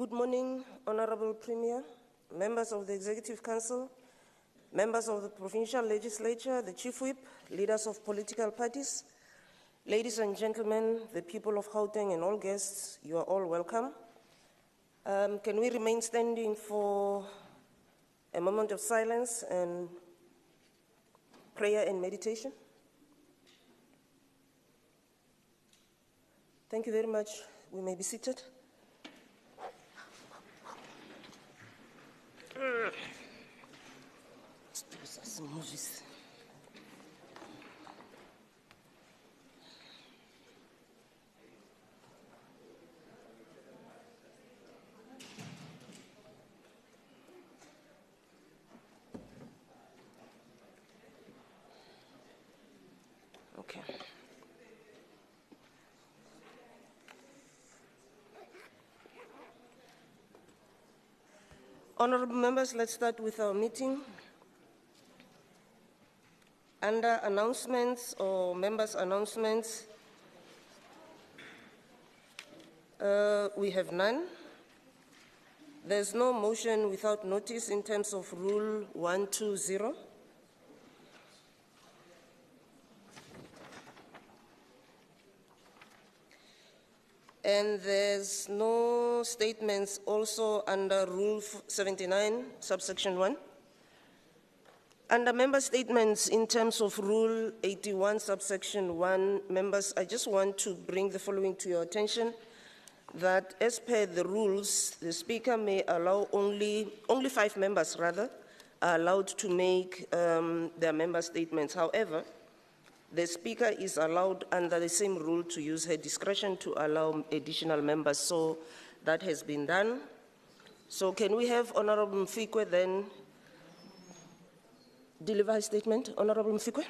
Good morning, Honorable Premier, members of the Executive Council, members of the Provincial Legislature, the Chief Whip, leaders of political parties, ladies and gentlemen, the people of Gauteng and all guests, you are all welcome. Can we remain standing for a moment of silence and prayer and meditation? Thank you very much. We may be seated. Okay. Honorable members, let's start with our meeting. Under announcements or members' announcements, we have none. There's no motion without notice in terms of Rule 120. And there's no statements also under Rule 79, subsection 1. Under member statements in terms of Rule 81, subsection 1, members, I just want to bring the following to your attention, that as per the rules, the Speaker may allow only 5 members, rather, are allowed to make their member statements. However, the Speaker is allowed under the same rule to use her discretion to allow additional members, so that has been done. So can we have Honorable Mfikwe then deliver his statement? Honorable Mfikwe.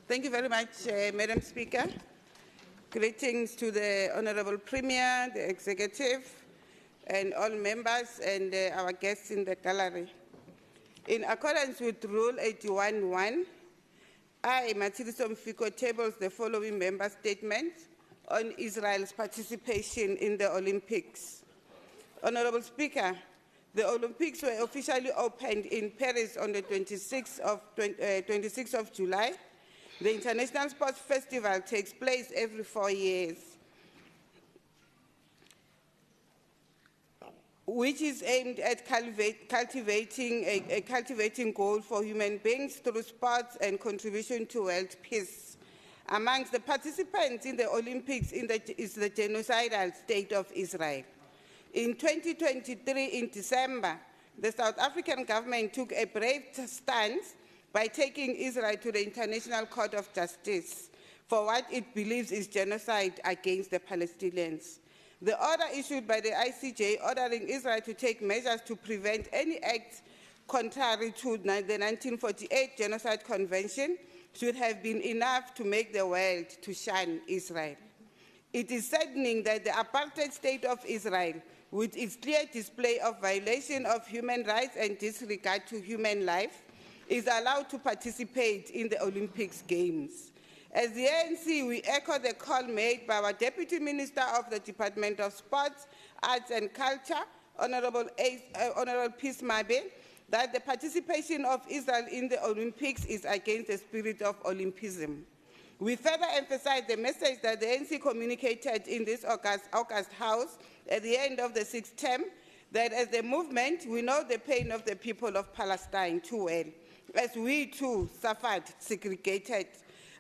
Thank you very much, Madam Speaker. Greetings to the Honorable Premier, the Executive, and all members and our guests in the gallery. In accordance with Rule 81.1, I, Matshidiso Mfikwe, tables the following member statements on Israel's participation in the Olympics. Honorable Speaker, the Olympics were officially opened in Paris on the 26th of July. The International Sports Festival takes place every 4 years, which is aimed at cultivating a goal for human beings through sports and contribution to world peace. Amongst the participants in the Olympics is the genocidal state of Israel. In 2023, in December, the South African government took a brave stance by taking Israel to the International Court of Justice for what it believes is genocide against the Palestinians. The order issued by the ICJ ordering Israel to take measures to prevent any acts contrary to the 1948 Genocide Convention should have been enough to make the world to shun Israel. It is saddening that the apartheid state of Israel, with its clear display of violation of human rights and disregard to human life, is allowed to participate in the Olympics Games. As the ANC, we echo the call made by our Deputy Minister of the Department of Sports, Arts and Culture, Honorable Peace Mabe, that the participation of Israel in the Olympics is against the spirit of Olympism. We further emphasize the message that the ANC communicated in this August House at the end of the 6th term, that as a movement, we know the pain of the people of Palestine too well, as we too suffered segregation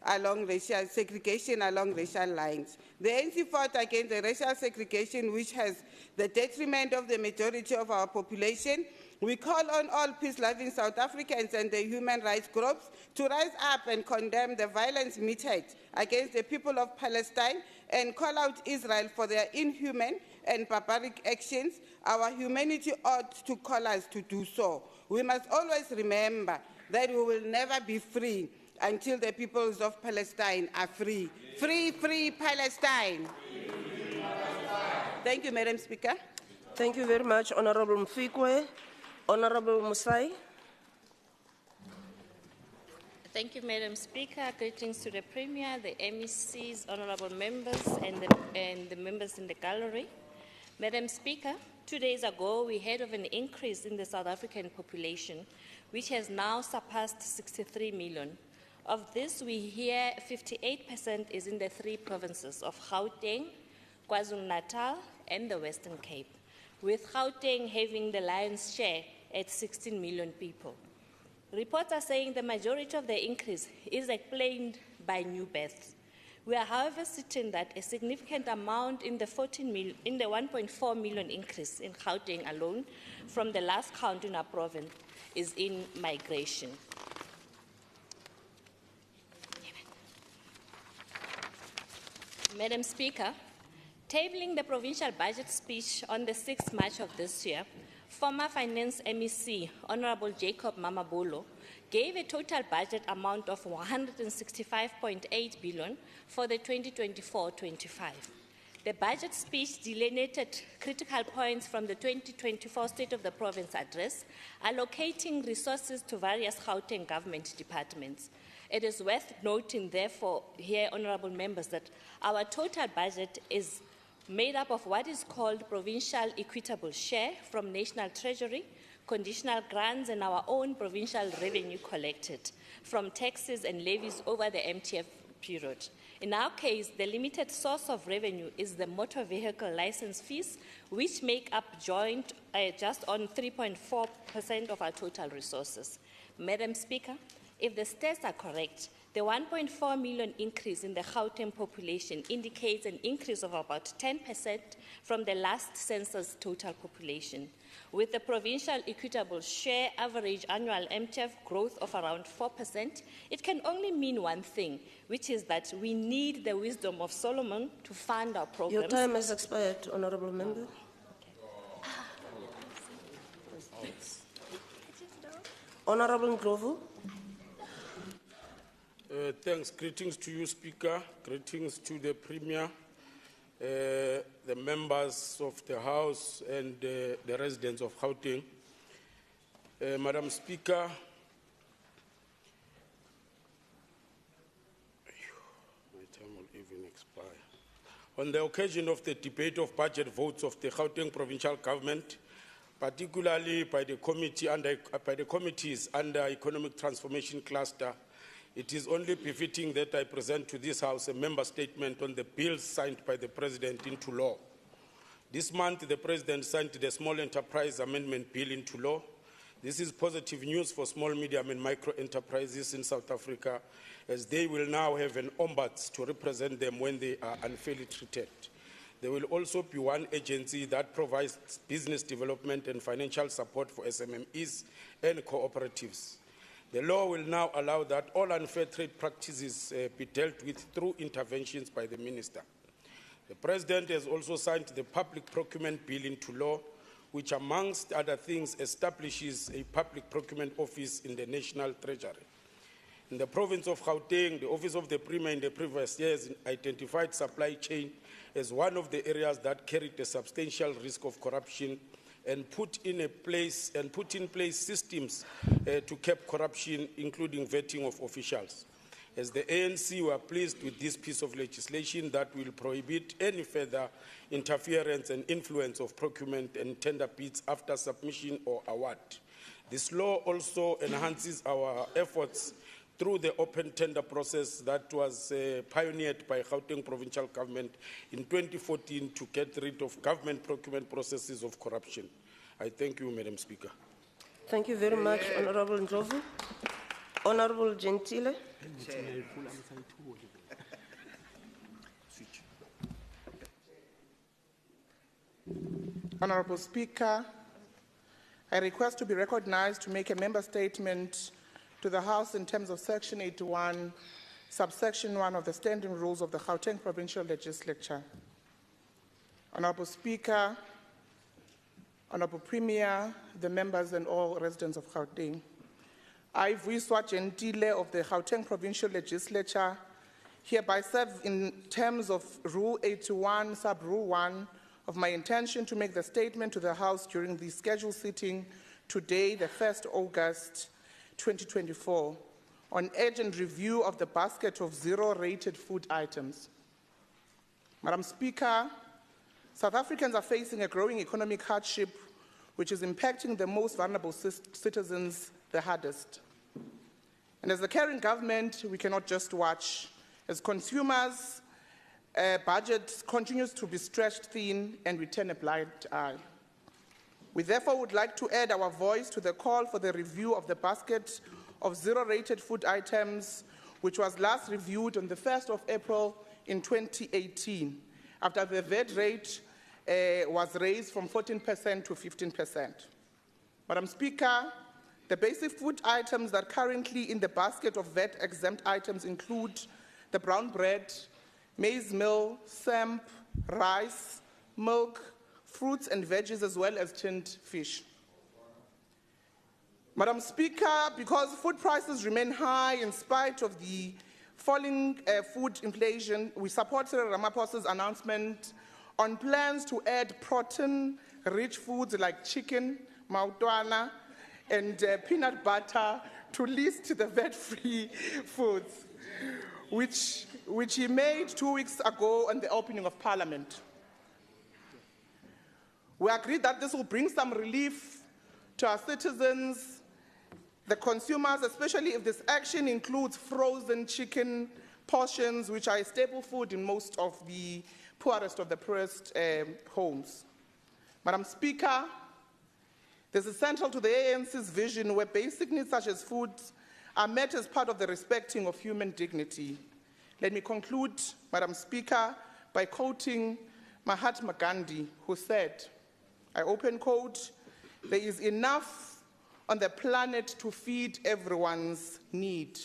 along racial lines. The ANC fought against the racial segregation which has the detriment of the majority of our population. We call on all peace-loving South Africans and the human rights groups to rise up and condemn the violence meted against the people of Palestine and call out Israel for their inhuman and barbaric actions. Our humanity ought to call us to do so. We must always remember that we will never be free until the peoples of Palestine are free. Free, free Palestine. Free Palestine. Thank you, Madam Speaker. Thank you very much, Honorable Mfikwe. Honorable Musai. Thank you, Madam Speaker. Greetings to the Premier, the MECs, honourable members, and the members in the gallery. Madam Speaker, 2 days ago, we heard of an increase in the South African population, which has now surpassed 63 million. Of this, we hear 58% is in the 3 provinces of Gauteng, KwaZulu-Natal, and the Western Cape, with Gauteng having the lion's share at 16 million people. Reports are saying the majority of the increase is explained by new births. We are, however, certain that a significant amount in the 1.4 million increase in Gauteng alone from the last count in our province is in migration. Madam Speaker, tabling the provincial budget speech on the 6th March of this year, former Finance MEC, Honourable Jacob Mamabolo, gave a total budget amount of 165.8 billion for the 2024-25. The budget speech delineated critical points from the 2024 State of the Province address, allocating resources to various Gauteng government departments. It is worth noting, therefore, here, honourable members, that our total budget is made up of what is called provincial equitable share from National Treasury, conditional grants, and our own provincial revenue collected from taxes and levies over the MTF period. In our case, the limited source of revenue is the motor vehicle license fees, which make up joint just on 3.4% of our total resources. Madam Speaker, if the stats are correct, the 1.4 million increase in the Gauteng population indicates an increase of about 10% from the last census total population. With the provincial equitable share average annual MTF growth of around 4%, it can only mean one thing, which is that we need the wisdom of Solomon to fund our programs. Your time has expired, honourable member. Honourable Ndlovu. Thanks. Greetings to you, Speaker. Greetings to the Premier, the members of the House, and the residents of Gauteng. Madam Speaker, my time will even expire. On the occasion of the debate of budget votes of the Gauteng Provincial Government, particularly by the committees under Economic Transformation Cluster, it is only befitting that I present to this House a member statement on the bills signed by the President into law. This month, the President signed the Small Enterprise Amendment Bill into law. This is positive news for small, medium, and micro enterprises in South Africa, as they will now have an ombuds to represent them when they are unfairly treated. There will also be one agency that provides business development and financial support for SMMEs and cooperatives. The law will now allow that all unfair trade practices be dealt with through interventions by the Minister. The President has also signed the Public Procurement Bill into law, which, amongst other things, establishes a Public Procurement Office in the National Treasury. In the province of Gauteng, the Office of the Premier in the previous years identified supply chain as one of the areas that carried a substantial risk of corruption, and put in place systems to curb corruption, including vetting of officials. As the ANC, we are pleased with this piece of legislation that will prohibit any further interference and influence of procurement and tender bids after submission or award. This law also enhances our efforts through the open tender process that was pioneered by Gauteng Provincial Government in 2014 to get rid of government procurement processes of corruption. I thank you, Madam Speaker. Thank you very much, Honourable Ndlovu. Honourable Gentile. Honourable Speaker, I request to be recognized to make a member statement to the House in terms of Section 81, subsection 1 of the Standing Rules of the Gauteng Provincial Legislature. Honourable Speaker, Honourable Premier, the members and all residents of Gauteng, I, Vuiswa Gentile of the Gauteng Provincial Legislature, hereby serve in terms of Rule 81, Sub-Rule 1, of my intention to make the statement to the House during the scheduled sitting today, the 1st August 2024, on urgent review of the basket of zero-rated food items. Madam Speaker, South Africans are facing a growing economic hardship which is impacting the most vulnerable citizens the hardest. And as the caring government, we cannot just watch as consumers' budget continues to be stretched thin and we turn a blind eye. We therefore would like to add our voice to the call for the review of the basket of zero-rated food items, which was last reviewed on the 1st of April in 2018, after the VAT rate was raised from 14% to 15%. Madam Speaker, the basic food items that are currently in the basket of VAT-exempt items include the brown bread, maize meal, samp, rice, milk, fruits and veggies, as well as tinned fish. Madam Speaker, because food prices remain high in spite of the falling food inflation, we support Cyril Ramaphosa's announcement on plans to add protein-rich foods like chicken, maotwana, and peanut butter to list the VAT-free foods, which he made 2 weeks ago on the opening of Parliament. We agree that this will bring some relief to our citizens, the consumers, especially if this action includes frozen chicken portions, which are a staple food in most of the poorest of the poorest homes. Madam Speaker, this is central to the ANC's vision where basic needs such as food are met as part of the respecting of human dignity. Let me conclude, Madam Speaker, by quoting Mahatma Gandhi, who said, I open quote, "There is enough on the planet to feed everyone's need,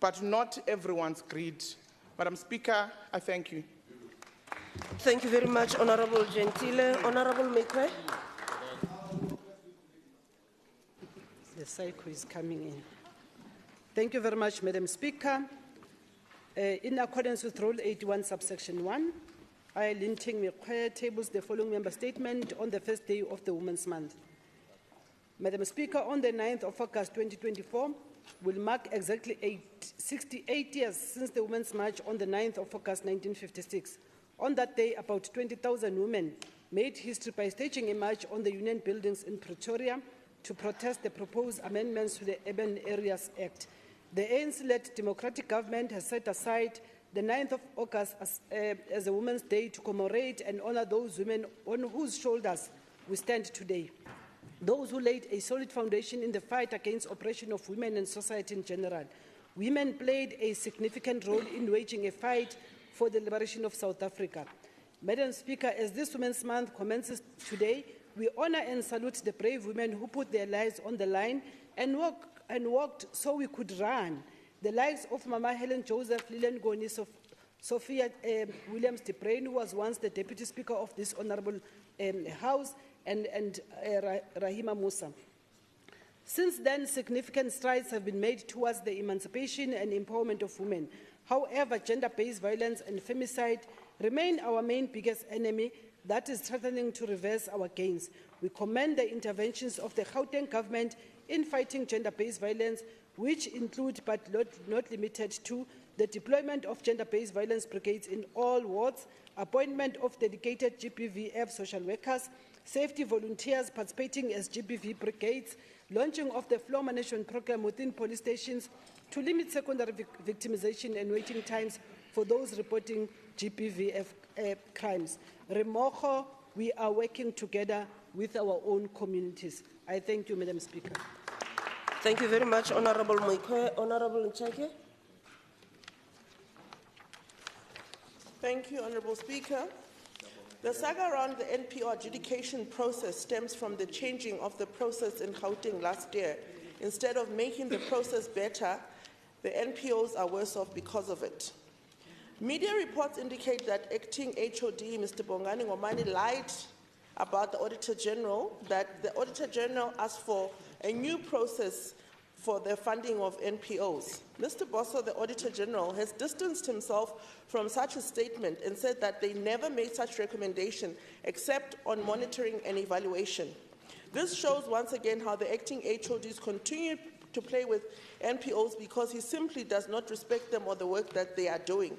but not everyone's greed." Madam Speaker, I thank you. Thank you very much, Honorable Gentile. Honorable Mekwe. The cycle is coming in. Thank you very much, Madam Speaker. In accordance with Rule 81, subsection 1, I, Linting Mekwe, tables the following member statement on the first day of the Women's Month. Madam Speaker, on the 9th of August 2024, will mark exactly 68 years since the Women's March on the 9th of August 1956. On that day, about 20,000 women made history by staging a march on the Union buildings in Pretoria to protest the proposed amendments to the Urban Areas Act. The ANC-led democratic government has set aside the 9th of August as a Women's Day to commemorate and honor those women on whose shoulders we stand today. Those who laid a solid foundation in the fight against oppression of women and society in general. Women played a significant role in waging a fight for the liberation of South Africa. Madam Speaker, as this Women's Month commences today, we honor and salute the brave women who put their lives on the line and walked so we could run. The lives of Mama Helen Joseph, Lillian Goni, Sophia Williams de Bruyn, who was once the Deputy Speaker of this Honourable House, and Rahima Musa. Since then, significant strides have been made towards the emancipation and empowerment of women. However, gender-based violence and femicide remain our main biggest enemy that is threatening to reverse our gains. We commend the interventions of the Gauteng government in fighting gender-based violence, which include, but not limited to, the deployment of gender-based violence brigades in all wards, appointment of dedicated GBVF social workers, safety volunteers participating as GBV brigades, launching of the floor management program within police stations to limit secondary victimization and waiting times for those reporting GBVF crimes. Remojo, we are working together with our own communities. I thank you, Madam Speaker. Thank you very much, Honorable Moikwe. Honorable Ncheke. Thank you, Honorable Speaker. The saga around the NPO adjudication process stems from the changing of the process in Gauteng last year. Instead of making the process better, the NPOs are worse off because of it. Media reports indicate that acting HOD, Mr. Bongani Ngomani, lied about the Auditor General, that the Auditor General asked for a new process for the funding of NPOs. Mr. Bosso, the Auditor General, has distanced himself from such a statement and said that they never made such recommendation except on monitoring and evaluation. This shows once again how the acting HODs to play with NPOs because he simply does not respect them or the work that they are doing.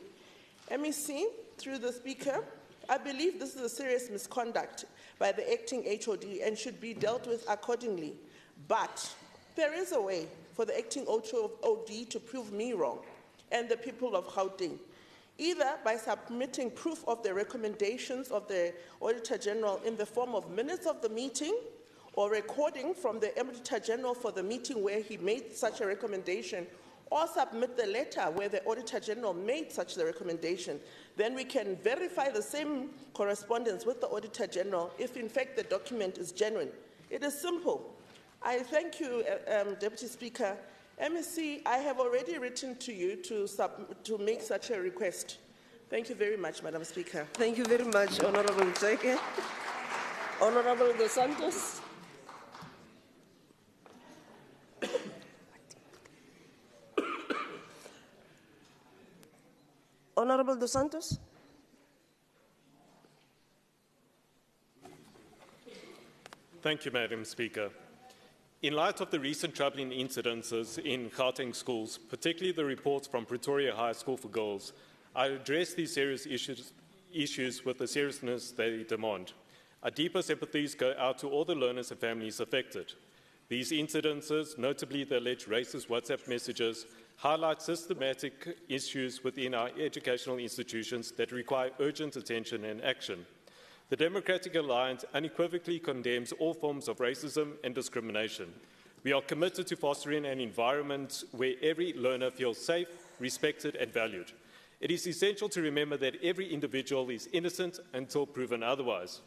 MEC, through the Speaker, I believe this is a serious misconduct by the acting HOD and should be dealt with accordingly. But there is a way for the acting HOD to prove me wrong and the people of Gauteng, either by submitting proof of the recommendations of the Auditor General in the form of minutes of the meeting or recording from the Auditor General for the meeting where he made such a recommendation, or submit the letter where the Auditor General made such the recommendation. Then we can verify the same correspondence with the Auditor General if in fact the document is genuine. It is simple. I thank you, Deputy Speaker. MEC, I have already written to you to make such a request. Thank you very much, Madam Speaker. Thank you very much, Honorable Mtseke. Honorable Dos Santos. Honorable Dos Santos. Thank you, Madam Speaker. In light of the recent troubling incidences in Gauteng schools, particularly the reports from Pretoria High School for Girls, I address these serious issues with the seriousness they demand. Our deepest sympathies go out to all the learners and families affected. These incidences, notably the alleged racist WhatsApp messages, highlight systematic issues within our educational institutions that require urgent attention and action. The Democratic Alliance unequivocally condemns all forms of racism and discrimination. We are committed to fostering an environment where every learner feels safe, respected, and valued. It is essential to remember that every individual is innocent until proven otherwise.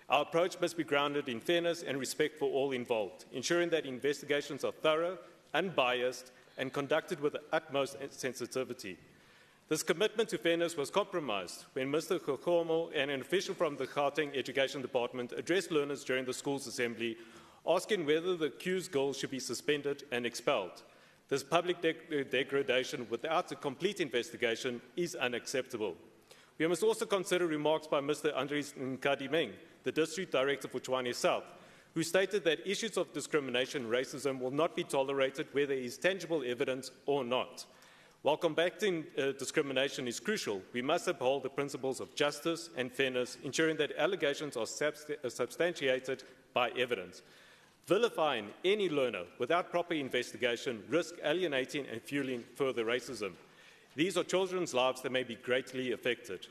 Our approach must be grounded in fairness and respect for all involved, ensuring that investigations are thorough, unbiased, and conducted with the utmost sensitivity. This commitment to fairness was compromised when Mr. Kokomo and an official from the Gauteng Education Department addressed learners during the school's assembly, asking whether the accused girls should be suspended and expelled. This public degradation without a complete investigation is unacceptable. We must also consider remarks by Mr. Andries Nkadimeng, the District Director for Tshwane South, who stated that issues of discrimination and racism will not be tolerated whether there is tangible evidence or not. While combating discrimination is crucial, we must uphold the principles of justice and fairness, ensuring that allegations are substantiated by evidence. Vilifying any learner without proper investigation risks alienating and fueling further racism. These are children's lives that may be greatly affected.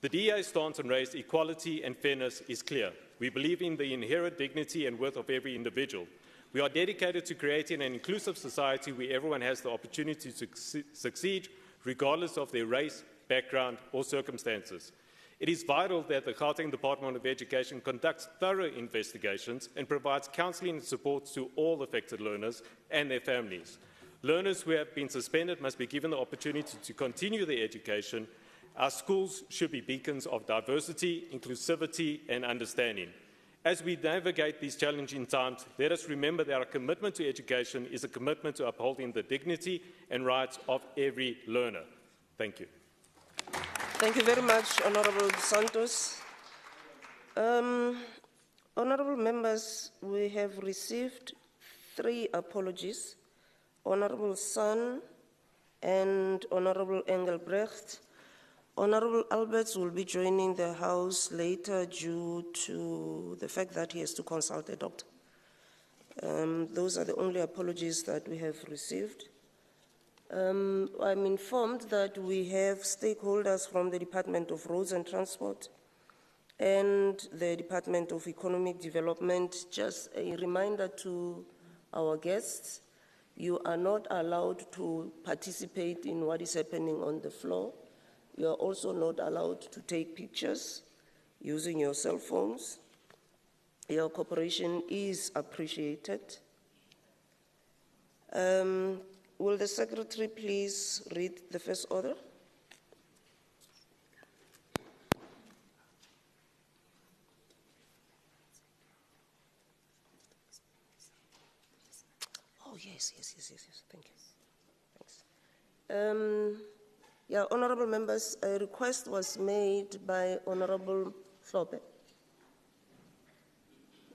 The DA's stance on race equality and fairness is clear. We believe in the inherent dignity and worth of every individual. We are dedicated to creating an inclusive society where everyone has the opportunity to succeed, regardless of their race, background, or circumstances. It is vital that the Gauteng Department of Education conducts thorough investigations and provides counselling and support to all affected learners and their families. Learners who have been suspended must be given the opportunity to continue their education. Our schools should be beacons of diversity, inclusivity, and understanding. As we navigate these challenging times, let us remember that our commitment to education is a commitment to upholding the dignity and rights of every learner. Thank you. Thank you very much, Honourable Santos. Honourable members, we have received 3 apologies. Honourable San and Honourable Engelbrecht. Honourable Alberts will be joining the House later due to the fact that he has to consult a doctor. Those are the only apologies that we have received. I'm informed that we have stakeholders from the Department of Roads and Transport and the Department of Economic Development. Just a reminder to our guests, you are not allowed to participate in what is happening on the floor. You are also not allowed to take pictures using your cell phones. Your cooperation is appreciated. Will the Secretary please read the first order? Oh, yes. Thank you. Thanks. Yeah, honourable members, a request was made by Honourable Hlope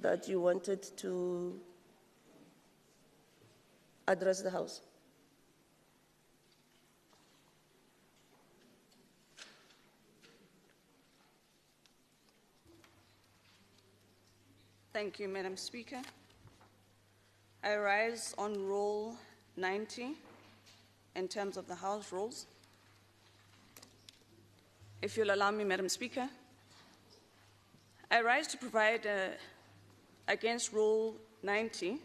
that you wanted to address the House. Thank you, Madam Speaker. I rise on Rule 90 in terms of the House rules. If you'll allow me, Madam Speaker, I rise to provide against Rule 90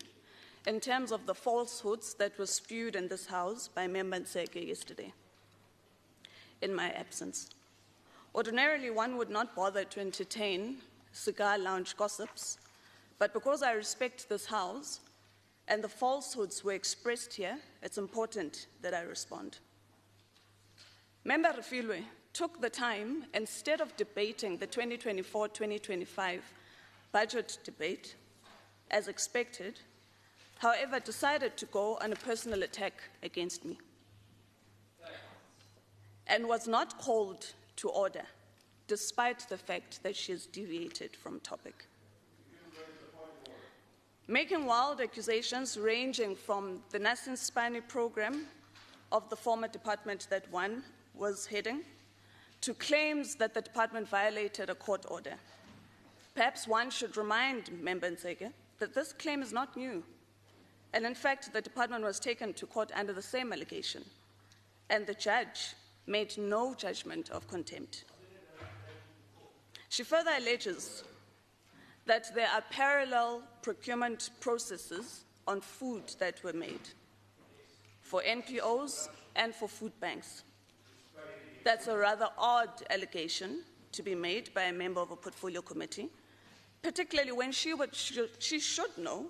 in terms of the falsehoods that were spewed in this House by Member Nseke yesterday, in my absence. Ordinarily, one would not bother to entertain cigar lounge gossips, but because I respect this House and the falsehoods were expressed here, it's important that I respond. Member Refilwe took the time, instead of debating the 2024-2025 budget debate, as expected, however, decided to go on a personal attack against me and was not called to order, despite the fact that she has deviated from topic. Making wild accusations ranging from the Nasin Spani program of the former department that one was heading, to claims that the department violated a court order. Perhaps one should remind Member Nseke that this claim is not new. And in fact, the department was taken to court under the same allegation, and the judge made no judgment of contempt. She further alleges that there are parallel procurement processes on food that were made for NPOs and for food banks. That's a rather odd allegation to be made by a member of a portfolio committee, particularly when she should know,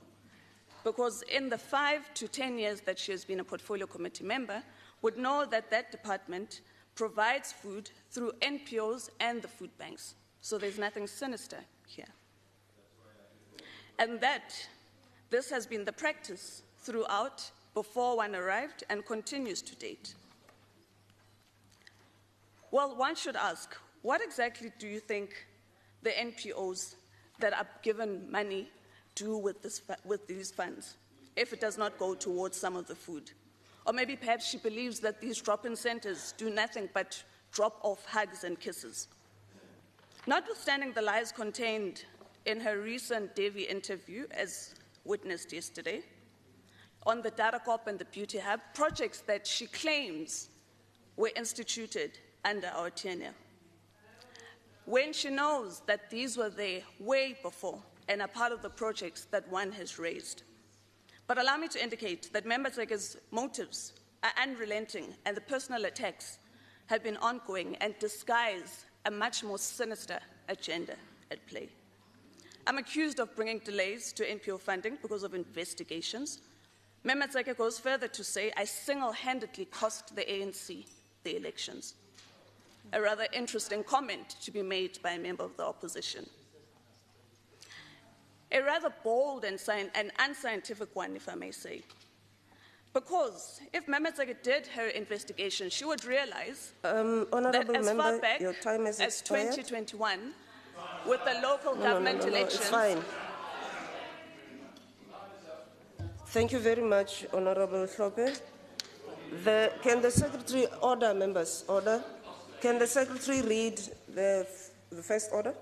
because in the 5 to 10 years that she has been a portfolio committee member, would know that that department provides food through NPOs and the food banks. So there's nothing sinister here. And that this has been the practice throughout, before one arrived, and continues to date. Well, one should ask, what exactly do you think the NPOs that are given money do with these funds, if it does not go towards some of the food? Or maybe perhaps she believes that these drop-in centers do nothing but drop off hugs and kisses. Notwithstanding the lies contained in her recent Devi interview, as witnessed yesterday, on the Data Corp and the Beauty Hub, projects that she claims were instituted under our tenure, when she knows that these were there way before and are part of the projects that one has raised. But allow me to indicate that Member Nseke's motives are unrelenting, and the personal attacks have been ongoing and disguise a much more sinister agenda at play. I'm accused of bringing delays to NPO funding because of investigations. Member Nseke goes further to say I single-handedly cost the ANC the elections. A rather interesting comment to be made by a member of the opposition. A rather bold and unscientific one, if I may say. Because if Member Nseke did her investigation, she would realize that as far back as 2021, with the local government elections. It's fine. Thank you very much, Honorable Hlophe. Can the Secretary order, members, order? Can the Secretary read the first order?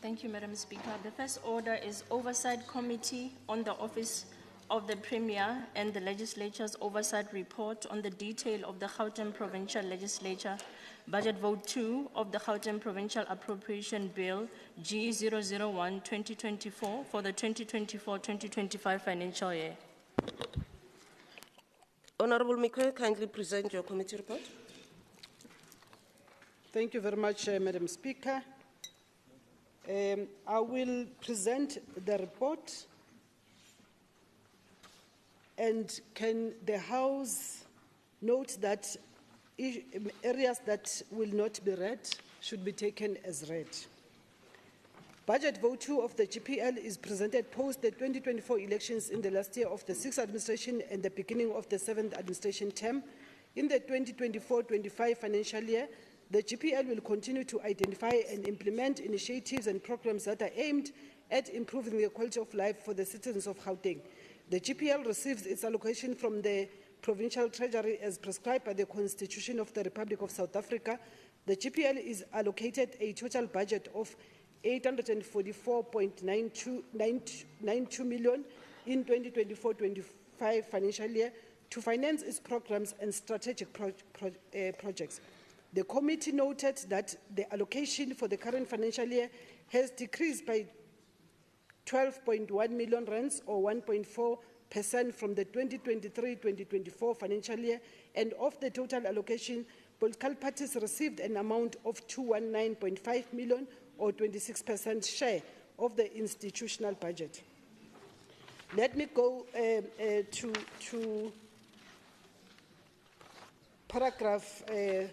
Thank you, Madam Speaker. The first order is Oversight Committee on the Office of the Premier and the Legislature's Oversight Report on the detail of the Gauteng Provincial Legislature Budget Vote 2 of the Gauteng Provincial Appropriation Bill G001-2024 for the 2024-2025 financial year. Honorable Mikwe, kindly present your committee report. Thank you very much, Madam Speaker. I will present the report, and can the House note that areas that will not be read should be taken as read. Budget Vote 2 of the GPL is presented post the 2024 elections in the last year of the 6th administration and the beginning of the 7th administration term. In the 2024-25 financial year, the GPL will continue to identify and implement initiatives and programs that are aimed at improving the quality of life for the citizens of Gauteng. The GPL receives its allocation from the Provincial Treasury as prescribed by the Constitution of the Republic of South Africa. The GPL is allocated a total budget of 844.92 million in 2024-25 financial year to finance its programs and strategic projects. The committee noted that the allocation for the current financial year has decreased by 12.1 million rands or 1.4% from the 2023-2024 financial year, and of the total allocation, political parties received an amount of 219.5 million or 26% share of the institutional budget. Let me go to paragraph 3.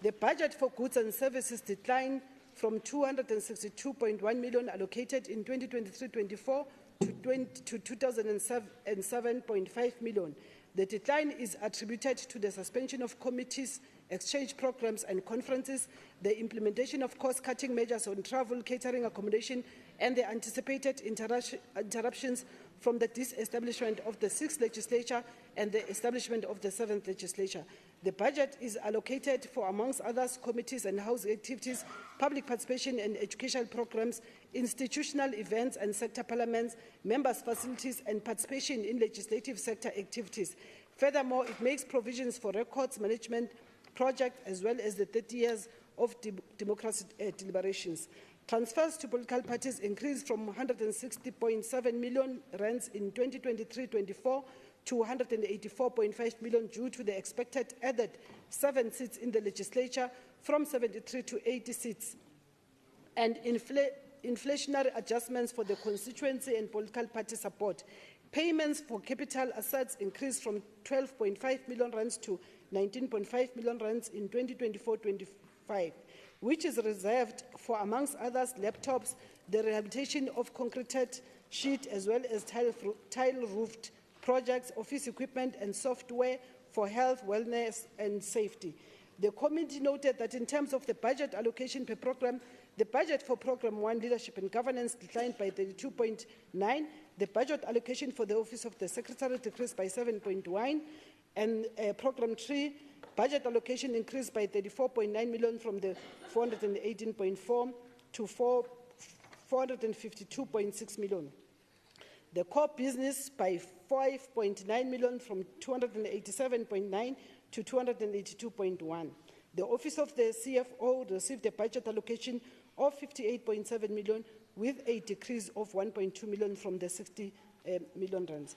The budget for goods and services declined from 262.1 million allocated in 2023-24 to 2007.5 million. The decline is attributed to the suspension of committees, exchange programs and conferences, the implementation of cost-cutting measures on travel, catering, accommodation, and the anticipated interruptions from the disestablishment of the 6th Legislature and the establishment of the 7th Legislature. The budget is allocated for, amongst others, committees and house activities, public participation and educational programs, institutional events and sector parliaments, members' facilities, and participation in legislative sector activities. Furthermore, it makes provisions for records management project as well as the 30 years of democracy deliberations. Transfers to political parties increased from 160.7 million rands in 2023-24 to 184.5 million due to the expected added 7 seats in the legislature from 73 to 80 seats, and inflationary adjustments for the constituency and political party support. Payments for capital assets increased from 12.5 million rands to 19.5 million rands in 2024-25, which is reserved for, amongst others, laptops, the rehabilitation of concreted sheet as well as tile-roofed projects, office equipment and software for health, wellness and safety. The committee noted that in terms of the budget allocation per program, the budget for Program 1, Leadership and Governance, declined by 32.9. The budget allocation for the Office of the Secretary decreased by 7.1. And Program 3, budget allocation increased by 34.9 million from the 418.4 to 452.6 million. The core business by 5.9 million from 287.9 to 282.1. The Office of the CFO received a budget allocation of 58.7 million with a decrease of 1.2 million from the 60 million rands.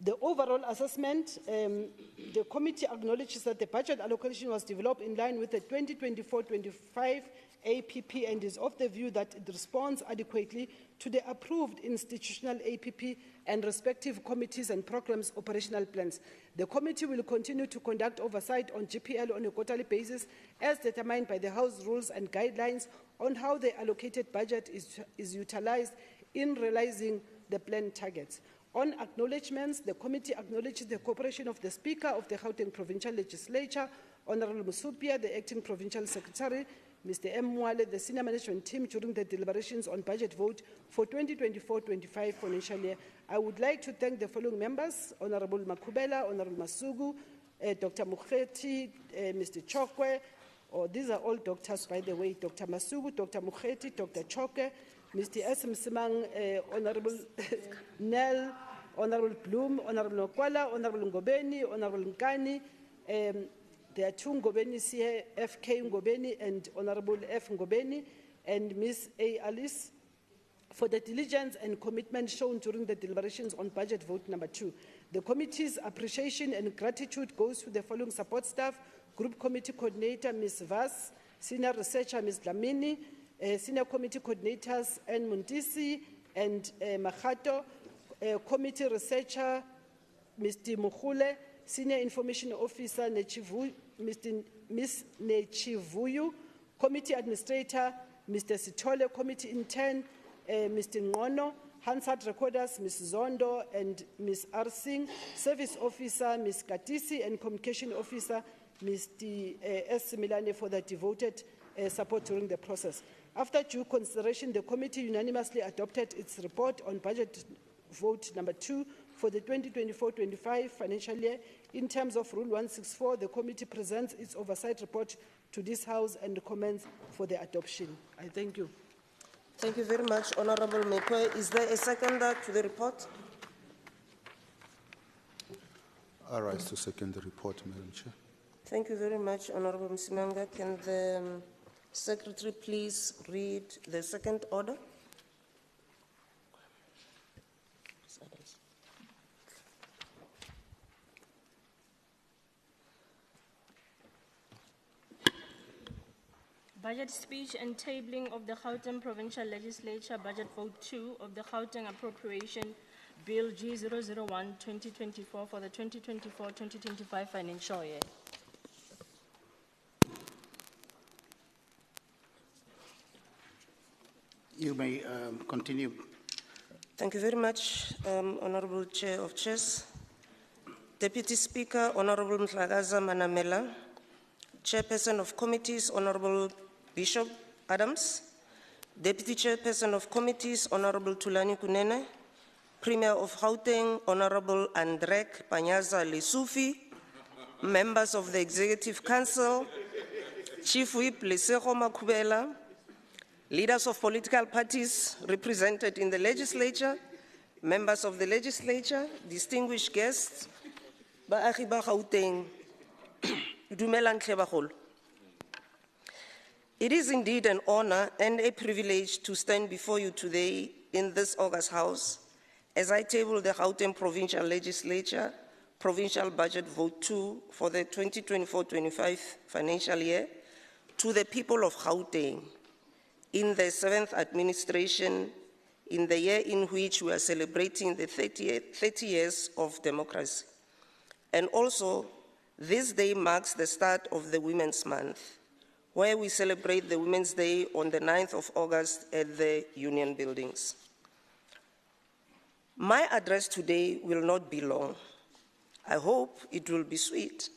The overall assessment, the committee acknowledges that the budget allocation was developed in line with the 2024-25 APP and is of the view that it responds adequately to the approved institutional APP and respective committees and programs' operational plans. The committee will continue to conduct oversight on GPL on a quarterly basis as determined by the House rules and guidelines on how the allocated budget is utilized in realizing the planned targets. On acknowledgements, the committee acknowledges the cooperation of the Speaker of the Gauteng Provincial Legislature, Honorable Musupia, the Acting Provincial Secretary, Mr. M. Mwale, the Senior Management Team during the deliberations on budget vote for 2024-25 financial year. I would like to thank the following members: Honorable Makubela, Honorable Masugu, Dr. Mukheti, Mr. Chokwe. These are all doctors, by the way: Dr. Masugu, Dr. Mukheti, Dr. Chokwe, Mr. S. Msimang, Honorable Nell, Honorable Bloom, Honorable Nokwala, Honorable Ngobeni, Honorable Nkani. There are two Ngobenis here, FK Ngobeni and Honorable F. Ngobeni, and Ms. A. Alice, for the diligence and commitment shown during the deliberations on budget vote number 2. The committee's appreciation and gratitude goes to the following support staff: Group Committee Coordinator, Ms. Vas, Senior Researcher, Ms. Dlamini, Senior Committee Coordinators, N. Muntisi and Mahato, Committee Researcher, Mr. Mukhule, Senior Information Officer, Ms. Nechivuyu, Committee Administrator, Mr. Sitole, Committee Intern, Mr. Ngono, Hansard Recorders, Ms. Zondo and Ms. Arsing, Service Officer, Ms. Katisi, and Communication Officer, Mr. S. Milane, for the devoted support during the process. After due consideration, the committee unanimously adopted its report on budget vote number 2 for the 2024-25 financial year. In terms of Rule 164, the committee presents its oversight report to this House and recommends for the adoption. I thank you. Thank you very much, Honorable Mekwe. Is there a seconder to the report? I rise to second the report, Madam Chair. Thank you very much, Honorable Msimanga. Can the Secretary please read the second order? Budget speech and tabling of the Gauteng Provincial Legislature Budget Vote 2 of the Gauteng Appropriation Bill G001-2024 for the 2024-2025 financial year. You may continue. Thank you very much, Honorable Chair of Chairs. Deputy Speaker, Honorable Mhlagaza Manamela, Chairperson of Committees, Honorable Bishop Adams, Deputy Chairperson of Committees, Honorable Tulani Kunene, Premier of Gauteng, Honorable Andrek Panyaza Lesufi, members of the Executive Council, Chief Whip Lesego Makubela, leaders of political parties represented in the legislature, members of the legislature, distinguished guests, baagi ba Gauteng, dumelang hle bagolo. It is indeed an honor and a privilege to stand before you today in this August House as I table the Gauteng Provincial Legislature Provincial Budget Vote 2 for the 2024-25 financial year to the people of Gauteng in the 7th administration in the year in which we are celebrating the 30 years of democracy. And also, this day marks the start of the Women's Month, where we celebrate the Women's Day on the 9th of August at the Union Buildings. My address today will not be long. I hope it will be sweet.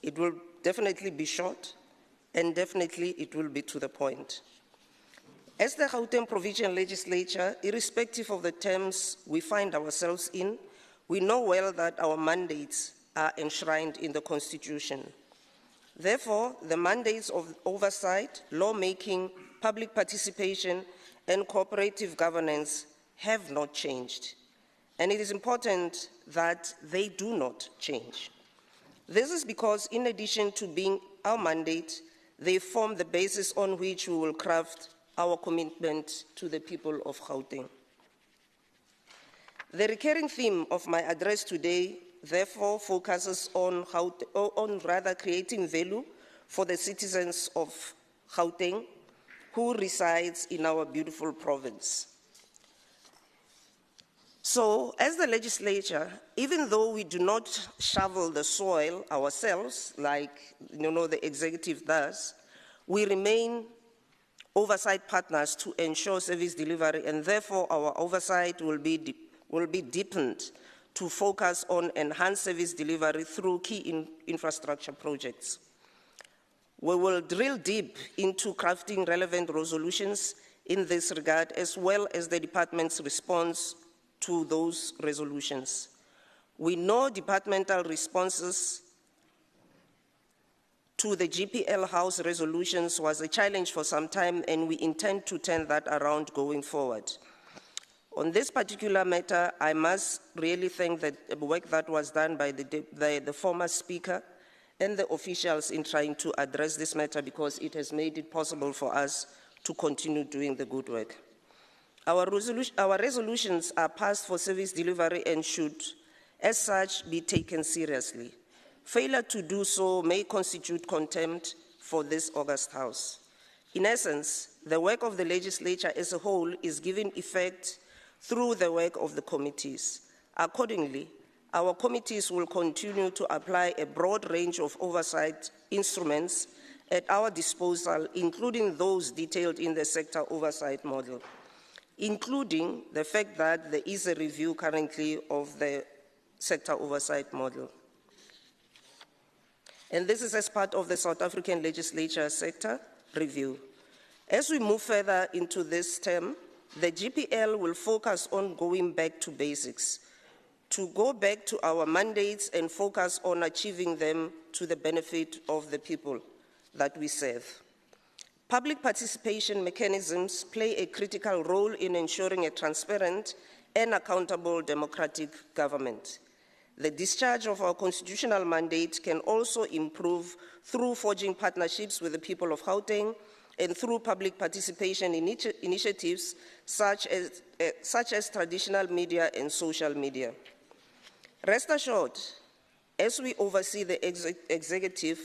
It will definitely be short, and definitely it will be to the point. As the Gauteng Provincial Legislature, irrespective of the terms we find ourselves in, we know well that our mandates are enshrined in the Constitution. Therefore, the mandates of oversight, lawmaking, public participation, and cooperative governance have not changed. And it is important that they do not change. This is because, in addition to being our mandate, they form the basis on which we will craft our commitment to the people of Gauteng. The recurring theme of my address today, therefore, focuses on creating value for the citizens of Gauteng who resides in our beautiful province. So, as the legislature, even though we do not shovel the soil ourselves, like the executive does, we remain oversight partners to ensure service delivery, and therefore our oversight will be deepened to focus on enhanced service delivery through key infrastructure projects. We will drill deep into crafting relevant resolutions in this regard, as well as the department's response to those resolutions. We know departmental responses to the GPL House resolutions was a challenge for some time, and we intend to turn that around going forward. On this particular matter, I must really thank the work that was done by the former speaker and the officials in trying to address this matter, because it has made it possible for us to continue doing the good work. Our resolutions are passed for service delivery and should, as such, be taken seriously. Failure to do so may constitute contempt for this August House. In essence, the work of the legislature as a whole is given effect through the work of the committees. Accordingly, our committees will continue to apply a broad range of oversight instruments at our disposal, including those detailed in the sector oversight model, including the fact that there is a review currently of the sector oversight model. And this is as part of the South African Legislature sector review. As we move further into this term, the GPL will focus on going back to basics, to go back to our mandates and focus on achieving them to the benefit of the people that we serve. Public participation mechanisms play a critical role in ensuring a transparent and accountable democratic government. The discharge of our constitutional mandate can also improve through forging partnerships with the people of Gauteng and through public participation initiatives such as traditional media and social media. Rest assured, as we oversee the executive,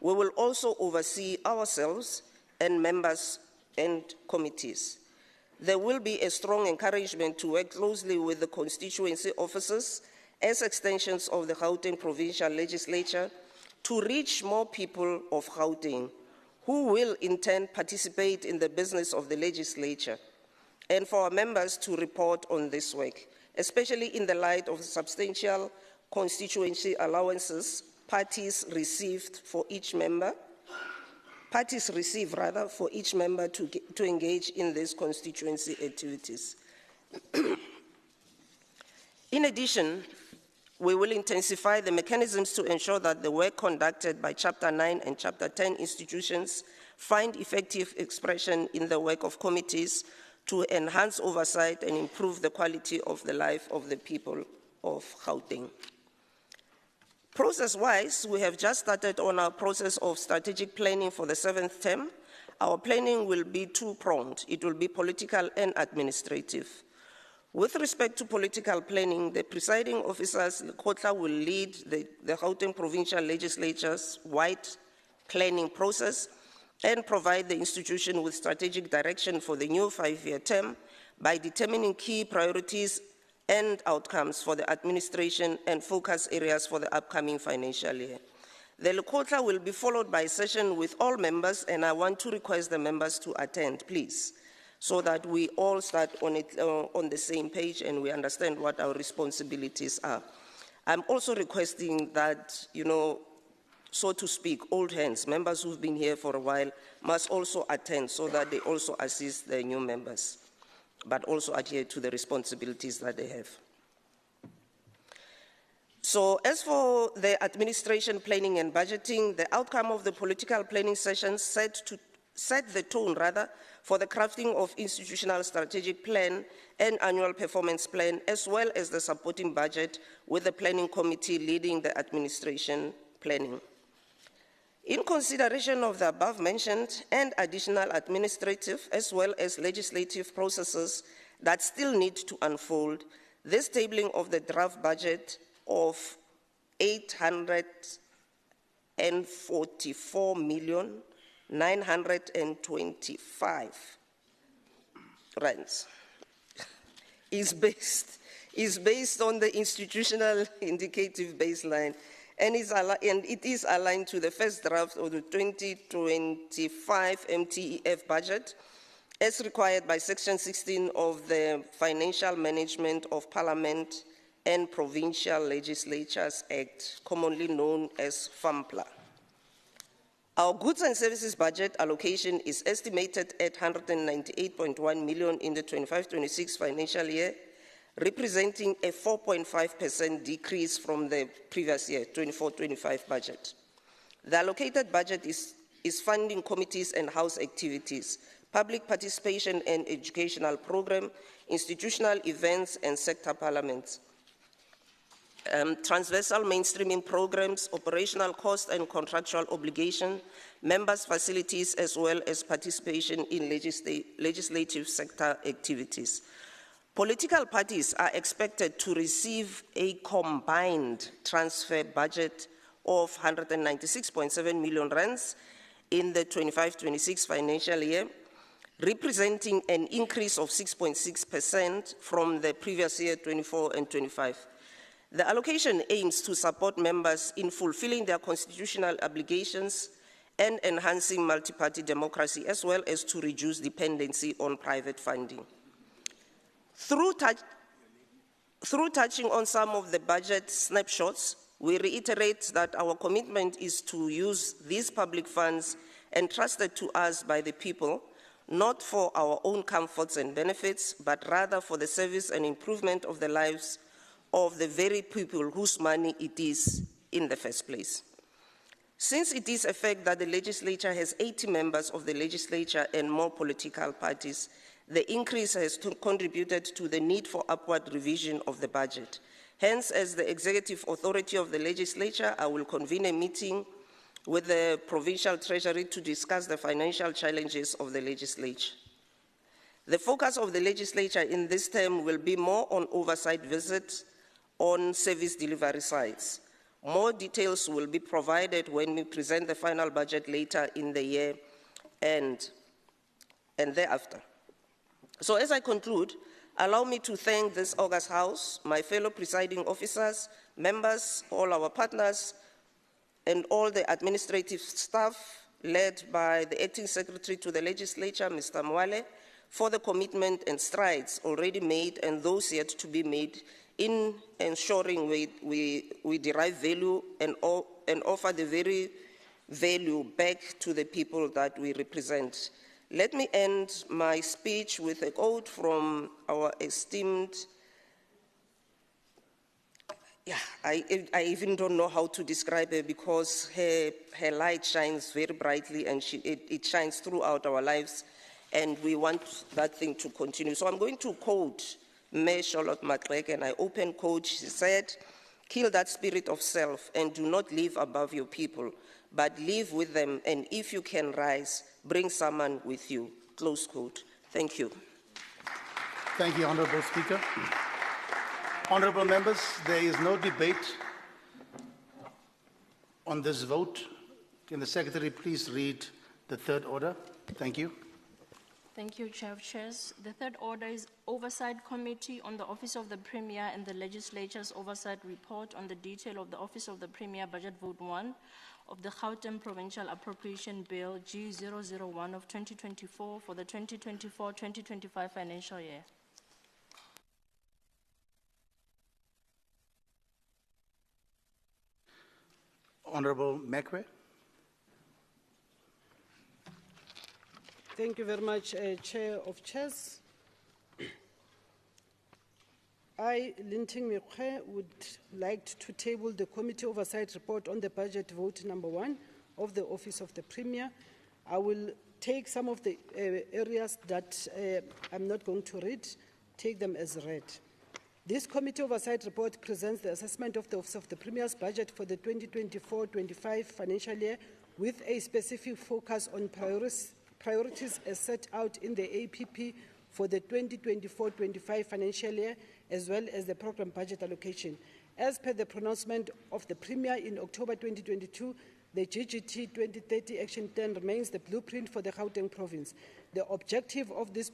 we will also oversee ourselves and members and committees. There will be a strong encouragement to work closely with the constituency officers as extensions of the Gauteng Provincial Legislature to reach more people of Gauteng who will in turn participate in the business of the legislature, and for our members to report on this work, especially in the light of the substantial constituency allowances parties receive for each member to engage in these constituency activities. In addition, we will intensify the mechanisms to ensure that the work conducted by Chapter 9 and Chapter 10 institutions find effective expression in the work of committees to enhance oversight and improve the quality of the life of the people of Gauteng. Process-wise, we have just started on our process of strategic planning for the 7th term. Our planning will be two-pronged. It will be political and administrative. With respect to political planning, the presiding officers, Lekgotla, will lead the Gauteng Provincial Legislature's wide planning process and provide the institution with strategic direction for the new 5-year term by determining key priorities and outcomes for the administration and focus areas for the upcoming financial year. The Lekgotla will be followed by a session with all members, and I want to request the members to attend, please, so that we all start on the same page and we understand what our responsibilities are. I'm also requesting that, so to speak, old hands, members who've been here for a while, must also attend so that they also assist the new members, but also adhere to the responsibilities that they have. So as for the administration planning and budgeting, the outcome of the political planning sessions set the tone for the crafting of institutional strategic plan and annual performance plan, as well as the supporting budget, with the planning committee leading the administration planning. In consideration of the above mentioned and additional administrative as well as legislative processes that still need to unfold, this tabling of the draft budget of 844,925 rands is based on the institutional indicative baseline, and it is aligned to the first draft of the 2025 MTEF budget as required by Section 16 of the Financial Management of Parliament and Provincial Legislatures Act, commonly known as FAMPLA. Our goods and services budget allocation is estimated at 198.1 million in the 25-26 financial year, representing a 4.5% decrease from the previous year, 24-25 budget. The allocated budget is funding committees and house activities, public participation and educational program, institutional events and sector parliaments, transversal mainstreaming programs, operational cost and contractual obligation, members' facilities, as well as participation in legislative sector activities. Political parties are expected to receive a combined transfer budget of 196.7 million rands in the 25-26 financial year, representing an increase of 6.6% from the previous year, 24 and 25. The allocation aims to support members in fulfilling their constitutional obligations and enhancing multi-party democracy, as well as to reduce dependency on private funding. Through touching on some of the budget snapshots, we reiterate that our commitment is to use these public funds entrusted to us by the people not for our own comforts and benefits, but rather for the service and improvement of the lives of the very people whose money it is in the first place. Since it is a fact that the legislature has 80 members of the legislature and more political parties, the increase has contributed to the need for upward revision of the budget. Hence, as the executive authority of the legislature, I will convene a meeting with the Provincial Treasury to discuss the financial challenges of the legislature. The focus of the legislature in this term will be more on oversight visits on service delivery sites. More details will be provided when we present the final budget later in the year and thereafter. So as I conclude, allow me to thank this August House, my fellow presiding officers, members, all our partners, and all the administrative staff led by the Acting Secretary to the Legislature, Mr. Mwale, for the commitment and strides already made and those yet to be made in ensuring we derive value and offer the very value back to the people that we represent. Let me end my speech with a quote from our esteemed I even don't know how to describe her because her light shines very brightly and it shines throughout our lives, and we want that thing to continue. So I'm going to quote Mayor Charlotte Matlek, and I open quote. She said, "Kill that spirit of self and do not live above your people, but live with them, and if you can rise, bring someone with you." Close quote. Thank you. Thank you, Honourable Speaker. Honourable members, there is no debate on this vote. Can the Secretary please read the third order? Thank you. Thank you, Chair of Chairs. The third order is Oversight Committee on the Office of the Premier and the Legislature's Oversight Report on the detail of the Office of the Premier Budget Vote 1 of the Gauteng Provincial Appropriation Bill G001 of 2024 for the 2024-2025 financial year. Honourable Mekwe. Thank you very much, Chair of Chairs. I, Linting Mekwe, would like to table the Committee Oversight Report on the Budget Vote number 1 of the Office of the Premier. I will take some of the areas that I'm not going to read, take them as read. This Committee Oversight Report presents the assessment of the Office of the Premier's budget for the 2024-25 financial year with a specific focus on priorities as set out in the APP for the 2024-25 financial year, as well as the program budget allocation. As per the pronouncement of the Premier in October 2022, the GGT 2030 Action Plan remains the blueprint for the Gauteng province. The objective of this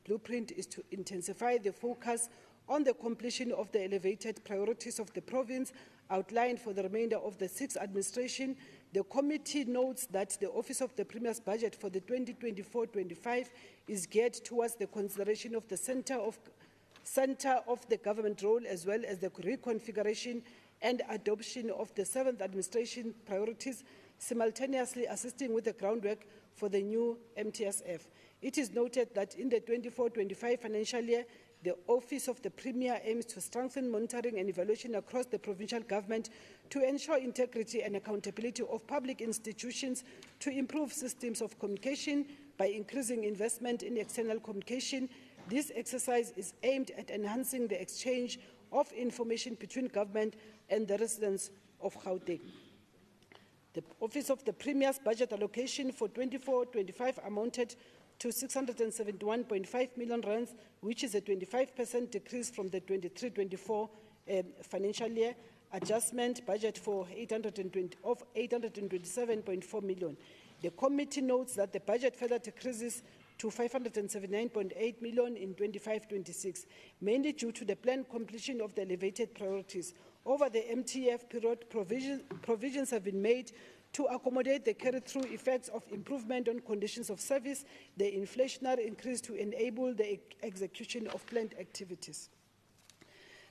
blueprint is to intensify the focus on the completion of the elevated priorities of the province outlined for the remainder of the 6th administration. The committee notes that the Office of the Premier's budget for the 2024-25 is geared towards the consideration of the center of the government role, as well as the reconfiguration and adoption of the 7th administration priorities, simultaneously assisting with the groundwork for the new MTSF. It is noted that in the 24-25 financial year, the Office of the Premier aims to strengthen monitoring and evaluation across the provincial government to ensure integrity and accountability of public institutions, to improve systems of communication by increasing investment in external communication. This exercise is aimed at enhancing the exchange of information between government and the residents of Gauteng. The Office of the Premier's budget allocation for 24-25 amounted to 671.5 million rands, which is a 25% decrease from the 23-24 financial year. Adjustment budget for 827.4 million. The committee notes that the budget further decreases to 579.8 million in 25-26, mainly due to the planned completion of the elevated priorities. Over the MTF period, provisions have been made to accommodate the carry-through effects of improvement on conditions of service, the inflationary increase to enable the execution of planned activities.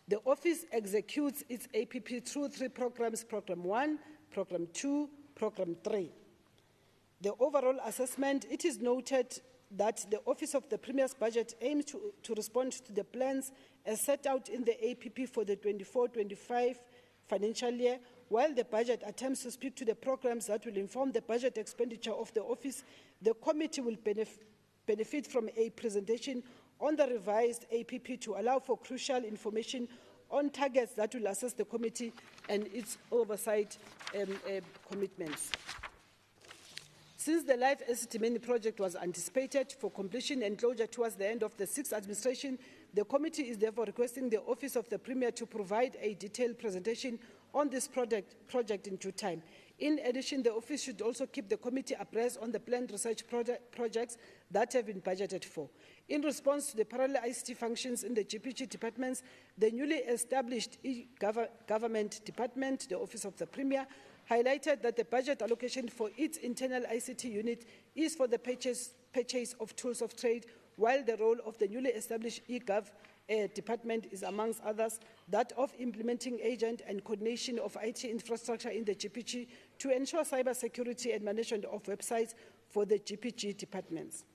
The Office executes its APP through 3 programs, Program 1, Program 2, Program 3. The overall assessment, it is noted that the Office of the Premier's budget aims to respond to the plans as set out in the APP for the 24-25 financial year, while the budget attempts to speak to the programs that will inform the budget expenditure of the office. The committee will benefit from a presentation on the revised APP to allow for crucial information on targets that will assess the committee and its oversight commitments. Since the Life Estimate project was anticipated for completion and closure towards the end of the 6th administration, the committee is therefore requesting the Office of the Premier to provide a detailed presentation on this project in due time. In addition, the office should also keep the committee abreast on the planned research projects that have been budgeted for. In response to the parallel ICT functions in the GPG departments, the newly established E-Government Department, the Office of the Premier, highlighted that the budget allocation for its internal ICT unit is for the purchase of tools of trade, while the role of the newly established E-Gov Department is, amongst others, that of implementing agent and coordination of IT infrastructure in the GPG to ensure cyber security and management of websites for the GPG departments.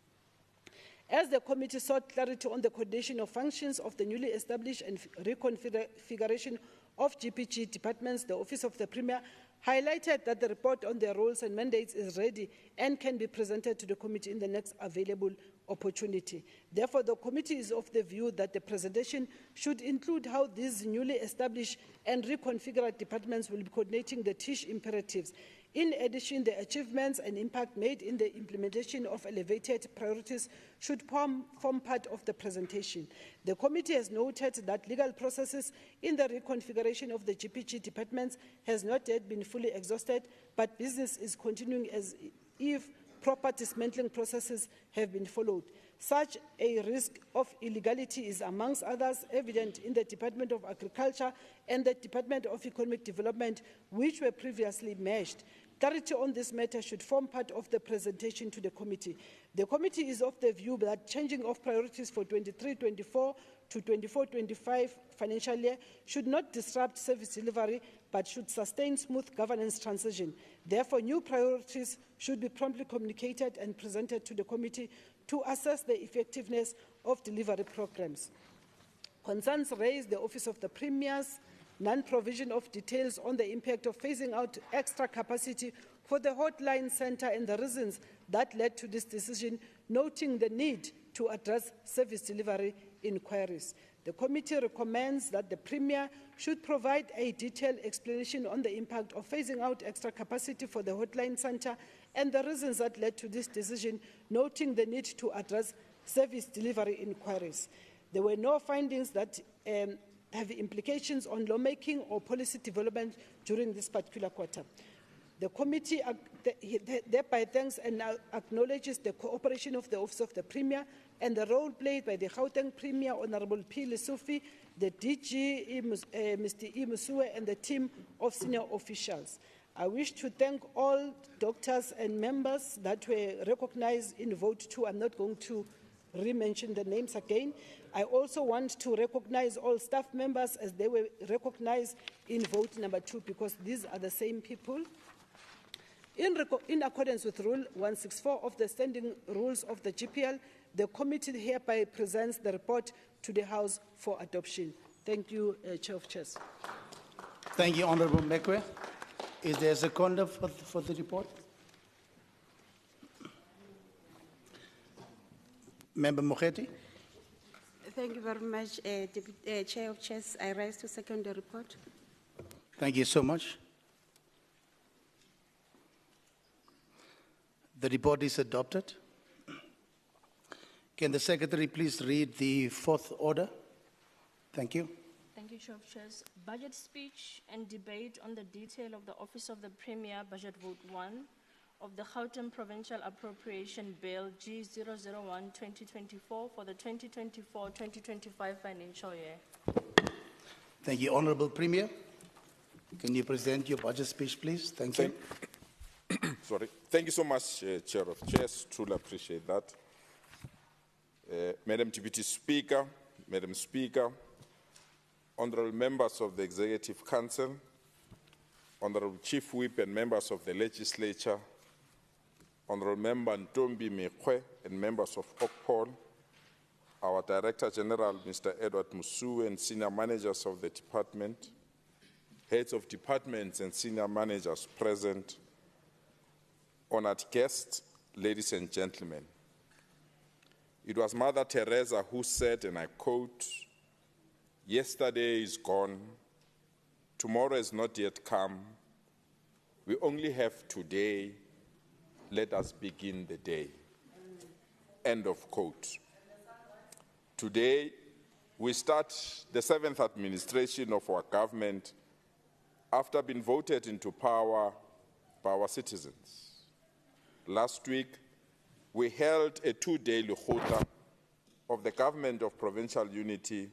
As the committee sought clarity on the coordination of functions of the newly established and reconfiguration of GPG departments, the Office of the Premier highlighted that the report on their roles and mandates is ready and can be presented to the committee in the next available opportunity. Therefore, the committee is of the view that the presentation should include how these newly established and reconfigured departments will be coordinating the TISH imperatives. In addition, the achievements and impact made in the implementation of elevated priorities should form part of the presentation. The committee has noted that legal processes in the reconfiguration of the GPG departments has not yet been fully exhausted, but business is continuing as if proper dismantling processes have been followed. Such a risk of illegality is, amongst others, evident in the Department of Agriculture and the Department of Economic Development, which were previously merged. Clarity on this matter should form part of the presentation to the committee. The committee is of the view that changing of priorities for 23-24 to 24-25 financial year should not disrupt service delivery, but should sustain smooth governance transition. Therefore, new priorities should be promptly communicated and presented to the committee to assess the effectiveness of delivery programs. Concerns raised the Office of the Premier's non-provision of details on the impact of phasing out extra capacity for the hotline centre and the reasons that led to this decision, noting the need to address service delivery inquiries. The committee recommends that the Premier should provide a detailed explanation on the impact of phasing out extra capacity for the hotline centre and the reasons that led to this decision, noting the need to address service delivery inquiries. There were no findings that have implications on lawmaking or policy development during this particular quarter. The committee thereby thanks and acknowledges the cooperation of the Office of the Premier and the role played by the Gauteng Premier, Honourable P. Lesufi, the DG, Mr. E. Musue, and the team of senior officials. I wish to thank all doctors and members that were recognized in Vote 2. I'm not going to re-mention the names again. I also want to recognize all staff members as they were recognized in Vote number 2, because these are the same people. In accordance with Rule 164 of the Standing Rules of the GPL, the committee hereby presents the report to the House for adoption. Thank you, Chair of Chairs. Thank you, Honourable Mekwe. Is there a seconder for the report? Member Mokheti. Thank you very much, Chair of Chairs. I rise to second the report. Thank you so much. The report is adopted. Can the Secretary please read the fourth order? Thank you. Thank you, Chair of Chairs. Budget speech and debate on the detail of the Office of the Premier Budget Vote 1 of the Gauteng Provincial Appropriation Bill G001-2024 for the 2024-2025 financial year. Thank you, Honourable Premier. Can you present your budget speech, please? Thank you. Sorry. Thank you so much, Chair of Chairs. Truly appreciate that. Madam Deputy Speaker, Madam Speaker, honourable members of the Executive Council, honourable Chief Whip and members of the Legislature, Honorable Member Ntombi Mekwe, and members of OCPOL, our Director General, Mr. Edward Musu, and senior managers of the department, heads of departments and senior managers present, honored guests, ladies and gentlemen. It was Mother Teresa who said, and I quote, "Yesterday is gone, tomorrow has not yet come. We only have today. Let us begin the day." End of quote. Today, we start the 7th administration of our government after being voted into power by our citizens. Last week, we held a 2-day Lekgotla of the Government of Provincial Unity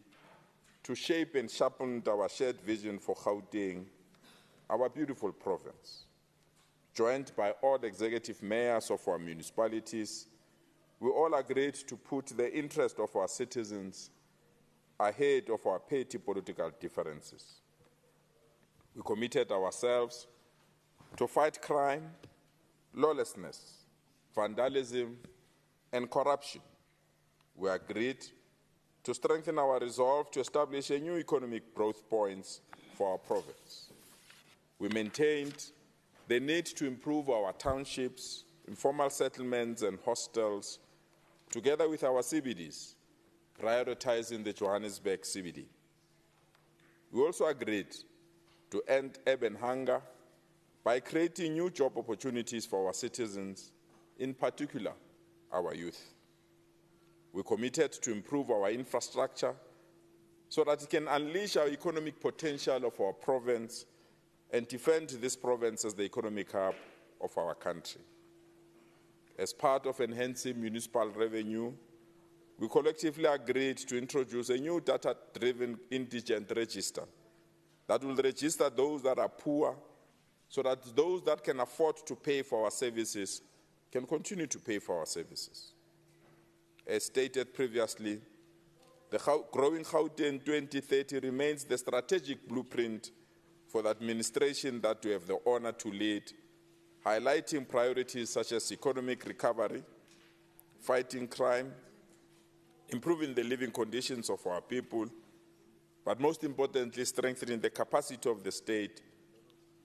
to shape and sharpen our shared vision for Gauteng, our beautiful province. Joined by all executive mayors of our municipalities, we all agreed to put the interest of our citizens ahead of our petty political differences. We committed ourselves to fight crime, lawlessness, vandalism, and corruption. We agreed to strengthen our resolve to establish a new economic growth points for our province. We maintained the need to improve our townships, informal settlements, and hostels, together with our CBDs, prioritizing the Johannesburg CBD. We also agreed to end urban hunger by creating new job opportunities for our citizens, in particular, our youth. We committed to improve our infrastructure so that it can unleash our economic potential of our province and defend this province as the economic hub of our country. As part of enhancing municipal revenue, we collectively agreed to introduce a new data-driven indigent register that will register those that are poor so that those that can afford to pay for our services can continue to pay for our services. As stated previously, the Growing Gauteng 2030 remains the strategic blueprint for the administration that we have the honor to lead, highlighting priorities such as economic recovery, fighting crime, improving the living conditions of our people, but most importantly, strengthening the capacity of the state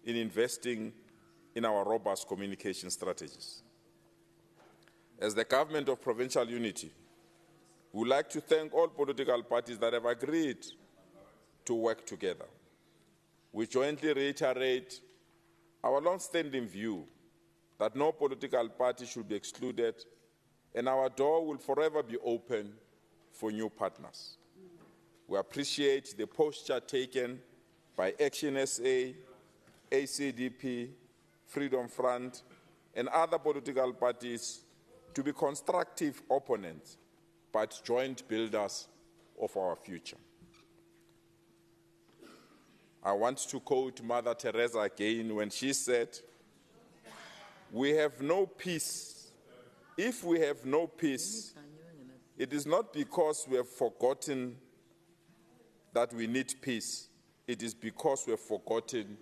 in investing in our robust communication strategies. As the Government of Provincial Unity, we would like to thank all political parties that have agreed to work together. We jointly reiterate our long-standing view that no political party should be excluded, and our door will forever be open for new partners. We appreciate the posture taken by ActionSA, ACDP, Freedom Front, and other political parties to be constructive opponents, but joint builders of our future. I want to quote Mother Teresa again when she said, "We have no peace. If we have no peace, it is not because we have forgotten that we need peace. It is because we have forgotten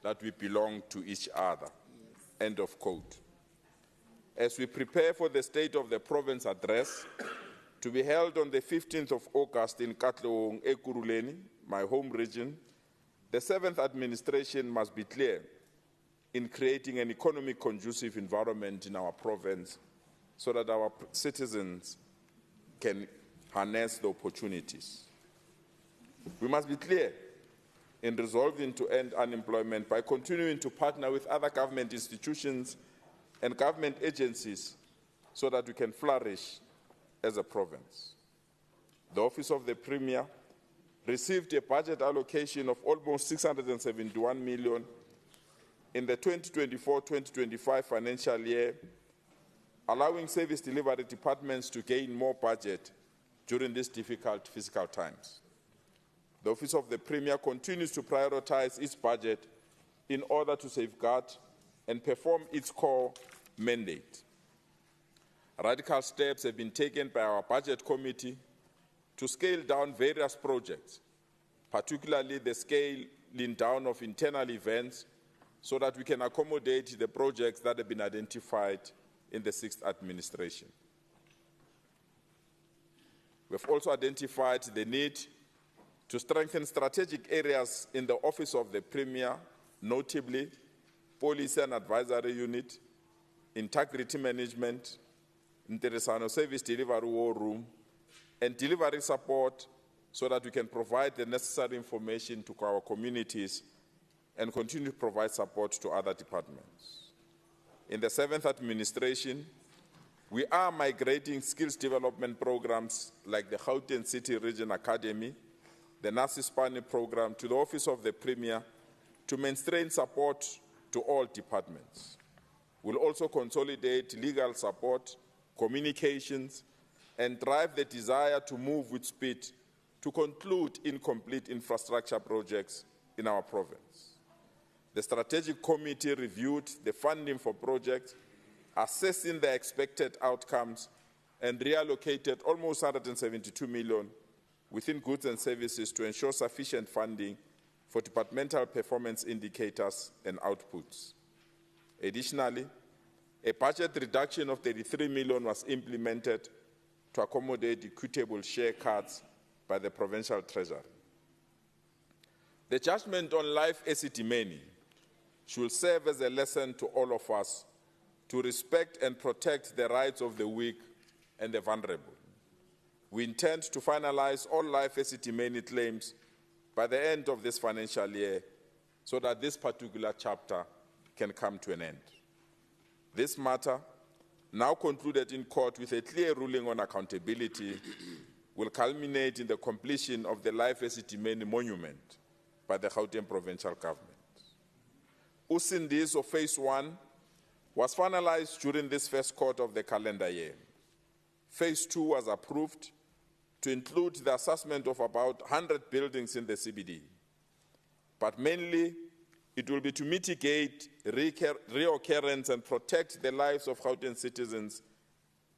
that we belong to each other." End of quote. As we prepare for the State of the Province address to be held on the 15th of August in Katlehong, Ekurhuleni, my home region, the 7th administration must be clear in creating an economic conducive environment in our province so that our citizens can harness the opportunities. We must be clear in resolving to end unemployment by continuing to partner with other government institutions and government agencies so that we can flourish as a province. The Office of the Premier received a budget allocation of almost 671 million in the 2024-2025 financial year, allowing service delivery departments to gain more budget during these difficult fiscal times. The Office of the Premier continues to prioritize its budget in order to safeguard and perform its core mandate. Radical steps have been taken by our Budget Committee to scale down various projects, particularly the scaling down of internal events, so that we can accommodate the projects that have been identified in the 6th administration. We have also identified the need to strengthen strategic areas in the Office of the Premier, notably Policy and Advisory Unit, Integrity Management, Interesano Service Delivery War Room, and delivery support so that we can provide the necessary information to our communities and continue to provide support to other departments. In the 7th administration, we are migrating skills development programs like the Gauteng City Region Academy, the Nasispani program to the Office of the Premier to mainstream support to all departments. We'll also consolidate legal support, communications, and drive the desire to move with speed to conclude incomplete infrastructure projects in our province. The Strategic Committee reviewed the funding for projects, assessing the expected outcomes, and reallocated almost 172 million within goods and services to ensure sufficient funding for departmental performance indicators and outputs. Additionally, a budget reduction of 33 million was implemented to accommodate equitable share cuts by the Provincial Treasury. The judgment on life esidimeni should serve as a lesson to all of us to respect and protect the rights of the weak and the vulnerable. We intend to finalize all life esidimeni claims by the end of this financial year so that this particular chapter can come to an end. This matter, now concluded in court with a clear ruling on accountability, will culminate in the completion of the life esidimeni monument by the Gauteng Provincial Government. Usindiso Phase 1 was finalized during this first quarter of the calendar year. Phase 2 was approved to include the assessment of about 100 buildings in the CBD. But mainly, it will be to mitigate reoccurrence and protect the lives of Gauteng citizens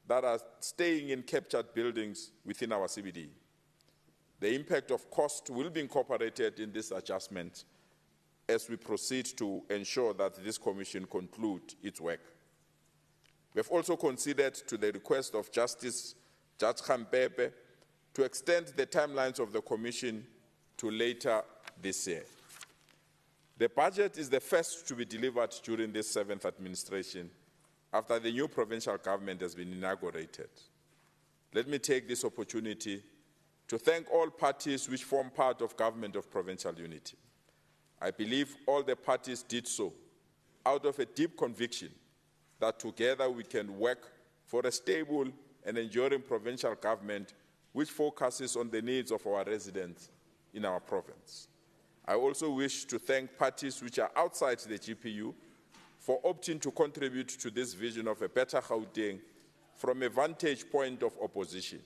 that are staying in captured buildings within our CBD. The impact of cost will be incorporated in this adjustment as we proceed to ensure that this commission conclude its work. We have also considered, to the request of Justice Judge Khampepe, to extend the timelines of the commission to later this year. The budget is the first to be delivered during this 7th administration after the new provincial government has been inaugurated. Let me take this opportunity to thank all parties which form part of government of provincial unity. I believe all the parties did so out of a deep conviction that together we can work for a stable and enduring provincial government which focuses on the needs of our residents in our province. I also wish to thank parties which are outside the GPU for opting to contribute to this vision of a better Gauteng from a vantage point of opposition.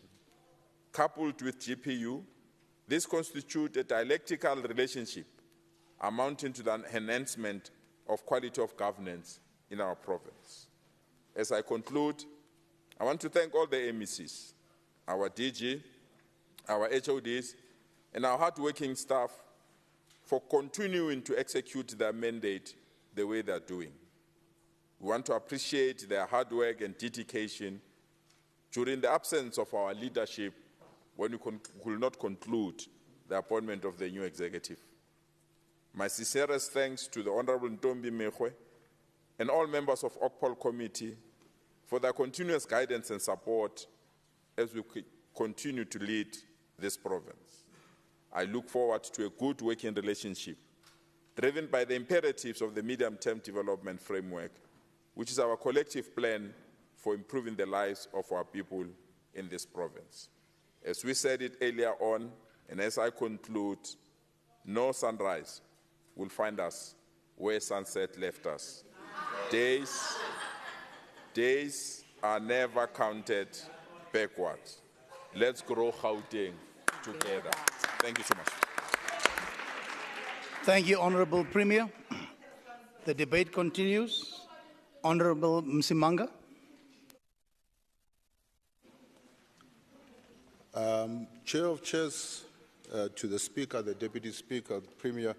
Coupled with GPU, this constitutes a dialectical relationship amounting to the enhancement of quality of governance in our province. As I conclude, I want to thank all the MECs, our DG, our HODs, and our hardworking staff for continuing to execute their mandate the way they're doing. We want to appreciate their hard work and dedication during the absence of our leadership when we could not conclude the appointment of the new executive. My sincerest thanks to the Honorable Ntombi Mekwe and all members of OCPOL Committee for their continuous guidance and support as we continue to lead this province. I look forward to a good working relationship driven by the imperatives of the medium-term development framework, which is our collective plan for improving the lives of our people in this province. As we said it earlier on, and as I conclude, no sunrise will find us where sunset left us. Days are never counted backwards. Let's grow Gauteng together. Thank you so much. Thank you, Honorable Premier. The debate continues. Honorable Msimanga. Chair of Chairs, to the Speaker, the Deputy Speaker, the Premier,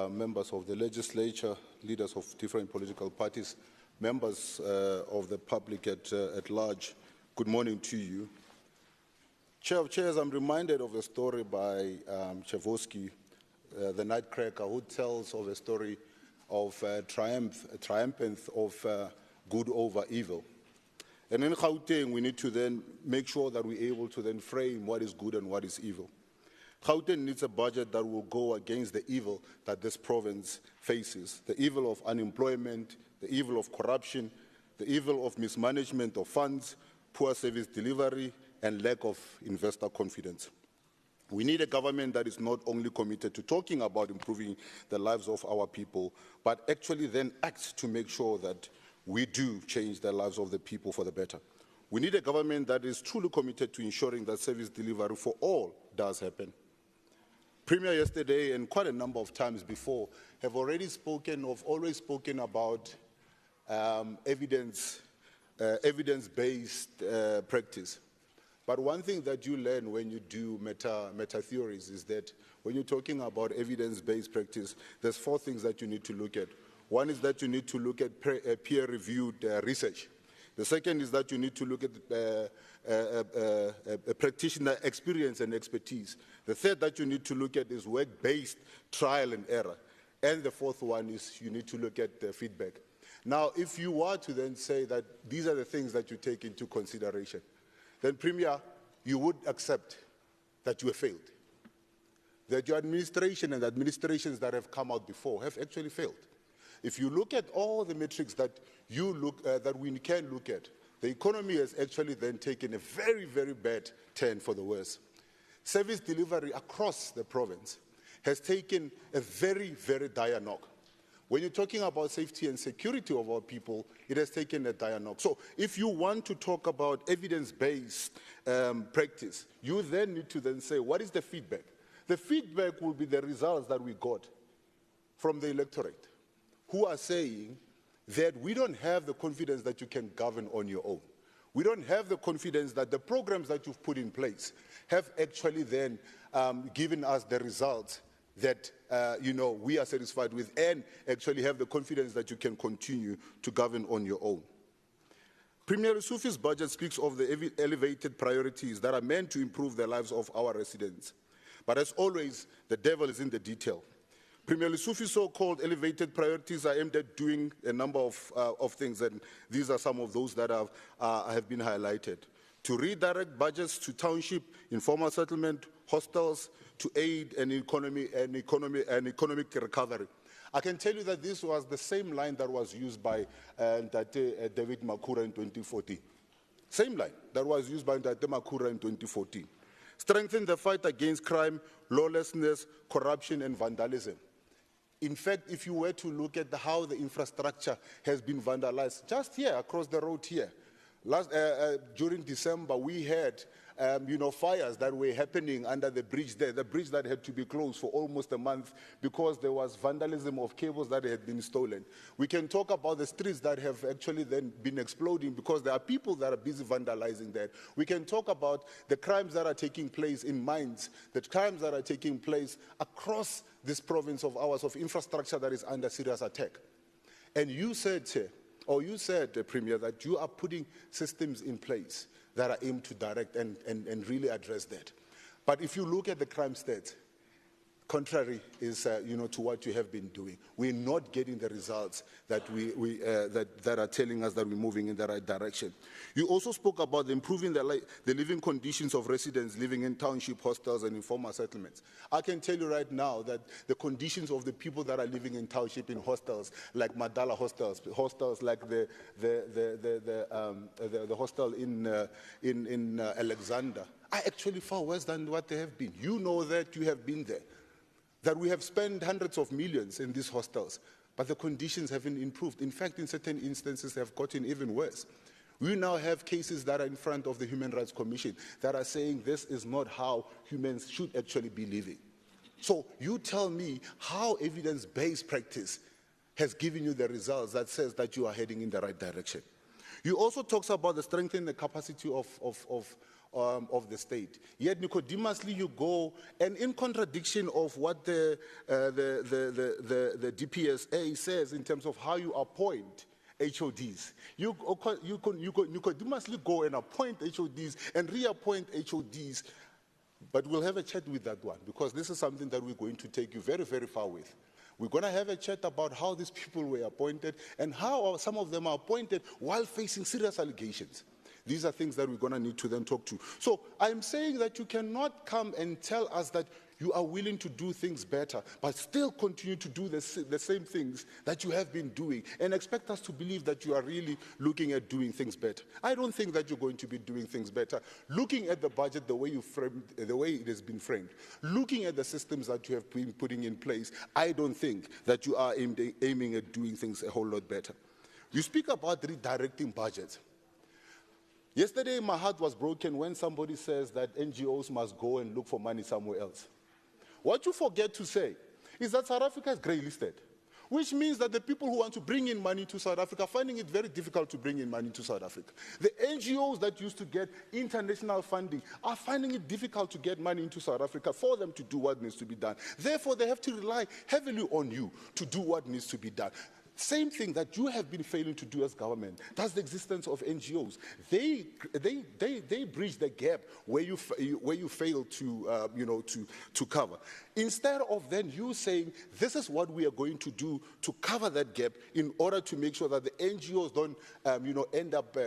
members of the Legislature, leaders of different political parties, members of the public at large, good morning to you. Chair of Chairs, I'm reminded of a story by Chevosky, the nightcracker, who tells of a story of triumph of good over evil. And in Gauteng, we need to then make sure that we're able to then frame what is good and what is evil. Gauteng needs a budget that will go against the evil that this province faces, the evil of unemployment, the evil of corruption, the evil of mismanagement of funds, poor service delivery, and lack of investor confidence. We need a government that is not only committed to talking about improving the lives of our people, but actually then acts to make sure that we do change the lives of the people for the better. We need a government that is truly committed to ensuring that service delivery for all does happen. Premier yesterday and quite a number of times before have already spoken about evidence-based practice. But one thing that you learn when you do meta theories is that when you're talking about evidence-based practice, there's 4 things that you need to look at. One is that you need to look at peer-reviewed research. The second is that you need to look at practitioner experience and expertise. The third that you need to look at is work-based trial and error. And the fourth one is you need to look at feedback. Now, if you were to then say that these are the things that you take into consideration, then, Premier, you would accept that you have failed, that your administration and administrations that have come out before have actually failed. If you look at all the metrics that that we can look at, the economy has actually then taken a very, very bad turn for the worse. Service delivery across the province has taken a very, very dire knock. When you're talking about safety and security of our people, it has taken a dire knock. So if you want to talk about evidence-based practice, you then need to then say, what is the feedback? The feedback will be the results that we got from the electorate, who are saying that we don't have the confidence that you can govern on your own. We don't have the confidence that the programs that you've put in place have actually then given us the results that we are satisfied with, and actually have the confidence that you can continue to govern on your own. Premier Lesufi's budget speaks of the elevated priorities that are meant to improve the lives of our residents. But as always, the devil is in the detail. Premier Lesufi's so-called elevated priorities are aimed at doing a number of things, and these are some of those that have been highlighted. To redirect budgets to township, informal settlement, hostels, to aid an economic recovery. I can tell you that this was the same line that was used by David Makura in 2014. Same line that was used by Makura in 2014. Strengthen the fight against crime, lawlessness, corruption, and vandalism. In fact, if you were to look at how the infrastructure has been vandalized, just here, across the road here, during December, we had fires that were happening under the bridge there, the bridge that had to be closed for almost a month because there was vandalism of cables that had been stolen. We can talk about the streets that have actually then been exploding because there are people that are busy vandalizing that. We can talk about the crimes that are taking place in mines, the crimes that are taking place across this province of ours of infrastructure that is under serious attack. And you said, Premier, that you are putting systems in place that are aimed to direct and really address that. But if you look at the crime stats, contrary is to what you have been doing. We're not getting the results that that are telling us that we're moving in the right direction. You also spoke about improving the living conditions of residents living in township hostels and informal settlements. I can tell you right now that the conditions of the people that are living in township in hostels, like Madala hostels like the hostel in Alexander, are actually far worse than what they have been. You know that, you have been there. That we have spent hundreds of millions in these hostels, but the conditions haven't improved. In fact, in certain instances, they have gotten even worse. We now have cases that are in front of the Human Rights Commission that are saying this is not how humans should actually be living. So you tell me how evidence-based practice has given you the results that says that you are heading in the right direction. You also talks about the strengthening the capacity of the state. Yet Nicodemously you go, and in contradiction of what the DPSA says in terms of how you appoint HODs. You continuously go and appoint HODs and reappoint HODs, but we'll have a chat with that one, because this is something that we're going to take you very, very far with. We're going to have a chat about how these people were appointed and how some of them are appointed while facing serious allegations. These are things that we're going to need to then talk to. So I'm saying that you cannot come and tell us that you are willing to do things better, but still continue to do the same things that you have been doing and expect us to believe that you are really looking at doing things better. I don't think that you're going to be doing things better. Looking at the budget, the way it has been framed, looking at the systems that you have been putting in place, I don't think that you are aiming at doing things a whole lot better. You speak about redirecting budgets. Yesterday, my heart was broken when somebody says that NGOs must go and look for money somewhere else. What you forget to say is that South Africa is grey listed, which means that the people who want to bring in money to South Africa are finding it very difficult to bring in money to South Africa. The NGOs that used to get international funding are finding it difficult to get money into South Africa for them to do what needs to be done. Therefore, they have to rely heavily on you to do what needs to be done. Same thing that you have been failing to do as government. That's the existence of NGOs. They bridge the gap where you fail to cover. Instead of then you saying, this is what we are going to do to cover that gap in order to make sure that the NGOs don't end up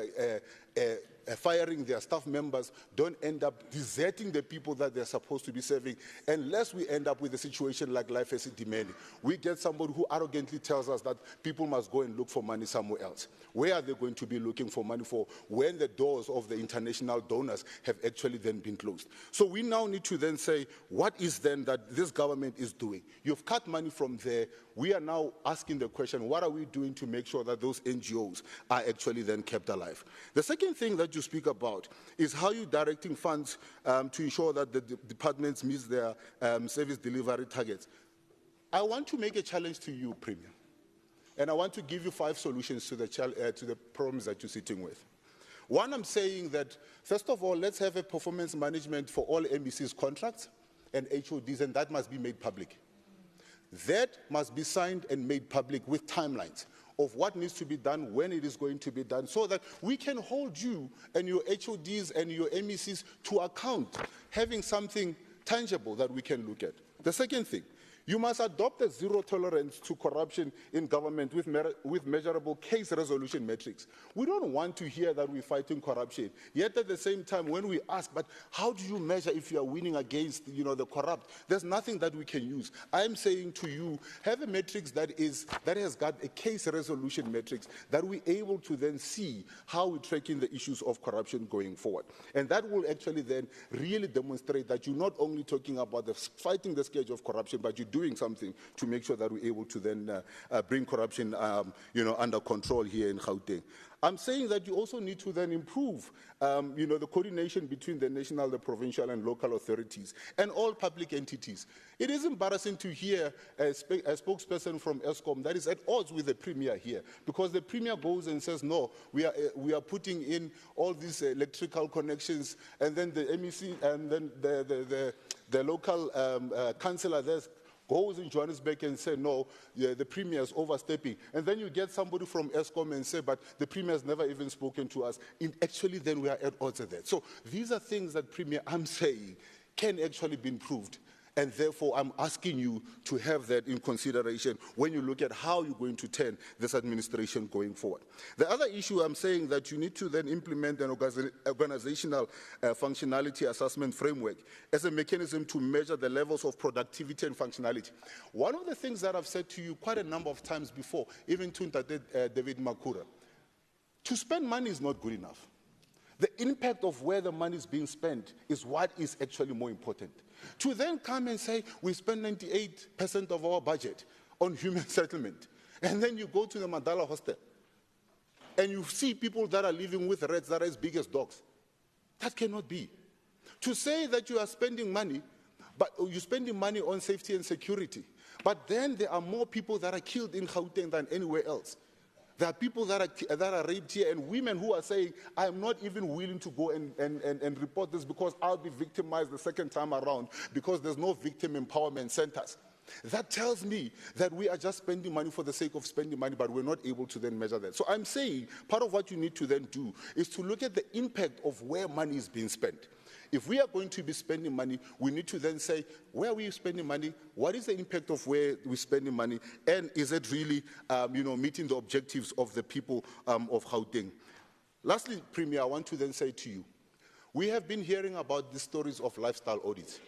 firing their staff members, don't end up deserting the people that they're supposed to be serving, unless we end up with a situation like life as it demanding. We get somebody who arrogantly tells us that people must go and look for money somewhere else. Where are they going to be looking for money for when the doors of the international donors have actually then been closed? So we now need to then say, what is then that this government is doing? You've cut money from there. We are now asking the question, what are we doing to make sure that those NGOs are actually then kept alive? The second thing that you speak about is how you're directing funds to ensure that the departments meet their service delivery targets. I want to make a challenge to you, Premier, and I want to give you 5 solutions to the problems that you're sitting with. One, I'm saying that, first of all, let's have a performance management for all MEC's contracts and HODs, and that must be made public. That must be signed and made public with timelines of what needs to be done, when it is going to be done, so that we can hold you and your HODs and your MECs to account, having something tangible that we can look at. The second thing, you must adopt a zero tolerance to corruption in government with measurable case resolution metrics. We don't want to hear that we're fighting corruption. Yet at the same time, when we ask, but how do you measure if you are winning against the corrupt? There's nothing that we can use. I'm saying to you, have a matrix that has got a case resolution matrix that we're able to then see how we're tracking the issues of corruption going forward. And that will actually then really demonstrate that you're not only talking about fighting the scourge of corruption, but you're doing something to make sure that we're able to then bring corruption under control here in Gauteng. I'm saying that you also need to then improve the coordination between the national, the provincial and local authorities and all public entities. It is embarrassing to hear a spokesperson from ESCOM that is at odds with the Premier here, because the Premier goes and says, no, we are putting in all these electrical connections, and then the MEC and then the local councillor there goes in Johannesburg and say, no, the Premier is overstepping. And then you get somebody from ESCOM and say, but the Premier has never even spoken to us. Actually, then we are at odds with that. So these are things that, Premier, I'm saying can actually be improved. And therefore, I'm asking you to have that in consideration when you look at how you're going to turn this administration going forward. The other issue, I'm saying that you need to then implement an organizational functionality assessment framework as a mechanism to measure the levels of productivity and functionality. One of the things that I've said to you quite a number of times before, even to David Makura, to spend money is not good enough. The impact of where the money is being spent is what is actually more important. To then come and say, we spend 98% of our budget on human settlement, and then you go to the Mandala hostel, and you see people that are living with rats that are as big as dogs. That cannot be. To say that you are spending money, but you're spending money on safety and security, but then there are more people that are killed in Gauteng than anywhere else. There are people that are raped here, and women who are saying, I'm not even willing to go and report this because I'll be victimized the second time around because there's no victim empowerment centers. That tells me that we are just spending money for the sake of spending money, but we're not able to then measure that. So I'm saying part of what you need to then do is to look at the impact of where money is being spent. If we are going to be spending money, we need to then say, where are we spending money? What is the impact of where we're spending money? And is it really, meeting the objectives of the people of Gauteng? Lastly, Premier, I want to then say to you, we have been hearing about the stories of lifestyle audits.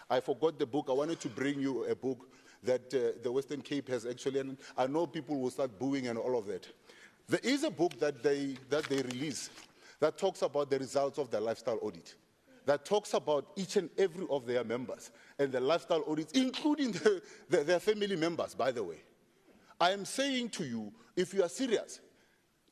I forgot the book. I wanted to bring you a book that the Western Cape has actually, and I know people will start booing and all of that. There is a book that they release that talks about the results of the lifestyle audit, that talks about each and every of their members and the lifestyle audits, including their family members, by the way. I am saying to you, if you are serious,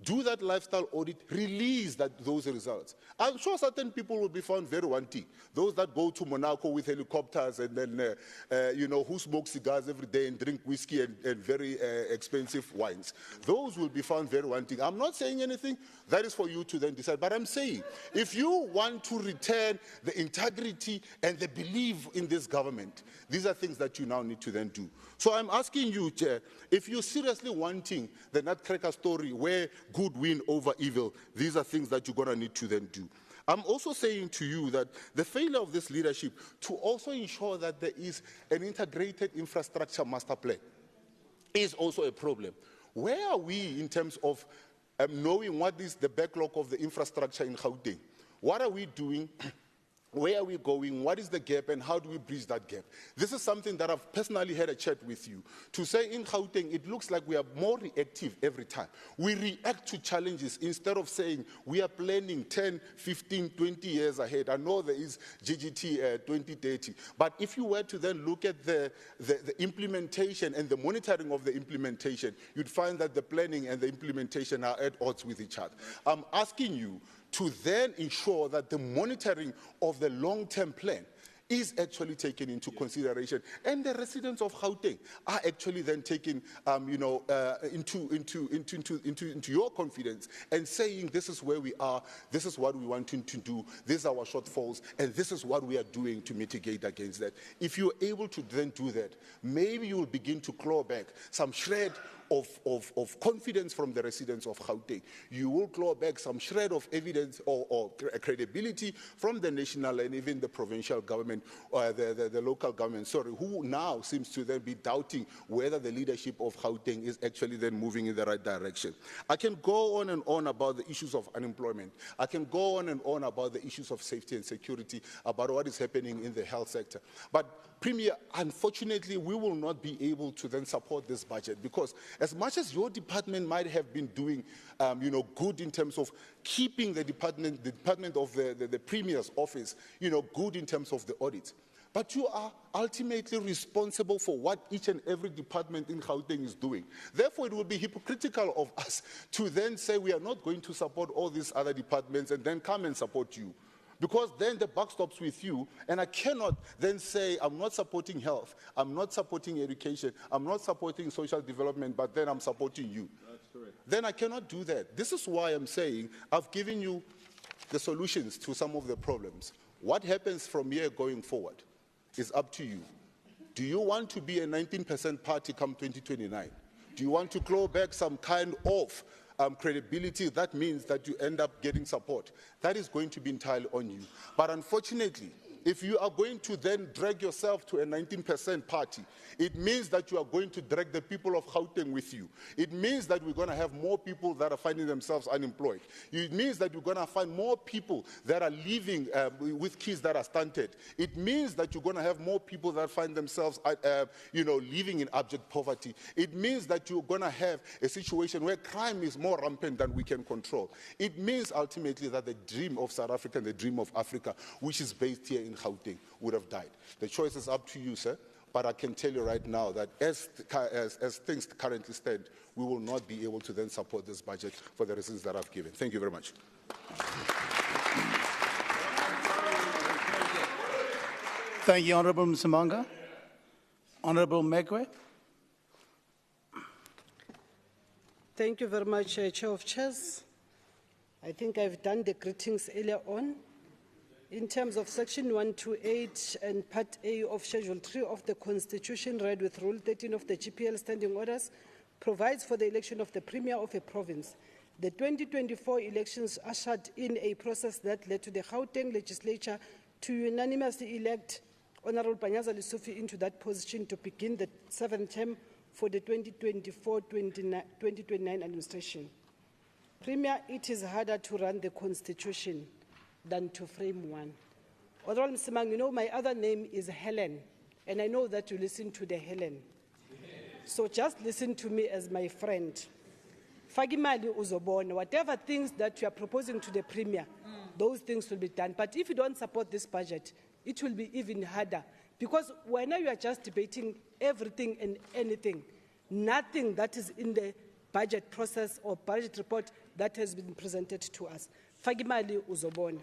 do that lifestyle audit, release those results. I'm sure certain people will be found very wanting. Those that go to Monaco with helicopters and then, who smoke cigars every day and drink whiskey and very expensive wines. Those will be found very wanting. I'm not saying anything. That is for you to then decide. But I'm saying, if you want to return the integrity and the belief in this government, these are things that you now need to then do. So I'm asking you, Chair, if you're seriously wanting the Nutcracker story where good win over evil, these are things that you're going to need to then do. I'm also saying to you that the failure of this leadership to also ensure that there is an integrated infrastructure master plan is also a problem. Where are we in terms of knowing what is the backlog of the infrastructure in Gauteng? What are we doing? Where are we going? What is the gap, and how do we bridge that gap? This is something that I've personally had a chat with you. To say in Gauteng, it looks like we are more reactive every time. We react to challenges instead of saying we are planning 10, 15, 20 years ahead. I know there is GGT 2030, but if you were to then look at the implementation and the monitoring of the implementation, you'd find that the planning and the implementation are at odds with each other. I'm asking you to then ensure that the monitoring of the long-term plan is actually taken into consideration, and the residents of Gauteng are actually then taken, into your confidence and saying, this is where we are, this is what we want to do, these are our shortfalls, and this is what we are doing to mitigate against that. If you're able to then do that, maybe you will begin to claw back some shred of confidence from the residents of Gauteng. You will claw back some shred of evidence or credibility from the national and even the provincial government, or the local government, who now seems to then be doubting whether the leadership of Gauteng is actually then moving in the right direction. I can go on and on about the issues of unemployment. I can go on and on about the issues of safety and security, about what is happening in the health sector. But Premier, unfortunately, we will not be able to then support this budget, because as much as your department might have been doing, good in terms of keeping the department of the Premier's office, good in terms of the audits, but you are ultimately responsible for what each and every department in Gauteng is doing. Therefore, it would be hypocritical of us to then say we are not going to support all these other departments and then come and support you. Because then the buck stops with you, and I cannot then say I'm not supporting health, I'm not supporting education, I'm not supporting social development, but then I'm supporting you. That's correct. Then I cannot do that. This is why I'm saying I've given you the solutions to some of the problems. What happens from here going forward is up to you. Do you want to be a 19% party come 2029? Do you want to claw back some kind of credibility? That means that you end up getting support. That is going to be entirely on you. But unfortunately, if you are going to then drag yourself to a 19% party, it means that you are going to drag the people of Gauteng with you. It means that we're going to have more people that are finding themselves unemployed. It means that you're going to find more people that are living with kids that are stunted. It means that you're going to have more people that find themselves, living in abject poverty. It means that you're going to have a situation where crime is more rampant than we can control. It means ultimately that the dream of South Africa and the dream of Africa, which is based here in Gauteng, would have died. The choice is up to you, sir. But I can tell you right now that as things currently stand, we will not be able to then support this budget for the reasons that I've given. Thank you very much. Thank you, Honourable Msimanga. Honourable Megwe. Thank you very much, Chair of Chairs. I think I've done the greetings earlier on. in terms of Section 128 and Part A of Schedule 3 of the Constitution, read with Rule 13 of the GPL Standing Orders, provides for the election of the Premier of a province. The 2024 elections ushered in a process that led to the Gauteng Legislature to unanimously elect Honorable Panyaza Lesufi into that position to begin the 7th term for the 2024-2029 administration. Premier, it is harder to run the Constitution than to frame one. Honorable Msimang, you know my other name is Helen, and I know that you listen to the Helen. So just listen to me as my friend. Fagimali uzobona, whatever things that you are proposing to the Premier, those things will be done. But if you don't support this budget, it will be even harder. Because when you are just debating everything and anything, nothing that is in the budget process or budget report that has been presented to us. Fagimali uzobona.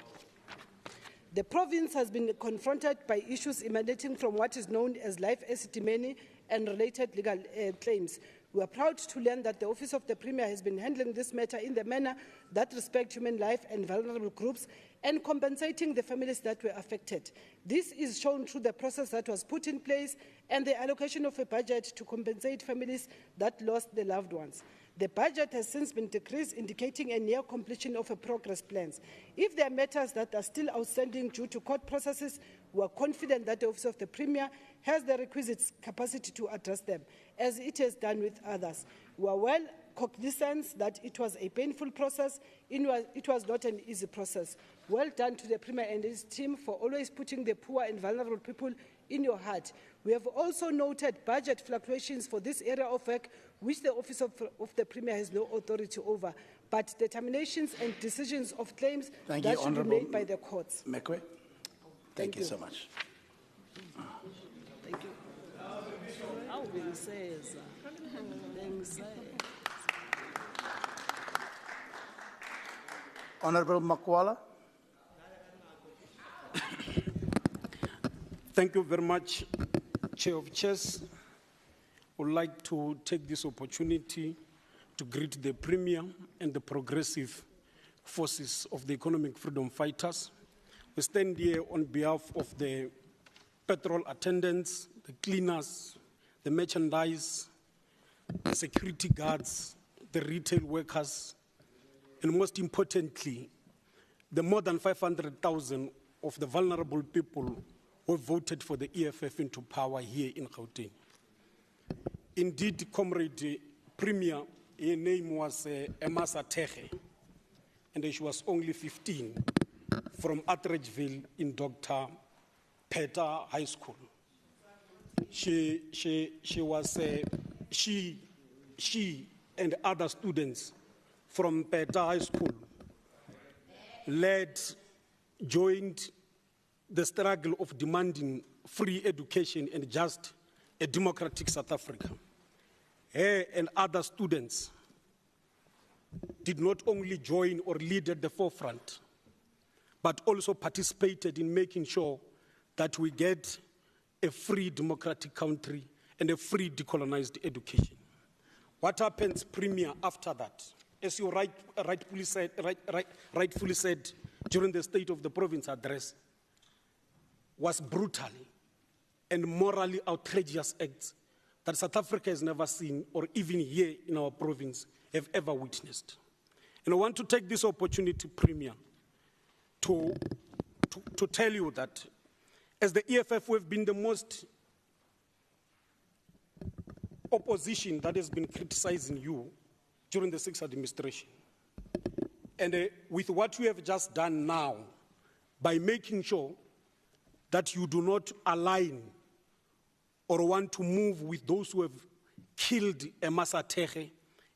The province has been confronted by issues emanating from what is known as life estimony and related legal claims. We are proud to learn that the Office of the Premier has been handling this matter in the manner that respects human life and vulnerable groups and compensating the families that were affected. This is shown through the process that was put in place and the allocation of a budget to compensate families that lost their loved ones. The budget has since been decreased, indicating a near completion of a progress plans. If there are matters that are still outstanding due to court processes, we are confident that the Office of the Premier has the requisite capacity to address them, as it has done with others. We are well cognizant that it was a painful process. It was not an easy process. Well done to the Premier and his team for always putting the poor and vulnerable people in your heart. We have also noted budget fluctuations for this area of work, which the Office of the Premier has no authority over, but determinations and decisions of claims that should be made by the courts. Mekwe, thank you so much. Thank you. Honorable Makwala. Thank you very much, Chair of Chairs. I would like to take this opportunity to greet the Premier and the progressive forces of the economic freedom fighters. We stand here on behalf of the petrol attendants, the cleaners, the merchandise, the security guards, the retail workers, and most importantly, the more than 500,000 of the vulnerable people who voted for the EFF into power here in Gauteng. Indeed, Comrade Premier, her name was Emasa Teche, and she was only 15 from Atteridgeville in Dr. Peter High School. She and other students from Peter High School joined the struggle of demanding free education and just a democratic South Africa. Her and other students did not only join or lead at the forefront, but also participated in making sure that we get a free democratic country and a free decolonized education. What happens, Premier, after that? As you rightfully said during the State of the Province address, was brutal and morally outrageous acts that South Africa has never seen or even here in our province have ever witnessed. And I want to take this opportunity, Premier, to tell you that as the EFF, we've been the most opposition that has been criticizing you during the sixth administration. And with what you have just done now, by making sure that you do not align or want to move with those who have killed Emasa Teche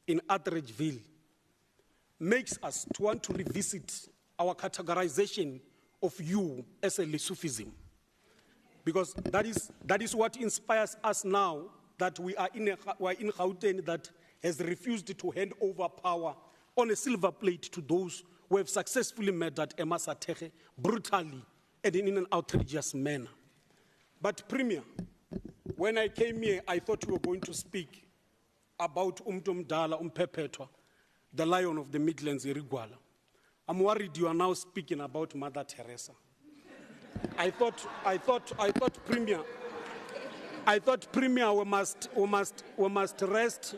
in Atteridgeville, makes us to want to revisit our categorization of you as a Lesufism. Because that is what inspires us now, that we are in Gauteng that has refused to hand over power on a silver plate to those who have successfully murdered Emasa Teche brutally and in an outrageous manner. But Premier, when I came here, I thought you were going to speak about Umdala Perpetua, the lion of the Midlands, Irigwala. I'm worried you are now speaking about Mother Teresa. I thought Premier we must rest.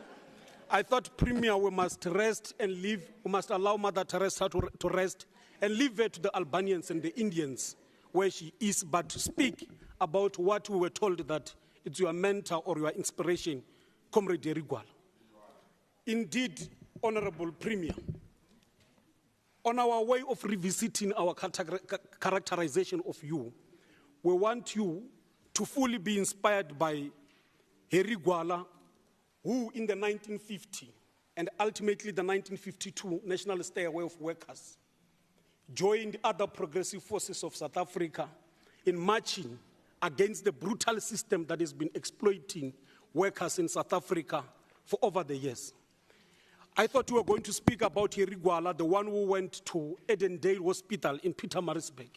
I thought Premier we must rest and leave. We must allow Mother Teresa to rest and leave her to the Albanians and the Indians where she is, but to speak about what we were told that it's your mentor or your inspiration, Comrade Rigwala. Indeed, Honorable Premier, on our way of revisiting our characterization of you, we want you to fully be inspired by Harry Gwala, who in the 1950 and ultimately the 1952 National Stairway of Workers joined other progressive forces of South Africa in marching against the brutal system that has been exploiting workers in South Africa for over the years. I thought we were going to speak about Harry Gwala, the one who went to Edendale Hospital in Pietermaritzburg.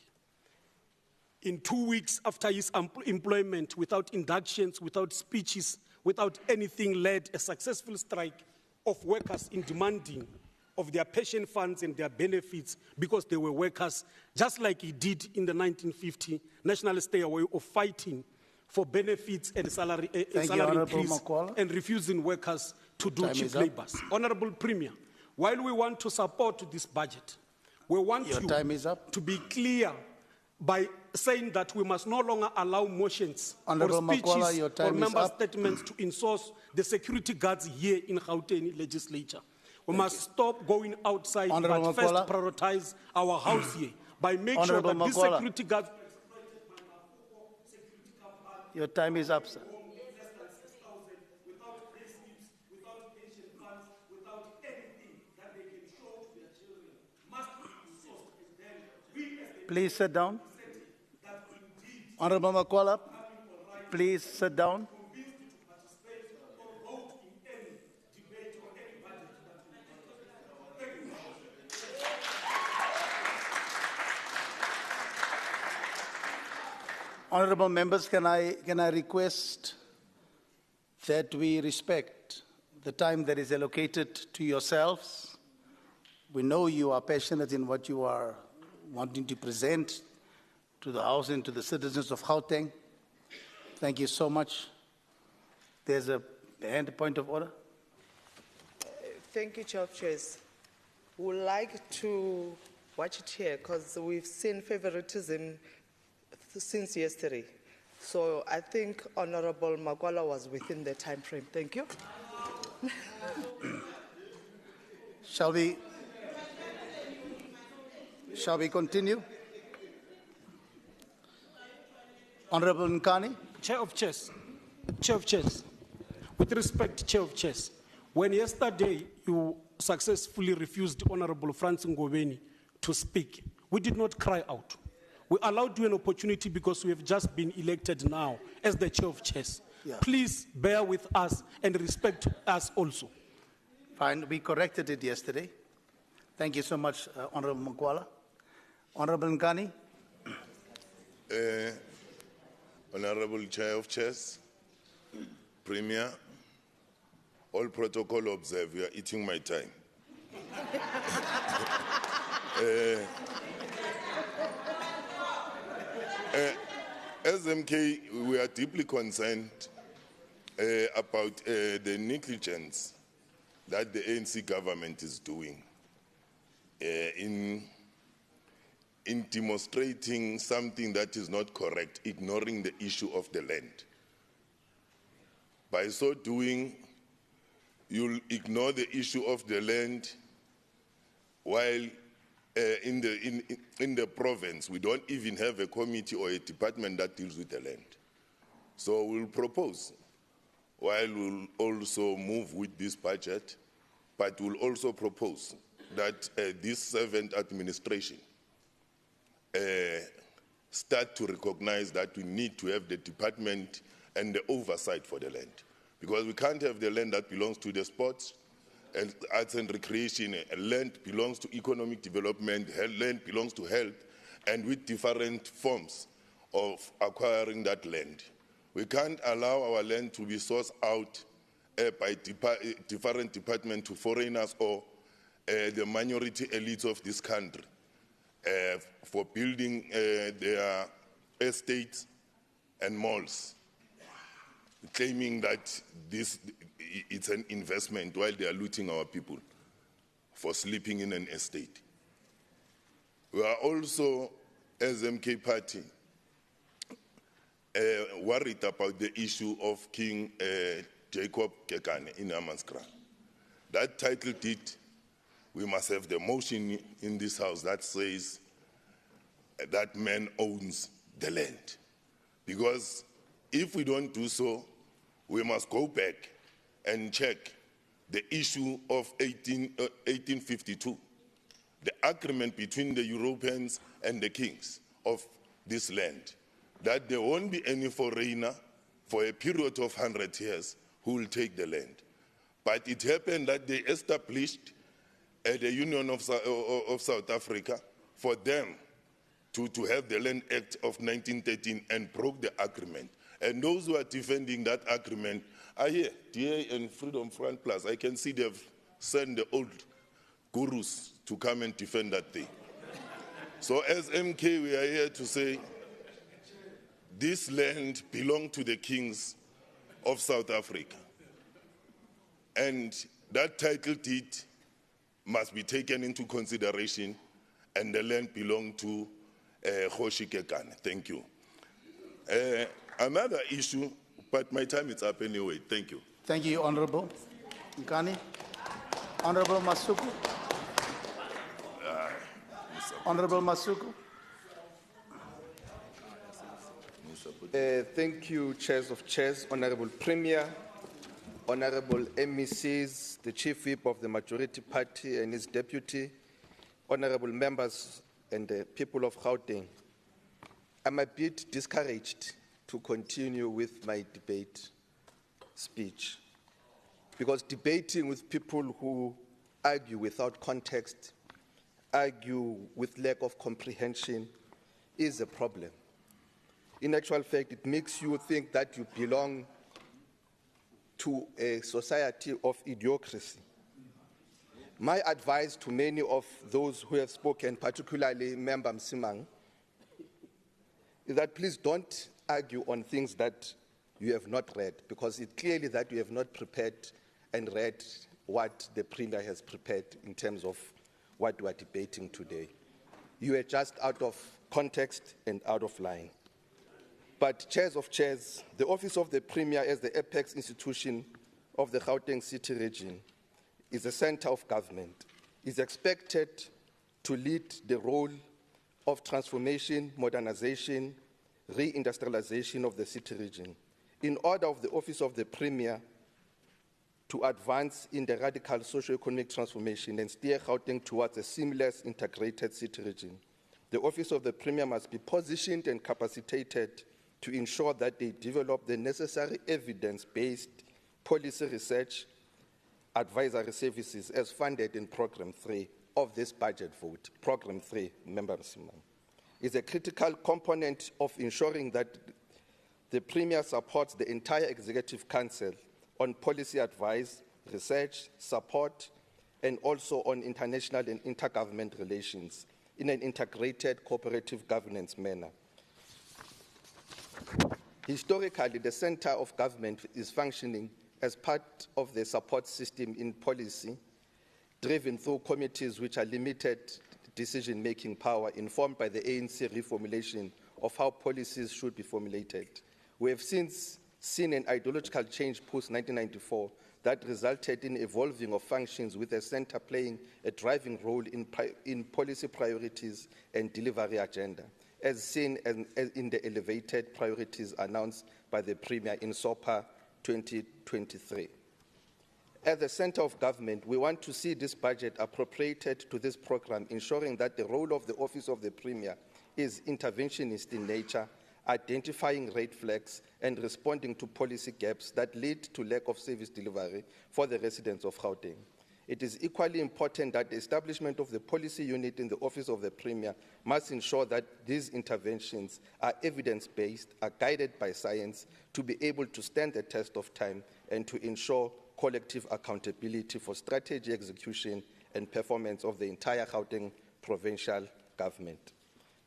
In 2 weeks after his employment, without inductions, without speeches, without anything, led a successful strike of workers in demanding of their pension funds and their benefits because they were workers, just like he did in the 1950 National Stairway of fighting for benefits and salary increase and refusing workers to do cheap labors. Honorable Premier, while we want to support this budget, we want you to be clear by saying that we must no longer allow motions or speeches or member statements to enforce the security guards here in Gauteng Legislature. We must stop going outside, but first prioritize our house here by making sure that these security guards... Your time is up, sir. Please sit down. Honorable Makwala, please sit down. Honorable members, can I request that we respect the time that is allocated to yourselves? We know you are passionate in what you are wanting to present to the House and to the citizens of Gauteng. Thank you so much. There's a point of order. Thank you, Chair of Chairs. We would like to watch it here because we've seen favoritism since yesterday. So I think Honorable Magwala was within the time frame. Thank you. Shall we continue? Honorable Nkani. Chair of Chairs, with respect, Chair of Chairs, when yesterday you successfully refused Honorable Francis Ngobeni to speak, we did not cry out. We allowed you an opportunity because we have just been elected now as the Chair of Chairs. Yeah. Please bear with us and respect us also. Fine, we corrected it yesterday. Thank you so much, Honorable Makwala. Honorable Nkani. Honorable Chair of Chairs, Premier, all protocol observed, you are eating my time. As MK, we are deeply concerned about the negligence that the ANC government is doing in demonstrating something that is not correct, ignoring the issue of the land. By so doing, you'll ignore the issue of the land while in the province, we don't even have a committee or a department that deals with the land. So we'll propose, while we'll also move with this budget, but we'll also propose that this servant administration start to recognize that we need to have the department and the oversight for the land. Because we can't have the land that belongs to the sports and arts and recreation, land belongs to economic development, land belongs to health, and with different forms of acquiring that land. We can't allow our land to be sourced out by different departments to foreigners or the minority elites of this country for building their estates and malls, claiming that it's an investment while they are looting our people for sleeping in an estate. We are also, as MK Party, worried about the issue of King Jacob Kekane in Amaskra. That title deed, we must have the motion in this house that says that man owns the land. Because if we don't do so, we must go back and check the issue of 1852, the agreement between the Europeans and the kings of this land, that there won't be any foreigner for a period of 100 years who will take the land. But it happened that they established the Union of South Africa for them to have the Land Act of 1913 and broke the agreement. And those who are defending that agreement are here, DA and Freedom Front Plus. I can see they've sent the old gurus to come and defend that thing. So as MK, we are here to say this land belonged to the kings of South Africa. And that title deed must be taken into consideration, and the land belonged to Kgoshi Kekane. Thank you. Another issue, but my time is up anyway. Thank you. Thank you, Honorable Nkani. Honorable Masuku. Honorable Masuku. Thank you, Chairs of Chairs, Honorable Premier, Honorable MECs, the Chief Whip of the Majority Party and his Deputy, Honorable Members and the people of Gauteng. I'm a bit discouraged to continue with my debate speech, because debating with people who argue without context, argue with lack of comprehension, is a problem. In actual fact, it makes you think that you belong to a society of idiocracy. My advice to many of those who have spoken, particularly Member Msimang, is that please don't argue on things that you have not read, because it's clearly that you have not prepared and read what the Premier has prepared in terms of what we are debating today. You are just out of context and out of line. But Chairs of Chairs, the Office of the Premier as the apex institution of the Gauteng City region is a center of government, is expected to lead the role of transformation, modernization, re-industrialization of the city region. In order of the Office of the Premier to advance in the radical socio-economic transformation and steer Gauteng towards a seamless integrated city region, the Office of the Premier must be positioned and capacitated to ensure that they develop the necessary evidence-based policy research advisory services as funded in Program 3 of this budget vote. Program 3, Member Msimang, is a critical component of ensuring that the Premier supports the entire Executive Council on policy advice, research, support, and also on international and intergovernment relations in an integrated cooperative governance manner. Historically, the center of government is functioning as part of the support system in policy, driven through committees which are limited decision-making power, informed by the ANC reformulation of how policies should be formulated. We have since seen an ideological change post-1994 that resulted in evolving of functions with the center playing a driving role in policy priorities and delivery agenda, as seen in the elevated priorities announced by the Premier in SOPA 2023. At the center of government, we want to see this budget appropriated to this program, ensuring that the role of the Office of the Premier is interventionist in nature, identifying red flags and responding to policy gaps that lead to lack of service delivery for the residents of Gauteng. It is equally important that the establishment of the policy unit in the Office of the Premier must ensure that these interventions are evidence-based, are guided by science, to be able to stand the test of time and to ensure collective accountability for strategy execution and performance of the entire Gauteng provincial government.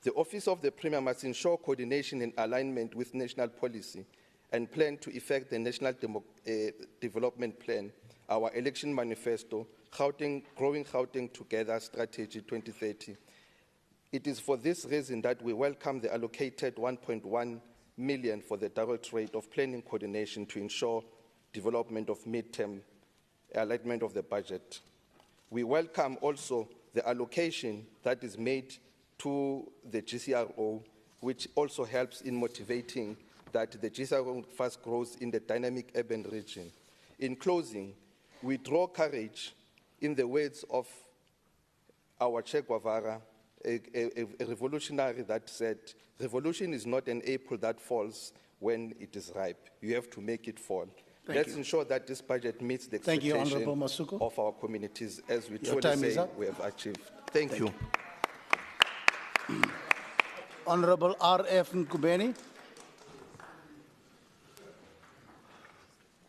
The Office of the Premier must ensure coordination and alignment with national policy and plan to effect the National Development Plan, our election manifesto, Growing Gauteng Together Strategy 2030. It is for this reason that we welcome the allocated 1.1 million for the direct rate of planning coordination to ensure development of mid-term alignment of the budget. We welcome also the allocation that is made to the GCRO, which also helps in motivating that the GCRO fast grows in the dynamic urban region. In closing, we draw courage in the words of our Che Guevara, a revolutionary that said, revolution is not an apple that falls when it is ripe. You have to make it fall. Let's ensure that this budget meets the expectation of our communities, as we truly say we have achieved. Thank you. Honorable R.F. Nkubeni.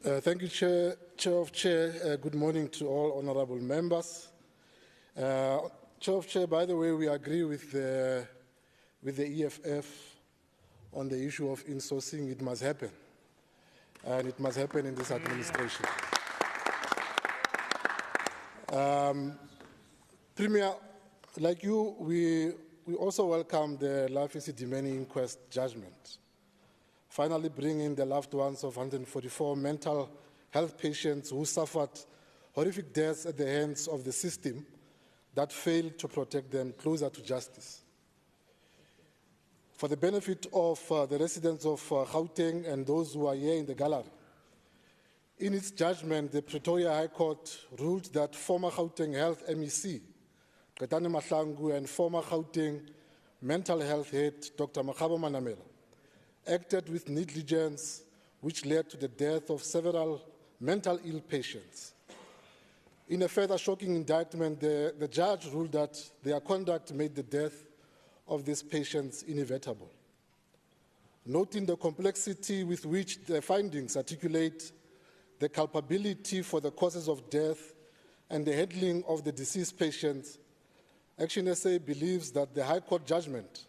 Thank you, Chair of Chair. Good morning to all honorable members. Chair of Chair, by the way, we agree with the EFF on the issue of insourcing. It must happen. And it must happen in this administration. Premier, like you, we also welcome the Life Demanding Inquest judgment, finally bringing the loved ones of 144 mental health patients who suffered horrific deaths at the hands of the system that failed to protect them closer to justice. For the benefit of the residents of Gauteng and those who are here in the gallery, in its judgment, the Pretoria High Court ruled that former Gauteng Health MEC, Qetane Mahlangu, and former Gauteng Mental Health Head, Dr. Makgabo Manamela, acted with negligence, which led to the death of several mental ill patients. In a further shocking indictment, the judge ruled that their conduct made the death of these patients inevitable. Noting the complexity with which the findings articulate the culpability for the causes of death and the handling of the deceased patients, ActionSA believes that the High Court judgment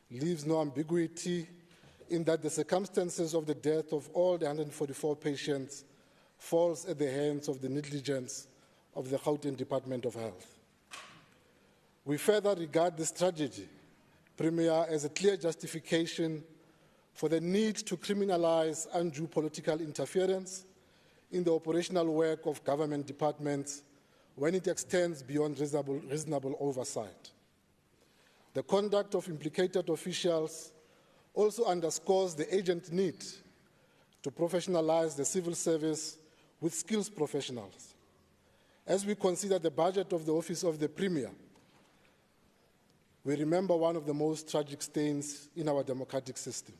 leaves no ambiguity in that the circumstances of the death of all the 144 patients falls at the hands of the negligence of the Gauteng Department of Health. We further regard this tragedy, Premier, as a clear justification for the need to criminalize undue political interference in the operational work of government departments when it extends beyond reasonable oversight. The conduct of implicated officials also underscores the urgent need to professionalize the civil service with skilled professionals. As we consider the budget of the Office of the Premier, we remember one of the most tragic stains in our democratic system,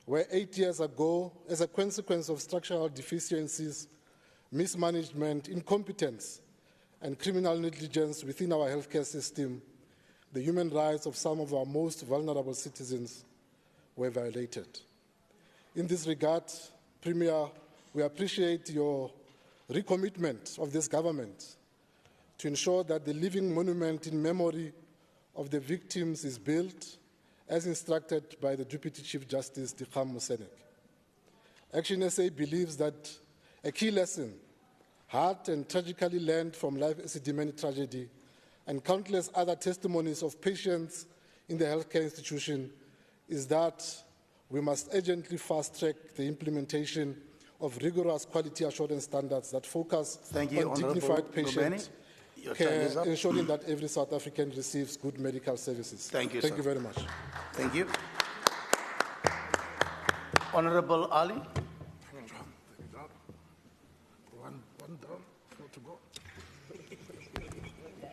where 8 years ago, as a consequence of structural deficiencies, mismanagement, incompetence, and criminal negligence within our healthcare system, the human rights of some of our most vulnerable citizens were violated. In this regard, Premier, we appreciate your recommitment of this government to ensure that the living monument in memory of the victims is built as instructed by the Deputy Chief Justice, Dikgang Mosenek. ActionSA believes that a key lesson, hard and tragically learned from Life Esidimeni tragedy and countless other testimonies of patients in the healthcare institution, is that we must urgently fast-track the implementation of rigorous quality assurance standards that focus on dignified patient care, ensuring that every South African receives good medical services. Thank you, Thank you very much. Thank you. Honorable Ali.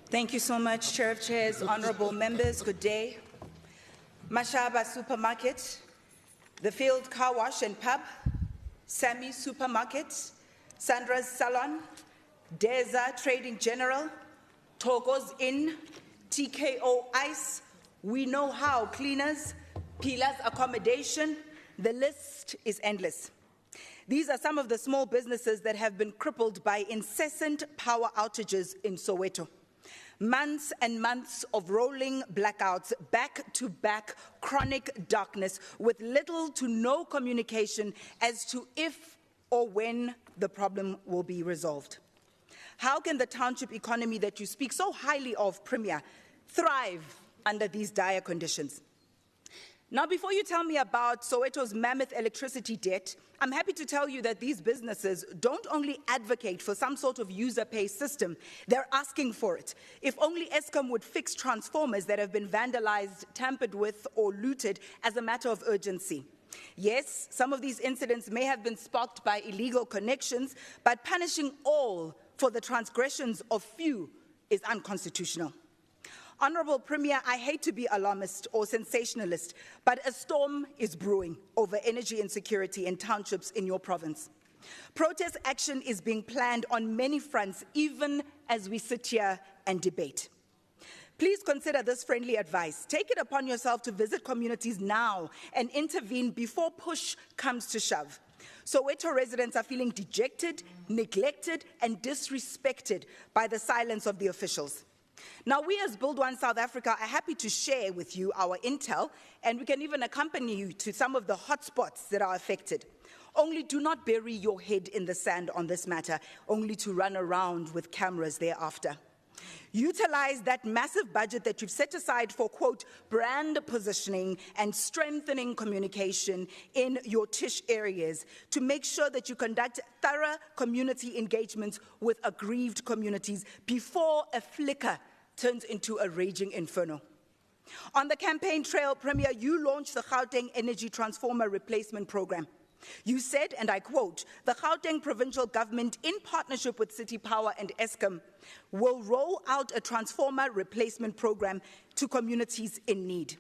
Thank you so much, Chair of Chairs, honorable members, good day. Mashaba Supermarket, the Field Car Wash and Pub, Sammy Supermarket, Sandra's Salon, Deza Trading General, Togo's Inn, TKO Ice, We Know How Cleaners, Pillars Accommodation, the list is endless. These are some of the small businesses that have been crippled by incessant power outages in Soweto. Months and months of rolling blackouts, back-to-back chronic darkness with little to no communication as to if or when the problem will be resolved. How can the township economy that you speak so highly of, Premier, thrive under these dire conditions? Now, before you tell me about Soweto's mammoth electricity debt, I'm happy to tell you that these businesses don't only advocate for some sort of user pay system, they're asking for it. If only Eskom would fix transformers that have been vandalized, tampered with, or looted as a matter of urgency. Yes, some of these incidents may have been sparked by illegal connections, but punishing all for the transgressions of few is unconstitutional. Honourable Premier, I hate to be alarmist or sensationalist, but a storm is brewing over energy insecurity in townships in your province. Protest action is being planned on many fronts, even as we sit here and debate. Please consider this friendly advice. Take it upon yourself to visit communities now and intervene before push comes to shove. Soweto residents are feeling dejected, neglected, and disrespected by the silence of the officials. Now, we as Build One South Africa are happy to share with you our intel, and we can even accompany you to some of the hotspots that are affected. Only do not bury your head in the sand on this matter, only to run around with cameras thereafter. Utilize that massive budget that you've set aside for, quote, brand positioning and strengthening communication in your Tish areas to make sure that you conduct thorough community engagements with aggrieved communities before a flicker turns into a raging inferno. On the campaign trail, Premier, you launched the Gauteng Energy Transformer Replacement Program. You said, and I quote, the Gauteng Provincial Government, in partnership with City Power and Eskom, will roll out a transformer replacement program to communities in need.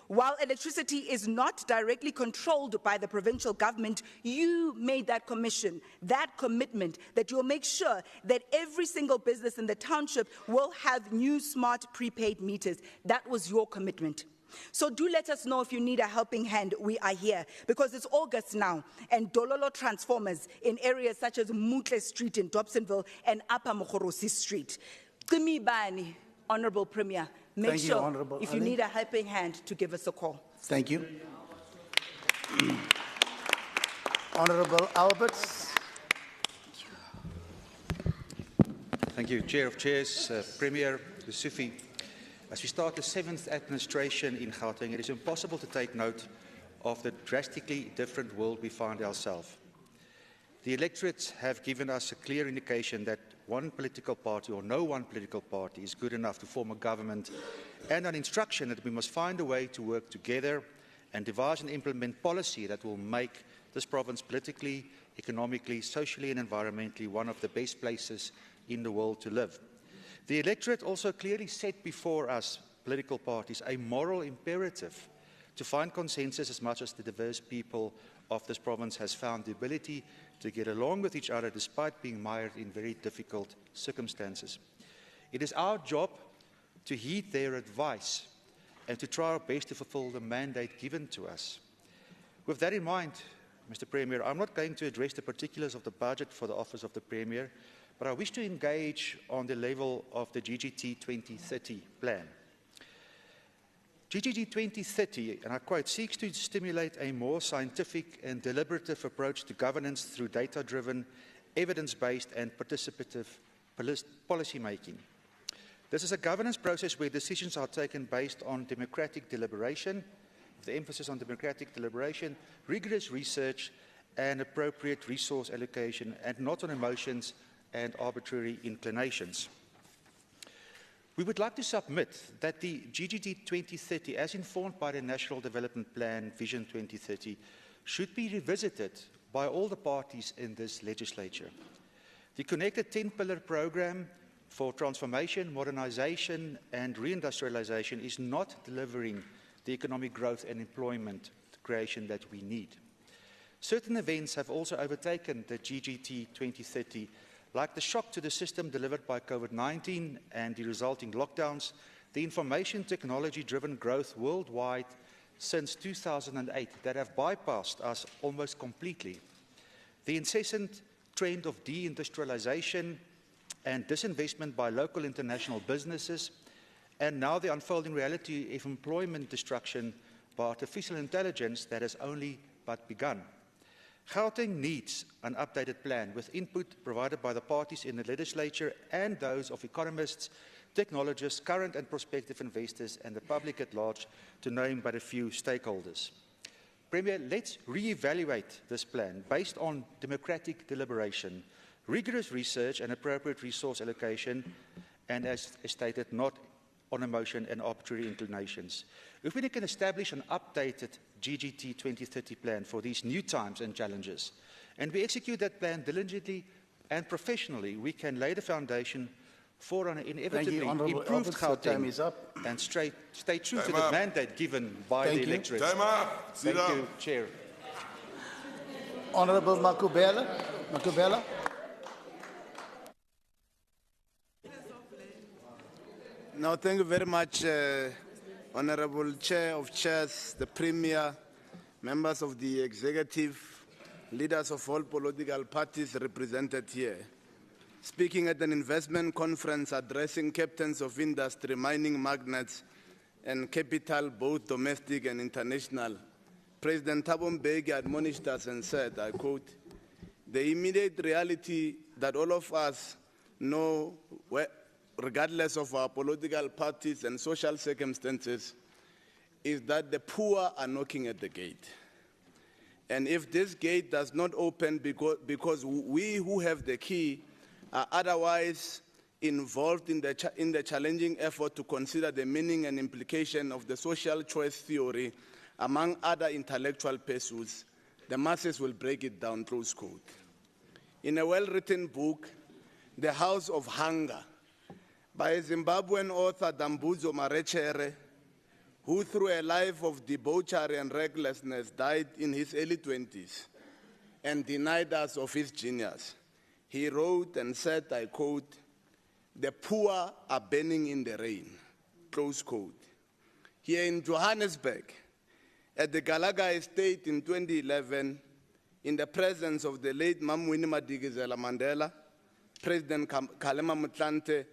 While electricity is not directly controlled by the provincial government, you made that commitment that you'll make sure that every single business in the township will have new smart prepaid meters. That was your commitment. So do let us know if you need a helping hand. We are here because it's August now, and Dololo transformers in areas such as Mutle Street in Dobsonville and Upper Mogorosi Street. Qimibani, Honourable Premier, make sure if you need a helping hand to give us a call. Thank you. Honourable Alberts. Thank you, Chair of Chairs, Premier Yusufi. As we start the 7th administration in Gauteng, it is impossible to take note of the drastically different world we find ourselves. The electorates have given us a clear indication that one political party or no one political party is good enough to form a government, and an instruction that we must find a way to work together and devise and implement policy that will make this province politically, economically, socially and environmentally one of the best places in the world to live. The electorate also clearly set before us, political parties, a moral imperative to find consensus as much as the diverse people of this province has found the ability to get along with each other despite being mired in very difficult circumstances. It is our job to heed their advice and to try our best to fulfill the mandate given to us. With that in mind, Mr. Premier, I'm not going to address the particulars of the budget for the Office of the Premier, but I wish to engage on the level of the GGT 2030 plan. GGT 2030, and I quote, seeks to stimulate a more scientific and deliberative approach to governance through data-driven, evidence-based and participative policy making. This is a governance process where decisions are taken based on democratic deliberation, with the emphasis on democratic deliberation, rigorous research and appropriate resource allocation, and not on emotions and arbitrary inclinations. We would like to submit that the GGT 2030, as informed by the National Development Plan Vision 2030, should be revisited by all the parties in this legislature. The connected 10-pillar program for transformation, modernization and reindustrialization is not delivering the economic growth and employment creation that we need. Certain events have also overtaken the GGT 2030, like the shock to the system delivered by COVID-19 and the resulting lockdowns, the information technology-driven growth worldwide since 2008 that have bypassed us almost completely, the incessant trend of deindustrialization and disinvestment by local international businesses, and now the unfolding reality of employment destruction by artificial intelligence that has only but begun. Gauteng needs an updated plan with input provided by the parties in the legislature and those of economists, technologists, current and prospective investors, and the public at large, to name but a few stakeholders. Premier, let's re-evaluate this plan based on democratic deliberation, rigorous research and appropriate resource allocation, and as stated, not on emotion and arbitrary inclinations. If we can establish an updated GGT 2030 plan for these new times and challenges, and we execute that plan diligently and professionally, we can lay the foundation for an inevitably improved Gauteng and stay true to the mandate given by the electorate. Thank you, Chair. Honourable Makubela. No, thank you very much, Honourable Chair of Chairs, the Premier, members of the Executive, leaders of all political parties represented here. Speaking at an investment conference addressing captains of industry, mining magnates, and capital, both domestic and international, President Thabo Mbeki admonished us and said, I quote, "The immediate reality that all of us know, regardless of our political parties and social circumstances, is that the poor are knocking at the gate. And if this gate does not open because we who have the key are otherwise involved in the challenging effort to consider the meaning and implication of the social choice theory, among other intellectual pursuits, the masses will break it down," close quote. In a well-written book, The House of Hunger, by a Zimbabwean author Dambudzo Marechere, who through a life of debauchery and recklessness died in his early 20s and denied us of his genius. He wrote and said, I quote, "The poor are burning in the rain," close quote. Here in Johannesburg, at the Gallagher Estate in 2011, in the presence of the late Mamwini Madikizela Mandela, President Kgalema Motlanthe,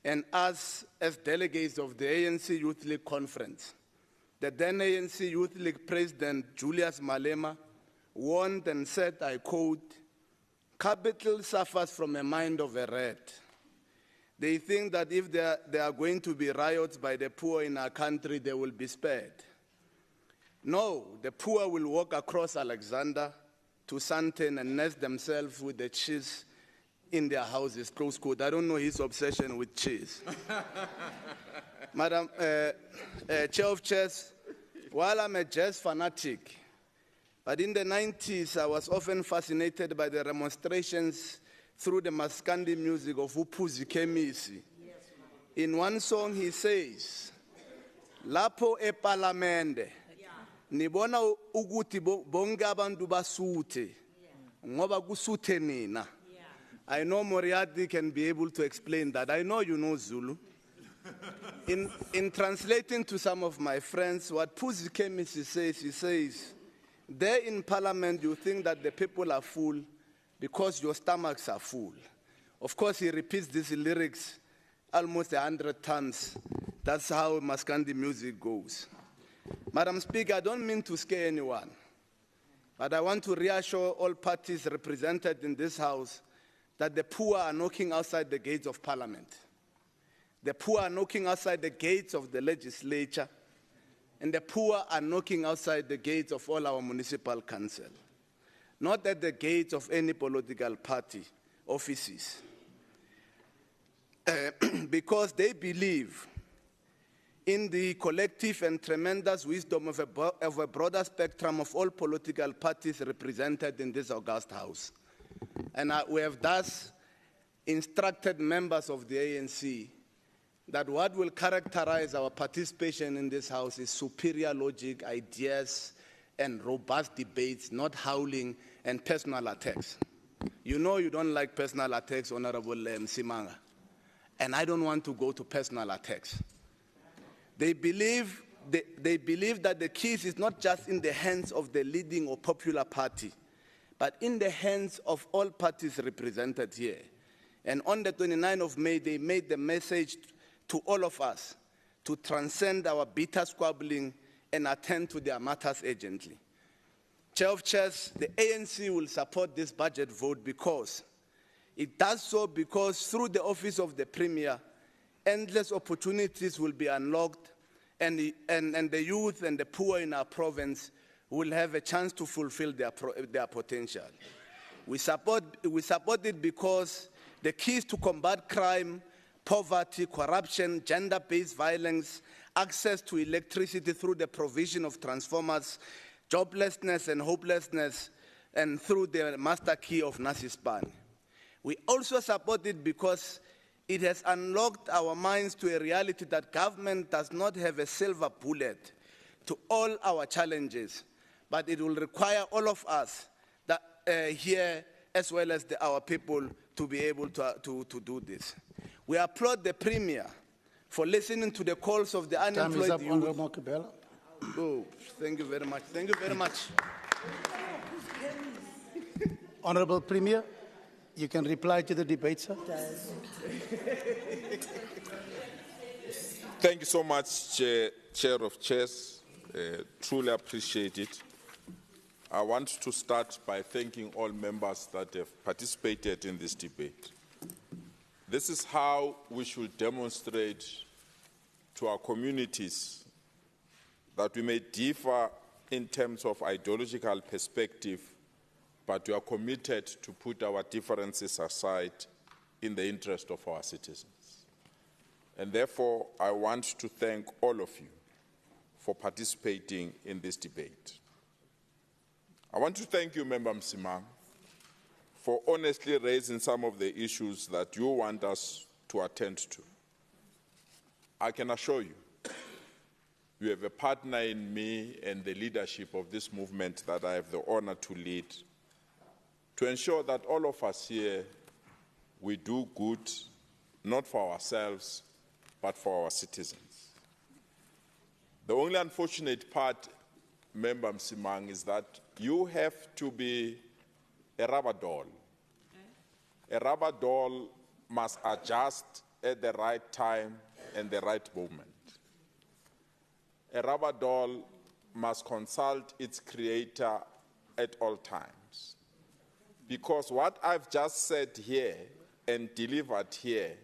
and us as delegates of the ANC Youth League Conference, the then ANC Youth League President Julius Malema warned and said, I quote, "Capital suffers from a mind of a rat. They think that if there are going to be riots by the poor in our country, they will be spared. No, the poor will walk across Alexander to Sandton and nest themselves with the cheese in their houses," close quote. I don't know his obsession with cheese. Madam Chair of Chairs, while I'm a jazz fanatic, but in the 90s I was often fascinated by the remonstrations through the Maskandi music of Uphuzi Khemisi. In one song he says, "Lapho eParliamente, nibona ukuthi bonke abantu basuthe, ngoba kusuthe nina." I know Moriarty can be able to explain that. I know you know Zulu. In translating to some of my friends, what Uphuzi Khemisi says, he says, there in Parliament you think that the people are full because your stomachs are full. Of course, he repeats these lyrics almost 100 times. That's how Maskandi music goes. Madam Speaker, I don't mean to scare anyone, but I want to reassure all parties represented in this House that the poor are knocking outside the gates of Parliament. The poor are knocking outside the gates of the legislature, and the poor are knocking outside the gates of all our municipal council, not at the gates of any political party offices, because they believe in the collective and tremendous wisdom of a broader spectrum of all political parties represented in this august House. And we have thus instructed members of the ANC that what will characterize our participation in this House is superior logic, ideas, and robust debates, not howling and personal attacks. You know you don't like personal attacks, Honorable Msimanga, and I don't want to go to personal attacks. They believe that the keys is not just in the hands of the leading or popular party, but in the hands of all parties represented here. And on the 29th of May, they made the message to all of us to transcend our bitter squabbling and attend to their matters urgently. Chair of Chairs, the ANC will support this budget vote because it does so because through the office of the Premier, endless opportunities will be unlocked and the youth and the poor in our province will have a chance to fulfill their potential. We support it because the keys to combat crime, poverty, corruption, gender-based violence, access to electricity through the provision of transformers, joblessness and hopelessness, and through the master key of Nasispan. We also support it because it has unlocked our minds to a reality that government does not have a silver bullet to all our challenges, but it will require all of us that, here, as well as our people, to be able to do this. We applaud the Premier for listening to the calls of the unemployed Time is up, youth. Honourable Mokabela. Oh, thank you very much. Thank you very much. Honourable Premier, you can reply to the debate, sir. Thank you so much, Chair of Chairs. Truly appreciate it. I want to start by thanking all members that have participated in this debate. This is how we should demonstrate to our communities that we may differ in terms of ideological perspective, but we are committed to put our differences aside in the interest of our citizens. And therefore, I want to thank all of you for participating in this debate. I want to thank you, Member Msimang, for honestly raising some of the issues that you want us to attend to. I can assure you, you have a partner in me and the leadership of this movement that I have the honor to lead, to ensure that all of us here, we do good, not for ourselves, but for our citizens. The only unfortunate part, Member Msimang, is that you have to be a rubber doll. A rubber doll must adjust at the right time and the right moment. A rubber doll must consult its creator at all times. Because what I've just said here and delivered here,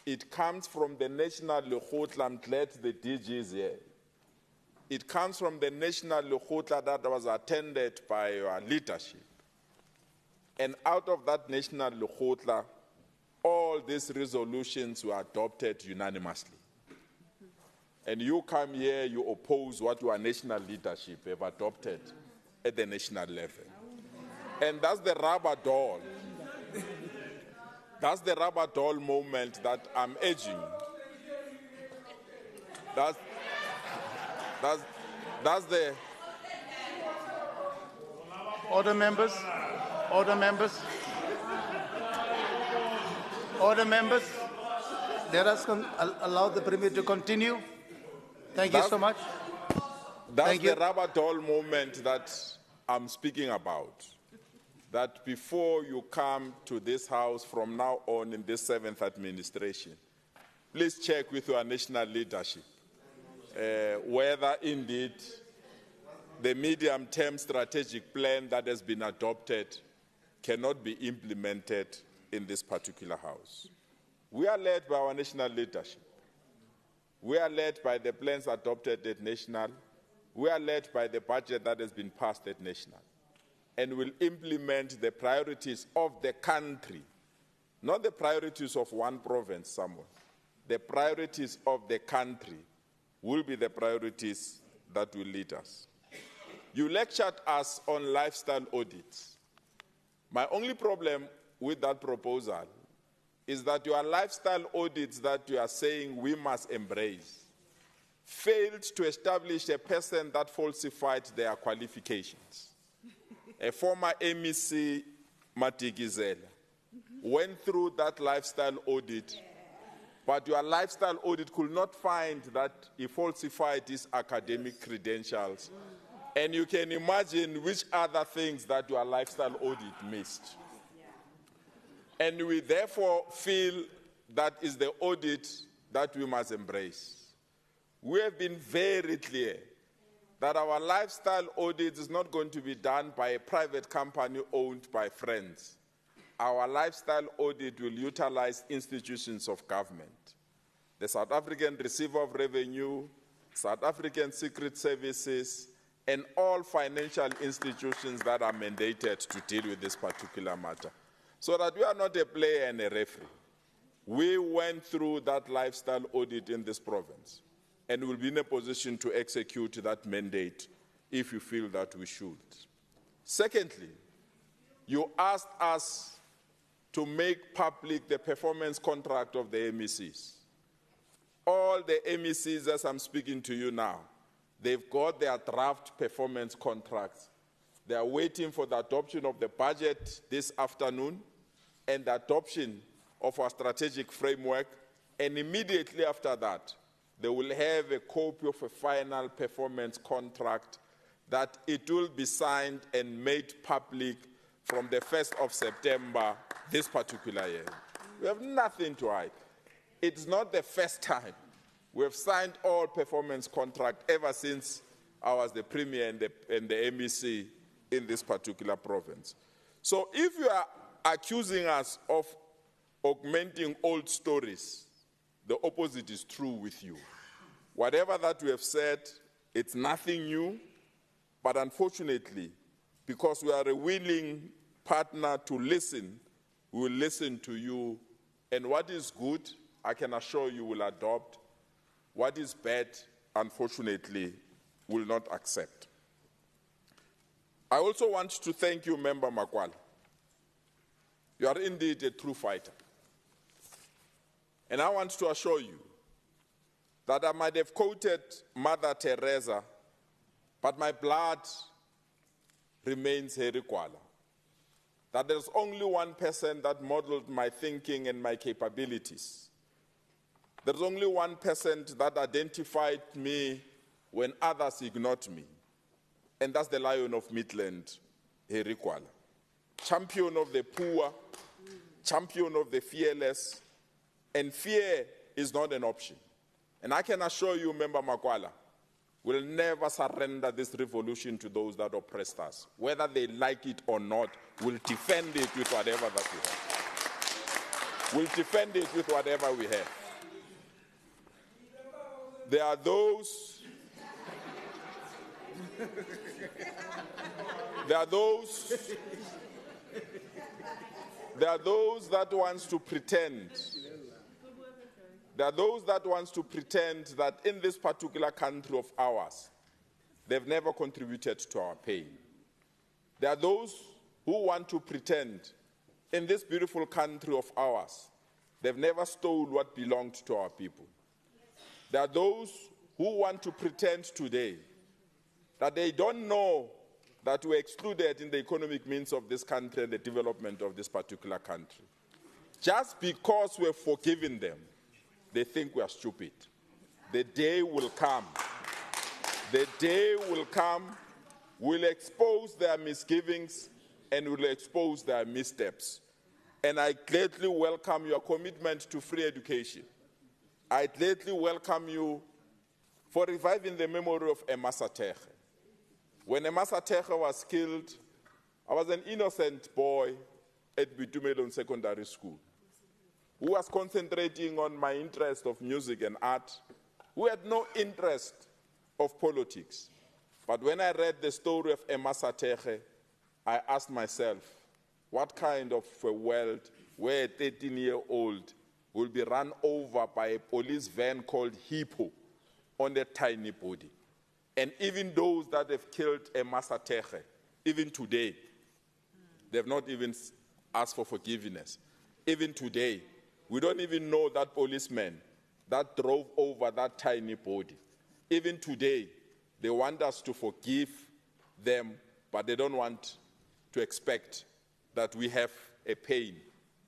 it comes from the National Lekgotla. I'm glad the DG is here. It comes from the National Lekgotla that was attended by your leadership. And out of that National Lekgotla, all these resolutions were adopted unanimously. And you come here, you oppose what your national leadership have adopted at the national level. And that's the rubber doll. That's the rubber doll moment that I'm urging. That's the... Order, members. Order, members. Order, members. Let us allow the Premier to continue. Thank you so much. That's the rubber doll moment that I'm speaking about. That before you come to this House from now on in this 7th administration, please check with your national leadership whether indeed the medium-term strategic plan that has been adopted cannot be implemented in this particular House. We are led by our national leadership. We are led by the plans adopted at national. We are led by the budget that has been passed at national. And will implement the priorities of the country, not the priorities of one province somewhere. The priorities of the country will be the priorities that will lead us. You lectured us on lifestyle audits. My only problem with that proposal is that your lifestyle audits that you are saying we must embrace failed to establish a person that falsified their qualifications. A former MEC, Matigizela, went through that lifestyle audit, but your lifestyle audit could not find that he falsified his academic credentials. And you can imagine which other things that your lifestyle audit missed. And we therefore feel that is the audit that we must embrace. We have been very clear that our lifestyle audit is not going to be done by a private company owned by friends. Our lifestyle audit will utilize institutions of government. The South African Receiver of Revenue, South African Secret Services, and all financial institutions that are mandated to deal with this particular matter. So that we are not a player and a referee. We went through that lifestyle audit in this province and will be in a position to execute that mandate if you feel that we should. Secondly, you asked us to make public the performance contract of the MECs. All the MECs, as I'm speaking to you now, they've got their draft performance contracts. They are waiting for the adoption of the budget this afternoon and the adoption of our strategic framework, and immediately after that, they will have a copy of a final performance contract that it will be signed and made public from the 1st of September this particular year. We have nothing to hide. It's not the first time. We have signed all performance contracts ever since I was the Premier and the MEC in this particular province. So if you are accusing us of augmenting old stories, the opposite is true with you. Whatever that we have said, it's nothing new, but unfortunately, because we are a willing partner to listen, we will listen to you, and what is good, I can assure you will adopt. What is bad, unfortunately, will not accept. I also want to thank you, Member Makwala. You are indeed a true fighter. And I want to assure you that I might have quoted Mother Teresa, but my blood remains Herikwala. That there's only one person that modeled my thinking and my capabilities. There's only one person that identified me when others ignored me. And that's the Lion of Midland, Herikwala. Champion of the poor, champion of the fearless, and fear is not an option. And I can assure you, Member Makwala, we'll never surrender this revolution to those that oppressed us. Whether they like it or not, we'll defend it with whatever that we have. We'll defend it with whatever we have. There are those that wants to pretend. There are those that wants to pretend that in this particular country of ours, they've never contributed to our pain. There are those who want to pretend in this beautiful country of ours, they've never stolen what belonged to our people. There are those who want to pretend today that they don't know that we're excluded in the economic means of this country and the development of this particular country. Just because we've forgiven them, they think we are stupid. The day will come. The day will come, we'll expose their misgivings and we'll expose their missteps. And I gladly welcome your commitment to free education. I gladly welcome you for reviving the memory of Emma Sateche. When Emma Sateche was killed, I was an innocent boy at Bitumelon Secondary School who was concentrating on my interest of music and art, who had no interest of politics. But when I read the story of Emma Sateche, I asked myself, what kind of a world where a 13-year-old will be run over by a police van called Hippo on a tiny body? And even those that have killed Emma Sateche, even today, they've not even asked for forgiveness. Even today, we don't even know that policeman that drove over that tiny body. Even today, they want us to forgive them, but they don't want to expect that we have a pain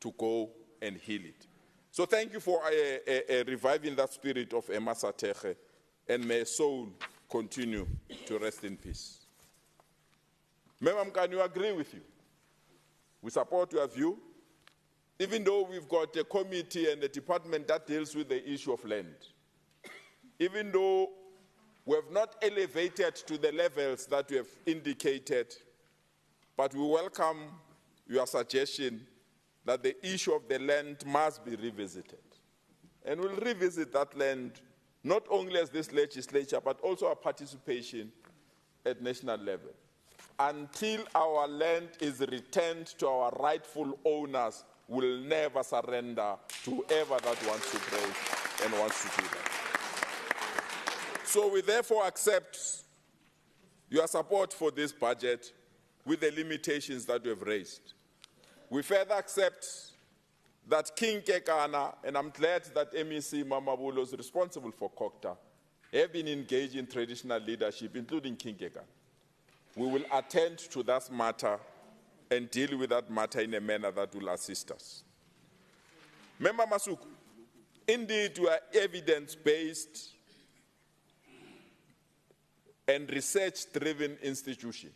to go and heal it. So thank you for reviving that spirit of Emma Sateche, and may soul continue to rest in peace. Memam, can you agree with you? We support your view even though we've got a committee and a department that deals with the issue of land, even though we have not elevated to the levels that we have indicated, but we welcome your suggestion that the issue of the land must be revisited. And we'll revisit that land not only as this legislature, but also our participation at national level. Until our land is returned to our rightful owners, we'll never surrender to whoever that wants to break and wants to do that. So we therefore accept your support for this budget with the limitations that we have raised. We further accept that King Kekana, and I'm glad that MEC Mamabolo is responsible for COCTA, have been engaged in traditional leadership, including King Kekana. We will attend to that matter and deal with that matter in a manner that will assist us. Member Masuku, indeed we are evidence-based and research-driven institution.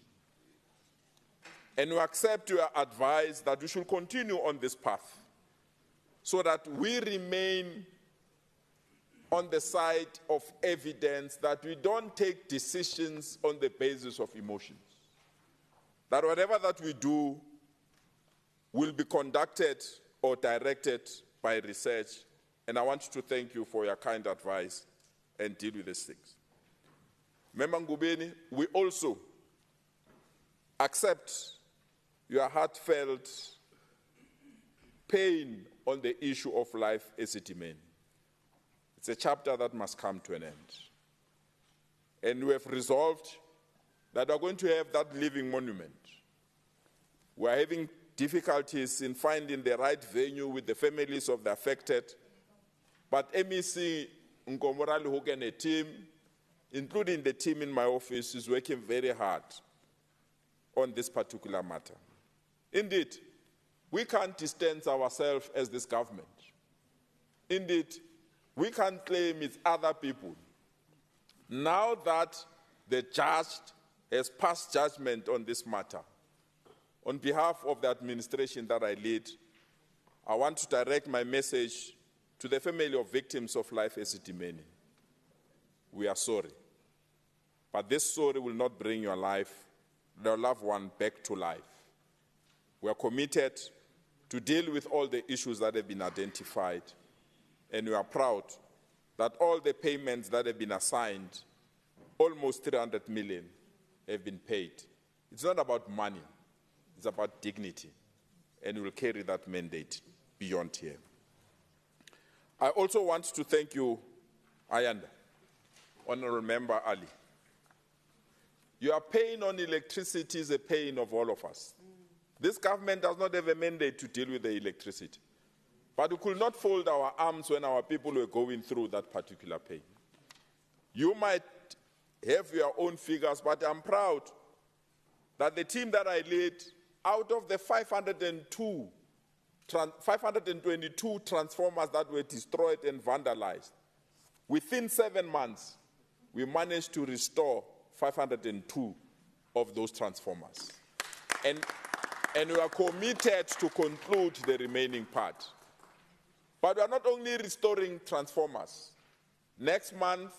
And we accept your advice that we should continue on this path so that we remain on the side of evidence, that we don't take decisions on the basis of emotions. That whatever that we do will be conducted or directed by research. And I want to thank you for your kind advice and deal with these things. Member Ngubeni, we also accept your heartfelt pain on the issue of life as it may. It's a chapter that must come to an end. And we have resolved that we're going to have that living monument. We're having difficulties in finding the right venue with the families of the affected, but MEC Nkomorali Hogan and a team, including the team in my office, is working very hard on this particular matter. Indeed, we can't distance ourselves as this government. Indeed, we can't claim it's other people. Now that the judge has passed judgment on this matter, on behalf of the administration that I lead, I want to direct my message to the family of victims of life as it may. We are sorry. But this sorry will not bring your loved one back to life. We are committed to deal with all the issues that have been identified, and we are proud that all the payments that have been assigned, almost 300 million, have been paid. It's not about money, it's about dignity, and we will carry that mandate beyond here. I also want to thank you, Ayanda, Honorable Member Ali. Your pain on electricity is a pain of all of us. This government does not have a mandate to deal with the electricity. But we could not fold our arms when our people were going through that particular pain. You might have your own figures, but I'm proud that the team that I lead, out of the 522 transformers that were destroyed and vandalized, within 7 months, we managed to restore 502 of those transformers. And we are committed to conclude the remaining part. But we are not only restoring transformers. Next month,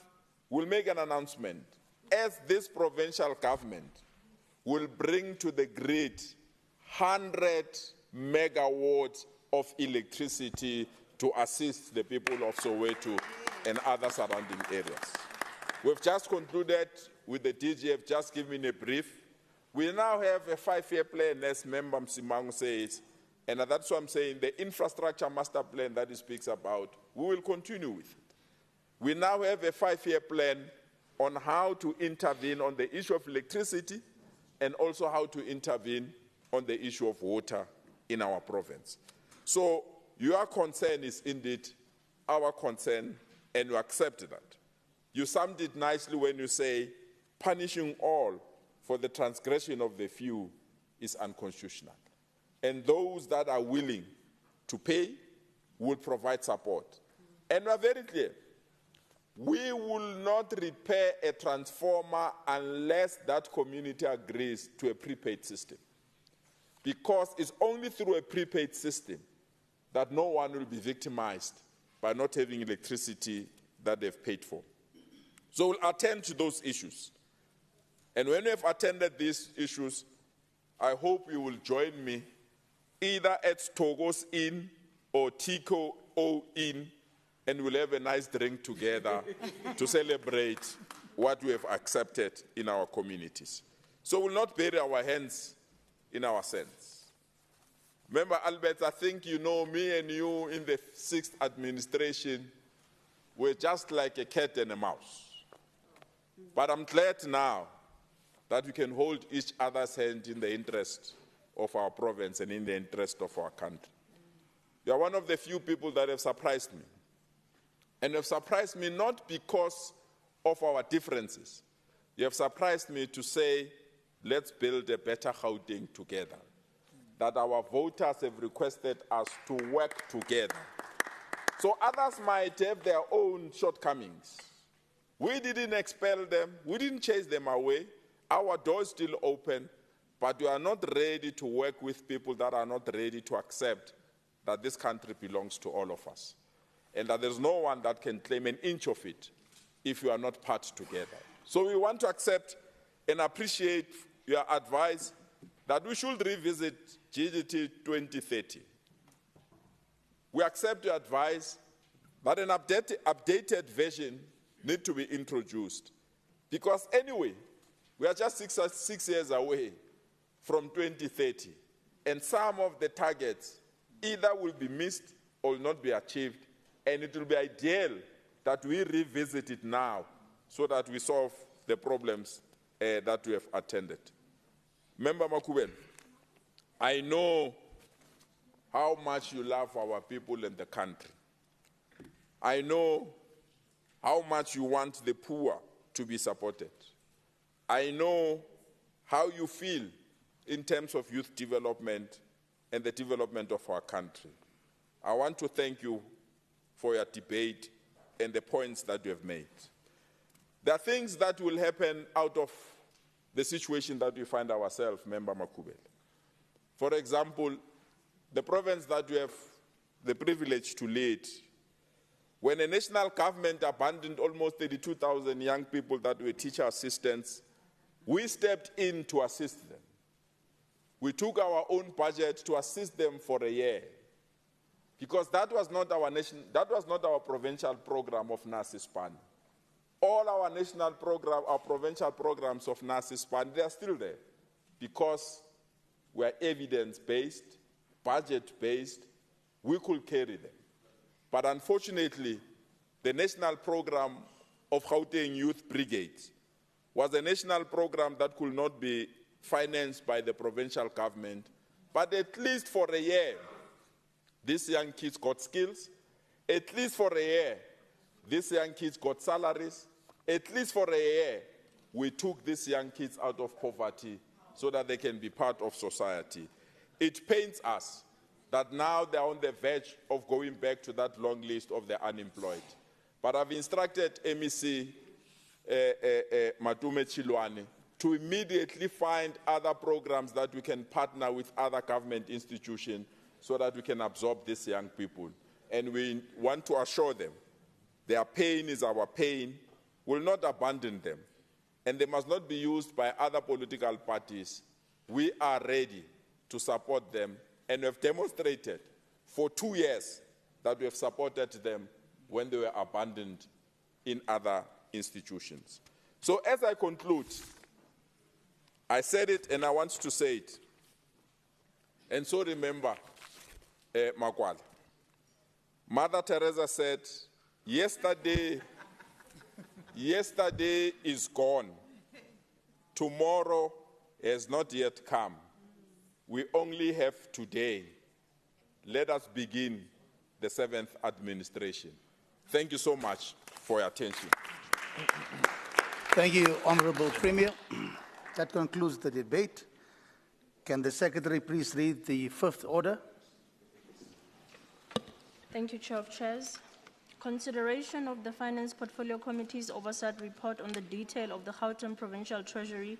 we'll make an announcement as this provincial government will bring to the grid 100 megawatts of electricity to assist the people of Soweto and other surrounding areas. We've just concluded with the DGF, just giving a brief. We now have a 5-year plan, as Member Msimangu says, and that's what I'm saying, the infrastructure master plan that he speaks about, we will continue with it. We now have a 5-year plan on how to intervene on the issue of electricity and also how to intervene on the issue of water in our province. So your concern is indeed our concern, and we accept that. You summed it nicely when you say punishing all for the transgression of the few is unconstitutional. And those that are willing to pay will provide support. And we are very clear. We will not repair a transformer unless that community agrees to a prepaid system. Because it's only through a prepaid system that no one will be victimized by not having electricity that they've paid for. So we'll attend to those issues. And when we have attended these issues, I hope you will join me either at Togo's Inn or Tico O Inn, and we'll have a nice drink together to celebrate what we have accepted in our communities. So we'll not bury our hands in our sins. Remember, Albert, I think you know me and you in the 6th administration were just like a cat and a mouse. But I'm glad now that we can hold each other's hand in the interest of our province and in the interest of our country. You are one of the few people that have surprised me. And have surprised me not because of our differences. You have surprised me to say, let's build a better Gauteng together. That our voters have requested us to work together. So others might have their own shortcomings. We didn't expel them. We didn't chase them away. Our door is still open, but we are not ready to work with people that are not ready to accept that this country belongs to all of us, and that there's no one that can claim an inch of it if you are not part together. So we want to accept and appreciate your advice that we should revisit GDT 2030. We accept your advice that an updated version needs to be introduced, because anyway, we are just six years away from 2030, and some of the targets either will be missed or will not be achieved, and it will be ideal that we revisit it now so that we solve the problems that we have attended. Member Makubeni, I know how much you love our people and the country. I know how much you want the poor to be supported. I know how you feel in terms of youth development and the development of our country. I want to thank you for your debate and the points that you have made. There are things that will happen out of the situation that we find ourselves, Member Makubeni. For example, the province that we have the privilege to lead, when a national government abandoned almost 32,000 young people that were teacher assistants, we stepped in to assist them. We took our own budget to assist them for a year, because that was not our provincial program of NASISPAN. All our national program, our provincial programs of NASISPAN, they are still there, because we are evidence-based, budget-based. We could carry them. But unfortunately, the national program of Gauteng Youth Brigade was a national program that could not be financed by the provincial government. But at least for a year, these young kids got skills. At least for a year, these young kids got salaries. At least for a year, we took these young kids out of poverty so that they can be part of society. It pains us that now they're on the verge of going back to that long list of the unemployed. But I've instructed MEC Matume Chilwane to immediately find other programs that we can partner with other government institutions so that we can absorb these young people. And we want to assure them their pain is our pain. We'll not abandon them. And they must not be used by other political parties. We are ready to support them, and we have demonstrated for 2 years that we have supported them when they were abandoned in other institutions. So as I conclude, I said it and I want to say it. And so remember, Magwala. Mother Teresa said, yesterday is gone. Tomorrow has not yet come. We only have today. Let us begin the 7th administration. Thank you so much for your attention. Thank you, Honorable Premier. That concludes the debate. Can the Secretary please read the 5th order? Thank you, Chair of Chairs. Consideration of the Finance Portfolio Committee's Oversight Report on the detail of the Gauteng Provincial Treasury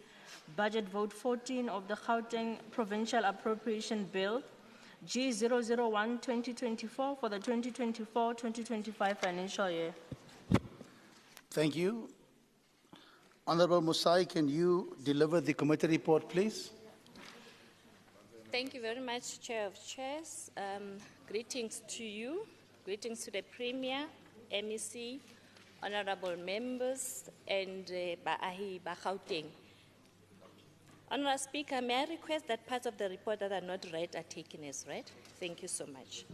Budget Vote 14 of the Gauteng Provincial Appropriation Bill G001-2024 for the 2024-2025 financial year. Thank you. Honorable Musai, can you deliver the committee report, please? Thank you very much, Chair of Chairs. Greetings to you, greetings to the Premier, MEC, honorable members, and Baahi Gauteng. Honorable Speaker, may I request that parts of the report that are not read are taken as read? Thank you so much.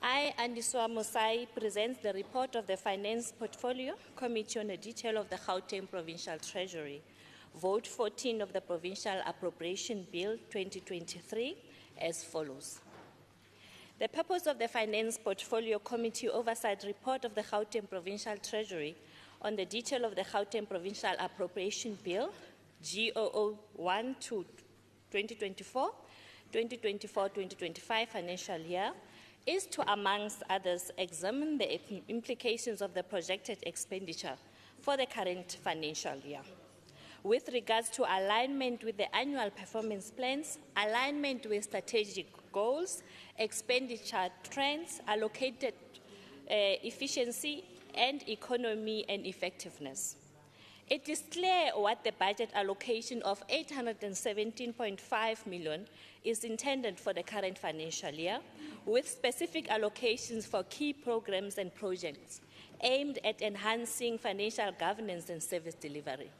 I, Andiswa Musai, present the report of the Finance Portfolio Committee on the detail of the Gauteng Provincial Treasury, Vote 14 of the Provincial Appropriation Bill 2023 as follows. The purpose of the Finance Portfolio Committee Oversight Report of the Gauteng Provincial Treasury on the detail of the Gauteng Provincial Appropriation Bill G001 to 2024, 2024-2025 financial year is to, amongst others, examine the implications of the projected expenditure for the current financial year. With regards to alignment with the annual performance plans, alignment with strategic goals, expenditure trends, allocated efficiency, and economy and effectiveness. It is clear what the budget allocation of 817.5 million is intended for the current financial year, with specific allocations for key programs and projects aimed at enhancing financial governance and service delivery.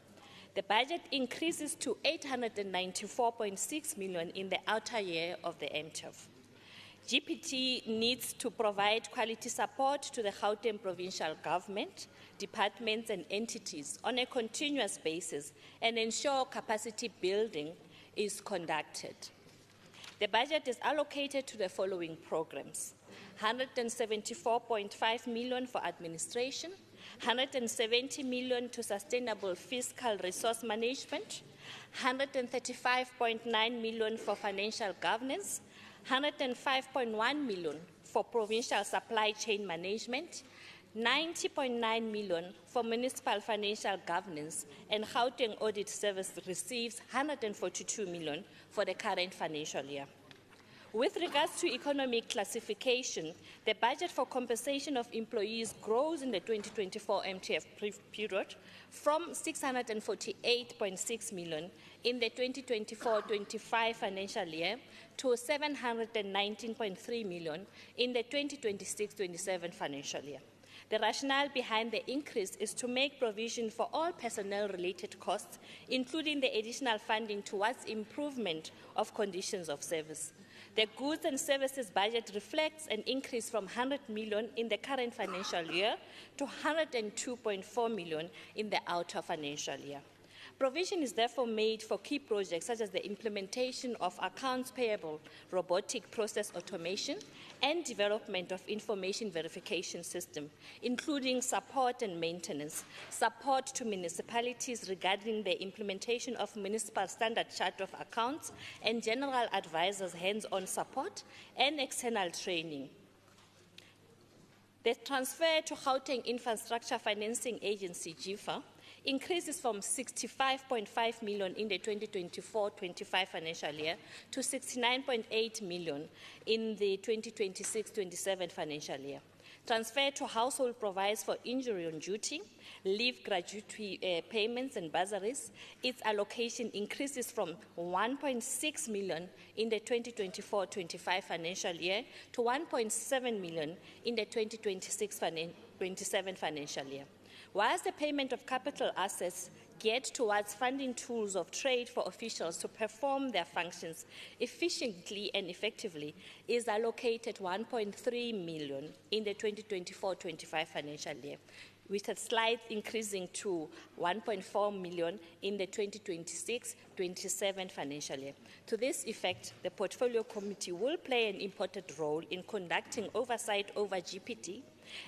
The budget increases to 894.6 million in the outer year of the MTF. GPT needs to provide quality support to the Gauteng provincial government, departments and entities on a continuous basis and ensure capacity building is conducted. The budget is allocated to the following programs: 174.5 million for administration, 170 million to sustainable fiscal resource management, 135.9 million for financial governance, 105.1 million for provincial supply chain management, 90.9 million for municipal financial governance, and Gauteng Audit Service receives 142 million for the current financial year. With regards to economic classification, the budget for compensation of employees grows in the 2024 MTF period from 648.6 million in the 2024-25 financial year to 719.3 million in the 2026-27 financial year. The rationale behind the increase is to make provision for all personnel-related costs, including the additional funding towards improvement of conditions of service. The goods and services budget reflects an increase from 100 million in the current financial year to 102.4 million in the outer financial year. Provision is therefore made for key projects such as the implementation of accounts payable, robotic process automation, and development of information verification system, including support and maintenance, support to municipalities regarding the implementation of municipal standard chart of accounts, and general advisors' hands-on support and external training. The transfer to Gauteng Infrastructure Financing Agency, GIFA, increases from 65.5 million in the 2024-25 financial year to 69.8 million in the 2026-27 financial year. Transfer to household provides for injury on duty, leave gratuity payments and bursaries. Its allocation increases from 1.6 million in the 2024-25 financial year to 1.7 million in the 2026-27 financial year. Whilst the payment of capital assets get towards funding tools of trade for officials to perform their functions efficiently and effectively, is allocated 1.3 million in the 2024-25 financial year, with a slight increasing to 1.4 million in the 2026-27 financial year. To this effect, the Portfolio Committee will play an important role in conducting oversight over GPT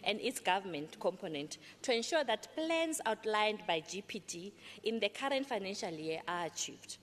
and its government component to ensure that plans outlined by GPT in the current financial year are achieved.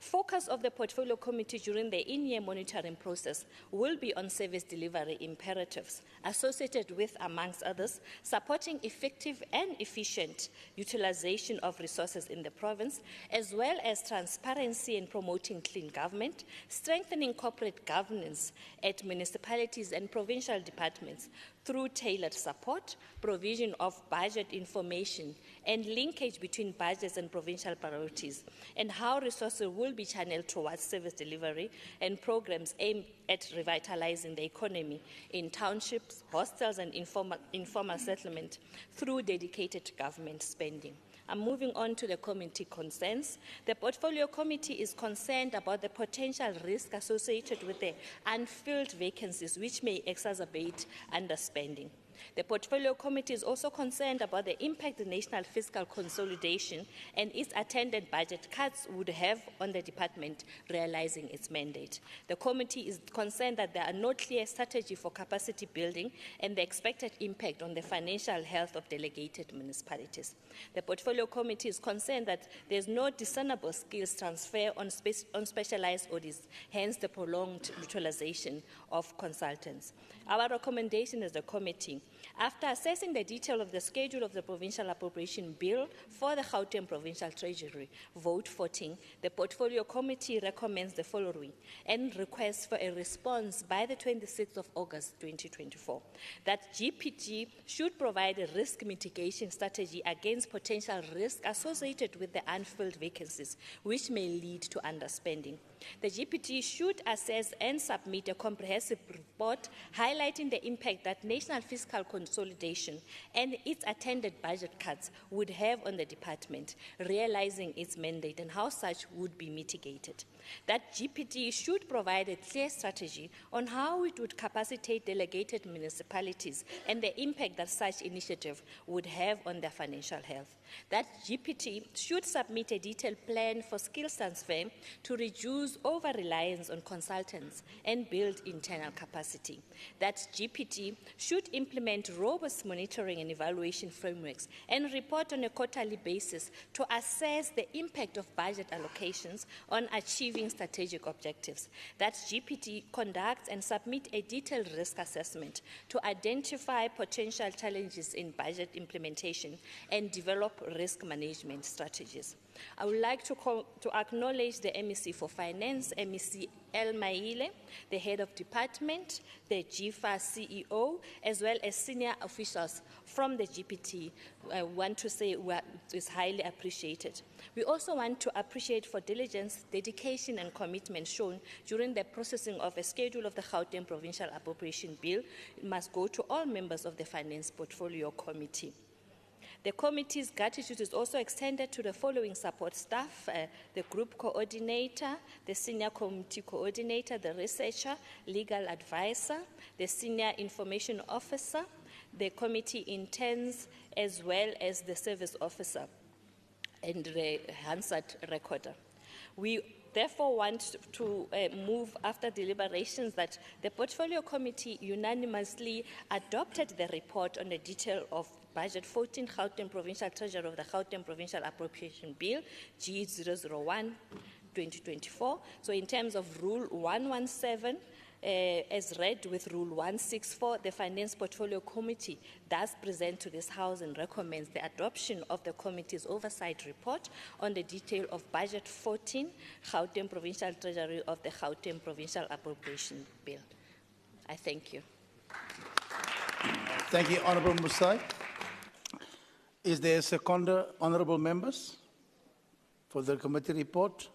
Focus of the Portfolio Committee during the in-year monitoring process will be on service delivery imperatives associated with, amongst others, supporting effective and efficient utilization of resources in the province, as well as transparency and promoting clean government, strengthening corporate governance at municipalities and provincial departments through tailored support, provision of budget information, and linkage between budgets and provincial priorities, and how resources will be channeled towards service delivery and programs aimed at revitalizing the economy in townships, hostels, and informal settlement through dedicated government spending. I'm moving on to the committee concerns. The Portfolio Committee is concerned about the potential risk associated with the unfilled vacancies which may exacerbate underspending. The Portfolio Committee is also concerned about the impact the national fiscal consolidation and its attendant budget cuts would have on the department realizing its mandate. The committee is concerned that there are no clear strategy for capacity building and the expected impact on the financial health of delegated municipalities. The Portfolio Committee is concerned that there is no discernible skills transfer on specialized audits, hence the prolonged utilization of consultants. Our recommendation as a committee, after assessing the detail of the schedule of the Provincial Appropriation Bill for the Gauteng Provincial Treasury Vote 14, the Portfolio Committee recommends the following and requests for a response by the 26th of August 2024, that GPG should provide a risk mitigation strategy against potential risk associated with the unfilled vacancies, which may lead to underspending. The GPT should assess and submit a comprehensive report highlighting the impact that national fiscal consolidation and its attendant budget cuts would have on the department, realizing its mandate and how such would be mitigated. That GPT should provide a clear strategy on how it would capacitate delegated municipalities and the impact that such initiative would have on their financial health. That GPT should submit a detailed plan for skills transfer to reduce over-reliance on consultants and build internal capacity. That GPT should implement robust monitoring and evaluation frameworks and report on a quarterly basis to assess the impact of budget allocations on achieving strategic objectives. That GPT conducts and submit a detailed risk assessment to identify potential challenges in budget implementation and develop risk management strategies. I would like to acknowledge the MEC for Finance, MEC El Maile, the head of department, the GFA CEO, as well as senior officials from the GPT. I want to say is highly appreciated. We also want to appreciate for diligence, dedication, and commitment shown during the processing of a schedule of the Gauteng Provincial Appropriation Bill. It must go to all members of the Finance Portfolio Committee. The committee's gratitude is also extended to the following support staff, the group coordinator, the senior committee coordinator, the researcher, legal advisor, the senior information officer, the committee interns, as well as the service officer and the Hansard recorder. We therefore want to move after deliberations that the Portfolio Committee unanimously adopted the report on the detail of Budget 14, Gauteng Provincial Treasury of the Gauteng Provincial Appropriation Bill, G001, 2024. So in terms of Rule 117, as read with Rule 164, the Finance Portfolio Committee does present to this House and recommends the adoption of the committee's Oversight Report on the detail of Budget 14, Gauteng Provincial Treasury of the Gauteng Provincial Appropriation Bill. I thank you. Thank you, Honourable Musai. Is there a seconder, honourable members, for the committee report?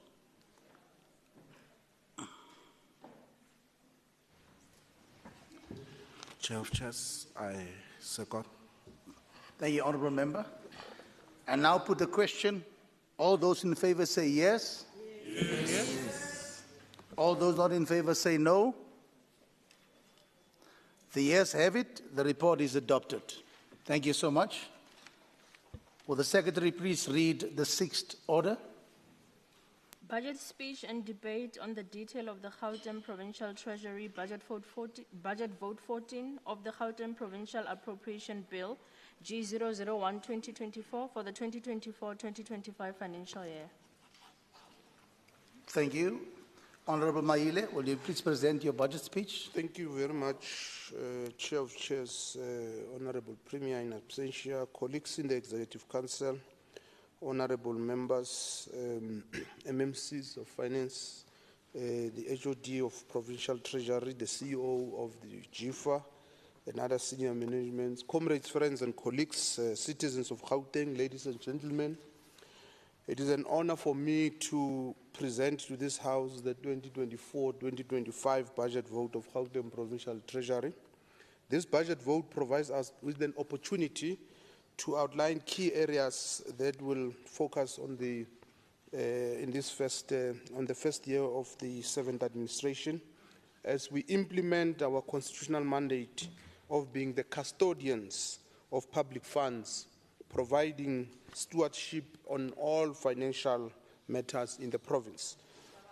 Chair of Chairs, I second. Thank you, honourable member. I now put the question. All those in favour say yes. Yes. All those not in favour say no. The yes have it. The report is adopted. Thank you so much. Will the Secretary please read the sixth order? Budget speech and debate on the detail of the Gauteng Provincial Treasury Budget Vote 14 of the Gauteng Provincial Appropriation Bill, G001-2024 for the 2024-2025 financial year. Thank you. Honorable Maile, will you please present your budget speech? Thank you very much, Chair of Chairs, Honorable Premier in absentia, colleagues in the Executive Council, honorable members, MMCs of Finance, the HOD of Provincial Treasury, the CEO of the GIFA, and other senior management, comrades, friends, and colleagues, citizens of Gauteng, ladies and gentlemen. It is an honor for me to present to this House the 2024-2025 budget vote of Gauteng Provincial Treasury. This budget vote provides us with an opportunity to outline key areas that will focus on the first year of the seventh administration, as we implement our constitutional mandate of being the custodians of public funds, providing stewardship on all financial matters in the province.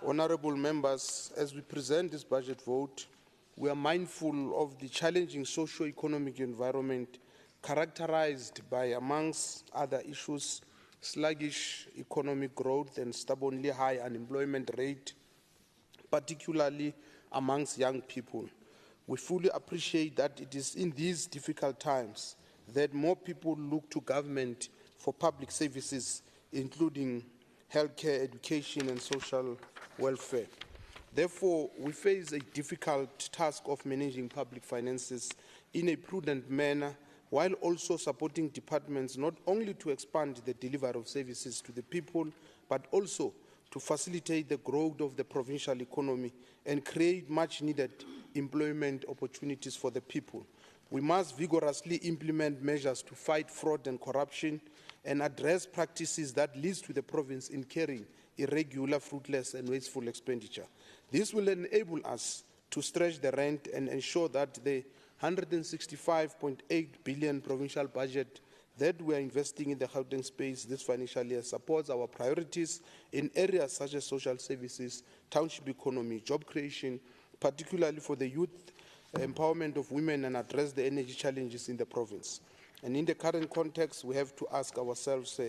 Honorable members, as we present this budget vote, we are mindful of the challenging socio-economic environment characterized by, amongst other issues, sluggish economic growth and stubbornly high unemployment rate, particularly amongst young people. We fully appreciate that it is in these difficult times that more people look to government for public services, including healthcare, education, and social welfare. Therefore, we face a difficult task of managing public finances in a prudent manner, while also supporting departments not only to expand the delivery of services to the people, but also to facilitate the growth of the provincial economy and create much-needed employment opportunities for the people. We must vigorously implement measures to fight fraud and corruption and address practices that lead to the province incurring irregular, fruitless, and wasteful expenditure. This will enable us to stretch the rent and ensure that the 165.8 billion provincial budget that we are investing in the Gauteng space this financial year supports our priorities in areas such as social services, township economy, job creation, particularly for the youth, empowerment of women, and address the energy challenges in the province. And in the current context, we have to ask ourselves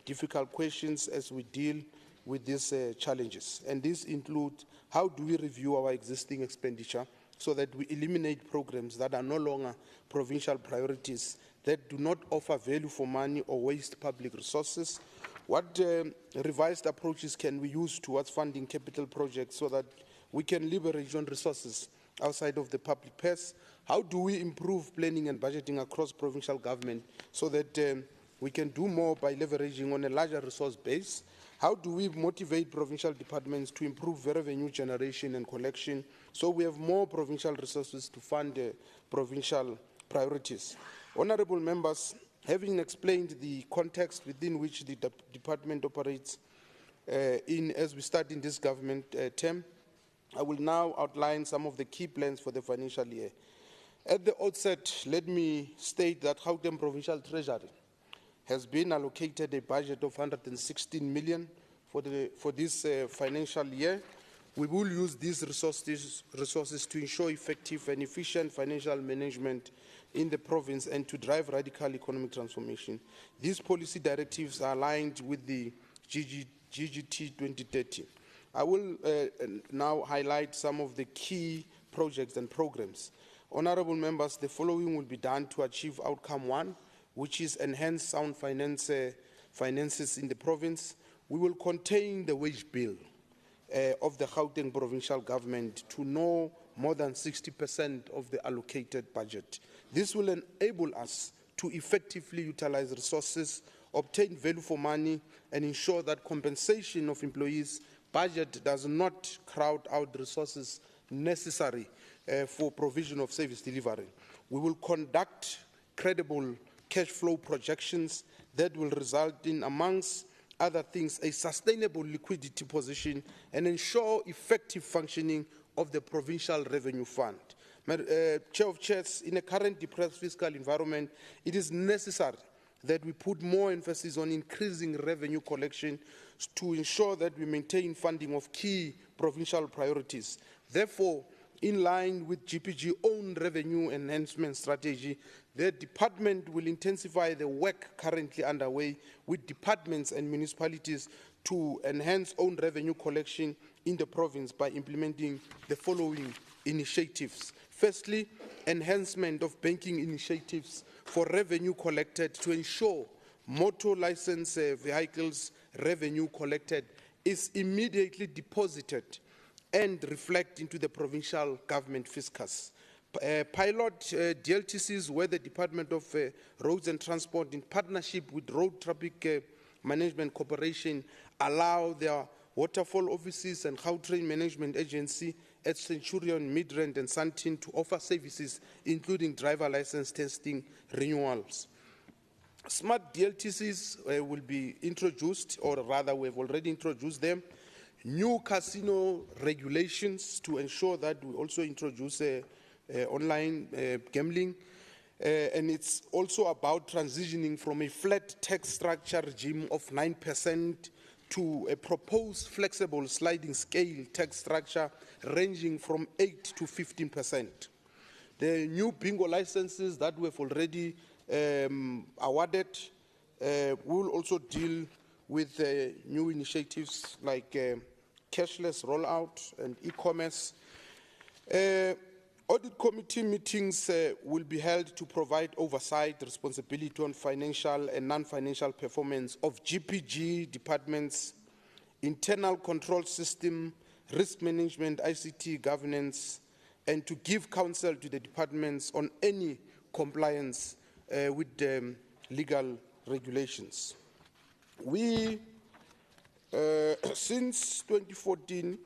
difficult questions as we deal with these challenges. And these include, how do we review our existing expenditure so that we eliminate programs that are no longer provincial priorities, that do not offer value for money or waste public resources? What revised approaches can we use towards funding capital projects so that we can leverage on resources outside of the public purse? How do we improve planning and budgeting across provincial government so that we can do more by leveraging on a larger resource base? How do we motivate provincial departments to improve revenue generation and collection so we have more provincial resources to fund provincial priorities? Honorable members, having explained the context within which the department operates as we start in this government term, I will now outline some of the key plans for the financial year. At the outset, let me state that Gauteng Provincial Treasury has been allocated a budget of 116 million for this financial year. We will use these resources to ensure effective and efficient financial management in the province and to drive radical economic transformation. These policy directives are aligned with the GGT 2030. I will now highlight some of the key projects and programs. Honorable members, the following will be done to achieve outcome one, which is enhance sound finances in the province. We will contain the wage bill of the Gauteng provincial government to no more than 60% of the allocated budget. This will enable us to effectively utilize resources, obtain value for money, and ensure that compensation of employees' budget does not crowd out resources necessary for provision of service delivery. We will conduct credible cash flow projections that will result in, amongst other things, a sustainable liquidity position and ensure effective functioning of the provincial revenue fund. Chair of Chairs, in a current depressed fiscal environment, it is necessary that we put more emphasis on increasing revenue collection to ensure that we maintain funding of key provincial priorities. Therefore, in line with GPG own revenue enhancement strategy, the department will intensify the work currently underway with departments and municipalities to enhance own revenue collection in the province by implementing the following initiatives. Firstly, enhancement of banking initiatives for revenue collected to ensure motor license vehicles revenue collected is immediately deposited and reflect into the provincial government fiscus. Pilot DLTCs where the Department of Roads and Transport in partnership with Road Traffic Management Corporation allow their waterfall offices and Gauteng Management Agency at Centurion, Midrand and Sandton to offer services including driver license testing renewals. Smart DLTCs will be introduced, or rather we have already introduced them. New casino regulations to ensure that we also introduce online gambling. And it's also about transitioning from a flat tax structure regime of 9% to a proposed flexible sliding scale tax structure ranging from 8 to 15%. The new bingo licenses that we have already awarded will also deal with new initiatives like cashless rollout and e-commerce. Audit committee meetings will be held to provide oversight, responsibility on financial and non-financial performance of GPG departments, internal control system, risk management, ICT governance, and to give counsel to the departments on any compliance with legal regulations. We, since 2014,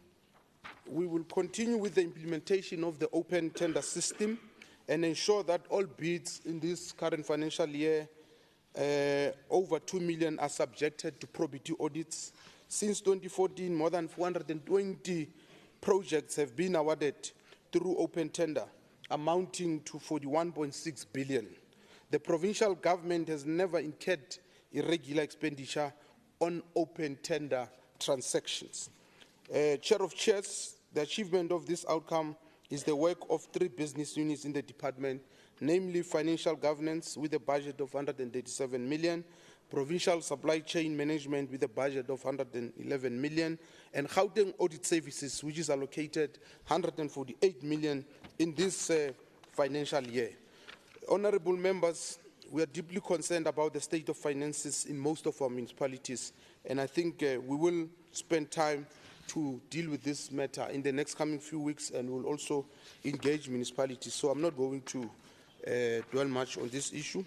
we will continue with the implementation of the open tender system and ensure that all bids in this current financial year over 2 million are subjected to probity audits. Since 2014, more than 420 projects have been awarded through open tender, amounting to 41.6 billion. The provincial government has never incurred irregular expenditure on open tender transactions. Chair of Chairs, the achievement of this outcome is the work of 3 business units in the department, namely financial governance with a budget of 137 million, provincial supply chain management with a budget of 111 million, and Gauteng audit services, which is allocated 148 million in this financial year. Honorable members, we are deeply concerned about the state of finances in most of our municipalities, and I think we will spend time to deal with this matter in the next coming few weeks, and we'll also engage municipalities. So I'm not going to dwell much on this issue.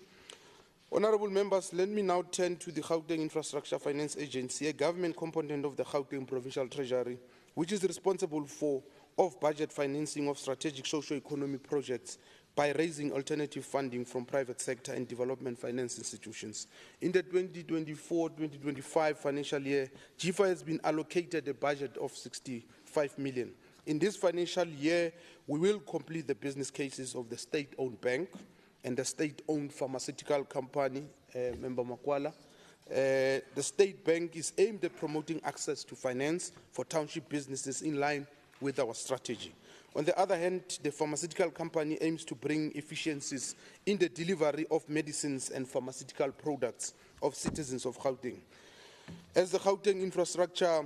Honorable members, let me now turn to the Gauteng Infrastructure Finance Agency, a government component of the Gauteng Provincial Treasury, which is responsible for off-budget financing of strategic socio-economic projects by raising alternative funding from private sector and development finance institutions. In the 2024-2025 financial year, GIFA has been allocated a budget of 65 million. In this financial year, we will complete the business cases of the state-owned bank and the state-owned pharmaceutical company, Member Makwala. The state bank is aimed at promoting access to finance for township businesses in line with our strategy. On the other hand, the pharmaceutical company aims to bring efficiencies in the delivery of medicines and pharmaceutical products of citizens of Gauteng. As the Gauteng Infrastructure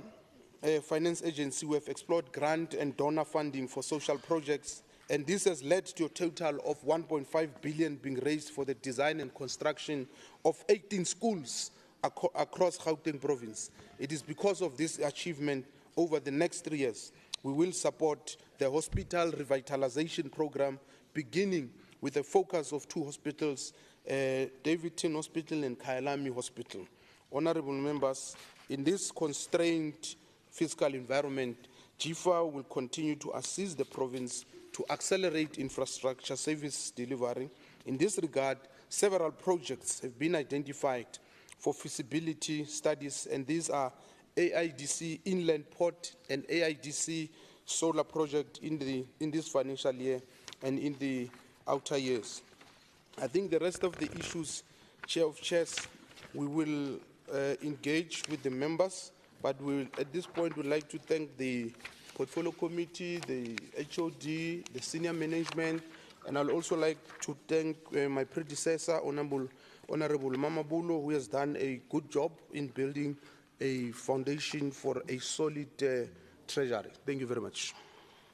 Finance Agency, we have explored grant and donor funding for social projects, and this has led to a total of 1.5 billion being raised for the design and construction of 18 schools across Gauteng province. It is because of this achievement over the next 3 years we will support the hospital revitalization program, beginning with a focus of 2 hospitals, Davidton Hospital and Kailami Hospital. Honorable members, in this constrained fiscal environment, GIFA will continue to assist the province to accelerate infrastructure service delivery. In this regard, several projects have been identified for feasibility studies, and these are AIDC Inland Port and AIDC Solar Project in this financial year and in the outer years. I think the rest of the issues, Chair of Chairs, we will engage with the members, but we, at this point, would like to thank the Portfolio Committee, the HOD, the senior management, and I'd also like to thank my predecessor, Honorable Mamabulo, who has done a good job in building a foundation for a solid treasury. Thank you very much.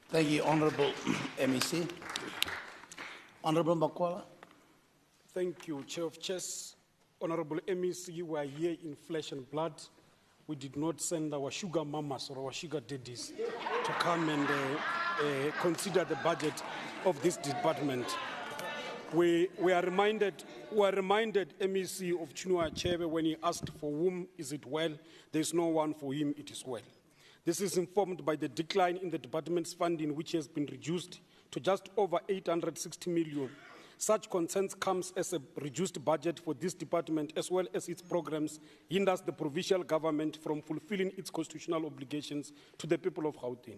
Thank you, Honorable MEC. Honorable Makwala. Thank you, Chair of Chairs. Honorable MEC, we are here in flesh and blood. We did not send our sugar mamas or our sugar daddies to come and consider the budget of this department. We are reminded, MEC of Chinua Achebe, when he asked for whom is it well, there is no one for him it is well. This is informed by the decline in the department's funding, which has been reduced to just over 860 million. Such concerns comes as a reduced budget for this department, as well as its programs, hinders the provincial government from fulfilling its constitutional obligations to the people of Gauteng.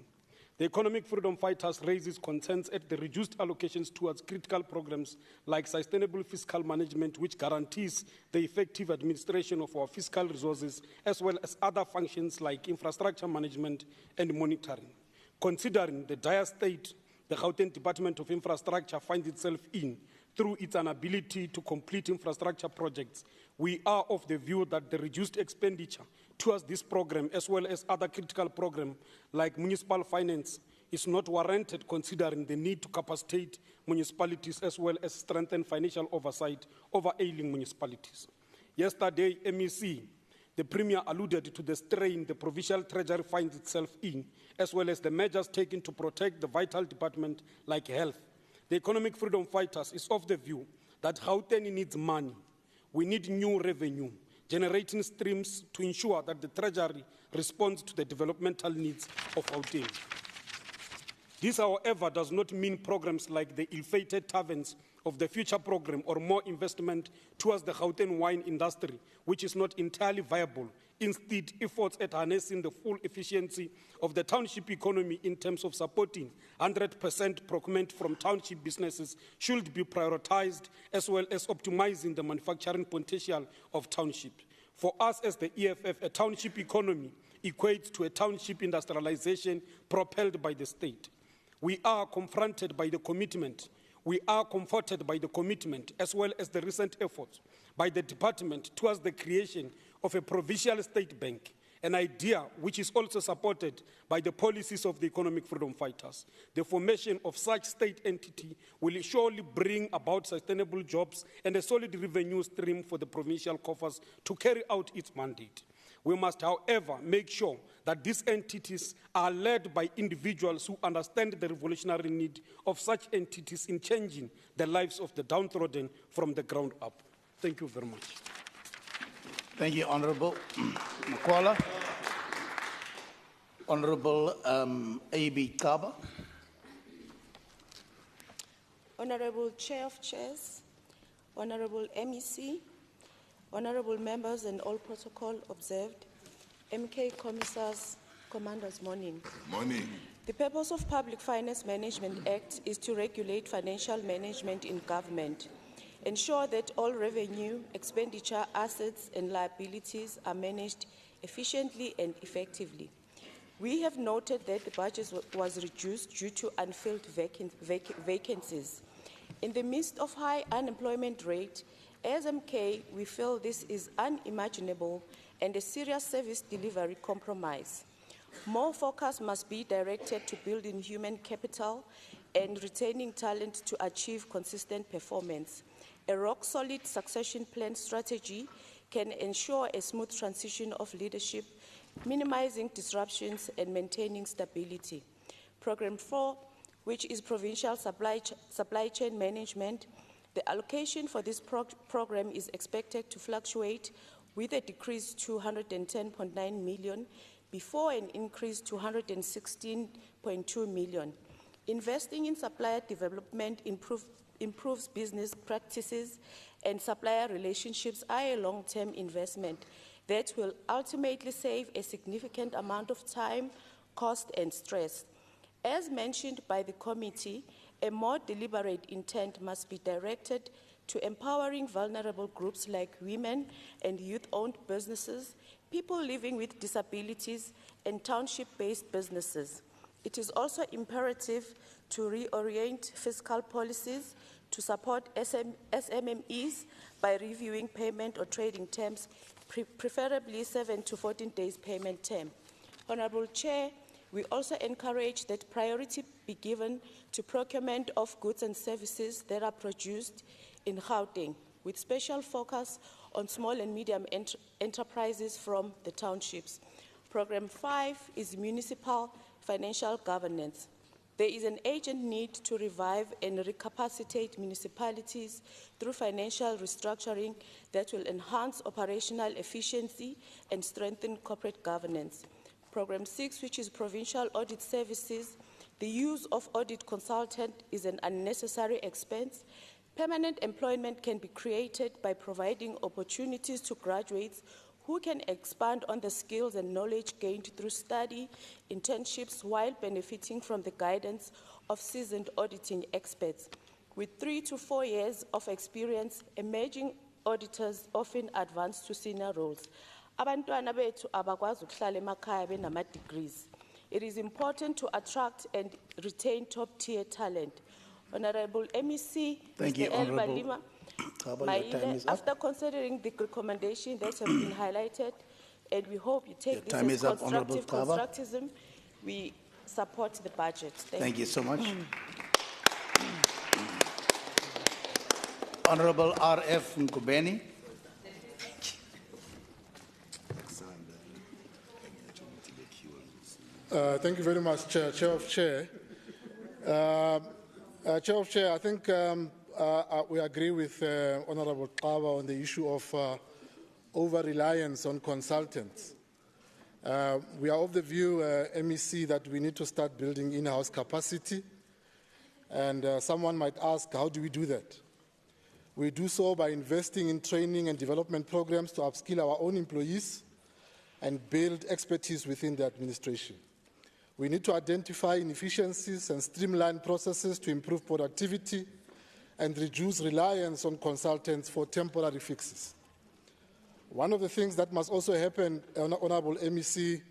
The economic freedom fighters raises concerns at the reduced allocations towards critical programs like sustainable fiscal management, which guarantees the effective administration of our fiscal resources, as well as other functions like infrastructure management and monitoring. Considering the dire state the Gauteng Department of Infrastructure finds itself in through its inability to complete infrastructure projects, we are of the view that the reduced expenditure towards this program, as well as other critical programs like municipal finance, is not warranted, considering the need to capacitate municipalities as well as strengthen financial oversight over ailing municipalities. Yesterday, MEC, the Premier alluded to the strain the Provincial Treasury finds itself in, as well as the measures taken to protect the vital department like health. The economic freedom fighters is of the view that Gauteng needs money. We need new revenue, generating streams to ensure that the Treasury responds to the developmental needs of Gauteng. This, however, does not mean programs like the ill-fated taverns of the future program or more investment towards the Gauteng wine industry, which is not entirely viable. Instead, efforts at harnessing the full efficiency of the township economy in terms of supporting 100% procurement from township businesses should be prioritized, as well as optimizing the manufacturing potential of townships. For us as the EFF, a township economy equates to a township industrialization propelled by the state. We are confronted by the commitment. We are comforted by the commitment, as well as the recent efforts by the department towards the creation of a provincial state bank, an idea which is also supported by the policies of the economic freedom fighters. The formation of such state entity will surely bring about sustainable jobs and a solid revenue stream for the provincial coffers to carry out its mandate. We must, however, make sure that these entities are led by individuals who understand the revolutionary need of such entities in changing the lives of the downtrodden from the ground up. Thank you very much. Thank you, Honorable Makwala. Honorable A.B. Kaba. Honorable Chair of Chairs, Honorable MEC, Honorable members and all protocol observed, MK Commissars, Commanders, morning. Morning. The purpose of Public Finance Management Act is to regulate financial management in government, ensure that all revenue, expenditure, assets and liabilities are managed efficiently and effectively. We have noted that the budget was reduced due to unfilled vacancies. In the midst of high unemployment rate, as MK, we feel this is unimaginable and a serious service delivery compromise. More focus must be directed to building human capital and retaining talent to achieve consistent performance. A rock-solid succession plan strategy can ensure a smooth transition of leadership, minimizing disruptions and maintaining stability. Program 4, which is Provincial Supply Chain Management, the allocation for this program is expected to fluctuate with a decrease to 110.9 million before an increase to 116.2 million. Investing in supplier development improves business practices and supplier relationships are a long-term investment that will ultimately save a significant amount of time, cost, and stress. As mentioned by the committee, a more deliberate intent must be directed to empowering vulnerable groups like women and youth-owned businesses, people living with disabilities, and township-based businesses. It is also imperative to reorient fiscal policies to support SMMEs by reviewing payment or trading terms, preferably 7 to 14 days payment term. Honourable Chair, we also encourage that priority be given to procurement of goods and services that are produced in Gauteng, with special focus on small and medium enterprises from the townships. Program 5 is municipal financial governance. There is an urgent need to revive and recapacitate municipalities through financial restructuring that will enhance operational efficiency and strengthen corporate governance. Program 6, which is provincial audit services, the use of audit consultant is an unnecessary expense. Permanent employment can be created by providing opportunities to graduates who can expand on the skills and knowledge gained through study, internships, while benefiting from the guidance of seasoned auditing experts. With 3 to 4 years of experience, emerging auditors often advance to senior roles. Abantwana bethu abakwazi ukuhlala emakhaya benama degrees. It is important to attract and retain top-tier talent. Honourable MEC, Thank you, Mr. El Honourable Balima, Your time is up. after considering the recommendations that have been highlighted, and we hope you take Your time this is as up, Honourable constructive constructism, we support the budget. Thank you so much. Honourable R.F. Nkubeni. Thank you very much, Chair. Chair of Chair. Chair of Chair, I think we agree with Honourable Qaba on the issue of over-reliance on consultants. We are of the view, MEC, that we need to start building in-house capacity. And someone might ask, how do we do that? We do so by investing in training and development programs to upskill our own employees and build expertise within the administration. We need to identify inefficiencies and streamline processes to improve productivity and reduce reliance on consultants for temporary fixes. One of the things that must also happen, Honourable MEC,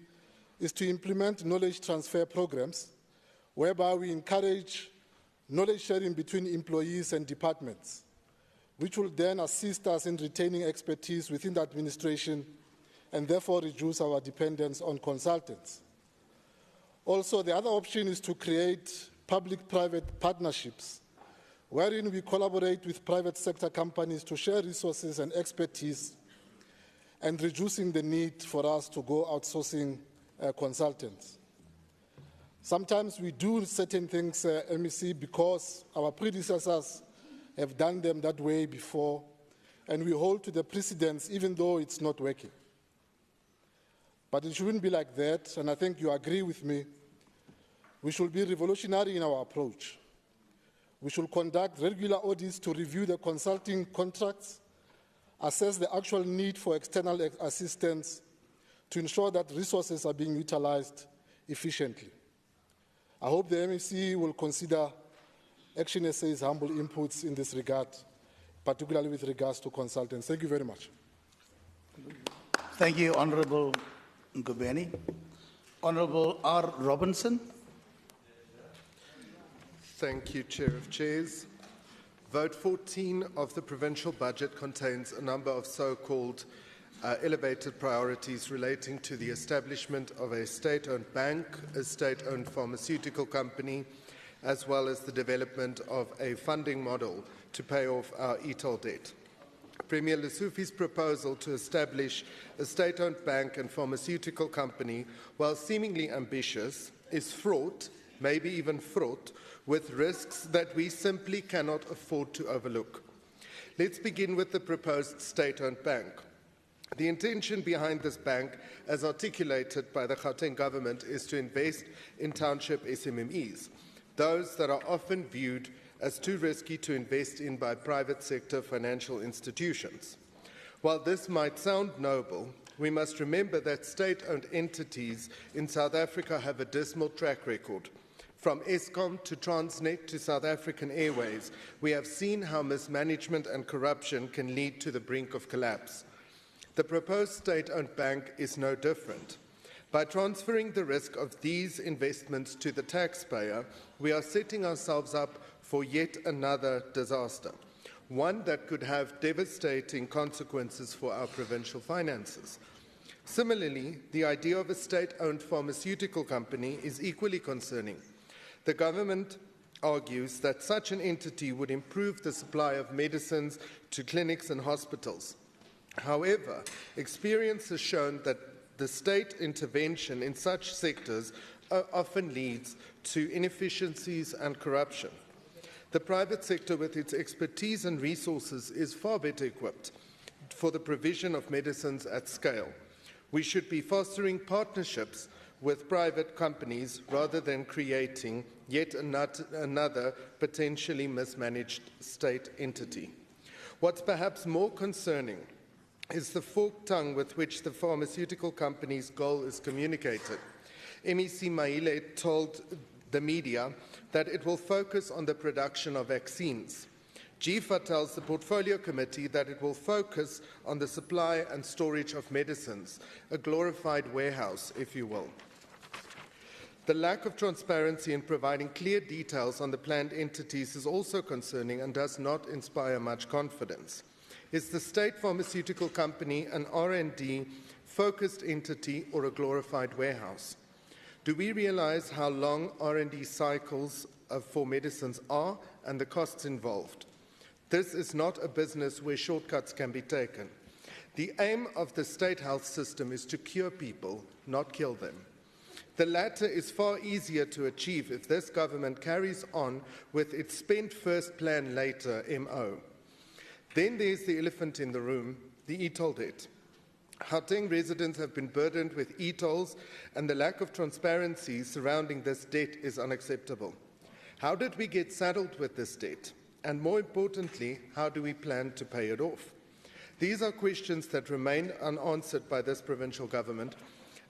is to implement knowledge transfer programs whereby we encourage knowledge sharing between employees and departments, which will then assist us in retaining expertise within the administration and therefore reduce our dependence on consultants. Also, the other option is to create public-private partnerships wherein we collaborate with private sector companies to share resources and expertise and reducing the need for us to go outsourcing consultants. Sometimes we do certain things, MEC, because our predecessors have done them that way before, and we hold to the precedents even though it's not working. But it shouldn't be like that, and I think you agree with me. We should be revolutionary in our approach. We should conduct regular audits to review the consulting contracts, assess the actual need for external assistance to ensure that resources are being utilized efficiently. I hope the MEC will consider ActionSA's humble inputs in this regard, particularly with regards to consultants. Thank you very much. Thank you, Honourable Nkubeni. Honourable R. Robinson. Thank you, Chair of Chairs. Vote 14 of the provincial budget contains a number of so-called elevated priorities relating to the establishment of a state-owned bank, a state-owned pharmaceutical company, as well as the development of a funding model to pay off our e-toll debt. Premier Lesufi's proposal to establish a state-owned bank and pharmaceutical company, while seemingly ambitious, is fraught, maybe even fraught, with risks that we simply cannot afford to overlook. Let's begin with the proposed state-owned bank. The intention behind this bank, as articulated by the Gauteng government, is to invest in township SMMEs, those that are often viewed as too risky to invest in by private sector financial institutions. While this might sound noble, we must remember that state-owned entities in South Africa have a dismal track record. From Eskom to Transnet to South African Airways, we have seen how mismanagement and corruption can lead to the brink of collapse. The proposed state-owned bank is no different. By transferring the risk of these investments to the taxpayer, we are setting ourselves up for yet another disaster, one that could have devastating consequences for our provincial finances. Similarly, the idea of a state-owned pharmaceutical company is equally concerning. The government argues that such an entity would improve the supply of medicines to clinics and hospitals. However, experience has shown that the state intervention in such sectors often leads to inefficiencies and corruption. The private sector, with its expertise and resources, is far better equipped for the provision of medicines at scale. We should be fostering partnerships with private companies rather than creating yet another potentially mismanaged state entity. What's perhaps more concerning is the forked tongue with which the pharmaceutical company's goal is communicated. MEC Maile told the media that it will focus on the production of vaccines. GIFA tells the Portfolio Committee that it will focus on the supply and storage of medicines, a glorified warehouse, if you will. The lack of transparency in providing clear details on the planned entities is also concerning and does not inspire much confidence. Is the state pharmaceutical company an R&D focused entity or a glorified warehouse? Do we realize how long R&D cycles for medicines are and the costs involved? This is not a business where shortcuts can be taken. The aim of the state health system is to cure people, not kill them. The latter is far easier to achieve if this government carries on with its spend first, plan later MO. Then there's the elephant in the room, the e-toll debt. Gauteng residents have been burdened with e-tolls, and the lack of transparency surrounding this debt is unacceptable. How did we get saddled with this debt? And more importantly, how do we plan to pay it off? These are questions that remain unanswered by this provincial government.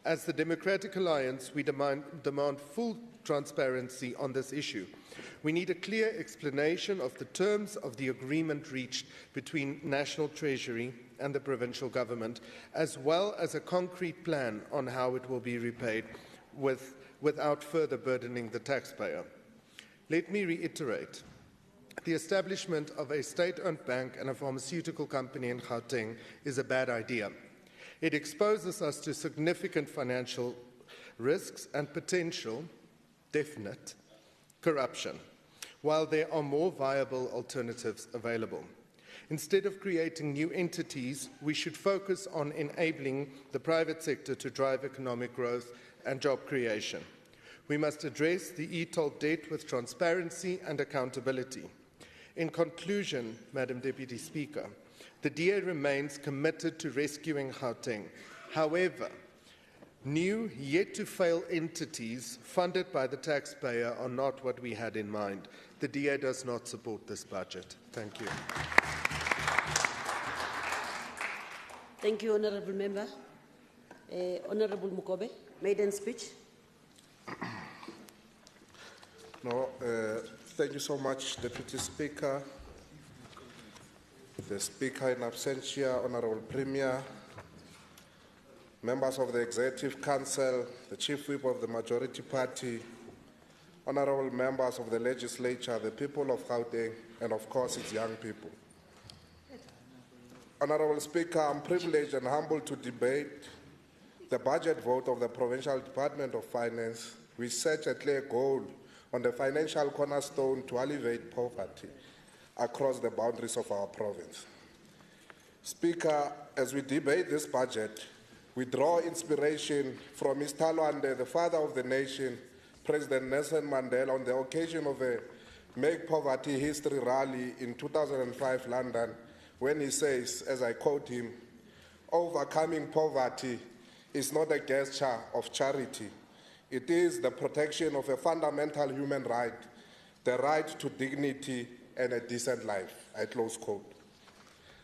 As the Democratic Alliance, we demand full transparency on this issue. We need a clear explanation of the terms of the agreement reached between National Treasury and the provincial government, as well as a concrete plan on how it will be repaid without further burdening the taxpayer. Let me reiterate. The establishment of a state-owned bank and a pharmaceutical company in Gauteng is a bad idea. It exposes us to significant financial risks and potential, definite, corruption, while there are more viable alternatives available. Instead of creating new entities, we should focus on enabling the private sector to drive economic growth and job creation. We must address the e-toll debt with transparency and accountability. In conclusion, Madam Deputy Speaker, the DA remains committed to rescuing Gauteng. However, new, yet-to-fail entities funded by the taxpayer are not what we had in mind. The DA does not support this budget. Thank you. Thank you, Honourable Member. Honourable Mukobe, maiden speech. Thank you so much, Deputy Speaker, the Speaker in absentia, Honourable Premier, members of the Executive Council, the Chief Whip of the Majority Party, Honourable members of the Legislature, the people of Gauteng, and of course its young people. Honourable Speaker, I'm privileged and humbled to debate the budget vote of the Provincial Department of Finance, which sets a clear goal on the financial cornerstone to alleviate poverty across the boundaries of our province. Speaker, as we debate this budget, we draw inspiration from Mr. Talwande, the father of the nation, President Nelson Mandela, on the occasion of a Make Poverty History rally in 2005 London, when he says, as I quote him, "Overcoming poverty is not a gesture of charity. It is the protection of a fundamental human right, the right to dignity and a decent life." I close quote.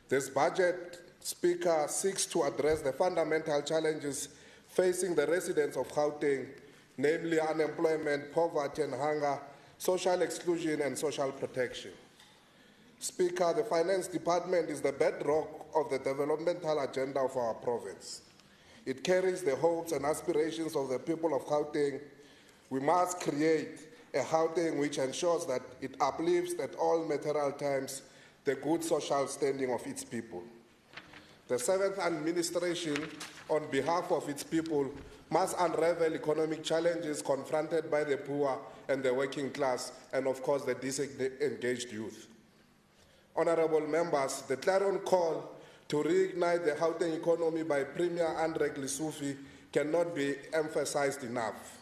This budget, Speaker, seeks to address the fundamental challenges facing the residents of Gauteng, namely unemployment, poverty and hunger, social exclusion and social protection. Speaker, the Finance Department is the bedrock of the developmental agenda of our province. It carries the hopes and aspirations of the people of Gauteng. We must create a Gauteng which ensures that it uplifts at all material times the good social standing of its people. The seventh administration, on behalf of its people, must unravel economic challenges confronted by the poor and the working class, and of course the disengaged youth. Honorable members, the clarion call to reignite the Gauteng economy by Premier Andre Glisufi cannot be emphasized enough.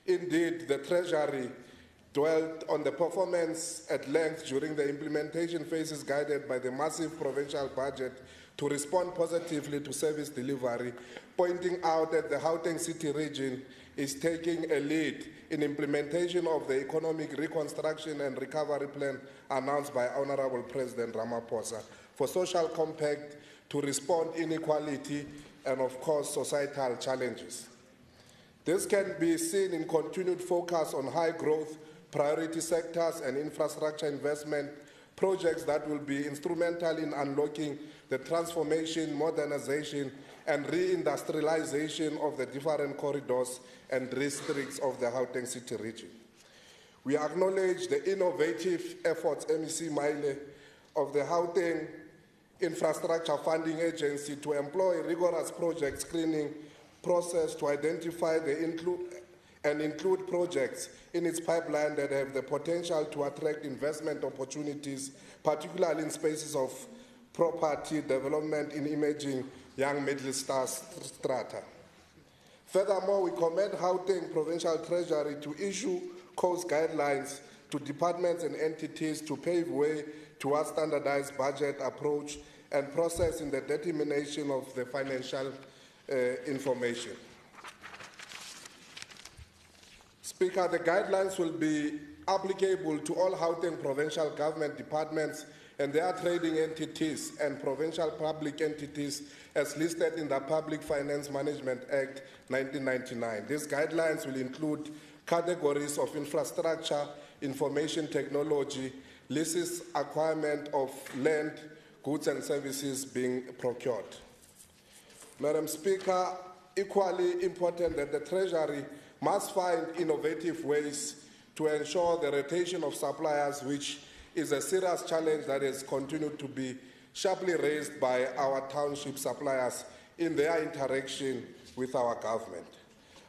Indeed, the Treasury dwelt on the performance at length during the implementation phases, guided by the massive provincial budget to respond positively to service delivery, pointing out that the Gauteng City region is taking a lead in implementation of the Economic Reconstruction and Recovery Plan announced by Honorable President Ramaphosa for social compact to respond inequality and, of course, societal challenges. This can be seen in continued focus on high growth, priority sectors and infrastructure investment projects that will be instrumental in unlocking the transformation, modernization, and re-industrialization of the different corridors and districts of the Gauteng City region. We acknowledge the innovative efforts, MEC Maile, of the Gauteng Infrastructure Funding Agency to employ rigorous project screening process to identify and include projects in its pipeline that have the potential to attract investment opportunities, particularly in spaces of property development in emerging young middle-class strata. Furthermore, we commend Gauteng Provincial Treasury to issue course guidelines to departments and entities to pave way to a standardized budget approach and process in the determination of the financial information. Speaker, the guidelines will be applicable to all Gauteng provincial government departments and their trading entities and provincial public entities as listed in the Public Finance Management Act 1999. These guidelines will include categories of infrastructure, information technology, leases, acquirement of land, goods and services being procured. Madam Speaker, equally important that the Treasury must find innovative ways to ensure the rotation of suppliers, which is a serious challenge that has continued to be sharply raised by our township suppliers in their interaction with our government.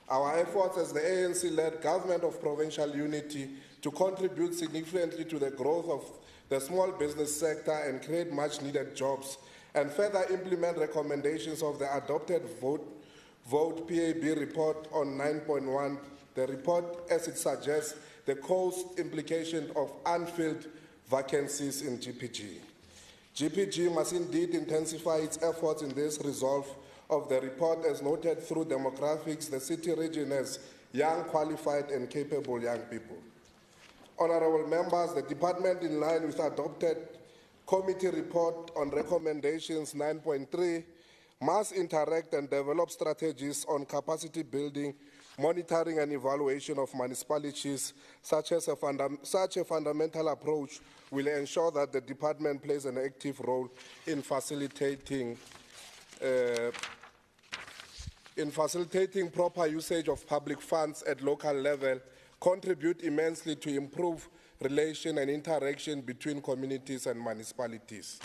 Our efforts as the ANC-led government of provincial unity to contribute significantly to the growth of the small business sector and create much-needed jobs, and further implement recommendations of the adopted Vote PAB report on 9.1. The report, as it suggests, the cost implication of unfilled vacancies in GPG. GPG must indeed intensify its efforts in this resolve of the report, as noted through demographics. The city region has young, qualified, and capable young people. Honorable members, the department, in line with adopted committee report on recommendations 9.3, must interact and develop strategies on capacity building, monitoring and evaluation of municipalities. Such a fundamental approach will ensure that the department plays an active role in facilitating proper usage of public funds at local level, contribute immensely to improve relation and interaction between communities and municipalities.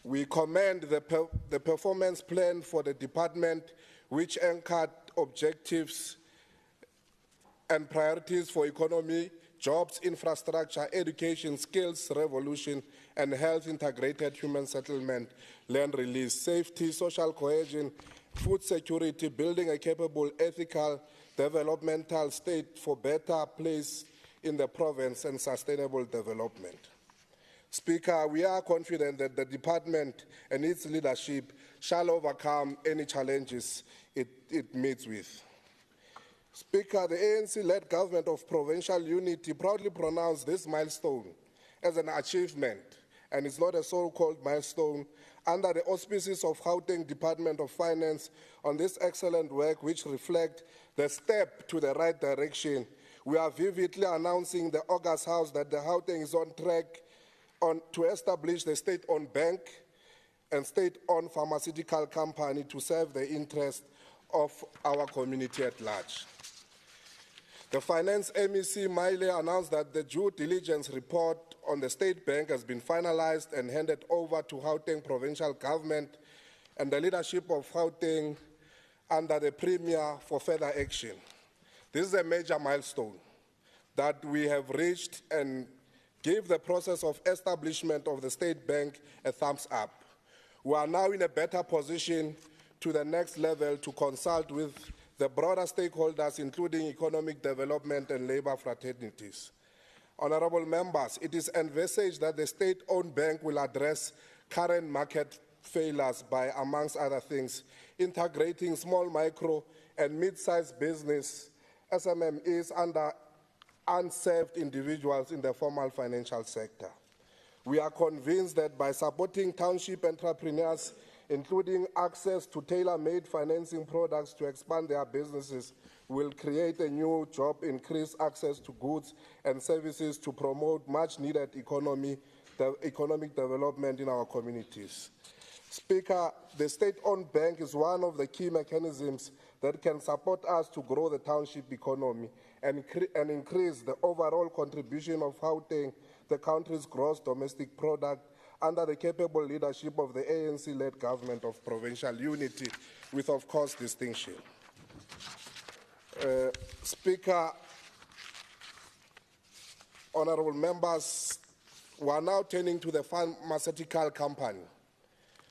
We commend the performance plan for the department, which anchored objectives and priorities for economy, jobs, infrastructure, education, skills, revolution, and health, integrated human settlement, land release, safety, social cohesion, food security, building a capable, ethical, developmental state for better place in the province and sustainable development. Speaker, we are confident that the department and its leadership shall overcome any challenges it meets with. Speaker, the ANC-led government of provincial unity proudly pronounced this milestone as an achievement, and it's not a so-called milestone, under the auspices of Gauteng Department of Finance on this excellent work, which reflect the step to the right direction. We are vividly announcing the August House that the Gauteng is on track to establish the state-owned bank and state-owned pharmaceutical company to serve the interests of our community at large. The Finance MEC Maile announced that the due diligence report on the State Bank has been finalized and handed over to Gauteng Provincial Government and the leadership of Gauteng under the Premier for further action. This is a major milestone that we have reached and give the process of establishment of the State Bank a thumbs up. We are now in a better position to the next level to consult with the broader stakeholders, including economic development and labor fraternities. Honorable members, it is envisaged that the state-owned bank will address current market failures by, amongst other things, integrating small, micro, and mid-sized business, SMMEs, under unserved individuals in the formal financial sector. We are convinced that by supporting township entrepreneurs, including access to tailor-made financing products to expand their businesses, will create a new job, increase access to goods and services to promote much-needed economic development in our communities. Speaker, the state-owned bank is one of the key mechanisms that can support us to grow the township economy and increase the overall contribution of Gauteng, the country's gross domestic product, under the capable leadership of the ANC-led government of provincial unity, with, of course, distinction. Speaker, honorable members, we are now turning to the pharmaceutical company.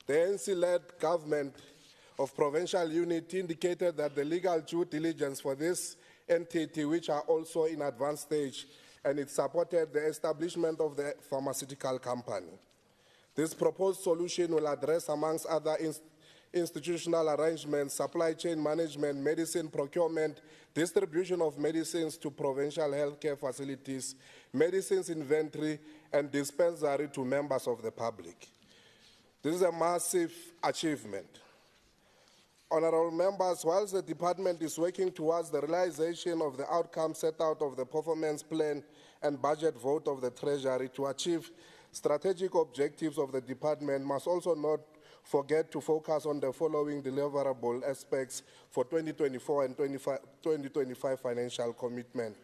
The ANC-led government of provincial unity indicated that the legal due diligence for this entity, which are also in advanced stage, and it supported the establishment of the pharmaceutical company. This proposed solution will address, amongst other institutional arrangements, supply chain management, medicine procurement, distribution of medicines to provincial healthcare facilities, medicines inventory, and dispensary to members of the public. This is a massive achievement. Honorable members, whilst the department is working towards the realization of the outcome set out of the performance plan and budget vote of the Treasury to achieve strategic objectives of the department, must also not forget to focus on the following deliverable aspects for 2024 and 2025 financial commitment,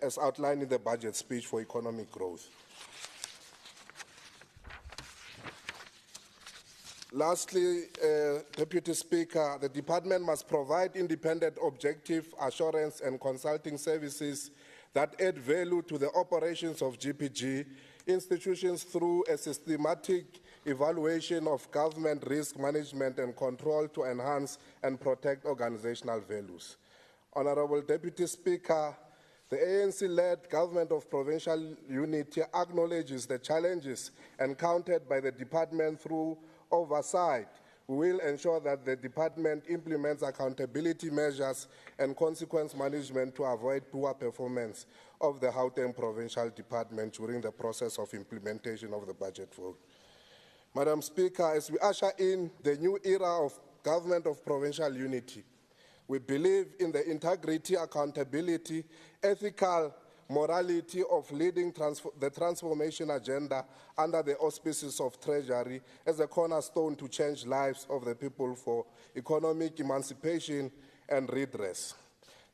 as outlined in the budget speech for economic growth. Lastly, Deputy Speaker, the department must provide independent, objective assurance and consulting services that add value to the operations of GPG institutions through a systematic evaluation of government risk management and control to enhance and protect organizational values. Honorable Deputy Speaker, the ANC-led government of provincial unity acknowledges the challenges encountered by the department through oversight. We will ensure that the department implements accountability measures and consequence management to avoid poor performance of the Gauteng Provincial Department during the process of implementation of the budget vote. Madam Speaker, as we usher in the new era of government of provincial unity, we believe in the integrity, accountability, ethical morality of leading the transformation agenda under the auspices of Treasury as a cornerstone to change lives of the people for economic emancipation and redress.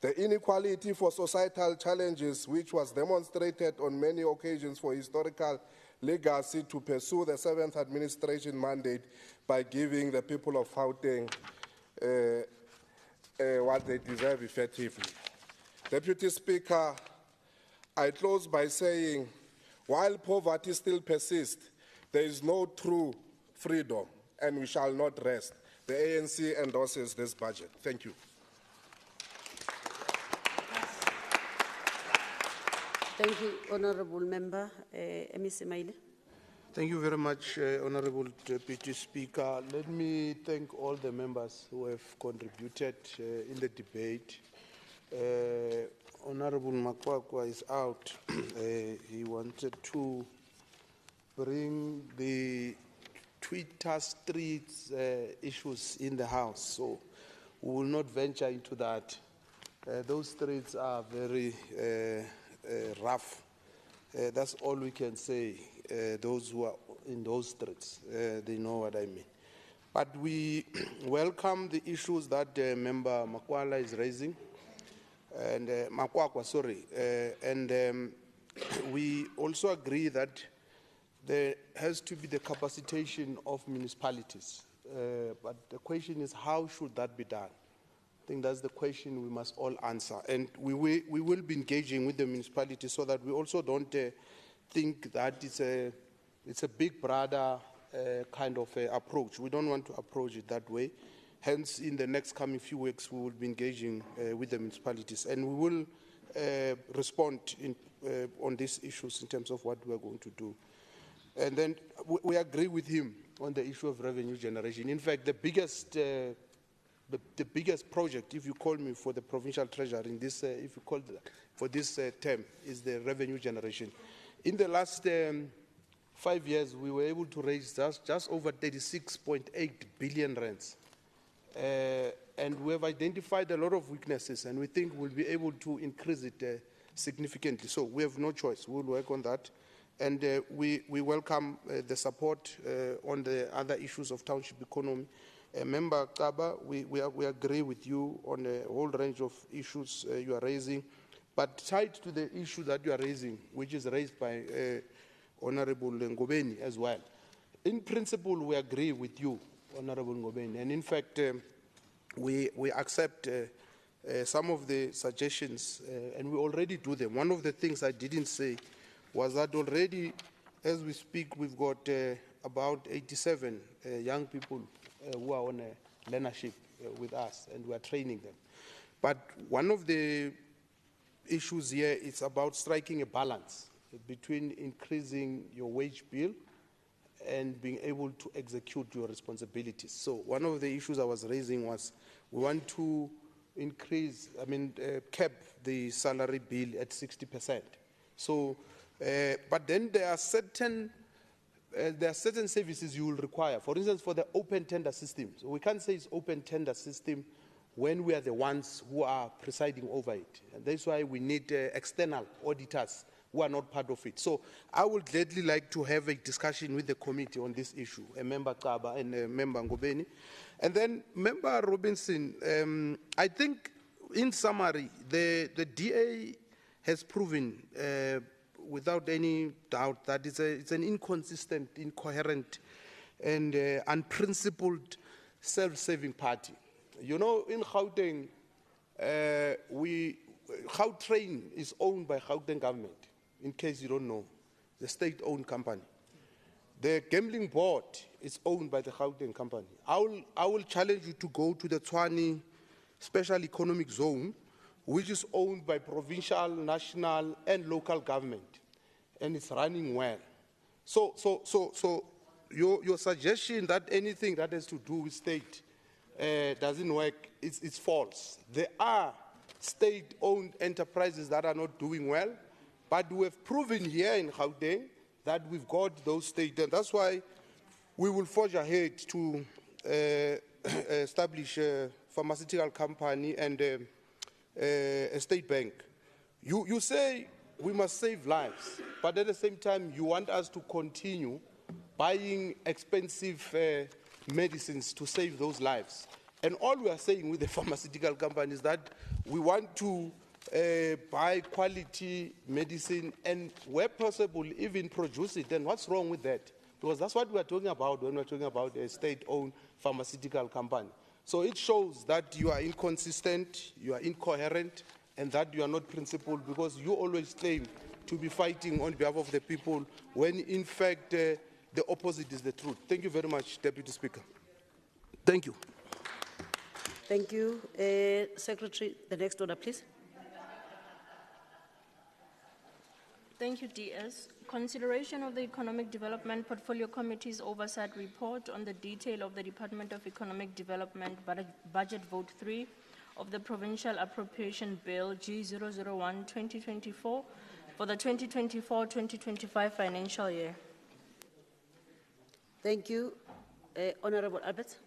The inequality for societal challenges, which was demonstrated on many occasions for historical legacy to pursue the 7th administration mandate by giving the people of Gauteng what they deserve effectively. Deputy Speaker, I close by saying, while poverty still persists, there is no true freedom, and we shall not rest. The ANC endorses this budget. Thank you. Thank you, Honourable Member. MEC Maile. Thank you very much, Honourable Deputy Speaker. Let me thank all the members who have contributed in the debate. Honourable Makwakwa is out. He wanted to bring the Twitter streets issues in the House, so we will not venture into that. Those streets are very rough. That's all we can say. Those who are in those streets. They know what I mean. But we welcome the issues that Member Makwala is raising, and Makwakwa, sorry, and we also agree that there has to be the capacitation of municipalities. But the question is, how should that be done? I think that's the question we must all answer. And we will be engaging with the municipalities so that we also don't think that it's a big brother kind of approach. We don't want to approach it that way. Hence, in the next coming few weeks, we will be engaging with the municipalities. And we will respond on these issues in terms of what we are going to do. And then we agree with him on the issue of revenue generation. In fact, the biggest project, if you call me for the provincial treasurer in this, if you call for this term, is the revenue generation. In the last 5 years, we were able to raise just over 36.8 billion rands. And we have identified a lot of weaknesses, and we think we'll be able to increase it significantly. So we have no choice. We'll work on that. And we welcome the support on the other issues of township economy. Member Kaba, we agree with you on a whole range of issues you are raising, but tied to the issue that you are raising, which is raised by Honorable Ngobeni as well. In principle, we agree with you, Honorable Ngobeni, and in fact, we accept some of the suggestions, and we already do them. One of the things I didn't say was that already, as we speak, we've got about 87 young people who are on a learnership with us, and we are training them. But one of the issues here is about striking a balance between increasing your wage bill and being able to execute your responsibilities. So one of the issues I was raising was we want to increase, cap the salary bill at 60%. So, but then there are certain services you will require. For instance, for the open tender system. So we can't say it's open tender system when we are the ones who are presiding over it. And that's why we need external auditors who are not part of it. So I would gladly like to have a discussion with the committee on this issue, a member Kaba and a member Ngobeni. And then Member Robinson, I think in summary, the DA has proven without any doubt that it's an inconsistent, incoherent, and unprincipled self-serving party. You know, in Gauteng, Gautrain is owned by Gauteng government, in case you don't know, the state-owned company. The gambling board is owned by the Gauteng company. I will challenge you to go to the Tshwane Special Economic Zone, which is owned by provincial, national, and local government, and it's running well. So your suggestion that anything that has to do with state doesn't work, it's false. There are state-owned enterprises that are not doing well, but we have proven here in Gauteng that we've got those state, and that's why we will forge ahead to establish a pharmaceutical company and a state bank. You say we must save lives, but at the same time you want us to continue buying expensive medicines to save those lives. And all we are saying with the pharmaceutical company is that we want to buy quality medicine and where possible even produce it. And what's wrong with that? Because that's what we are talking about when we're talking about a state-owned pharmaceutical company. So it shows that you are inconsistent, you are incoherent, and that you are not principled, because you always claim to be fighting on behalf of the people when in fact the opposite is the truth. Thank you very much, Deputy Speaker. Thank you. Thank you. Secretary, the next order, please. Thank you, DS. Consideration of the Economic Development Portfolio Committee's Oversight Report on the detail of the Department of Economic Development Budget Vote 3 of the Provincial Appropriation Bill G001-2024 for the 2024-2025 financial year. Thank you. Honorable Albert.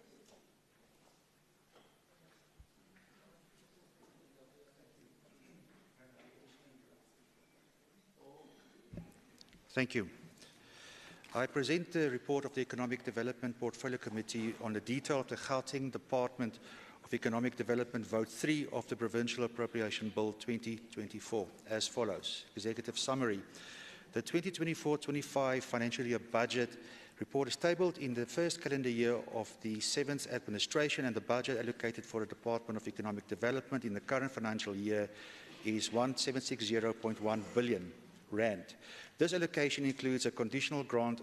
Thank you. I present the report of the Economic Development Portfolio Committee on the detail of the Gauteng Department of Economic Development Vote 3 of the Provincial Appropriation Bill 2024 as follows. Executive Summary. The 2024-25 financial year budget report is tabled in the first calendar year of the 7th administration, and the budget allocated for the Department of Economic Development in the current financial year is 1760.1 billion rand. This allocation includes a conditional grant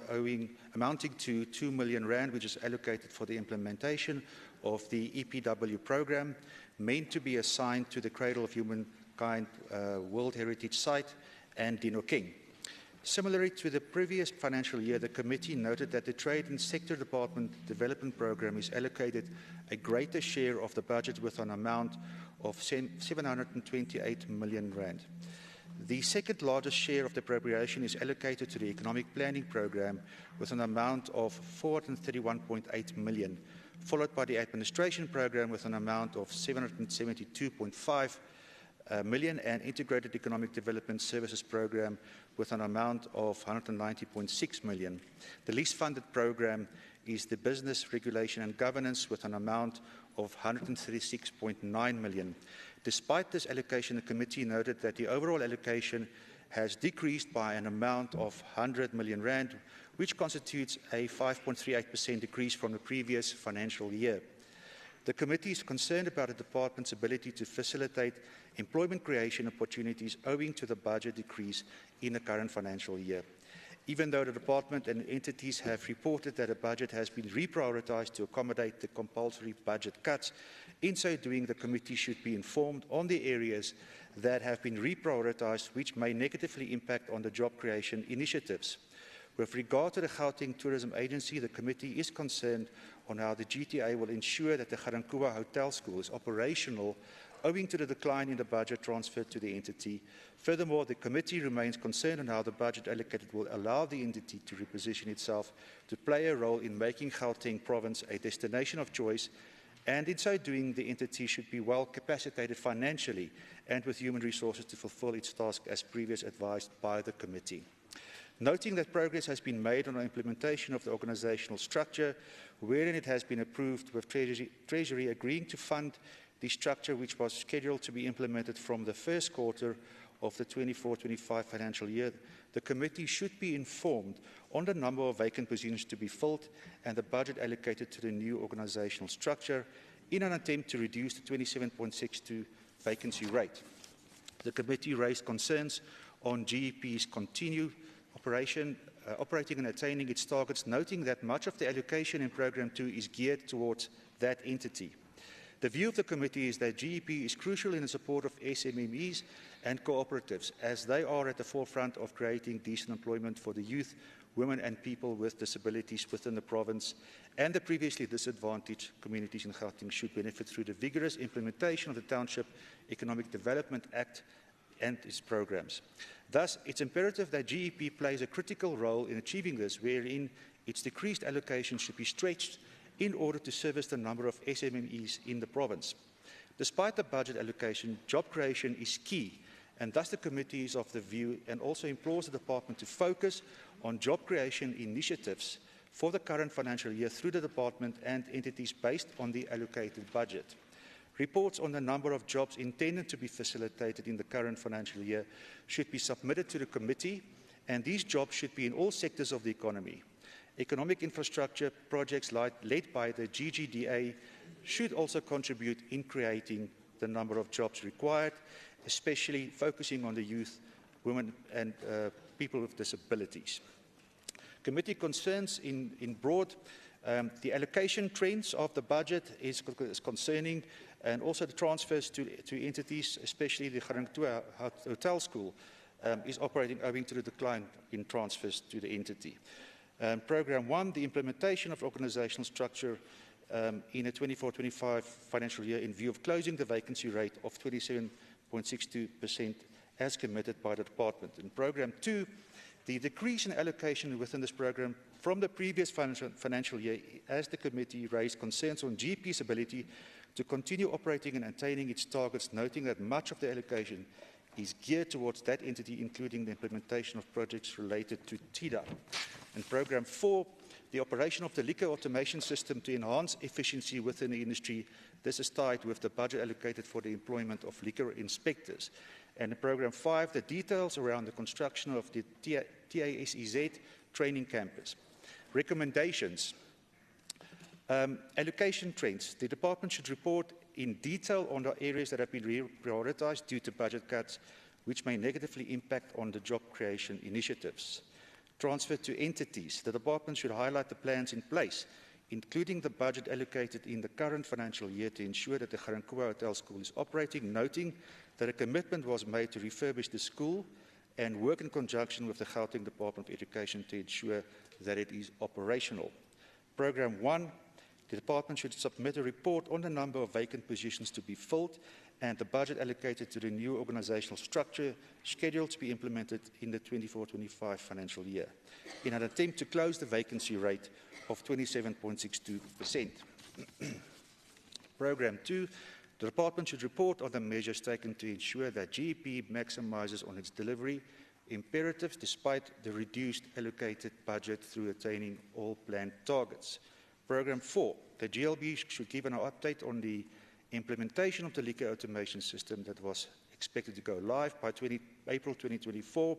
amounting to 2 million rand, which is allocated for the implementation of the EPW program, meant to be assigned to the Cradle of Humankind World Heritage Site and Dino King. Similarly to the previous financial year, the committee noted that the Trade and Sector Department Development Program is allocated a greater share of the budget with an amount of 728 million rand. The second largest share of the appropriation is allocated to the Economic Planning Program with an amount of 431.8 million, followed by the Administration Program with an amount of 772.5 million and Integrated Economic Development Services Program with an amount of 190.6 million. The least funded program is the Business Regulation and Governance with an amount of 136.9 million. Despite this allocation, the committee noted that the overall allocation has decreased by an amount of 100 million rand, which constitutes a 5.38% decrease from the previous financial year. The committee is concerned about the department's ability to facilitate employment creation opportunities owing to the budget decrease in the current financial year. Even though the department and entities have reported that the budget has been reprioritized to accommodate the compulsory budget cuts, in so doing, the committee should be informed on the areas that have been reprioritized which may negatively impact on the job creation initiatives. With regard to the Gauteng Tourism Agency, the committee is concerned on how the GTA will ensure that the Garankuwa Hotel School is operational owing to the decline in the budget transferred to the entity. Furthermore, the committee remains concerned on how the budget allocated will allow the entity to reposition itself to play a role in making Gauteng province a destination of choice, and in so doing, the entity should be well capacitated financially and with human resources to fulfill its task as previously advised by the committee. Noting that progress has been made on the implementation of the organizational structure, wherein it has been approved with Treasury agreeing to fund the structure which was scheduled to be implemented from the first quarter of the 24-25 financial year, the committee should be informed on the number of vacant positions to be filled and the budget allocated to the new organizational structure in an attempt to reduce the 27.62 vacancy rate. The committee raised concerns on GEP's continued operating and attaining its targets, noting that much of the allocation in Programme 2 is geared towards that entity. The view of the committee is that GEP is crucial in the support of SMMEs and cooperatives, as they are at the forefront of creating decent employment for the youth, women and people with disabilities within the province, and the previously disadvantaged communities in Gauteng should benefit through the vigorous implementation of the Township Economic Development Act and its programs. Thus, it's imperative that GEP plays a critical role in achieving this, wherein its decreased allocation should be stretched in order to service the number of SMMEs in the province. Despite the budget allocation, job creation is key, and thus the committee is of the view and also implores the department to focus on job creation initiatives for the current financial year through the department and entities based on the allocated budget. Reports on the number of jobs intended to be facilitated in the current financial year should be submitted to the committee, and these jobs should be in all sectors of the economy. Economic infrastructure projects led by the GGDA should also contribute in creating the number of jobs required, especially focusing on the youth, women and people with disabilities. Committee concerns in broad the allocation trends of the budget is concerning, and also the transfers to entities, especially the Garankuwa Hotel School, is operating owing to the decline in transfers to the entity. Programme 1, the implementation of organizational structure in a 24-25 financial year in view of closing the vacancy rate of 27.62% as committed by the department. In Programme 2, the decrease in allocation within this programme from the previous financial year, as the committee raised concerns on GP's ability to continue operating and attaining its targets, noting that much of the allocation is geared towards that entity, including the implementation of projects related to TIDA. And Programme 4, the operation of the liquor automation system to enhance efficiency within the industry. This is tied with the budget allocated for the employment of liquor inspectors. And in Programme 5, the details around the construction of the TASEZ training campus. Recommendations. Allocation trends. The department should report in detail on the areas that have been reprioritized due to budget cuts, which may negatively impact on the job creation initiatives. Transfer to entities. The department should highlight the plans in place, including the budget allocated in the current financial year to ensure that the Garankuwa Hotel School is operating, noting that a commitment was made to refurbish the school and work in conjunction with the Gauteng Department of Education to ensure that it is operational. Programme 1, the department should submit a report on the number of vacant positions to be filled and the budget allocated to the new organizational structure scheduled to be implemented in the 24-25 financial year, in an attempt to close the vacancy rate of 27.62%. Programme 2, the department should report on the measures taken to ensure that GEP maximizes on its delivery imperatives despite the reduced allocated budget through attaining all planned targets. Programme 4, the GLB should give an update on the implementation of the liquor automation system that was expected to go live by April 2024,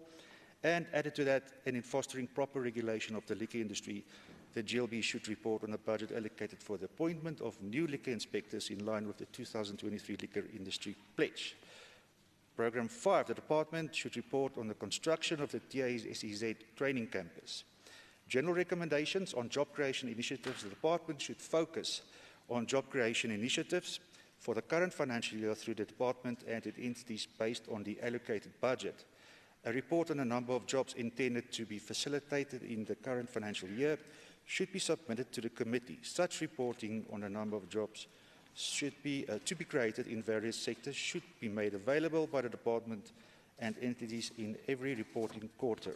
and added to that, and in fostering proper regulation of the liquor industry, the GLB should report on the budget allocated for the appointment of new liquor inspectors in line with the 2023 liquor industry pledge. Programme 5, the department should report on the construction of the TASEZ training campus. General recommendations on job creation initiatives. The department should focus on job creation initiatives for the current financial year through the department and its entities based on the allocated budget. A report on the number of jobs intended to be facilitated in the current financial year should be submitted to the committee. Such reporting on the number of jobs should be to be created in various sectors should be made available by the department and entities in every reporting quarter.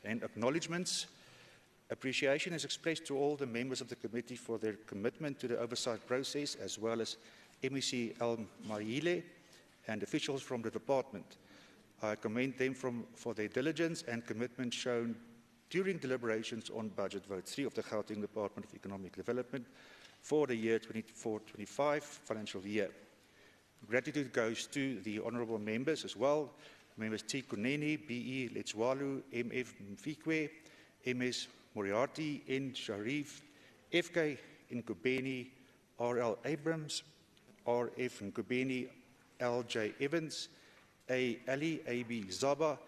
And acknowledgements. Appreciation is expressed to all the members of the committee for their commitment to the oversight process, as well as MEC El-Mahile and officials from the department. I commend them for their diligence and commitment shown during deliberations on Budget Vote 3 of the Gauteng Department of Economic Development for the year 24-25 financial year. Gratitude goes to the honourable members as well. Members T. Kuneni, B.E. Letswalu, M.F. Mfikwe, M.S. Moriarty, N. Sharif, F.K. Nkubeni, R.L. Abrams, R.F. Nkubeni, L.J. Evans, A. Ali, A.B. Zaba,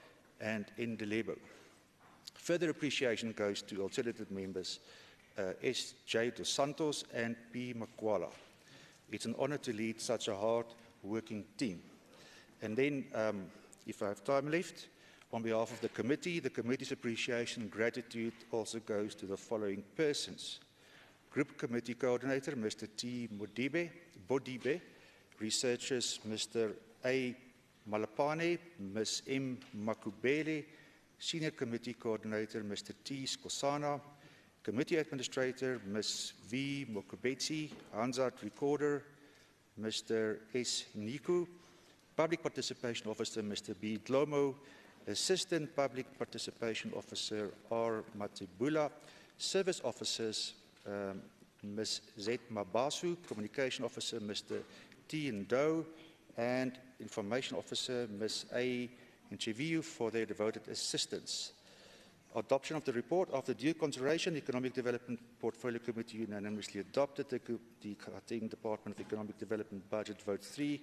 and N. Delebo. Further appreciation goes to alternative members S.J. Dos Santos and P. Makwala. It's an honour to lead such a hard-working team. And then, if I have time left, on behalf of the committee's appreciation and gratitude also goes to the following persons. Group Committee Coordinator, Mr. T. Bodibe, Researchers, Mr. A. Malapane, Ms. M. Makubele, Senior Committee Coordinator, Mr. T. Skosana, Committee Administrator, Ms. V. Mokubetsi, Hansard Recorder, Mr. S. Niku, Public Participation Officer, Mr. B. Dlomo, Assistant Public Participation Officer, R. Matibula, Service Officers, Ms. Z. Mabasu, Communication Officer, Mr. T. Ndo, and Information Officer, Ms. A. Nchiviu, for their devoted assistance. Adoption of the report. After due consideration, the Economic Development Portfolio Committee unanimously adopted the Gauteng Department of Economic Development Budget Vote 3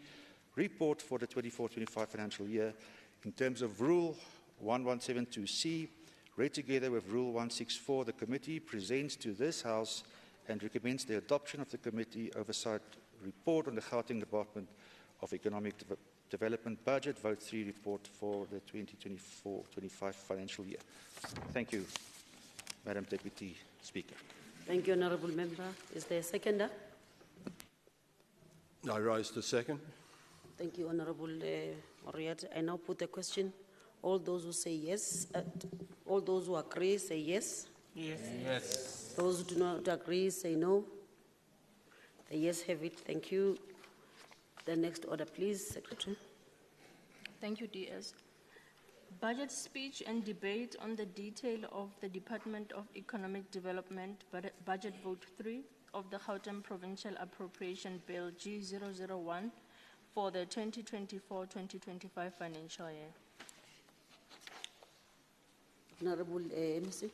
report for the 24-25 financial year in terms of Rule 1172C, read together with Rule 164. The committee presents to this House and recommends the adoption of the Committee Oversight Report on the Gauteng Department of Economic Development Budget Vote 3 report for the 2024-25 financial year. Thank you, Madam Deputy Speaker. Thank you, Honourable Member. Is there a seconder? I rise to second. Thank you, Honourable Moriarty. I now put the question. All those who say yes, all those who agree say yes. Yes. Yes. Those who do not agree say no. The yes have it. Thank you. The next order, please, Secretary. Thank you, DS. Budget speech and debate on the detail of the Department of Economic Development Budget Vote 3 of the Gauteng Provincial Appropriation Bill G001 for the 2024-2025 financial year. Honorable MC.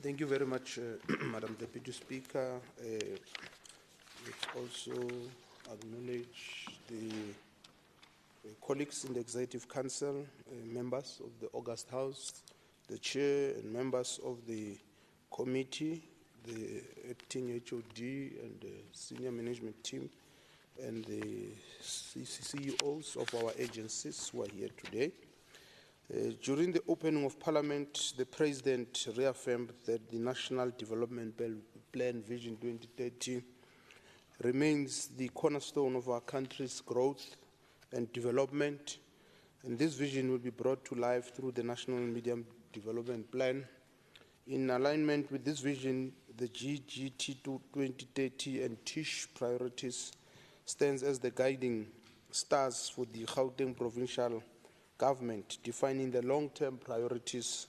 Thank you very much, Madam Deputy Speaker. Let's also acknowledge the colleagues in the Executive Council, members of the August House, the Chair and members of the committee, the acting HOD and the senior management team, and the CEOs of our agencies who are here today. During the opening of Parliament, the President reaffirmed that the National Development Plan Vision 2030 remains the cornerstone of our country's growth and development, and this vision will be brought to life through the National Medium Development Plan. In alignment with this vision, the GGT 2030 and TISH priorities stands as the guiding stars for the Gauteng Provincial Government, defining the long-term priorities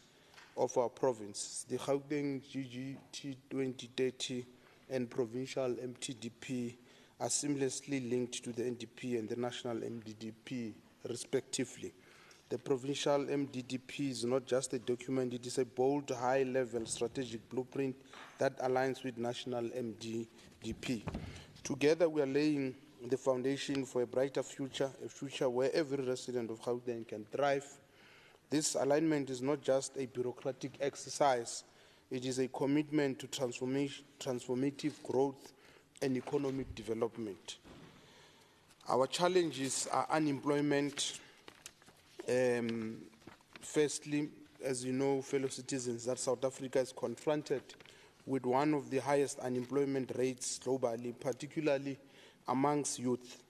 of our province. The Gauteng GGT 2030 and Provincial MTDP are seamlessly linked to the NDP and the National MDDP, respectively. The Provincial MDDP is not just a document, it is a bold, high-level strategic blueprint that aligns with National MDDP. Together, we are laying the foundation for a brighter future, a future where every resident of Gauteng can thrive. This alignment is not just a bureaucratic exercise, it is a commitment to transformative growth and economic development. Our challenges are unemployment. Firstly, as you know, fellow citizens, that South Africa is confronted with one of the highest unemployment rates globally, particularly amongst youth.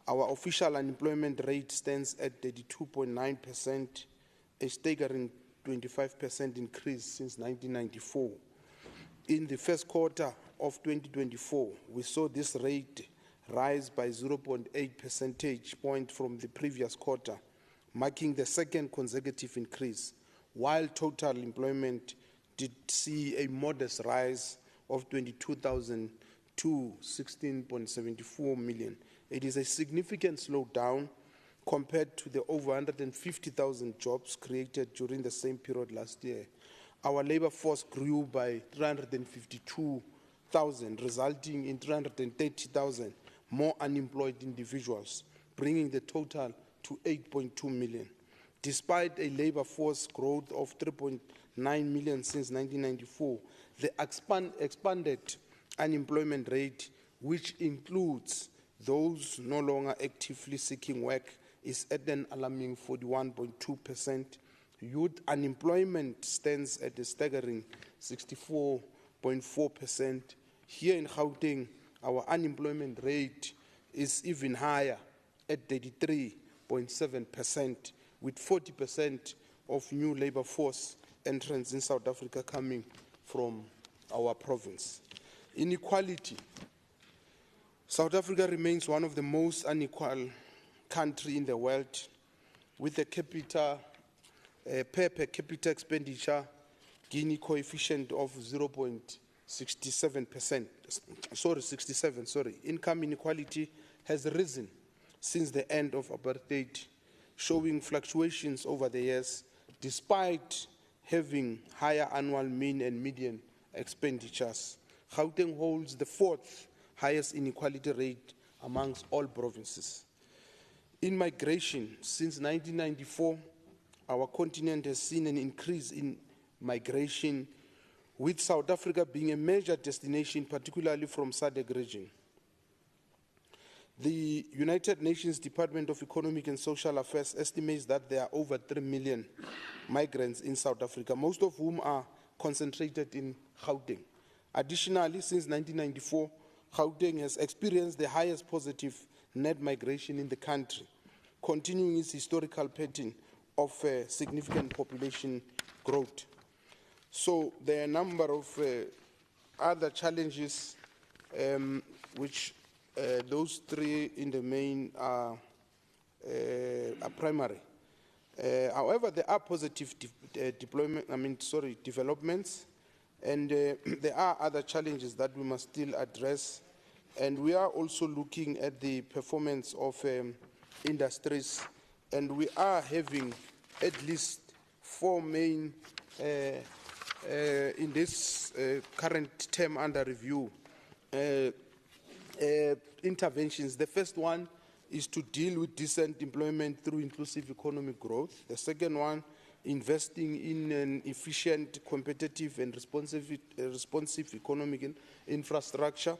Our official unemployment rate stands at 32.9%, a staggering 25% increase since 1994. In the first quarter of 2024, we saw this rate rise by 0.8 percentage points from the previous quarter, marking the second consecutive increase, while total employment did see a modest rise of 22,000 to 16.74 million. It is a significant slowdown compared to the over 150,000 jobs created during the same period last year. Our labor force grew by 352,000, resulting in 330,000 more unemployed individuals, bringing the total to 8.2 million. Despite a labor force growth of 3.9 million since 1994, the expanded unemployment rate, which includes those no longer actively seeking work, is at an alarming 41.2%. Youth unemployment stands at a staggering 64.4%. Here in Gauteng, our unemployment rate is even higher at 33.7%, with 40% of new labor force entrants in South Africa coming from our province. Inequality. South Africa remains one of the most unequal countries in the world, with a per capita expenditure Gini coefficient of 67%. Income inequality has risen since the end of apartheid, showing fluctuations over the years, despite having higher annual mean and median expenditures. Gauteng holds the fourth highest inequality rate amongst all provinces. In migration, since 1994, our continent has seen an increase in migration, with South Africa being a major destination, particularly from SADC region. The United Nations Department of Economic and Social Affairs estimates that there are over 3 million migrants in South Africa, most of whom are concentrated in Gauteng. Additionally, since 1994, Gauteng has experienced the highest positive net migration in the country, continuing its historical pattern of significant population growth. So there are a number of other challenges, which those three in the main are primary. However, there are positive developments, and there are other challenges that we must still address. And we are also looking at the performance of industries, and we are having at least 4 main, in this current term under review, interventions. The first one is to deal with decent employment through inclusive economic growth. The second one, investing in an efficient, competitive, and responsive economic infrastructure,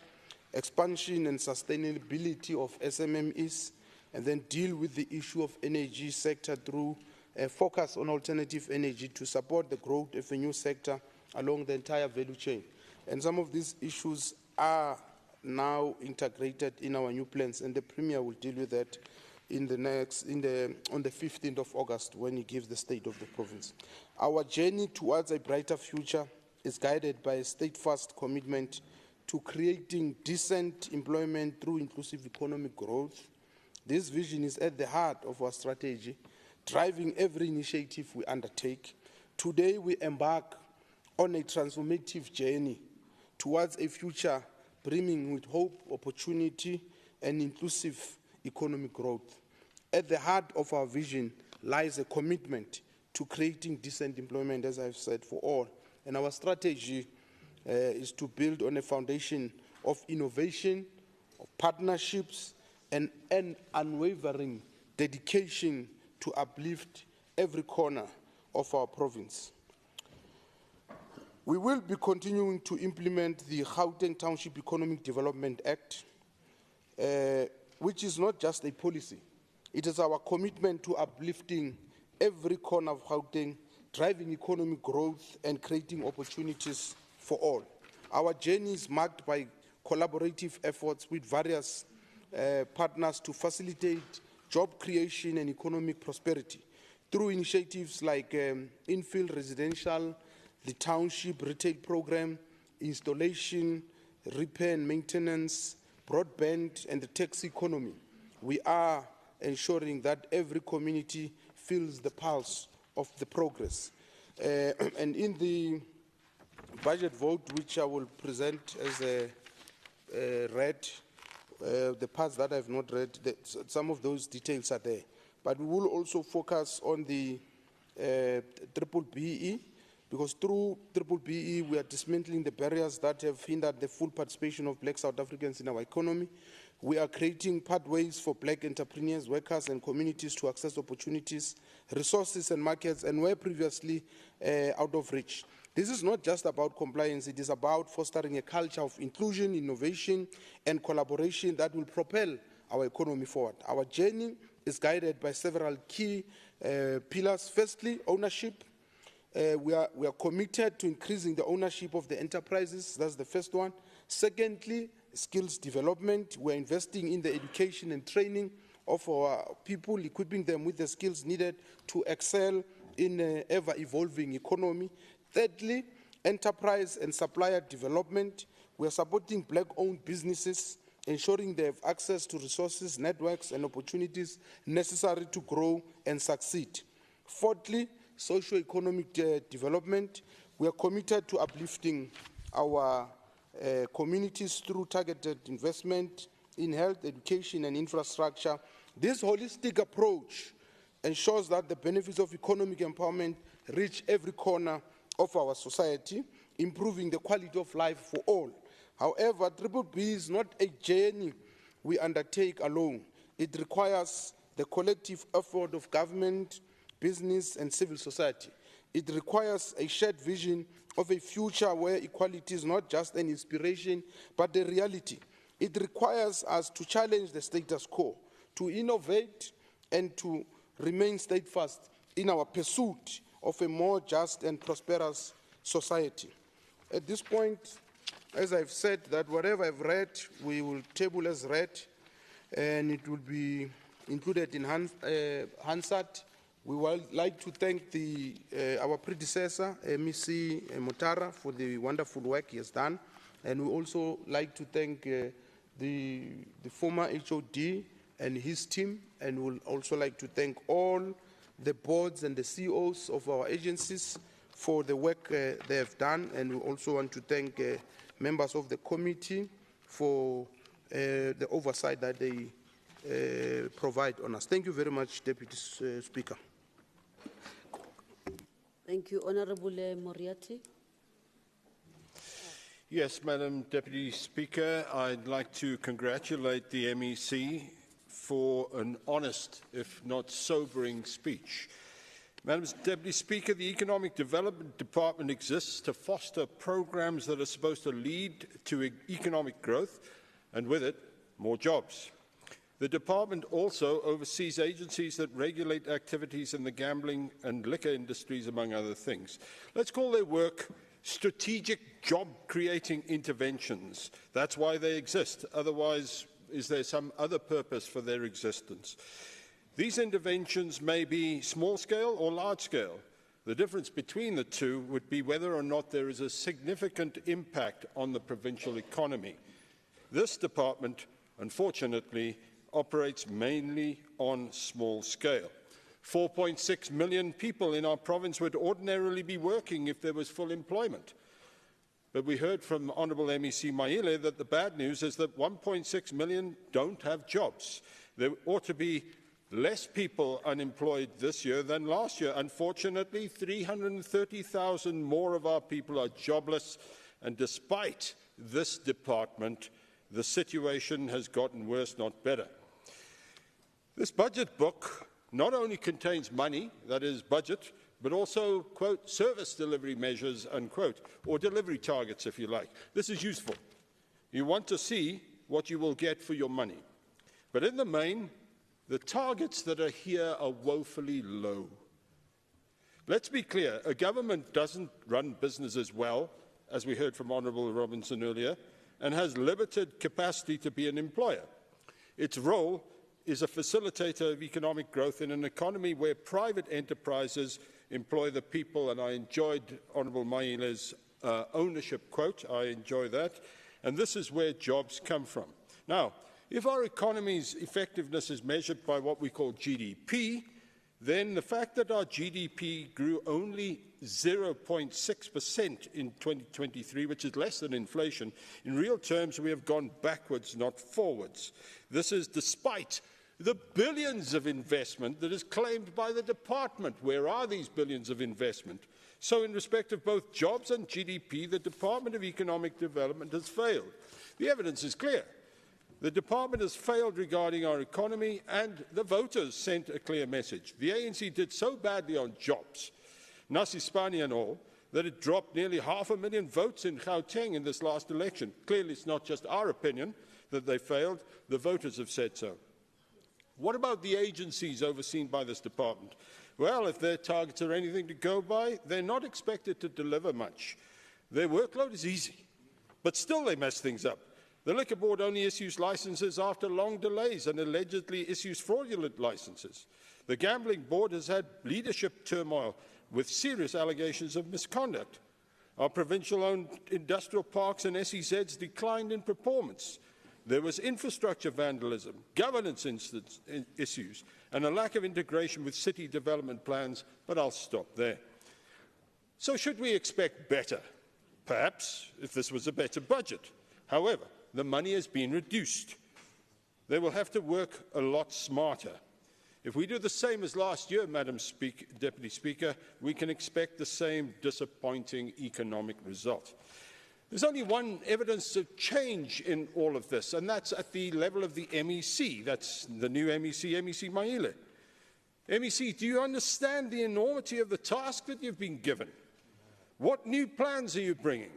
expansion and sustainability of SMMEs, and then deal with the issue of energy sector through a focus on alternative energy to support the growth of a new sector along the entire value chain. And some of these issues are now integrated in our new plans, and the Premier will deal with that on the 15th of August when he gives the state of the province. Our journey towards a brighter future is guided by a steadfast commitment to creating decent employment through inclusive economic growth. This vision is at the heart of our strategy, driving every initiative we undertake. Today, we embark on a transformative journey towards a future brimming with hope, opportunity, and inclusive economic growth. At the heart of our vision lies a commitment to creating decent employment, as I've said, for all. And our strategy is to build on a foundation of innovation, of partnerships, and an unwavering dedication to uplift every corner of our province. We will be continuing to implement the Gauteng Township Economic Development Act, which is not just a policy. It is our commitment to uplifting every corner of Gauteng, driving economic growth and creating opportunities for all. Our journey is marked by collaborative efforts with various partners to facilitate job creation and economic prosperity through initiatives like infill residential, the township retail program, installation, repair and maintenance, broadband, and the taxi economy. We are ensuring that every community feels the pulse of the progress. And in the budget vote, which I will present as a read, the parts that I have not read, some of those details are there. But we will also focus on the triple BE, because through triple BE, we are dismantling the barriers that have hindered the full participation of Black South Africans in our economy. We are creating pathways for Black entrepreneurs, workers, and communities to access opportunities, resources, and markets, and were previously out of reach. This is not just about compliance, it is about fostering a culture of inclusion, innovation, and collaboration that will propel our economy forward. Our journey is guided by several key pillars. Firstly, ownership. We are committed to increasing the ownership of the enterprises. That's the first one. Secondly, skills development. We're investing in the education and training of our people, equipping them with the skills needed to excel in an ever-evolving economy. Thirdly, enterprise and supplier development. We are supporting Black-owned businesses, ensuring they have access to resources, networks, and opportunities necessary to grow and succeed. Fourthly, socio-economic development. We are committed to uplifting our communities through targeted investment in health, education, and infrastructure. This holistic approach ensures that the benefits of economic empowerment reach every corner of our society, improving the quality of life for all. However, Triple B is not a journey we undertake alone. It requires the collective effort of government, business, and civil society. It requires a shared vision of a future where equality is not just an inspiration, but a reality. It requires us to challenge the status quo, to innovate, and to remain steadfast in our pursuit of a more just and prosperous society. At this point, as I've said, that whatever I've read, we will table as read, and it will be included in Hansard. We would like to thank our predecessor, MEC Mutara, for the wonderful work he has done. And we also like to thank the former HOD and his team. And we would also like to thank all the boards and the CEOs of our agencies for the work they have done, and we also want to thank members of the committee for the oversight that they provide on us. Thank you very much, Deputy Speaker. Thank you. Honorable Moriarty. Yes, Madam Deputy Speaker, I'd like to congratulate the MEC for an honest, if not sobering, speech. Madam Deputy Speaker, the Economic Development Department exists to foster programs that are supposed to lead to economic growth and with it, more jobs. The department also oversees agencies that regulate activities in the gambling and liquor industries, among other things. Let's call their work strategic job-creating interventions. That's why they exist. Otherwise, is there some other purpose for their existence? These interventions may be small-scale or large-scale. The difference between the two would be whether or not there is a significant impact on the provincial economy. This department, unfortunately, operates mainly on small scale. 4.6 million people in our province would ordinarily be working if there was full employment. But we heard from Honourable MEC Maile that the bad news is that 1.6 million don't have jobs. There ought to be less people unemployed this year than last year. Unfortunately, 330,000 more of our people are jobless, and despite this department, the situation has gotten worse, not better. This budget book not only contains money, that is budget, but also, quote, service delivery measures, unquote, or delivery targets, if you like. This is useful. You want to see what you will get for your money. But in the main, the targets that are here are woefully low. Let's be clear, a government doesn't run businesses well, as we heard from Honourable Robinson earlier, and has limited capacity to be an employer. Its role is a facilitator of economic growth in an economy where private enterprises employ the people, and I enjoyed Honourable Maile's ownership quote. I enjoy that. And this is where jobs come from. Now, if our economy's effectiveness is measured by what we call GDP, then the fact that our GDP grew only 0.6% in 2023, which is less than inflation, in real terms we have gone backwards, not forwards. This is despite the billions of investment that is claimed by the department. Where are these billions of investment? So in respect of both jobs and GDP, the Department of Economic Development has failed. The evidence is clear. The department has failed regarding our economy, and the voters sent a clear message. The ANC did so badly on jobs, Nasispani and all, that it dropped nearly 500,000 votes in Gauteng in this last election. Clearly, it's not just our opinion that they failed. The voters have said so. What about the agencies overseen by this department? Well, if their targets are anything to go by, they're not expected to deliver much. Their workload is easy, but still they mess things up. The Liquor Board only issues licenses after long delays and allegedly issues fraudulent licenses. The Gambling Board has had leadership turmoil with serious allegations of misconduct. Our provincial-owned industrial parks and SEZs declined in performance. There was infrastructure vandalism, governance issues, and a lack of integration with city development plans, but I'll stop there. So should we expect better? Perhaps, if this was a better budget. However, the money has been reduced. They will have to work a lot smarter. If we do the same as last year, Madam Deputy Speaker, we can expect the same disappointing economic result. There's only one evidence of change in all of this, and that's at the level of the MEC. That's the new MEC, MEC Maile. MEC, do you understand the enormity of the task that you've been given? What new plans are you bringing?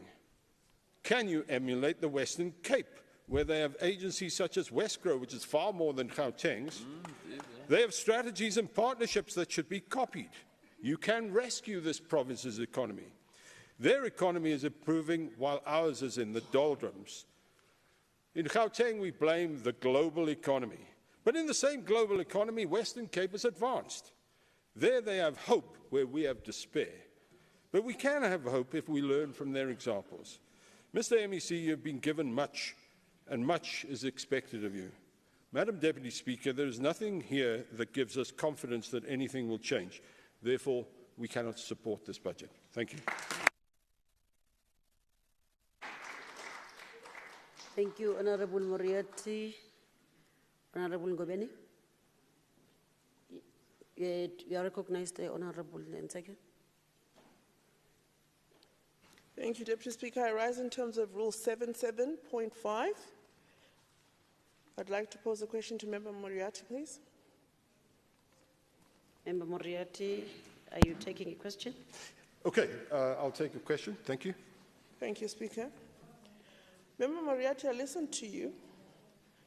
Can you emulate the Western Cape, where they have agencies such as Westgrow, which is far more than Gauteng's? They have strategies and partnerships that should be copied. You can rescue this province's economy. Their economy is improving while ours is in the doldrums. In Gauteng, we blame the global economy. But in the same global economy, Western Cape is advanced. There they have hope where we have despair. But we can have hope if we learn from their examples. Mr. MEC, you've been given much, and much is expected of you. Madam Deputy Speaker, there is nothing here that gives us confidence that anything will change. Therefore, we cannot support this budget. Thank you. Thank you, Honorable Moriarty. Honorable Ngobeni. You are recognized, Honorable Nseke. Thank you, Deputy Speaker. I rise in terms of Rule 77.5. I'd like to pose a question to Member Moriarty, please. Member Moriarty, are you taking a question? Okay, I'll take a question. Thank you. Thank you, Speaker. Member Moriarty, I listened to you.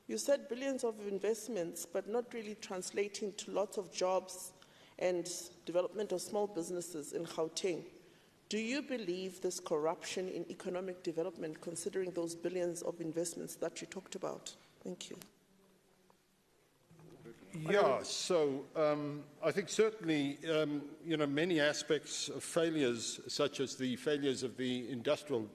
You said billions of investments, but not really translating to lots of jobs and development of small businesses in Gauteng. Do you believe there's corruption in economic development, considering those billions of investments that you talked about? Thank you. Yeah, so I think certainly, many aspects of failures, such as the failures of the industrial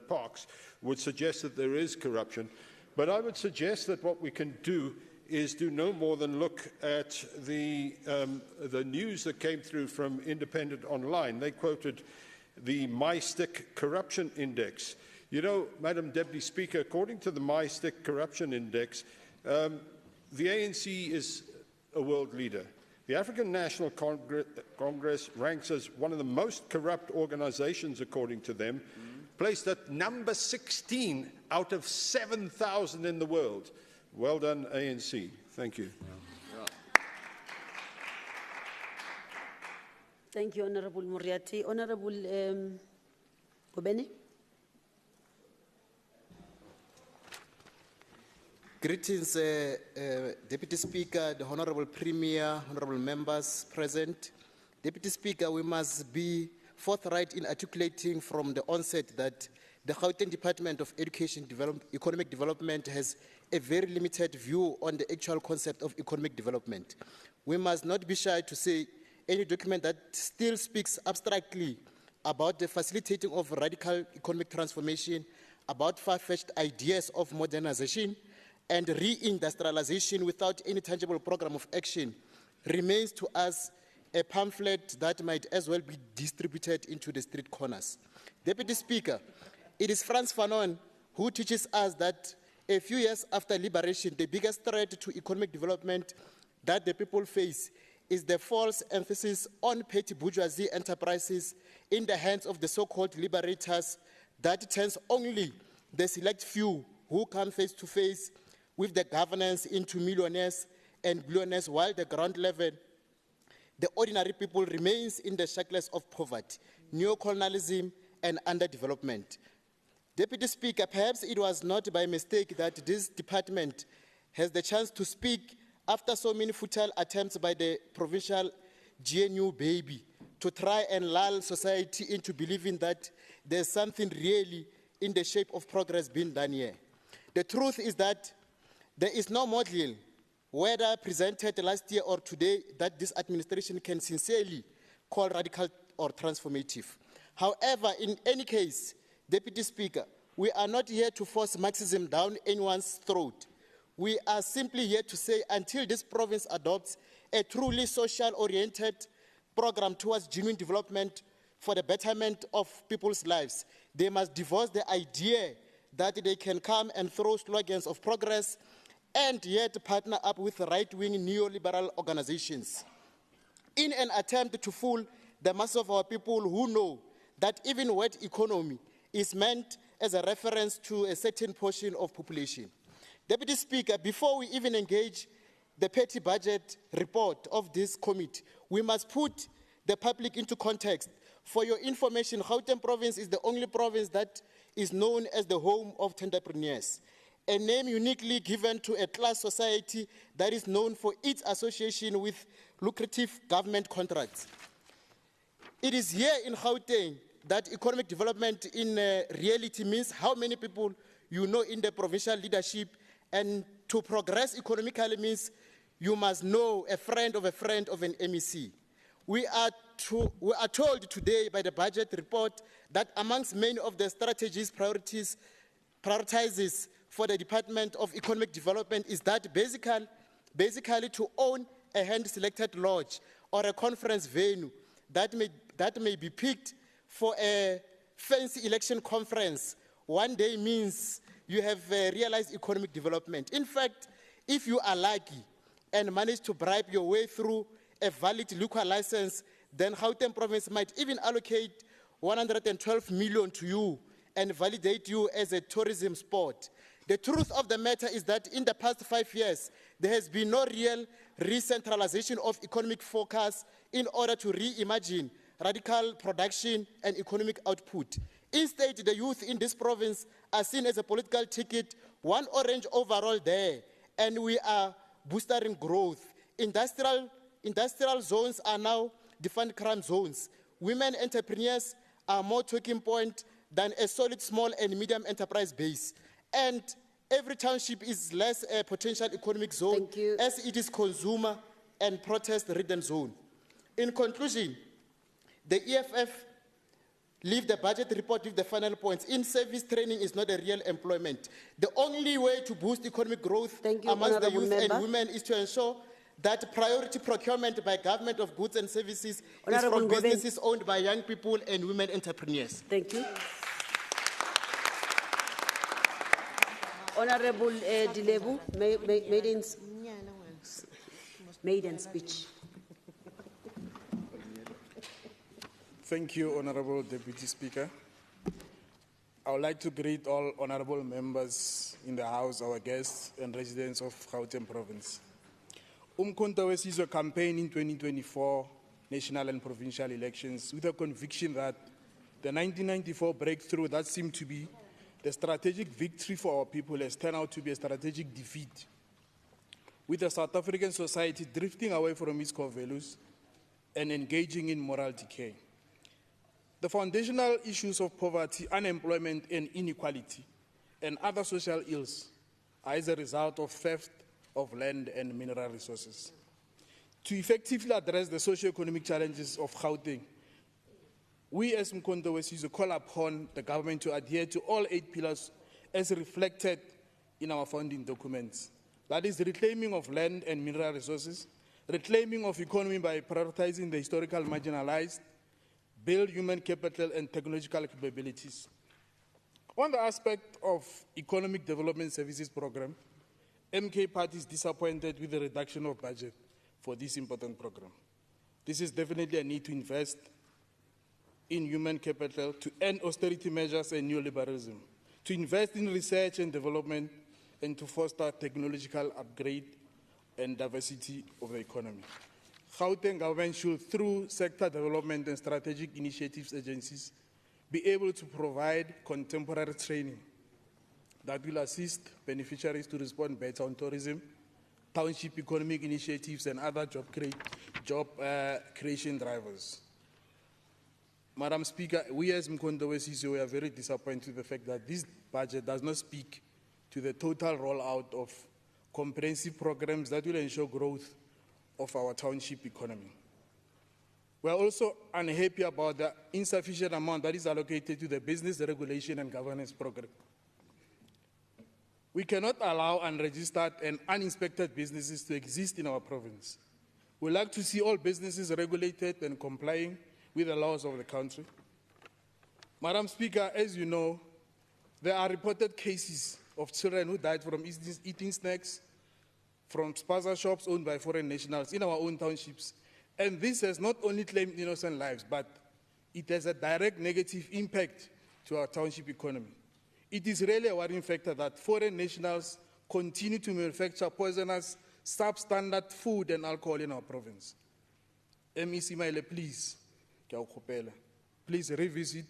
parks, would suggest that there is corruption. But I would suggest that what we can do is do no more than look at the news that came through from Independent Online. They quoted the MyStick Corruption Index. You know, Madam Deputy Speaker, according to the MyStick Corruption Index, the ANC is a world leader. The African National Congress ranks as one of the most corrupt organizations, according to them, placed at number 16 out of 7,000 in the world. Well done, ANC. Thank you. Thank you, Honorable Moriarty. Honorable Ngobeni. Greetings, Deputy Speaker, the Honorable Premier, Honorable members present. Deputy Speaker, we must be forthright in articulating from the onset that the Gauteng Department of Education Economic Development has a very limited view on the actual concept of economic development. We must not be shy to say any document that still speaks abstractly about the facilitating of radical economic transformation, about far-fetched ideas of modernization and re-industrialization without any tangible program of action remains to us a pamphlet that might as well be distributed into the street corners. Deputy Speaker, it is Frantz Fanon who teaches us that a few years after liberation, the biggest threat to economic development that the people face is the false emphasis on petty bourgeoisie enterprises in the hands of the so-called liberators that turns only the select few who come face to face with the governance into millionaires and billionaires, while the ground level, the ordinary people remains in the shackles of poverty, neocolonialism, and underdevelopment. Deputy Speaker, perhaps it was not by mistake that this department has the chance to speak after so many futile attempts by the provincial GNU baby to try and lull society into believing that there's something really in the shape of progress being done here. The truth is that there is no model, whether presented last year or today, that this administration can sincerely call radical or transformative. However, in any case, Deputy Speaker, we are not here to force Marxism down anyone's throat. We are simply here to say until this province adopts a truly social-oriented program towards genuine development for the betterment of people's lives, they must divorce the idea that they can come and throw slogans of progress and yet partner up with right-wing neoliberal organizations in an attempt to fool the mass of our people who know that even word economy is meant as a reference to a certain portion of population. Deputy Speaker, before we even engage the petty budget report of this committee, we must put the public into context. For your information, Gauteng province is the only province that is known as the home of entrepreneurs, a name uniquely given to a class society that is known for its association with lucrative government contracts. It is here in Gauteng that economic development in reality means how many people you know in the provincial leadership, and to progress economically means you must know a friend of an MEC. We are told today by the budget report that amongst many of the strategies prioritizes for the Department of Economic Development is that basically to own a hand-selected lodge or a conference venue that may be picked for a fancy election conference one day means you have realized economic development. In fact, if you are lucky and manage to bribe your way through a valid liquor license, then Gauteng province might even allocate 112 million to you and validate you as a tourism spot. The truth of the matter is that in the past 5 years, there has been no real re-centralization of economic focus in order to reimagine radical production and economic output. Instead, the youth in this province are seen as a political ticket, one orange overall there, and we are boosting growth. Industrial zones are now defined crime zones. Women entrepreneurs are more talking point than a solid small and medium enterprise base. And every township is less a potential economic zone as it is consumer and protest-ridden zone. In conclusion, the EFF leave the budget report with the final points. In-service training is not a real employment. The only way to boost economic growth amongst the youth and women is to ensure that priority procurement by government of goods and services is from businesses owned by young people and women entrepreneurs. Thank you. Honorable Dilebu, maiden speech. Thank you, Honorable Deputy Speaker. I would like to greet all honorable members in the House, our guests and residents of Gauteng Province. Umkhonto Wesizwe campaign in 2024 national and provincial elections with a conviction that the 1994 breakthrough that seemed to be the strategic victory for our people has turned out to be a strategic defeat, with the South African society drifting away from its core values and engaging in moral decay. The foundational issues of poverty, unemployment, and inequality, and other social ills are as a result of theft of land and mineral resources. To effectively address the socio-economic challenges of Gauteng, we as Umkhonto Wesizwe call upon the government to adhere to all 8 pillars as reflected in our founding documents. That is, reclaiming of land and mineral resources, reclaiming of economy by prioritizing the historical marginalized, build human capital and technological capabilities. On the aspect of Economic Development Services Program, MK Party is disappointed with the reduction of budget for this important program. This is definitely a need to invest in human capital, to end austerity measures and neoliberalism, to invest in research and development, and to foster technological upgrade and diversity of the economy. Gauteng government should, through sector development and strategic initiatives agencies, be able to provide contemporary training that will assist beneficiaries to respond better on tourism, township economic initiatives, and other job creation drivers. Madam Speaker, we as Umkhonto Wesizwe are very disappointed with the fact that this budget does not speak to the total rollout of comprehensive programs that will ensure growth of our township economy. We are also unhappy about the insufficient amount that is allocated to the Business Regulation and Governance Program. We cannot allow unregistered and uninspected businesses to exist in our province. We like to see all businesses regulated and complying with the laws of the country. Madam Speaker, as you know, there are reported cases of children who died from eating snacks from spaza shops owned by foreign nationals in our own townships. And this has not only claimed innocent lives, but it has a direct negative impact to our township economy. It is really a worrying factor that foreign nationals continue to manufacture poisonous, substandard food and alcohol in our province. MEC Maile, please revisit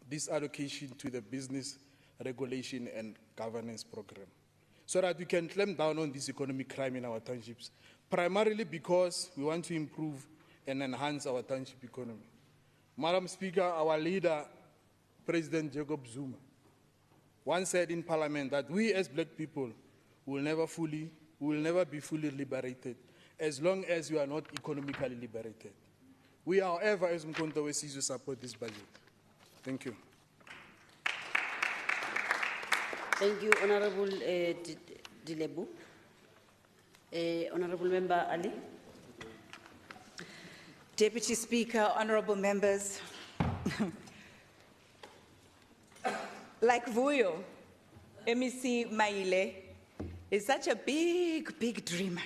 this allocation to the Business Regulation and Governance Program, so that we can clamp down on this economic crime in our townships, primarily because we want to improve and enhance our township economy. Madam Speaker, our leader, President Jacob Zuma, once said in Parliament that we as black people will never be fully liberated as long as we are not economically liberated. We, however, as Umkhonto Wesizwe, support this budget. Thank you. Thank you, Honorable Dilebu. Honorable Member Ali. Deputy Speaker, honorable members, like Vuyo, MEC Maile is such a big, big dreamer.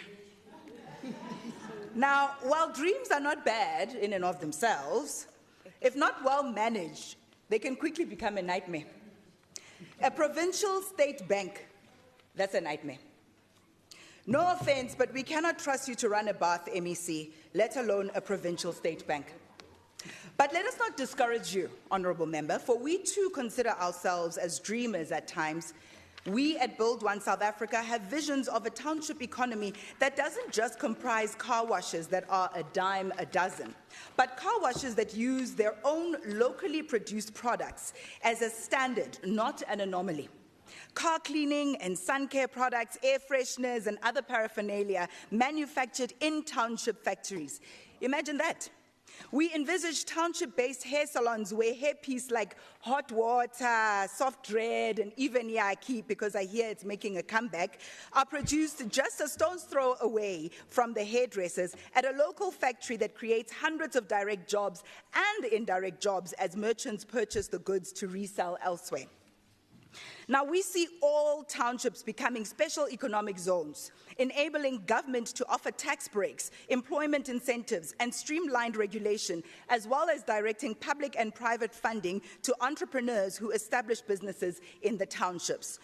Now, while dreams are not bad in and of themselves, if not well managed, they can quickly become a nightmare. A provincial state bank, that's a nightmare. No offense, but we cannot trust you to run a Bath MEC, let alone a provincial state bank. But let us not discourage you, honorable member, for we too consider ourselves as dreamers at times. We at Build One South Africa have visions of a township economy that doesn't just comprise car washes that are a dime a dozen, but car washes that use their own locally produced products as a standard, not an anomaly. Car cleaning and sun care products, air fresheners and other paraphernalia manufactured in township factories. Imagine that. We envisage township-based hair salons where hairpiece like hot water, soft red, and even yaki, because I hear it's making a comeback, are produced just a stone's throw away from the hairdressers at a local factory that creates hundreds of direct jobs and indirect jobs as merchants purchase the goods to resell elsewhere. Now, we see all townships becoming special economic zones, enabling government to offer tax breaks, employment incentives, and streamlined regulation, as well as directing public and private funding to entrepreneurs who establish businesses in the townships.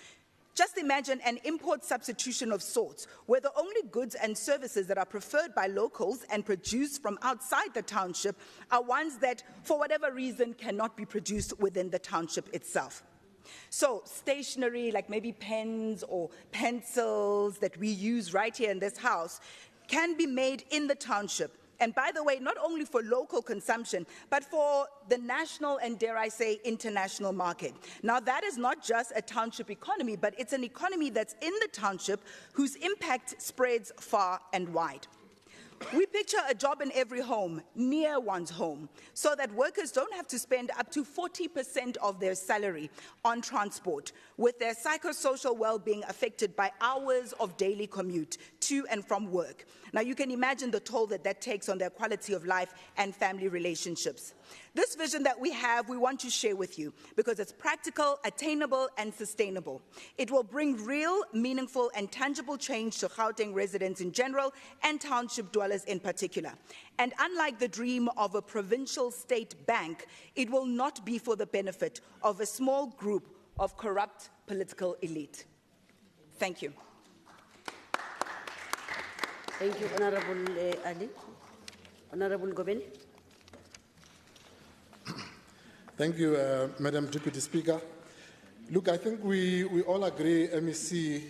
Just imagine an import substitution of sorts, where the only goods and services that are preferred by locals and produced from outside the township are ones that, for whatever reason, cannot be produced within the township itself. So stationery, like maybe pens or pencils that we use right here in this house, can be made in the township. And by the way, not only for local consumption, but for the national and, dare I say, international market. Now, that is not just a township economy, but it's an economy that's in the township whose impact spreads far and wide. We picture a job in every home, near one's home, so that workers don't have to spend up to 40% of their salary on transport, with their psychosocial well-being affected by hours of daily commute to and from work. Now, you can imagine the toll that that takes on their quality of life and family relationships. This vision that we have, we want to share with you because it's practical, attainable, and sustainable. It will bring real, meaningful, and tangible change to Gauteng residents in general and township dwellers in particular. And unlike the dream of a provincial state bank, it will not be for the benefit of a small group of corrupt political elite. Thank you. Thank you, Honorable Ali. Honorable Gobeni. Thank you, Madam Deputy Speaker. Look, I think we all agree, MEC,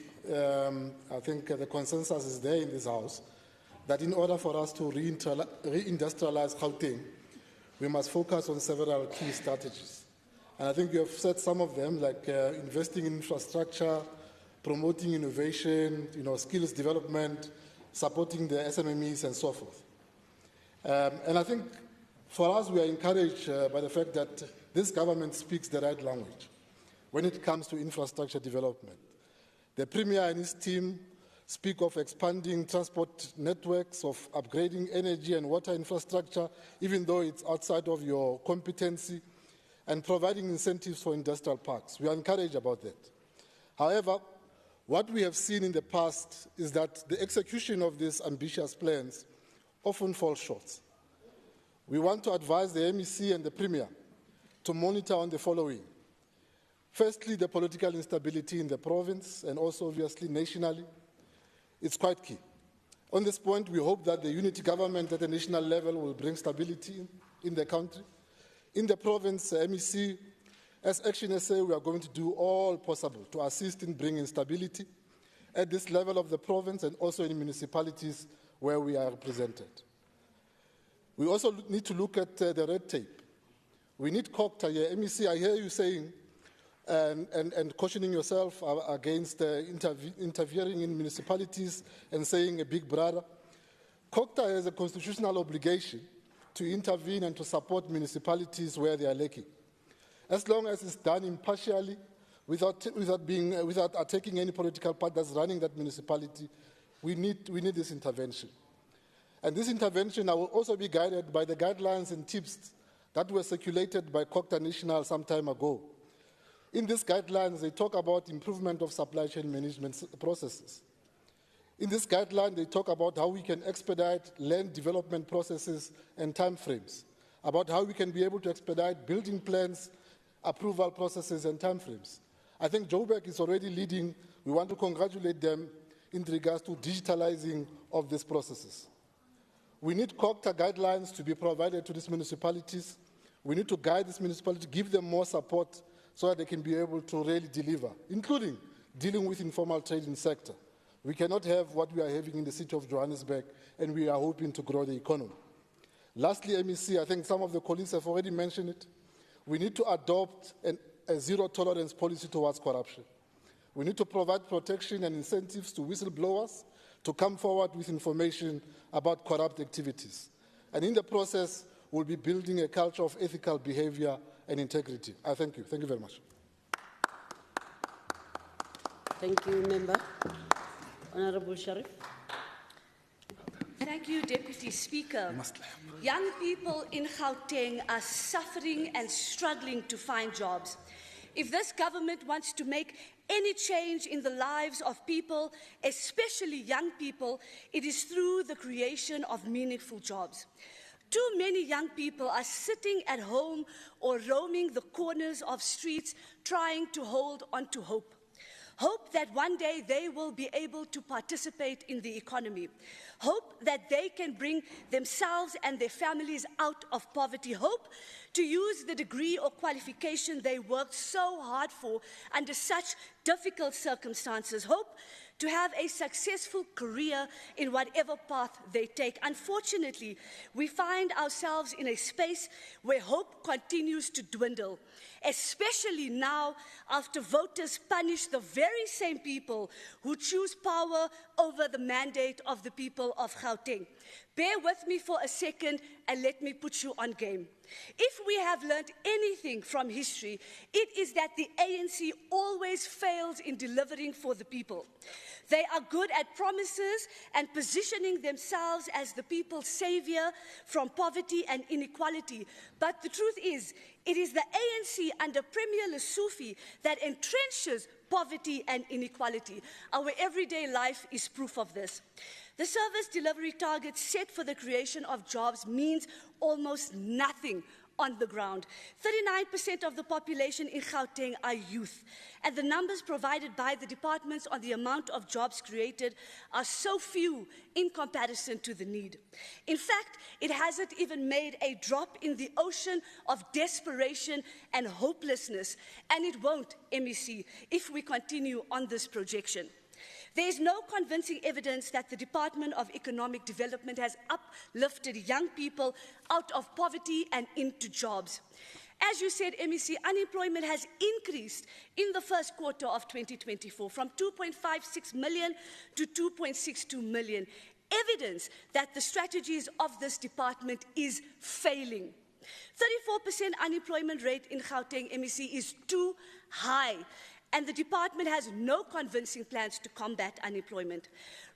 I think the consensus is there in this House, that in order for us to reindustrialize Gauteng, we must focus on several key strategies. And I think you have said some of them, like investing in infrastructure, promoting innovation, skills development, supporting the SMMEs, and so forth. And I think for us, we are encouraged by the fact that this government speaks the right language when it comes to infrastructure development. The Premier and his team speak of expanding transport networks, of upgrading energy and water infrastructure, even though it's outside of your competency, and providing incentives for industrial parks. We are encouraged about that. However, what we have seen in the past is that the execution of these ambitious plans often falls short. We want to advise the MEC and the Premier to monitor on the following. Firstly, the political instability in the province and also obviously nationally. It's quite key. On this point, we hope that the unity government at the national level will bring stability in the country. In the province, MEC, as ActionSA, we are going to do all possible to assist in bringing stability at this level of the province and also in municipalities where we are represented. We also need to look at the red tape. We need COCTA here. MEC, I hear you saying and cautioning yourself against interfering in municipalities and saying a big brother. COCTA has a constitutional obligation to intervene and to support municipalities where they are lacking. As long as it's done impartially, without taking any political part that's running that municipality. We need this intervention. And this intervention will also be guided by the guidelines and tips that were circulated by Cocta National some time ago. In these guidelines, they talk about improvement of supply chain management processes. In this guideline, they talk about how we can expedite land development processes and timeframes, about how we can be able to expedite building plans, approval processes, and timeframes. I think Joburg is already leading. We want to congratulate them in regards to digitalizing of these processes. We need COCTA guidelines to be provided to these municipalities. We need to guide these municipalities, give them more support so that they can be able to really deliver, including dealing with informal trading sector. We cannot have what we are having in the city of Johannesburg, and we are hoping to grow the economy. Lastly, MEC, I think some of the colleagues have already mentioned it. We need to adopt a zero-tolerance policy towards corruption. We need to provide protection and incentives to whistleblowers to come forward with information about corrupt activities. And in the process, we'll be building a culture of ethical behavior and integrity. I thank you. Thank you very much. Thank you, Member. Honourable Sharif. Thank you, Deputy Speaker. Young people in Gauteng are suffering and struggling to find jobs. If this government wants to make any change in the lives of people, especially young people, it is through the creation of meaningful jobs. Too many young people are sitting at home or roaming the corners of streets trying to hold on to hope. Hope that one day they will be able to participate in the economy. Hope that they can bring themselves and their families out of poverty. Hope to use the degree or qualification they worked so hard for under such difficult circumstances. Hope to have a successful career in whatever path they take. Unfortunately, we find ourselves in a space where hope continues to dwindle, especially now after voters punish the very same people who choose power over the mandate of the people of Gauteng. Bear with me for a second and let me put you on game. If we have learned anything from history, it is that the ANC always fails in delivering for the people. They are good at promises and positioning themselves as the people's savior from poverty and inequality. But the truth is, it is the ANC under Premier Lessufi that entrenches poverty and inequality. Our everyday life is proof of this. The service delivery target set for the creation of jobs means almost nothing on the ground. 39% of the population in Gauteng are youth, and the numbers provided by the departments on the amount of jobs created are so few in comparison to the need. In fact, it hasn't even made a drop in the ocean of desperation and hopelessness, and it won't, MEC, if we continue on this projection. There is no convincing evidence that the Department of Economic Development has uplifted young people out of poverty and into jobs. As you said, MEC, unemployment has increased in the first quarter of 2024 from 2.56 million to 2.62 million. Evidence that the strategies of this department is failing. 34% unemployment rate in Gauteng, MEC, is too high, and the department has no convincing plans to combat unemployment.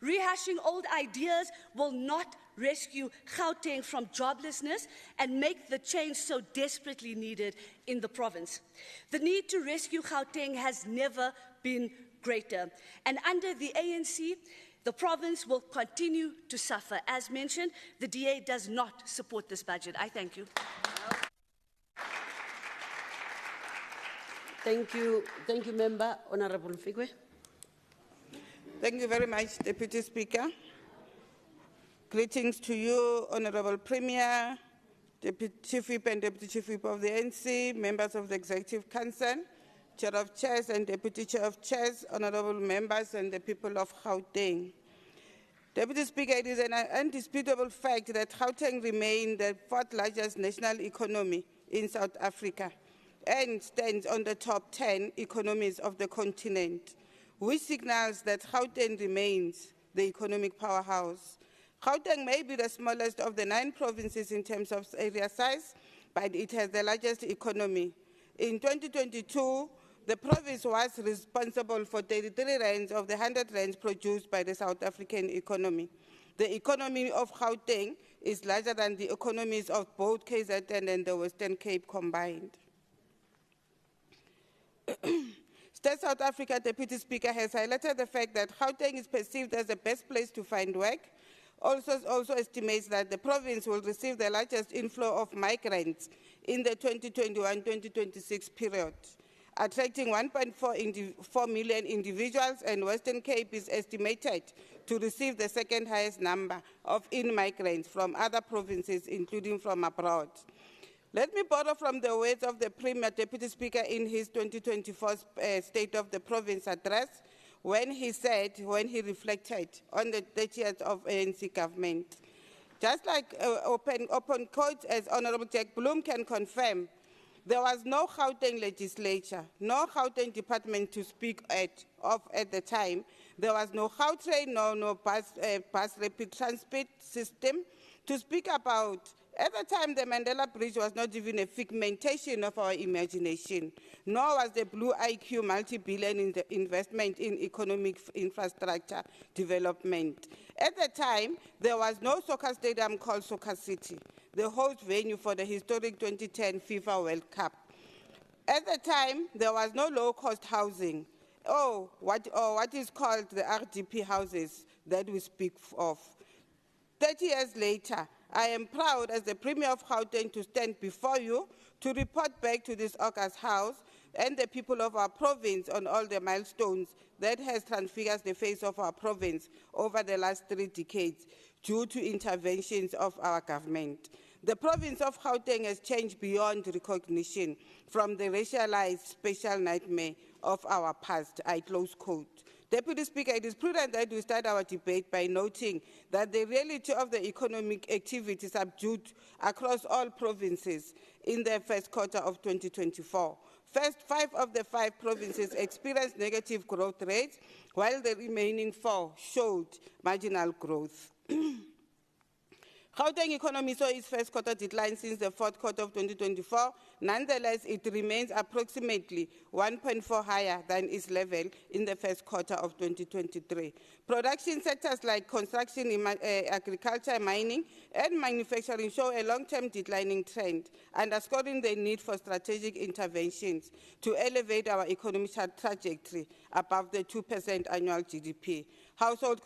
Rehashing old ideas will not rescue Gauteng from joblessness and make the change so desperately needed in the province. The need to rescue Gauteng has never been greater, and under the ANC, the province will continue to suffer. As mentioned, the DA does not support this budget. I thank you. Thank you, Member. Honourable Mfigwe. Thank you very much, Deputy Speaker. Greetings to you, Honourable Premier, Deputy Chief Whip and Deputy Chief Whip of the ANC, members of the Executive Council, Chair of Chairs and Deputy Chair of Chairs, Honourable members and the people of Gauteng. Deputy Speaker, it is an undisputable fact that Gauteng remains the fourth largest national economy in South Africa and stands on the top 10 economies of the continent, which signals that Gauteng remains the economic powerhouse. Gauteng may be the smallest of the 9 provinces in terms of area size, but it has the largest economy. In 2022, the province was responsible for 33 rands of the 100 rands produced by the South African economy. The economy of Gauteng is larger than the economies of both KZN and the Western Cape combined. State South Africa Deputy Speaker has highlighted the fact that Gauteng is perceived as the best place to find work. Also estimates that the province will receive the largest inflow of migrants in the 2021-2026 period, attracting 1.4 million individuals, and Western Cape is estimated to receive the second highest number of in-migrants from other provinces, including from abroad. Let me borrow from the words of the Premier Deputy Speaker in his 2024 State of the Province address, when he reflected on the 30th of ANC government. Just like open quotes, as Honorable Jack Bloom can confirm, there was no Gauteng legislature, no Gauteng department to speak of at the time. There was no Gautrain, no bus rapid transit system to speak about. At the time, the Mandela Bridge was not even a figmentation of our imagination, nor was the Blue IQ multi-billion investment in economic infrastructure development. At the time, there was no soccer stadium called Soccer City, the host venue for the historic 2010 FIFA World Cup. At the time, there was no low-cost housing, or what is called the RDP houses that we speak of. 30 years later, I am proud as the Premier of Gauteng to stand before you to report back to this August House and the people of our province on all the milestones that has transfigured the face of our province over the last 3 decades due to interventions of our government. The province of Gauteng has changed beyond recognition from the racialized special nightmare of our past. I close quote. Deputy Speaker, it is prudent that we start our debate by noting that the reality of the economic activity subdued across all provinces in the first quarter of 2024. First, 5 of the 5 provinces experienced negative growth rates, while the remaining 4 showed marginal growth. Gauteng economy saw its first quarter decline since the 4th quarter of 2024. Nonetheless, it remains approximately 1.4 higher than its level in the first quarter of 2023. Production sectors like construction, agriculture, mining, and manufacturing show a long-term declining trend, underscoring the need for strategic interventions to elevate our economic trajectory above the 2% annual GDP. Household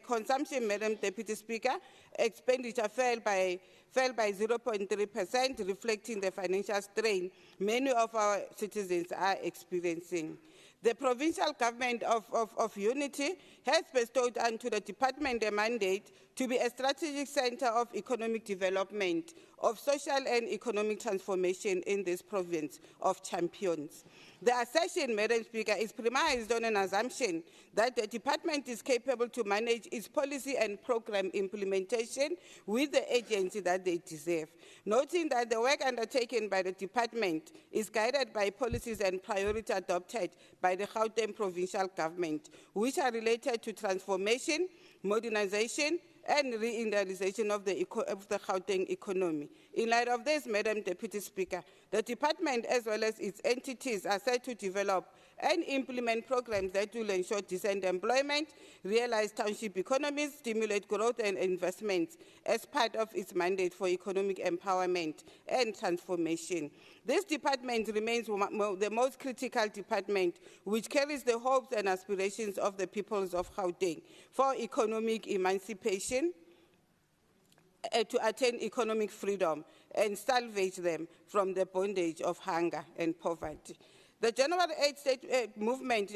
consumption, Madam Deputy Speaker, expenditure fell by 0.3%, reflecting the financial strain many of our citizens are experiencing. The provincial government of unity has bestowed onto the department a mandate to be a strategic center of economic development, of social and economic transformation in this province of champions. The assertion, Madam Speaker, is premised on an assumption that the department is capable to manage its policy and program implementation with the agency that they deserve, noting that the work undertaken by the department is guided by policies and priorities adopted by the Gauteng provincial government, which are related to transformation, modernization, and reindustrialization of the Gauteng economy. In light of this, Madam Deputy Speaker, the department as well as its entities are set to develop and implement programs that will ensure decent employment, realize township economies, stimulate growth and investments as part of its mandate for economic empowerment and transformation. This department remains the most critical department which carries the hopes and aspirations of the peoples of Gauteng for economic emancipation, to attain economic freedom and salvage them from the bondage of hunger and poverty. The General Aid State Movement,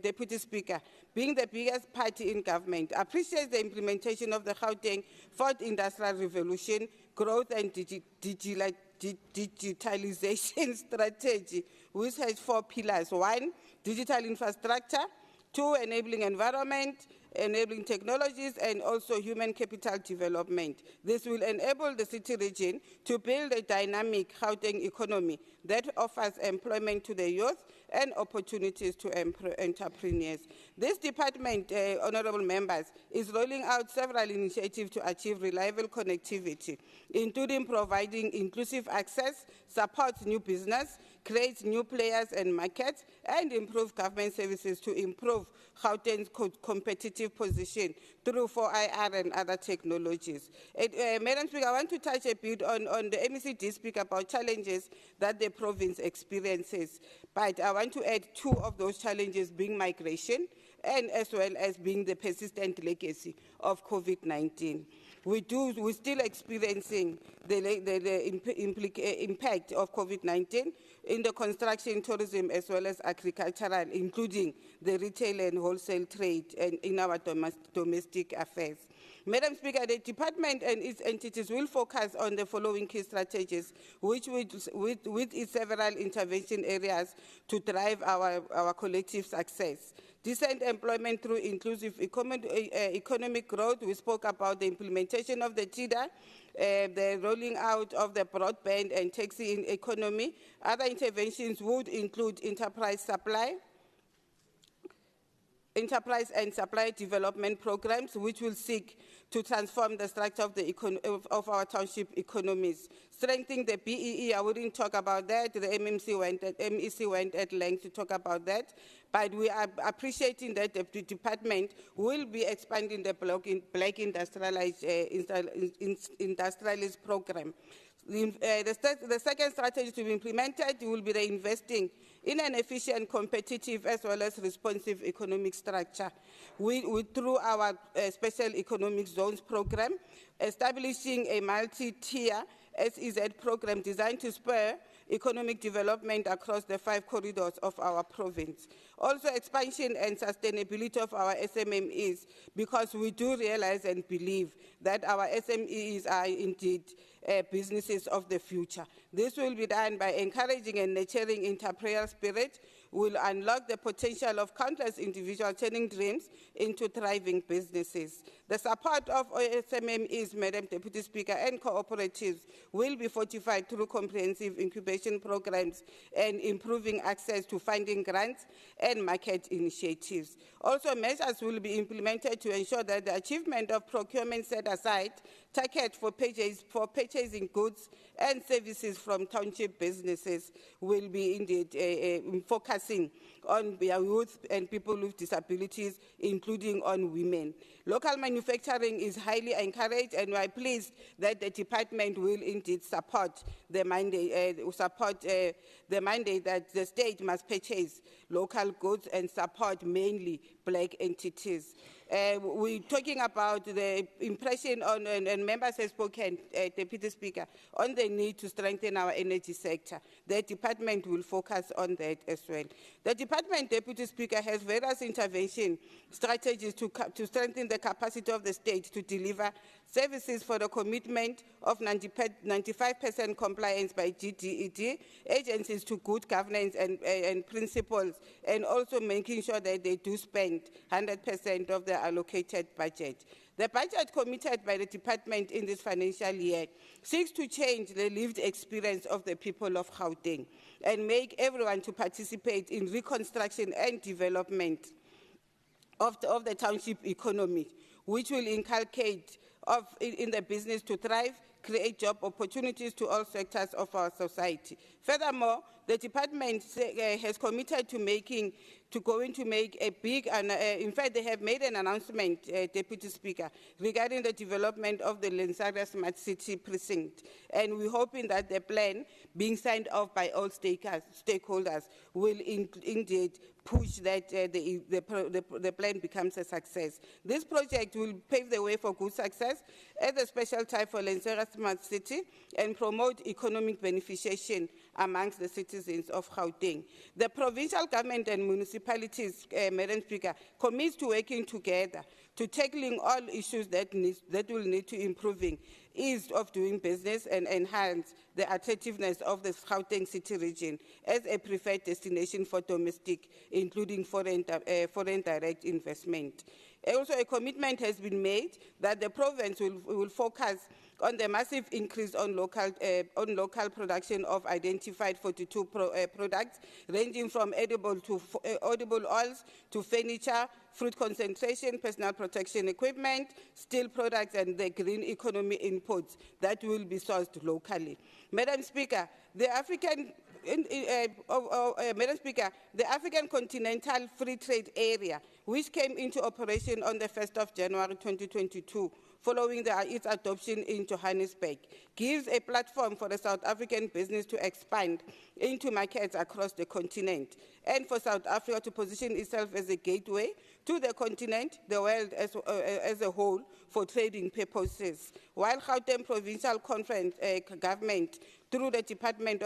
Deputy Speaker, being the biggest party in government, appreciates the implementation of the Gauteng 4th Industrial Revolution growth and digitalization strategy, which has 4 pillars. 1, digital infrastructure. 2, enabling environment, enabling technologies, and also human capital development. This will enable the city region to build a dynamic Gauteng economy that offers employment to the youth and opportunities to entrepreneurs. This department, honourable members, is rolling out several initiatives to achieve reliable connectivity, including providing inclusive access, supports new business, creates new players and markets, and improve government services to improve Gauteng's competitive position through 4IR and other technologies. Madam Speaker, I want to touch a bit on the MEC did speak about challenges that the province experiences, but I want to add two of those challenges being migration and as well as being the persistent legacy of COVID-19. We're still experiencing the impact of COVID-19 in the construction, tourism, as well as agricultural, including the retail and wholesale trade and in our domestic affairs. Madam Speaker, the department and its entities will focus on the following key strategies, which with its several intervention areas to drive our collective success. Decent employment through inclusive economic growth. We spoke about the implementation of the TIDA, the rolling out of the broadband and taxi economy. Other interventions would include enterprise and supply development programs, which will seek to transform the structure of our township economies. Strengthening the BEE, I wouldn't talk about that. The MEC went at length to talk about that. But we are appreciating that the department will be expanding the Black Industrialist program. The second strategy to be implemented will be the investing in an efficient, competitive, as well as responsive economic structure. Through our Special Economic Zones program, establishing a multi-tier SEZ program designed to spur economic development across the 5 corridors of our province. Also, expansion and sustainability of our SMMEs, because we do realize and believe that our SMEs are indeed businesses of the future. This will be done by encouraging and nurturing entrepreneurial spirit, will unlock the potential of countless individuals turning dreams into thriving businesses. The support of SMMEs, Madam Deputy Speaker, and cooperatives will be fortified through comprehensive incubation programs and improving access to funding grants and market initiatives. Also, measures will be implemented to ensure that the achievement of procurement set aside target for purchasing goods and services from township businesses will be indeed focusing on youth and people with disabilities, including on women. Local manufacturing is highly encouraged, and we are pleased that the department will indeed support the mandate, that the state must purchase local goods and support mainly Black entities. We're talking about the impression on, and members have spoken, Deputy Speaker, on the need to strengthen our energy sector. The department will focus on that as well. The department, Deputy Speaker, has various intervention strategies to strengthen the capacity of the state to deliver services for the commitment of 95% compliance by GDED, agencies to good governance and principles, and also making sure that they do spend 100% of the allocated budget. The budget committed by the department in this financial year seeks to change the lived experience of the people of Gauteng and make everyone to participate in reconstruction and development of the township economy, which will inculcate in the business to thrive, create job opportunities to all sectors of our society. Furthermore, the department has committed to going to make a big, in fact, they have made an announcement, Deputy Speaker, regarding the development of the Lensaria Smart City precinct. And we're hoping that the plan being signed off by all stakeholders will indeed push that the plan becomes a success. This project will pave the way for good success as a special type for Lensaria Smart City and promote economic beneficiation amongst the citizens of Gauteng. The provincial government and municipalities, Madam Speaker, commit to working together to tackling all issues that will need to improving ease of doing business and enhance the attractiveness of the Gauteng city region as a preferred destination for domestic, including foreign direct investment. Also, a commitment has been made that the province will focus on the massive increase on local production of identified 42 products, ranging from edible oils to furniture, fruit concentration, personal protection equipment, steel products, and the green economy inputs that will be sourced locally. Madam Speaker, the African Continental Free Trade Area, which came into operation on the 1st of January 2022, following its adoption in Johannesburg, gives a platform for the South African business to expand into markets across the continent, and for South Africa to position itself as a gateway to the continent, the world as a whole, for trading purposes. While Gauteng Provincial Government, through the department,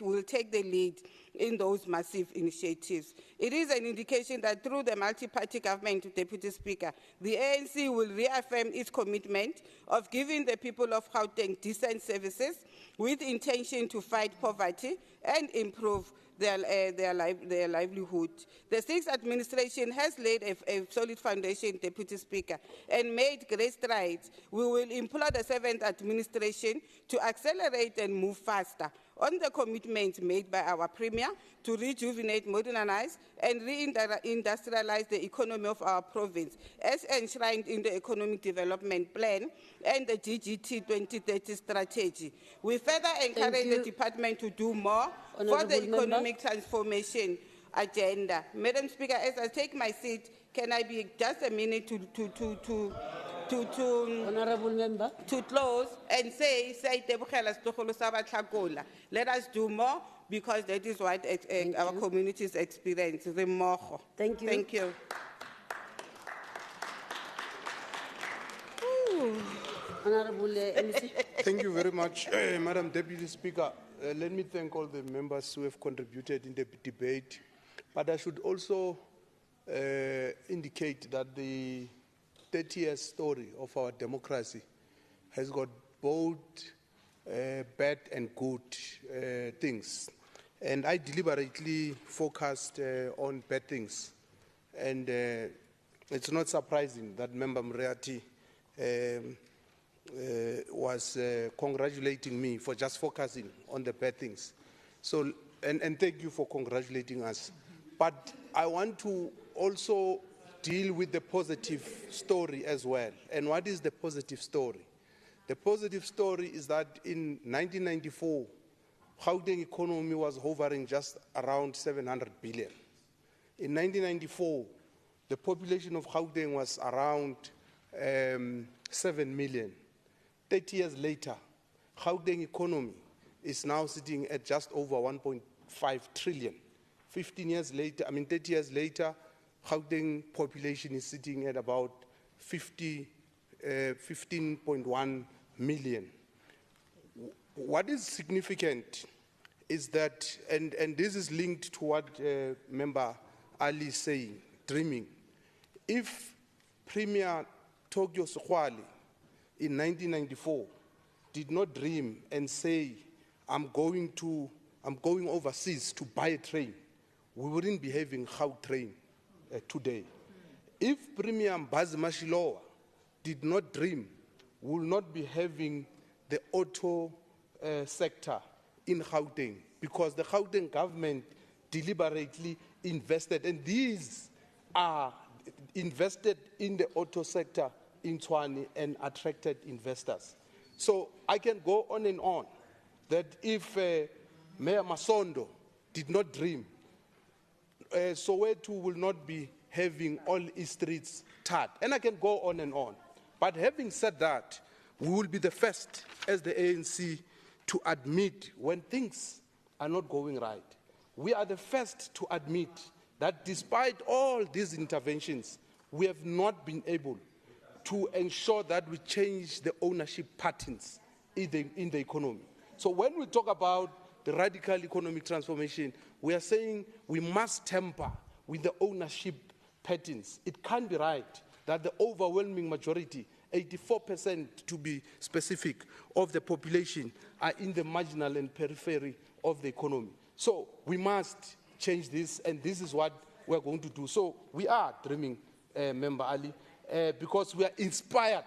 will take the lead in those massive initiatives. It is an indication that through the multi-party government, Deputy Speaker, the ANC will reaffirm its commitment of giving the people of Gauteng decent services with intention to fight poverty and improve their livelihood. The sixth administration has laid a solid foundation, Deputy Speaker, and made great strides. We will implore the seventh administration to accelerate and move faster on the commitments made by our Premier to rejuvenate, modernize, and reindustrialize the economy of our province, as enshrined in the Economic Development Plan and the GGT 2030 strategy. We further encourage the department to do more for the economic transformation agenda. Madam Speaker, as I take my seat, can I be just a minute Honourable Member, to close and say let us do more, because that is what our communities experience. Thank you. Thank you. Honourable MC. Thank you very much, Madam Deputy Speaker. Let me thank all the members who have contributed in the debate. But I should also indicate that the 30-year story of our democracy has got both bad and good things. And I deliberately focused on bad things. And it's not surprising that Member Muriati was congratulating me for just focusing on the bad things. So, and thank you for congratulating us. But I want to also deal with the positive story as well. And what is the positive story? The positive story is that in 1994, Gauteng economy was hovering just around 700 billion. In 1994, the population of Gauteng was around 7 million. 30 years later, Gauteng economy is now sitting at just over 1.5 trillion. 30 years later, Gauteng population is sitting at about 15.1 million. What is significant is that, and this is linked to what Member Ali is saying, dreaming. If Premier Tokyo Sekwale in 1994 did not dream and say, I'm going overseas to buy a train, we wouldn't be having Gautrain today. If Premier Mbazi Mashilowa did not dream, we will not be having the auto sector in Gauteng, because the Gauteng government deliberately invested, and these are invested in the auto sector in Tshwane and attracted investors. So I can go on and on that if Mayor Masondo did not dream, Soweto will not be having all its streets tarred. And I can go on and on. But having said that, we will be the first as the ANC to admit when things are not going right. We are the first to admit that despite all these interventions, we have not been able to ensure that we change the ownership patterns in the economy. So when we talk about the radical economic transformation, we are saying we must temper with the ownership patterns. It can't be right that the overwhelming majority, 84% to be specific, of the population are in the marginal and periphery of the economy. So we must change this, and this is what we're going to do. So we are dreaming, Member Ali, because we are inspired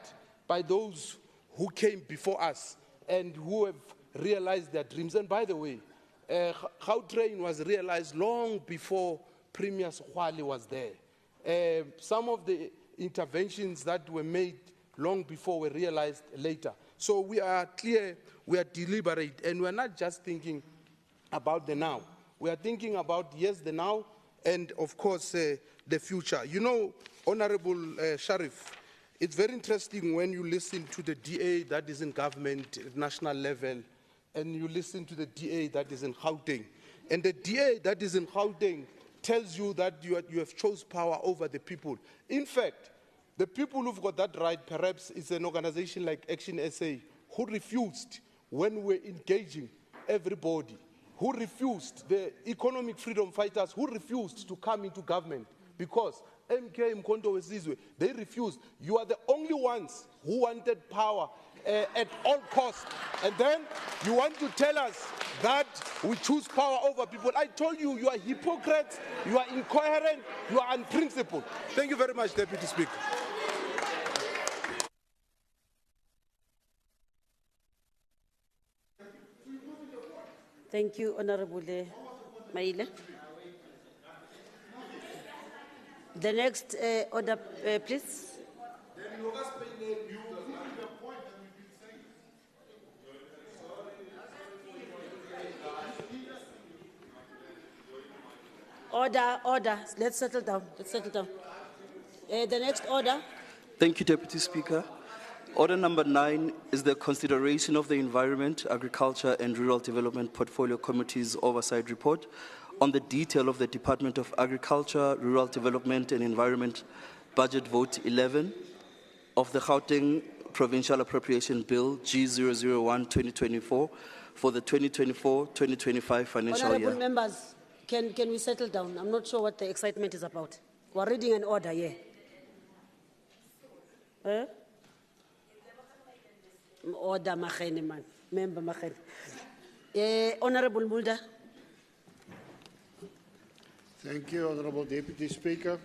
by those who came before us and who have realized their dreams. And by the way, Gauteng was realized long before Premier Skhwali was there. Some of the interventions that were made long before were realized later. So we are clear, we are deliberate, and we're not just thinking about the now. We are thinking about, yes, the now, and of course, the future. You know, Honorable Sharif, it's very interesting when you listen to the DA that is in government at national level, and you listen to the DA that is in Gauteng. And the DA that is in Gauteng tells you that you have chose power over the people. In fact, the people who've got that right, perhaps it's an organization like ActionSA, who refused, when we're engaging everybody, who refused, the economic freedom fighters, who refused to come into government because MK Mkhonto Wesizwe, they refused. You are the only ones who wanted power at all costs. And then you want to tell us that we choose power over people. I told you, you are hypocrites, you are incoherent, you are unprincipled. Thank you very much, Deputy Speaker. Thank you, Honorable Maile. The next order, please. Order. Let's settle down. The next order. Thank you, Deputy Speaker. Order number 9 is the consideration of the Environment, Agriculture and Rural Development Portfolio Committee's Oversight Report on the detail of the Department of Agriculture, Rural Development and Environment Budget Vote 11 of the Gauteng Provincial Appropriation Bill G001-2024 for the 2024-2025 financial year. Honorable members, can we settle down? I'm not sure what the excitement is about. We're reading an order here. Order, Machene, man. Member Machene. Honorable Mulder. Thank you, Honorable Deputy Speaker.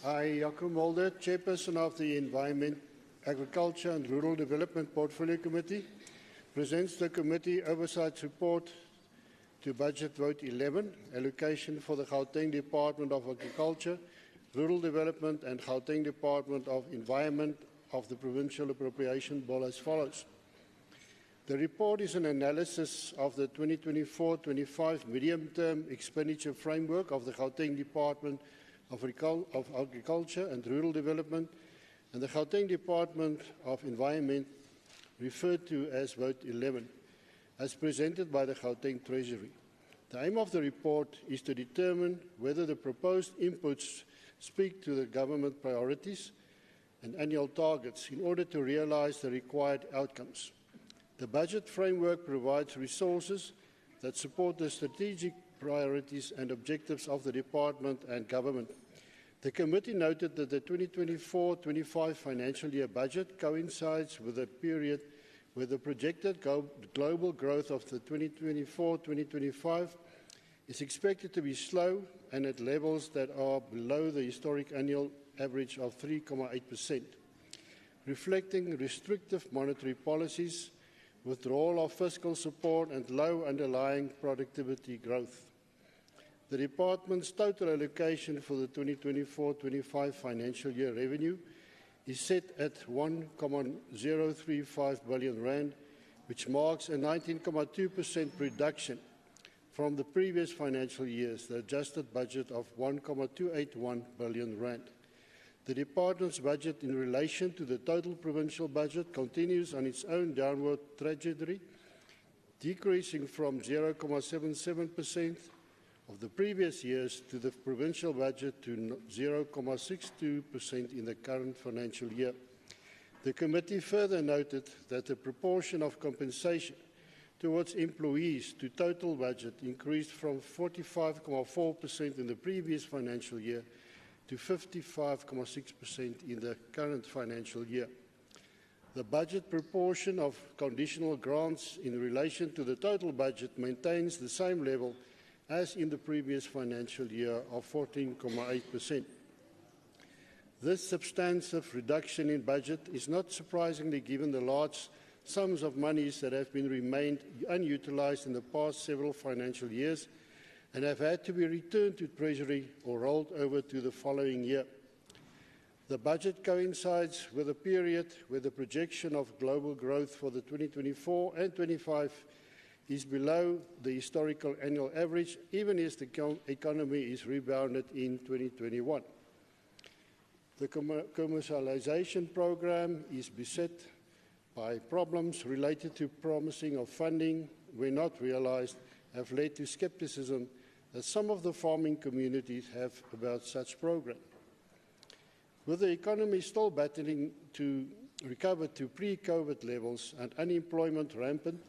I, Jaco Mulder, Chairperson of the Environment, Agriculture and Rural Development Portfolio Committee, presents the Committee Oversight Report to Budget Vote 11, allocation for the Gauteng Department of Agriculture, Rural Development and Gauteng Department of Environment of the Provincial Appropriation Bill as follows. The report is an analysis of the 2024-25 medium-term expenditure framework of the Gauteng Department of Agriculture and Rural Development and the Gauteng Department of Environment, referred to as Vote 11, as presented by the Gauteng Treasury. The aim of the report is to determine whether the proposed inputs speak to the government priorities and annual targets in order to realize the required outcomes. The budget framework provides resources that support the strategic priorities and objectives of the department and government. The committee noted that the 2024-25 financial year budget coincides with a period where the projected global growth of the 2024-2025 is expected to be slow and at levels that are below the historic annual average of 3.8%, reflecting restrictive monetary policies, withdrawal of fiscal support and low underlying productivity growth. The department's total allocation for the 2024-25 financial year revenue is set at 1.035 billion rand, which marks a 19.2% reduction from the previous financial year's adjusted budget of 1.281 billion rand. The department's budget in relation to the total provincial budget continues on its own downward trajectory, decreasing from 0.77% of the previous years to the provincial budget to 0.62% in the current financial year. The committee further noted that the proportion of compensation towards employees to total budget increased from 45.4% in the previous financial year to 55.6% in the current financial year. The budget proportion of conditional grants in relation to the total budget maintains the same level as in the previous financial year of 14.8%. This substantive reduction in budget is not surprisingly given the large sums of monies that have been remained unutilized in the past several financial years and have had to be returned to Treasury or rolled over to the following year. The budget coincides with a period where the projection of global growth for the 2024 and 25 is below the historical annual average, even as the economy is rebounded in 2021. The commercialization program is beset by problems related to promising of funding, where not realized, have led to skepticism that some of the farming communities have about such program. With the economy still battling to recover to pre-COVID levels and unemployment rampant,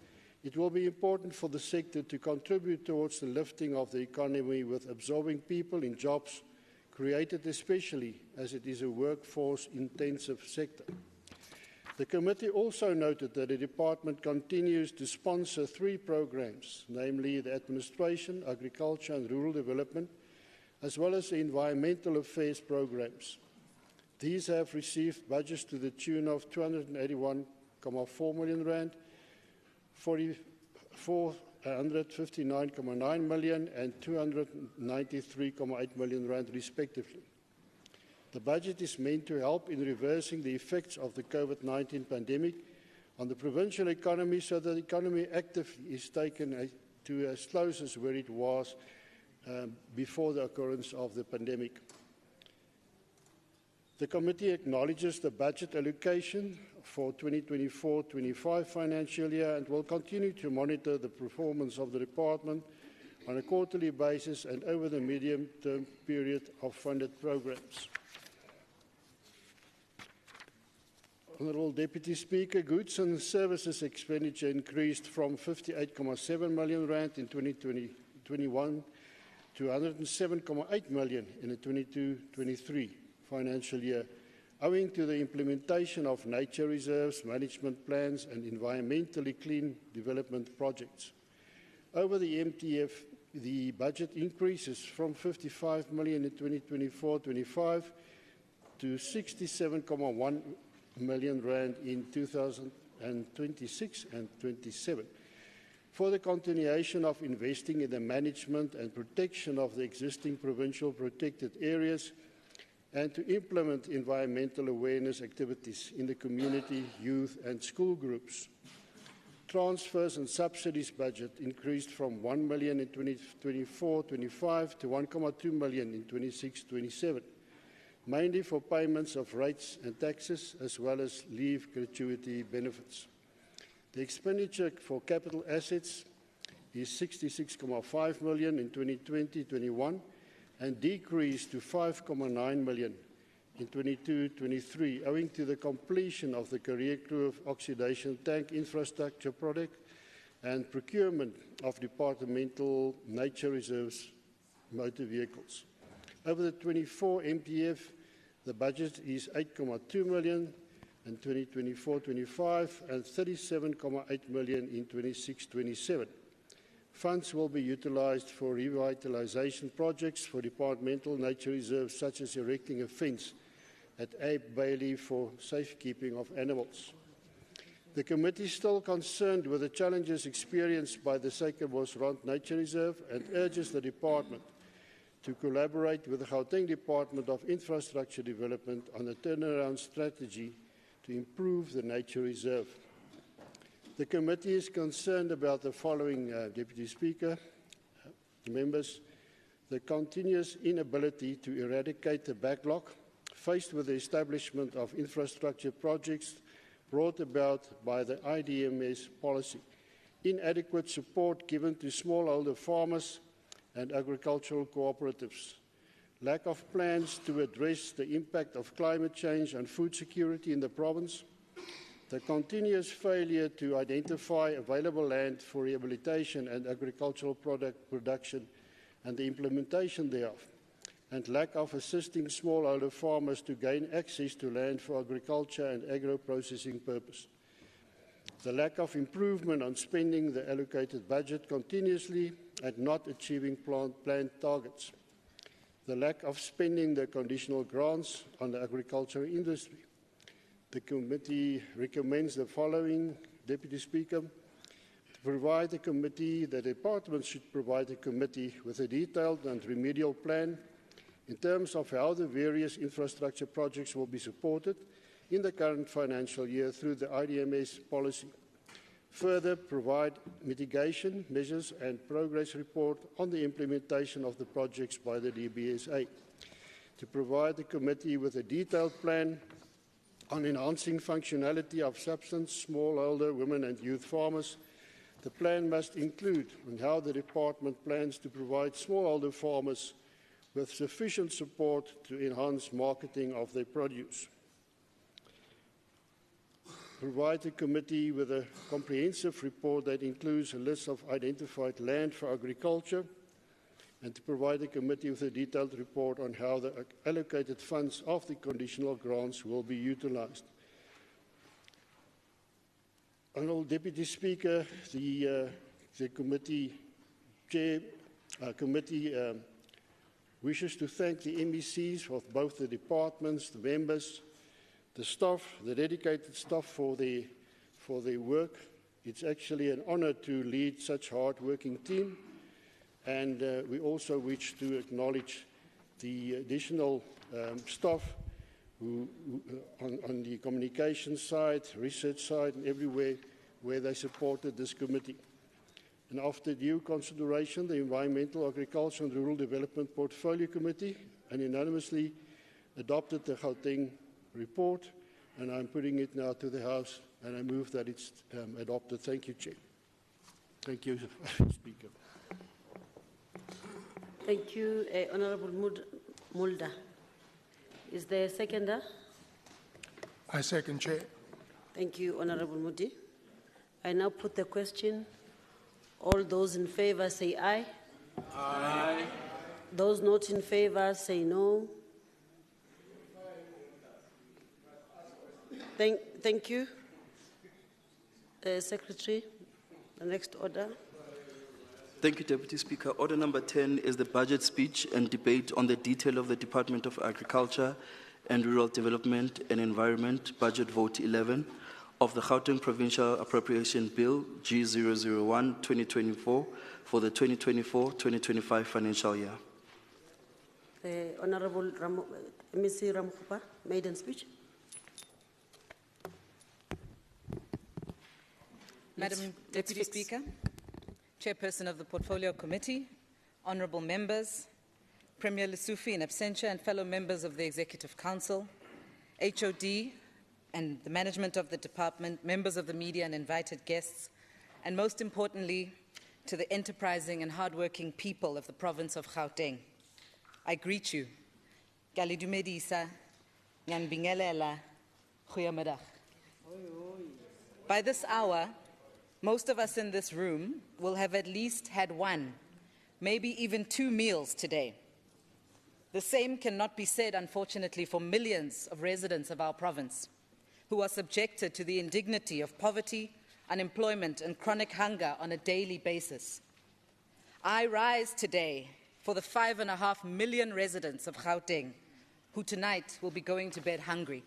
it will be important for the sector to contribute towards the lifting of the economy with absorbing people in jobs created, especially as it is a workforce-intensive sector. The committee also noted that the department continues to sponsor 3 programs, namely the Administration, Agriculture and Rural Development, as well as the Environmental Affairs programs. These have received budgets to the tune of 281.4 million rand, 459.9 million and 293.8 million rand respectively. The budget is meant to help in reversing the effects of the COVID-19 pandemic on the provincial economy so that the economy actively is taken to as close as where it was before the occurrence of the pandemic. The committee acknowledges the budget allocation for 2024-25 financial year and will continue to monitor the performance of the department on a quarterly basis and over the medium-term period of funded programs. Honourable Deputy Speaker, goods and services expenditure increased from 58.7 million rand in 2021 to 107.8 million in the 22-23 financial year, owing to the implementation of nature reserves, management plans and environmentally clean development projects. Over the MTF, the budget increases from 55 million in 2024-25 to 67.1 million rand in 2026 and 27 for the continuation of investing in the management and protection of the existing provincial protected areas and to implement environmental awareness activities in the community, youth and school groups. Transfers and subsidies budget increased from 1 million in 2024-25 to 1.2 million in 26-27. Mainly for payments of rates and taxes, as well as leave gratuity benefits. The expenditure for capital assets is 66.5 million in 2020-21 and decreased to 5.9 million in 22-23, owing to the completion of the Career Crew oxidation tank infrastructure project and procurement of departmental nature reserves motor vehicles. Over the 24 MTF, the budget is 8.2 million in 2024-25 and 37.8 million in 26-27. Funds will be utilised for revitalisation projects for departmental nature reserves, such as erecting a fence at Abe Bailey for safekeeping of animals. The committee is still concerned with the challenges experienced by the Suikerbosrand Nature Reserve and urges the department to collaborate with the Gauteng Department of Infrastructure Development on a turnaround strategy to improve the nature reserve. The committee is concerned about the following, Deputy Speaker, members: the continuous inability to eradicate the backlog faced with the establishment of infrastructure projects brought about by the IDMS policy, inadequate support given to smallholder farmers and agricultural cooperatives, lack of plans to address the impact of climate change and food security in the province, the continuous failure to identify available land for rehabilitation and agricultural production and the implementation thereof, and lack of assisting smallholder farmers to gain access to land for agriculture and agro-processing purpose. The lack of improvement on spending the allocated budget continuously and not achieving planned targets. the lack of spending the conditional grants on the agricultural industry. The committee recommends the following, Deputy Speaker, to provide the committee, the department should provide the committee with a detailed and remedial plan in terms of how the various infrastructure projects will be supported in the current financial year through the IDMS policy. Further, provide mitigation measures and progress report on the implementation of the projects by the DBSA. To provide the committee with a detailed plan on enhancing functionality of subsistence, smallholder, women and youth farmers. The plan must include on how the department plans to provide smallholder farmers with sufficient support to enhance marketing of their produce. Provide the committee with a comprehensive report that includes a list of identified land for agriculture, and to provide the committee with a detailed report on how the allocated funds of the conditional grants will be utilized. Honourable Deputy Speaker, the committee chair wishes to thank the MECs of both the departments, the members, the staff, the dedicated staff for their work. It's actually an honour to lead such a hard-working team. And we also wish to acknowledge the additional staff who on the communication side, research side, and everywhere where they supported this committee. And after due consideration, the Environmental, Agriculture and Rural Development Portfolio Committee unanimously adopted the Gauteng report, and I'm putting it now to the House, and I move that it's adopted. Thank you, Chair. Thank you, Speaker. Thank you, Honourable Mulder. Is there a seconder? I second, Chair. Thank you, Honourable Mudi. I now put the question. All those in favour say aye. Aye. Those not in favour say no. Thank you. Secretary, the next order. Thank you, Deputy Speaker. Order number 10 is the budget speech and debate on the detail of the Department of Agriculture and Rural Development and Environment Budget Vote 11 of the Gauteng Provincial Appropriation Bill G001-2024 for the 2024-2025 financial year. The Honourable MEC Ramokgopa, maiden speech. Madam Deputy Speaker, Chairperson of the Portfolio Committee, Honourable Members, Premier Lesufi in absentia and fellow members of the Executive Council, HOD and the management of the department, members of the media and invited guests, and most importantly, to the enterprising and hardworking people of the province of Gauteng. I greet you. Galidumedisa, Nyanbingelela, Goeiemiddag. By this hour, most of us in this room will have at least had one, maybe even 2 meals today. The same cannot be said, unfortunately, for millions of residents of our province who are subjected to the indignity of poverty, unemployment, and chronic hunger on a daily basis. I rise today for the 5.5 million residents of Gauteng who tonight will be going to bed hungry.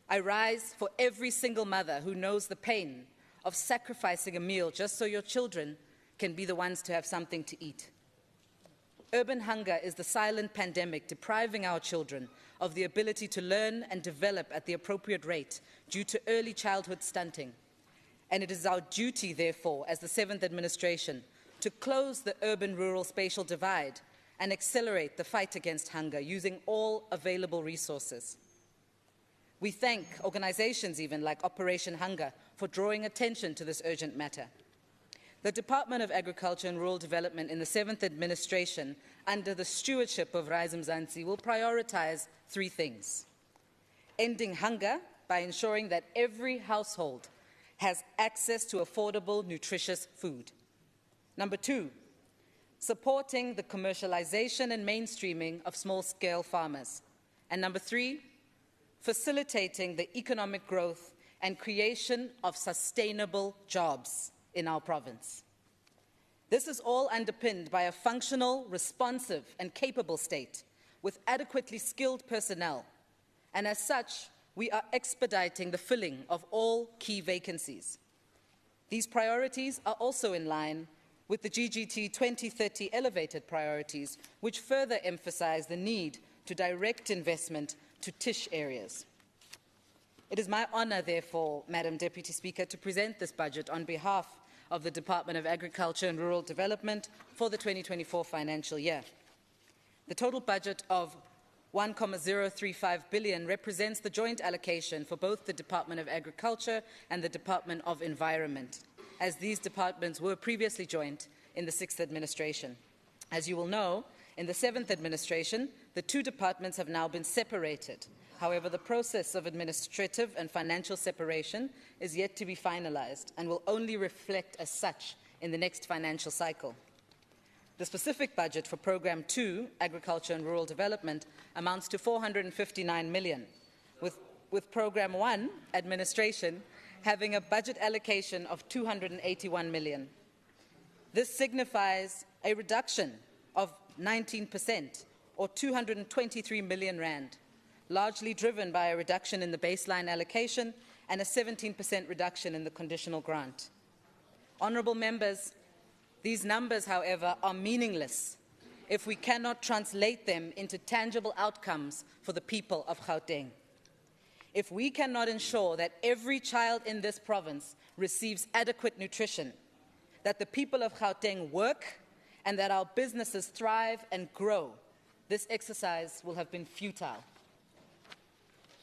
I rise for every single mother who knows the pain of sacrificing a meal just so your children can be the ones to have something to eat. Urban hunger is the silent pandemic depriving our children of the ability to learn and develop at the appropriate rate due to early childhood stunting. And it is our duty, therefore, as the 7th administration, to close the urban-rural spatial divide and accelerate the fight against hunger using all available resources. We thank organizations even like Operation Hunger for drawing attention to this urgent matter. The Department of Agriculture and Rural Development in the 7th administration, under the stewardship of Rise Mzansi, will prioritize 3 things. Ending hunger by ensuring that every household has access to affordable, nutritious food. Number 2, supporting the commercialization and mainstreaming of small-scale farmers. And number 3, facilitating the economic growth and creation of sustainable jobs in our province. This is all underpinned by a functional, responsive, and capable state with adequately skilled personnel. And as such, we are expediting the filling of all key vacancies. These priorities are also in line with the GGT 2030 elevated priorities, which further emphasize the need to direct investment to TISH areas. It is my honour, therefore, Madam Deputy Speaker, to present this budget on behalf of the Department of Agriculture and Rural Development for the 2024 financial year. The total budget of 1.035 billion represents the joint allocation for both the Department of Agriculture and the Department of Environment, as these departments were previously joint in the 6th administration. As you will know, in the 7th administration, the two departments have now been separated. However, the process of administrative and financial separation is yet to be finalized and will only reflect as such in the next financial cycle. The specific budget for Programme 2, Agriculture and Rural Development, amounts to 459 million, with Programme 1, Administration, having a budget allocation of 281 million. This signifies a reduction of 19%, or 223 million rand, largely driven by a reduction in the baseline allocation and a 17% reduction in the conditional grant. Honourable members, these numbers, however, are meaningless if we cannot translate them into tangible outcomes for the people of Gauteng. If we cannot ensure that every child in this province receives adequate nutrition, that the people of Gauteng work, and that our businesses thrive and grow, this exercise will have been futile.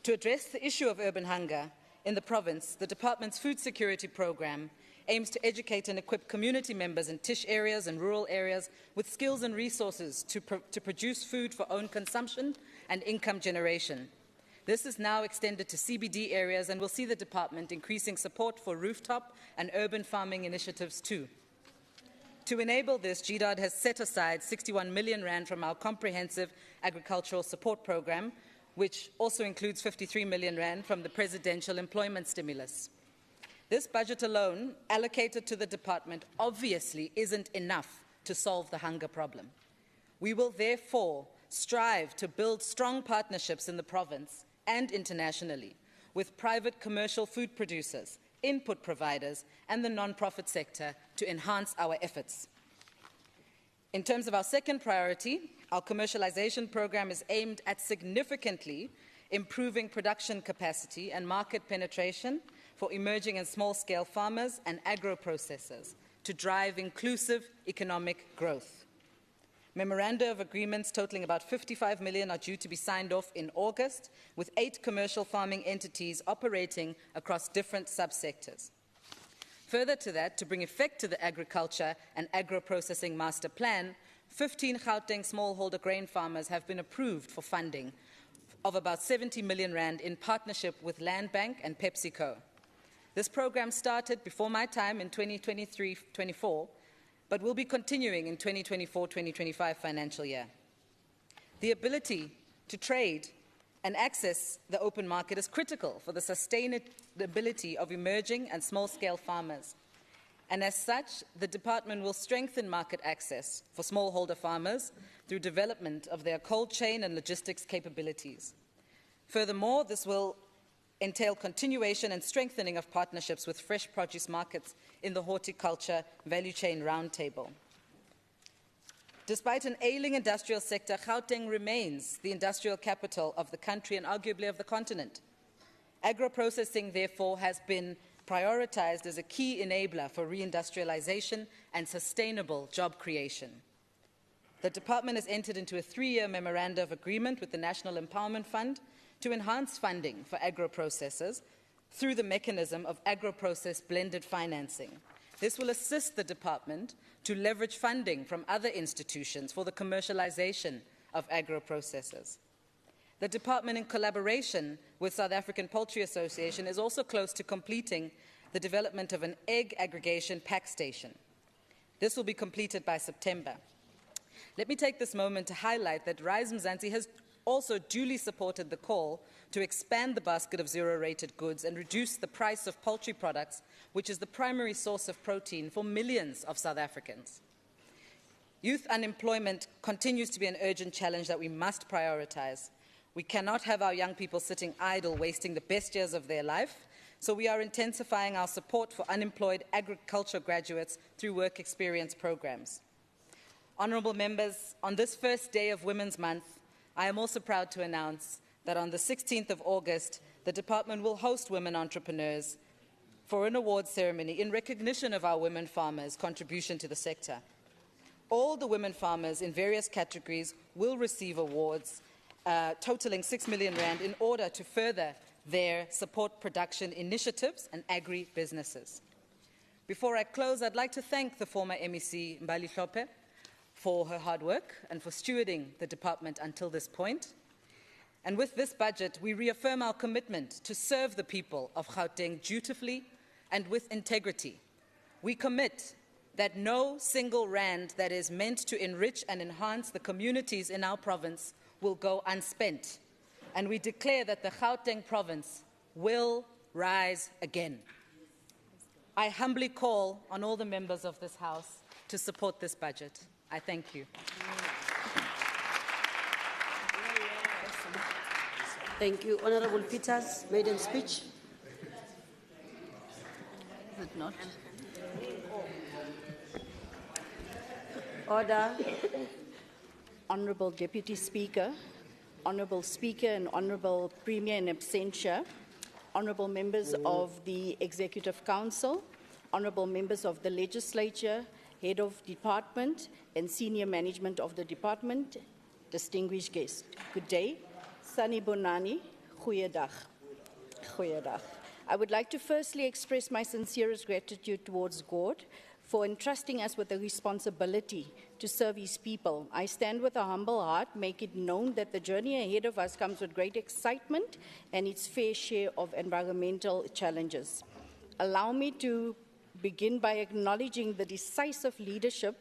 To address the issue of urban hunger in the province, the department's food security program aims to educate and equip community members in TISH areas and rural areas with skills and resources to produce food for own consumption and income generation. This is now extended to CBD areas and will see the department increasing support for rooftop and urban farming initiatives too. To enable this, GDOD has set aside 61 million rand from our comprehensive agricultural support program, which also includes 53 million rand from the presidential employment stimulus. This budget alone, allocated to the department, obviously isn't enough to solve the hunger problem. We will therefore strive to build strong partnerships in the province and internationally with private commercial food producers, input providers, and the non-profit sector to enhance our efforts. In terms of our second priority, our commercialization program is aimed at significantly improving production capacity and market penetration for emerging and small-scale farmers and agro-processors to drive inclusive economic growth. Memoranda of agreements totaling about 55 million are due to be signed off in August, with 8 commercial farming entities operating across different subsectors. Further to that, to bring effect to the agriculture and agro-processing master plan, 15 Gauteng smallholder grain farmers have been approved for funding of about 70 million rand in partnership with Land Bank and PepsiCo. This program started before my time in 2023-24, but will be continuing in 2024-2025 financial year. The ability to trade and access the open market is critical for the sustainability of emerging and small-scale farmers. And as such, the department will strengthen market access for smallholder farmers through development of their cold chain and logistics capabilities. Furthermore, this will entail continuation and strengthening of partnerships with fresh produce markets in the horticulture value chain roundtable. Despite an ailing industrial sector, Gauteng remains the industrial capital of the country and arguably of the continent. Agro-processing, therefore, has been prioritized as a key enabler for reindustrialization and sustainable job creation. The department has entered into a 3-year memoranda of agreement with the National Empowerment Fund to enhance funding for agro-processors through the mechanism of agro-process blended financing. This will assist the department to leverage funding from other institutions for the commercialization of agro-processors. The department, in collaboration with South African Poultry Association, is also close to completing the development of an egg aggregation pack station. This will be completed by September. Let me take this moment to highlight that Rise Mzansi has also duly supported the call to expand the basket of zero-rated goods and reduce the price of poultry products, which is the primary source of protein for millions of South Africans. Youth unemployment continues to be an urgent challenge that we must prioritize. We cannot have our young people sitting idle, wasting the best years of their life, so we are intensifying our support for unemployed agriculture graduates through work experience programs. Honourable members, on this first day of Women's Month, I am also proud to announce that on the 16th of August, the Department will host women entrepreneurs for an awards ceremony in recognition of our women farmers' contribution to the sector. All the women farmers in various categories will receive awards totaling 6 million rand in order to further their support production initiatives and agri-businesses. Before I close, I'd like to thank the former MEC Mbali Hlophe for her hard work and for stewarding the department until this point. And with this budget, we reaffirm our commitment to serve the people of Gauteng dutifully and with integrity. We commit that no single rand that is meant to enrich and enhance the communities in our province will go unspent. And we declare that the Gauteng province will rise again. I humbly call on all the members of this House to support this budget. I thank you. Thank you. Honourable Peters, maiden speech. Is it not? Order. Honourable Deputy Speaker, Honourable Speaker and Honourable Premier in absentia, Honourable members of the Executive Council, Honourable members of the Legislature, Head of Department and Senior Management of the Department, distinguished guests. Good day. Sani Bonani, goeiedag. Goeiedag. I would like to firstly express my sincerest gratitude towards God for entrusting us with the responsibility to serve His people. I stand with a humble heart, make it known that the journey ahead of us comes with great excitement and its fair share of environmental challenges. Allow me to begin by acknowledging the decisive leadership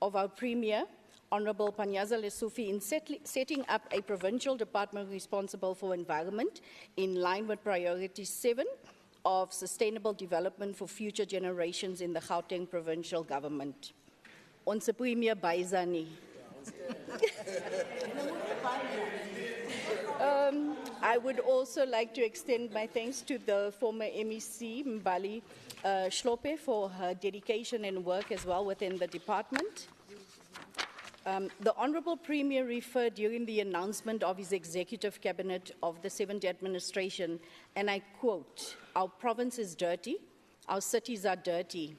of our Premier, Honourable Panyaza Lesufi, in setting up a provincial department responsible for environment in line with Priority 7 of Sustainable Development for Future Generations in the Gauteng Provincial Government. Onze Premier Baizani. I would also like to extend my thanks to the former MEC, Mbali Hlophe, for her dedication and work as well within the department. The Honourable Premier referred during the announcement of his Executive Cabinet of the 7th Administration, and I quote, "Our province is dirty, our cities are dirty,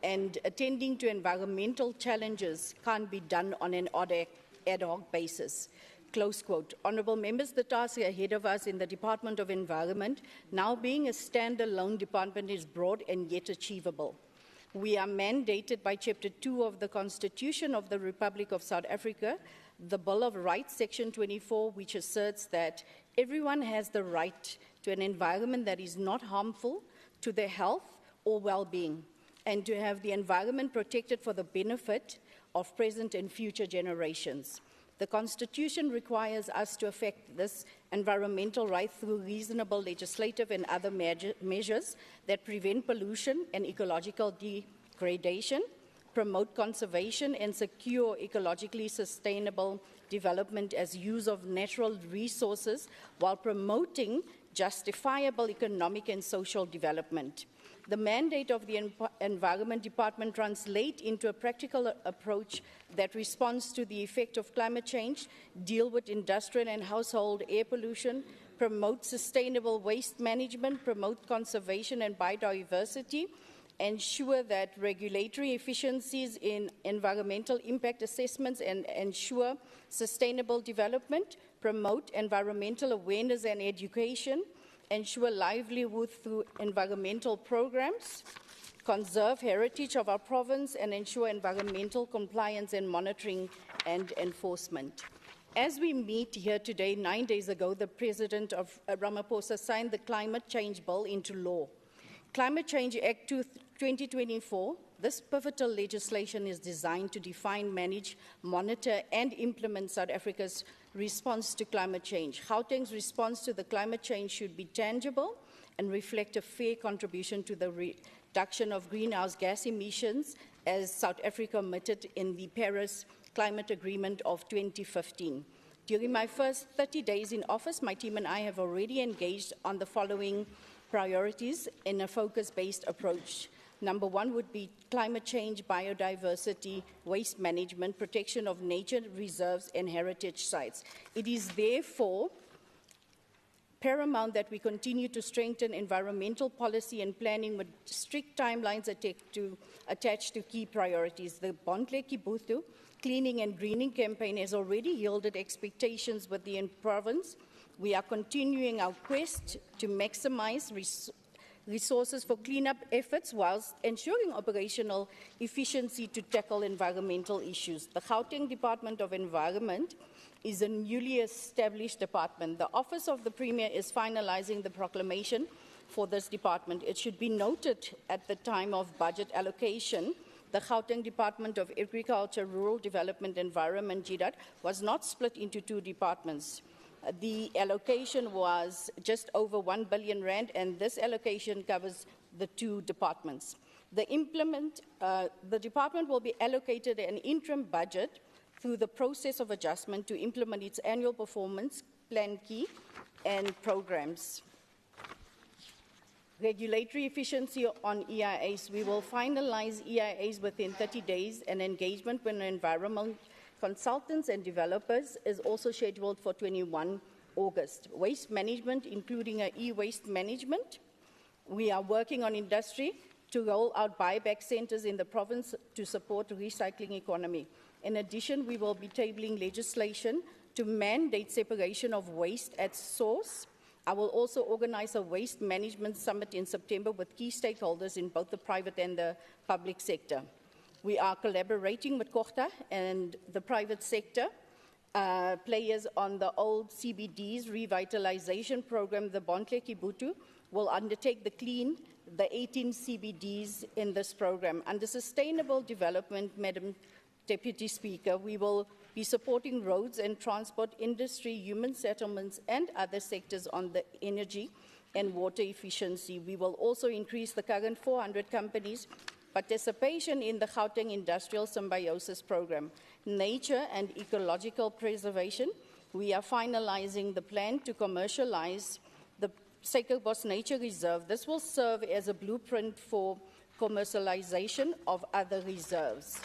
and attending to environmental challenges can't be done on an ad hoc basis." Close quote. Honourable members, the task ahead of us in the Department of Environment, now being a standalone department, is broad and yet achievable. We are mandated by Chapter 2 of the Constitution of the Republic of South Africa, the Bill of Rights, Section 24, which asserts that everyone has the right to an environment that is not harmful to their health or well-being, and to have the environment protected for the benefit of present and future generations. The Constitution requires us to effect this environmental right through reasonable legislative and other measures that prevent pollution and ecological degradation, promote conservation and secure ecologically sustainable development as use of natural resources while promoting justifiable economic and social development. The mandate of the Environment Department translates into a practical approach that responds to the effect of climate change, deal with industrial and household air pollution, promote sustainable waste management, promote conservation and biodiversity, ensure that regulatory efficiencies in environmental impact assessments and ensure sustainable development, promote environmental awareness and education, ensure livelihood through environmental programs, conserve heritage of our province, and ensure environmental compliance and monitoring and enforcement. As we meet here today, 9 days ago, the President of Ramaphosa signed the Climate Change Bill into law. Climate Change Act 2024, this pivotal legislation is designed to define, manage, monitor, and implement South Africa's response to climate change. Gauteng's response to the climate change should be tangible and reflect a fair contribution to the reduction of greenhouse gas emissions as South Africa committed in the Paris Climate Agreement of 2015. During my first 30 days in office, my team and I have already engaged on the following priorities in a focus-based approach. Number one would be climate change, biodiversity, waste management, protection of nature reserves and heritage sites. It is therefore paramount that we continue to strengthen environmental policy and planning with strict timelines attached to key priorities. The Bondleki Buthu Cleaning and Greening campaign has already yielded expectations within the province. We are continuing our quest to maximize resources for cleanup efforts whilst ensuring operational efficiency to tackle environmental issues. The Gauteng Department of Environment is a newly established department. The Office of the Premier is finalizing the proclamation for this department. It should be noted at the time of budget allocation, the Gauteng Department of Agriculture, Rural Development, Environment, GDAT, was not split into two departments. The allocation was just over 1 billion rand, and this allocation covers the two departments. The department will be allocated an interim budget through the process of adjustment to implement its annual performance plan key and programs. Regulatory efficiency on EIAs. We will finalize EIAs within 30 days, and engagement with environmental consultants and developers is also scheduled for 21 August. Waste management, including e-waste management. We are working on industry to roll out buyback centres in the province to support the recycling economy. In addition, we will be tabling legislation to mandate separation of waste at source. I will also organize a waste management summit in September with key stakeholders in both the private and the public sector. We are collaborating with Kochta and the private sector players on the old CBD's revitalization program. The Bondleki Buthu will undertake the 18 CBDs in this program. Under sustainable development, Madam Deputy Speaker, we will be supporting roads and transport industry, human settlements, and other sectors on the energy and water efficiency. We will also increase the current 400 companies' participation in the Gauteng Industrial Symbiosis Program. Nature and ecological preservation. We are finalizing the plan to commercialize the Suikerbos Nature Reserve. This will serve as a blueprint for commercialization of other reserves.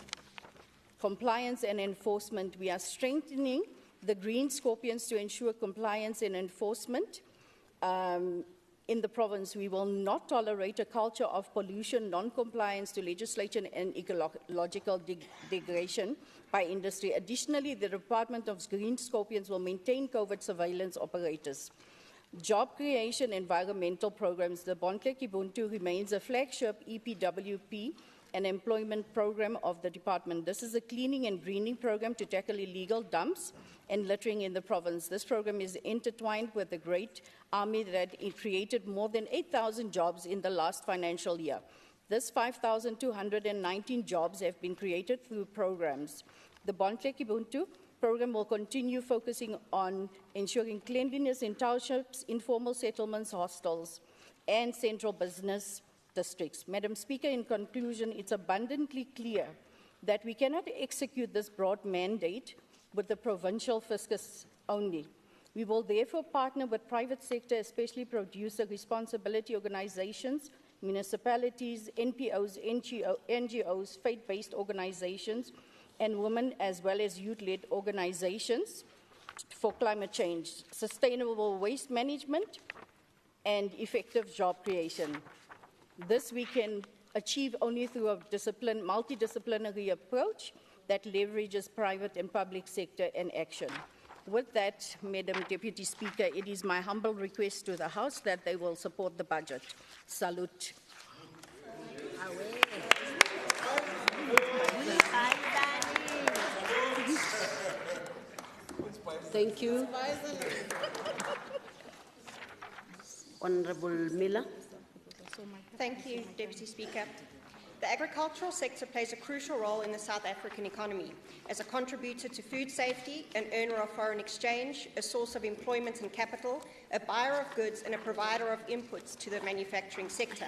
Compliance and enforcement. We are strengthening the green scorpions to ensure compliance and enforcement in the province. We will not tolerate a culture of pollution, non-compliance to legislation and ecological degradation by industry. Additionally, the Department of Green Scorpions will maintain COVID surveillance operators. Job creation, environmental programs. The Bondleki Buthu remains a flagship EPWP an employment program of the department. This is a cleaning and greening program to tackle illegal dumps and littering in the province. This program is intertwined with the great army that it created more than 8,000 jobs in the last financial year. This 5,219 jobs have been created through programs. The Bondleki Buthu program will continue focusing on ensuring cleanliness in townships, informal settlements, hostels, and central business districts. Madam Speaker, in conclusion, it's abundantly clear that we cannot execute this broad mandate with the provincial fiscus only. We will therefore partner with private sector, especially producer responsibility organizations, municipalities, NPOs, NGOs, faith-based organizations, and women as well as youth-led organizations for climate change, sustainable waste management, and effective job creation. This we can achieve only through a multidisciplinary approach that leverages private and public sector in action. With that, Madam Deputy Speaker, it is my humble request to the House that they will support the budget. Salute. Thank you. Honourable Miller. Thank you, Deputy Speaker. The agricultural sector plays a crucial role in the South African economy as a contributor to food safety, an earner of foreign exchange, a source of employment and capital, a buyer of goods, and a provider of inputs to the manufacturing sector.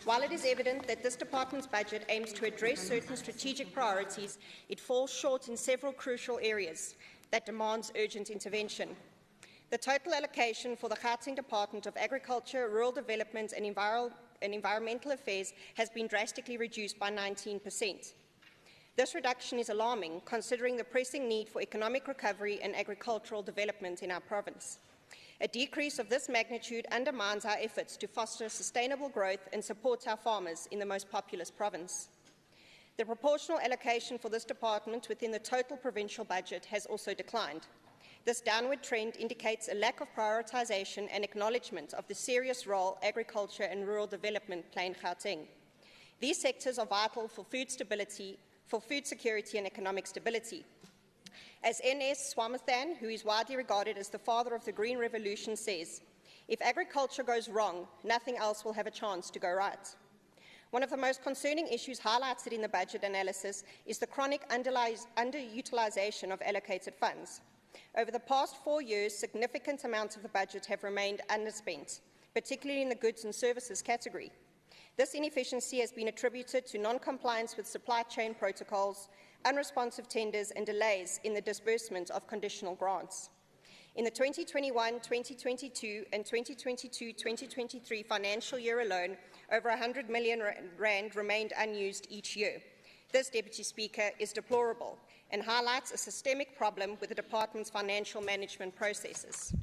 While it is evident that this department's budget aims to address certain strategic priorities, it falls short in several crucial areas that demands urgent intervention. The total allocation for the Gauteng Department of Agriculture, Rural Development and Environmental Affairs has been drastically reduced by 19%. This reduction is alarming, considering the pressing need for economic recovery and agricultural development in our province. A decrease of this magnitude undermines our efforts to foster sustainable growth and support our farmers in the most populous province. The proportional allocation for this department within the total provincial budget has also declined. This downward trend indicates a lack of prioritisation and acknowledgement of the serious role agriculture and rural development play in Gauteng. These sectors are vital for food stability, for food security and economic stability. As N.S. Swaminathan, who is widely regarded as the father of the Green Revolution, says, if agriculture goes wrong, nothing else will have a chance to go right. One of the most concerning issues highlighted in the budget analysis is the chronic underutilisation of allocated funds. Over the past 4 years, significant amounts of the budget have remained underspent, particularly in the goods and services category. This inefficiency has been attributed to non-compliance with supply chain protocols, unresponsive tenders and delays in the disbursement of conditional grants. In the 2021-2022 and 2022-2023 financial year alone, over R100 million remained unused each year. This, Deputy Speaker, is deplorable and highlights a systemic problem with the department's financial management processes.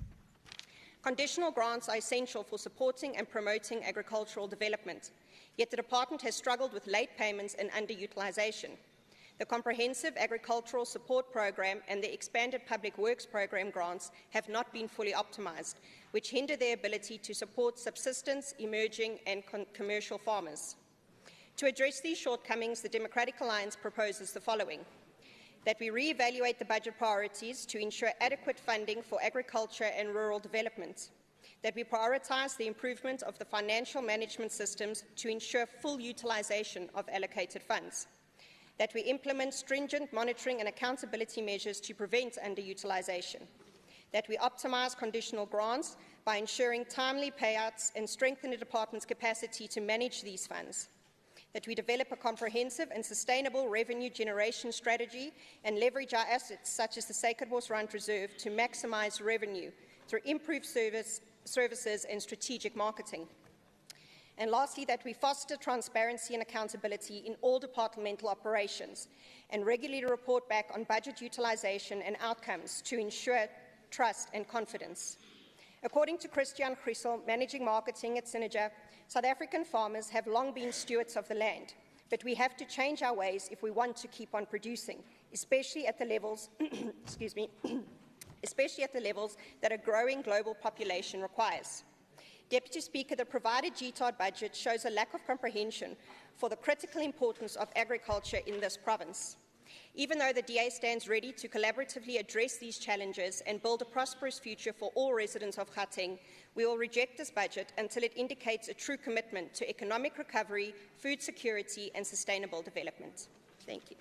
Conditional grants are essential for supporting and promoting agricultural development, yet the department has struggled with late payments and underutilisation. The Comprehensive Agricultural Support Programme and the Expanded Public Works Programme grants have not been fully optimised, which hinder their ability to support subsistence, emerging and commercial farmers. To address these shortcomings, the Democratic Alliance proposes the following: that we re-evaluate the budget priorities to ensure adequate funding for agriculture and rural development, that we prioritise the improvement of the financial management systems to ensure full utilisation of allocated funds, that we implement stringent monitoring and accountability measures to prevent underutilisation, that we optimise conditional grants by ensuring timely payouts and strengthen the department's capacity to manage these funds, that we develop a comprehensive and sustainable revenue generation strategy and leverage our assets such as the Sacred Horse Rand Reserve to maximise revenue through improved services and strategic marketing. And lastly, that we foster transparency and accountability in all departmental operations and regularly report back on budget utilisation and outcomes to ensure trust and confidence. According to Christian Grissel, Managing Marketing at Synergia, South African farmers have long been stewards of the land, but we have to change our ways if we want to keep on producing, especially at the levels, especially at the levels that a growing global population requires. Deputy Speaker, the provided GTARD budget shows a lack of comprehension for the critical importance of agriculture in this province. Even though the DA stands ready to collaboratively address these challenges and build a prosperous future for all residents of Gauteng, we will reject this budget until it indicates a true commitment to economic recovery, food security and sustainable development. Thank you.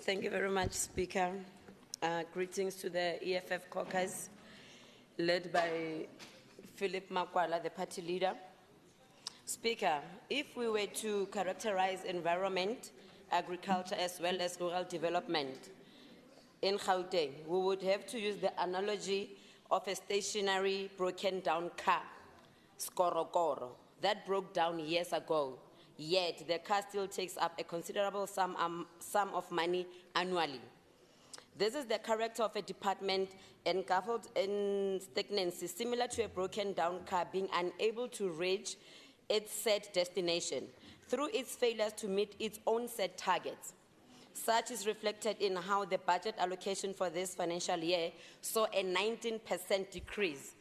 Thank you very much, Speaker. Greetings to the EFF caucus, led by Philip Makwala, the party leader. Speaker, if we were to characterize environment, agriculture, as well as rural development in Gauteng, we would have to use the analogy of a stationary, broken-down car, Skorokoro, that broke down years ago. Yet, the car still takes up a considerable sum of money annually. This is the character of a department engulfed in stagnancy, similar to a broken-down car being unable to reach its set destination through its failures to meet its own set targets. Such is reflected in how the budget allocation for this financial year saw a 19% decrease,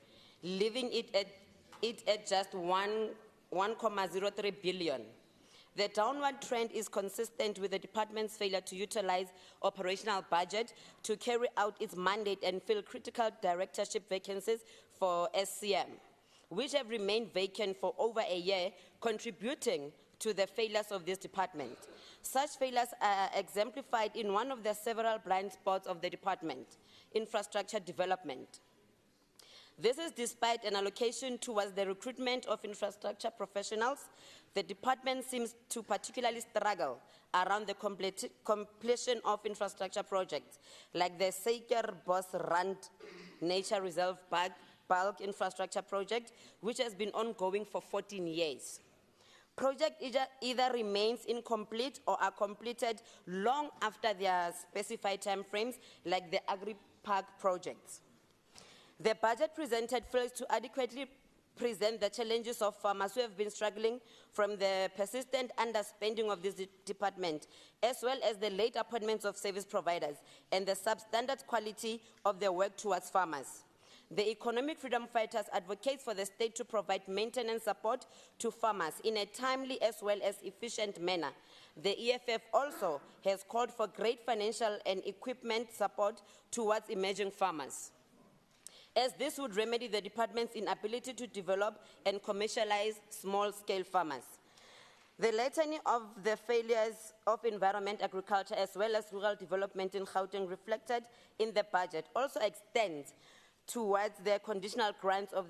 leaving it at just 1.03 billion. The downward trend is consistent with the department's failure to utilize operational budget to carry out its mandate and fill critical directorship vacancies for SCM, which have remained vacant for over a year, contributing to the failures of this department. Such failures are exemplified in one of the several blind spots of the department, infrastructure development. This is despite an allocation towards the recruitment of infrastructure professionals. The department seems to particularly struggle around the completion of infrastructure projects, like the Seiker Bos Rand Nature Reserve bulk infrastructure project, which has been ongoing for 14 years. Project either remains incomplete or are completed long after their specified timeframes, like the Agri-Park projects. The budget presented fails to adequately present the challenges of farmers who have been struggling from the persistent underspending of this department, as well as the late appointments of service providers and the substandard quality of their work towards farmers. The economic freedom fighters advocate for the state to provide maintenance support to farmers in a timely as well as efficient manner. The EFF also has called for great financial and equipment support towards emerging farmers, as this would remedy the department's inability to develop and commercialize small-scale farmers. The litany of the failures of environment, agriculture, as well as rural development in Gauteng reflected in the budget also extends towards the conditional grants of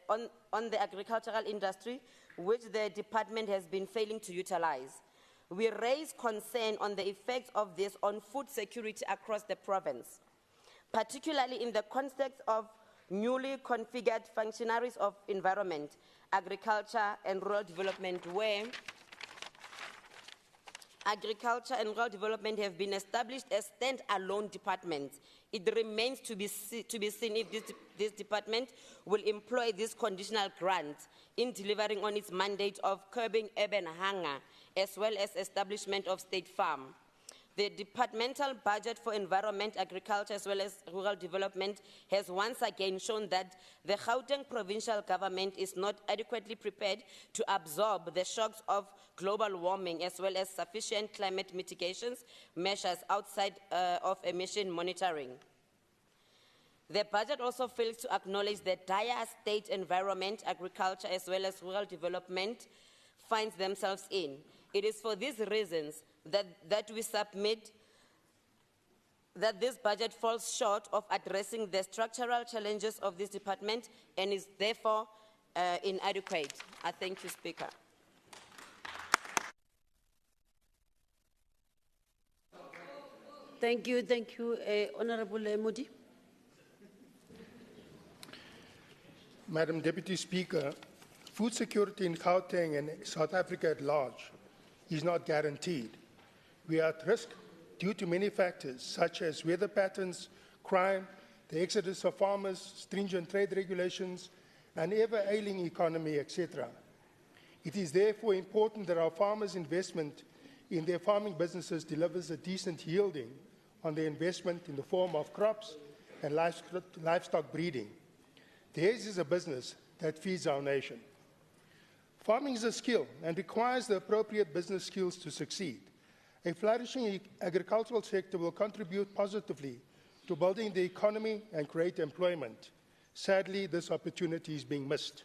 on the agricultural industry, which the department has been failing to utilize. We raise concern on the effects of this on food security across the province, particularly in the context of newly configured functionaries of environment, agriculture and rural development, where agriculture and rural development have been established as stand-alone departments. It remains to be seen if this department will employ this conditional grant in delivering on its mandate of curbing urban hunger, as well as establishment of state farm. The departmental budget for environment, agriculture, as well as rural development has once again shown that the Gauteng provincial government is not adequately prepared to absorb the shocks of global warming, as well as sufficient climate mitigations measures outside of emission monitoring. The budget also fails to acknowledge the dire state environment, agriculture, as well as rural development finds themselves in. It is for these reasons that we submit that this budget falls short of addressing the structural challenges of this department and is therefore inadequate. I thank you, Speaker. Thank you, Honourable Modi. Madam Deputy Speaker, food security in Gauteng and South Africa at large is not guaranteed. We are at risk due to many factors, such as weather patterns, crime, the exodus of farmers, stringent trade regulations, an ever-ailing economy, etc. It is therefore important that our farmers' investment in their farming businesses delivers a decent yielding on their investment in the form of crops and livestock breeding. Theirs is a business that feeds our nation. Farming is a skill and requires the appropriate business skills to succeed. A flourishing agricultural sector will contribute positively to building the economy and create employment. Sadly, this opportunity is being missed.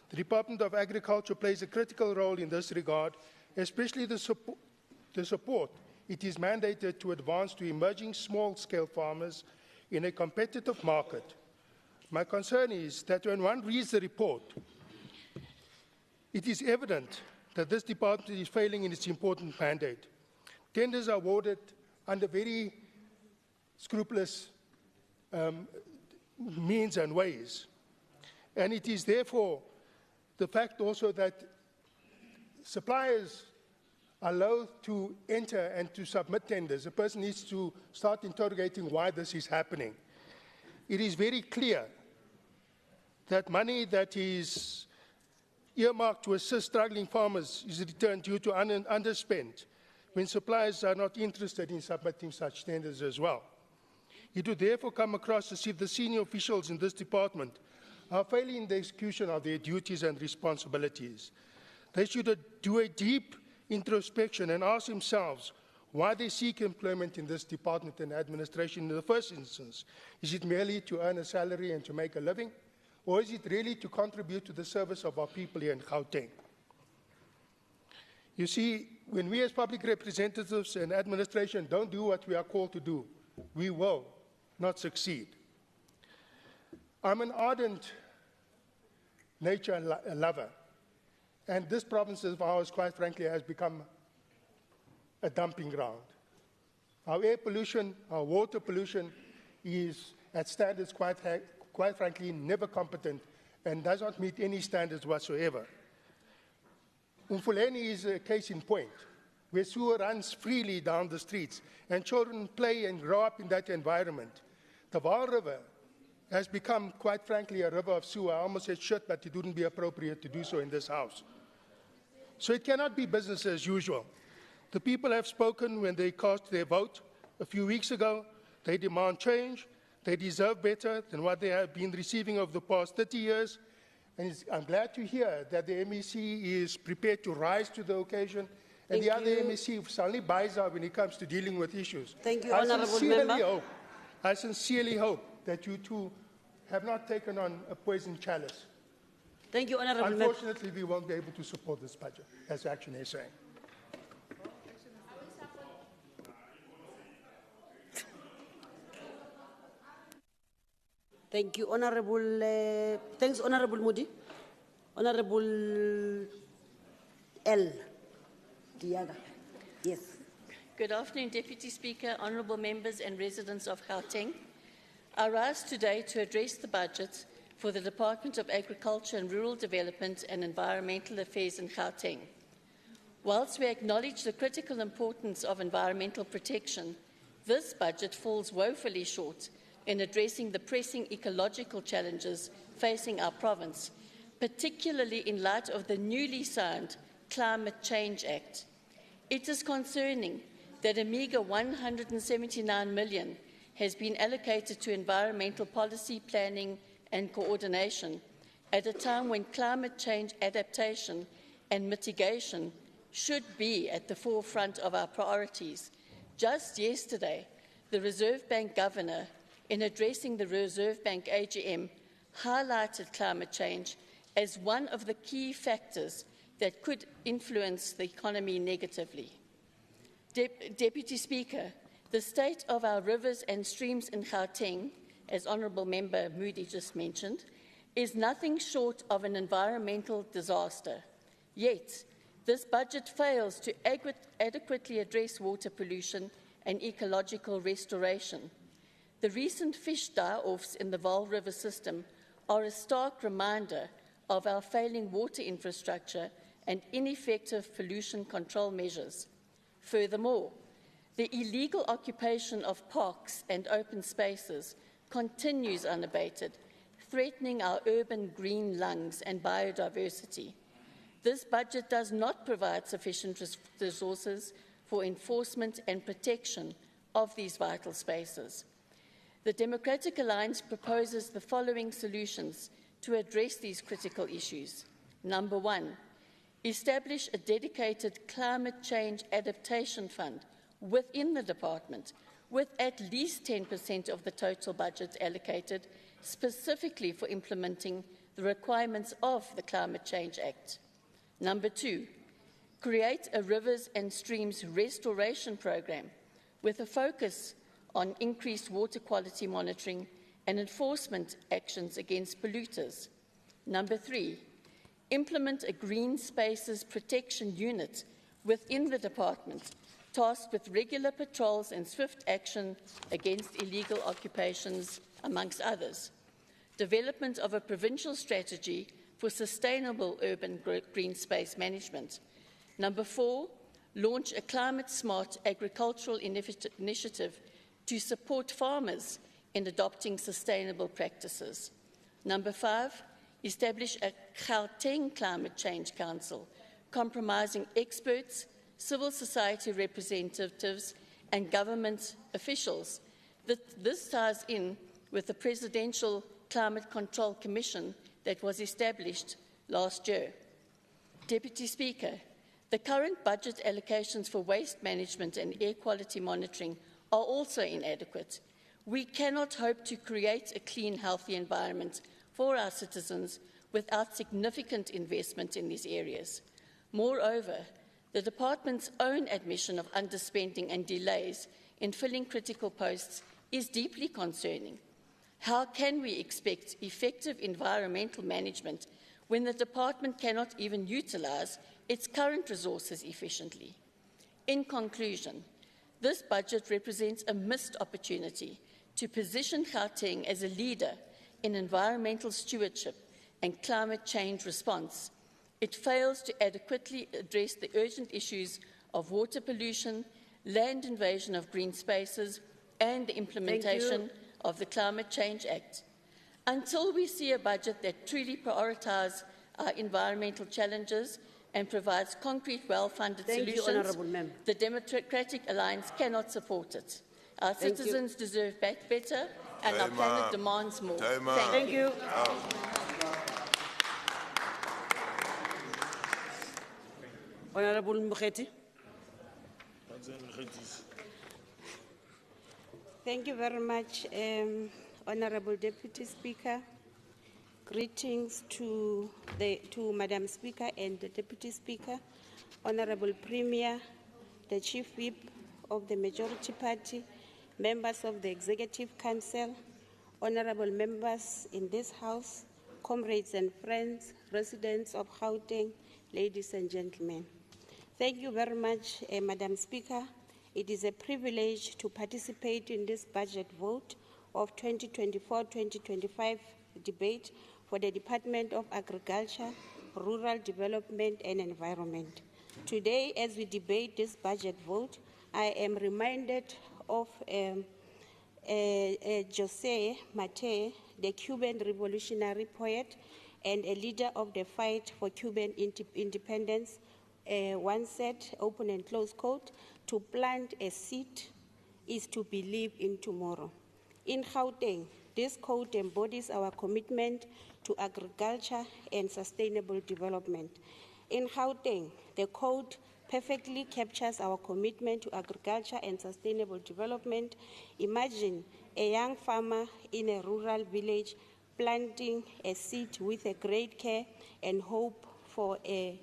The Department of Agriculture plays a critical role in this regard, especially the support it is mandated to advance to emerging small-scale farmers in a competitive market. My concern is that when one reads the report, it is evident that this department is failing in its important mandate. Tenders are awarded under very scrupulous means and ways. And it is therefore the fact also that suppliers are loath to enter and to submit tenders. A person needs to start interrogating why this is happening. It is very clear that money that is earmarked to assist struggling farmers is returned due to underspend when suppliers are not interested in submitting such tenders as well. It would therefore come across as if the senior officials in this department are failing in the execution of their duties and responsibilities. They should do a deep introspection and ask themselves why they seek employment in this department and administration in the first instance. Is it merely to earn a salary and to make a living? Or is it really to contribute to the service of our people here in Gauteng? You see, when we as public representatives and administration don't do what we are called to do, we will not succeed. I'm an ardent nature lover, and this province of ours, quite frankly, has become a dumping ground. Our air pollution, our water pollution is at standards quite frankly never competent and does not meet any standards whatsoever. Umfuleni is a case in point, where sewer runs freely down the streets and children play and grow up in that environment. The Vaal River has become, quite frankly, a river of sewer. I almost said shit, but it wouldn't be appropriate to do so in this House. So it cannot be business as usual. The people have spoken when they cast their vote a few weeks ago. They demand change. They deserve better than what they have been receiving over the past 30 years. And I'm glad to hear that the MEC is prepared to rise to the occasion. And the other MEC suddenly buys out when it comes to dealing with issues. Thank you, Honourable Member. I sincerely hope that you two have not taken on a poison chalice. Thank you, Honourable Member. Unfortunately, we won't be able to support this budget, as ActionSA. Thank you, Honourable. Thanks, Honourable Moody. Honourable L. Diaga. Yes. Good afternoon, Deputy Speaker, honourable members and residents of Gauteng. I rise today to address the budget for the Department of Agriculture and Rural Development and Environmental Affairs in Gauteng. Whilst we acknowledge the critical importance of environmental protection, this budget falls woefully short in addressing the pressing ecological challenges facing our province, particularly in light of the newly signed Climate Change Act. It is concerning that a meagre 179 million has been allocated to environmental policy planning and coordination at a time when climate change adaptation and mitigation should be at the forefront of our priorities. Just yesterday, the Reserve Bank Governor, in addressing the Reserve Bank AGM, highlighted climate change as one of the key factors that could influence the economy negatively. Deputy Speaker, the state of our rivers and streams in Gauteng, as Honourable Member Moody just mentioned, is nothing short of an environmental disaster. Yet, this budget fails to adequately address water pollution and ecological restoration. The recent fish die-offs in the Vaal River system are a stark reminder of our failing water infrastructure and ineffective pollution control measures. Furthermore, the illegal occupation of parks and open spaces continues unabated, threatening our urban green lungs and biodiversity. This budget does not provide sufficient resources for enforcement and protection of these vital spaces. The Democratic Alliance proposes the following solutions to address these critical issues. Number one, establish a dedicated climate change adaptation fund within the department, with at least 10% of the total budget allocated specifically for implementing the requirements of the Climate Change Act. Number two, create a rivers and streams restoration program with a focus on increased water quality monitoring and enforcement actions against polluters. Number three, implement a green spaces protection unit within the department, tasked with regular patrols and swift action against illegal occupations, amongst others. Development of a provincial strategy for sustainable urban green space management. Number four, launch a climate-smart agricultural initiative to support farmers in adopting sustainable practices. Number five, establish a Gauteng Climate Change Council, comprising experts, civil society representatives and government officials. This ties in with the Presidential Climate Control Commission that was established last year. Deputy Speaker, the current budget allocations for waste management and air quality monitoring are also inadequate. We cannot hope to create a clean, healthy environment for our citizens without significant investment in these areas. Moreover, The Department's own admission of underspending and delays in filling critical posts is deeply concerning. How can we expect effective environmental management when the Department cannot even utilise its current resources efficiently? In conclusion, this budget represents a missed opportunity to position Gauteng as a leader in environmental stewardship and climate change response. It fails to adequately address the urgent issues of water pollution, land invasion of green spaces, and the implementation of the Climate Change Act. Until we see a budget that truly prioritises our environmental challenges and provides concrete, well-funded solutions, the Democratic Alliance cannot support it. Our citizens deserve back better, and our planet demands more. Thank you. Honorable Mukherjee. Thank you very much, Honorable Deputy Speaker. Greetings to Madam Speaker and the Deputy Speaker, Honorable Premier, the Chief Whip of the Majority Party, members of the Executive Council, honorable members in this House, comrades and friends, residents of Gauteng, ladies and gentlemen. Thank you very much, Madam Speaker. It is a privilege to participate in this budget vote of 2024-2025 debate for the Department of Agriculture, Rural Development and Environment. Today, as we debate this budget vote, I am reminded of José Martí, the Cuban revolutionary poet and a leader of the fight for Cuban independence, once said, open and close quote, "To plant a seed is to believe in tomorrow." In Gauteng, this quote embodies our commitment to agriculture and sustainable development. In Gauteng, the quote perfectly captures our commitment to agriculture and sustainable development. Imagine a young farmer in a rural village planting a seed with a great care and hope for a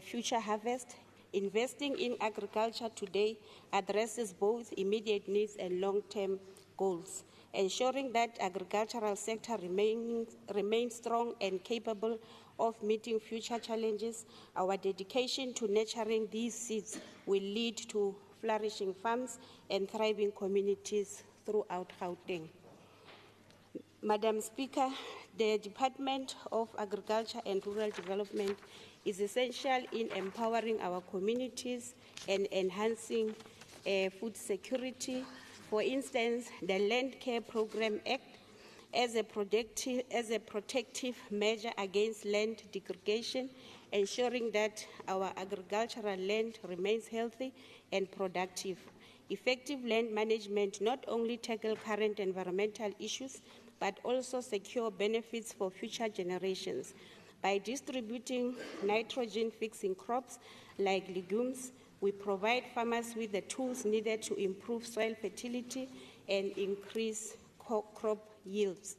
future harvest. Investing in agriculture today addresses both immediate needs and long-term goals, ensuring that agricultural sector remains strong and capable of meeting future challenges. Our dedication to nurturing these seeds will lead to flourishing farms and thriving communities throughout Gauteng. Madam Speaker, the Department of Agriculture and Rural Development is essential in empowering our communities and enhancing food security. For instance, the Land Care Program Act, as a protective measure against land degradation, ensuring that our agricultural land remains healthy and productive. Effective land management not only tackle current environmental issues, but also secure benefits for future generations. By distributing nitrogen-fixing crops like legumes, we provide farmers with the tools needed to improve soil fertility and increase crop yields.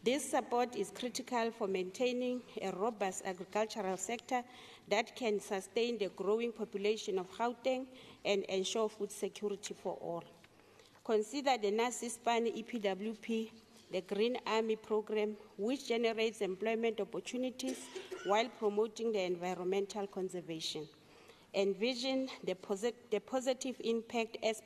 This support is critical for maintaining a robust agricultural sector that can sustain the growing population of Gauteng and ensure food security for all. Consider the NASISPAN EPWP, the Green Army program, which generates employment opportunities while promoting the environmental conservation. Envision the positive impact as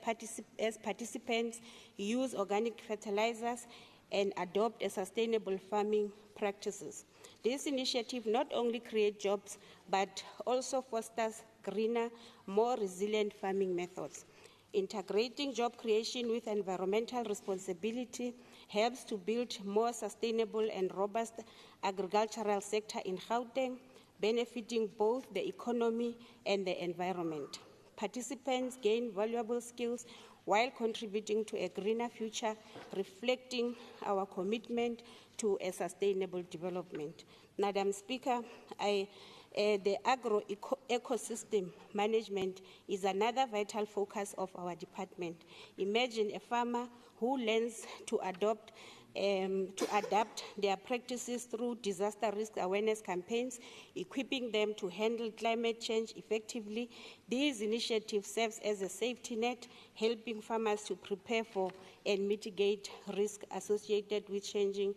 participants use organic fertilizers and adopt a sustainable farming practices. This initiative not only creates jobs, but also fosters greener, more resilient farming methods. Integrating job creation with environmental responsibility helps to build more sustainable and robust agricultural sector in Gauteng, benefiting both the economy and the environment. Participants gain valuable skills while contributing to a greener future, reflecting our commitment to a sustainable development. Madam Speaker, the agro-ecosystem management is another vital focus of our department. Imagine a farmer who learns to adopt to adapt their practices through disaster risk awareness campaigns, equipping them to handle climate change effectively. These initiatives serve as a safety net, helping farmers to prepare for and mitigate risk associated with changing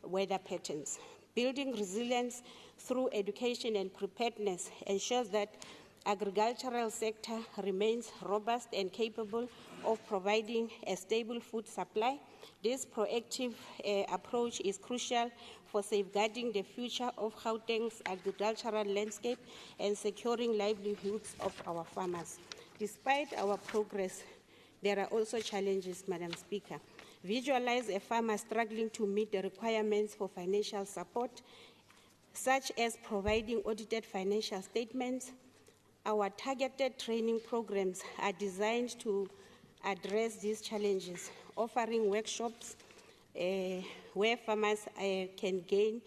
weather patterns. Building resilience through education and preparedness ensures that agricultural sector remains robust and capable of providing a stable food supply. This proactive approach is crucial for safeguarding the future of Gauteng's agricultural landscape and securing livelihoods of our farmers. Despite our progress, there are also challenges, Madam Speaker. Visualize a farmer struggling to meet the requirements for financial support, such as providing audited financial statements. Our targeted training programs are designed to address these challenges, offering workshops where farmers can gain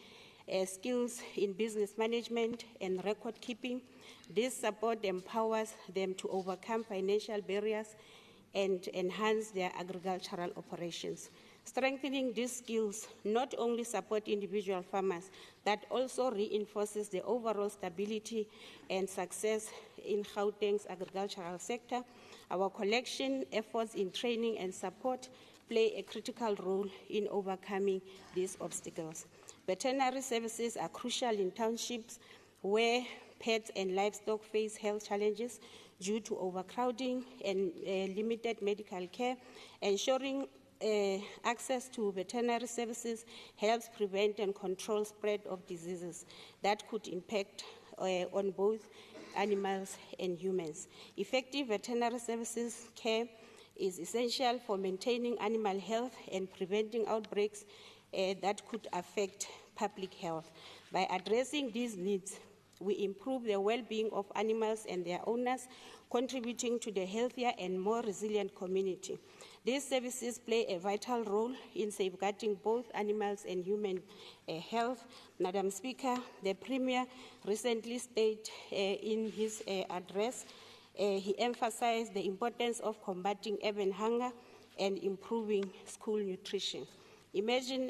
skills in business management and record keeping. This support empowers them to overcome financial barriers and enhance their agricultural operations. Strengthening these skills not only support individual farmers, but also reinforces the overall stability and success in Gauteng's agricultural sector. Our collection efforts in training and support play a critical role in overcoming these obstacles. Veterinary services are crucial in townships where pets and livestock face health challenges due to overcrowding and limited medical care. Ensuring access to veterinary services helps prevent and control spread of diseases that could impact on both animals and humans. Effective veterinary services care is essential for maintaining animal health and preventing outbreaks that could affect public health. By addressing these needs, we improve the well-being of animals and their owners, contributing to the healthier and more resilient community. These services play a vital role in safeguarding both animals and human health. Madam Speaker, the Premier recently stated in his address, he emphasized the importance of combating urban hunger and improving school nutrition. Imagine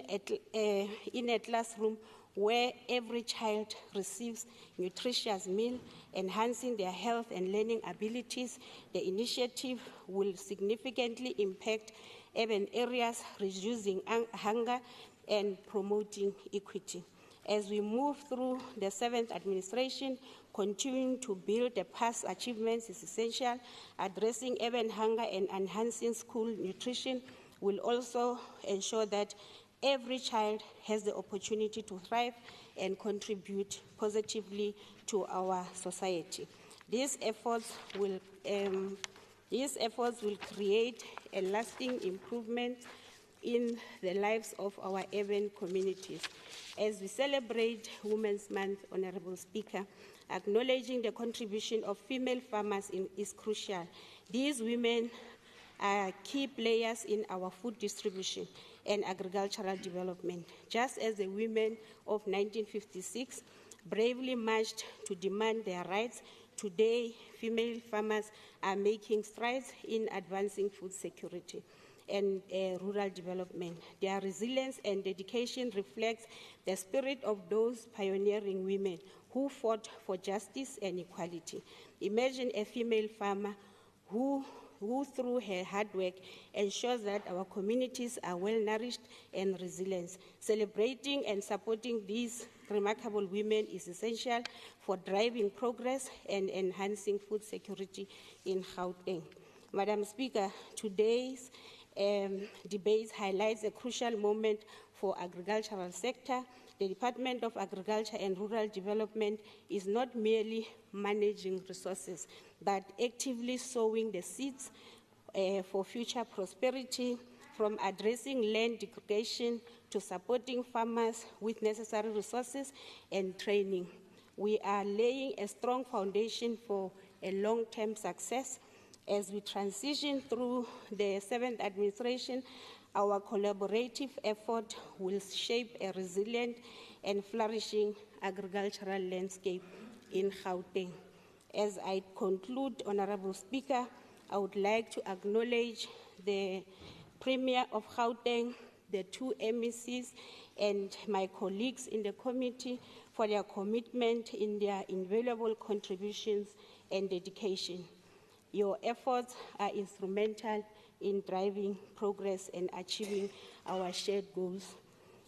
in a classroom where every child receives nutritious meal, enhancing their health and learning abilities. The initiative will significantly impact urban areas, reducing hunger and promoting equity. As we move through the 7th administration, continuing to build the past achievements is essential. Addressing urban hunger and enhancing school nutrition will also ensure that every child has the opportunity to thrive and contribute positively to our society. These efforts will create a lasting improvement in the lives of our urban communities. As we celebrate Women's Month, Honourable Speaker, acknowledging the contribution of female farmers is crucial. These women are key players in our food distribution and agricultural development. Just as the women of 1956 bravely marched to demand their rights, today female farmers are making strides in advancing food security and rural development. Their resilience and dedication reflects the spirit of those pioneering women who fought for justice and equality. Imagine a female farmer who through her hard work ensures that our communities are well-nourished and resilient. Celebrating and supporting these remarkable women is essential for driving progress and enhancing food security in Gauteng. Madam Speaker, today's debate highlights a crucial moment for agricultural sector. The Department of Agriculture and Rural Development is not merely managing resources, but actively sowing the seeds for future prosperity, from addressing land degradation to supporting farmers with necessary resources and training. We are laying a strong foundation for a long-term success. As we transition through the 7th administration, our collaborative effort will shape a resilient and flourishing agricultural landscape in Gauteng. As I conclude, Honourable Speaker, I would like to acknowledge the Premier of Gauteng, the two MECs and my colleagues in the committee for their commitment in their invaluable contributions and dedication. Your efforts are instrumental in driving progress and achieving our shared goals.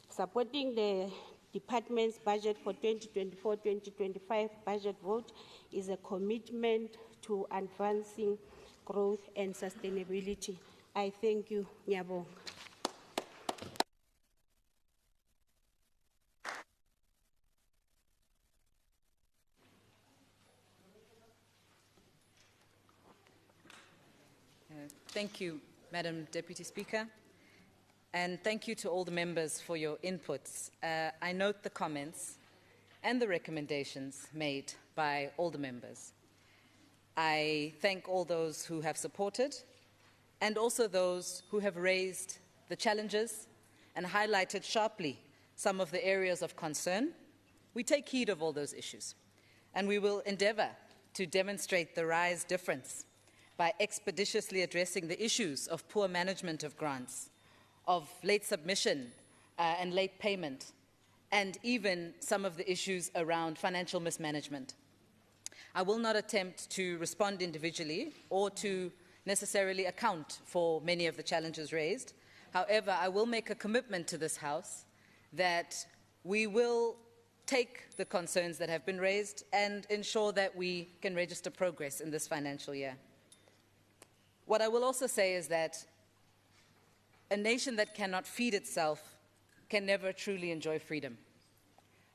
Supporting the Department's budget for 2024-2025 budget vote is a commitment to advancing growth and sustainability. I thank you, Nyabong. Thank you, Madam Deputy Speaker, and thank you to all the members for your inputs. I note the comments and the recommendations made by all the members. I thank all those who have supported and also those who have raised the challenges and highlighted sharply some of the areas of concern. We take heed of all those issues, and we will endeavour to demonstrate the RISE difference by expeditiously addressing the issues of poor management of grants, of late submission and late payment, and even some of the issues around financial mismanagement. I will not attempt to respond individually or to necessarily account for many of the challenges raised. However, I will make a commitment to this House that we will take the concerns that have been raised and ensure that we can register progress in this financial year. What I will also say is that a nation that cannot feed itself can never truly enjoy freedom.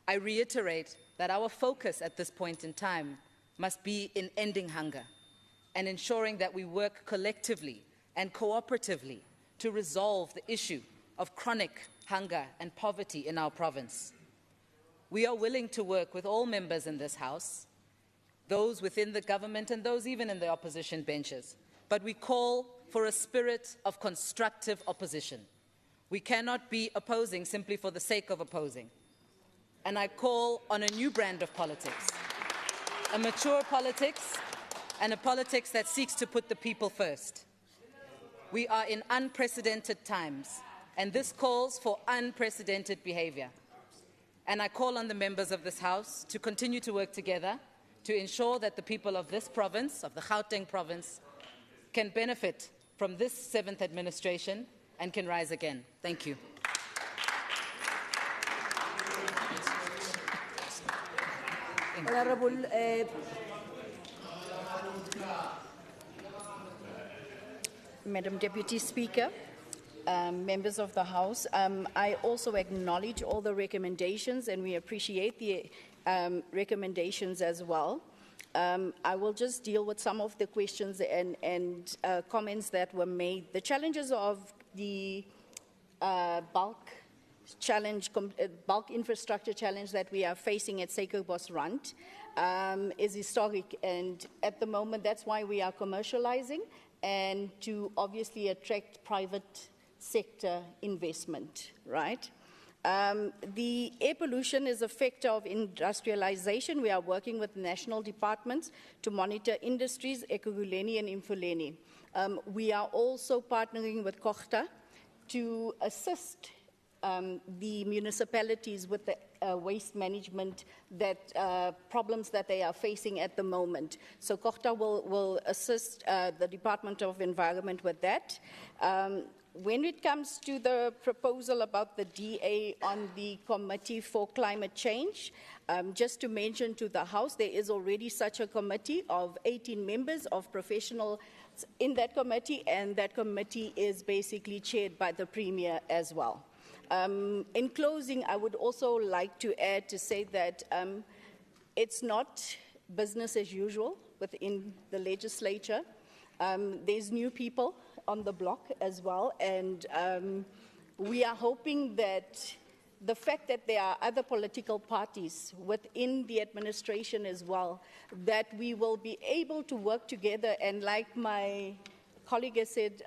I reiterate that our focus at this point in time must be in ending hunger and ensuring that we work collectively and cooperatively to resolve the issue of chronic hunger and poverty in our province. We are willing to work with all members in this House, those within the government and those even in the opposition benches, but we call for a spirit of constructive opposition. We cannot be opposing simply for the sake of opposing. And I call on a new brand of politics, a mature politics and a politics that seeks to put the people first. We are in unprecedented times, and this calls for unprecedented behavior. And I call on the members of this House to continue to work together to ensure that the people of this province, of the Gauteng province, can benefit from this 7th administration and can rise again. Thank you. Honorable Madam Deputy Speaker, members of the House, I also acknowledge all the recommendations and we appreciate the recommendations as well. I will just deal with some of the questions and comments that were made. The challenges of the bulk infrastructure challenge that we are facing at Suikerbosrand is historic, and at the moment that's why we are commercializing and to obviously attract private sector investment, right? The air pollution is a factor of industrialization. We are working with national departments to monitor industries, Ekurhuleni and Imfuleni. We are also partnering with Kochta to assist the municipalities with the waste management problems that they are facing at the moment. So Kochta will assist the Department of Environment with that. When it comes to the proposal about the DA on the Committee for Climate Change, just to mention to the House, there is already such a committee of 18 members of professionals in that committee, and that committee is basically chaired by the Premier as well. In closing, I would also like to add to say that it's not business as usual within the legislature. There's new people on the block as well, and we are hoping that the fact that there are other political parties within the administration as well, that we will be able to work together, and like my colleague has said,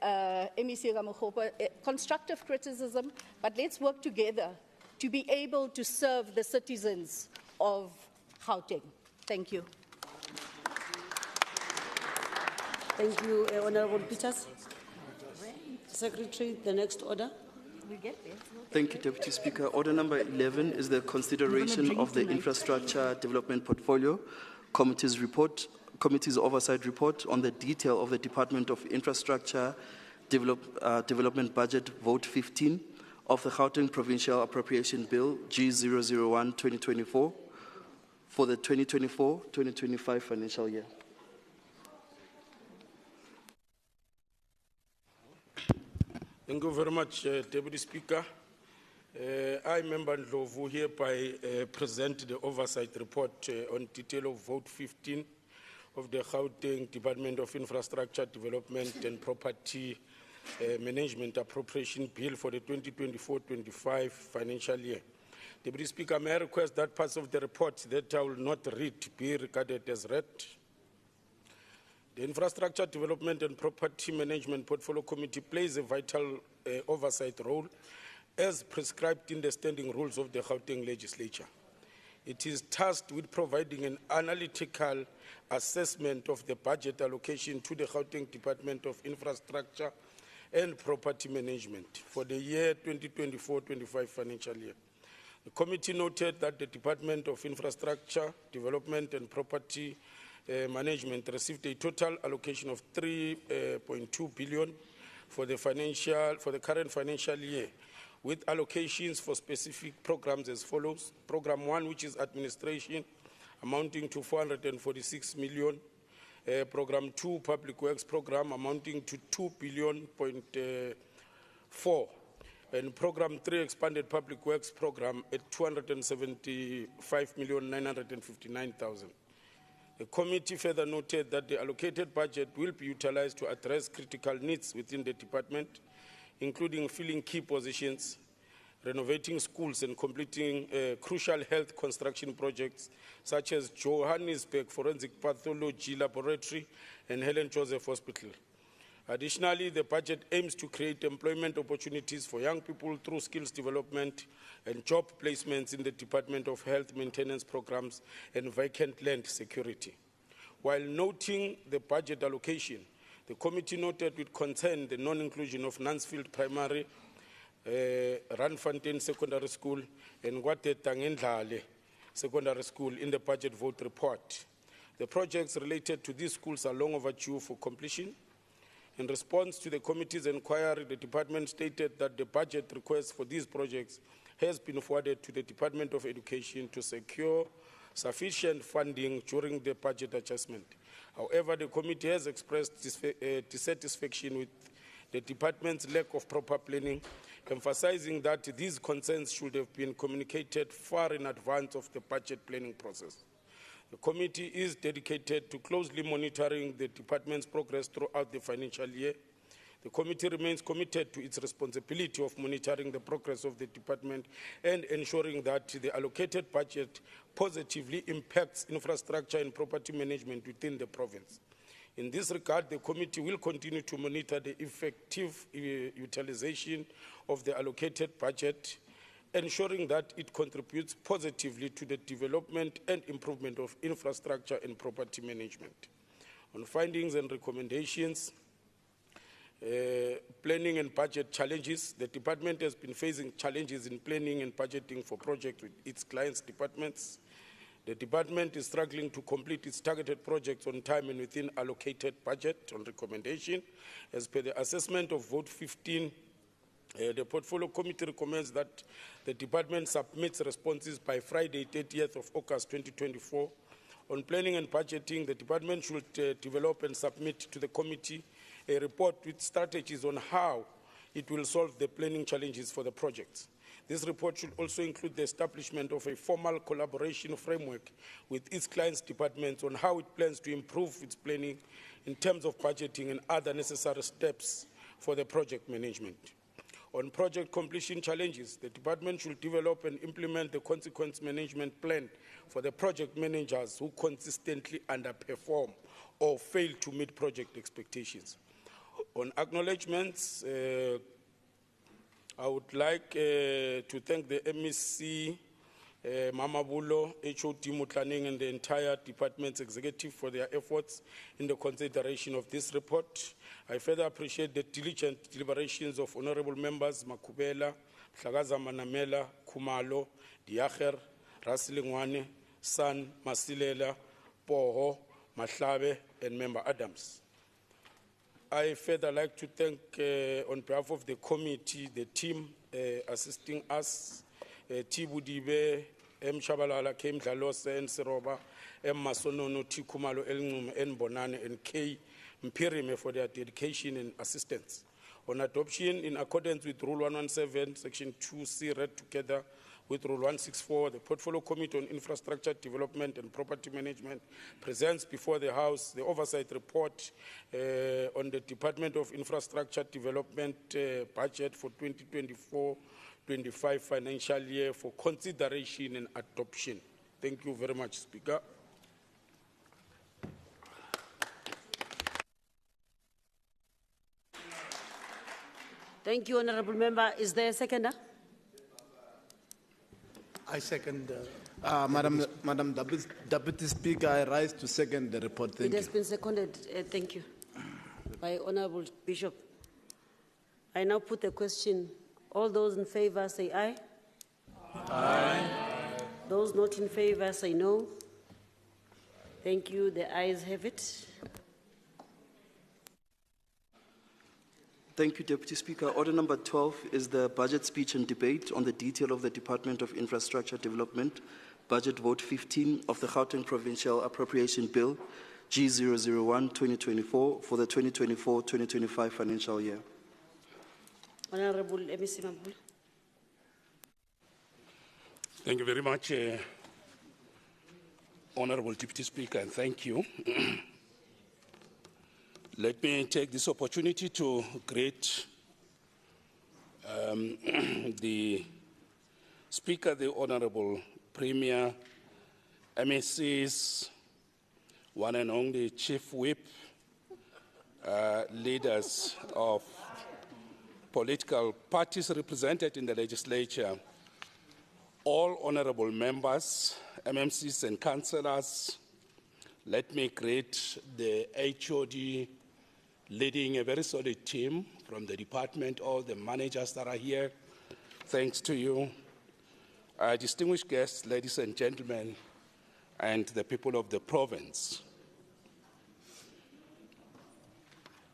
MEC Ramokgopa, constructive criticism, but let's work together to be able to serve the citizens of Gauteng. Thank you. Thank you, Honorable Peters. Secretary, the next order. Thank you, Deputy Speaker. Order number 11 is the consideration of the Infrastructure Development Portfolio Committee's Oversight Report on the detail of the Department of Infrastructure Development Budget Vote 15 of the Gauteng Provincial Appropriation Bill G001-2024 for the 2024-2025 financial year. Thank you very much, Deputy Speaker. I, Member Ndlovu, hereby present the Oversight Report on detail of Vote 15 of the Gauteng Department of Infrastructure Development and Property Management Appropriation Bill for the 2024-25 financial year. Deputy Speaker, may I request that parts of the report that I will not read be regarded as read? The Infrastructure Development and Property Management Portfolio Committee plays a vital oversight role as prescribed in the standing rules of the Gauteng Legislature. It is tasked with providing an analytical assessment of the budget allocation to the Gauteng Department of Infrastructure and Property Management for the year 2024-25 financial year. The committee noted that the Department of Infrastructure, Development and Property Management received a total allocation of 3.2 billion for the current financial year, with allocations for specific programs as follows. Program 1, which is administration, amounting to 446 million. Program 2, Public Works Program, amounting to 2.4 billion. And Program 3, Expanded Public Works Program, at 275,959,000. The committee further noted that the allocated budget will be utilized to address critical needs within the department, including filling key positions, renovating schools and completing crucial health construction projects such as Johannesburg Forensic Pathology Laboratory and Helen Joseph Hospital. Additionally, the budget aims to create employment opportunities for young people through skills development and job placements in the Department of Health Maintenance Programs and vacant land security. While noting the budget allocation, the committee noted with concern the non-inclusion of Nansfield Primary, Ranfontein Secondary School, and Ngwatetangendlale Secondary School in the budget vote report. The projects related to these schools are long overdue for completion. In response to the committee's inquiry, the department stated that the budget request for these projects has been forwarded to the Department of Education to secure sufficient funding during the budget adjustment. However, the committee has expressed dissatisfaction with the department's lack of proper planning, emphasizing that these concerns should have been communicated far in advance of the budget planning process. The committee is dedicated to closely monitoring the department's progress throughout the financial year. The committee remains committed to its responsibility of monitoring the progress of the department and ensuring that the allocated budget positively impacts infrastructure and property management within the province. In this regard, the committee will continue to monitor the effective utilization of the allocated budget, ensuring that it contributes positively to the development and improvement of infrastructure and property management. On findings and recommendations, planning and budget challenges, the department has been facing challenges in planning and budgeting for projects with its clients' departments. The department is struggling to complete its targeted projects on time and within allocated budget. On recommendation, as per the assessment of Vote 15, the Portfolio Committee recommends that the department submits responses by Friday, 30th of August 2024. On planning and budgeting, the department should develop and submit to the committee a report with strategies on how it will solve the planning challenges for the projects. This report should also include the establishment of a formal collaboration framework with its clients' departments on how it plans to improve its planning in terms of budgeting and other necessary steps for the project management. On project completion challenges, the department should develop and implement the consequence management plan for the project managers who consistently underperform or fail to meet project expectations. On acknowledgements, I would like to thank the MEC Mama Bulo, HOD Mutlaning, and the entire department's executive for their efforts in the consideration of this report. I further appreciate the diligent deliberations of honorable members Makubela, Hlagaza Manamela, Kumalo, Diacher, Rasilingwane, San, Masilela, Poho, Mahlabe, and Member Adams. I further like to thank, on behalf of the committee, the team assisting us, Tibudibe, M. Shabalala, Kim Dalose, and Seroba, M. Masonono, Tikumalo, Elnum, N. Bonane, and K. Mpirime for their dedication and assistance. On adoption, in accordance with Rule 117, Section 2C, read together with Rule 164, the Portfolio Committee on Infrastructure Development and Property Management presents before the House the Oversight Report on the Department of Infrastructure Development budget for 2024-25 financial year for consideration and adoption. Thank you very much, Speaker. Thank you, Honourable Member. Is there a seconder? I second. Madam Deputy Speaker, I rise to second the report. Thank It has been seconded. Thank you. By Honourable Bishop. I now put the question. All those in favour say aye. Aye. Those not in favour say no. Thank you. The ayes have it. Thank you, Deputy Speaker. Order number 12 is the budget speech and debate on the detail of the Department of Infrastructure Development, Budget Vote 15 of the Gauteng Provincial Appropriation Bill, G001-2024 for the 2024-2025 financial year. Honourable MEC Mabula. Thank you very much, Honourable Deputy Speaker, and thank you. Let me take this opportunity to greet the Speaker, the Honourable Premier, MSCs, one and only Chief Whip, leaders of political parties represented in the Legislature, all Honourable members, MMCs and councillors. Let me greet the HOD leading a very solid team from the department, all the managers that are here. Thanks to you. Distinguished guests, ladies and gentlemen, and the people of the province.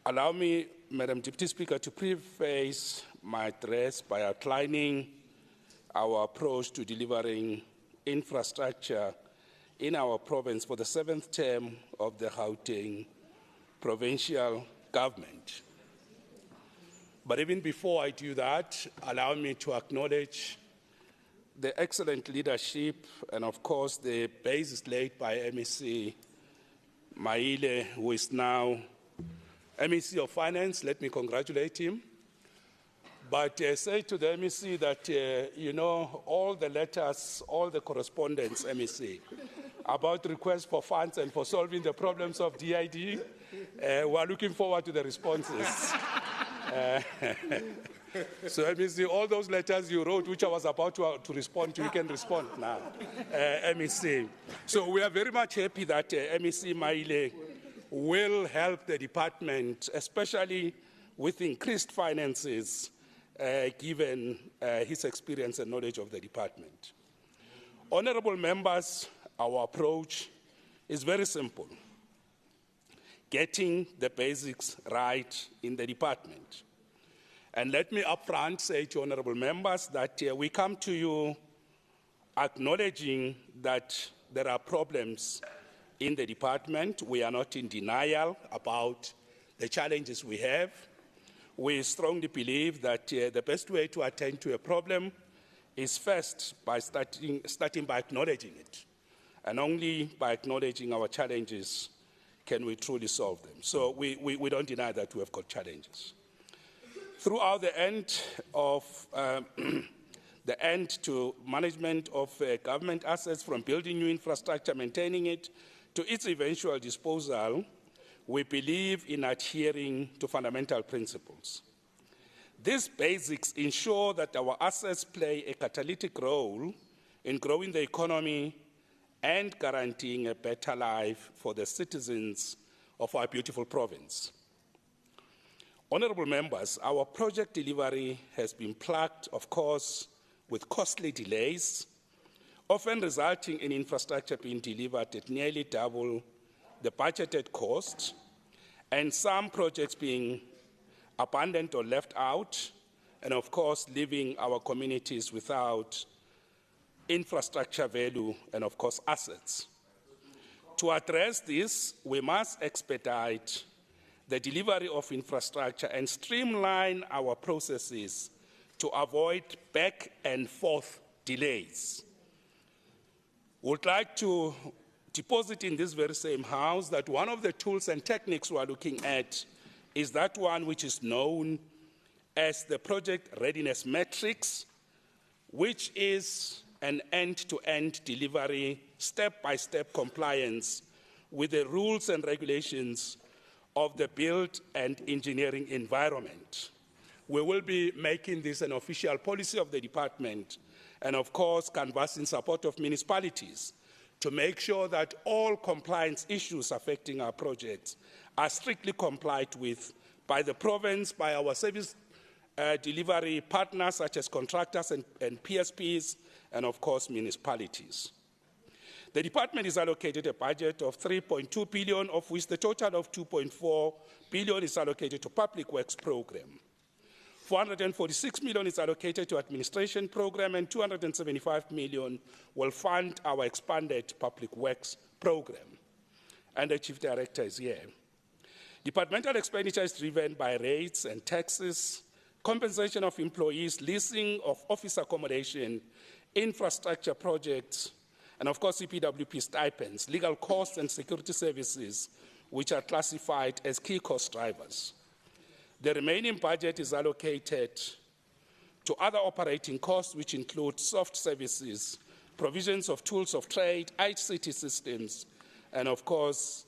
Allow me, Madam Deputy Speaker, to preface my address by outlining our approach to delivering infrastructure in our province for the 7th term of the Gauteng Provincial Government. But even before I do that, allow me to acknowledge the excellent leadership and, of course, the basis laid by MEC Maile, who is now MEC of Finance. Let me congratulate him. But say to the MEC that, you know, all the letters, all the correspondence, MEC, about requests for funds and for solving the problems of DID, we are looking forward to the responses. So MEC, all those letters you wrote, which I was about to respond to, you can respond now, MEC. So we are very much happy that MEC Maile will help the department, especially with increased finances, given his experience and knowledge of the department. Honourable members, our approach is very simple. Getting the basics right in the department. And let me upfront say to honourable members that we come to you acknowledging that there are problems in the department. We are not in denial about the challenges we have. We strongly believe that the best way to attend to a problem is first by starting by acknowledging it. And only by acknowledging our challenges can we truly solve them. So we don't deny that we have got challenges. Throughout the end of the end to management of government assets, from building new infrastructure, maintaining it, to its eventual disposal, we believe in adhering to fundamental principles. These basics ensure that our assets play a catalytic role in growing the economy and guaranteeing a better life for the citizens of our beautiful province. Honourable members, our project delivery has been plagued, of course, with costly delays, often resulting in infrastructure being delivered at nearly double the budgeted cost, and some projects being abandoned or left out, and of course, leaving our communities without infrastructure value and of course, assets. To address this, we must expedite the delivery of infrastructure and streamline our processes to avoid back and forth delays. We would like to deposit in this very same house that one of the tools and techniques we are looking at is that one which is known as the Project Readiness Matrix, which is an end-to-end delivery, step-by-step compliance with the rules and regulations of the built and engineering environment. We will be making this an official policy of the department and of course canvass in support of municipalities to make sure that all compliance issues affecting our projects are strictly complied with by the province, by our service delivery partners such as contractors and PSPs, and of course municipalities. The department is allocated a budget of 3.2 billion, of which the total of 2.4 billion is allocated to public works program. 446 million is allocated to administration program, and 275 million will fund our expanded public works program. And the chief director is here. Departmental expenditure is driven by rates and taxes, compensation of employees, leasing of office accommodation, infrastructure projects, and of course CPWP stipends, legal costs and security services, which are classified as key cost drivers. The remaining budget is allocated to other operating costs, which include soft services, provisions of tools of trade, ICT systems, and of course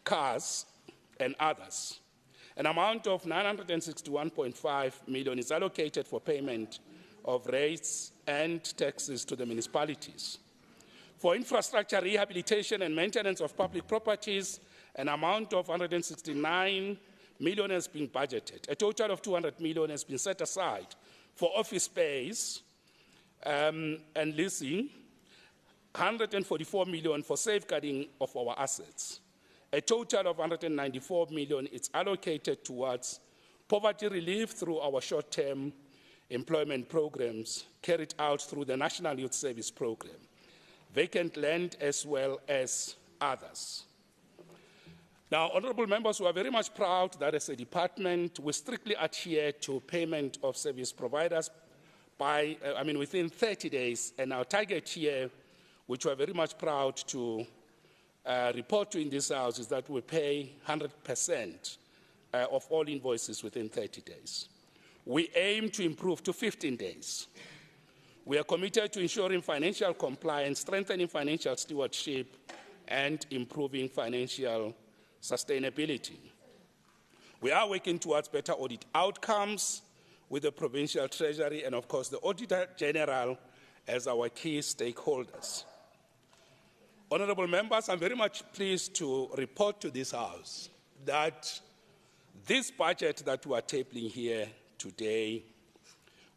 cars and others. An amount of 961.5 million is allocated for payment of rates and taxes to the municipalities. For infrastructure rehabilitation and maintenance of public properties, an amount of 169 million has been budgeted. A total of 200 million has been set aside for office space and leasing, 144 million for safeguarding of our assets. A total of 194 million is allocated towards poverty relief through our short-term employment programs carried out through the National Youth Service Program, vacant land as well as others. Now, honourable members, we are very much proud that as a department, we strictly adhere to payment of service providers by, within 30 days, and our target here, which we are very much proud to report to in this house, is that we pay 100% of all invoices within 30 days. We aim to improve to 15 days. We are committed to ensuring financial compliance, strengthening financial stewardship, and improving financial sustainability. We are working towards better audit outcomes with the Provincial Treasury and, of course, the Auditor General as our key stakeholders. Honourable members, I'm very much pleased to report to this House that this budget that we are tabling here today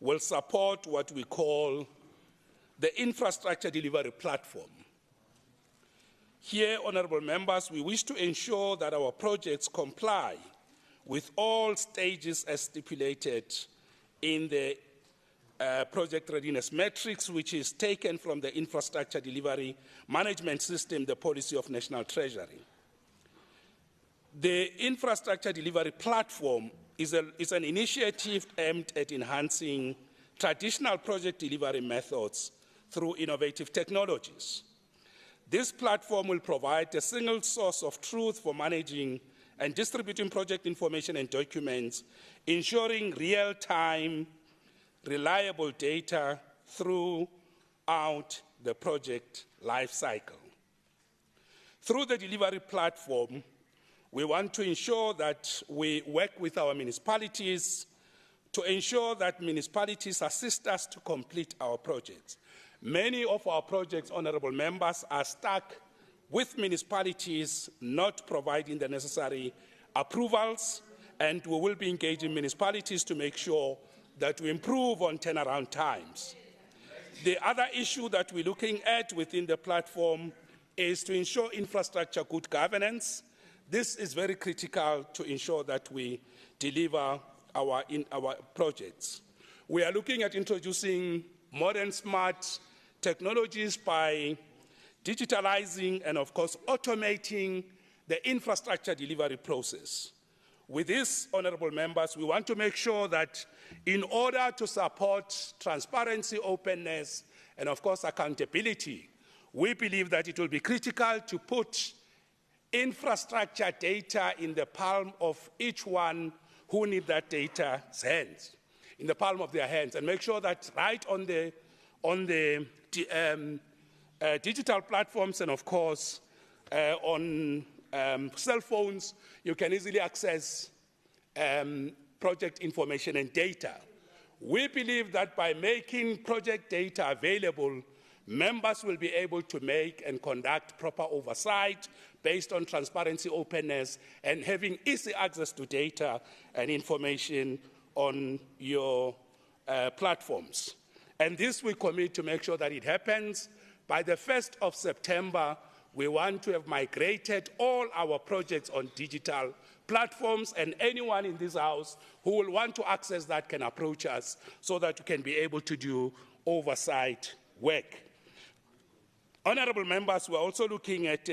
will support what we call the infrastructure delivery platform. Here, honourable members, we wish to ensure that our projects comply with all stages as stipulated in the Project Readiness Matrix, which is taken from the Infrastructure Delivery Management System, the policy of National Treasury. The Infrastructure Delivery Platform is an initiative aimed at enhancing traditional project delivery methods through innovative technologies. This platform will provide a single source of truth for managing and distributing project information and documents, ensuring real-time, reliable data throughout the project life cycle. Through the delivery platform, we want to ensure that we work with our municipalities to ensure that municipalities assist us to complete our projects. Many of our projects, honourable members, are stuck with municipalities not providing the necessary approvals, and we will be engaging municipalities to make sure that we improve on turnaround times. The other issue that we're looking at within the platform is to ensure infrastructure good governance. This is very critical to ensure that we deliver our projects. We are looking at introducing modern smart technologies by digitalizing and, of course, automating the infrastructure delivery process. With this, honourable members, we want to make sure that in order to support transparency, openness, and, of course, accountability, we believe that it will be critical to put infrastructure data in the palm of each one who need that data's hands, in the palm of their hands, and make sure that right on the digital platforms and, of course, on cell phones, you can easily access project information and data. We believe that by making project data available, members will be able to make and conduct proper oversight based on transparency, openness, and having easy access to data and information on your platforms. And this we commit to make sure that it happens. By the 1st of September, we want to have migrated all our projects on digital platforms, and anyone in this House who will want to access that can approach us so that we can be able to do oversight work. Honourable members, we're also looking at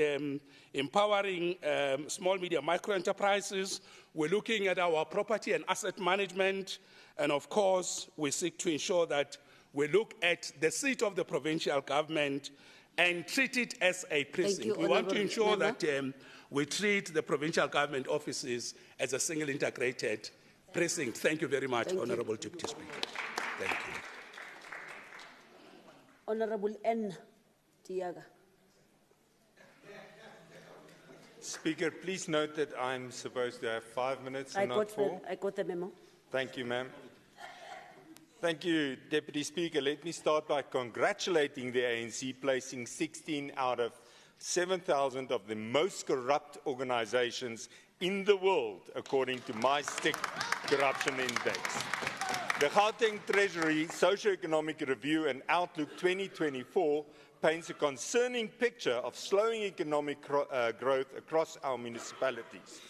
empowering small, medium, micro enterprises. We're looking at our property and asset management, and of course, we seek to ensure that we look at the seat of the provincial government and treat it as a precinct. We want to ensure that we treat the provincial government offices as a single integrated precinct. Thank you very much, Honourable Deputy Speaker. Thank you. Honourable N. Tiaga. Speaker, please note that I'm supposed to have 5 minutes and not 4. I got the memo. Thank you, ma'am. Thank you, Deputy Speaker. Let me start by congratulating the ANC, placing 16 out of 7,000 of the most corrupt organizations in the world, according to my STIC Corruption Index. The Gauteng Treasury Socio-Economic Review and Outlook 2024 paints a concerning picture of slowing economic growth across our municipalities.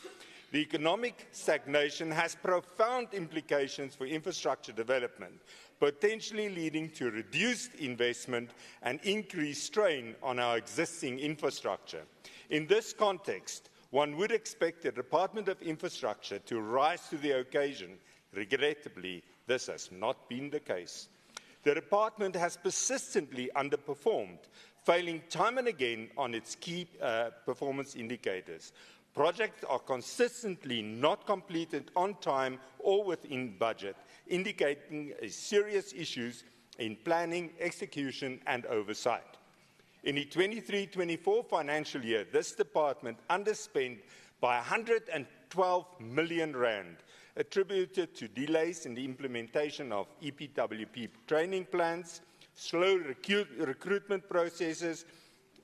The economic stagnation has profound implications for infrastructure development, potentially leading to reduced investment and increased strain on our existing infrastructure. In this context, one would expect the Department of Infrastructure to rise to the occasion. Regrettably, this has not been the case. The department has persistently underperformed, failing time and again on its key performance indicators. Projects are consistently not completed on time or within budget, indicating serious issues in planning, execution, and oversight. In the 23-24 financial year, this department underspent by 112 million rand, attributed to delays in the implementation of EPWP training plans, slow recruitment processes,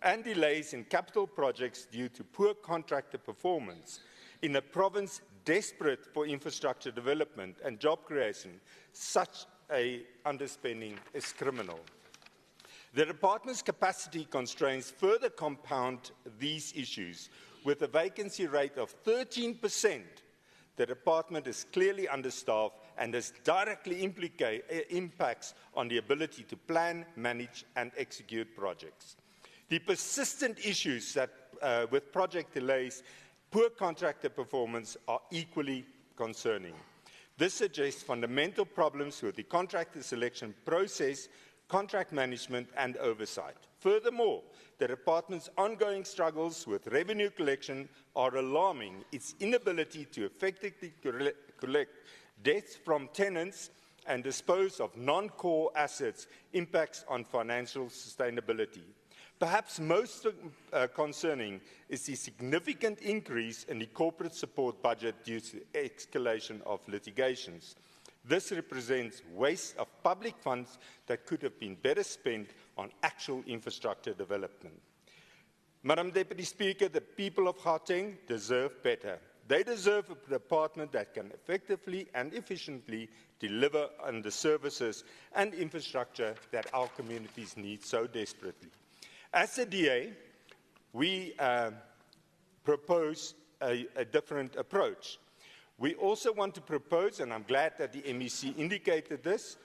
and delays in capital projects due to poor contractor performance. In a province desperate for infrastructure development and job creation, such an underspending is criminal. The department's capacity constraints further compound these issues. With a vacancy rate of 13%, the department is clearly understaffed and this directly impacts on the ability to plan, manage, and execute projects. The persistent issues with project delays, poor contractor performance are equally concerning. This suggests fundamental problems with the contractor selection process, contract management, and oversight. Furthermore, the department's ongoing struggles with revenue collection are alarming. Its inability to effectively collect debts from tenants and dispose of non-core assets impacts on financial sustainability. Perhaps most concerning is the significant increase in the corporate support budget due to the escalation of litigations. This represents waste of public funds that could have been better spent on actual infrastructure development. Madam Deputy Speaker, the people of Gauteng deserve better. They deserve a department that can effectively and efficiently deliver on the services and infrastructure that our communities need so desperately. As a DA, we propose a different approach. We also want to propose, and I'm glad that the MEC indicated this,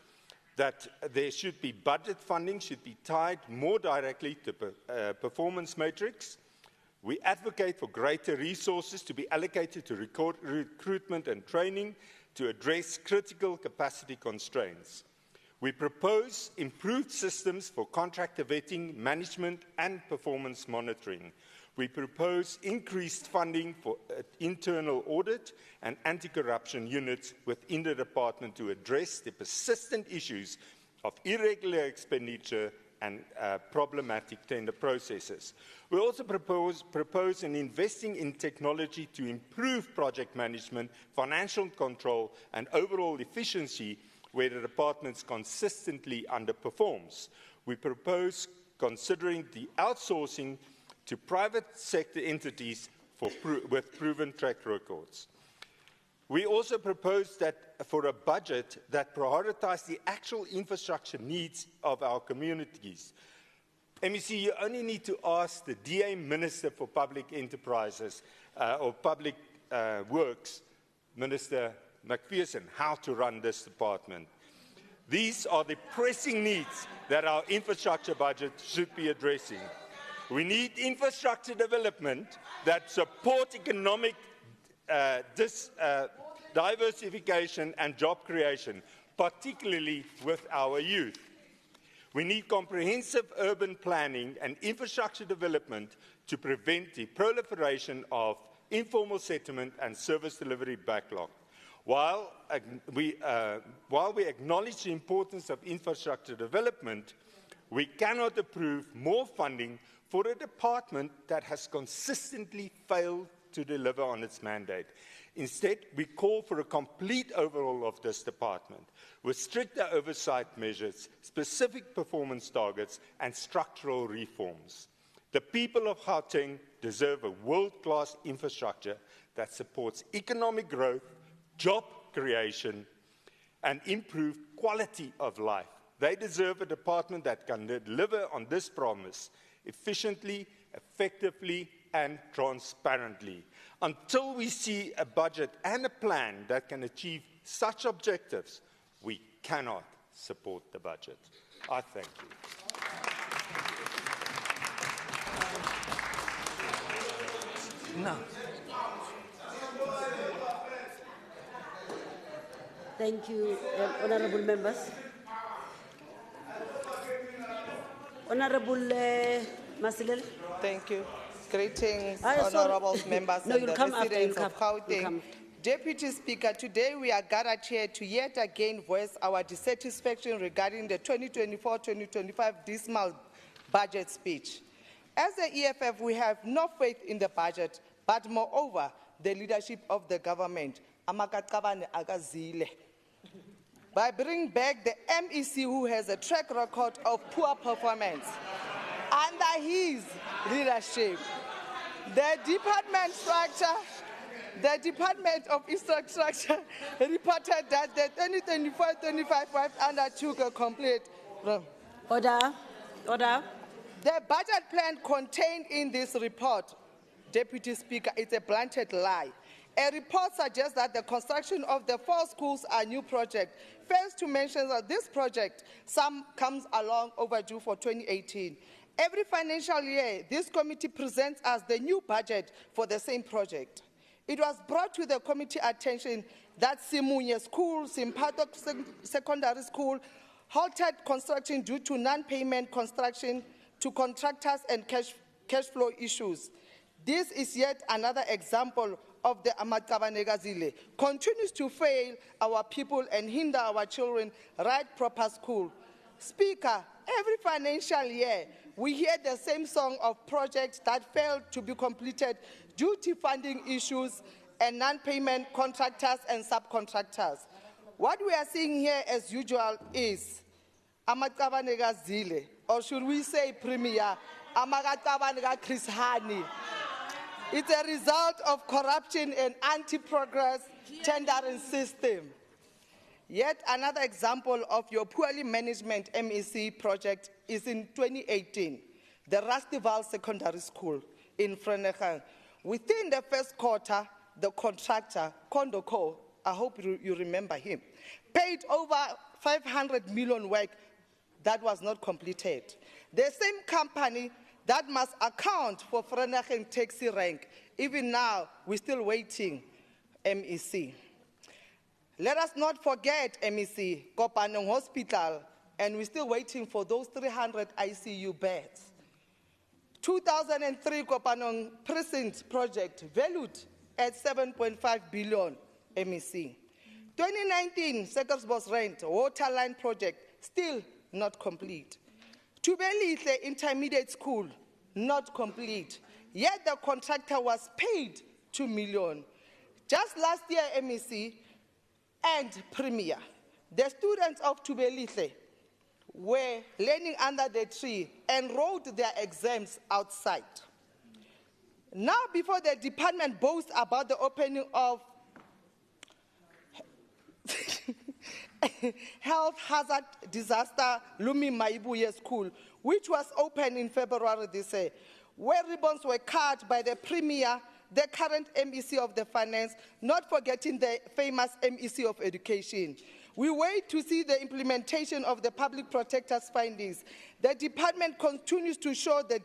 that there should be budget funding, should be tied more directly to performance matrix. We advocate for greater resources to be allocated to recruitment and training to address critical capacity constraints. We propose improved systems for contractor vetting, management, and performance monitoring. We propose increased funding for internal audit and anti-corruption units within the department to address the persistent issues of irregular expenditure and problematic tender processes. We also propose in investing in technology to improve project management, financial control, and overall efficiency where the department consistently underperforms. We propose considering the outsourcing to private sector entities with proven track records. We also propose that for a budget that prioritizes the actual infrastructure needs of our communities. MEC, you only need to ask the DA Minister for Public Enterprises or Public Works, Minister McPherson, how to run this department. These are the pressing needs that our infrastructure budget should be addressing. We need infrastructure development that support economic diversification and job creation, particularly with our youth. We need comprehensive urban planning and infrastructure development to prevent the proliferation of informal settlement and service delivery backlog. While we acknowledge the importance of infrastructure development, we cannot approve more funding for a department that has consistently failed to deliver on its mandate. Instead, we call for a complete overhaul of this department with stricter oversight measures, specific performance targets, and structural reforms. The people of Gauteng deserve a world-class infrastructure that supports economic growth, job creation, and improved quality of life. They deserve a department that can deliver on this promise efficiently, effectively, and transparently. Until we see a budget and a plan that can achieve such objectives, we cannot support the budget. I thank you. No. Thank you, honourable members. Honourable Masilel. Thank you. Greetings, honourable members and the residents of Gauteng. Deputy Speaker, today we are gathered here to yet again voice our dissatisfaction regarding the 2024-2025 dismal budget speech. As the EFF, we have no faith in the budget, but moreover, the leadership of the government. By bringing back the MEC who has a track record of poor performance. Under his leadership, the Department of Infrastructure reported that the 2024-25 undertook a complete Order. The budget plan contained in this report, Deputy Speaker, is a blatant lie. A report suggests that the construction of the 4 schools are a new project. Fails to mention that this project, some comes along overdue for 2018. Every financial year, this committee presents us the new budget for the same project. It was brought to the committee attention that Simunye School, Simpato Secondary School, halted construction due to non-payment construction to contractors and cash flow issues. This is yet another example of the Amakabanegazile continues to fail our people and hinder our children right proper school. Speaker, every financial year, we hear the same song of projects that failed to be completed due to funding issues and non-payment contractors and subcontractors. What we are seeing here, as usual, is amaqabane Zile, or should we say Premier, amaqabane Chris Hani. It's a result of corruption and anti-progress tendering system. Yet another example of your poorly managed MEC project is in 2018, the Rustival Secondary School in Vredendal. Within the first quarter, the contractor, Kondoco, I hope you remember him, paid over 500 million work that was not completed. The same company that must account for Vredendal taxi rank, even now, we're still waiting, MEC. Let us not forget MEC, Kopanong Hospital, and we're still waiting for those 300 ICU beds. 2003 Kopanong Precinct project valued at 7.5 billion MEC. 2019 Sekosbos Rent water line project still not complete. Tubelihle Intermediate School not complete. Yet the contractor was paid 2 million. Just last year MEC and Premier, the students of Tubelihle were learning under the tree and wrote their exams outside. Now, before the department boasts about the opening of health hazard disaster Lumi Maibuye School, which was opened in February this year, where ribbons were cut by the Premier, the current MEC of the Finance, not forgetting the famous MEC of Education. We wait to see the implementation of the Public Protector's findings. The department continues to show the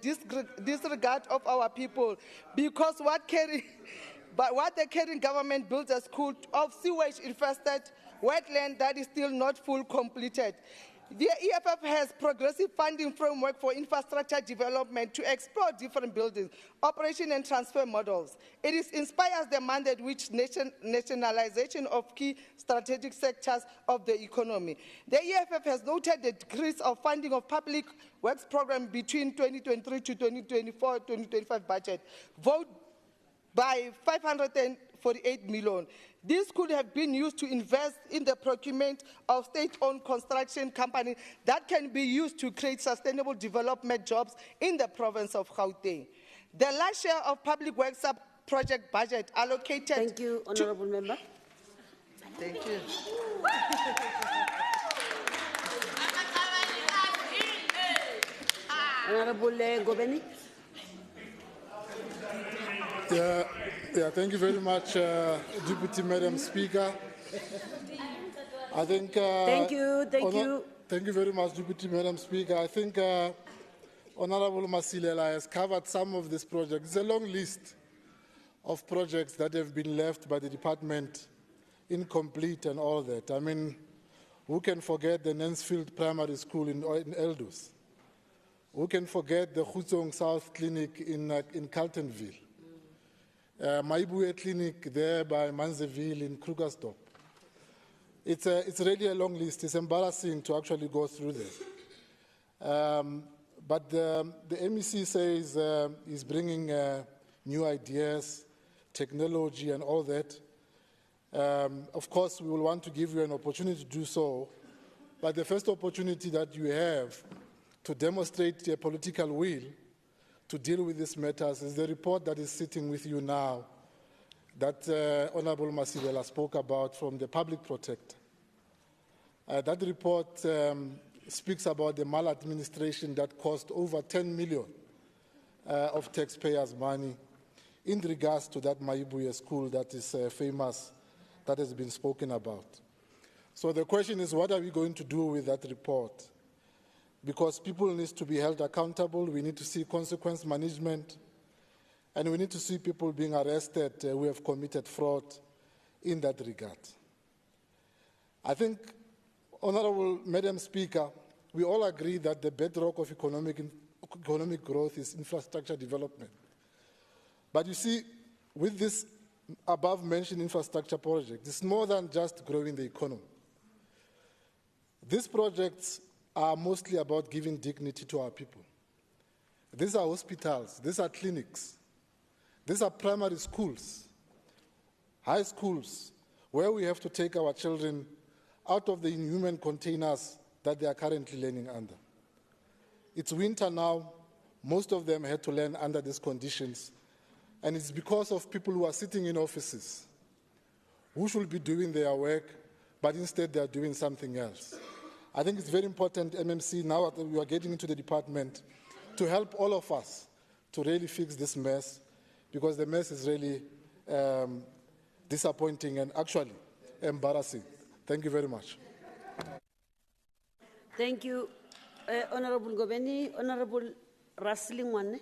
disregard of our people because what the Kering government built a school of sewage infested wetland that is still not full completed. The EFF has progressive funding framework for infrastructure development to explore different buildings, operation and transfer models. It inspires the mandate which nationalization of key strategic sectors of the economy. The EFF has noted the decrease of funding of public works program between 2023 to 2024-2025 budget. Vote by 548 million. This could have been used to invest in the procurement of state-owned construction companies that can be used to create sustainable development jobs in the province of Gauteng. The large share of public works sub-project budget allocated. Thank you, Honourable Member. Thank you. Honourable Gobeni. Yeah, thank you very much, Deputy Madam Speaker. I think. Thank you. Thank you very much, Deputy Madam Speaker. I think Honourable Masilela has covered some of these projects. It's a long list of projects that have been left by the department incomplete and all that. I mean, who can forget the Nansfield Primary School in Eldus? Who can forget the Gauteng South Clinic in Carltonville? Maibuye Clinic there by Manzeville in Krugersdorp. It's really a long list. It's embarrassing to actually go through them. But the MEC says he's bringing new ideas, technology and all that. Of course, we will want to give you an opportunity to do so. But the first opportunity that you have to demonstrate a political will to deal with these matters is the report that is sitting with you now that Honourable Masilela spoke about from the Public Protector. That report speaks about the maladministration that cost over 10 million of taxpayers' money in regards to that Maibuye school that is famous, that has been spoken about. So the question is, what are we going to do with that report? Because people need to be held accountable, we need to see consequence management, and we need to see people being arrested who have committed fraud in that regard. I think, Honourable Madam Speaker, we all agree that the bedrock of economic growth is infrastructure development. But you see, with this above-mentioned infrastructure project, it's more than just growing the economy. These projects are mostly about giving dignity to our people. These are hospitals, these are clinics, these are primary schools, high schools, where we have to take our children out of the inhuman containers that they are currently learning under. It's winter now. Most of them had to learn under these conditions. And it's because of people who are sitting in offices who should be doing their work, but instead they are doing something else. I think it's very important, MMC, now that we are getting into the department, to help all of us to really fix this mess, because the mess is really disappointing and actually embarrassing. Thank you very much. Thank you, Honorable Ngobeni. Honorable Raslingwane.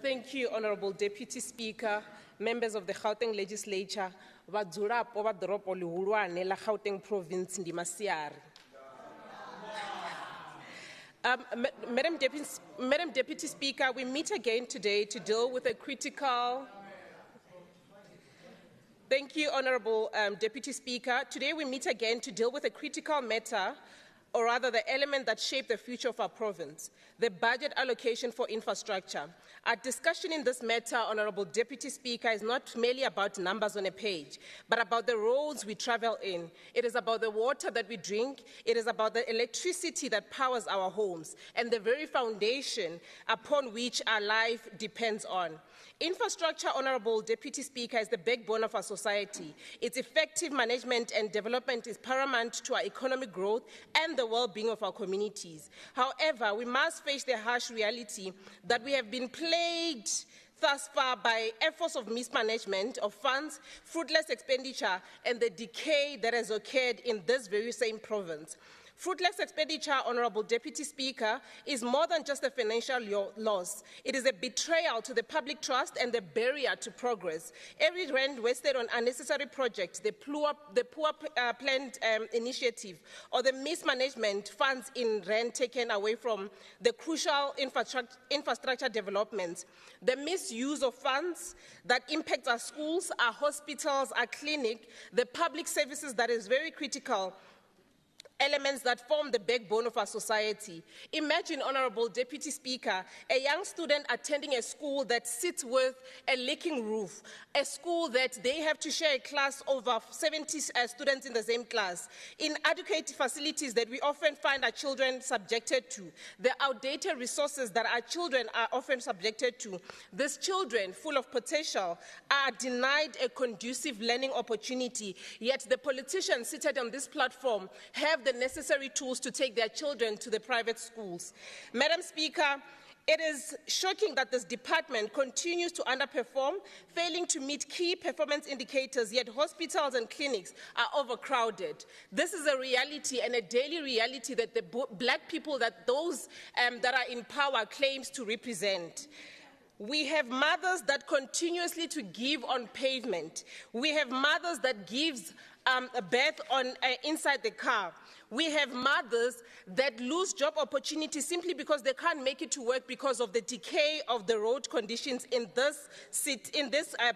Thank you, Honorable Deputy Speaker, members of the Gauteng Legislature, vadzulapo va doropo lihulwane la Gauteng Province ndi Masiari. Madam Deputy Speaker, we meet again today to deal with a critical. Thank you, Honorable Deputy Speaker. Today we meet again to deal with a critical matter, or rather the element that shaped the future of our province, the budget allocation for infrastructure. Our discussion in this matter, Honorable Deputy Speaker, is not merely about numbers on a page, but about the roads we travel in. It is about the water that we drink. It is about the electricity that powers our homes and the very foundation upon which our life depends on. Infrastructure, Honorable Deputy Speaker, is the backbone of our society. Its effective management and development is paramount to our economic growth and the well-being of our communities. However, we must face the harsh reality that we have been plagued thus far by efforts of mismanagement of funds, fruitless expenditure, and the decay that has occurred in this very same province. Fruitless expenditure, Honorable Deputy Speaker, is more than just a financial loss. It is a betrayal to the public trust and the barrier to progress. Every rand wasted on unnecessary projects, the poor planned initiative, or the mismanagement funds in rand taken away from the crucial infrastructure developments, the misuse of funds that impact our schools, our hospitals, our clinic, the public services that is very critical, elements that form the backbone of our society. Imagine, Honorable Deputy Speaker, a young student attending a school that sits with a leaking roof, a school that they have to share a class over 70 students in the same class, inadequate facilities that we often find our children subjected to, the outdated resources that our children are often subjected to. These children, full of potential, are denied a conducive learning opportunity, yet the politicians seated on this platform have the necessary tools to take their children to the private schools. Madam Speaker, it is shocking that this department continues to underperform, failing to meet key performance indicators, yet hospitals and clinics are overcrowded. This is a reality and a daily reality that the black people, that those that are in power claims to represent. We have mothers that continuously to give on pavement. We have mothers that gives a birth on inside the car. We have mothers that lose job opportunities simply because they can't make it to work because of the decay of the road conditions in this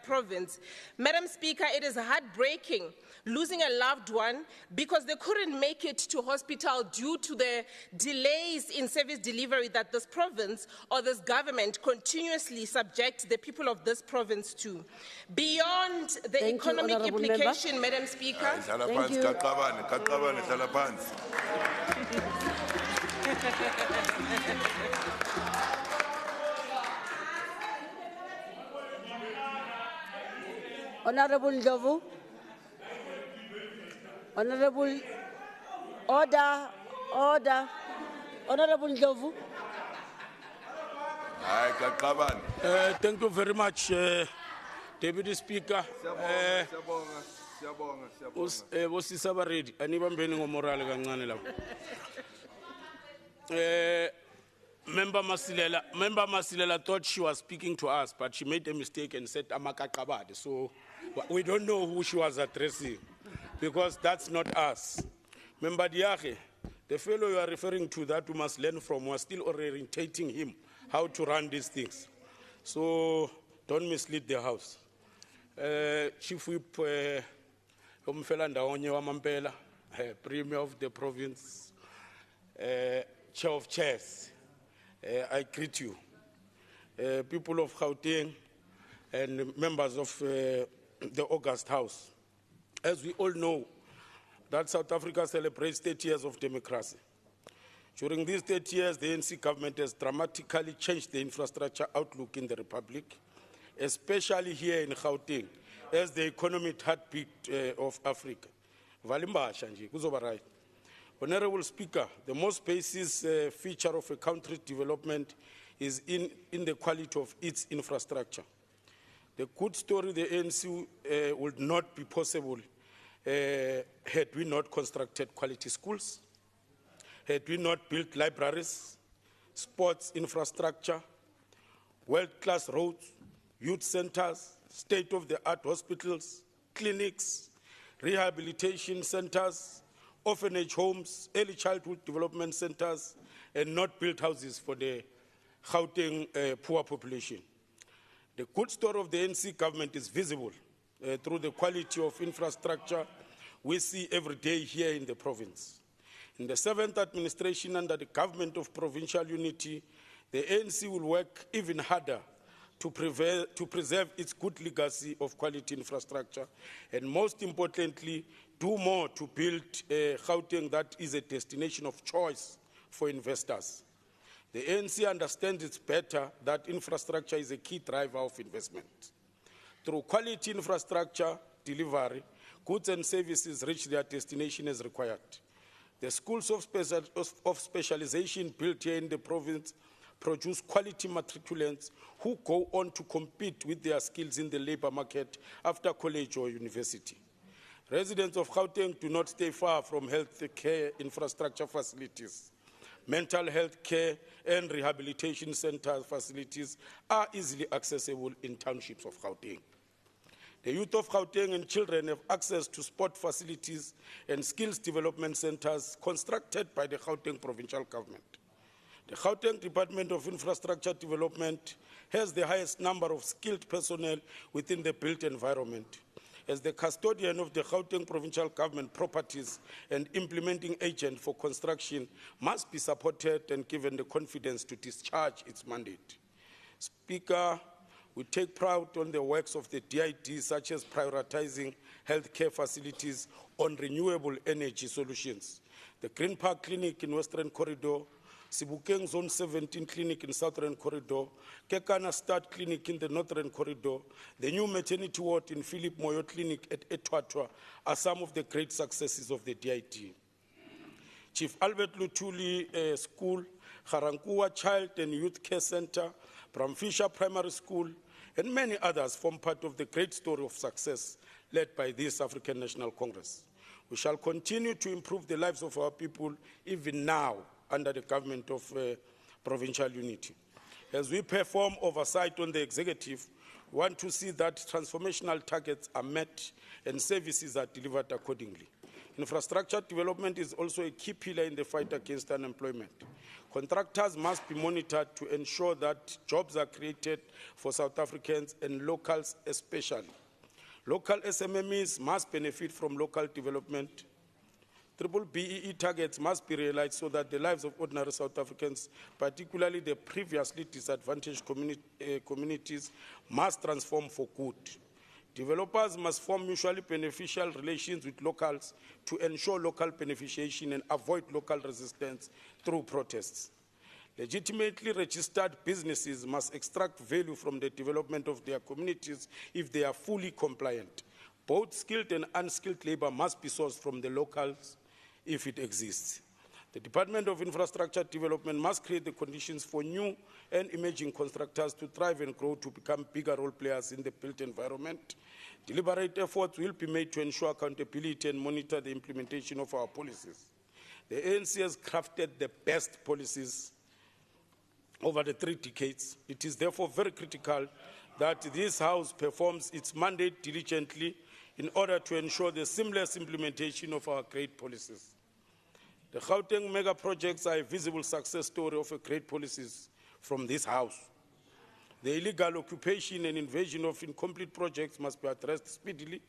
province. Madam Speaker, it is heartbreaking losing a loved one because they couldn't make it to hospital due to the delays in service delivery that this province or this government continuously subject the people of this province to. Beyond the economic implication, Madam Speaker. Thank you. Honorable Ndlovu. Honorable, order. Honorable Ndlovu. Thank you very much, Deputy Speaker. Wosisabaredi, anibambeni ngomorale kancane lapho. Member Masilela thought she was speaking to us, but she made a mistake and said Amakakabade. So we don't know who she was addressing, because that's not us. Member Diache, the fellow you are referring to that we must learn from, we are still orientating him how to run these things. So don't mislead the House. Chief Whip Umfelanda Onye Wamampela, Premier of the Province, Chair of Chairs, I greet you. People of Gauteng, and members of the August House. As we all know, that South Africa celebrates 30 years of democracy. During these 30 years, the ANC government has dramatically changed the infrastructure outlook in the Republic, especially here in Gauteng, as the economic heartbeat of Africa. Honorable Speaker, the most basic feature of a country's development is in the quality of its infrastructure. The good story, the ANC would not be possible had we not constructed quality schools, had we not built libraries, sports infrastructure, world-class roads, youth centers, state-of-the-art hospitals, clinics, rehabilitation centers, orphanage homes, early childhood development centers, and not built houses for the Gauteng poor population. The good story of the ANC government is visible through the quality of infrastructure we see every day here in the province. In the 7th administration under the government of provincial unity, the ANC will work even harder to preserve its good legacy of quality infrastructure, and most importantly, do more to build a Gauteng that is a destination of choice for investors. The ANC understands it's better that infrastructure is a key driver of investment. Through quality infrastructure delivery, goods and services reach their destination as required. The schools of specialization built here in the province produce quality matriculants who go on to compete with their skills in the labor market after college or university. Residents of Gauteng do not stay far from health care infrastructure facilities. Mental health care and rehabilitation center facilities are easily accessible in townships of Gauteng. The youth of Gauteng and children have access to sport facilities and skills development centers constructed by the Gauteng provincial government. The Gauteng Department of Infrastructure Development has the highest number of skilled personnel within the built environment. As the custodian of the Gauteng provincial government properties and implementing agent for construction, must be supported and given the confidence to discharge its mandate. Speaker, we take pride on the works of the DID, such as prioritizing healthcare facilities on renewable energy solutions. The Green Park Clinic in Western Corridor, Sibukeng Zone 17 Clinic in Southern Corridor, Kekana Start Clinic in the Northern Corridor, the new maternity ward in Philip Moyo Clinic at Etwatwa are some of the great successes of the DIT. Chief Albert Lutuli School, Garankuwa Child and Youth Care Center, Bramfisher Primary School, and many others form part of the great story of success led by this African National Congress. We shall continue to improve the lives of our people even now under the government of provincial unity. As we perform oversight on the executive, we want to see that transformational targets are met and services are delivered accordingly. Infrastructure development is also a key pillar in the fight against unemployment. Contractors must be monitored to ensure that jobs are created for South Africans and locals especially. Local SMMEs must benefit from local development. Triple BEE targets must be realized so that the lives of ordinary South Africans, particularly the previously disadvantaged communities, must transform for good. Developers must form mutually beneficial relations with locals to ensure local beneficiation and avoid local resistance through protests. Legitimately registered businesses must extract value from the development of their communities if they are fully compliant. Both skilled and unskilled labor must be sourced from the locals if it exists. The Department of Infrastructure Development must create the conditions for new and emerging constructors to thrive and grow to become bigger role players in the built environment. Deliberate efforts will be made to ensure accountability and monitor the implementation of our policies. The ANC has crafted the best policies over the 3 decades. It is therefore very critical that this House performs its mandate diligently in order to ensure the seamless implementation of our great policies. The Gauteng mega projects are a visible success story of a great policies from this House. The illegal occupation and invasion of incomplete projects must be addressed speedily.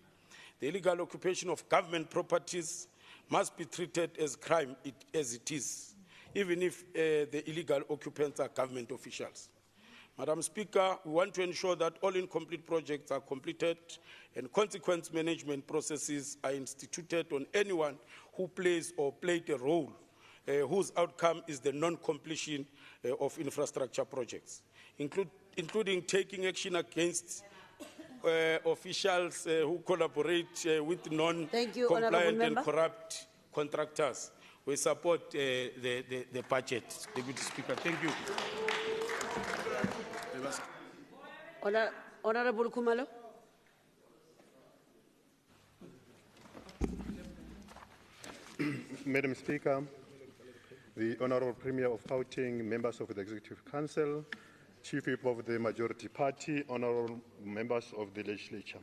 The illegal occupation of government properties must be treated as crime as it is, even if the illegal occupants are government officials. Madam Speaker, we want to ensure that all incomplete projects are completed and consequence management processes are instituted on anyone who plays or played a role whose outcome is the non-completion of infrastructure projects, including taking action against officials who collaborate with non-compliant and corrupt contractors. We support the budget. Deputy Speaker, thank you. Honorable Kumalo. Madam Speaker, the Honorable Premier of Gauteng, members of the Executive Council, Chief Whip of the Majority Party, Honorable members of the Legislature.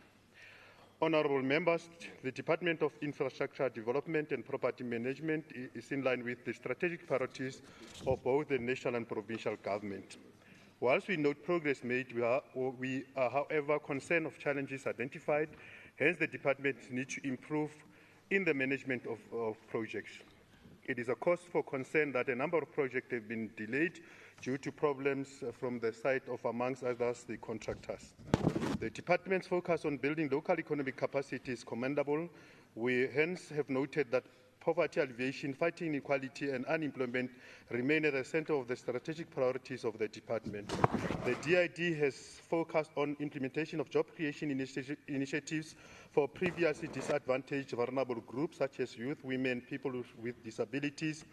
Honorable members, the Department of Infrastructure Development and Property Management is in line with the strategic priorities of both the national and provincial government. Whilst we note progress made, we are, however, concerned of challenges identified. Hence, the department needs to improve in the management of projects. It is a cause for concern that a number of projects have been delayed due to problems from the side of, amongst others, the contractors. The department's focus on building local economic capacity is commendable. We hence have noted that poverty alleviation, fighting inequality and unemployment remain at the center of the strategic priorities of the department. The DID has focused on implementation of job creation initiatives for previously disadvantaged vulnerable groups such as youth, women, people with disabilities,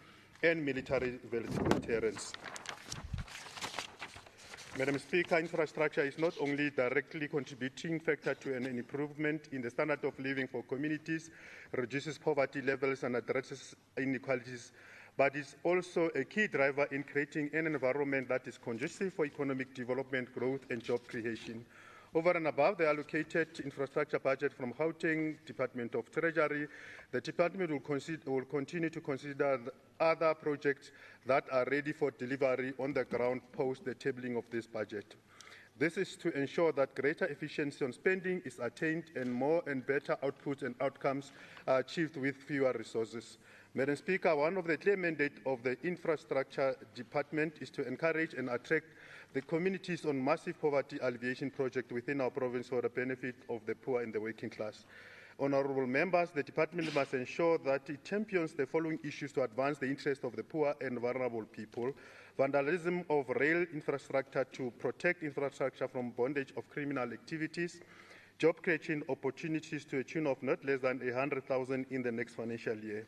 and military veterans. Madam Speaker, infrastructure is not only directly contributing factor to an improvement in the standard of living for communities, reduces poverty levels and addresses inequalities, but is also a key driver in creating an environment that is conducive for economic development, growth and job creation. Over and above the allocated infrastructure budget from Gauteng Department of Treasury, the department will continue to consider other projects that are ready for delivery on the ground post the tabling of this budget. This is to ensure that greater efficiency on spending is attained and more and better outputs and outcomes are achieved with fewer resources. Madam Speaker, one of the clear mandates of the infrastructure department is to encourage and attract the communities on massive poverty alleviation project within our province for the benefit of the poor and the working class. Honourable members, the department must ensure that it champions the following issues to advance the interest of the poor and vulnerable people: vandalism of rail infrastructure to protect infrastructure from bondage of criminal activities, job creation opportunities to a tune of not less than 100,000 in the next financial year.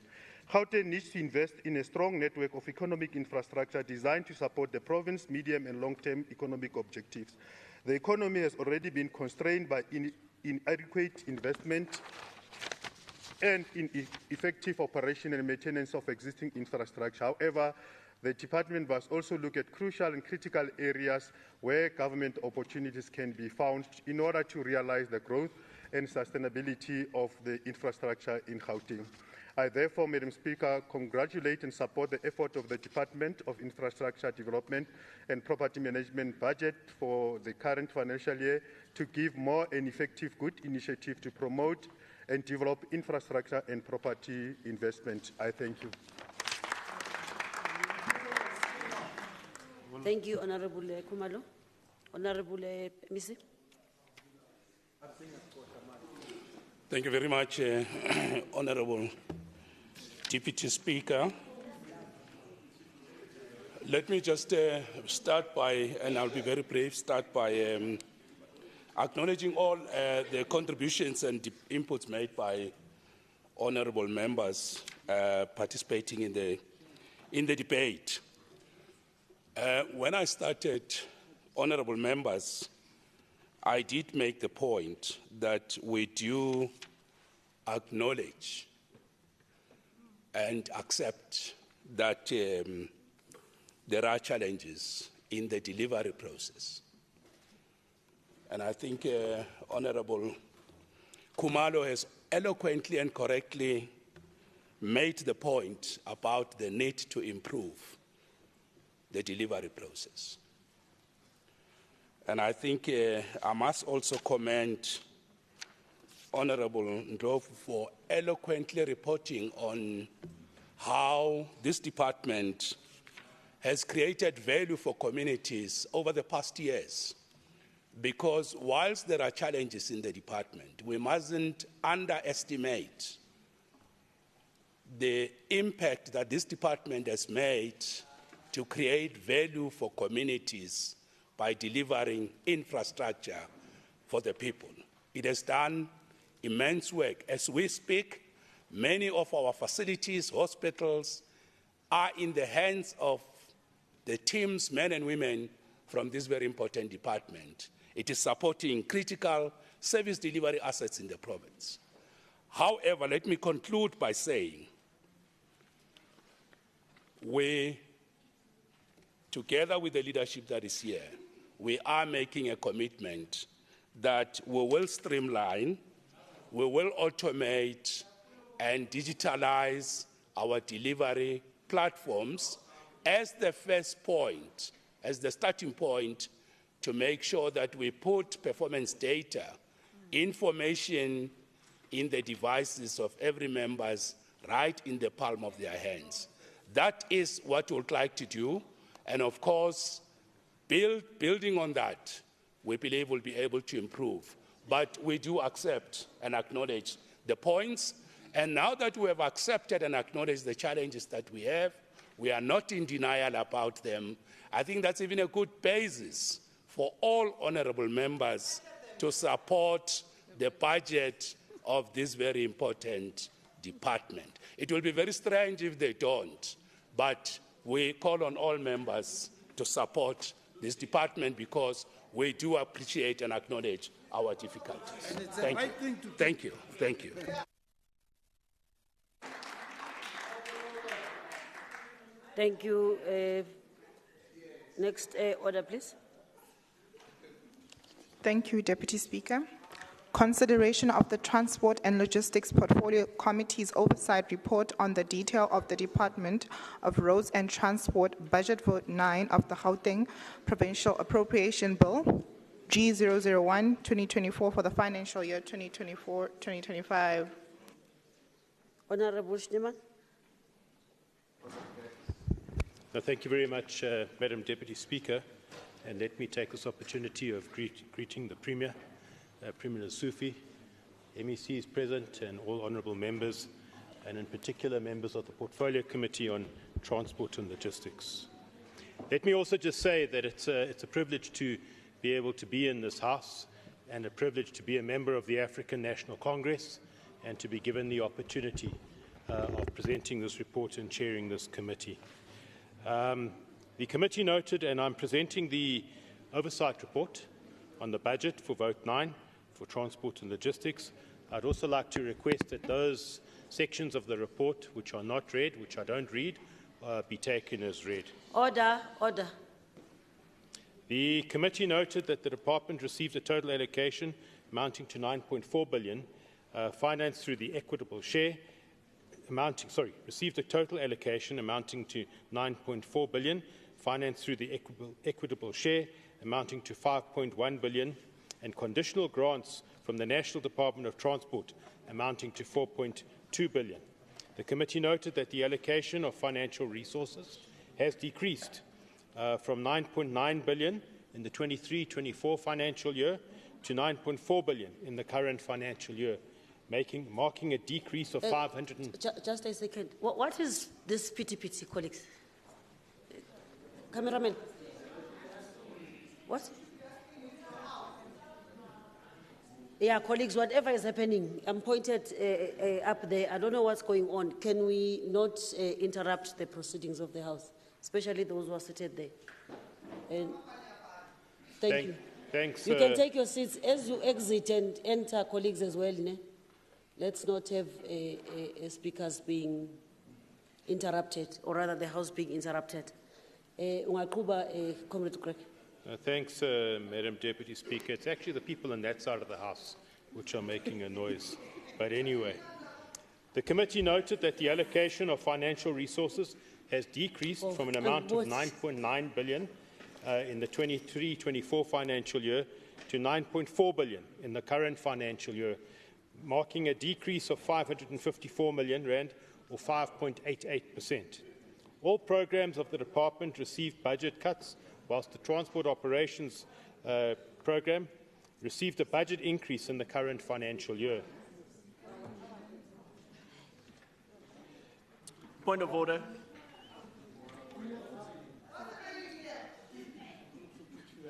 Gauteng needs to invest in a strong network of economic infrastructure designed to support the province's medium and long-term economic objectives. The economy has already been constrained by inadequate investment and ineffective operation and maintenance of existing infrastructure. However, the department must also look at crucial and critical areas where government opportunities can be found in order to realize the growth and sustainability of the infrastructure in Gauteng. I therefore, Madam Speaker, congratulate and support the effort of the Department of Infrastructure Development and Property Management budget for the current financial year to give more and effective good initiative to promote and develop infrastructure and property investment. I thank you. Thank you, Honorable Kumalo. Honorable Misi. Thank you very much, Honorable Deputy Speaker. Let me just start by, and I'll be very brief, start by acknowledging all the contributions and inputs made by honorable members participating in the debate. When I started, honorable members, I did make the point that we do acknowledge and accept that there are challenges in the delivery process. And I think Honorable Kumalo has eloquently and correctly made the point about the need to improve the delivery process. And I think I must also commend Honorable Ndlovu for eloquently reporting on how this department has created value for communities over the past years. Because whilst there are challenges in the department, we mustn't underestimate the impact that this department has made to create value for communities by delivering infrastructure for the people. It has done immense work. As we speak, many of our facilities, hospitals, are in the hands of the teams, men and women, from this very important department. It is supporting critical service delivery assets in the province. However, let me conclude by saying, we, together with the leadership that is here, we are making a commitment that we will streamline, we will automate and digitalize our delivery platforms as the first point, as the starting point, to make sure that we put performance data, information in the devices of every member's right in the palm of their hands. That is what we would like to do, and of course, building on that, we believe we'll be able to improve. But we do accept and acknowledge the points, and now that we have accepted and acknowledged the challenges that we have, we are not in denial about them. I think that's even a good basis for all honourable members to support the budget of this very important department. It will be very strange if they don't, but we call on all members to support this department because we do appreciate and acknowledge our difficulties. Thank you. Thank you. Thank you. Thank you. Next order, please. Thank you, Deputy Speaker. Consideration of the Transport and Logistics Portfolio Committee's Oversight Report on the detail of the Department of Roads and Transport Budget Vote 9 of the Gauteng Provincial Appropriation Bill G001-2024 for the financial year 2024-2025. Honourable Schneemann. Thank you very much, Madam Deputy Speaker. And let me take this opportunity of greeting the Premier, Premier Lesufi, MECs present and all honourable members, and in particular members of the Portfolio Committee on Transport and Logistics. Let me also just say that it's a privilege to be able to be in this House and a privilege to be a member of the African National Congress and to be given the opportunity of presenting this report and chairing this committee. The committee noted, and I'm presenting the Oversight Report on the budget for Vote 9 for Transport and Logistics. I'd also like to request that those sections of the report which are not read, which I don't read, be taken as read. Order, order. The committee noted that the department received a total allocation amounting to 9.4 billion, financed through the equitable share, received a total allocation amounting to 9.4 billion, financed through the equitable share amounting to 5.1 billion, and conditional grants from the National Department of Transport amounting to 4.2 billion. The committee noted that the allocation of financial resources has decreased from 9.9 billion in the 23-24 financial year to 9.4 billion in the current financial year, marking a decrease of 500. Just a second. What is this PTPT, colleagues? Cameraman. What? Yeah, colleagues, whatever is happening, I'm pointed up there. I don't know what's going on. Can we not interrupt the proceedings of the House, especially those who are seated there? And thank you. Thanks. You can take your seats as you exit and enter, colleagues, as well. Ne? Let's not have speakers being interrupted, or rather the House being interrupted. Comrade Greg. Thanks, Madam Deputy Speaker. It's actually the people on that side of the House which are making a noise. But anyway, the committee noted that the allocation of financial resources has decreased from an amount of 9.9 billion in the 23-24 financial year to 9.4 billion in the current financial year, marking a decrease of 554 million rand, or 5.88%. All programs of the department received budget cuts, whilst the Transport Operations program received a budget increase in the current financial year. Point of order.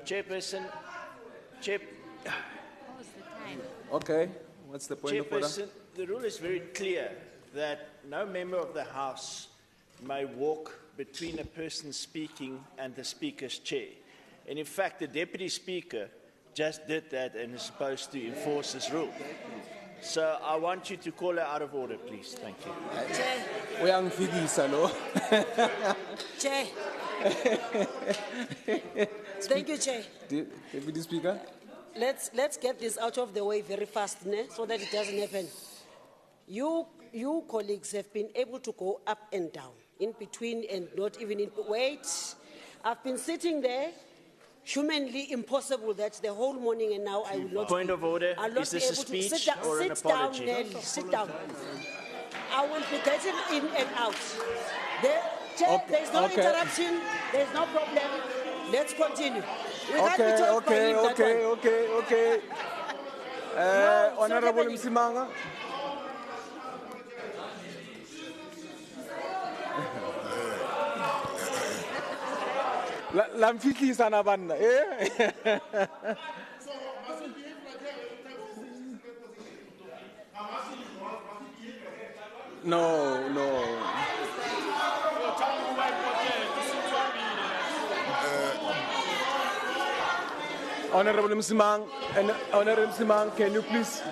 Chairperson, Okay, what's the point of order? Chairperson, the rule is very clear that no member of the House may walk between a person speaking and the Speaker's chair. And in fact, the Deputy Speaker just did that and is supposed to enforce this rule. So I want you to call her out of order, please. Thank you. Chair. Thank you, Chair. Deputy Speaker. Let's get this out of the way very fast, so that it doesn't happen. You colleagues have been able to go up and down, in between and not even in. Wait, I've been sitting there, humanly impossible that the whole morning, and now I will not. Point of order. I'll not Is this a be able to speech or an apology? Sit down, Nelly, sit down. I will be getting in and out. Chair, there's no interruption. There's no problem. Let's continue. We can't be told by him that one. Okay. No, Honorable Msimanga. Lamfikisa na banda, eh? No. Honorable Msimang, can you please?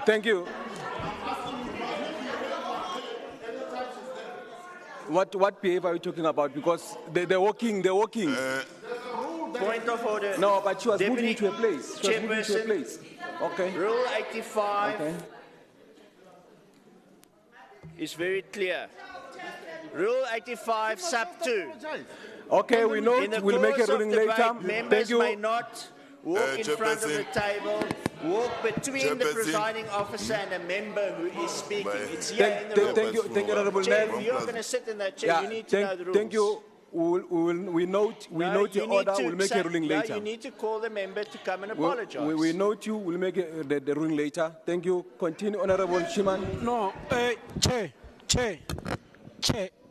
Thank you. What behavior are you talking about? Because they're walking. Point of order. No, but she was moving to a place. Chairperson, Okay. Rule 85 Okay. is very clear. Rule 85 sub 2. Okay, we know. In the We'll make a course of ruling debate, later. Members Thank you. may not walk in front of the table, walk between the presiding officer and a member who is speaking. It's here in the rules. Thank you, Honorable Chair, Nel. if you're going to sit in that chair, you need to know the rules. Thank you. We note your order. We'll make a ruling later. You need to call the member to come and apologize. We note you. We'll make the ruling later. Thank you. Continue, Honorable Shiman. No, Chair,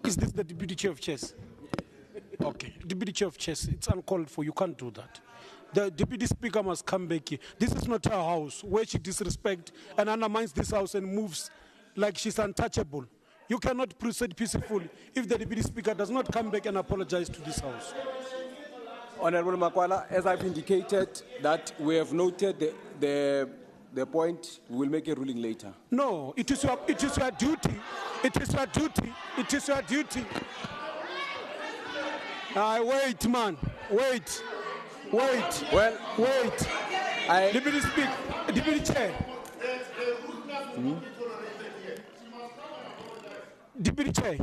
is this the Deputy Chair of Chairs? Okay, Deputy Chair of Chairs, it's uncalled for. You can't do that. The Deputy Speaker must come back here. This is not her house where she disrespects and undermines this house and moves like she's untouchable. You cannot proceed peacefully if the Deputy Speaker does not come back and apologize to this house. Honorable Makwala, as I've indicated that we have noted the point, we will make a ruling later. No, it is your duty. It is your duty. It is your duty. Wait, man. Wait. Well, wait. Deputy Speaker, Deputy Chair. Deputy Chair.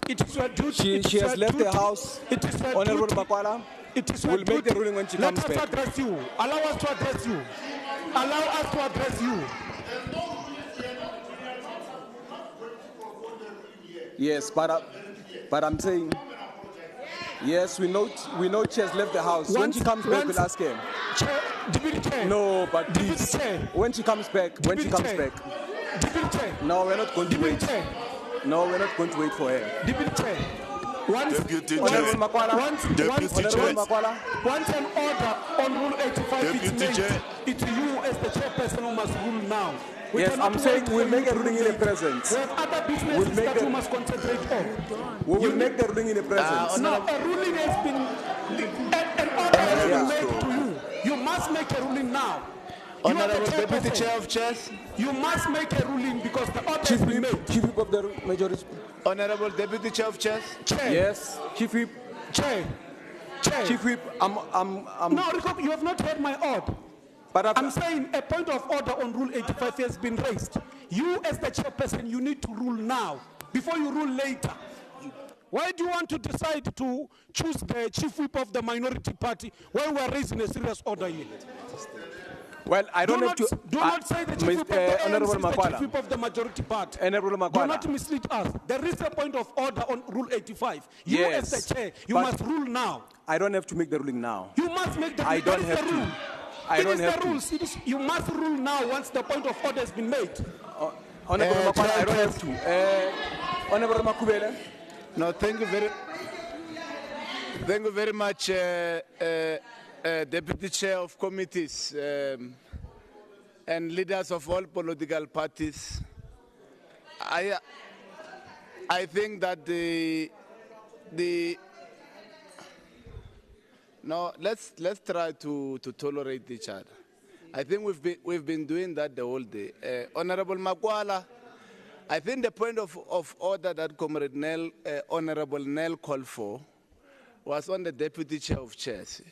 It is your duty. She has left the house. It is your Honorable duty. Makwala. It is your We'll make the ruling when she comes back. Let us address you. Allow us to address you. Allow us to address you. Yes, but I'm saying, yes, we know she has left the house. When she comes back, we'll ask her. Deputy Chair. No, but please. When she comes back. Deputy Chair. No, we're not going to wait. No, we're not going to wait for her. Deputy Chair. Once an order on Rule 85 is made, it's you as the chairperson who must rule now. Yes, I'm saying we'll make a ruling in the presence. We have other businesses that we must concentrate on. We will make the ruling in the presence. No, a ruling has been, an order has been made to you. You must make a ruling now. Honorable Deputy Chair of Chairs. You must make a ruling because the order has been made. Chief Whip of the majority. Honorable Deputy Chair of Chairs. Chair. Yes, Chief Whip. Chair. Chief Whip, No, you have not heard my order. But I'm saying a point of order on Rule 85 has been raised. You as the chairperson, you need to rule now before you rule later. Why do you want to decide to choose the chief whip of the minority party while we are raising a serious order here? Well, I don't have to. Do not say the chief whip of the ANC Honorable is the Makwala. chief whip of the majority party. Honorable Do Makwala. not mislead us. There is a point of order on Rule 85. You Yes, as the chair, you but must rule now. I don't have to make the ruling now. You must make the I rule. don't That is have the to. rule. I don't have the to. rules. You must rule now once the point of order has been made. Honorable Makwala, I don't have to. Honorable Makubele. No, thank you very much, Deputy Chair of Committees and leaders of all political parties. I think that no, let's try to tolerate each other. I think we've been doing that the whole day. Honorable Makwala, I think the point of order that Comrade Nell, Honorable Nell called for was on the Deputy Chair of Chairs.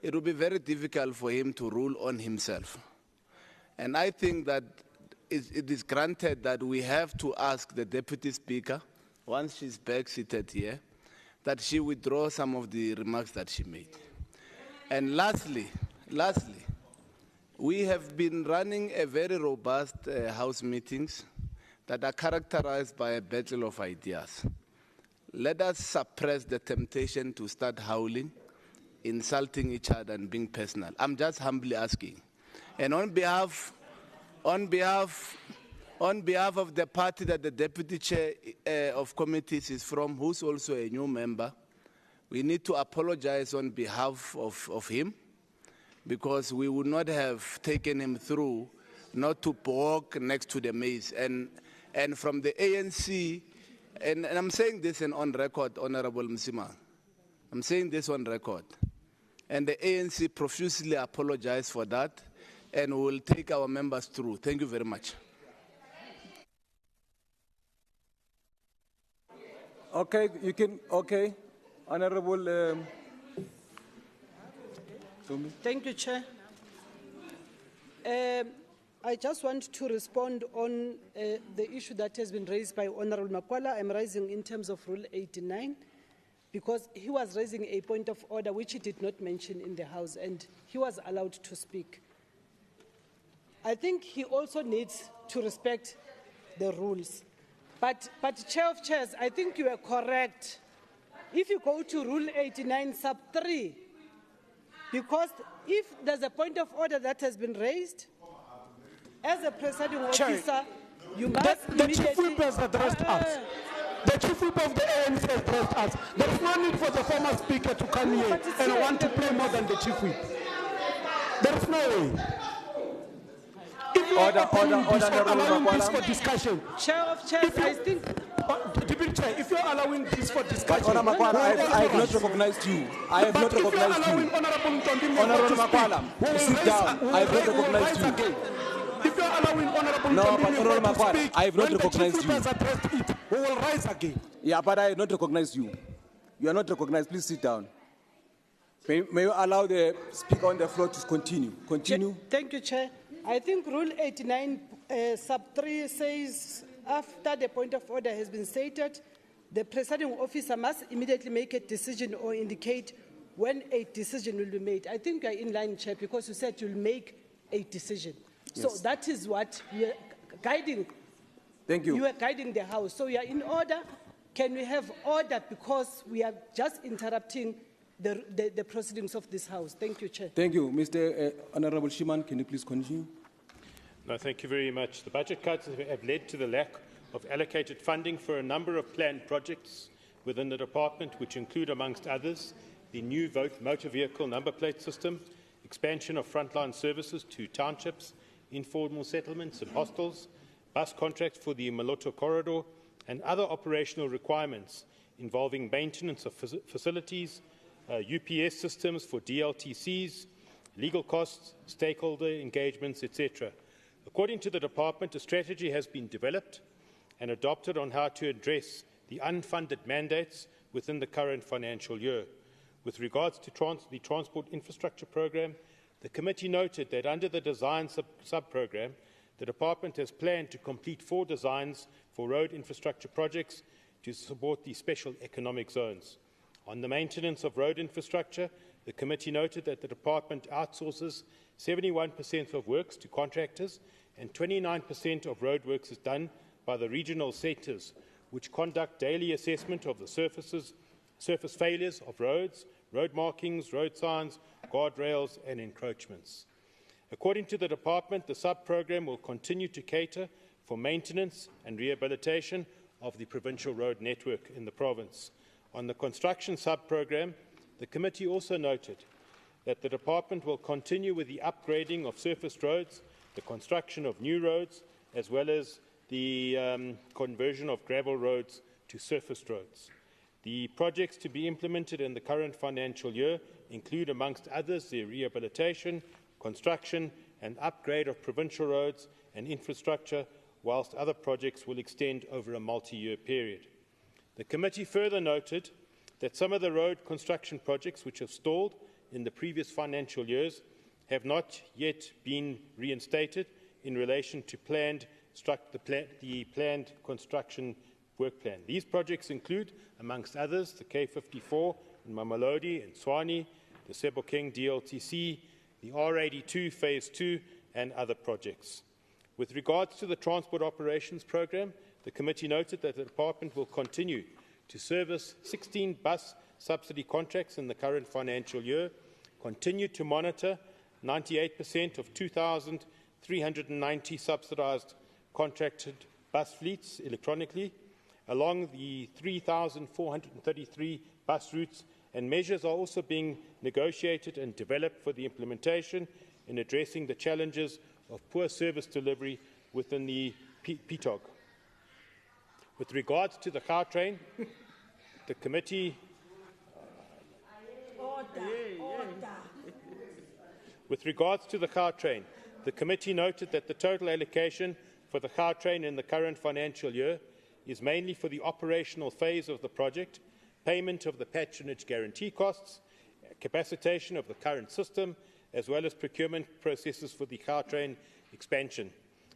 It would be very difficult for him to rule on himself. And I think that it is granted that we have to ask the Deputy Speaker, once she's back seated here, that she withdraw some of the remarks that she made. And lastly, we have been running a very robust House meetings that are characterized by a battle of ideas. Let us suppress the temptation to start howling, insulting each other and being personal. I'm just humbly asking. And on behalf of the party that the Deputy Chair of Committees is from, who's also a new member, we need to apologize on behalf of him, because we would not have taken him through not to walk next to the maze. And from the ANC, and I'm saying this on record, Honorable Msima, I'm saying this on record, and the ANC profusely apologized for that, and we will take our members through. Thank you very much. Okay, you can, okay. Honorable. Thank you, Chair. I just want to respond on the issue that has been raised by Honorable Makwala. I'm raising in terms of Rule 89, because he was raising a point of order which he did not mention in the House, and he was allowed to speak. I think he also needs to respect the rules. But Chair of Chairs, I think you are correct. If you go to Rule 89, sub 3, because if there's a point of order that has been raised, as a presiding officer, you must The chief whip has addressed us. The chief whip of the ANC has addressed us. There is no need for the former speaker to come here and want to play more than the chief whip. There is no way. If you are allowing this for discussion, Chair of Chairs, I think. Deputy Chair, if you are allowing this for discussion, Honorable Makwala, I have not recognized you. I have not recognized you. Honorable Makwala, sit down. I have not recognized you. If you are allowing Honorable Honorable Makwala, I have not recognized you. We will rise again. Yeah, but I have not recognized you. You are not recognized. Please sit down. May you allow the speaker on the floor to continue? Continue. Thank you, Chair. I think Rule 89, sub 3 says, after the point of order has been stated, the presiding officer must immediately make a decision or indicate when a decision will be made. I think you are in line, Chair, because you said you'll make a decision. Yes. So that is what we are guiding. Thank you. You are guiding the House. So you are in order. Can we have order, because we are just interrupting the proceedings of this House. Thank you, Chair. Thank you. Mr. Honorable Shiman, can you please continue? No, thank you very much. The budget cuts have led to the lack of allocated funding for a number of planned projects within the department, which include, amongst others, the new Vote motor vehicle number plate system, expansion of frontline services to townships, informal settlements and hostels, bus contracts for the Maloto corridor, and other operational requirements involving maintenance of facilities, UPS systems for DLTCs, legal costs, stakeholder engagements, etc. According to the department, a strategy has been developed and adopted on how to address the unfunded mandates within the current financial year. With regards to the Transport Infrastructure Programme, the committee noted that under the design sub-programme, the department has planned to complete 4 designs for road infrastructure projects to support the special economic zones. On the maintenance of road infrastructure, the committee noted that the department outsources 71% of works to contractors, and 29% of roadworks is done by the regional centres, which conduct daily assessment of the surface failures of roads, road markings, road signs, guardrails and encroachments. According to the Department, the sub-programme will continue to cater for maintenance and rehabilitation of the provincial road network in the province. On the construction sub-programme, the committee also noted that the Department will continue with the upgrading of surface roads, the construction of new roads, as well as the conversion of gravel roads to surface roads. The projects to be implemented in the current financial year include, amongst others, the rehabilitation, construction and upgrade of provincial roads and infrastructure, whilst other projects will extend over a multi-year period. The committee further noted that some of the road construction projects which have stalled in the previous financial years have not yet been reinstated in relation to the planned construction work plan. These projects include, amongst others, the K54 in Mamelodi and Swani, the Gauteng DLTC, the R82 Phase 2 and other projects. With regards to the Transport Operations Programme, the committee noted that the Department will continue to service 16 bus subsidy contracts in the current financial year, continue to monitor 98% of 2,390 subsidised contracted bus fleets electronically, along the 3,433 bus routes, and measures are also being negotiated and developed for the implementation in addressing the challenges of poor service delivery within the PTOG. With regards to the Gauteng, the committee noted that the total allocation for the Gauteng in the current financial year is mainly for the operational phase of the project, payment of the patronage guarantee costs, capacitation of the current system, as well as procurement processes for the Gauteng expansion,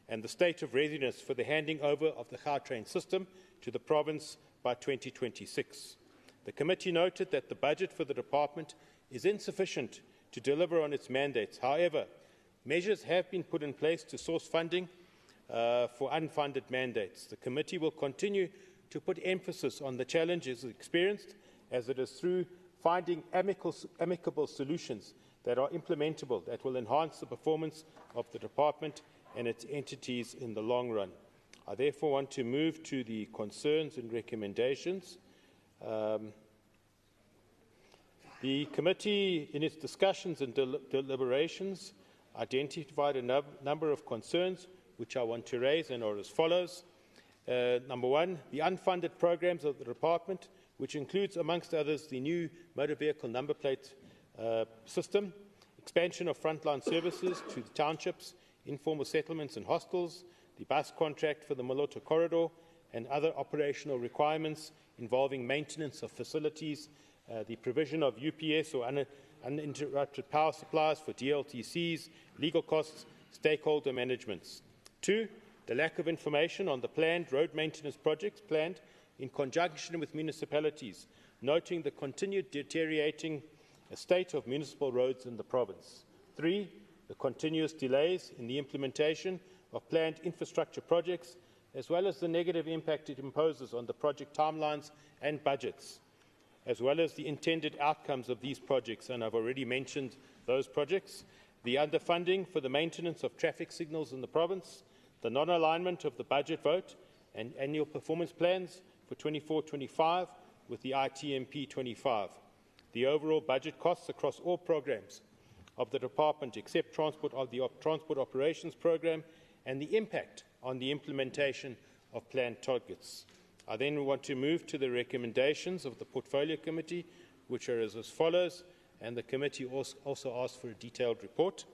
and the state of readiness for the handing over of the Gauteng system to the province by 2026. The committee noted that the budget for the department is insufficient to deliver on its mandates. However, measures have been put in place to source funding for unfunded mandates. The committee will continue to put emphasis on the challenges experienced, as it is through finding amicable solutions that are implementable that will enhance the performance of the department and its entities in the long run. I therefore want to move to the concerns and recommendations. The committee, in its discussions and deliberations, identified a number of concerns which I want to raise and are as follows. Number one, the unfunded programs of the department, which includes, amongst others, the new motor vehicle number plate system, expansion of frontline services to the townships, informal settlements and hostels, the bus contract for the Moloto corridor, and other operational requirements involving maintenance of facilities, the provision of UPS or uninterrupted power supplies for DLTCs, legal costs, stakeholder managements. 2. The lack of information on the planned road maintenance projects planned in conjunction with municipalities, noting the continued deteriorating state of municipal roads in the province. 3. The continuous delays in the implementation of planned infrastructure projects, as well as the negative impact it imposes on the project timelines and budgets, as well as the intended outcomes of these projects, and I've already mentioned those projects. The underfunding for the maintenance of traffic signals in the province, the non-alignment of the budget vote and annual performance plans for 24-25 with the ITMP 25, the overall budget costs across all programs of the department except transport of the Transport Operations Programme, and the impact on the implementation of planned targets. I then want to move to the recommendations of the Portfolio Committee, which are as follows, and the committee also asked for a detailed report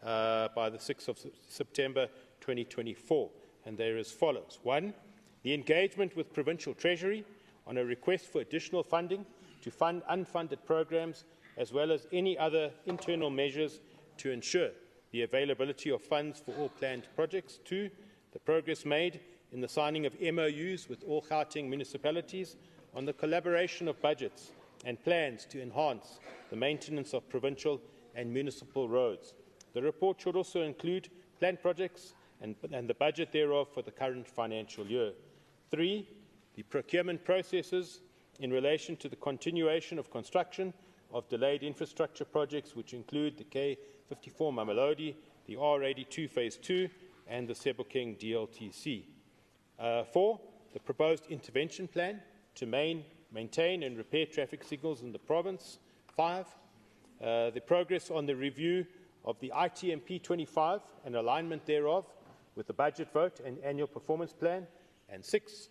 by the 6th of September 2024, and they are as follows. 1. The engagement with Provincial Treasury on a request for additional funding to fund unfunded programs, as well as any other internal measures to ensure the availability of funds for all planned projects. 2. The progress made in the signing of MOUs with all Gauteng municipalities on the collaboration of budgets and plans to enhance the maintenance of provincial and municipal roads. The report should also include planned projects and the budget thereof for the current financial year. 3, the procurement processes in relation to the continuation of construction of delayed infrastructure projects, which include the K54 Mamelodi, the R82 Phase 2, and the Sebokeng DLTC. 4, the proposed intervention plan to maintain and repair traffic signals in the province. 5, the progress on the review of the ITMP 25 and alignment thereof with the budget vote and annual performance plan. And 6,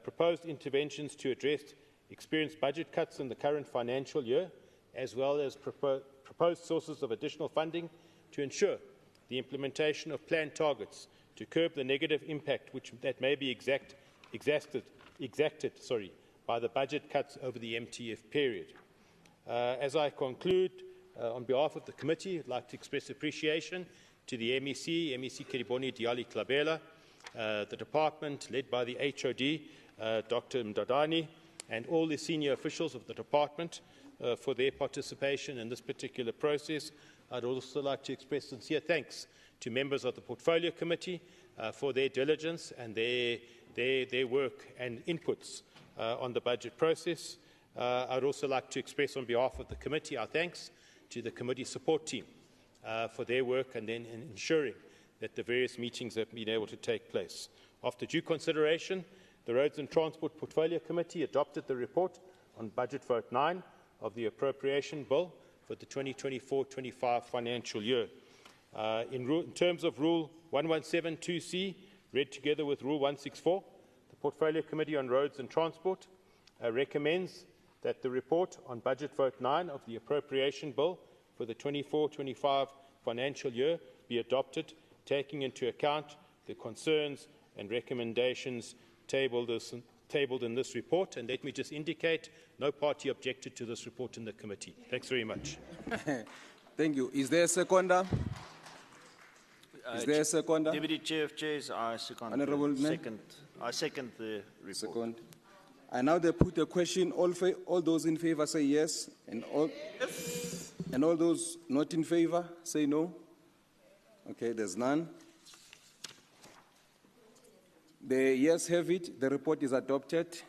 proposed interventions to address experienced budget cuts in the current financial year, as well as proposed sources of additional funding to ensure the implementation of planned targets to curb the negative impact that may be exacted by the budget cuts over the MTF period. As I conclude, on behalf of the committee, I'd like to express appreciation to the MEC Keriboni Diali Klabela, the department led by the HOD, Dr. Mdadani, and all the senior officials of the department for their participation in this particular process. I'd also like to express sincere thanks to members of the Portfolio Committee for their diligence and their work and inputs on the budget process. I'd also like to express on behalf of the committee our thanks to the committee support team for their work and then in ensuring that the various meetings have been able to take place. After due consideration, the Roads and Transport Portfolio Committee adopted the report on Budget Vote 9 of the Appropriation Bill for the 2024-25 financial year. In terms of Rule 1172C, read together with Rule 164, the Portfolio Committee on Roads and Transport recommends that the report on Budget Vote 9 of the Appropriation Bill for the 24-25 financial year be adopted, taking into account the concerns and recommendations tabled in this report. And let me just indicate, no party objected to this report in the committee. Thanks very much. Thank you. Is there a seconder? Is there a seconder? Deputy Chair of Chairs, I second. Honourable I second the report. Second. I now they put a question. All those in favour say yes, and all those not in favour say no. Okay, there's none. The yes have it. The report is adopted.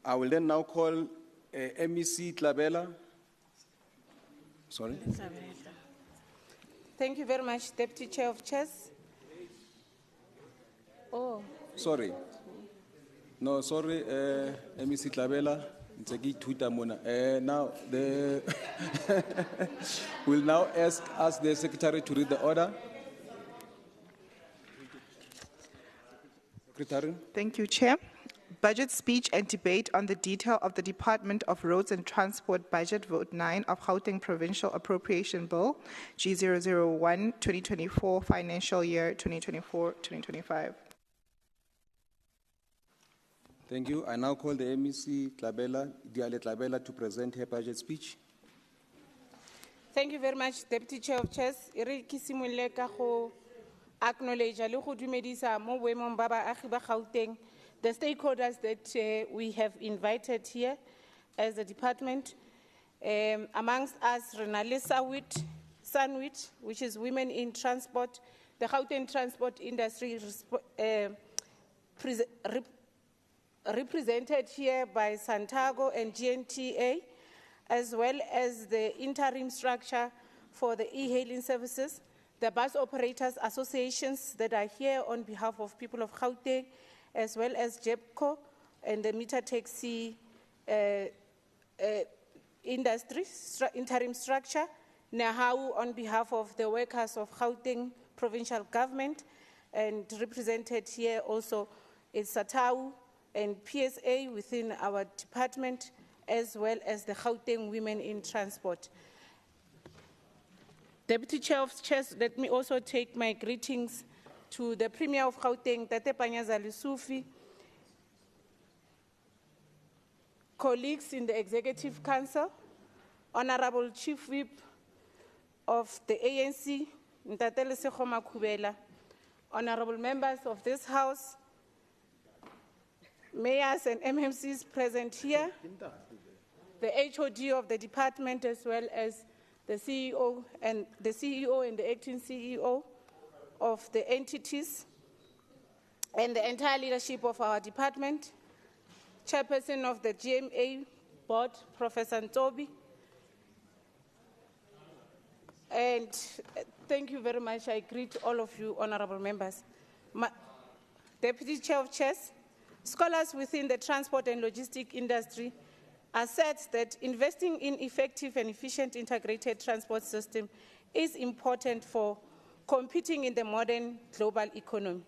I will then now call MEC Klabela. Sorry. Thank you very much, Deputy Chair of Chairs. Oh. Sorry. No, sorry, MEC Klabela. Now, we'll now ask the Secretary to read the order. Secretary. Thank you, Chair. Budget speech and debate on the detail of the Department of Roads and Transport Budget Vote 9 of Gauteng Provincial Appropriation Bill G001 2024 financial year 2024-2025. Thank you. I now call the MEC Diale Klabela to present her budget speech. Thank you very much, Deputy Chair of Chairs. Acknowledge the stakeholders that we have invited here as a department. Amongst us, Renale Sanwit, which is Women in Transport, the Gauteng transport industry represented here by Santago and GNTA, as well as the interim structure for the e-hailing services, the bus operators associations that are here on behalf of people of Gauteng, as well as JEPCO and the meter taxi industry interim structure, Nahau on behalf of the workers of Gauteng provincial government, and represented here also is Satau and PSA within our department, as well as the Gauteng Women in Transport. Deputy Chair of Chairs, let me also take my greetings to the Premier of Gauteng, Tate Panyaza Lesufi, colleagues in the Executive Council, Honorable Chief Whip of the ANC, Ntate Lesego Makhubela, honorable members of this House, mayors and MMCs present here, the HOD of the department, as well as the CEO and the acting CEO of the entities, and the entire leadership of our department, Chairperson of the GMA Board, Professor Ntobi, and thank you very much. I greet all of you, honorable members. Deputy Chair of Chairs, scholars within the transport and logistic industry assert that investing in effective and efficient integrated transport system is important for competing in the modern global economy.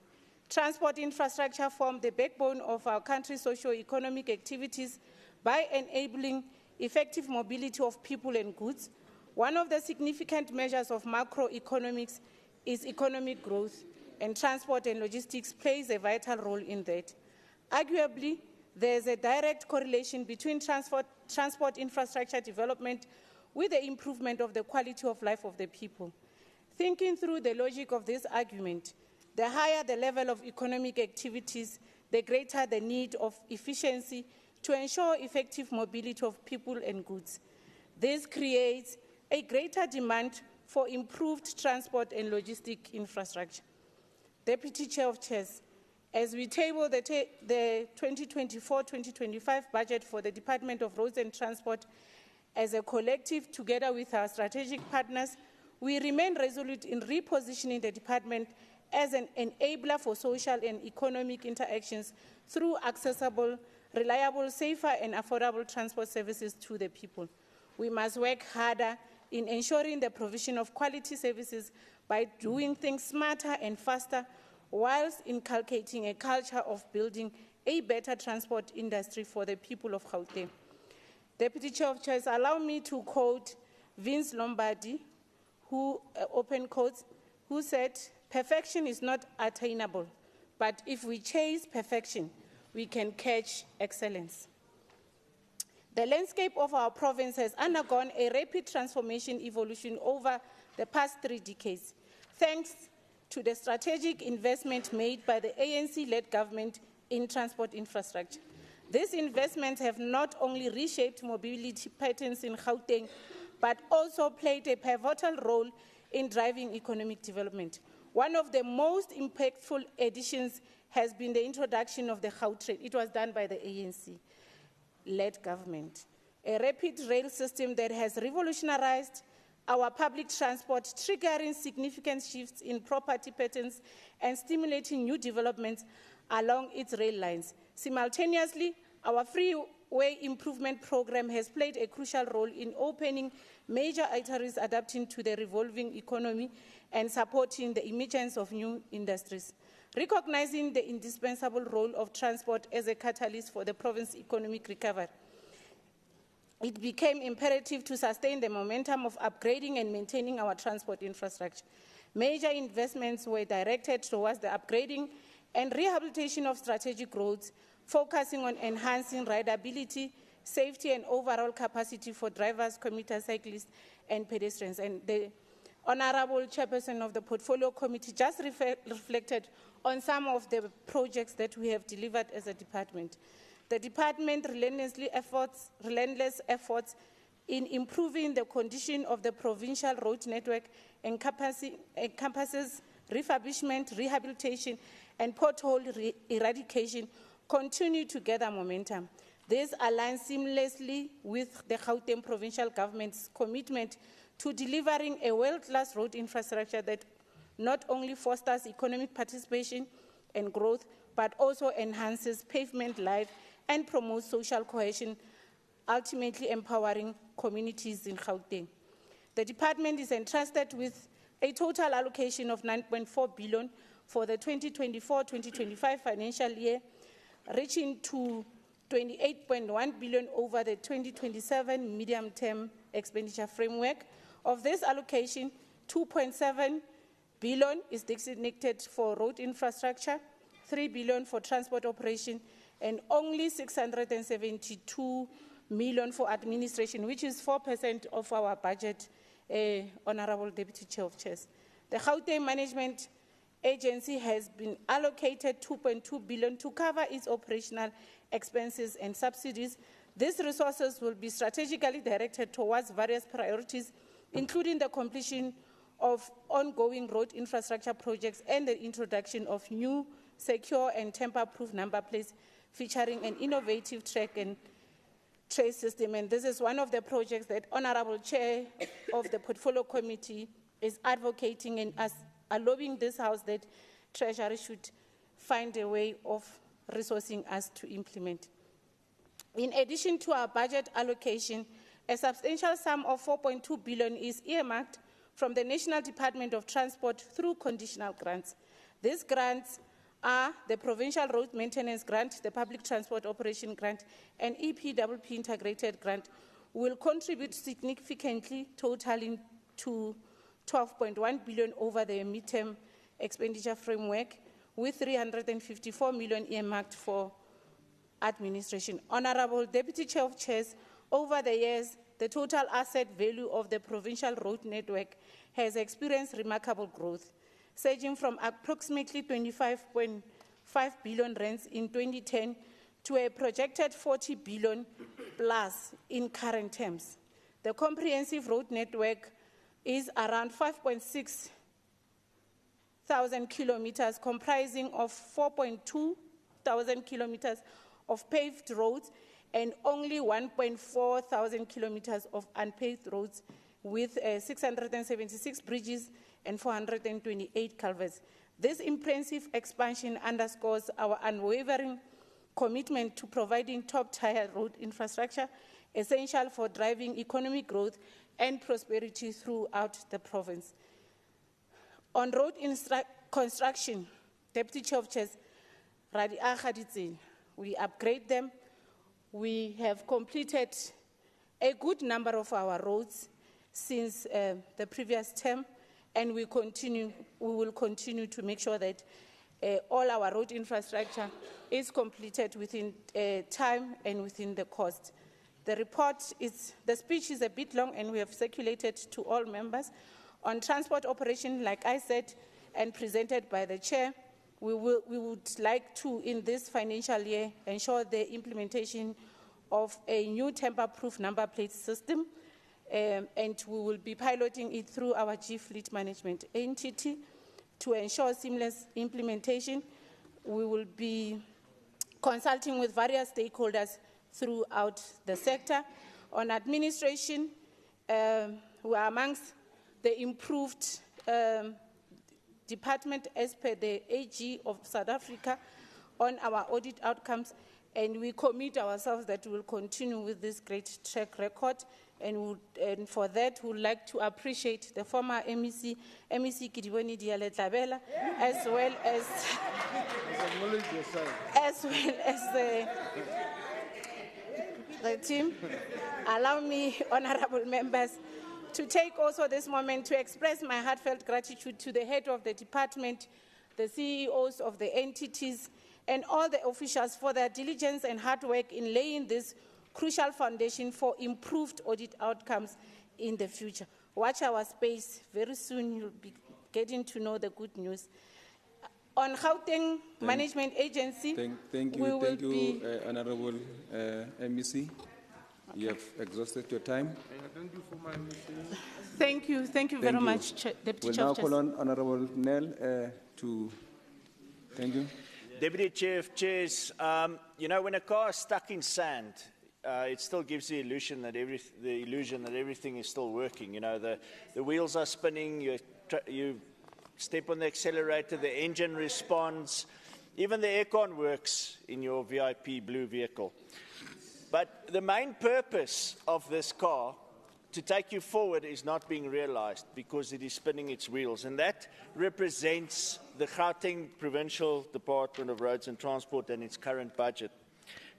Transport infrastructure forms the backbone of our country's socio-economic activities by enabling effective mobility of people and goods. One of the significant measures of macroeconomics is economic growth, and transport and logistics plays a vital role in that. Arguably, there is a direct correlation between transport infrastructure development with the improvement of the quality of life of the people. Thinking through the logic of this argument, the higher the level of economic activities, the greater the need of efficiency to ensure effective mobility of people and goods. This creates a greater demand for improved transport and logistic infrastructure. Deputy Chair of Chairs, as we table the 2024-2025 budget for the Department of Roads and Transport as a collective together with our strategic partners, we remain resolute in repositioning the department as an enabler for social and economic interactions through accessible, reliable, safer, and affordable transport services to the people. We must work harder in ensuring the provision of quality services by doing things smarter and faster, whilst inculcating a culture of building a better transport industry for the people of Gauteng. Deputy Chair of Chairs, allow me to quote Vince Lombardi, who, open quotes, who said, "Perfection is not attainable, but if we chase perfection, we can catch excellence." The landscape of our province has undergone a rapid transformation evolution over the past 3 decades, thanks to the strategic investment made by the ANC-led government in transport infrastructure. These investments have not only reshaped mobility patterns in Gauteng, but also played a pivotal role in driving economic development. One of the most impactful additions has been the introduction of the Gautrain. It was done by the ANC-led government. A rapid rail system that has revolutionized our public transport, triggering significant shifts in property patterns and stimulating new developments along its rail lines. Simultaneously, our freeway improvement program has played a crucial role in opening major arteries, adapting to the revolving economy and supporting the emergence of new industries. Recognizing the indispensable role of transport as a catalyst for the province's economic recovery, it became imperative to sustain the momentum of upgrading and maintaining our transport infrastructure. Major investments were directed towards the upgrading and rehabilitation of strategic roads, focusing on enhancing rideability, safety, and overall capacity for drivers, commuters, cyclists, and pedestrians. And the Honorable Chairperson of the Portfolio Committee just reflected on some of the projects that we have delivered as a department. The department relentless efforts in improving the condition of the provincial road network encompasses refurbishment, rehabilitation, and pothole eradication continue to gather momentum. This aligns seamlessly with the Gauteng provincial government's commitment to delivering a world-class road infrastructure that not only fosters economic participation and growth, but also enhances pavement life and promotes social cohesion, ultimately empowering communities in Gauteng. The department is entrusted with a total allocation of 9.4 billion for the 2024-2025 financial year, reaching to 28.1 billion over the 2027 medium-term expenditure framework. Of this allocation, 2.7 billion is designated for road infrastructure, 3 billion for transport operation, and only 672 million for administration, which is 4% of our budget, Honorable Deputy Chair of Chairs. The Gauteng Management Agency has been allocated 2.2 billion to cover its operational expenses and subsidies. These resources will be strategically directed towards various priorities including the completion of ongoing road infrastructure projects and the introduction of new secure and tamper-proof number plates featuring an innovative track and trace system. And this is one of the projects that Honorable Chair of the Portfolio Committee is advocating and allowing this House that Treasury should find a way of resourcing us to implement. In addition to our budget allocation, a substantial sum of 4.2 billion is earmarked from the National Department of Transport through conditional grants. These grants are the Provincial Road Maintenance Grant, the Public Transport Operation Grant, and EPWP Integrated Grant will contribute significantly, totaling to 12.1 billion over the midterm expenditure framework, with 354 million earmarked for administration. Honorable Deputy Chair of Chairs, over the years, the total asset value of the provincial road network has experienced remarkable growth, surging from approximately 25.5 billion rands in 2010 to a projected 40 billion plus in current terms. The comprehensive road network is around 5.6 thousand kilometers, comprising of 4.2 thousand kilometers of paved roads and only 1.4 thousand kilometers of unpaved roads, with 676 bridges and 428 culverts. This impressive expansion underscores our unwavering commitment to providing top-tier road infrastructure, essential for driving economic growth and prosperity throughout the province. On road construction, Deputy Chair of Chairs, we upgrade them. We have completed a good number of our roads since the previous term, and we will continue to make sure that all our road infrastructure is completed within time and within the cost. The speech is a bit long, and we have circulated to all members. On transport operation, like I said, and presented by the Chair, we would like to, in this financial year, ensure the implementation of a new tamper-proof number plate system, and we will be piloting it through our G Fleet Management entity to ensure seamless implementation. We will be consulting with various stakeholders throughout the sector. On administration, we are amongst the improved department as per the AG of South Africa on our audit outcomes, and we commit ourselves that we will continue with this great track record, and for that we would like to appreciate the former MEC Kidiboni Diale-Tlabela, as well as the team. Allow me, honorable members, to take also this moment to express my heartfelt gratitude to the head of the department, the CEOs of the entities, and all the officials for their diligence and hard work in laying this crucial foundation for improved audit outcomes in the future. Watch our space. Very soon you'll be getting to know the good news. On Gauteng Management Agency, thank you, Honorable MEC. You have exhausted your time. Thank you very much, Deputy Chair. We'll now call on Honorable Nell to thank you. Deputy Chair of Chairs, you know, when a car is stuck in sand, it still gives the illusion that everything is still working. You know, the wheels are spinning, you step on the accelerator, the engine responds, even the aircon works in your VIP blue vehicle. But the main purpose of this car to take you forward is not being realized because it is spinning its wheels. And that represents the Gauteng Provincial Department of Roads and Transport and its current budget,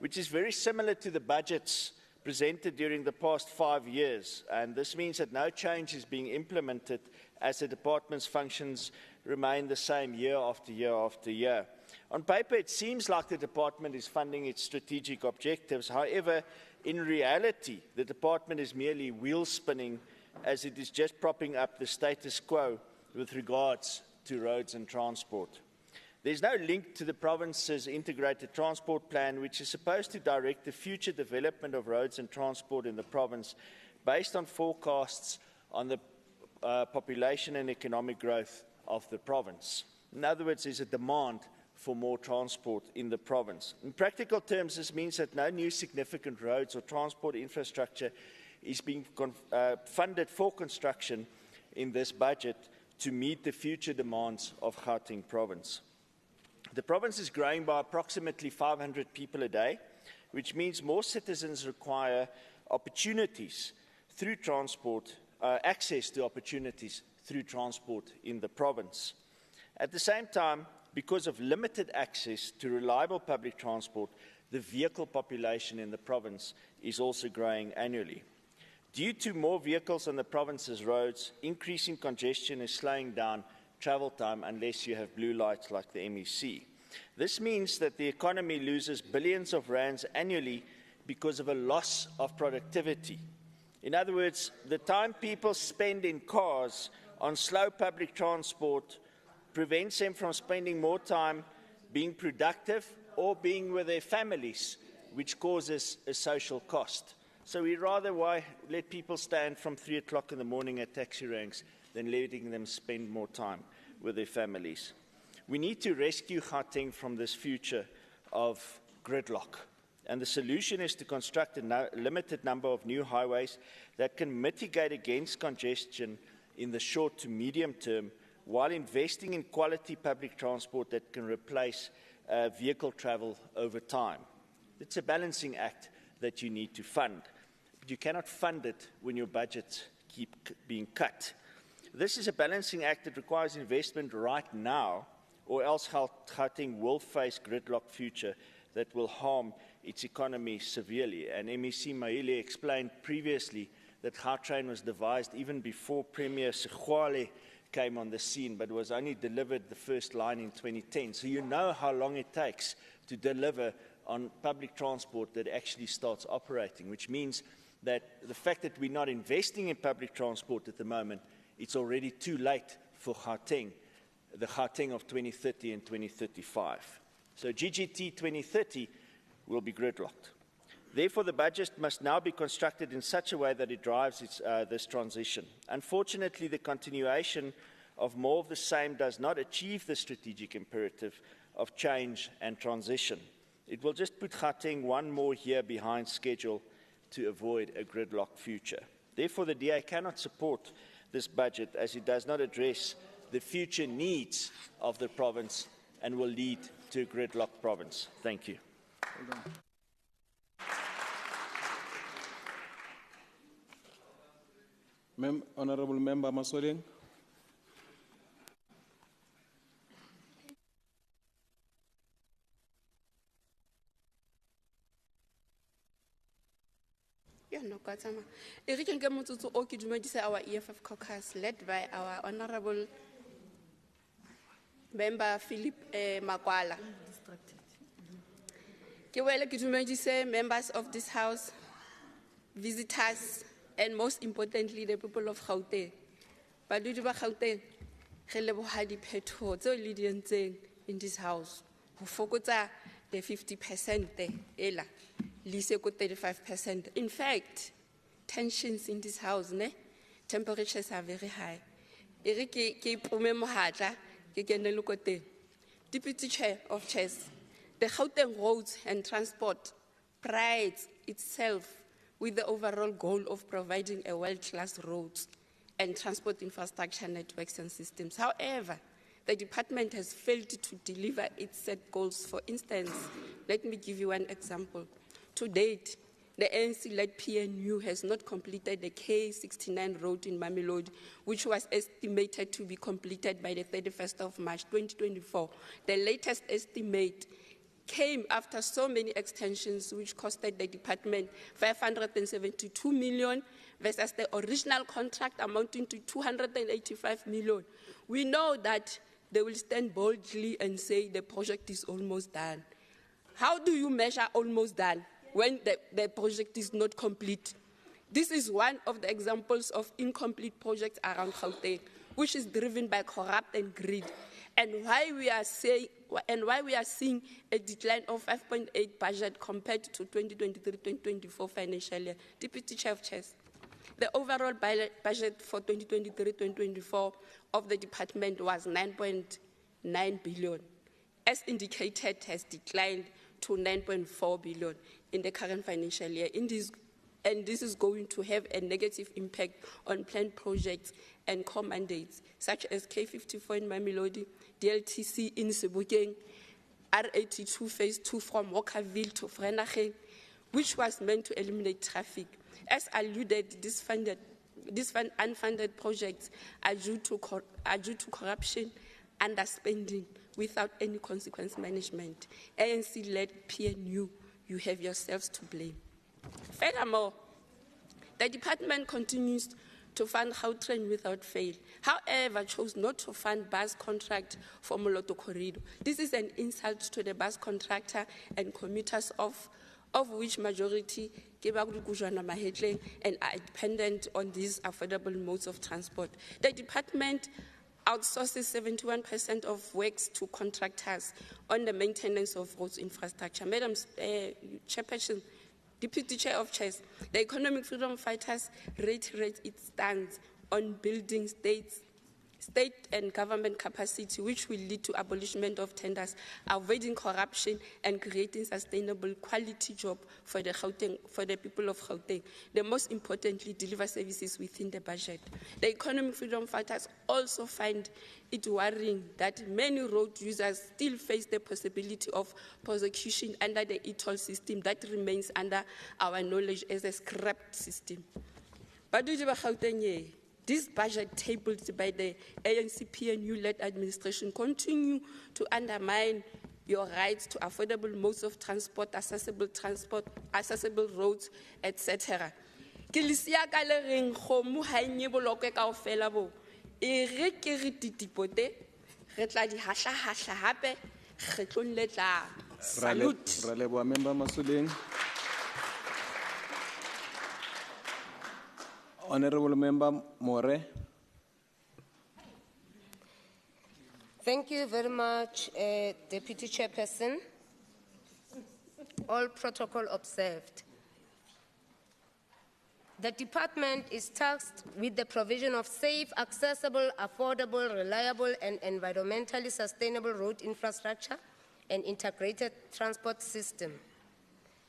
which is very similar to the budgets presented during the past 5 years. And this means that no change is being implemented as the department's functions remain the same year after year after year. On paper, it seems like the department is funding its strategic objectives. However, in reality, the department is merely wheel spinning, as it is just propping up the status quo with regards to roads and transport. There's no link to the province's integrated transport plan, which is supposed to direct the future development of roads and transport in the province based on forecasts on the population and economic growth of the province. In other words, there's a demand for more transport in the province. In practical terms, this means that no new significant roads or transport infrastructure is being funded for construction in this budget to meet the future demands of Gauteng province. The province is growing by approximately 500 people a day, which means more citizens require opportunities through transport, access to opportunities through transport in the province. At the same time, because of limited access to reliable public transport, the vehicle population in the province is also growing annually. Due to more vehicles on the province's roads, increasing congestion is slowing down travel time unless you have blue lights like the MEC. This means that the economy loses billions of rands annually because of a loss of productivity. In other words, the time people spend in cars on slow public transport prevents them from spending more time being productive or being with their families, which causes a social cost. So we rather let people stand from 3 o'clock in the morning at taxi ranks than letting them spend more time with their families. We need to rescue Gauteng from this future of gridlock. And the solution is to construct a limited number of new highways that can mitigate against congestion in the short to medium term, while investing in quality public transport that can replace vehicle travel over time. It's a balancing act that you need to fund, but you cannot fund it when your budgets keep being cut. This is a balancing act that requires investment right now, or else Gauteng will face gridlock future that will harm its economy severely. And MEC Maile explained previously that Gautrain was devised even before Premier Segwale came on the scene, but was only delivered the first line in 2010. So you know how long it takes to deliver on public transport that actually starts operating, which means that the fact that we're not investing in public transport at the moment, it's already too late for Gauteng, the Gauteng of 2030 and 2035. So GGT 2030 will be gridlocked. Therefore, the budget must now be constructed in such a way that it drives this transition. Unfortunately, the continuation of more of the same does not achieve the strategic imperative of change and transition. It will just put Gauteng one more year behind schedule to avoid a gridlock future. Therefore, the DA cannot support this budget as it does not address the future needs of the province and will lead to a gridlock province. Thank you. Honourable Member Masoding. Our EFF caucus, led by our Honourable Member Philip Makwala. Members of this House, visitors, and most importantly, the people of Gauteng. Badudi ba Gauteng, re leboha diphetho tseo le di entseng in this House. Ho fokotsa the 50% ela, le ise ko 35%. In fact, tensions in this House, temperatures are very high. Ere ke ipume mohatla, ke kene le ko teng. Deputy Chair of Chairs, the Gauteng Roads and Transport prides itself with the overall goal of providing a world-class roads and transport infrastructure networks and systems. However, the department has failed to deliver its set goals. For instance, let me give you one example. To date, the ANC-led PNU has not completed the K69 road in Mamelodi, which was estimated to be completed by the 31st of March 2024. The latest estimate came after so many extensions, which costed the department 572 million versus the original contract amounting to 285 million. We know that they will stand boldly and say the project is almost done. How do you measure almost done when the project is not complete? This is one of the examples of incomplete projects around Gauteng, which is driven by corrupt and greed. And why we are seeing a decline of 5.8% budget compared to 2023-2024 financial year. Deputy Chair of Chairs, The overall budget for 2023-2024 of the department was 9.9 billion. As indicated, has declined to 9.4 billion in the current financial year. And this is going to have a negative impact on planned projects and core mandates, such as K54 in Mamelodi, DLTC in Sebokeng, R82 Phase 2 from Walkerville to Vereeniging, which was meant to eliminate traffic. As alluded, these unfunded projects are due to corruption, underspending, without any consequence management. ANC-led PNU, you have yourselves to blame. Furthermore, the department continues to fund Gauteng without fail. However, chose not to fund bus contract for Moloto Corridor. This is an insult to the bus contractor and commuters of which majority and are dependent on these affordable modes of transport. The department outsources 71% of works to contractors on the maintenance of roads infrastructure. Madam Chairperson, Deputy Chair of Chairs, the Economic Freedom Fighters reiterate its stance on building state and government capacity, which will lead to abolishment of tenders, avoiding corruption, and creating sustainable quality jobs for the people of Gauteng. The most importantly, deliver services within the budget. The Economic Freedom Fighters also find it worrying that many road users still face the possibility of prosecution under the e-toll system that remains under our knowledge as a scrapped system. But this budget tabled by the ANC PNU-led administration continue to undermine your rights to affordable modes of transport, accessible roads, etc. Kilisia ka le reng kgomo ha e nye bolokwe kaofela bo. E re ke re titipote, re tla di hahla hape, kgetlong le tlang. Salute. Ra leboha member Masoleng. Honorable Member More. Thank you very much, Deputy Chairperson. All protocol observed. The department is tasked with the provision of safe, accessible, affordable, reliable, and environmentally sustainable road infrastructure and integrated transport system.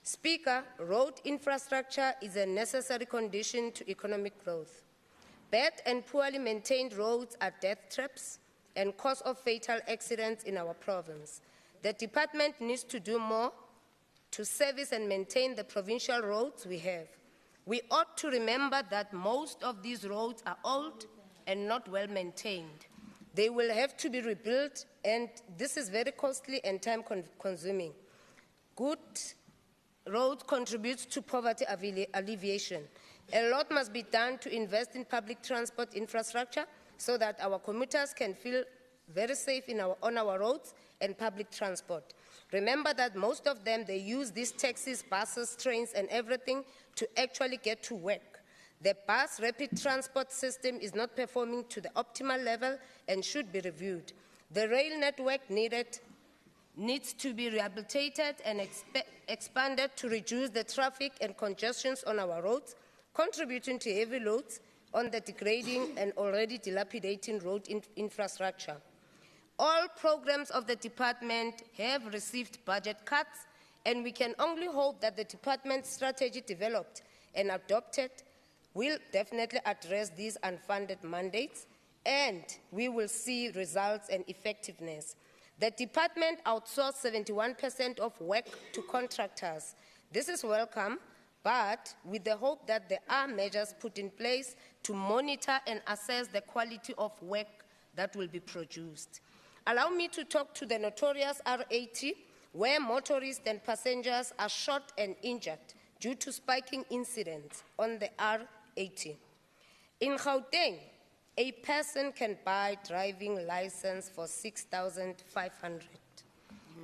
Speaker, road infrastructure is a necessary condition to economic growth. Bad and poorly maintained roads are death traps and cause of fatal accidents in our province. The department needs to do more to service and maintain the provincial roads we have. We ought to remember that most of these roads are old and not well maintained. They will have to be rebuilt, and this is very costly and time-consuming. Good roads contribute to poverty alleviation. A lot must be done to invest in public transport infrastructure so that our commuters can feel very safe on our roads and public transport. Remember that most of them, they use these taxis, buses, trains, and everything to actually get to work. The bus rapid transport system is not performing to the optimal level and should be reviewed. The rail network needs to be rehabilitated and expanded to reduce the traffic and congestions on our roads, contributing to heavy loads on the degrading and already dilapidating road infrastructure. All programs of the department have received budget cuts, and we can only hope that the department's strategy developed and adopted will definitely address these unfunded mandates, and we will see results and effectiveness. The department outsourced 71% of work to contractors. This is welcome, but with the hope that there are measures put in place to monitor and assess the quality of work that will be produced. Allow me to talk to the notorious R80, where motorists and passengers are shot and injured due to spiking incidents on the R80. In Gauteng, a person can buy driving license for 6,500.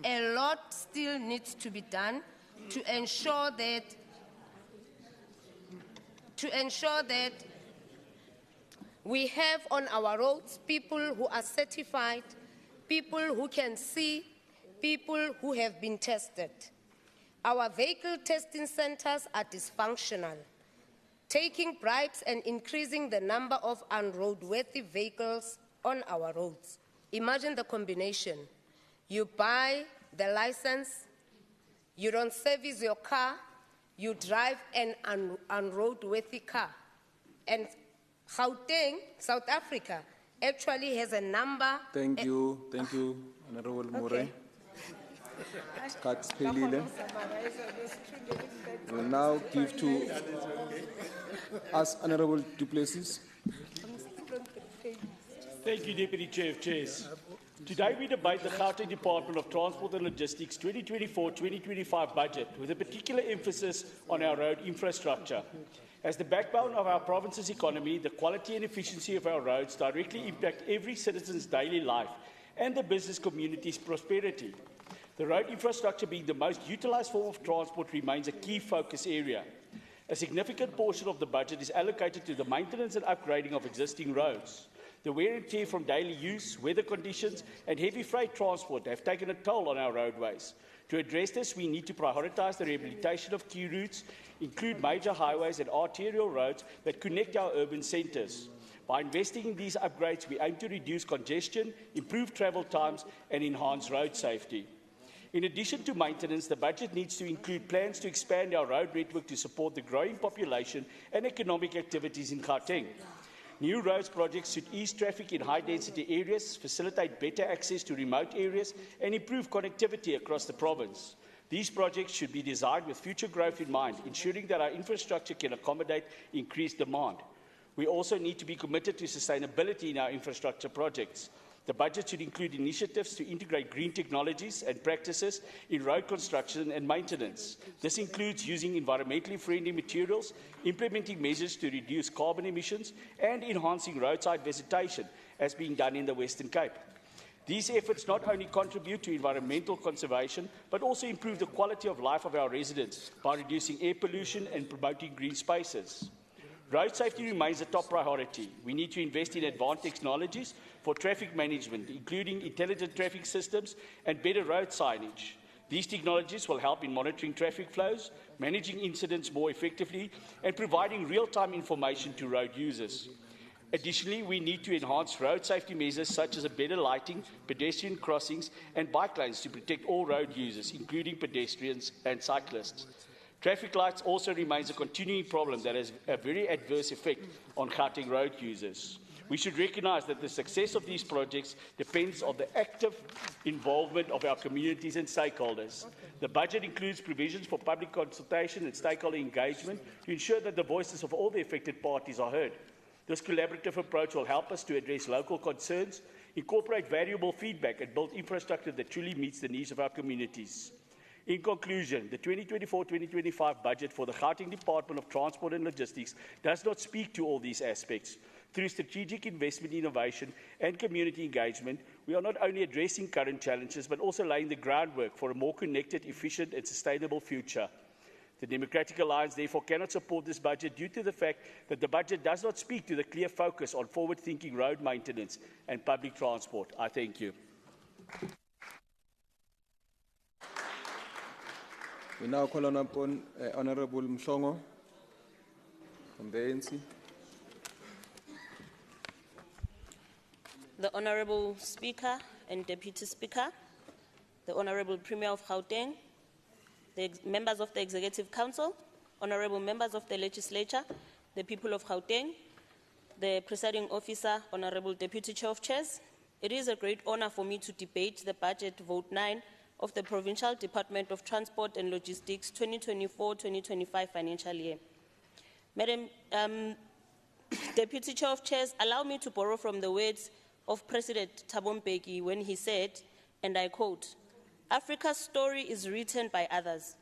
A lot still needs to be done to ensure that we have on our roads people who are certified, people who can see, people who have been tested. Our vehicle testing centers are dysfunctional. taking bribes and increasing the number of unroadworthy vehicles on our roads. Imagine the combination. You buy the license, you don't service your car, you drive an unroadworthy car. And Gauteng, South Africa, actually has a number. Thank you, Honorable Murray. Cuts Pelile. We'll now give to us, Honorable Duplessis. Thank you, Deputy Chair of Chairs. Today we debate the Gauteng Department of Transport and Logistics 2024-2025 budget with a particular emphasis on our road infrastructure. As the backbone of our province's economy, the quality and efficiency of our roads directly impact every citizen's daily life and the business community's prosperity. The road infrastructure being the most utilised form of transport remains a key focus area. A significant portion of the budget is allocated to the maintenance and upgrading of existing roads. The wear and tear from daily use, weather conditions and heavy freight transport have taken a toll on our roadways. To address this, we need to prioritise the rehabilitation of key routes, include major highways and arterial roads that connect our urban centres. By investing in these upgrades, we aim to reduce congestion, improve travel times and enhance road safety. In addition to maintenance, the budget needs to include plans to expand our road network to support the growing population and economic activities in Gauteng. New roads projects should ease traffic in high-density areas, facilitate better access to remote areas, and improve connectivity across the province. These projects should be designed with future growth in mind, ensuring that our infrastructure can accommodate increased demand. We also need to be committed to sustainability in our infrastructure projects. The budget should include initiatives to integrate green technologies and practices in road construction and maintenance. This includes using environmentally friendly materials, implementing measures to reduce carbon emissions, and enhancing roadside vegetation, as being done in the Western Cape. These efforts not only contribute to environmental conservation, but also improve the quality of life of our residents by reducing air pollution and promoting green spaces. Road safety remains a top priority. We need to invest in advanced technologies for traffic management, including intelligent traffic systems and better road signage. These technologies will help in monitoring traffic flows, managing incidents more effectively, and providing real-time information to road users. Additionally, we need to enhance road safety measures such as better lighting, pedestrian crossings, and bike lanes to protect all road users, including pedestrians and cyclists. Traffic lights also remains a continuing problem that has a very adverse effect on Gauteng road users. We should recognise that the success of these projects depends on the active involvement of our communities and stakeholders. The budget includes provisions for public consultation and stakeholder engagement to ensure that the voices of all the affected parties are heard. This collaborative approach will help us to address local concerns, incorporate valuable feedback and build infrastructure that truly meets the needs of our communities. In conclusion, the 2024-2025 budget for the Gauteng Department of Transport and Logistics does not speak to all these aspects. Through strategic investment, innovation and community engagement, we are not only addressing current challenges, but also laying the groundwork for a more connected, efficient and sustainable future. The Democratic Alliance therefore cannot support this budget due to the fact that the budget does not speak to the clear focus on forward-thinking road maintenance and public transport. I thank you. We now call upon Honorable Mhlongo from the ANC. The Honorable Speaker and Deputy Speaker, the Honorable Premier of Gauteng, the members of the Executive Council, Honorable members of the Legislature, the people of Gauteng, the Presiding Officer, Honorable Deputy Chair of Chairs, it is a great honor for me to debate the Budget Vote 9 of the Provincial Department of Transport and Logistics 2024-2025 financial year. Madam Deputy Chair of Chairs, allow me to borrow from the words of President Thabo Mbeki when he said, and I quote, "Africa's story is written by others.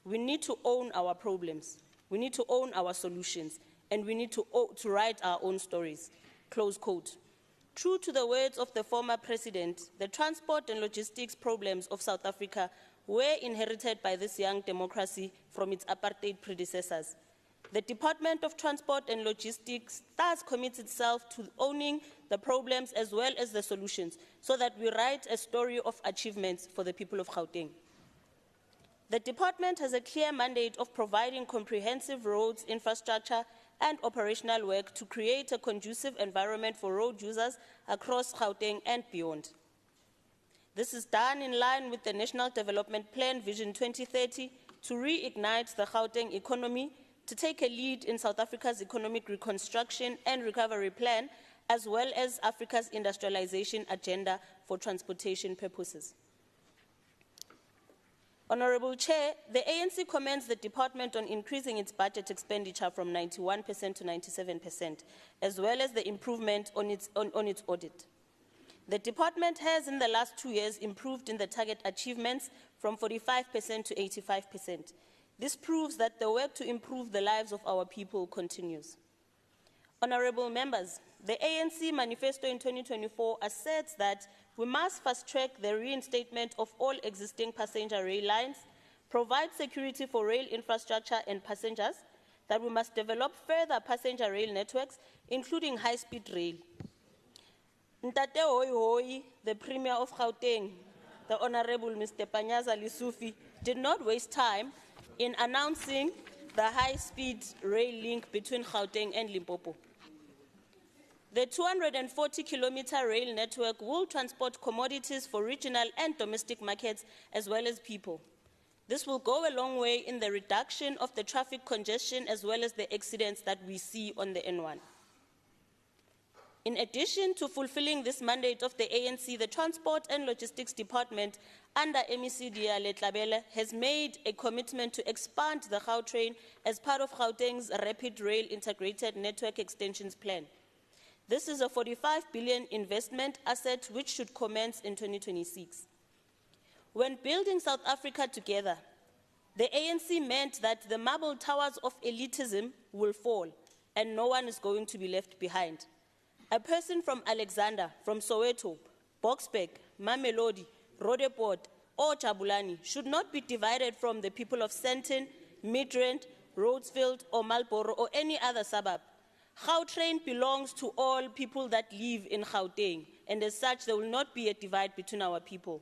We need to own our problems, we need to own our solutions, and we need to write our own stories." Close quote. True to the words of the former president, the transport and logistics problems of South Africa were inherited by this young democracy from its apartheid predecessors. The Department of Transport and Logistics thus commits itself to owning the problems as well as the solutions, so that we write a story of achievements for the people of Gauteng. The department has a clear mandate of providing comprehensive roads infrastructure and operational work to create a conducive environment for road users across Gauteng and beyond. This is done in line with the National Development Plan Vision 2030 to reignite the Gauteng economy, to take a lead in South Africa's economic reconstruction and recovery plan, as well as Africa's industrialization agenda for transportation purposes. Honorable Chair, the ANC commends the department on increasing its budget expenditure from 91% to 97%, as well as the improvement on its audit. The department has in the last 2 years improved in the target achievements from 45% to 85%. This proves that the work to improve the lives of our people continues. Honorable members, the ANC manifesto in 2024 asserts that we must fast-track the reinstatement of all existing passenger rail lines, provide security for rail infrastructure and passengers, that we must develop further passenger rail networks, including high-speed rail. Ntate Hoi Hoi, the Premier of Gauteng, the Honorable Mr. Panyaza Lesufi, did not waste time in announcing the high-speed rail link between Gauteng and Limpopo. The 240-kilometer rail network will transport commodities for regional and domestic markets as well as people. This will go a long way in the reduction of the traffic congestion as well as the accidents that we see on the N1. In addition to fulfilling this mandate of the ANC, the Transport and Logistics Department under MEC Dia Letlabele has made a commitment to expand the Gautrain as part of Gauteng's Rapid Rail Integrated Network Extensions Plan. This is a 45 billion investment asset which should commence in 2026. When building South Africa together, the ANC meant that the marble towers of elitism will fall and no one is going to be left behind. A person from Alexander, from Soweto, Boksburg, Mamelodi, Roodepoort, or Jabulani should not be divided from the people of Sandton, Midrand, Rhodesfield, or Marlborough, or any other suburb. Gautrain belongs to all people that live in Gauteng, and as such, there will not be a divide between our people.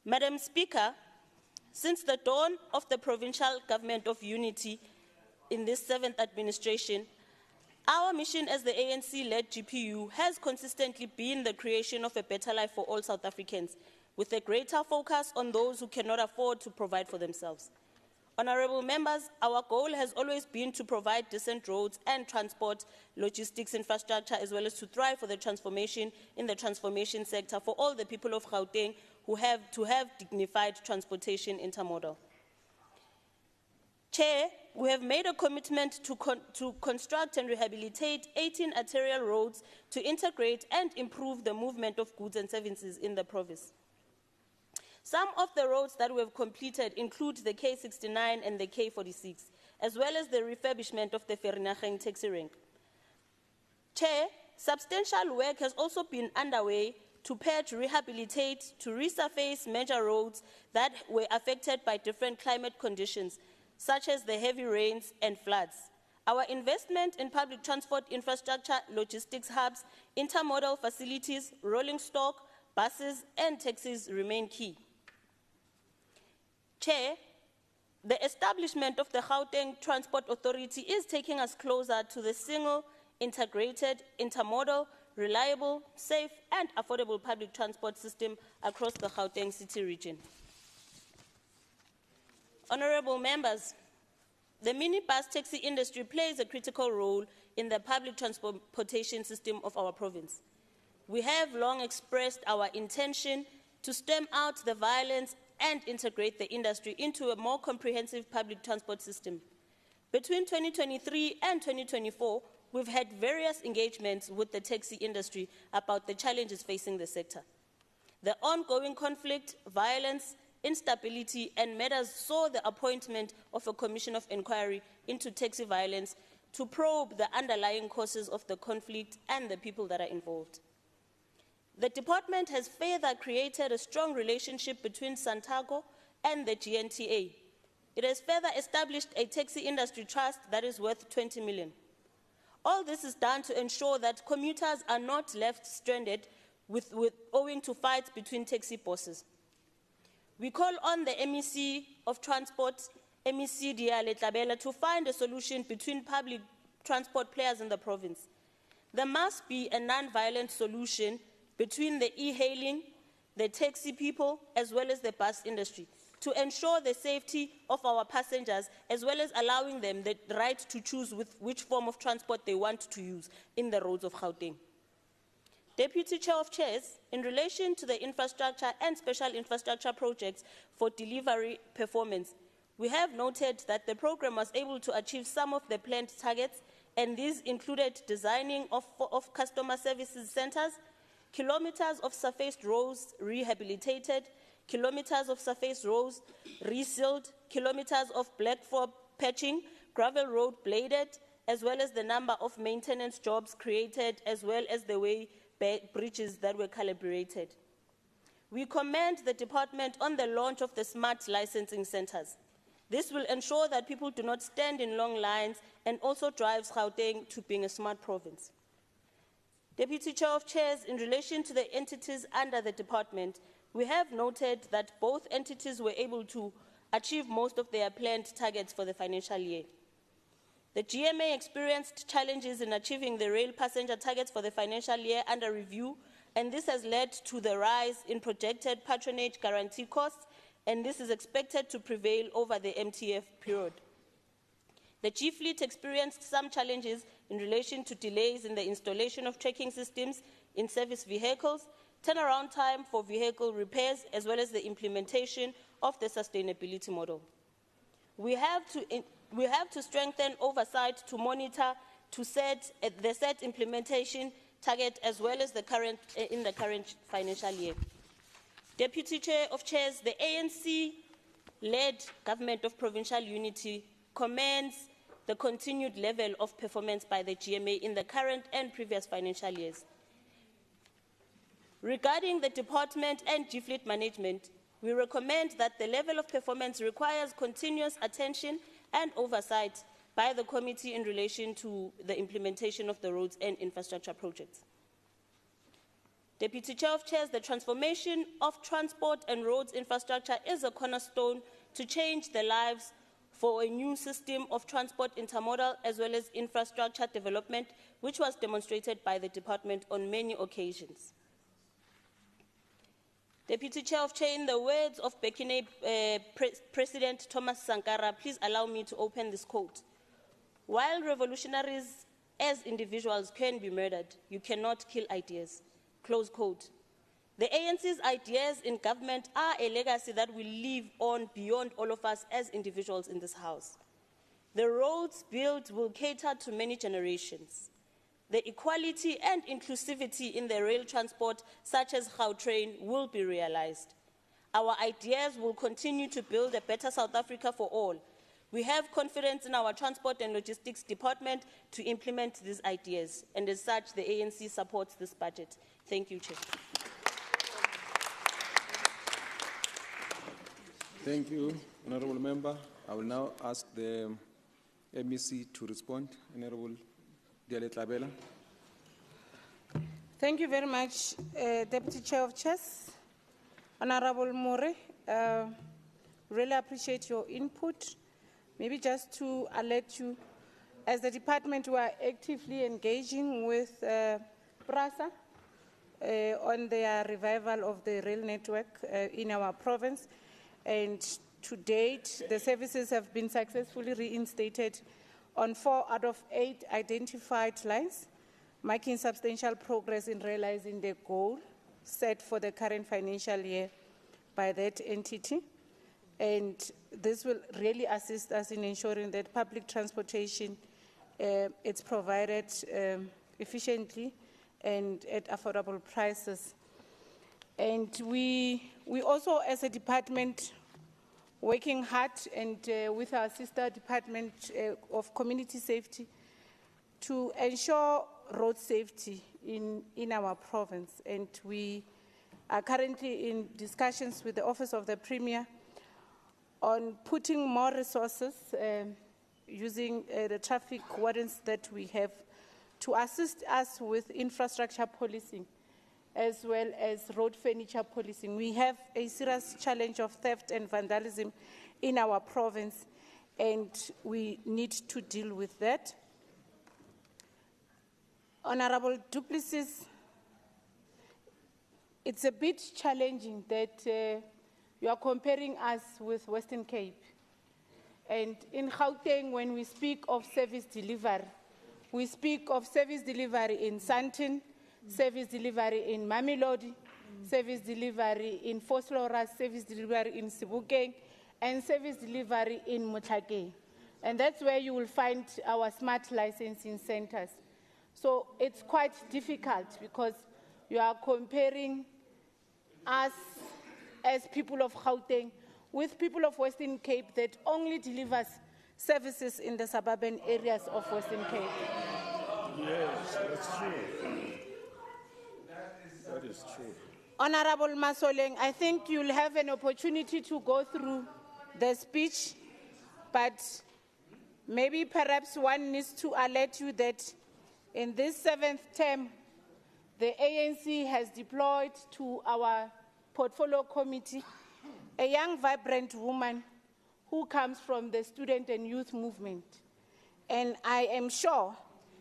Madam Speaker, since the dawn of the Provincial Government of Unity in this 7th administration, our mission as the ANC-led GPU has consistently been the creation of a better life for all South Africans, with a greater focus on those who cannot afford to provide for themselves. Honorable members, our goal has always been to provide decent roads and transport logistics infrastructure, as well as to thrive for the transformation in the transformation sector for all the people of Gauteng who have to have dignified transportation intermodal. Chair, we have made a commitment to construct and rehabilitate 18 arterial roads to integrate and improve the movement of goods and services in the province. Some of the roads that we have completed include the K69 and the K46, as well as the refurbishment of the Vereeniging taxi rank. Chair, substantial work has also been underway to patch, rehabilitate, to resurface major roads that were affected by different climate conditions, such as the heavy rains and floods. Our investment in public transport infrastructure, logistics hubs, intermodal facilities, rolling stock, buses, and taxis remain key. Chair, the establishment of the Gauteng Transport Authority is taking us closer to the single, integrated, intermodal, reliable, safe, and affordable public transport system across the Gauteng city region. Honorable members, the minibus taxi industry plays a critical role in the public transportation system of our province. We have long expressed our intention to stem out the violence and integrate the industry into a more comprehensive public transport system. Between 2023 and 2024, we've had various engagements with the taxi industry about the challenges facing the sector. The ongoing conflict, violence, instability, and matters saw the appointment of a commission of inquiry into taxi violence to probe the underlying causes of the conflict and the people that are involved. The department has further created a strong relationship between Santaco and the GNTA. It has further established a taxi industry trust that is worth 20 million. All this is done to ensure that commuters are not left stranded owing to fights between taxi bosses. We call on the MEC of Transport MEC Dia Letlabela, to find a solution between public transport players in the province. There must be a non-violent solution between the e-hailing, the taxi people, as well as the bus industry, to ensure the safety of our passengers, as well as allowing them the right to choose which form of transport they want to use in the roads of Gauteng. Deputy Chair of Chairs, in relation to the infrastructure and special infrastructure projects for delivery performance, we have noted that the program was able to achieve some of the planned targets, and these included designing of customer services centers, kilometers of surfaced roads rehabilitated, kilometers of surface roads resealed, kilometers of black-fob patching, gravel road bladed, as well as the number of maintenance jobs created, as well as the way bridges that were calibrated. We commend the department on the launch of the smart licensing centers. This will ensure that people do not stand in long lines and also drives Gauteng to being a smart province. Deputy Chair of Chairs, in relation to the entities under the department, we have noted that both entities were able to achieve most of their planned targets for the financial year. The GMA experienced challenges in achieving the rail passenger targets for the financial year under review, and this has led to the rise in projected patronage guarantee costs, and this is expected to prevail over the MTF period. The G Fleet experienced some challenges in relation to delays in the installation of tracking systems in service vehicles, turnaround time for vehicle repairs, as well as the implementation of the sustainability model. We have to strengthen oversight to monitor to set the set implementation target as well as in the current financial year. Deputy Chair of Chairs, the ANC-led Government of Provincial Unity commends the continued level of performance by the GMA in the current and previous financial years. Regarding the department and G-Fleet management, we recommend that the level of performance requires continuous attention and oversight by the committee in relation to the implementation of the roads and infrastructure projects. Deputy Chair of Chairs, the transformation of transport and roads infrastructure is a cornerstone to change the lives for a new system of transport intermodal as well as infrastructure development, which was demonstrated by the department on many occasions. Deputy Chair of Chair, in the words of Bekine President Thomas Sankara, please allow me to open this quote. While revolutionaries as individuals can be murdered, you cannot kill ideas. Close quote. The ANC's ideas in government are a legacy that will live on beyond all of us as individuals in this House. The roads built will cater to many generations. The equality and inclusivity in the rail transport, such as Gautrain, will be realized. Our ideas will continue to build a better South Africa for all. We have confidence in our Transport and Logistics Department to implement these ideas, and as such, the ANC supports this budget. Thank you, Chair. Thank you, Honourable Member. I will now ask the MEC to respond. Honourable Dia Letlabela. Thank you very much, Deputy Chair of Chairs. Honourable More, really appreciate your input. Maybe just to alert you, as the department, we are actively engaging with PRASA on their revival of the rail network in our province. And to date, the services have been successfully reinstated on 4 out of 8 identified lines, marking substantial progress in realizing the goal set for the current financial year by that entity. And this will really assist us in ensuring that public transportation is provided efficiently and at affordable prices. And we also, as a department, working hard and with our sister department of community safety to ensure road safety in our province. And we are currently in discussions with the Office of the Premier on putting more resources using the traffic wardens that we have to assist us with infrastructure policing as well as road furniture policing. We have a serious challenge of theft and vandalism in our province, and we need to deal with that. Honorable Duplessis, it's a bit challenging that you are comparing us with Western Cape. And in Gauteng, when we speak of service delivery, we speak of service delivery in Sandton, service delivery in Mamelodi, service delivery in Vosloorus, service delivery in Sebokeng, and service delivery in Motlhakeng. And that's where you will find our smart licensing centers. So it's quite difficult because you are comparing us as people of Gauteng with people of Western Cape that only delivers services in the suburban areas of Western Cape. Yes, that's true. That is true. Honorable Masoleng, I think you'll have an opportunity to go through the speech, but maybe perhaps one needs to alert you that in this 7th term, the ANC has deployed to our portfolio committee a young, vibrant woman who comes from the student and youth movement. And I am sure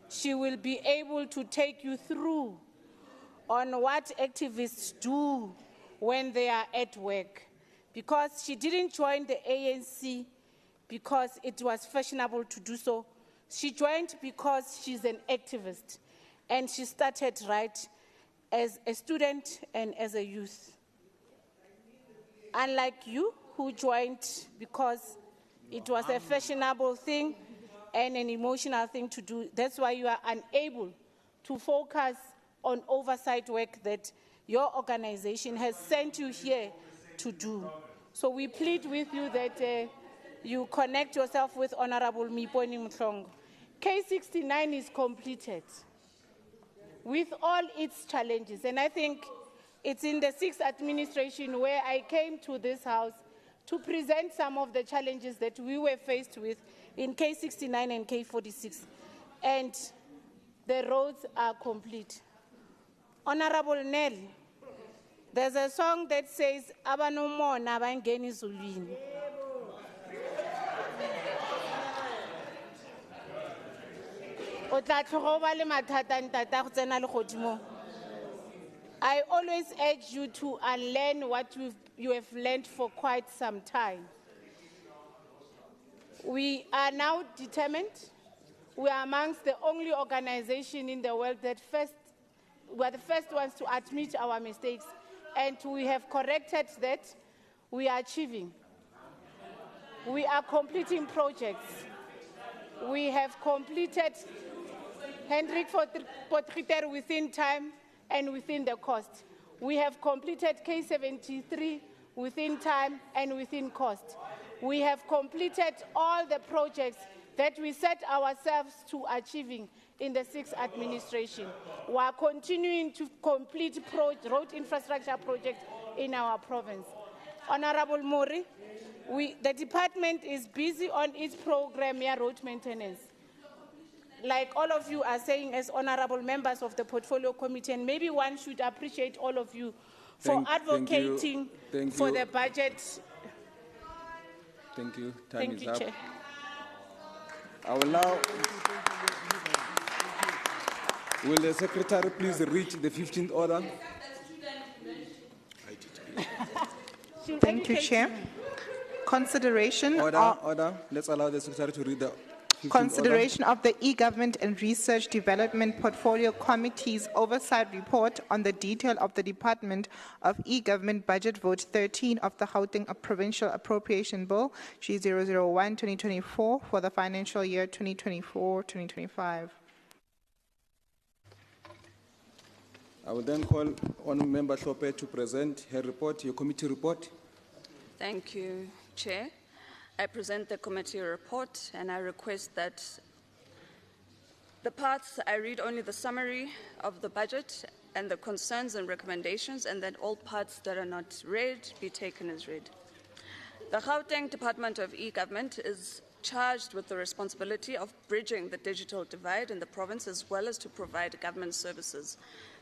she will be able to take you through on what activists do when they are at work. Because she didn't join the ANC because it was fashionable to do so. She joined because she's an activist, and she started right as a student and as a youth. Unlike you, who joined because it was a fashionable thing and an emotional thing to do, that's why you are unable to focus on oversight work that your organization has sent you here to do. So we plead with you that you connect yourself with Honorable Miponi Mhlongo. K69 is completed with all its challenges, and I think it's in the 6th administration where I came to this house to present some of the challenges that we were faced with in K69 and K46, and the roads are complete. Honorable Nell, there's a song that says, "Abanomona bangeni zulwini." I always urge you to unlearn what you have learned for quite some time. We are now determined. We are amongst the only organization in the world that we are the first ones to admit our mistakes, and we have corrected that. We are achieving. We are completing projects. We have completed Hendrik Potgieter within time and within the cost. We have completed K73 within time and within cost. We have completed all the projects that we set ourselves to achieving in the 6th administration. We are continuing to complete road infrastructure projects in our province. Honorable Mori, the department is busy on its program here, road maintenance. Like all of you are saying as honorable members of the portfolio committee, and maybe one should appreciate all of you for advocating for the budget. Thank you. Time is up. Chair. I will now. Will the secretary please read the 15th order? Thank you, Chair. Consideration Order. Let's allow the secretary to read the 15th Consideration of the E-Government and Research Development Portfolio Committee's Oversight Report on the detail of the Department of E-Government Budget Vote 13 of the Gauteng Provincial Appropriation Bill G001-2024 for the financial year 2024-2025. I will then call on Member Hlope to present her report, your committee report. Thank you, Chair. I present the committee report, and I request that the parts, I read only the summary of the budget and the concerns and recommendations, and that all parts that are not read be taken as read. The Gauteng Department of E-Government is charged with the responsibility of bridging the digital divide in the province, as well as to provide government services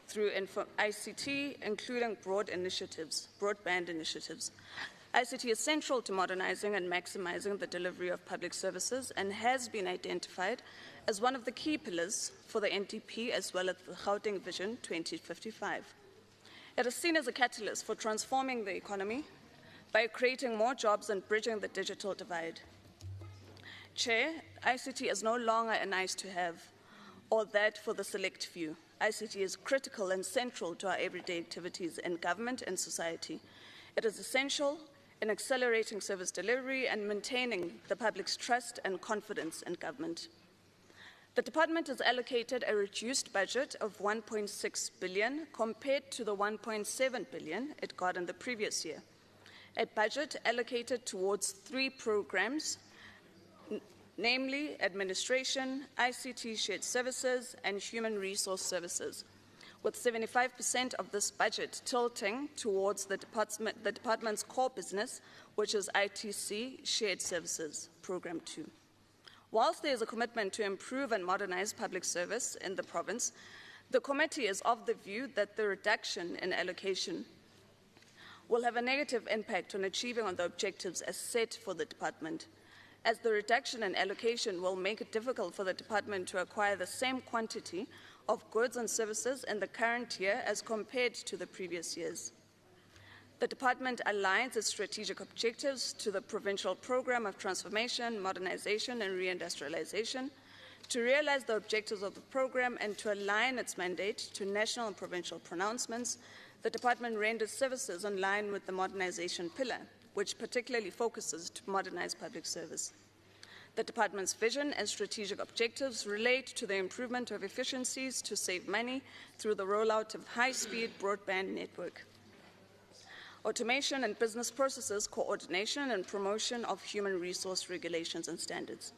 through ICT, including broadband initiatives. ICT is central to modernizing and maximizing the delivery of public services and has been identified as one of the key pillars for the NDP as well as the Gauteng Vision 2055. It is seen as a catalyst for transforming the economy by creating more jobs and bridging the digital divide. Chair, ICT is no longer a nice-to-have or that for the select few. ICT is critical and central to our everyday activities in government and society. It is essential in accelerating service delivery and maintaining the public's trust and confidence in government. The department has allocated a reduced budget of 1.6 billion compared to the 1.7 billion it got in the previous year. A budget allocated towards 3 programs, namely administration, ICT shared services, and human resource services, with 75% of this budget tilting towards the department's core business, which is ITC shared services, Program 2. Whilst there is a commitment to improve and modernize public service in the province, the committee is of the view that the reduction in allocation will have a negative impact on achieving on the objectives as set for the department, as the reduction in allocation will make it difficult for the department to acquire the same quantity of goods and services in the current year as compared to the previous years. The department aligns its strategic objectives to the Provincial Programme of Transformation, Modernization and Reindustrialization to realize the objectives of the programme and to align its mandate to national and provincial pronouncements. The department renders services in line with the modernization pillar, which particularly focuses to modernize public service. The department's vision and strategic objectives relate to the improvement of efficiencies to save money through the rollout of high-speed broadband network, automation and business processes coordination and promotion of human resource regulations and standards.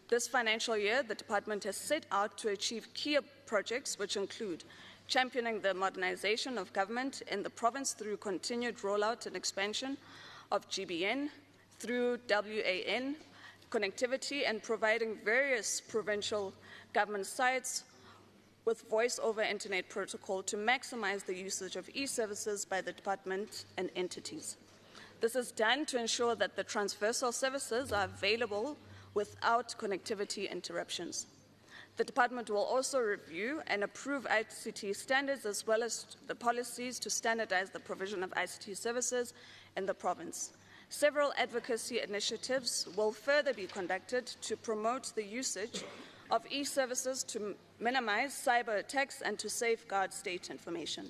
This financial year, the department has set out to achieve key projects which include championing the modernization of government in the province through continued rollout and expansion of GBN, through WAN, connectivity, and providing various provincial government sites with voice-over internet protocol to maximize the usage of e-services by the department and entities. This is done to ensure that the transversal services are available without connectivity interruptions. The department will also review and approve ICT standards as well as the policies to standardize the provision of ICT services in the province. Several advocacy initiatives will further be conducted to promote the usage of e-services to minimize cyber attacks and to safeguard state information.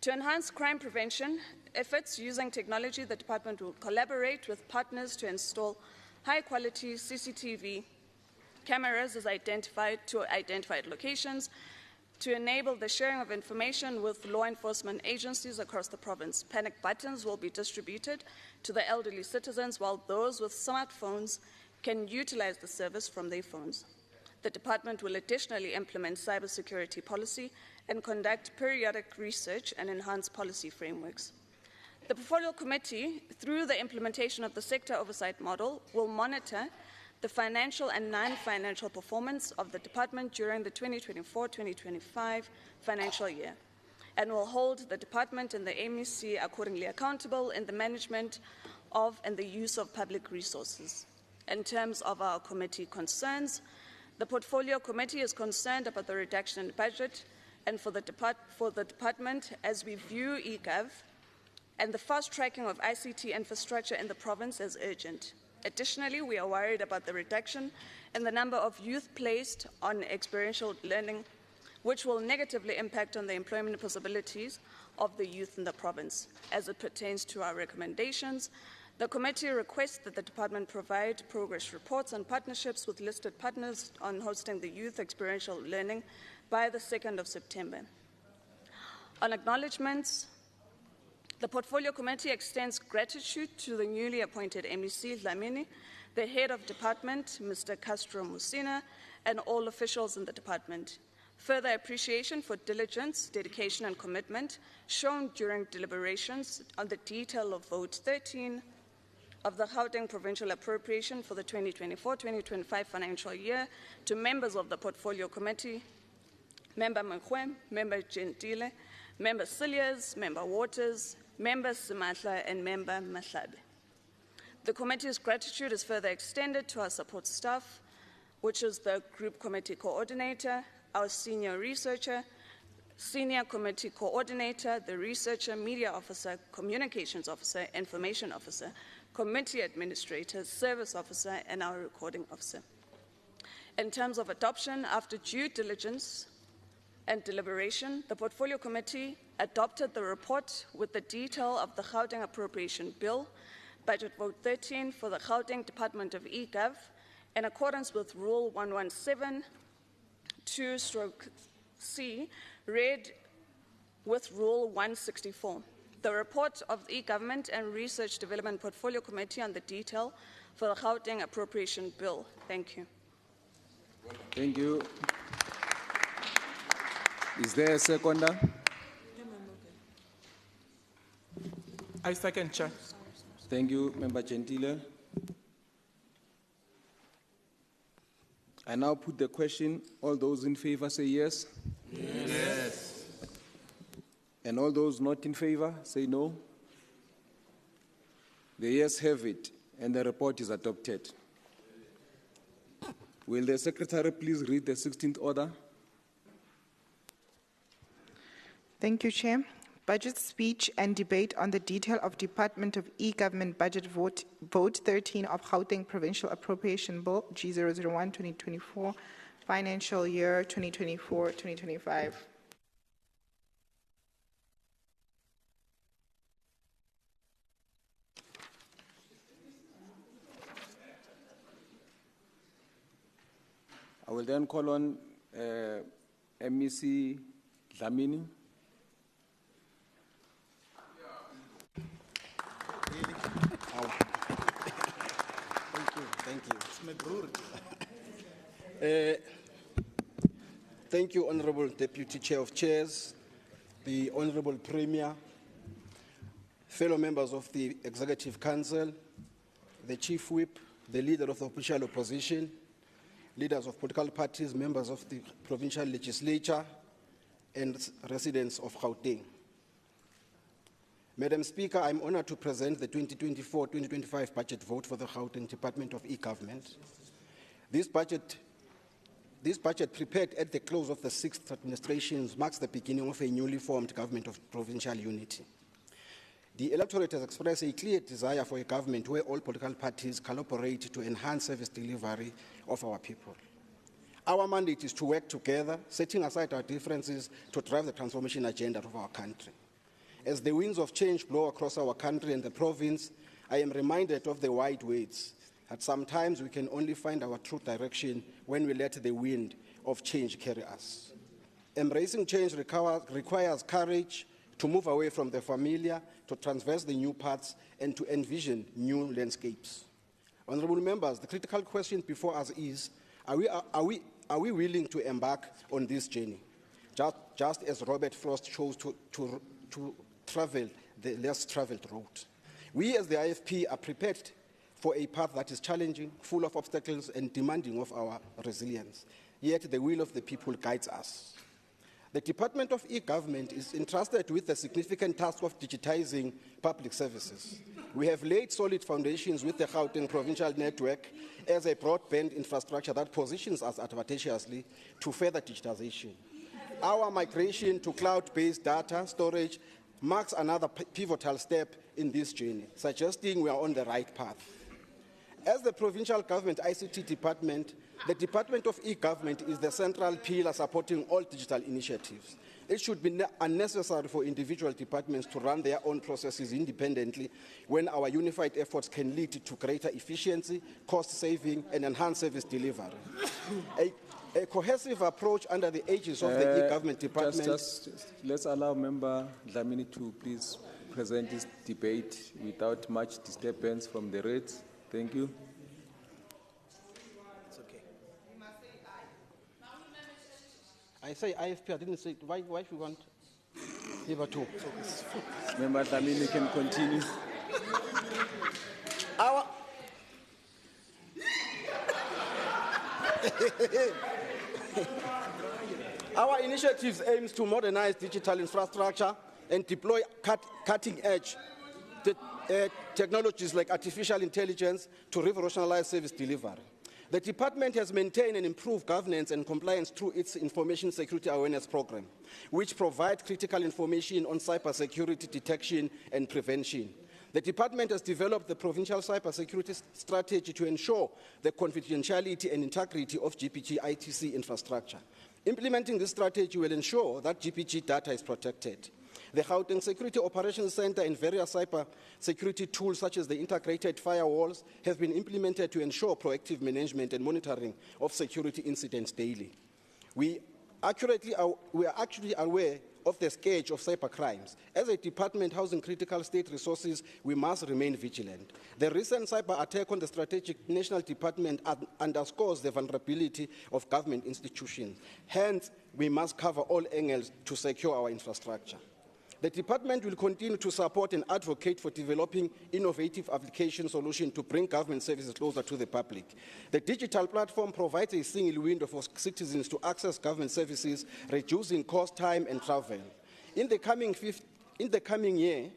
To enhance crime prevention efforts using technology, the department will collaborate with partners to install high-quality CCTV cameras as identified locations to enable the sharing of information with law enforcement agencies across the province. Panic buttons will be distributed to the elderly citizens, while those with smartphones can utilize the service from their phones. The department will additionally implement cybersecurity policy and conduct periodic research and enhance policy frameworks. The Portfolio Committee, through the implementation of the sector oversight model, will monitor the financial and non-financial performance of the department during the 2024-2025 financial year and will hold the department and the MEC accordingly accountable in the management of and the use of public resources. In terms of our committee concerns, the Portfolio Committee is concerned about the reduction in budget and for the department as we view E-Gov and the fast-tracking of ICT infrastructure in the province as urgent. Additionally, we are worried about the reduction in the number of youth placed on experiential learning, which will negatively impact on the employment possibilities of the youth in the province. As it pertains to our recommendations, the committee requests that the department provide progress reports and partnerships with listed partners on hosting the youth experiential learning by the 2nd of September. On acknowledgements, the Portfolio Committee extends gratitude to the newly appointed MEC Dlamini, the head of department, Mr. Castro Musina, and all officials in the department. Further appreciation for diligence, dedication, and commitment shown during deliberations on the detail of Vote 13 of the Gauteng Provincial Appropriation for the 2024-2025 financial year to members of the Portfolio Committee, Member Mkhwe, Member Gentile, Member Cilliers, Member Waters, Member Simatla and Member Mahlabe. The committee's gratitude is further extended to our support staff, which is the Group Committee Coordinator, our Senior Researcher, Senior Committee Coordinator, the Researcher, Media Officer, Communications Officer, Information Officer, Committee Administrator, Service Officer, and our Recording Officer. In terms of adoption, after due diligence and deliberation, the Portfolio Committee adopted the report with the detail of the Gauteng Appropriation Bill, Budget Vote 13 for the Gauteng Department of E-Gov, in accordance with Rule 117(2)(c), read with Rule 164. The report of the E-Government and Research Development Portfolio Committee on the detail for the Gauteng Appropriation Bill. Thank you. Thank you. Is there a seconder? I second, Chair. Thank you, Member Gentile. I now put the question. All those in favor say yes. Yes. And all those not in favor say no. The yes have it, and the report is adopted. Will the Secretary please read the 16th order? Thank you, Chair. Budget speech and debate on the detail of Department of E-Government Budget Vote 13 of Gauteng Provincial Appropriation Bill G001-2024, financial year 2024-2025. I will then call on MEC Dlamini. Thank you. Thank you, Honorable Deputy Chair of Chairs, the Honorable Premier, fellow members of the Executive Council, the Chief Whip, the Leader of the Official Opposition, leaders of political parties, members of the Provincial Legislature, and residents of Gauteng. Madam Speaker, I'm honored to present the 2024-2025 budget vote for the Gauteng Department of E-Government. This budget prepared at the close of the 6th administration marks the beginning of a newly formed government of provincial unity. The electorate has expressed a clear desire for a government where all political parties collaborate to enhance service delivery of our people. Our mandate is to work together, setting aside our differences to drive the transformation agenda of our country. As the winds of change blow across our country and the province, I am reminded of the wide words that sometimes we can only find our true direction when we let the wind of change carry us. Embracing change requires courage to move away from the familiar, to traverse the new paths, and to envision new landscapes. Honourable members, the critical question before us is, are we willing to embark on this journey, just as Robert Frost chose to travel the less traveled road? We as the IFP are prepared for a path that is challenging, full of obstacles, and demanding of our resilience. Yet the will of the people guides us. The Department of E-Government is entrusted with the significant task of digitizing public services. We have laid solid foundations with the Gauteng Provincial Network as a broadband infrastructure that positions us advantageously to further digitization. Our migration to cloud-based data storage marks another pivotal step in this journey, suggesting we are on the right path. As the Provincial Government ICT Department, the Department of E-Government is the central pillar supporting all digital initiatives. It should be unnecessary for individual departments to run their own processes independently when our unified efforts can lead to greater efficiency, cost saving, and enhanced service delivery. A cohesive approach under the aegis of the E-Government Department. Just let's allow Member Dlamini to please present this debate without much disturbance from the reds. Thank you. It's okay. I say IFP, I didn't say, why should you want Eva too? Member Dlamini can continue. Our initiatives aims to modernize digital infrastructure, and deploy cutting-edge technologies like artificial intelligence to revolutionize service delivery. The department has maintained and improved governance and compliance through its Information Security Awareness Program, which provides critical information on cybersecurity detection and prevention. The department has developed the Provincial Cybersecurity Strategy to ensure the confidentiality and integrity of GPG ITC infrastructure. Implementing this strategy will ensure that GPG data is protected. The Gauteng Security Operations Center and various cyber security tools such as the integrated firewalls have been implemented to ensure proactive management and monitoring of security incidents daily. We are actually aware of the scourge of cyber crimes. As a department housing critical state resources, we must remain vigilant. The recent cyber attack on the strategic national department underscores the vulnerability of government institutions. Hence, we must cover all angles to secure our infrastructure. The department will continue to support and advocate for developing innovative application solutions to bring government services closer to the public. The digital platform provides a single window for citizens to access government services, reducing cost, time, and travel. In the coming year,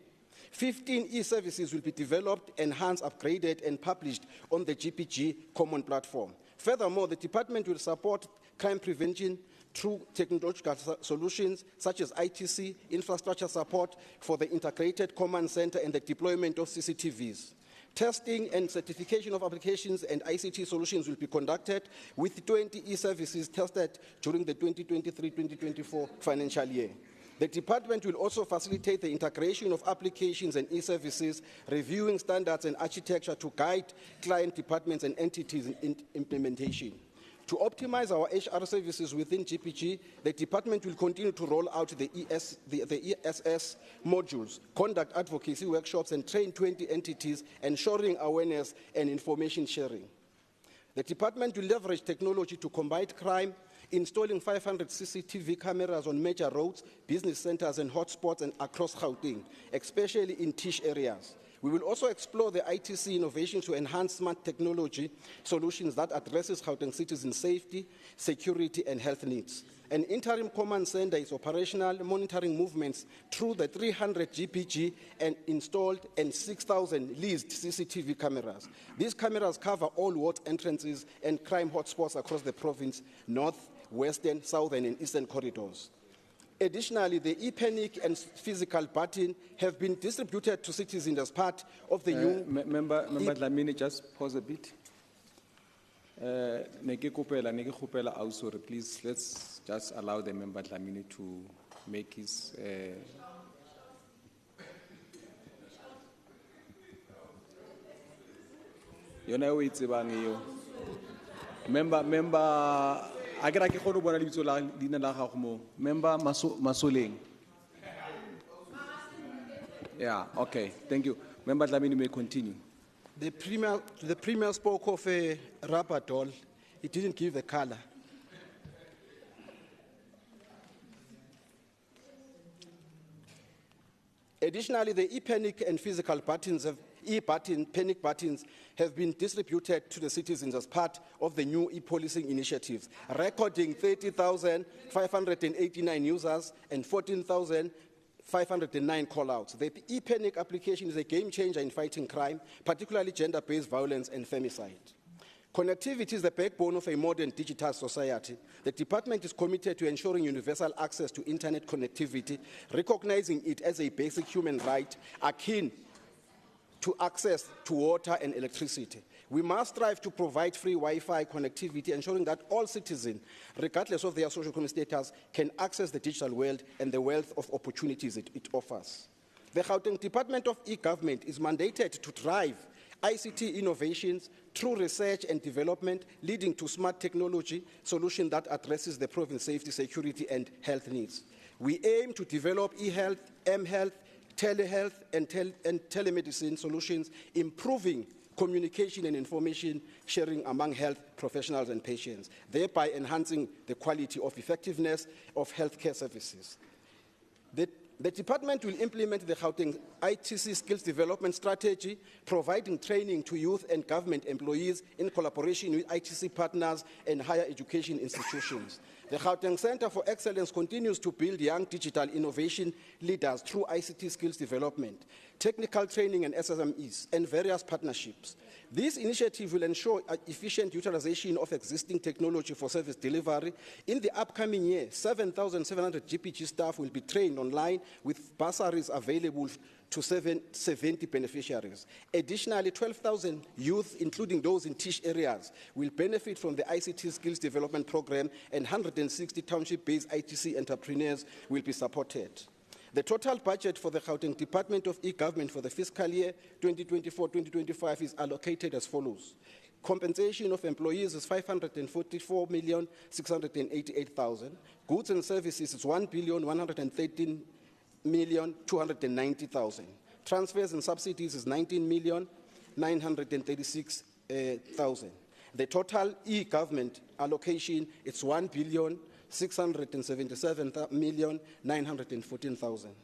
15 e-services will be developed, enhanced, upgraded, and published on the GPG common platform. Furthermore, the department will support crime prevention through technological solutions such as ITC, infrastructure support for the integrated command center and the deployment of CCTVs. Testing and certification of applications and ICT solutions will be conducted with 20 e-services tested during the 2023-2024 financial year. The department will also facilitate the integration of applications and e-services, reviewing standards and architecture to guide client departments and entities in implementation. To optimize our HR services within GPG, the department will continue to roll out the ESS modules, conduct advocacy workshops, and train 20 entities, ensuring awareness and information sharing. The department will leverage technology to combat crime, installing 500 CCTV cameras on major roads, business centers, and hotspots and across Gauteng, especially in niche areas. We will also explore the ITC innovations to enhance smart technology solutions that addresses Gauteng citizens' safety, security, and health needs. An interim command center is operational, monitoring movements through the 300 GPG and installed and 6,000 leased CCTV cameras. These cameras cover all ward entrances and crime hotspots across the province, north, western, southern, and eastern corridors. Additionally, the e-panic and physical button have been distributed to citizens as part of the new... Member Dlamini, just pause a bit. Please, let's just allow the Member Dlamini to make his... Member... Member Masoleng. Yeah, okay, thank you. Member Dlamini may continue. The Premier spoke of a rubber doll. He didn't give the color. Additionally, the e-panic and physical buttons panic buttons have been distributed to the citizens as part of the new e-policing initiatives, recording 30,589 users and 14,509 call-outs. The e-panic application is a game changer in fighting crime, particularly gender-based violence and femicide. Connectivity is the backbone of a modern digital society. The department is committed to ensuring universal access to internet connectivity, recognizing it as a basic human right akin to access to water and electricity. We must strive to provide free Wi-Fi connectivity, ensuring that all citizens, regardless of their social status, can access the digital world and the wealth of opportunities it offers. The Gauteng Department of E-Government is mandated to drive ICT innovations through research and development, leading to smart technology solution that addresses the province safety, security, and health needs. We aim to develop e-health, m-health, telehealth, and telemedicine solutions, improving communication and information sharing among health professionals and patients, thereby enhancing the quality of effectiveness of healthcare services. The department will implement the Gauteng ITC skills development strategy, providing training to youth and government employees in collaboration with ITC partners and higher education institutions. The Gauteng Centre for Excellence continues to build young digital innovation leaders through ICT skills development, technical training and SMEs, and various partnerships. This initiative will ensure efficient utilization of existing technology for service delivery. In the upcoming year, 7,700 GPG staff will be trained online with bursaries available to 70 beneficiaries. Additionally, 12,000 youth, including those in teach areas, will benefit from the ICT Skills Development Program, and 160 township-based ITC entrepreneurs will be supported. The total budget for the Gauteng Department of E-Government for the fiscal year 2024-2025 is allocated as follows. Compensation of employees is 544,688,000. Goods and services is 1,113,290,000. Transfers and subsidies is 19,936,000. The total e-government allocation is 1,677,914,000.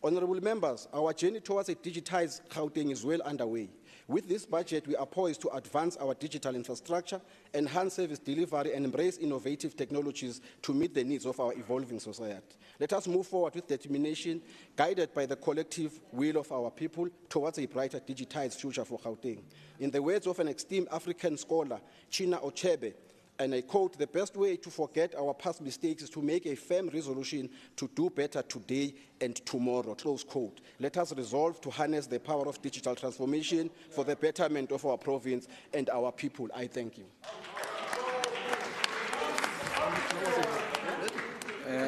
Honourable members, our journey towards a digitized Gauteng is well underway. With this budget, we are poised to advance our digital infrastructure, enhance service delivery, and embrace innovative technologies to meet the needs of our evolving society. Let us move forward with determination, guided by the collective will of our people towards a brighter digitized future for Gauteng. In the words of an esteemed African scholar, China Ochebe, and I quote, "The best way to forget our past mistakes is to make a firm resolution to do better today and tomorrow," close quote. Let us resolve to harness the power of digital transformation for the betterment of our province and our people. I thank you.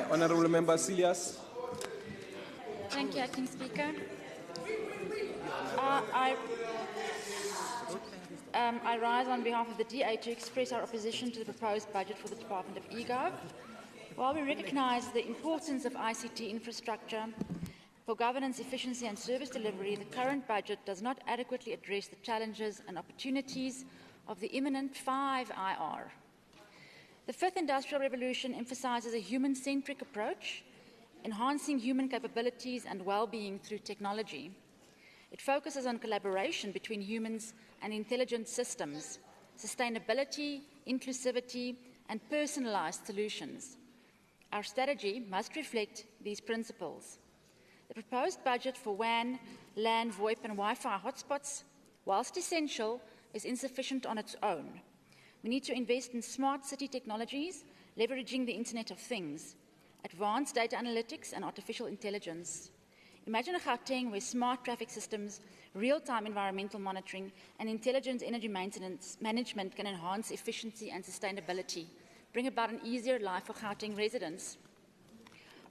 Honourable Member Silias. Thank you, Acting Speaker. I rise on behalf of the DA to express our opposition to the proposed budget for the Department of E-Gov. While we recognise the importance of ICT infrastructure for governance, efficiency and service delivery, the current budget does not adequately address the challenges and opportunities of the imminent 5IR. The fifth industrial revolution emphasises a human-centric approach, enhancing human capabilities and well-being through technology. It focuses on collaboration between humans and intelligent systems, sustainability, inclusivity, and personalised solutions. Our strategy must reflect these principles. The proposed budget for WAN, LAN, VoIP, and Wi-Fi hotspots, whilst essential, is insufficient on its own. We need to invest in smart city technologies, leveraging the Internet of Things, advanced data analytics, and artificial intelligence. Imagine a Gauteng where smart traffic systems, real-time environmental monitoring, and intelligent energy maintenance management can enhance efficiency and sustainability, bring about an easier life for Gauteng residents.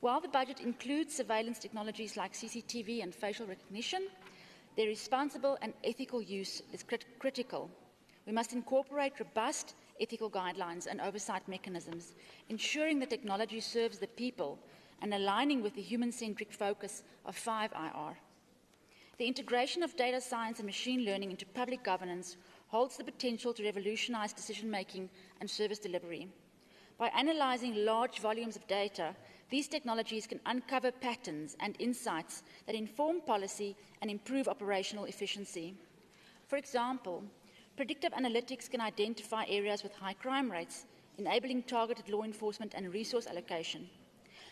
While the budget includes surveillance technologies like CCTV and facial recognition, their responsible and ethical use is critical. We must incorporate robust ethical guidelines and oversight mechanisms, ensuring the technology serves the people and aligning with the human-centric focus of 5IR. The integration of data science and machine learning into public governance holds the potential to revolutionise decision-making and service delivery. By analysing large volumes of data, these technologies can uncover patterns and insights that inform policy and improve operational efficiency. For example, predictive analytics can identify areas with high crime rates, enabling targeted law enforcement and resource allocation.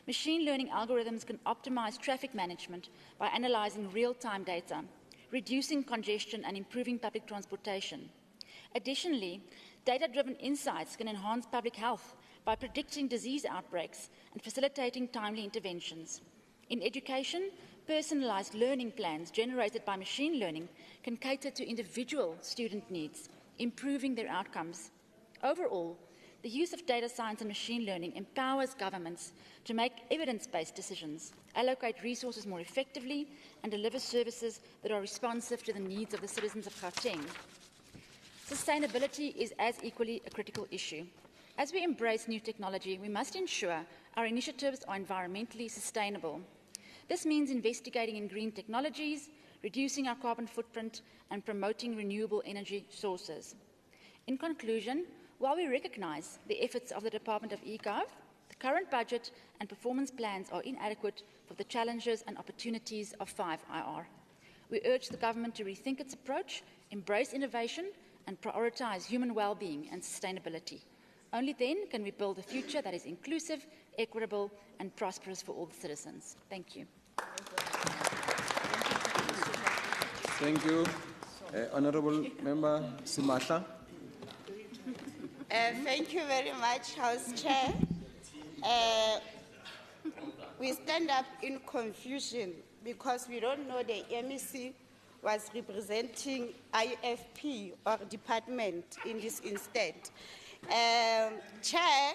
Machine learning algorithms can optimise traffic management by analysing real-time data, reducing congestion and improving public transportation. Additionally, data-driven insights can enhance public health by predicting disease outbreaks and facilitating timely interventions. In education, personalised learning plans generated by machine learning can cater to individual student needs, improving their outcomes. Overall, the use of data science and machine learning empowers governments to make evidence-based decisions, allocate resources more effectively, and deliver services that are responsive to the needs of the citizens of Gauteng. Sustainability is as equally a critical issue. As we embrace new technology, we must ensure our initiatives are environmentally sustainable. This means investigating in green technologies, reducing our carbon footprint, and promoting renewable energy sources. In conclusion, while we recognise the efforts of the Department of E-Gov, the current budget and performance plans are inadequate for the challenges and opportunities of 5IR. We urge the government to rethink its approach, embrace innovation, and prioritise human well-being and sustainability. Only then can we build a future that is inclusive, equitable, and prosperous for all the citizens. Thank you. Thank you. Honourable Member Simatla. Thank you very much, House Chair. We stand up in confusion because we don't know the MEC was representing IFP or department in this instance. Chair,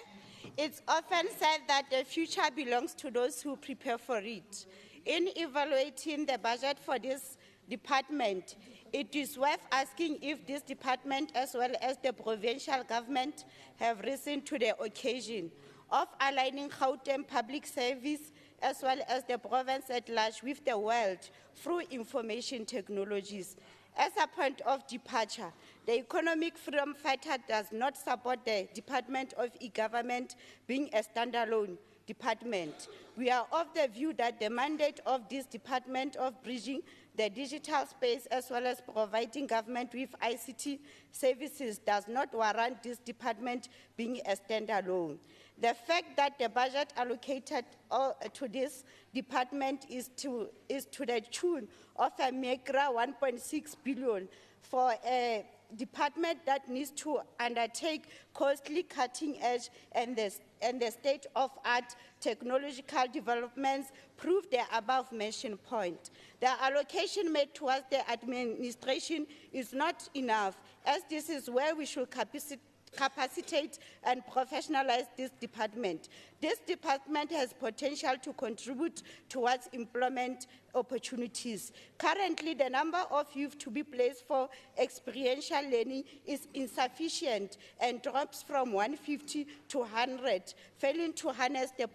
it's often said that the future belongs to those who prepare for it. In evaluating the budget for this department, it is worth asking if this department, as well as the provincial government, have risen to the occasion of aligning Gauteng public service as well as the province at large with the world through information technologies. As a point of departure, the Economic Freedom Fighter does not support the Department of E-Government being a standalone department. We are of the view that the mandate of this department of bridging the digital space as well as providing government with ICT services does not warrant this department being a standalone. The fact that the budget allocated to this department is to the tune of a meager 1.6 billion for a department that needs to undertake costly cutting-edge and the state-of-art technological developments prove the above-mentioned point. The allocation made towards the administration is not enough, as this is where we should capacitate and professionalize this department. This department has potential to contribute towards employment opportunities. Currently, the number of youth to be placed for experiential learning is insufficient and drops from 150 to 100, failing to harness the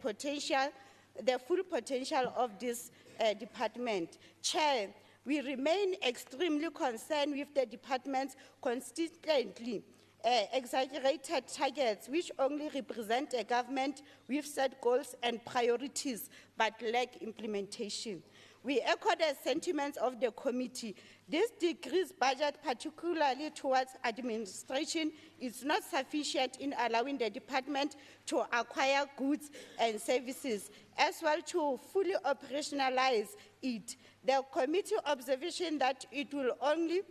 full potential of this department. Chair, we remain extremely concerned with the department's consistently exaggerated targets, which only represent a government with set goals and priorities, but lack implementation. We echo the sentiments of the committee. This decreased budget, particularly towards administration, is not sufficient in allowing the department to acquire goods and services, as well to fully operationalize it. The committee observation that it will only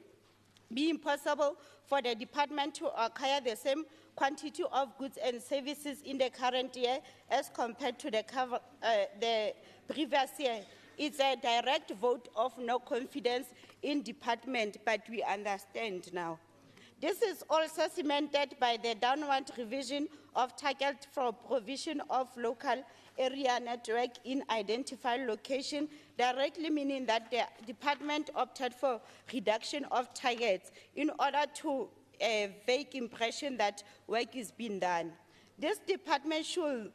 be impossible for the department to acquire the same quantity of goods and services in the current year as compared to the previous year. It's a direct vote of no confidence in department, but we understand now. This is also cemented by the downward revision of target for provision of local area network in identified location, directly meaning that the department opted for reduction of targets in order to a vague impression that work is being done. This department should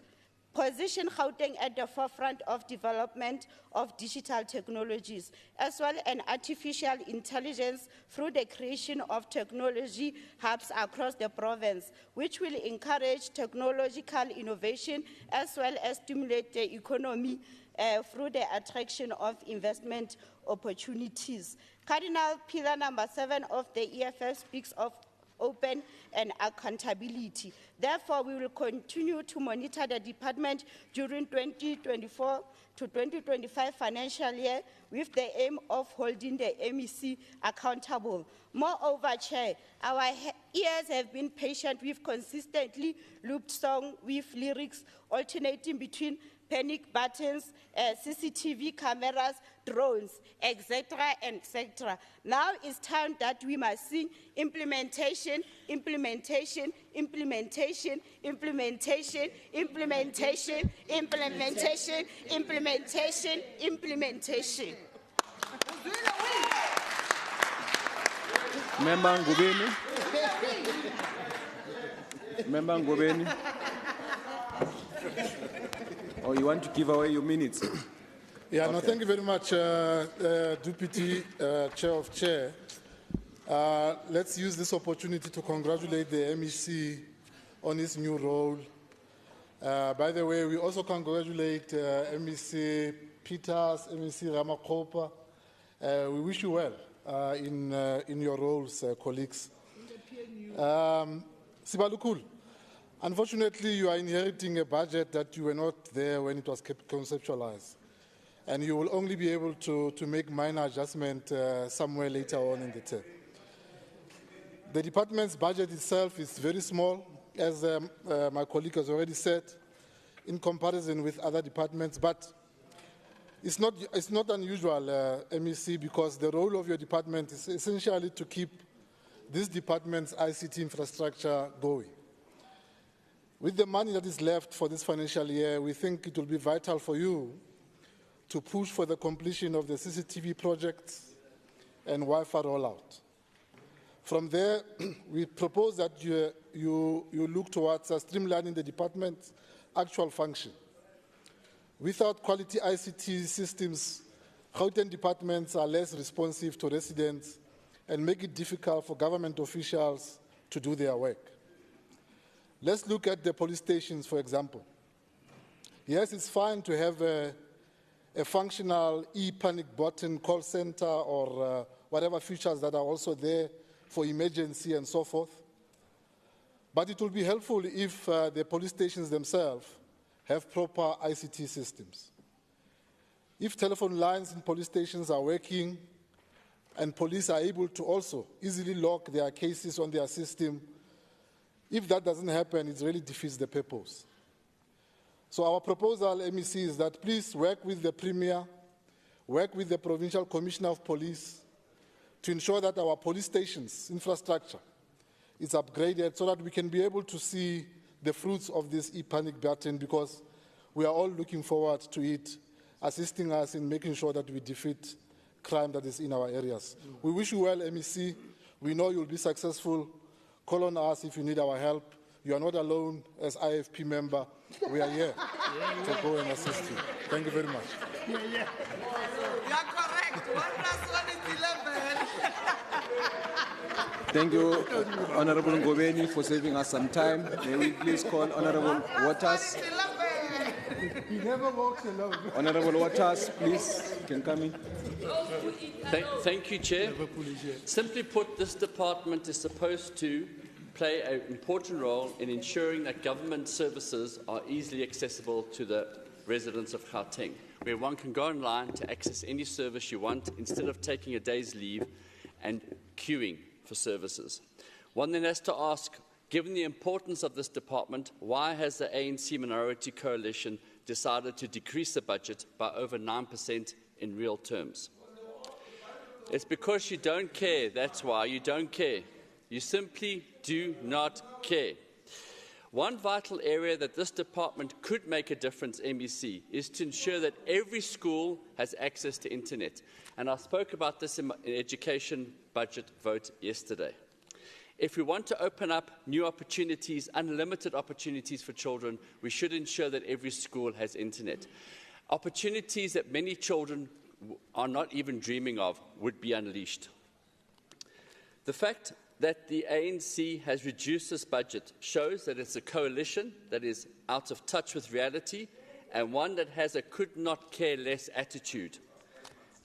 position Gauteng at the forefront of development of digital technologies, as well as artificial intelligence through the creation of technology hubs across the province, which will encourage technological innovation as well as stimulate the economy through the attraction of investment opportunities. Cardinal pillar number 7 of the EFF speaks of open and accountability. Therefore, we will continue to monitor the department during 2024 to 2025 financial year with the aim of holding the MEC accountable. Moreover, Chair, our ears have been patient with consistently looped songs with lyrics alternating between panic buttons, CCTV cameras, drones, etc., etc. Now it's time that we must see implementation, implementation, implementation, implementation, implementation, implementation, implementation, implementation. Member Ngubeni. Member Ngubeni. Or you want to give away your minutes? Yeah, okay. No, thank you very much, Deputy Chair of Chair. Let's use this opportunity to congratulate the MEC on his new role. By the way, we also congratulate MEC Peters, MEC Ramakopa. We wish you well in your roles, colleagues. Sibalukul, Unfortunately, you are inheriting a budget that you were not there when it was conceptualized. And you will only be able to make minor adjustment somewhere later on in the term. The department's budget itself is very small, as my colleague has already said, in comparison with other departments, but it's not unusual, MEC, because the role of your department is essentially to keep this department's ICT infrastructure going. With the money that is left for this financial year, we think it will be vital for you to push for the completion of the CCTV project and Wi-Fi rollout. From there, we propose that you look towards streamlining the department's actual function. Without quality ICT systems, Gauteng departments are less responsive to residents and make it difficult for government officials to do their work. Let's look at the police stations, for example. Yes, it's fine to have a functional e-panic button call center or whatever features that are also there for emergency and so forth. But it will be helpful if the police stations themselves have proper ICT systems. If telephone lines in police stations are working and police are able to also easily log their cases on their system, if that doesn't happen, it really defeats the purpose. So our proposal, MEC, is that please work with the Premier, work with the Provincial Commissioner of Police to ensure that our police stations' infrastructure is upgraded so that we can be able to see the fruits of this e-panic button, because we are all looking forward to it assisting us in making sure that we defeat crime that is in our areas. We wish you well, MEC. We know you'll be successful. Call on us if you need our help. You are not alone as IFP member. We are here to go and assist you. Thank you very much. You are correct. 1 + 1 is 11. Thank you, Honorable Ngobeni, for saving us some time. May we please call Honorable Waters. He never walks alone. Honorable Waters, please, you can come in. Thank you, Chair. Simply put, this department is supposed to play an important role in ensuring that government services are easily accessible to the residents of Gauteng, where one can go online to access any service you want instead of taking a day's leave and queuing for services. One then has to ask, given the importance of this department, why has the ANC Minority Coalition decided to decrease the budget by over 9% in real terms? It's because you don't care. That's why you don't care. You simply do not care. One vital area that this department could make a difference, MEC, is to ensure that every school has access to internet. And I spoke about this in my education budget vote yesterday. If we want to open up new opportunities, unlimited opportunities for children, we should ensure that every school has internet. Opportunities that many children are not even dreaming of would be unleashed. The fact that the ANC has reduced this budget shows that it's a coalition that is out of touch with reality and one that has a could-not-care-less attitude.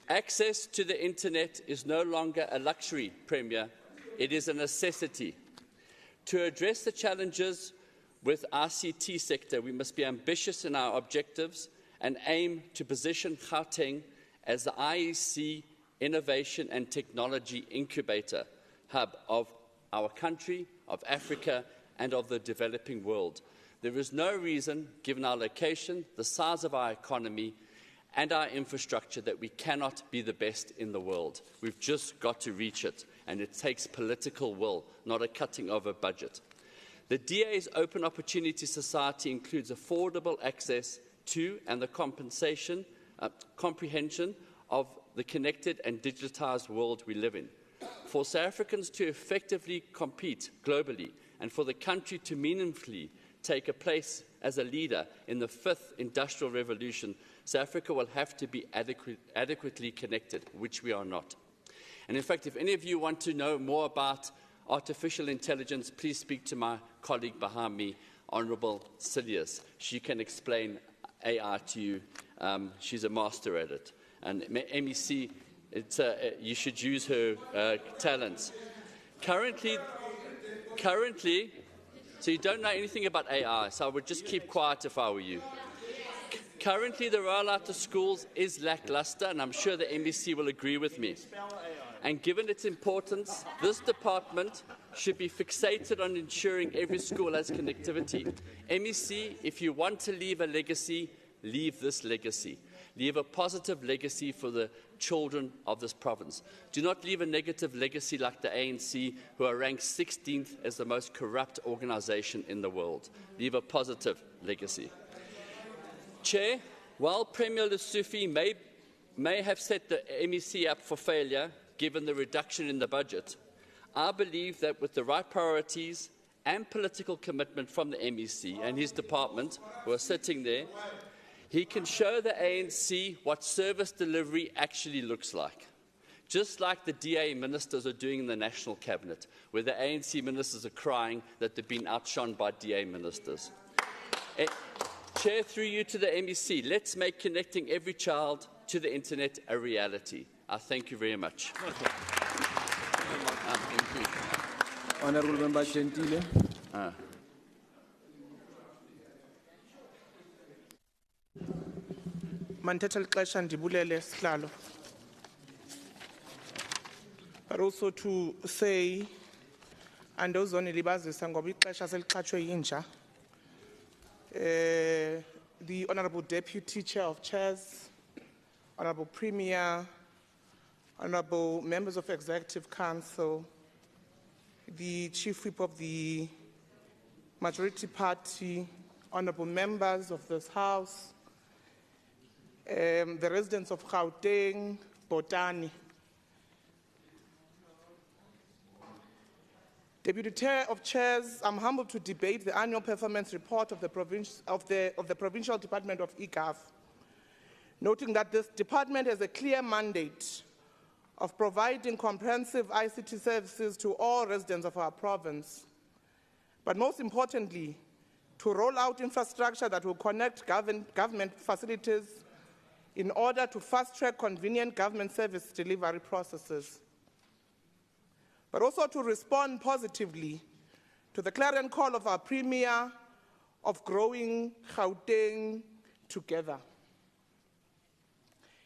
Access to the internet is no longer a luxury, Premier. It is a necessity. To address the challenges with ICT sector, we must be ambitious in our objectives and aim to position Gauteng as the IEC Innovation and Technology Incubator hub of our country, of Africa, and of the developing world. There is no reason, given our location, the size of our economy, and our infrastructure, that we cannot be the best in the world. We've just got to reach it, and it takes political will, not a cutting of a budget. The DA's Open Opportunity Society includes affordable access to and the comprehension of the connected and digitized world we live in. For South Africans to effectively compete globally and for the country to meaningfully take a place as a leader in the 5th industrial revolution, South Africa will have to be adequately connected, which we are not. And in fact, if any of you want to know more about artificial intelligence, please speak to my colleague behind me, Honourable Silius. She can explain AI to you. She's a master at it. And MEC, you should use her talents. Currently, So you don't know anything about AI, so I would just keep quiet if I were you. Currently, the rollout to schools is lackluster, and I'm sure the MEC will agree with me. And given its importance, this department should be fixated on ensuring every school has connectivity. MEC, if you want to leave a legacy, leave this legacy. Leave a positive legacy for the children of this province. Do not leave a negative legacy like the ANC, who are ranked 16th as the most corrupt organisation in the world. Leave a positive legacy. Chair, while Premier Lesufi may have set the MEC up for failure, given the reduction in the budget, I believe that with the right priorities and political commitment from the MEC and his department, who are sitting there, he can show the ANC what service delivery actually looks like. Just like the DA ministers are doing in the National Cabinet, where the ANC ministers are crying that they've been outshone by DA ministers. Chair, through you to the MEC, let's make connecting every child to the internet a reality. I thank you very much. Honourable Member Gentile. Mandithetha lixesha ndibulele sihlalo. But also to say, andozonilibazisa ngoba ixesha selixhatshwe yinja. The Honourable Deputy Chair of Chairs, Honourable Premier, Honourable Members of Executive Council, the Chief Whip of the Majority Party, Honourable Members of this House, the residents of Gauteng, Botani. Deputy Chair of Chairs, I'm humbled to debate the annual performance report of the Provincial Department of E-Gov, noting that this department has a clear mandate of providing comprehensive ICT services to all residents of our province, but most importantly, to roll out infrastructure that will connect government facilities in order to fast-track convenient government service delivery processes, but also to respond positively to the clarion call of our Premier of growing Gauteng together.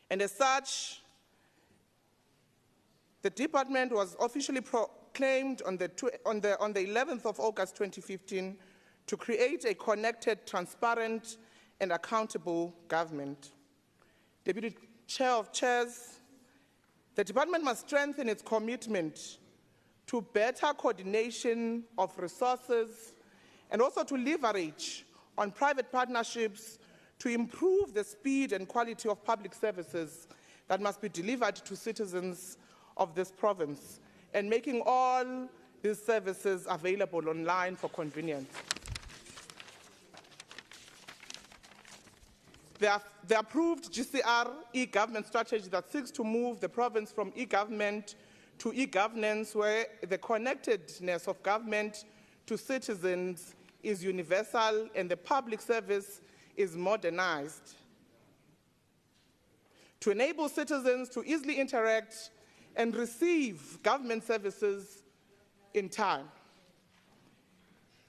And as such, the department was officially proclaimed on the 11th of August 2015 to create a connected, transparent, and accountable government. Deputy Chair of Chairs, the department must strengthen its commitment to better coordination of resources and also to leverage on private partnerships to improve the speed and quality of public services that must be delivered to citizens of this province, and making all these services available online for convenience. The approved GCR e-government strategy that seeks to move the province from e-government to e-governance, where the connectedness of government to citizens is universal and the public service is modernized, to enable citizens to easily interact and receive government services in time.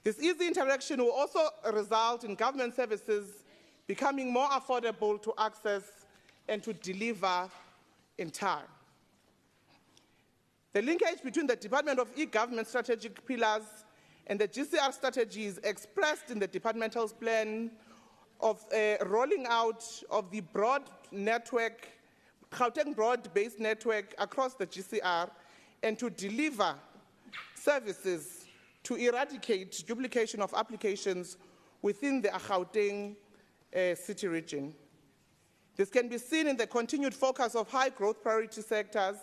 This easy interaction will also result in government services becoming more affordable to access and to deliver in time. The linkage between the Department of E-Government strategic pillars and the GCR strategy is expressed in the departmental plan of rolling out of the broad network, Gauteng broad-based network across the GCR, and to deliver services to eradicate duplication of applications within the Gauteng city region. This can be seen in the continued focus of high growth priority sectors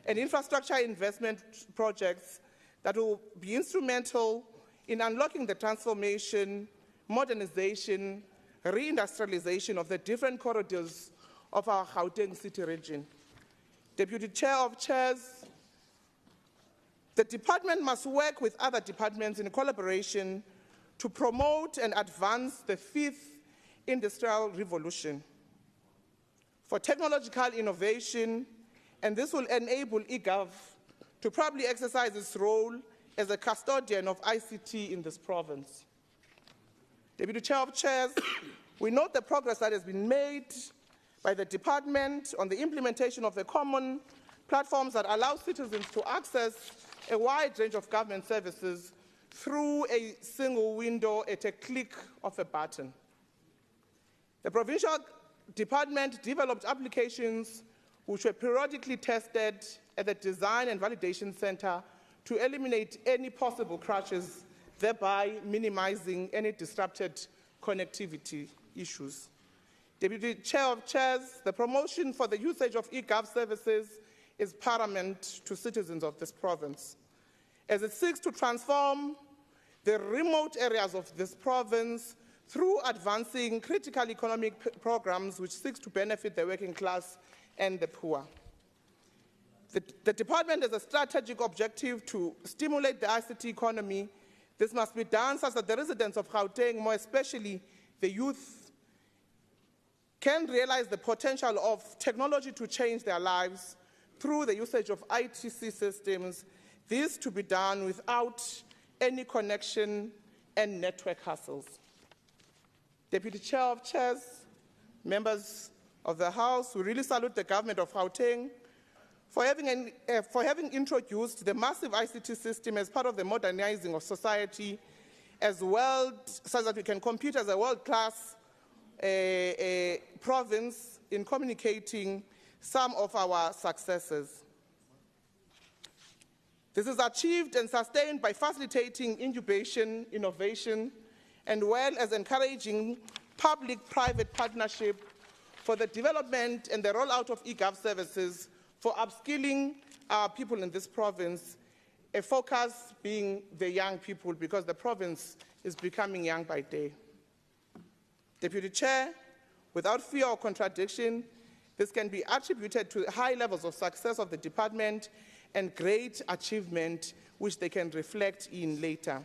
and infrastructure investment projects that will be instrumental in unlocking the transformation, modernization, reindustrialization of the different corridors of our Gauteng city region. Deputy Chair of Chairs, the department must work with other departments in collaboration to promote and advance the fifth industrial revolution for technological innovation, and this will enable E-Gov to properly exercise its role as a custodian of ICT in this province. Deputy Chair of Chairs, we note the progress that has been made by the department on the implementation of the common platforms that allow citizens to access a wide range of government services through a single window at a click of a button. The Provincial Department developed applications which were periodically tested at the Design and Validation Center to eliminate any possible crashes, thereby minimizing any disrupted connectivity issues. Deputy Chair of Chairs, the promotion for the usage of E-Gov services is paramount to citizens of this province, as it seeks to transform the remote areas of this province through advancing critical economic programs which seeks to benefit the working class and the poor. The department has a strategic objective to stimulate the ICT economy. This must be done such that the residents of Gauteng, more especially the youth, can realize the potential of technology to change their lives through the usage of ITC systems, this to be done without any connection and network hassles. Deputy Chair of Chairs, members of the House, we really salute the government of Gauteng for having introduced the massive ICT system as part of the modernizing of society, as well, so that we can compete as a world-class province in communicating some of our successes. This is achieved and sustained by facilitating incubation, innovation, and well as encouraging public-private partnership for the development and the rollout of E-Gov services for upskilling our people in this province, a focus being the young people, because the province is becoming young by day. Deputy Chair, without fear or contradiction, this can be attributed to high levels of success of the department and great achievement which they can reflect in later.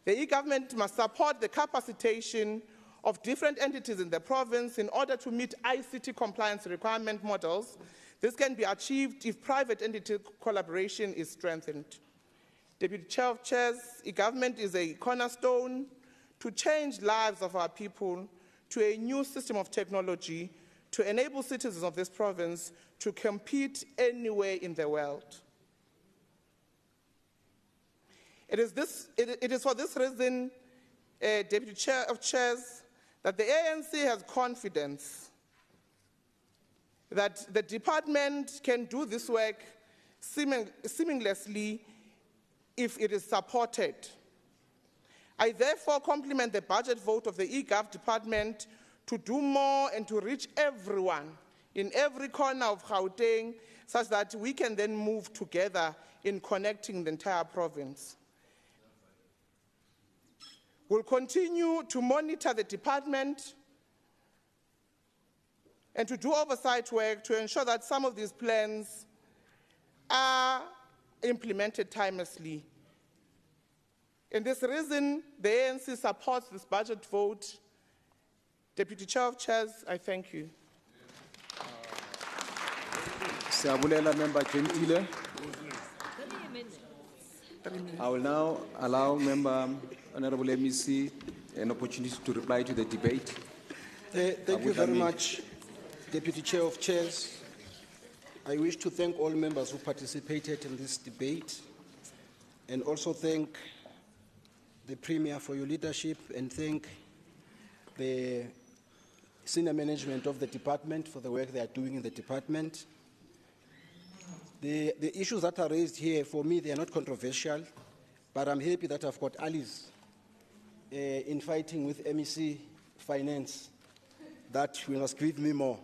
The e-government must support the capacitation of different entities in the province in order to meet ICT compliance requirement models. This can be achieved if private entity collaboration is strengthened. Deputy Chair of Chairs, e-government is a cornerstone to change lives of our people to a new system of technology to enable citizens of this province to compete anywhere in the world. It is for this reason, Deputy Chair of Chairs, that the ANC has confidence that the department can do this work seamlessly if it is supported. I therefore compliment the budget vote of the E-Gov department to do more and to reach everyone in every corner of Gauteng, such that we can then move together in connecting the entire province. We'll continue to monitor the department and to do oversight work to ensure that some of these plans are implemented timelessly. In this reason, the ANC supports this budget vote. Deputy Chair of Chairs, I thank you. Siyabulela Member Gentile. I will now allow Member Honorable MEC an opportunity to reply to the debate. Thank you very much, Deputy Chair of Chairs. I wish to thank all members who participated in this debate, and also thank the Premier for your leadership, and thank the senior management of the department for the work they are doing in the department. The issues that are raised here, for me, they are not controversial, but I'm happy that I've got allies in fighting with MEC Finance that we must give me more.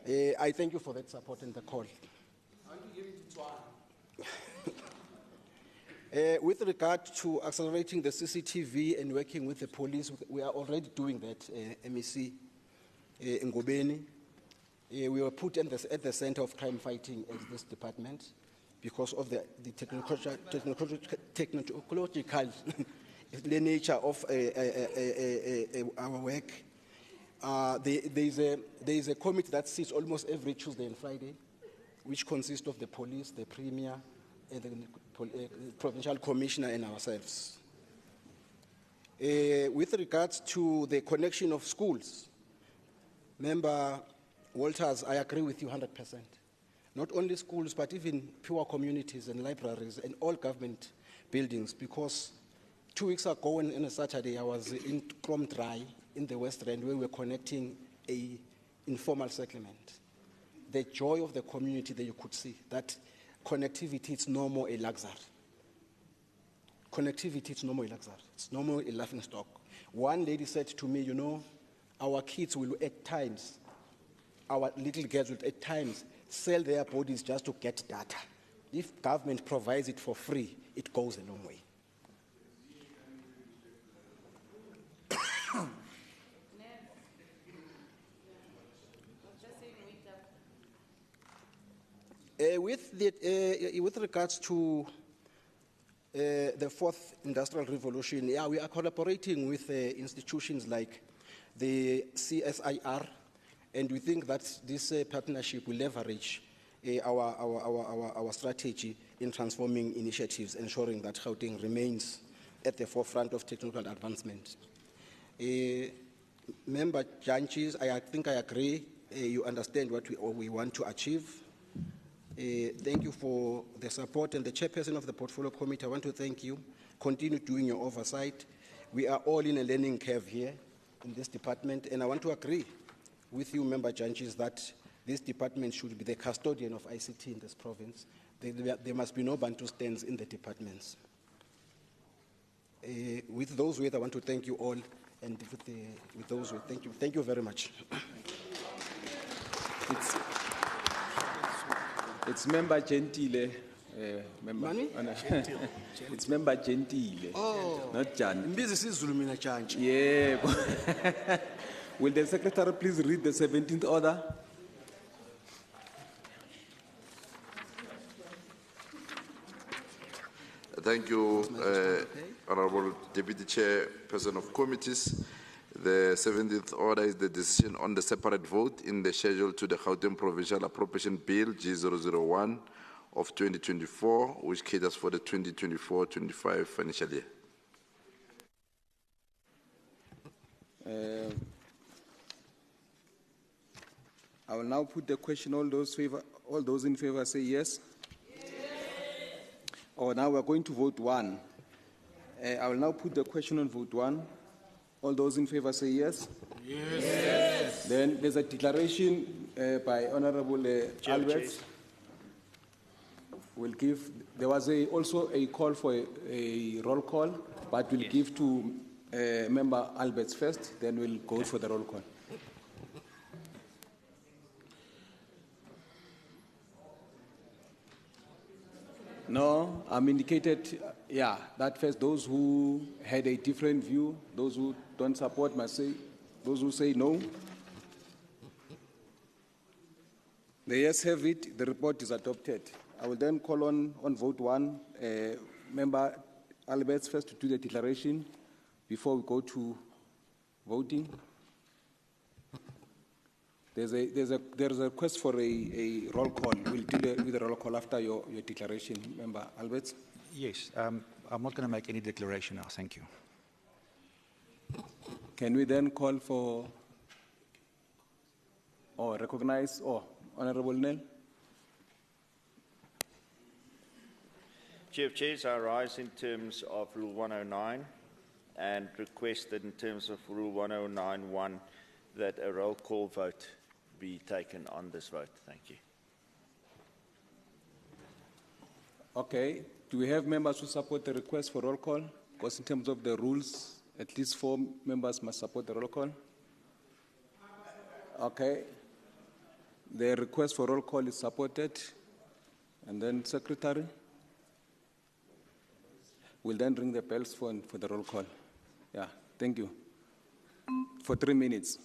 I thank you for that support and the call. With regard to accelerating the CCTV and working with the police, we are already doing that, MEC Ngobeni. We were put at the center of crime fighting as this department because of the technological nature of our work. There is a committee that sits almost every Tuesday and Friday, which consists of the police, the Premier, Provincial Commissioner and ourselves. With regards to the connection of schools, Member Walters, I agree with you 100%. Not only schools, but even pure communities and libraries and all government buildings, because 2 weeks ago on a Saturday, I was in Kromdry in the West End where we were connecting an informal settlement. The joy of the community that you could see, that connectivity is no more a luxury. Connectivity is no more a luxury. It's no more a laughing stock. One lady said to me, you know, our kids will at times, our little girls will at times sell their bodies just to get data. If government provides it for free, it goes a long way. With regards to the fourth industrial revolution, yeah, we are collaborating with institutions like the CSIR, and we think that this partnership will leverage our strategy in transforming initiatives, ensuring that Gauteng remains at the forefront of technical advancement. Member Janchis, I think I agree. You understand what we want to achieve. Thank you for the support, and the chairperson of the Portfolio Committee, I want to thank you. Continue doing your oversight. We are all in a learning curve here in this department, and I want to agree with you, Member Janchis, that this department should be the custodian of ICT in this province. There must be no Bantu stands in the departments. With those words, I want to thank you all, and with those words, thank you. Thank you very much. It's Member Gentile. Member. It's Member Gentile. Oh. Not Jan. Yeah. Yeah. Will the Secretary please read the 17th order? Thank you, Honorable Deputy Chairperson of Committees. The 17th order is the decision on the separate vote in the schedule to the Gauteng Provincial Appropriation Bill G001 of 2024, which caters for the 2024-25 financial year. I will now put the question. All those in favor say yes. Yes. Now we're going to vote one. I will now put the question on vote one. All those in favor say yes. Yes. Yes. Then there's a declaration by Honorable Alberts. We'll give. There was also a call for a roll call, but we'll give to Member Alberts first. Then we'll go for the roll call. No, I'm indicated, yeah, that first those who had a different view, those who don't support must say, those who say no. The yes have it, the report is adopted. I will then call on vote one, Member Alberts first to do the declaration before we go to voting. There's a request for a roll call. We'll deal with the roll call after your declaration, Member Alberts. Yes, I'm not going to make any declaration now. Thank you. Can we then call for or recognize Honorable Nell? Chair of Chairs, I rise in terms of Rule 109 and request that in terms of Rule 109(1) that a roll call vote be taken on this vote. Thank you. Okay. Do we have members who support the request for roll call? Because in terms of the rules, at least 4 members must support the roll call. Okay. The request for roll call is supported. And then Secretary will then ring the bells for the roll call. Yeah, thank you. For 3 minutes.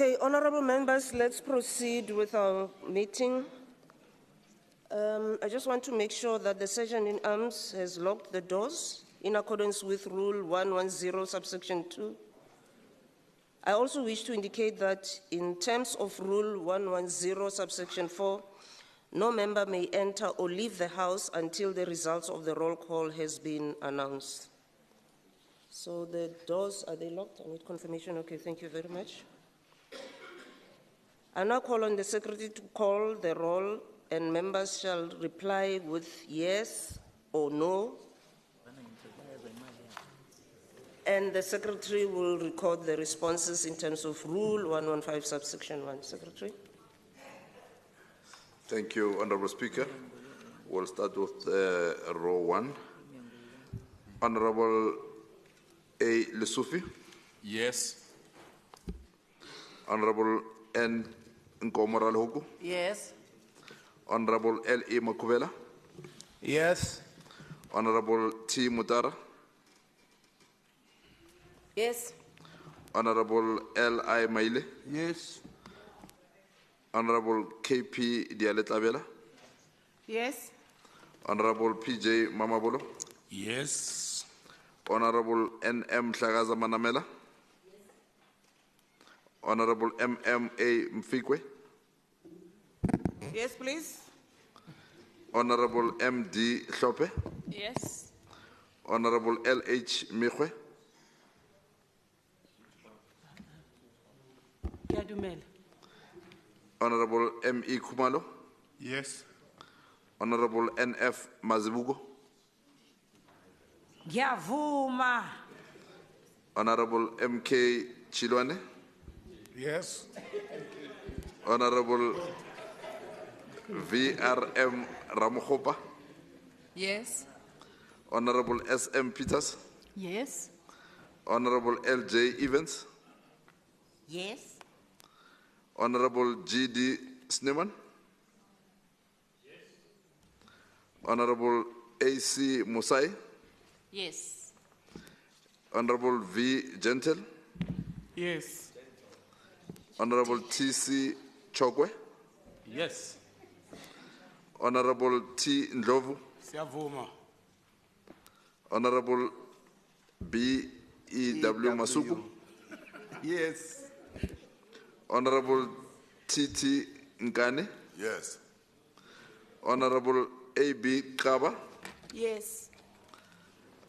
Okay, honorable members, let's proceed with our meeting. I just want to make sure that the Sergeant in Arms has locked the doors in accordance with Rule 110, subsection 2. I also wish to indicate that in terms of Rule 110, subsection 4, no member may enter or leave the House until the results of the roll call has been announced. So the doors, are they locked? I need confirmation. Okay, thank you very much. I now call on the Secretary to call the roll, and members shall reply with yes or no. And the Secretary will record the responses in terms of Rule 115, subsection 1. Secretary. Thank you, Honourable Speaker. We'll start with row 1. Honourable A. Lesufi. Yes. Honourable N. Nkomoral Huku. Yes. Honourable L. E. Makuvela. Yes. Honourable T. Mutara. Yes. Honourable L. I. Maile. Yes. Honourable K. P. Dialetlabela. Yes. Honourable P. J. Mamabolo. Yes. Honourable N. M. Hlagaza Manamela. Honourable M. M. A. Mfikwe. Yes, please. Honourable M. D. Hlope. Yes. Honourable L. H. Mikhwe. Honourable M. E. Kumalo. Yes. Honourable N. F. Mazibuko. Ngiyavuma. Honourable M. K. Chilwane. Yes. Honourable V. R. M. Ramokhopa. Yes. Honourable S. M. Peters. Yes. Honourable L. J. Evans. Yes. Honourable G. D. Sneeman. Yes. Honourable A. C. Musai. Yes. Honourable V. Gentle. Yes. Honourable T. C. Chokwe. Yes. Honourable T. Ndlovu. Siyavuma. Honourable B. E. W. Masuku. Yes. Honourable T. T. Nkane. Yes. Honourable A. B. Kaba. Yes.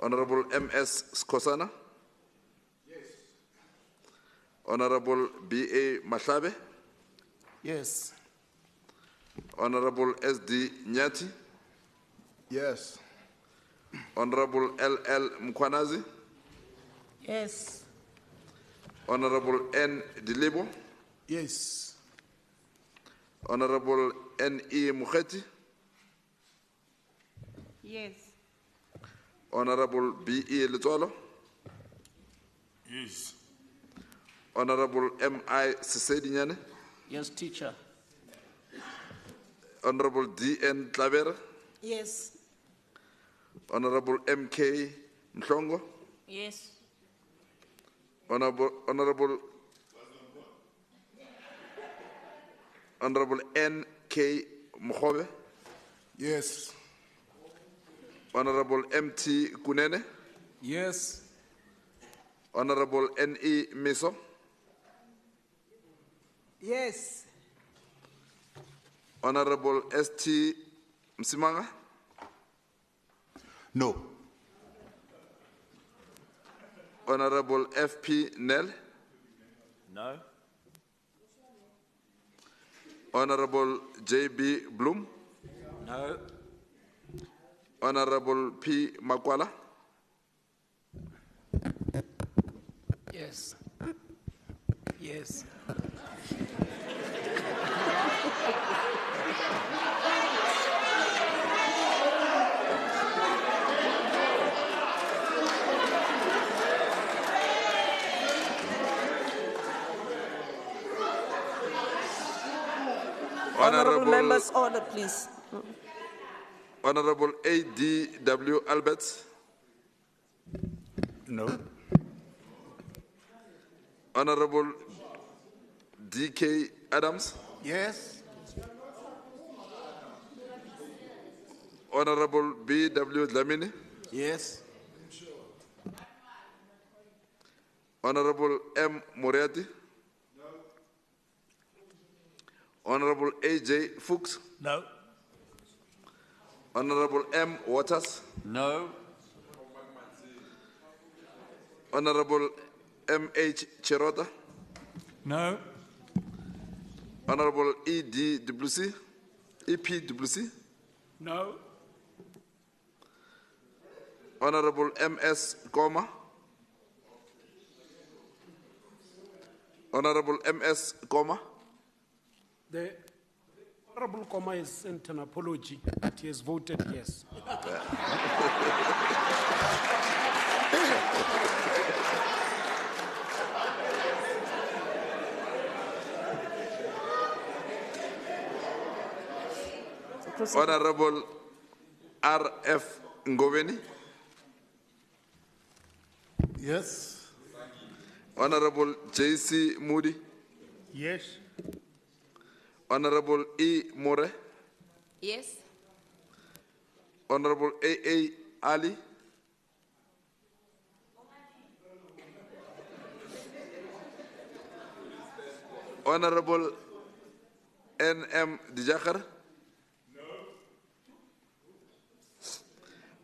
Honourable M. S. Skosana. Yes. Honourable B. A. Mahlabe. Yes. Honourable S. D. Nyati. Yes. Honourable L. L. Mkwanazi. Yes. Honourable N. Dilibo. Yes. Honourable N. E. Mukheti. Yes. Honourable B. E. Litswalo. Yes. Honourable M. I. Sisedinyane. Yes, teacher. Honourable D. N. Tlabere. Yes. Honourable M. K. Mhlongo. Yes. Honourable N. K. Mkhobe. Yes. Honourable M. T. Kunene. Yes. Honourable N. E. Miso. Yes. Honourable S. T. Msimanga. No. Honourable F. P. Nel. No. Honourable J. B. Bloom. No. Honourable P. Makwala. Yes. Yes. Honourable members, order, please. Honourable A. D. W. Alberts. No. Honourable D.K. Adams, Yes. Honorable B.W. Dlamini, Yes. Honorable M. Moriarty, Honorable A.J. Fuchs, No. Honorable M. Waters, No. Honorable M.H. Cherota, No. Honorable E.D. Duplessis, E.P. Duplessis, No. Honorable M.S. Goma, Honorable M.S. Goma, The Honorable Koma has sent an apology, but he has voted yes. Honorable R.F. Ngoveni, Yes. Honorable J.C. Moody, Yes. Honorable E. More, Yes. Honorable A.A. Ali, Honorable N.M. Dijakar,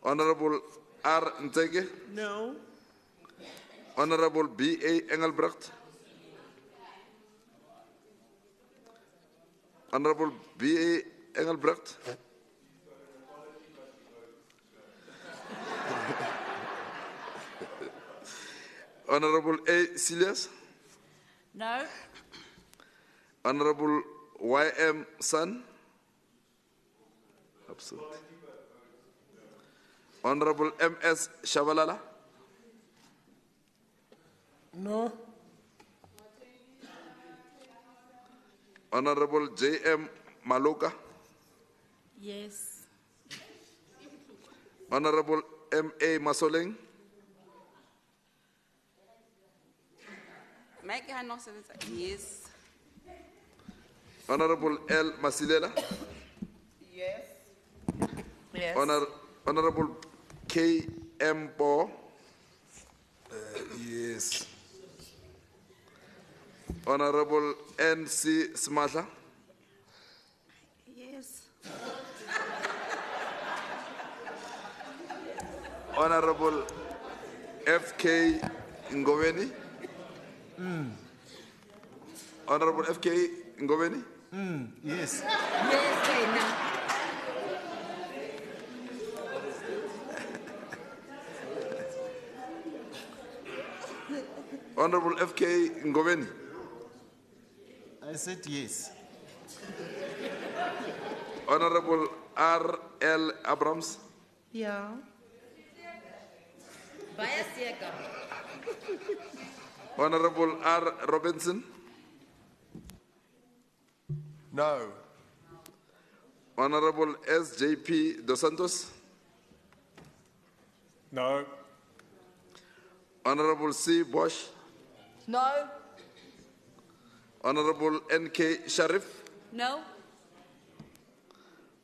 Honorable R. Ntege, No. Honorable B.A. Engelbrecht, Honorable B.A. Engelbrecht, Honorable A. Silias, No. Honorable Y.M. San, absent. Honorable M.S. Shabalala, No. Honorable J.M. Maloka, Yes. Honorable M.A. Masoleng, Yes. Honorable L. Masilela, Yes. Yes. Honorable K.M. Bo, Yes. Honorable N.C. Smatla, Yes. Honorable F.K. Ngoveni, Honorable F.K. Ngoveni, Yes. Honorable F.K. Ngoveni, I said yes. Honorable R.L. Abrams, Yeah. Honorable R. Robinson, No. Honorable S.J.P. Dos Santos, No. Honorable C. Bosch, No. Honorable N.K. Sharif, No.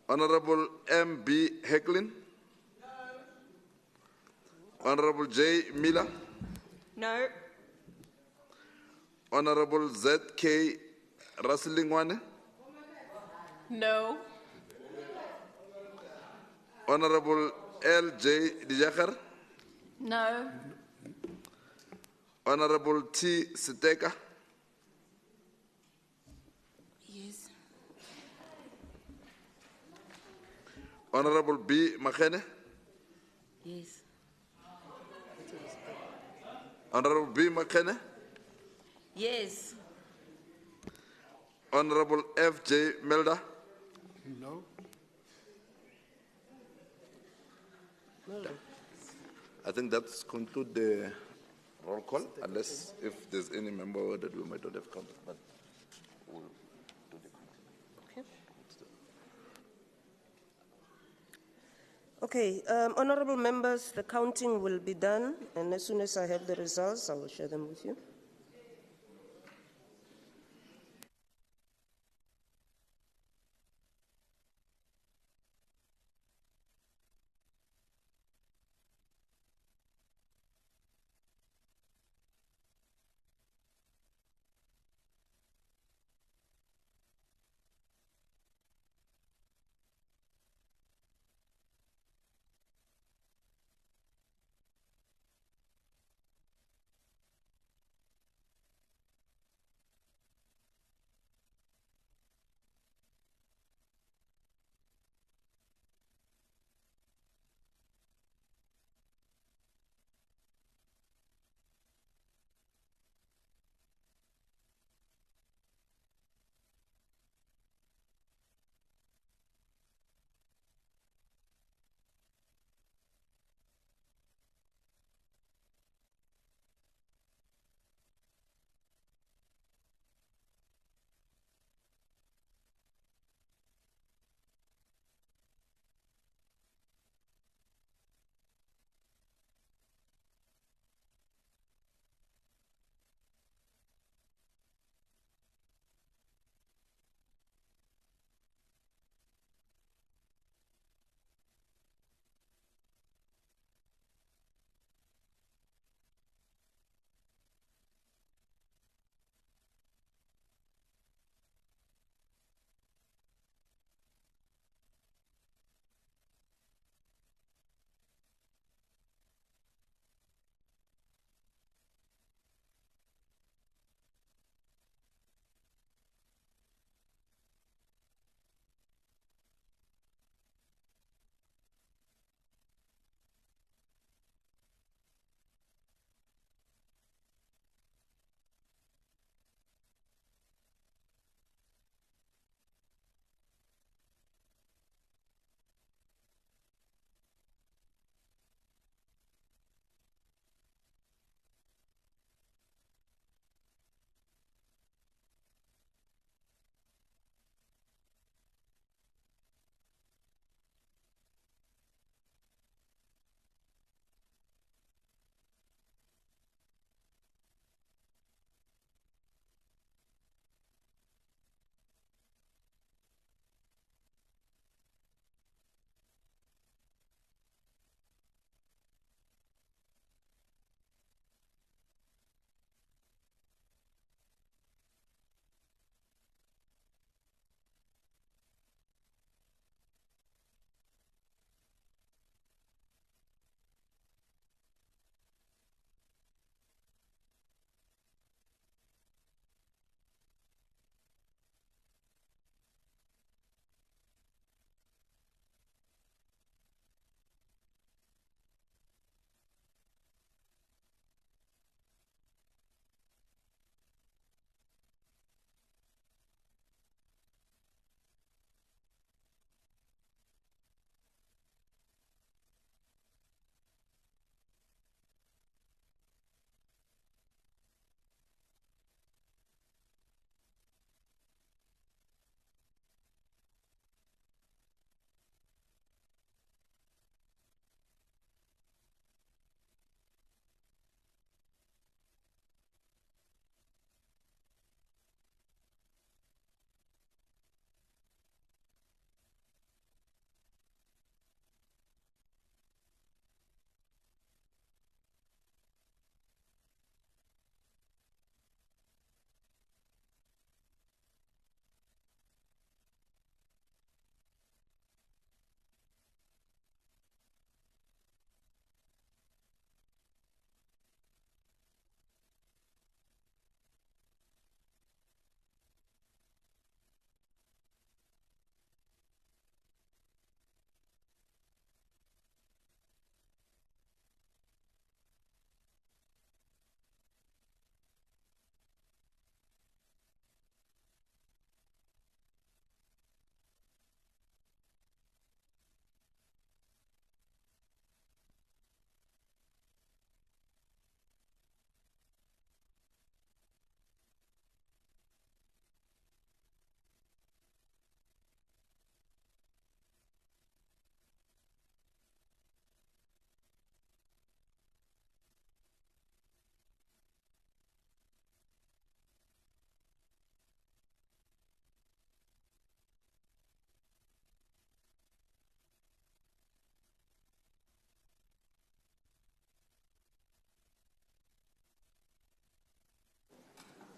Honorable M.B. Hecklin, Honorable J. Miller, No. Honorable Z.K. Raslingwane, No. Honorable L.J. Dijakar, No. Honorable T. Siteka, Yes. Honorable B. Makene, Yes. Honorable B. Makene, Yes. Honorable F.J. Melda, No. I think that's conclude the roll call, unless if there's any member that we might not have counted. But we'll do the Okay, honorable members, the counting will be done, and as soon as I have the results, I will share them with you.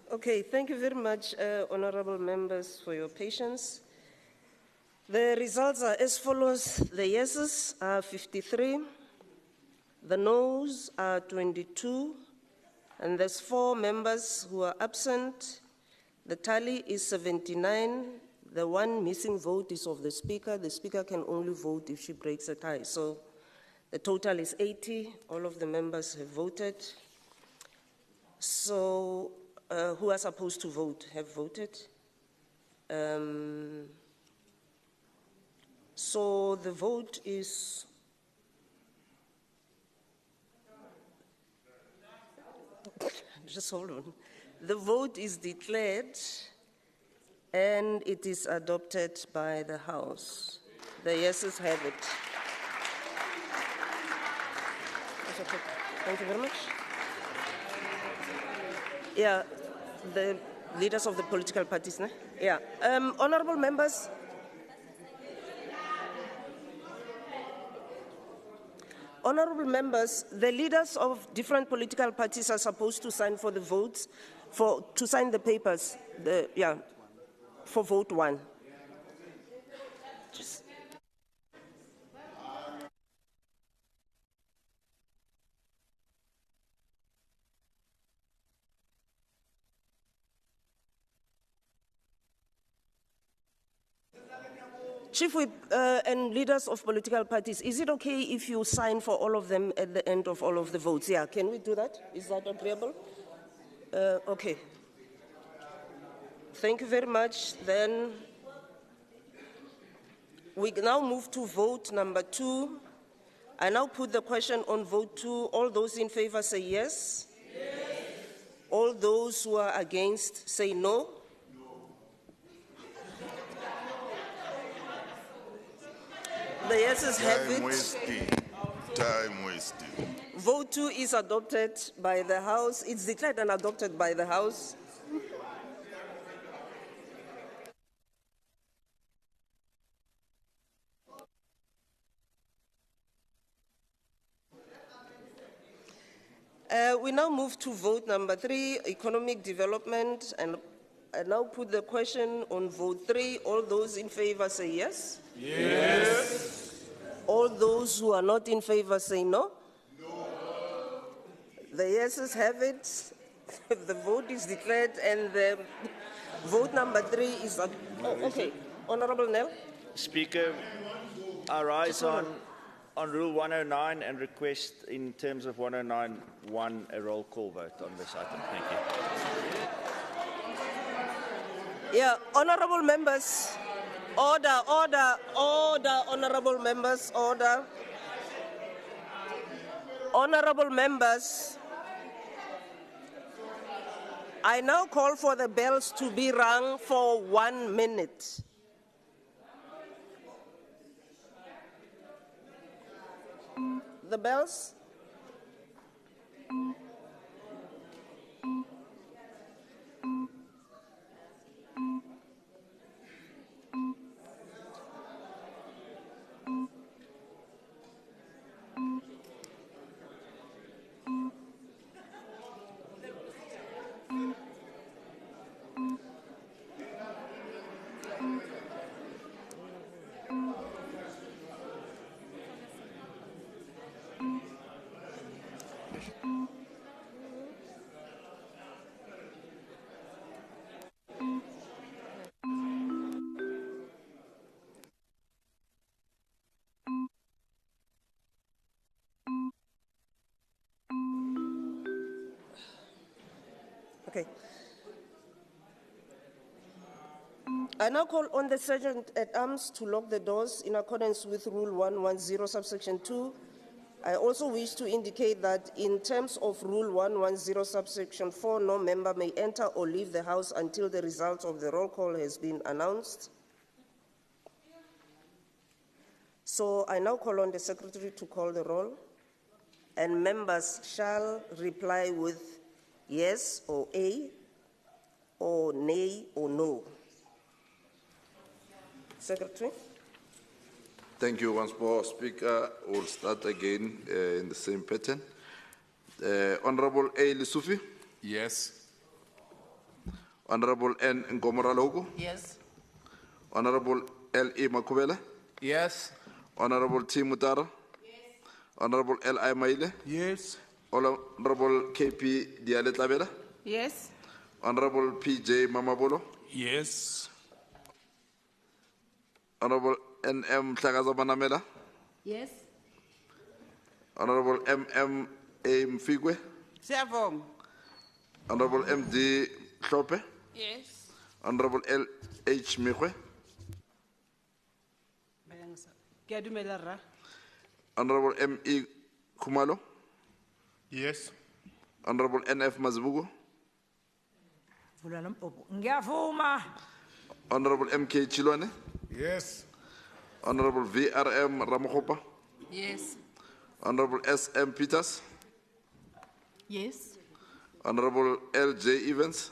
Okay, thank you very much, honorable members, for your patience. The results are as follows. The yeses are 53, the noes are 22, and there's 4 members who are absent. The tally is 79. The one missing vote is of the Speaker. The Speaker can only vote if she breaks a tie. So the total is 80. All of the members have voted. So who are supposed to vote have voted. So the vote is just hold on. The vote is declared and it is adopted by the House. The yeses have it. Thank you very much. Yeah, the leaders of the political parties, ne? Yeah. Honorable members, the leaders of different political parties are supposed to sign for the votes, to sign the papers, for vote 1. Chief Whip and leaders of political parties, is it okay if you sign for all of them at the end of all of the votes? Yeah, can we do that? Is that agreeable? Okay. Thank you very much. Then we now move to vote number 2. I now put the question on vote 2. All those in favor say yes. Yes. All those who are against say no. The yeses have it. Time wasting. Vote 2 is adopted by the House. It's declared and adopted by the House. We now move to vote number 3, economic development, and I now put the question on vote 3. All those in favor say yes. Yes. All those who are not in favor say no. No. The yeses have it. The vote is declared, and the vote number 3 is. Okay, Honorable Nell. Speaker, I rise on Rule 109 and request, in terms of 109.1, a roll call vote on this item. Thank you. Yeah, honorable members. Order, order, order, honorable members, order. Honorable members, I now call for the bells to be rung for 1 minute. The bells. Okay. I now call on the Sergeant at Arms to lock the doors in accordance with Rule 110, subsection 2. I also wish to indicate that in terms of Rule 110, subsection 4, no member may enter or leave the House until the result of the roll call has been announced. So I now call on the Secretary to call the roll, and members shall reply with yes or A, or nay or no. Secretary. Thank you once more, Speaker. We'll start again in the same pattern. Honorable A. Lissufi? Yes. Honorable N. Ngomoralogo, Yes. Honorable L.E. Makubele, Yes. Honorable T. Mutara, Honorable L.I. Maile, Yes. Honorable K.P. Diale Tlabela, Yes. Honorable P.J. Mamabolo, Yes. Honorable N.M. Tlagaza Banamela, Yes. Honorable M.M. A. Mfigwe, Siyabonga. Honorable M.D. Klope, Yes. Honorable L.H. Mikwe, Kiyadumela ra. Honorable M.E. Kumalo, Yes. Honorable N.F. Mazibugo, Vula lompopo. Ngiyavuma. Honorable M.K. Chilwane, Yes. Honorable V.R.M. Ramokopa, Yes. Honorable S.M. Peters, Yes. Honorable L.J. Evans,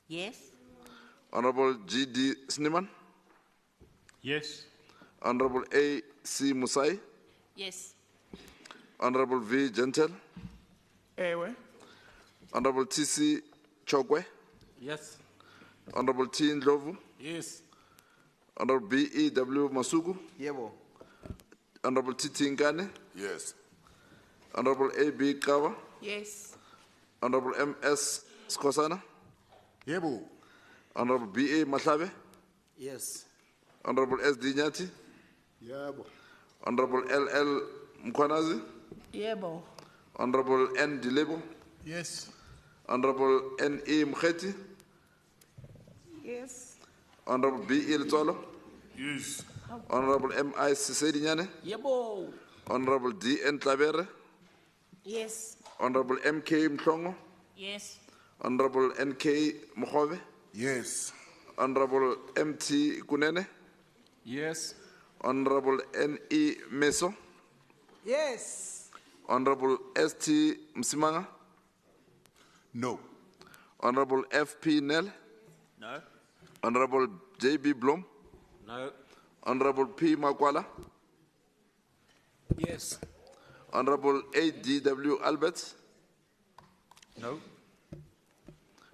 Yes. Honorable G.D. Sniman, Yes. Honorable A.C. Musai, Yes. Honorable V. Gentle, Ewe. Honorable T.C. Chokwe, Yes. Honorable T. Ndlovu, Yes. Honorable B.E.W. Masuku, Yebo. Honorable T.T. Ngane, Yes. Honorable A.B. Kawa, Yes. Honorable M.S. Skosana, Yebo. Honorable B.A. Mahlabe, Yes. Honorable S.D. Nyati, Yebo. Honorable L.L. Mkwanazi, Yebo. Honorable N. Dilebo, Yes. Honorable N.E. Mkheti, Yes. Honorable B.E. Litsolo, Yes. Honorable M.I. Sisedi Nyane, Yebo. Honorable D.N. Tlabere, Yes. Honorable M.K. Mhlongo, Yes. Honorable N.K. Mkhove, Yes. Honorable M.T. Kunene, Yes. Honorable N.E. Meso, Yes. Honorable S.T. Msimanga, No. Honorable F.P. Nel, No. Honorable J.B. Blom, No. Honorable P. Makwala, Yes. Honorable A.D.W. Albert, No.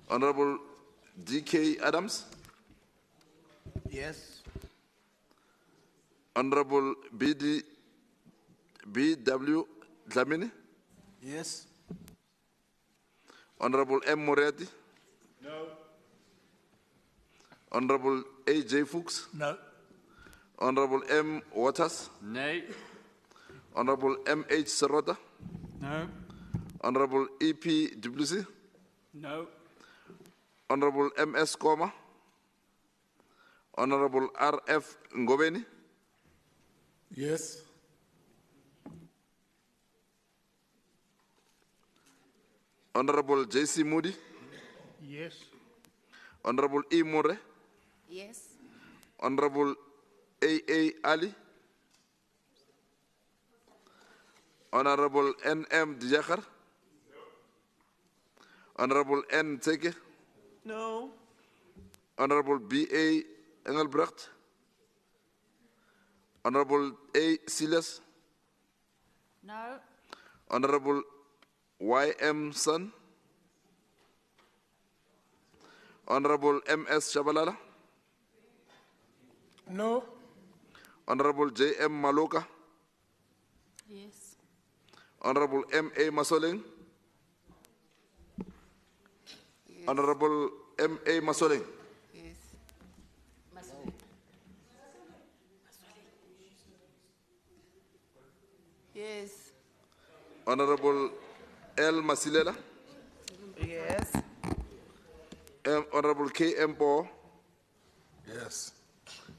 Honorable D.K. Adams, Yes. Honorable B.W. Dlamini, Yes. Honorable M. Moretti, No. Honorable A.J. Fuchs, No. Honorable M. Waters, Nay. Honorable M.H. Sarota, No. Honorable E.P. Duplessis, No. Honorable M.S. Koma, Honorable R.F. Ngobeni, Yes. Honorable J.C. Moody, Yes. Honorable E. More, Yes. Honorable A.A. Ali, Honorable N.M. Dijakhar, Honorable N. Teke, No. Honorable B.A. Engelbrecht, Honorable A. Silas, No. Honorable Y.M. Sun, Honorable M.S. Shabalala, No. Honorable J.M. Maloka, Yes. Honorable M.A. Masoleng, Honorable M.A. Masoleng, Yes. Yes. Honorable L. Masilela, Yes. Honorable K.M. Bo, Yes.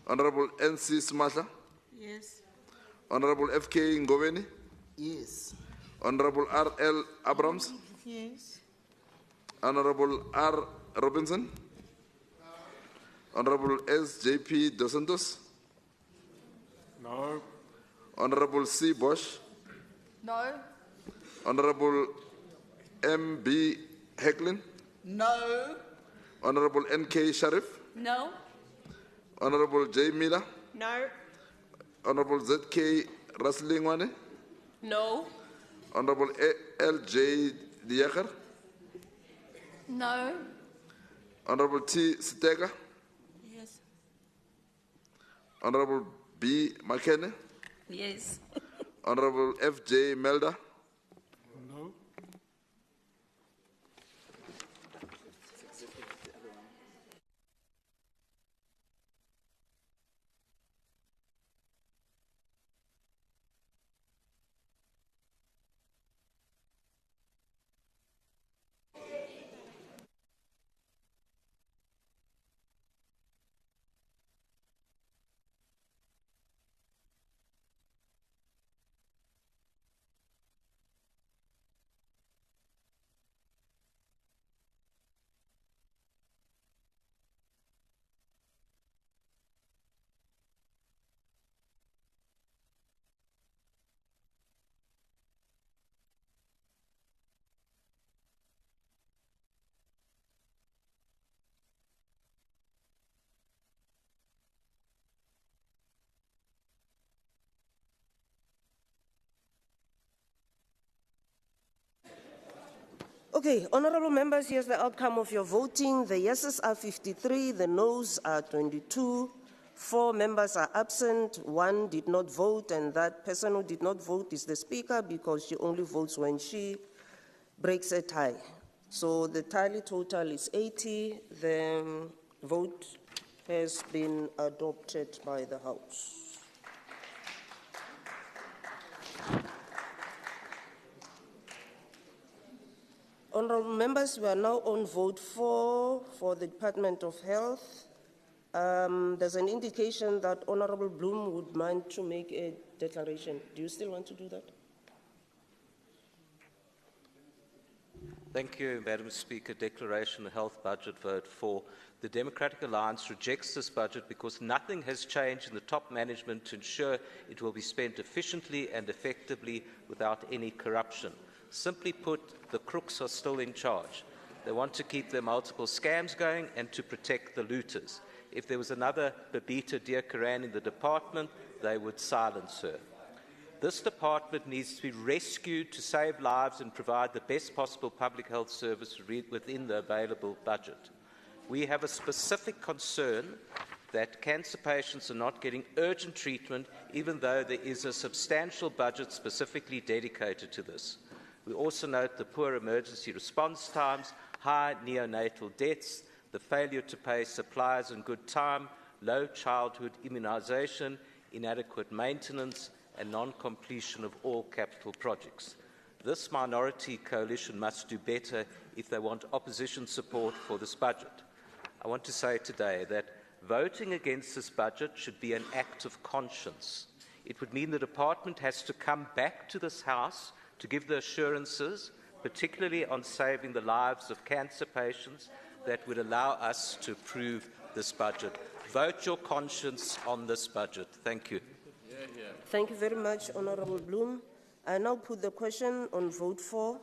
Honorable N.C. Smasha, Yes. Honorable F.K. Ngoveni, Yes. Honorable R.L. Abrams, Yes. Honorable R. Robinson, Honorable S.J.P. Dos Santos, No. Honorable C. Bosch, No. Honorable M.B. Hecklin, No. Honorable N.K. Sharif, No. Honorable J. Miller, No. Honorable Z.K. Raslingwane, No. Honorable L.J. Diakhar, No. Honorable T. Sitega, Yes. Honorable B. Makene, Yes. Honorable F.J. Melda, No. Okay, honorable members, here's the outcome of your voting. The yeses are 53, the noes are 22, 4 members are absent, 1 did not vote, and that person who did not vote is the Speaker because she only votes when she breaks a tie. So the tally total is 80. The vote has been adopted by the House. Honourable members, we are now on vote 4 for the Department of Health. There's an indication that Honourable Bloom would mind to make a declaration. Do you still want to do that? Thank you, Madam Speaker. Declaration, the health budget vote for. The Democratic Alliance rejects this budget because nothing has changed in the top management to ensure it will be spent efficiently and effectively without any corruption. Simply put, the crooks are still in charge. They want to keep their multiple scams going and to protect the looters. If there was another Babita Deokaran in the department, they would silence her. This department needs to be rescued to save lives and provide the best possible public health service within the available budget. We have a specific concern that cancer patients are not getting urgent treatment, even though there is a substantial budget specifically dedicated to this. We also note the poor emergency response times, high neonatal deaths, the failure to pay suppliers in good time, low childhood immunisation, inadequate maintenance, and non-completion of all capital projects. This minority coalition must do better if they want opposition support for this budget. I want to say today that voting against this budget should be an act of conscience. It would mean the department has to come back to this House to give the assurances, particularly on saving the lives of cancer patients, that would allow us to approve this budget. Vote your conscience on this budget. Thank you. Thank you very much, Honourable Bloom. I now put the question on vote 4.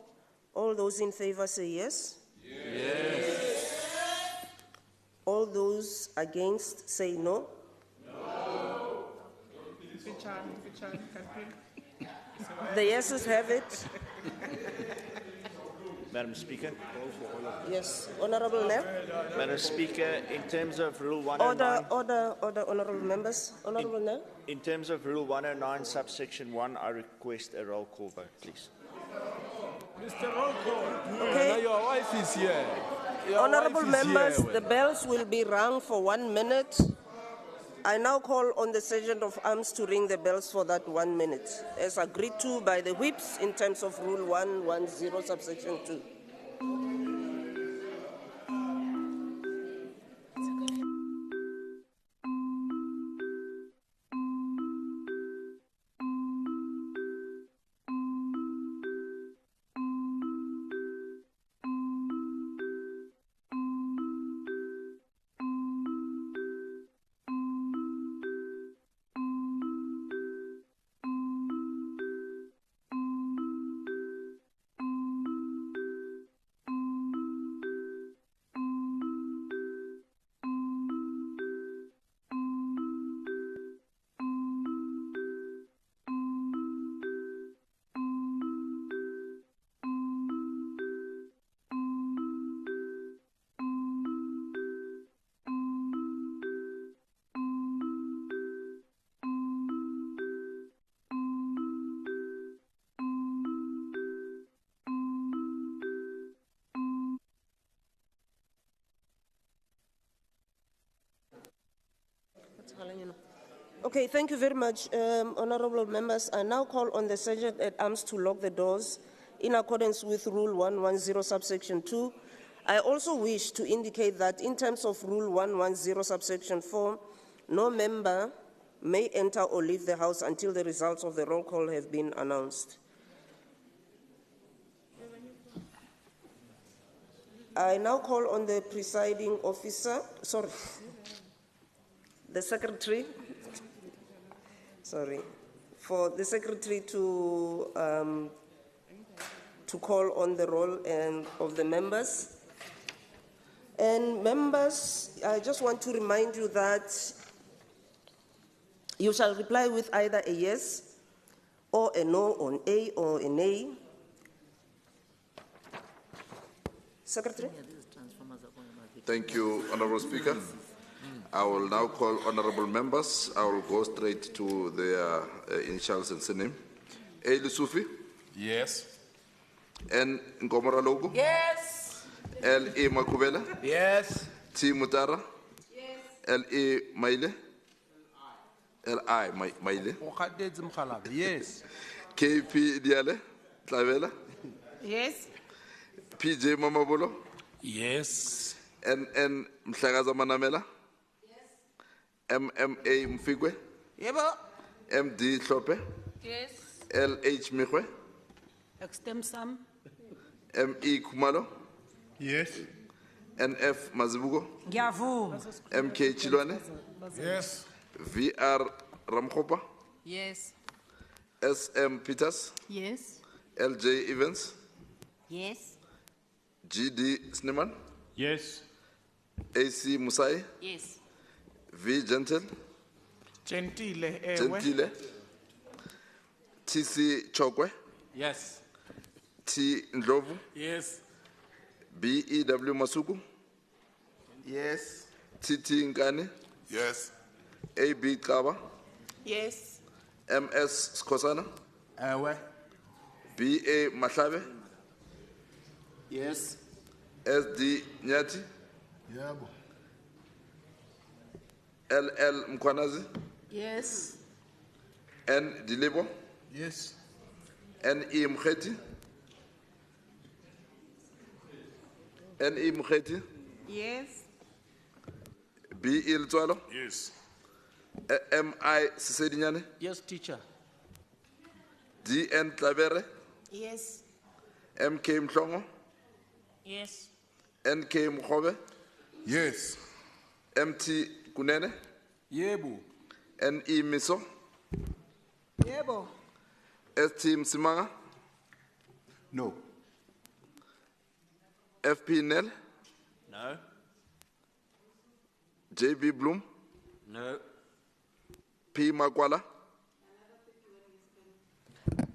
All those in favour say yes. Yes. All those against say no. No. The yeses have it. Madam Speaker. Yes. Honourable Nell. Madam Speaker, in terms of Rule 109... Order, honourable members. Honourable Nell. In terms of Rule 109, subsection 1, I request a roll call vote, please. Mr. Roll call. Okay. Your wife is here. Honourable members, the bells will be rung for 1 minute. I now call on the Sergeant of Arms to ring the bells for that 1 minute, as agreed to by the whips in terms of Rule 110, subsection 2. Okay, thank you very much, honourable members. I now call on the Sergeant at Arms to lock the doors in accordance with Rule 110, subsection 2. I also wish to indicate that in terms of Rule 110, subsection 4, no member may enter or leave the House until the results of the roll call have been announced. I now call on the presiding officer, the secretary, for the secretary to call on the roll of the members. And members, I just want to remind you that you shall reply with either a yes or a no on A or a nay. Secretary? Thank you, Honourable Speaker. I will now call honourable members. I will go straight to their initials and surname. A. Lusufi? Yes. N. Ngomora Logo? Yes. L. E. Makubela? Yes. T. Mutara? Yes. L. E. Maile? L. I. Maile? Yes. K. P. Diale? Tlavela? Yes. P. J. Mamabolo? Yes. N. N. Mhlagaza Manamela? MMA Mfigwe? Yebo. MD Hlope? Yes. LH Mihwe? Extem Sam. ME Kumalo? Yes. NF Mazibugo? Ngiyavuma. MK Chilwane? Yes. VR Ramkopa? Yes. SM Peters? Yes. LJ Evans? Yes. GD Sneman? Yes. AC Musai? Yes. V Gentle? Gentile, ewe. Gentile? TC Chokwe? Yes. T Ndlovu? Yes. BEW Masuku? Yes. TT Nkani? Yes. AB Kaba? Yes. MS Skosana? Ewe. BA Mahlabe? Yes. SD Nyati? Yabo. LL Mkwanazi? Yes. N Dilebo? Yes. NE Mkheti? NE Mkheti? Yes. BE Ltswalo? Yes. MI Sisedinyane? Yes, teacher. DN Tlavere? Yes. MK Mhlongo? Yes. NK Mkhobe? Yes. MT Kunene? Yebo. NE Miso? Yebo. ST Msimanga? No. FP Nel? No. JB Bloom? No. P Makwala?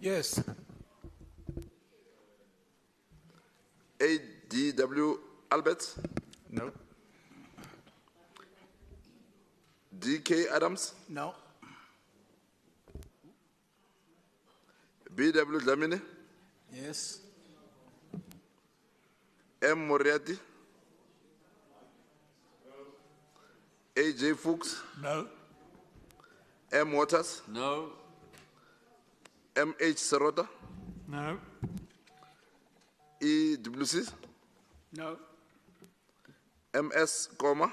Yes. ADW Albert? No. DK Adams? No. BW Dlamini? Yes. M Moriarty? AJ Fuchs? No. M Waters? No. MH Serota? No. EWC? No. MS Koma?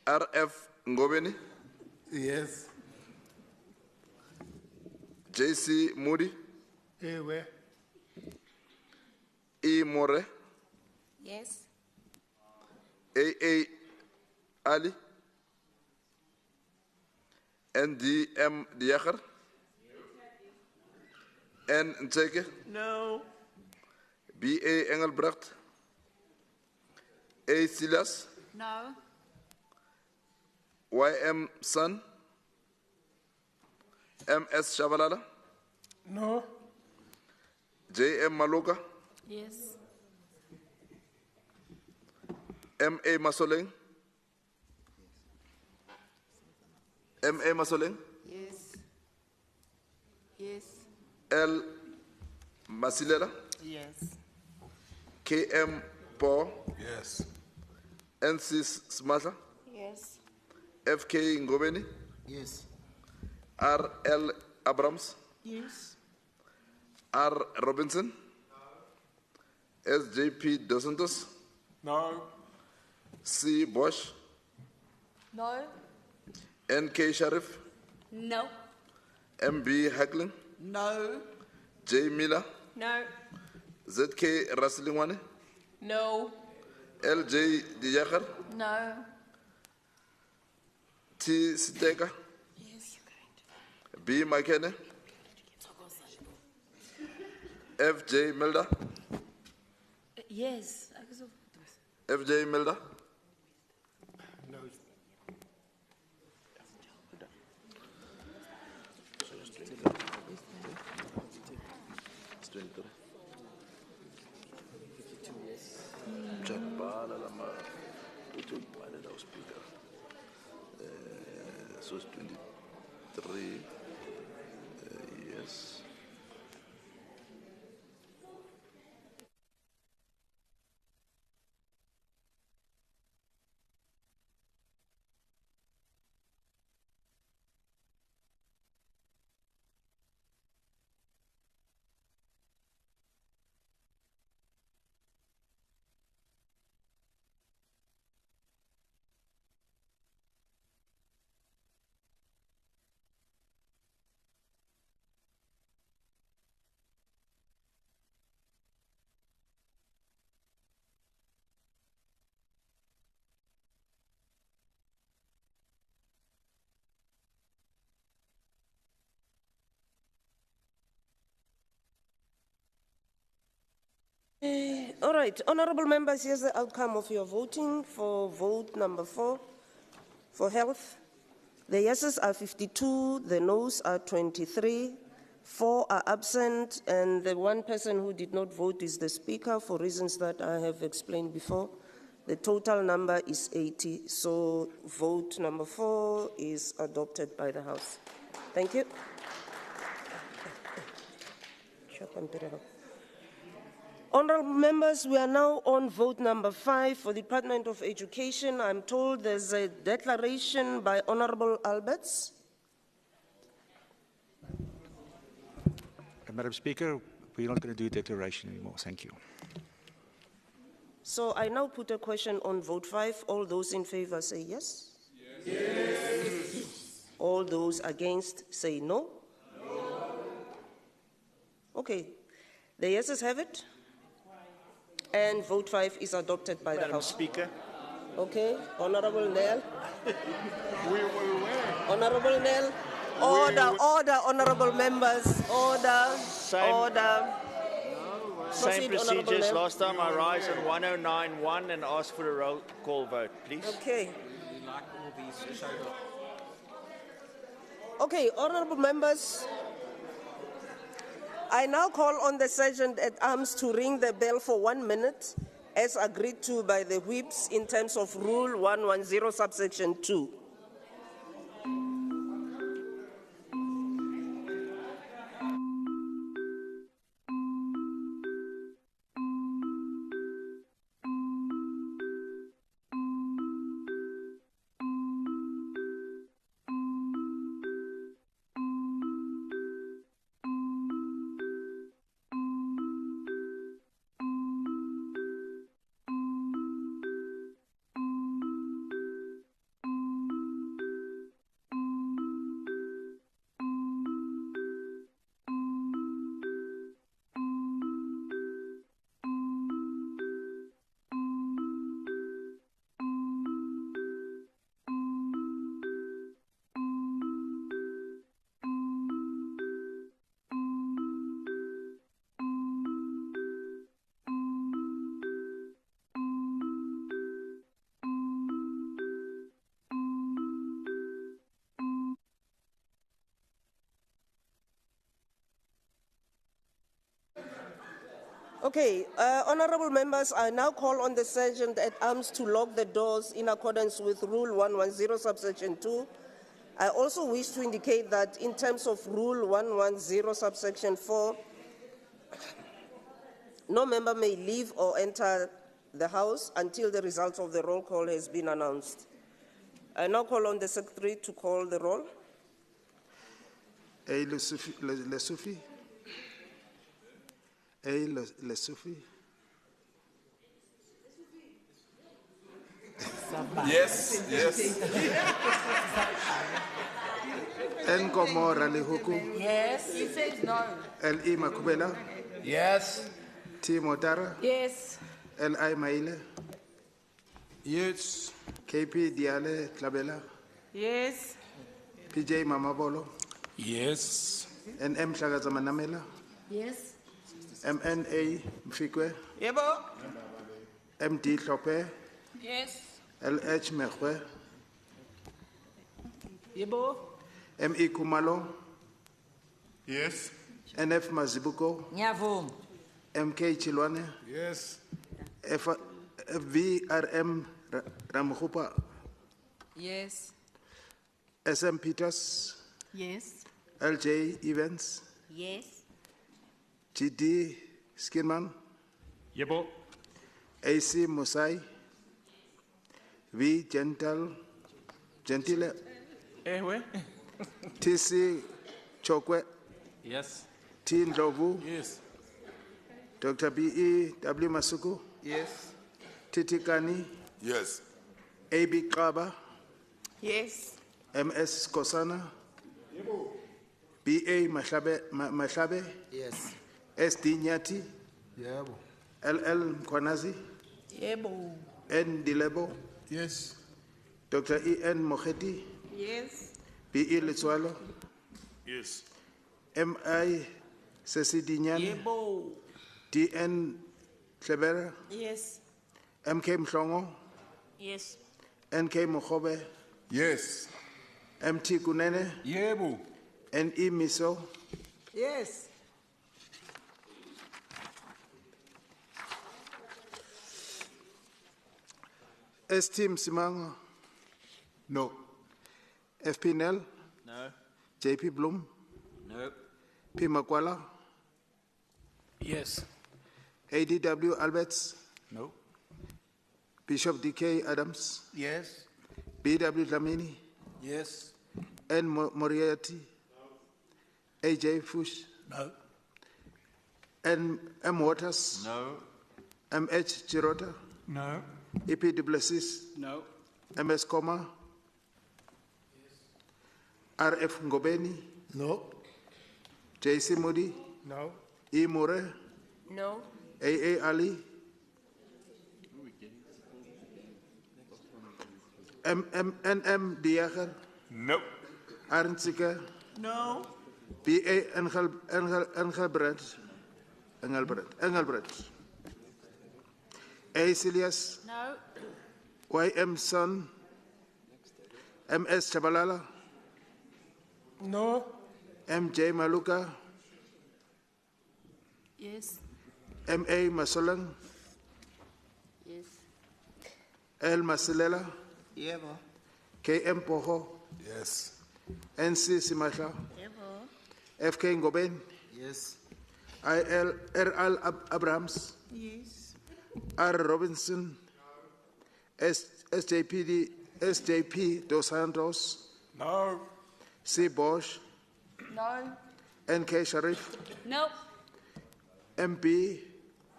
RF Ngobeni? Yes. JC Moody? Ewe. E More? Yes. AA Ali? NDM Diacher? N Nteke? No. BA Engelbrecht? A Silas? No. YM Sun? MS Shabalala? No. JM Maloka? Yes. MA Masoleng? MA Masoleng? Yes. Yes. L Masilela? Yes. KM Paul? Yes. NC Smatha? Yes. FK Ngobeni, Yes. RL Abrams, Yes. R. Robinson, SJP Dos Santos, No. C. Bosch, No. NK Sharif, No. MB Hackling, No. J. Miller, No. ZK Raslingwane, No. LJ Dijakhar, No. T. Siteka, B. Makene, FJ Milda, Yes. FJ Milda, No. So it's 23 yes. All right, honorable members, here's the outcome of your voting for vote number 4 for health. The yeses are 52, the noes are 23, 4 are absent, and the one person who did not vote is the speaker for reasons that I have explained before. The total number is 80, so vote number 4 is adopted by the House. Thank you. Honourable members, we are now on vote number 5 for the Department of Education. I'm told there's a declaration by Honourable Alberts. Madam Speaker, we're not going to do a declaration anymore. Thank you. So I now put a question on vote 5. All those in favour say yes. Yes. All those against say no. No. Okay. The yeses have it. And vote 5 is adopted by the House. Speaker. Okay. Honourable Nell. We will win. Honourable Nell. Order, order, honourable members. Order, order. Same Proceed, Honourable procedures. Nell. Last time I rise on 1091 and ask for a roll call vote, please. Okay. Okay, honourable members. I now call on the Sergeant at Arms to ring the bell for 1 minute, as agreed to by the whips in terms of Rule 110, subsection 2. Okay, honourable members, I now call on the Sergeant at Arms to lock the doors in accordance with Rule 110, subsection 2. I also wish to indicate that in terms of Rule 110, subsection 4, no member may leave or enter the House until the results of the roll call has been announced. I now call on the Secretary to call the roll. A. Lesufi. A. Lesufi. Yes, yes. N. Komora Lihuku. Yes. He says no. L. E. Makubela. Yes. T. Motara. Yes. L. I. Maile. Yes. KP Diale Tlabela. Yes. PJ Mamabolo. Yes. NM Shagazamanamela. Yes. MNA Mfikwe. Yebo. MD Klope. Yes. LH Mekwe. Yebo. ME Kumalo. Yes. NF Mazibuko. Nyavum. MK Chilwane. Yes. VRM Ramhupa. Yes. SM Peters. Yes. LJ Evans. Yes. GD Skinman. Yebo. AC Musai. V Gentile. Ehwe. TC Chokwe. Yes. T Ndlovu. Yes. Dr. B.E. W. Masuku. Yes. Titikani. Yes. A.B. Kaba. Yes. M.S. Kosana. B.A. Mashabe. Yes. S.D. Nyati. Yebo. L.L. Mkwanazi. Yebo. N. Dilebo. Yes. Dr. E.N. Mokheti. Yes. B.E. Litswalo. Yes. M.I. Sesi Dinyane. Yebo. D.N. Klebera. Yes. M.K. Mhlongo. Yes. N.K. Mokhobe. Yes. M.T. Kunene. Yebo. N.E. Miso. Yes. S.T. Msimango. No. F.P. Nel. No. J.P. Bloom. No. P. Makwala. Yes. A.D.W. Alberts. No. Bishop D.K. Adams. Yes. B.W. Dlamini. Yes. N. Moriarty. A.J. Fush. No. N. M. Waters. No. M.H. Girota. No. E.P. Du Plessis. No. M.S. Koma. R.F. Ngobeni. No. J.C. Moody. No. E. More. No. A.A. Ali. N.M. Diager. No. Arntzike. No. B.A. Engelbrecht. A. Silias. No. Y.M. Son. M.S. Chabalala. No. M.J. Maluka. Yes. M.A. Masolang. Yes. L. Masilela. Yebo. K.M. Poho. Yes. N.C. Simasha. Yebo. F.K. Ngoben. Yes. R.L. Abrahams. Yes. R. Robinson. SJP Dos Santos. No. C. Bosch. No. N.K. Sharif. Nope. M.P.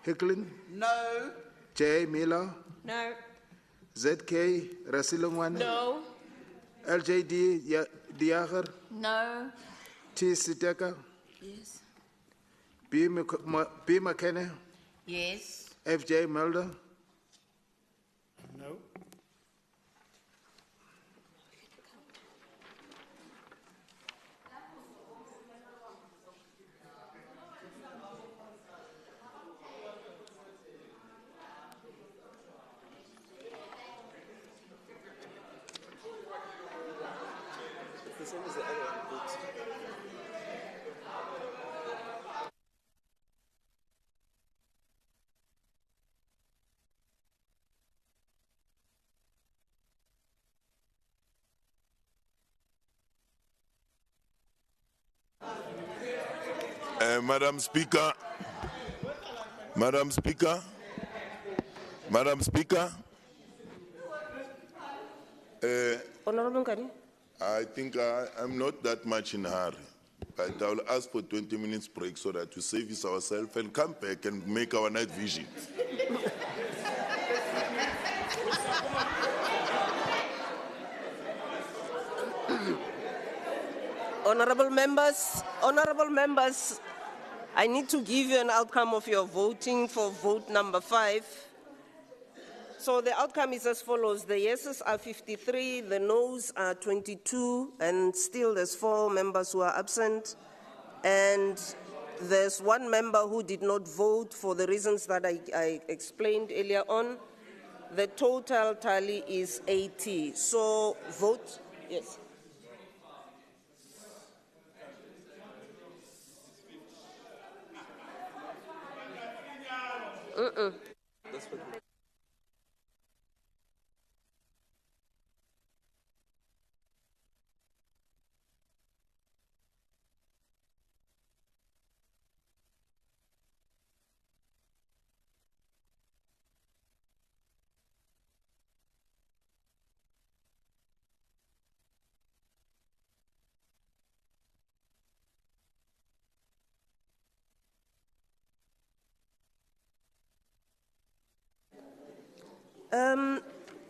Hicklin. No. J. Miller. No. Z.K. Rasilongwan. No. L.J.D. Diager. No. T. Siteka. Yes. B. McKenna. Yes. F.J. Mulder. No. The same as the other one. Madam Speaker, Madam Speaker, Madam Speaker, Honorable Nkani? I think I'm not that much in a hurry, but I will ask for 20 minutes break so that we service ourselves and come back and make our night vision. Honorable members, I need to give you an outcome of your voting for vote number 5. So the outcome is as follows. The yeses are 53, the noes are 22, and still there's 4 members who are absent. And there's 1 member who did not vote for the reasons that I explained earlier on. The total tally is 80. So vote, yes.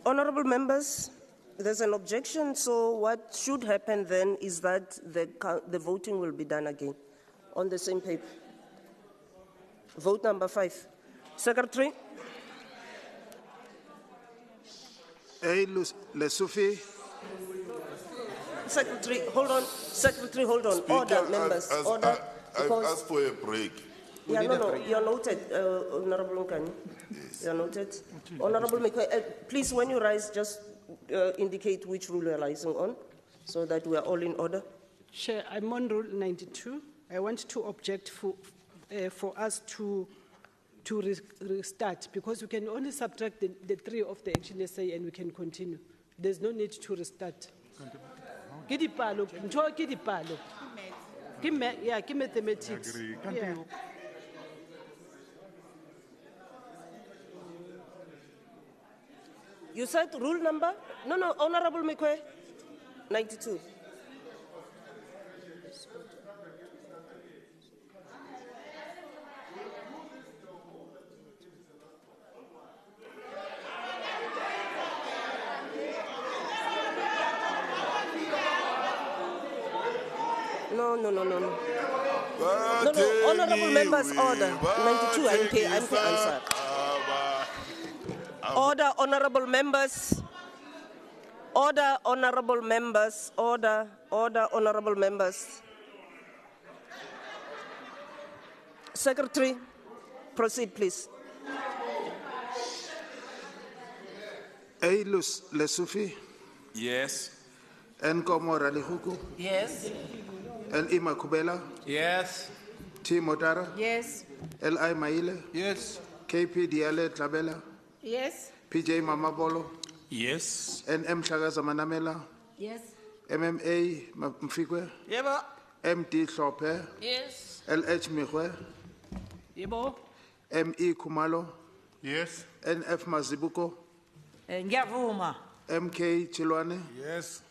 Honorable members, there's an objection, so what should happen then is that the voting will be done again on the same paper. Vote number 5. Secretary? A. Lesufi. Secretary, hold on. Secretary, hold on. Speaker, Order, members. Order. I've asked for a break. Yeah, no, you're noted, Honorable Nkani. Yes. You're noted. Honorable Mekwe, please, when you rise, just indicate which rule you're rising on, so that we are all in order. Chair, I'm on Rule 92. I want to object for us to restart, because we can only subtract the 3 of the ActionSA and we can continue. There's no need to restart. Yeah, mathematics. Yeah. You said rule number? No, Honorable Mekwe, 92. No. No, honorable members, order. 92, I'm sorry. Order, honorable members. Order, honorable members. Order, honorable members. Secretary, proceed, please. A. Lesufi. Yes. N. Komora Lihuku. Yes. L. Ima Kubela. Yes. T. Motara. Yes. L. I. Maile. Yes. KP Diale Tlabela. Yes. PJ Mamabolo. Yes. NM Shagaza Manamela. Yes. MMA Mfikwe. Yebo. MD Shope. Yes. LH Mihwe. Yebo. ME Kumalo. Yes. NF Mazibuko. Ngiyavuma. MK Chilwane. Yes.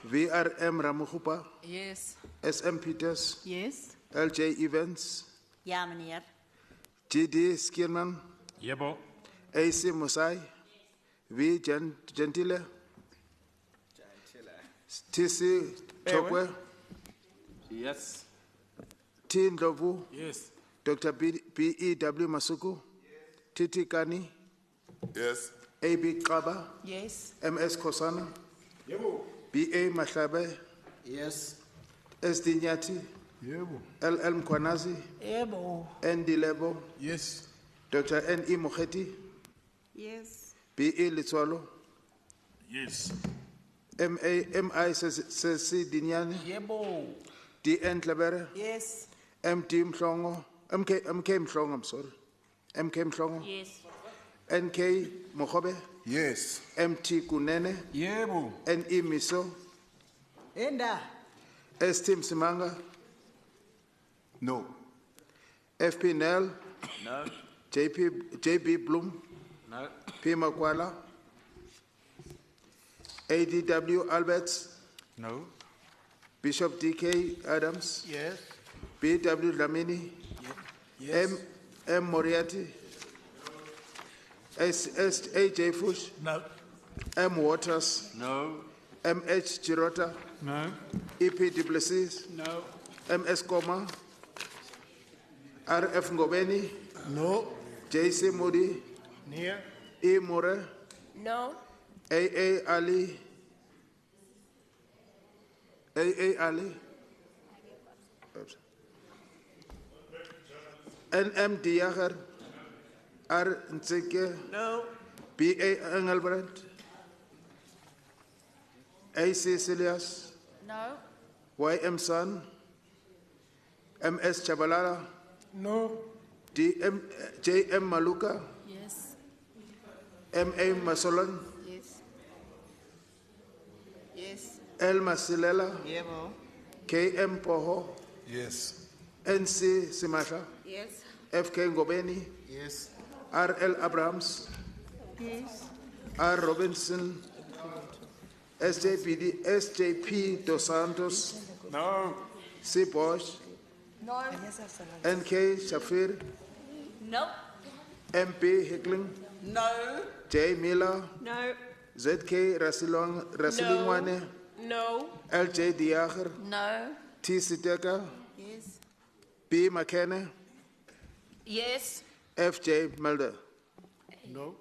VRM Ramuhupa. Yes. SM Peters. Yes. LJ Evans. Ja, meneer. GD Skierman. Yebo. AC Musai. V Gentile. TC Chokwe. Yes. T Ndlovu. Yes. Dr. B.E.W. Masuku. Titi Kani. Yes. A.B. Kaba. Yes. M.S. Kosana. Yebo. B.A. Mahlabe. Yes. S.D. Nyati. Yebo. L.L. Mkwanazi. Yebo. N.D. Lebo. Yes. Dr. N.E. Mokheti. Yes. B.E. Litswalo. Yes. M.I. Sesi Dinyane. Yebo. D.N. Tlebere. Yes. M.D. Mhlongo. M.K. Mhlongo, I'm sorry. M.K. Mhlongo. Yes. N.K. Mokobe. Yes. M.T. Kunene. Yebo. N.E. Miso. Enda. S.T. Msimanga. No. F.P. Nell. No. J.B. Bloom. No. P. Makwala. ADW Alberts, No. Bishop DK Adams, Yes. BW Lamini, Yes. M. Moriarty, AJ Fush, No. M. Waters, No. MH Girota, No. EP Du Plessis, No. MS Koma, RF Ngobeni, No. JC Moody, Near. E. More, No. AA Ali, AA Ali, oops. NM Diager, R. Ntseke, No. BA Engelbrecht, AC Silias, No. YM San, MS Chabalala, No. JM Maluka, Yes. MA Masolan, Yes. Yes. L Masilela, Yebo. KM Poho, Yes. NC Simasha, Yes. FK Ngobeni, Yes. RL Abrahams, Yes. R. Robinson, SJP Dos Santos, No. C. Bosch, No. NK Shafir, No. MP Hickling, No. J. Miller, No. ZK Rasilingwane, No. LJ Diager, No. T. Siteka, Yes. B. McKenna, Yes. FJ Mulder. No.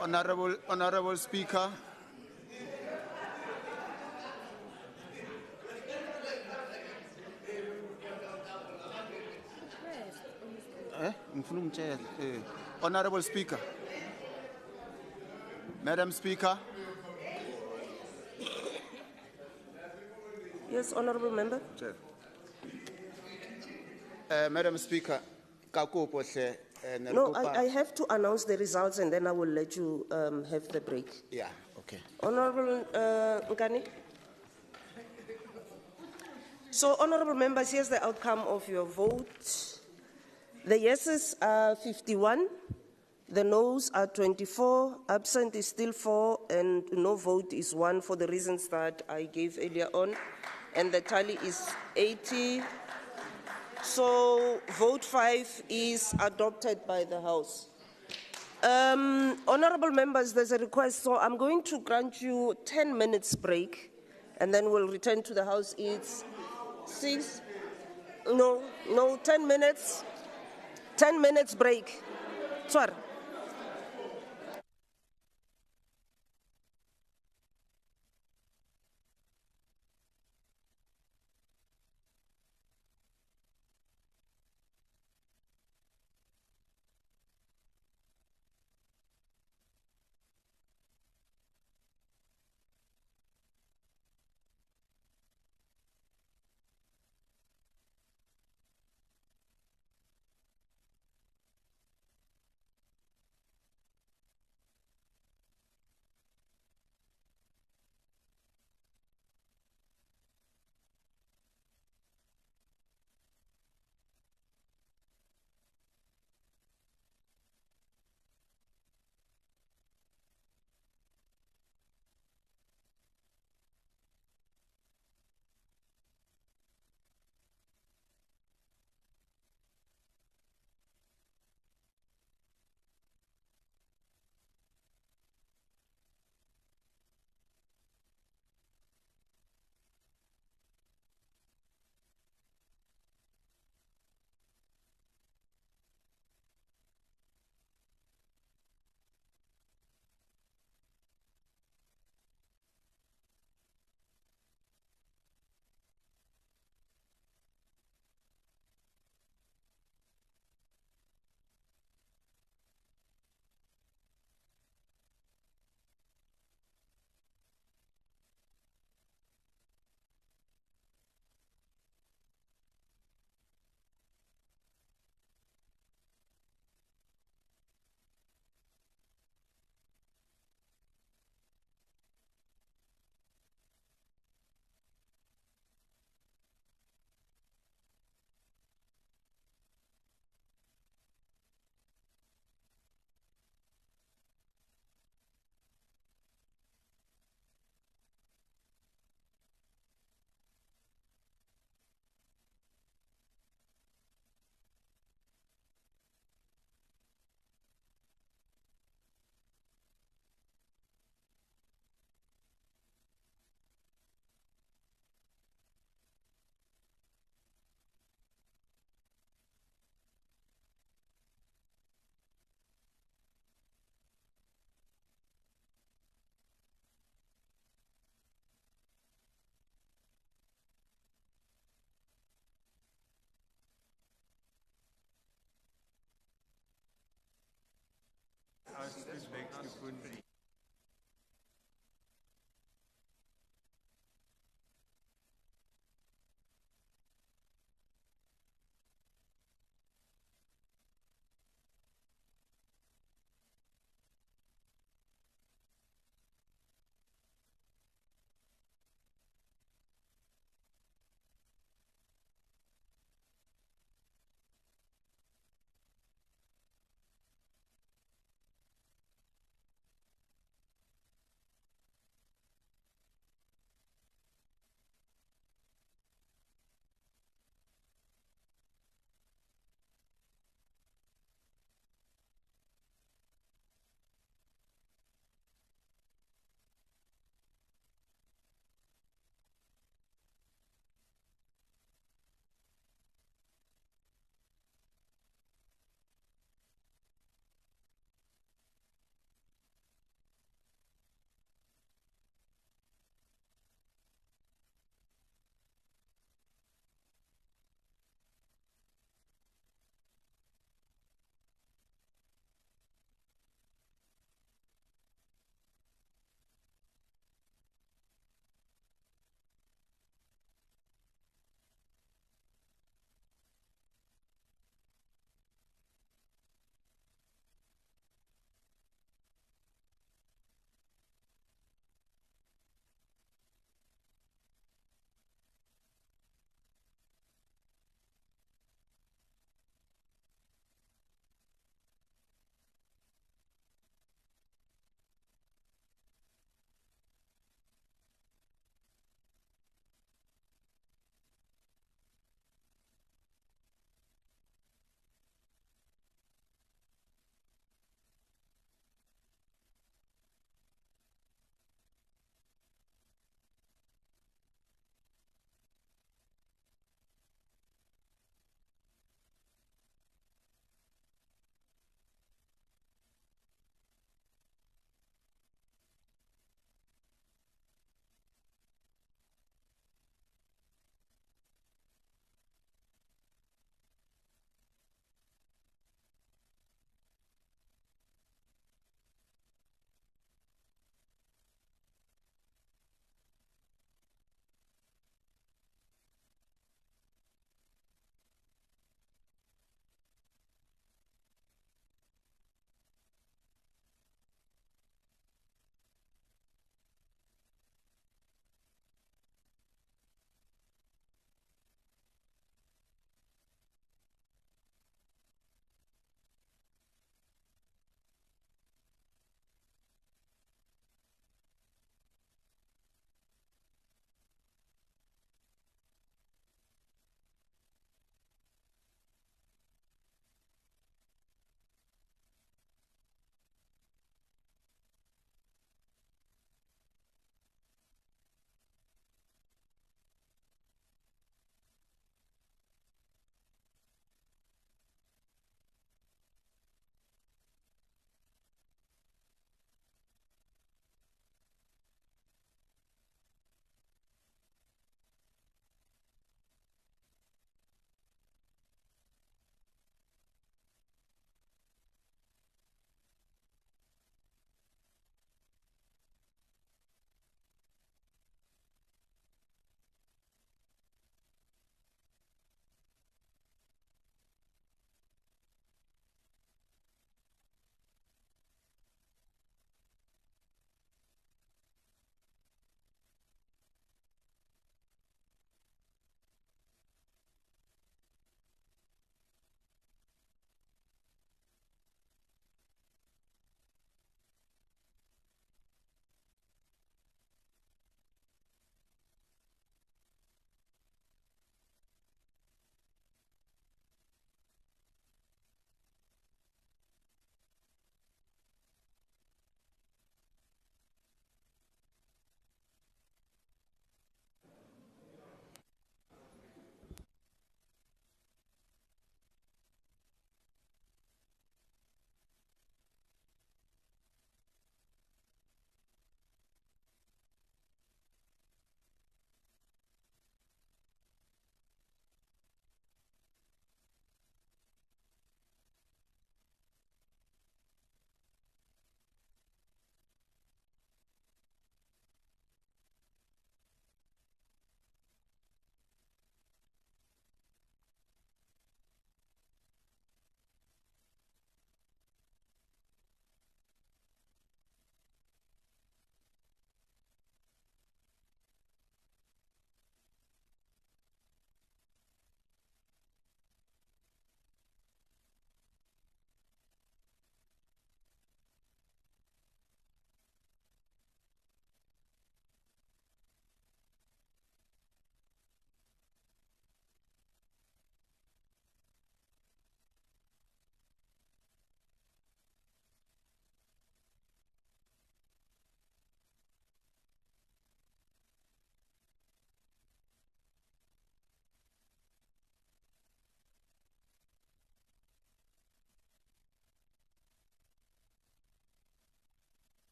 Honorable Speaker. Honorable Speaker. Madam Speaker. Yes, Honorable Member. Madam Speaker, No, I have to announce the results and then I will let you have the break. Yeah, okay. Honorable Nkani. So, honorable members, here's the outcome of your vote. The yeses are 51, the noes are 24, absent is still 4, and no vote is 1 for the reasons that I gave earlier on, and the tally is 80. So, vote 5 is adopted by the House. Honorable members, there's a request, so I'm going to grant you 10 minutes break, and then we'll return to the House. It's 10 minutes. 10 minutes break. Sorry.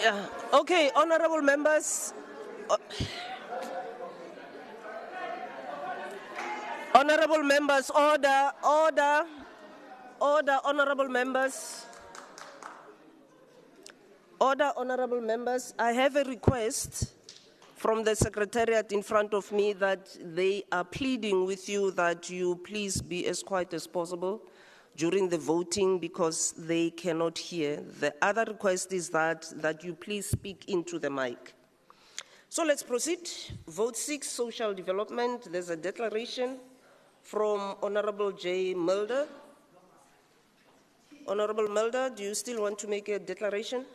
Yeah. Okay, honorable members. Honorable members, order, order, order, honorable members. Order, honorable members. I have a request from the Secretariat in front of me that they are pleading with you that you please be as quiet as possible during the voting because they cannot hear. The other request is that you please speak into the mic. So let's proceed. Vote 6, social development. There's a declaration from Honorable J. Mulder. Honorable Mulder, do you still want to make a declaration?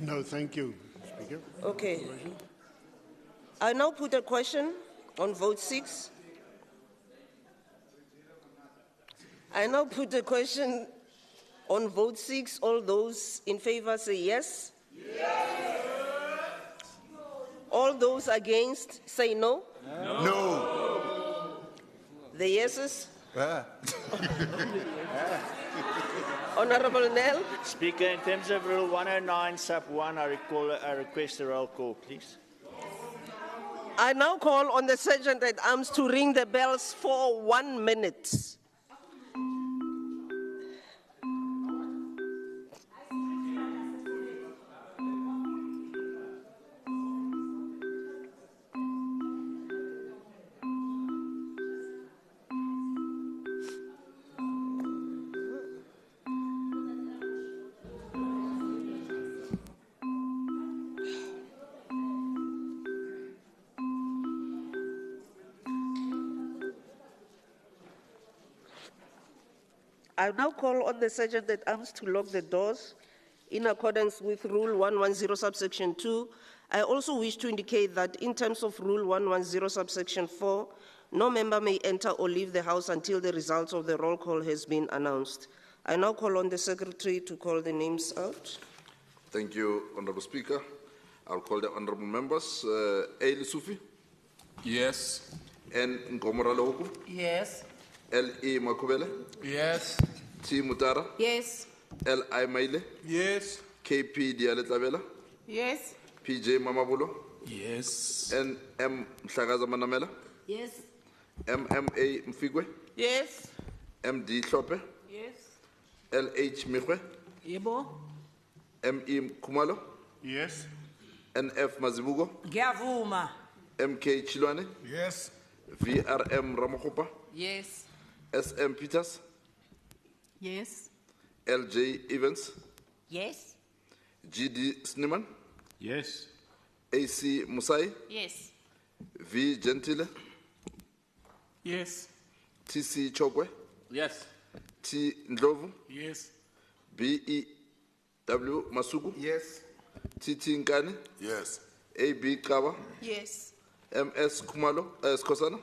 No, thank you, Speaker. Okay. I now put a question on vote 6. I now put a question on vote 6. All those in favor say yes. Yes. All those against say no. No. No. The yeses? Honorable Nell. Speaker, in terms of Rule 109, Sub 1, I request a roll call, please. I now call on the Sergeant at Arms to ring the bells for 1 minute. I now call on the Sergeant at Arms to lock the doors in accordance with Rule 110, subsection 2. I also wish to indicate that in terms of Rule 110, subsection 4, no member may enter or leave the House until the results of the roll call has been announced. I now call on the Secretary to call the names out. Thank you, Honourable Speaker. I'll call the honourable members. A. Sufi. Yes. N. Ngomoraloku. Yes. L.E. Makubele. Yes. T. Mutara. Yes. L.I. Maile. Yes. K.P. Dialetlavela. Yes. P.J. Mamabulo. Yes. N.M. Mhlagaza Manamela. Yes. M.M.A. Mfigwe. Yes. M.D. Klope. Yes. L.H. Mihwe. Yebo. M.E. Kumalo. Yes. N.F. Mazibugo. Ngiyavuma. M.K. Chilwane. Yes. V.R.M. Ramakhupa. Yes. S.M. Peters. Yes. L.J. Evans. Yes. G.D. Sneeman. Yes. A.C. Musai. Yes. V. Gentile. Yes. T.C. Chokwe. Yes. T. Ndlovu. Yes. B.E.W. Masuku. Yes. T.T. Nkane. Yes. A.B. Kawa. Yes. M.S. Kumalo. Skosana.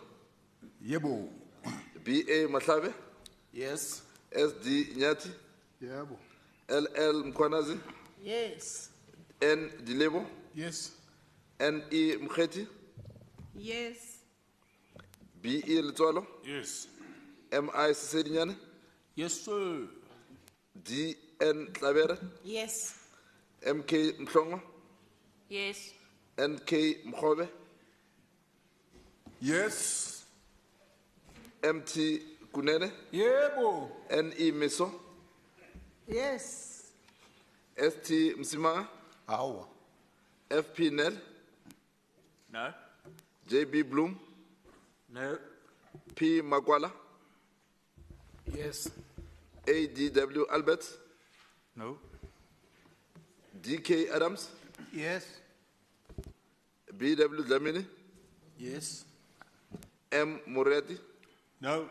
Yebo. B.A. Mahlave. Yes. S.D. Nyati. Yebo. L.L. Mkwanazi. Yes. N. Dilebo. Yes. N.E. Mkheti. Yes. B.E. Letswalo. Yes. M.I. Sisedinyane. Yes, sir. D.N. Tlavere. Yes. M.K. Mhlongo. Yes. N.K. Mkhobe. Yes. M.T. Kunene. Yebo. N.E. Miso. Yes. S.T. Msimanga. Awa. F.P. Nel. No. J.B. Bloom. No. P. Magwala. Yes. A.D.W. Albert. No. D.K. Adams. Yes. B.W. Dlamini. Yes. M. Moretti. No.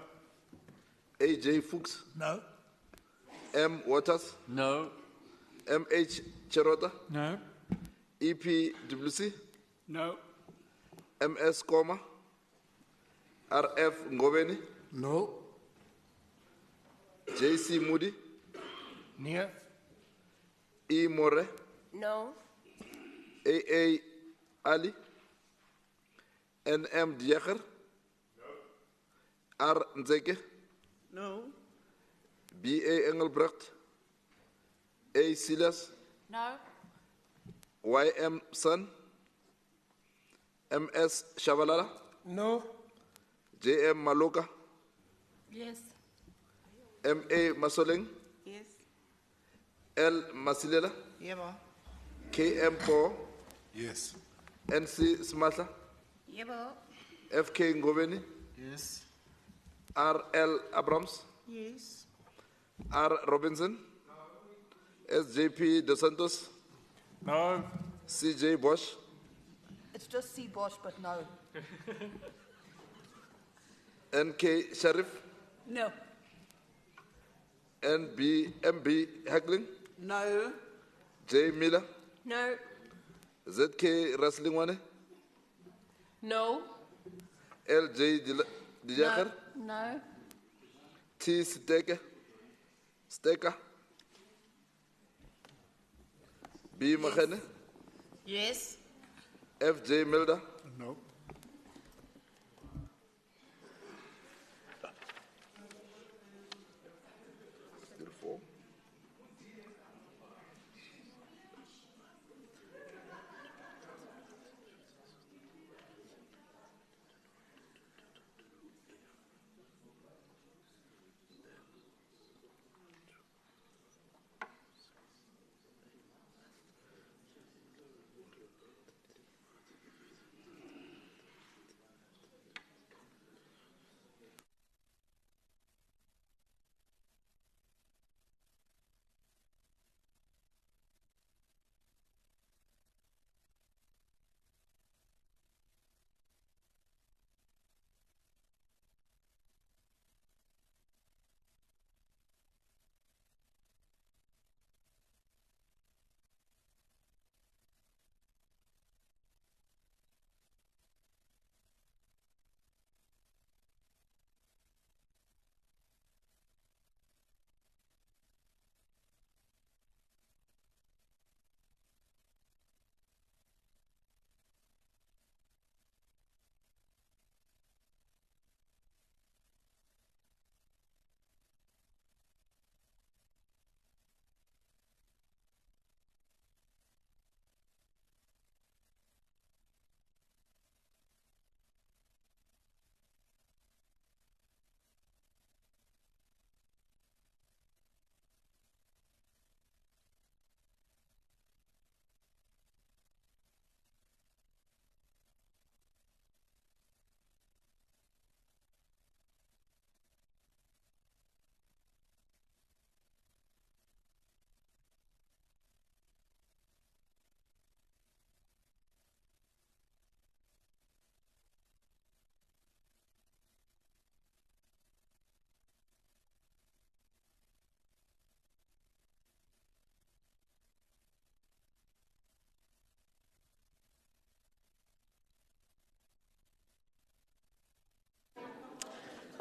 A.J. Fuchs. No. M. Waters. No. M.H. Cherota. No. E.P. Duplessis. No. M.S. Koma. R.F. Ngobeni. No. J.C. Moody. Near. E. More. No. A.A. Ali. N.M. Diaker. R. Nzeke. No. B.A. Engelbrecht. A. Silas. No. YM Sun, MS Shabalala, No. JM Maloka, Yes. MA Masoleng, Yes. L Masilela, Yebo. KM Paul, Yes. NC Smatla, Yebo. FK Ngobeni, Yes. RL Abrams, Yes. R Robinson, SJP Dos Santos, No. CJ Bosch, It's just C. Bosch, but no. NK Sharif, No. MB Hackling, No. J Miller, No. ZK Raslingwane, No. LJ Dijakar, No. T Steker, B Mahene, Yes. FJ Milder, No.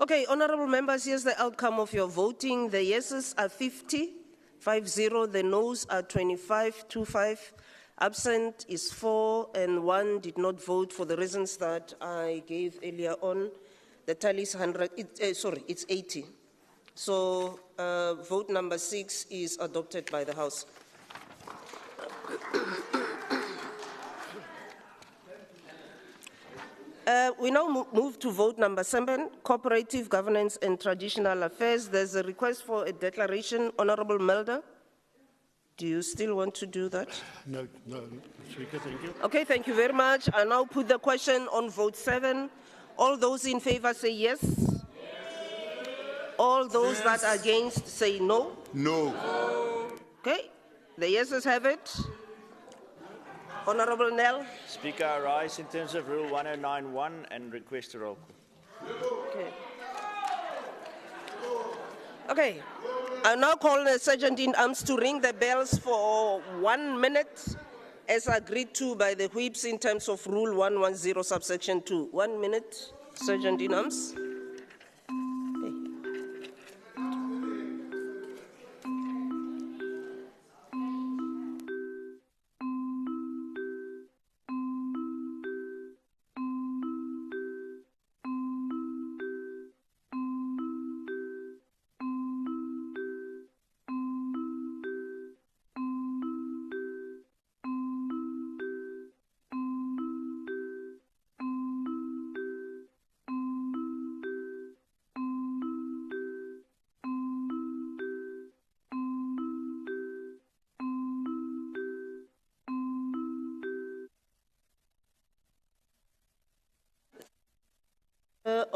Okay, honorable members, here's the outcome of your voting. The yeses are 50, 5-0. The noes are 25, 2-5. Absent is 4, and 1 did not vote for the reasons that I gave earlier on. The tally is 100. It's 80. So vote number 6 is adopted by the House. We now move to vote number 7, Cooperative Governance and Traditional Affairs. There's a request for a declaration. Honorable Melder, do you still want to do that? No, Speaker, thank you. Okay, thank you very much. I now put the question on vote 7. All those in favor say yes. All those that are against say no. No. Okay, the yeses have it. Honorable Nell. Speaker, I rise in terms of Rule 1091 and request a roll call. Okay. Okay. I now call the Sergeant in Arms to ring the bells for 1 minute, as agreed to by the whips in terms of Rule 110, subsection 2. 1 minute, Sergeant in Arms.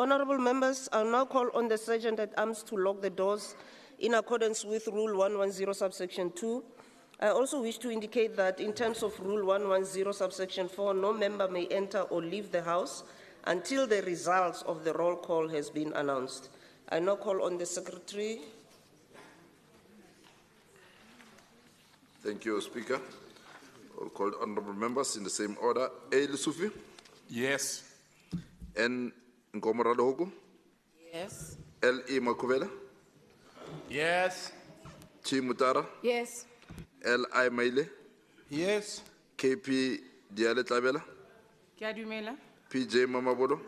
Honourable members, I'll now call on the Sergeant at Arms to lock the doors in accordance with Rule 110 subsection 2. I also wish to indicate that in terms of Rule 110 subsection 4, no member may enter or leave the House until the results of the roll call has been announced. I now call on the Secretary. Thank you, Speaker. All called honourable members in the same order. A. Lusufi. Yes. N. Nkomorado Hoku. Yes. L. E. Makuvela. Yes. Chi Mutara. Yes. L. I. Maile. Yes. KP Diale Tabela. Ke a dumela. PJ Mamabolo.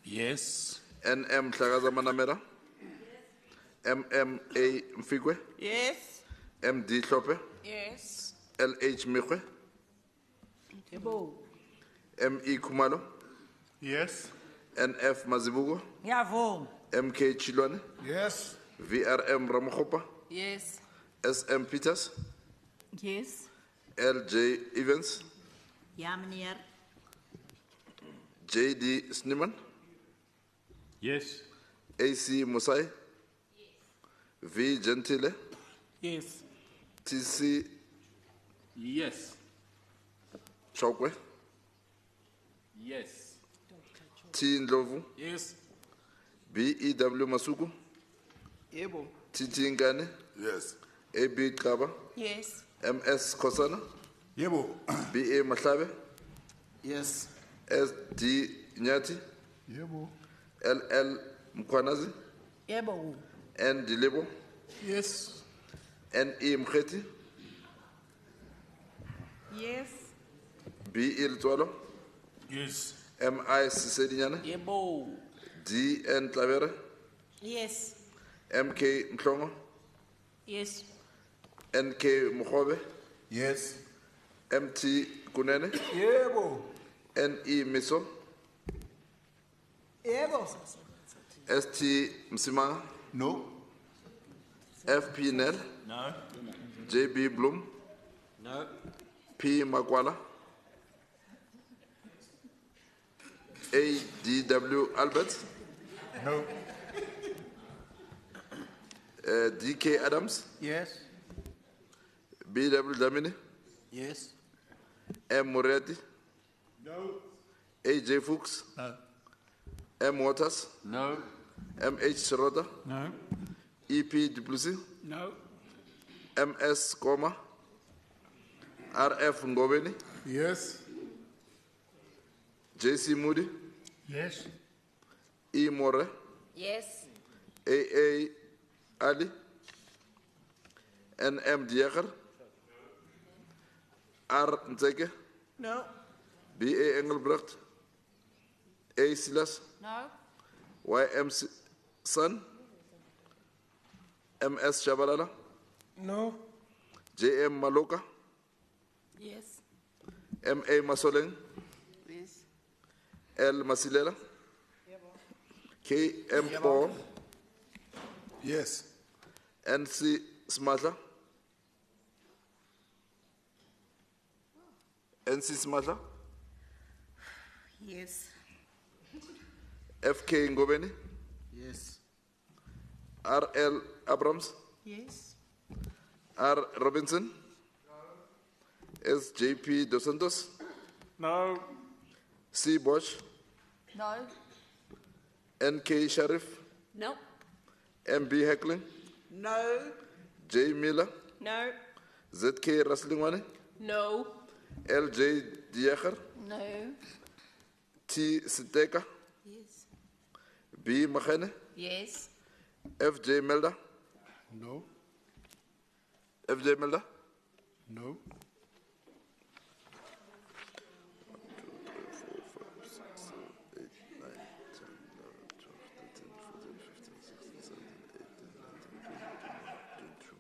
Yes. NM Tlagaza Manamera. MMA Mfikwe. Yes. MD Klope. Yes. LH Mikwe. ME Kumalo. Yes. NF Mazibugo. Yavong. MK Chilwane. Yes. VRM Ramakhopa. Yes. SM Peters. Yes. LJ Evans. Ja, meneer. JD Sniman. Yes. AC Musai. V Gentile. Yes. TC Yes. Chokwe. Yes. T Ndlovu. Yes. BEW Masuku. Yebo. TT Ngane. Yes. AB Kaba. Yes. MS Kosana. Yebo. BA Mahlabe. Yes. SD Nyati. Yebo. LL Mkwanazi. Yebo. N Dilebo. Yes. NE Mkheti. Yes. BE Lutwalo. Yes. MI Sisedinyana. Yebo. DN Tlavere. Yes. MK Mklongo. Yes. NK Mukhobe. Yes. MT Kunene. Yebo. NE Miso. Yebo. ST Msimanga. No. FP Nel. No. JB Bloom. No. P Makwala. ADW Albert. No. DK Adams. Yes. BW Damini. Yes. M Moretti. No. AJ Fuchs. No. M Waters. No. MH Sirota. No. EP Duplessis. No. MS Koma. RF Ngobeni. Yes. JC Moody. Yes. E More. Yes. AA Ali. NM Diaker. R Nzeke. No. BA Engelbrecht. A Silas. No. YM Sun. MS Shabalala. No. JM Maloka. Yes. MA Masoleng. Yes. L Masilela. KM Paul. Yes. NC Smatla. NC Smatla. Yes. FK Ngobeni. Yes. RL Abrams. Yes. R Robinson. SJP Dos Santos. No. C Bosch. No. NK Sharif. No. MB Heckling. No. J Miller. No. ZK Raslingwane. No. LJ Diacher. No. T Siteka. Yes. B Machene. Yes. FJ Melda. No. FJ Melda. No. 1, 2, 3, 4, 5, 6, 7, 8, 9, 10, 11, 12, 13, 14, 15, 16, 17, 18, 19, 20.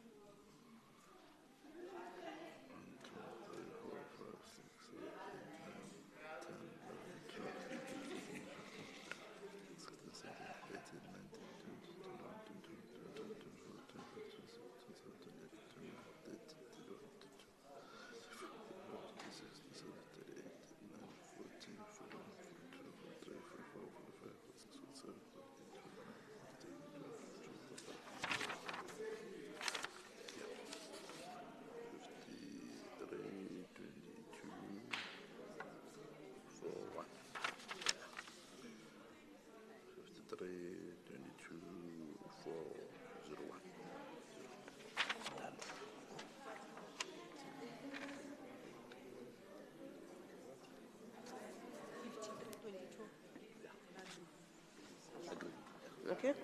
Okay.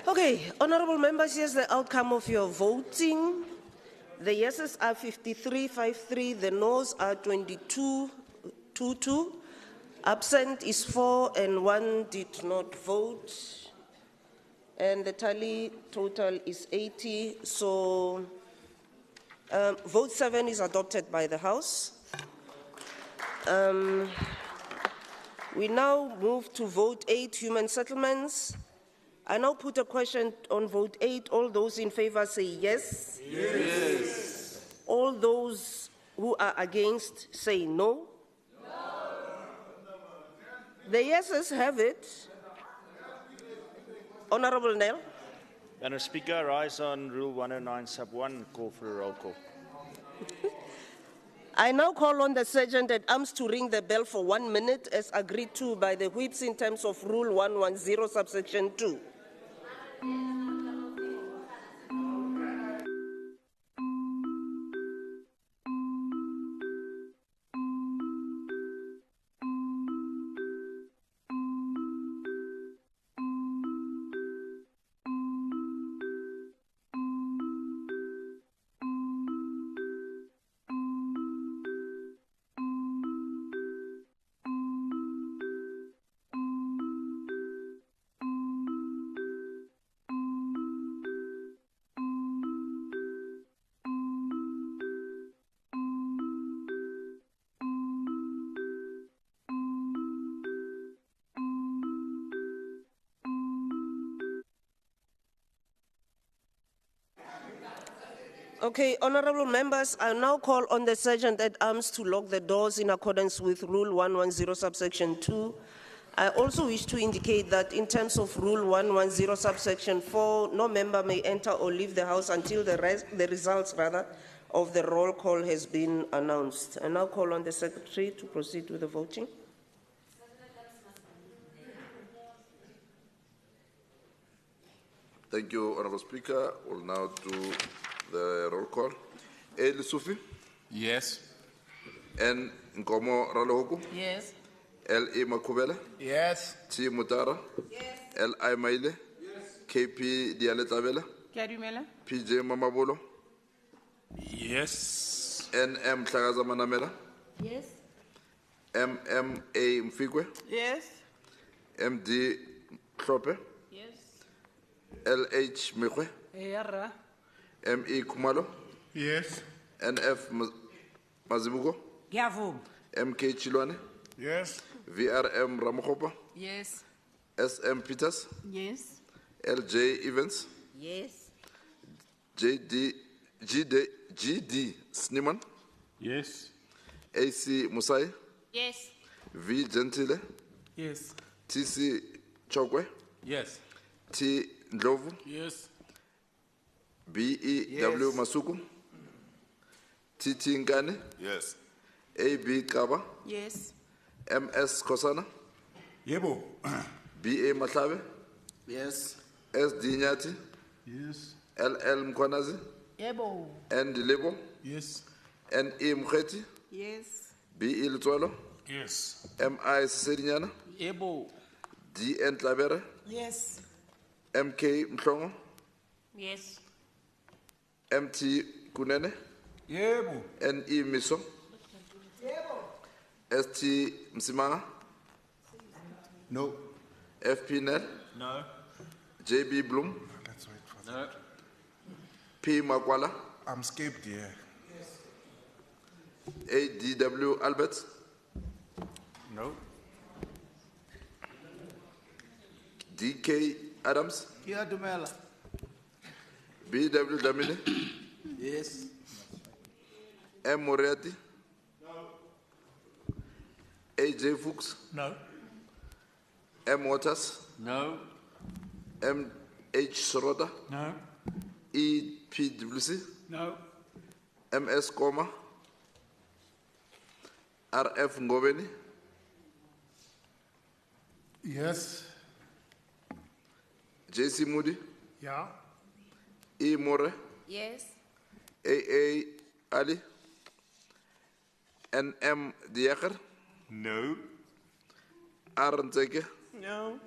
Okay, honorable members, here's the outcome of your voting. The yeses are 53-53, the noes are 22-22. Absent is 4 and 1 did not vote. And the tally total is 80. So vote 7 is adopted by the House. We now move to vote 8, human settlements. I now put a question on vote 8. All those in favor say yes. Yes. All those who are against say no. The yeses have it. Honorable Nell. Madam Speaker, I rise on Rule 109 sub 1 and call for a roll call. I now call on the Sergeant at Arms to ring the bell for 1 minute as agreed to by the whips in terms of Rule 110 subsection 2. Okay, honorable members, I now call on the Sergeant at Arms to lock the doors in accordance with Rule 110 subsection 2. I also wish to indicate that in terms of Rule 110 subsection 4, no member may enter or leave the House until the results of the roll call has been announced. I now call on the Secretary to proceed with the voting. Thank you, Honorable Speaker. We'll now do the roll call. A. Lusufi? Yes. N. Nkomo Ralohoku? Yes. L. E. Makubele? Yes. T. Mutara? Yes. L. I. Maile? Yes. KP Dialetabela? PJ Mamabolo? Yes. N. M. Tlagaza Manamela? Yes. M. M. A. Mfikwe? Yes. M. D. Klope? Yes. L. H. Mikwe? M. E. Kumalo? Yes. N. F. Mazibuko? M. K. Chilwane? Yes. VRM Ramokopa? Yes. S. M. Peters? Yes. L. J. Evans? Yes. GD Sniman? Yes. AC Musai? Yes. V. Gentile? Yes. TC Chokwe? Yes. T. Ndlovu? Yes. BEW Masuku? TT Ngane? Yes. AB Kaba? Yes. MS Kosana? Yebo. BA Matlabe? Yes. SD Nyati? Yes. LL Mkwanazi? Yebo. N. Dilebo? Yes. NE Mkheti? Yes. BE Lutswalo? Yes. MI Sisedinyana? Yebo. DN Tlabere? Yes. MK Mhlongo? Yes. MT Kunene? Yebo. NE Miso? ST Msimanga? No. FP Nel? No. JB Bloom? Let's wait for that. No. P Makwala? I'm skipped here. ADW Albert? No. DK Adams? Kia Dumela. BW Damini? Yes. M Moriarty? No. AJ Fuchs? No. M Waters? No. M H Sorota? No. EPWC? No. MS Koma? RF Ngobeni? Yes. JC Moody? Yeah. E More? Yes. AA Ali? NM Diaker? No. R Nzeke? No.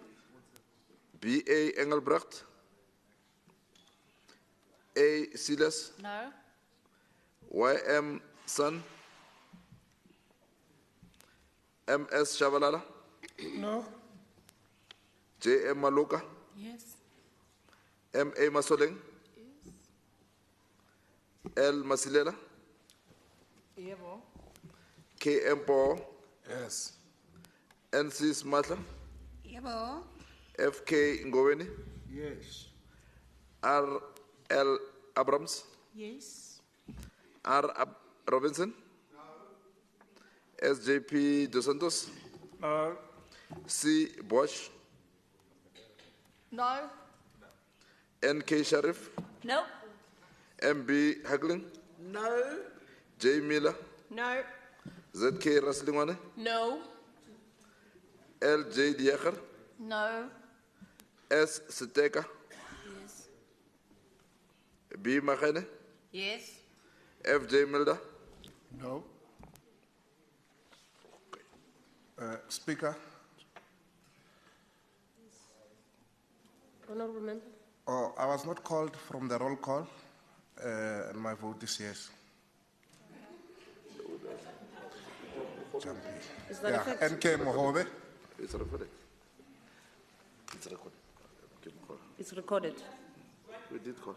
B.A. Engelbrecht, A. Silas, No. Y.M. Sun, M.S. Shabalala, No. J.M. Maluka, Yes. M.A. Masoleng, L. Masilela, Yebo. K.M. Paul, Yes. N.C. Smatla, Yebo. F.K. Ngoweni, Yes. R.L. Abrams, Yes. R. Robinson, S.J.P. Dos Santos, No. C. Bosch, No. N.K. Sharif, No. M.B. Hagling, No. J. Miller, No. Z.K. Raslingwane, No. L.J. Diacher, No. S. Siteka, Yes. B. Magene, Yes. F.J. Milda, No. Speaker, Honourable Member. oh, I was not called from the roll call, and my vote is yes. Is that Yeah, a fact? NK Mohobe. It's recorded. It's recorded. It's recorded. We did call.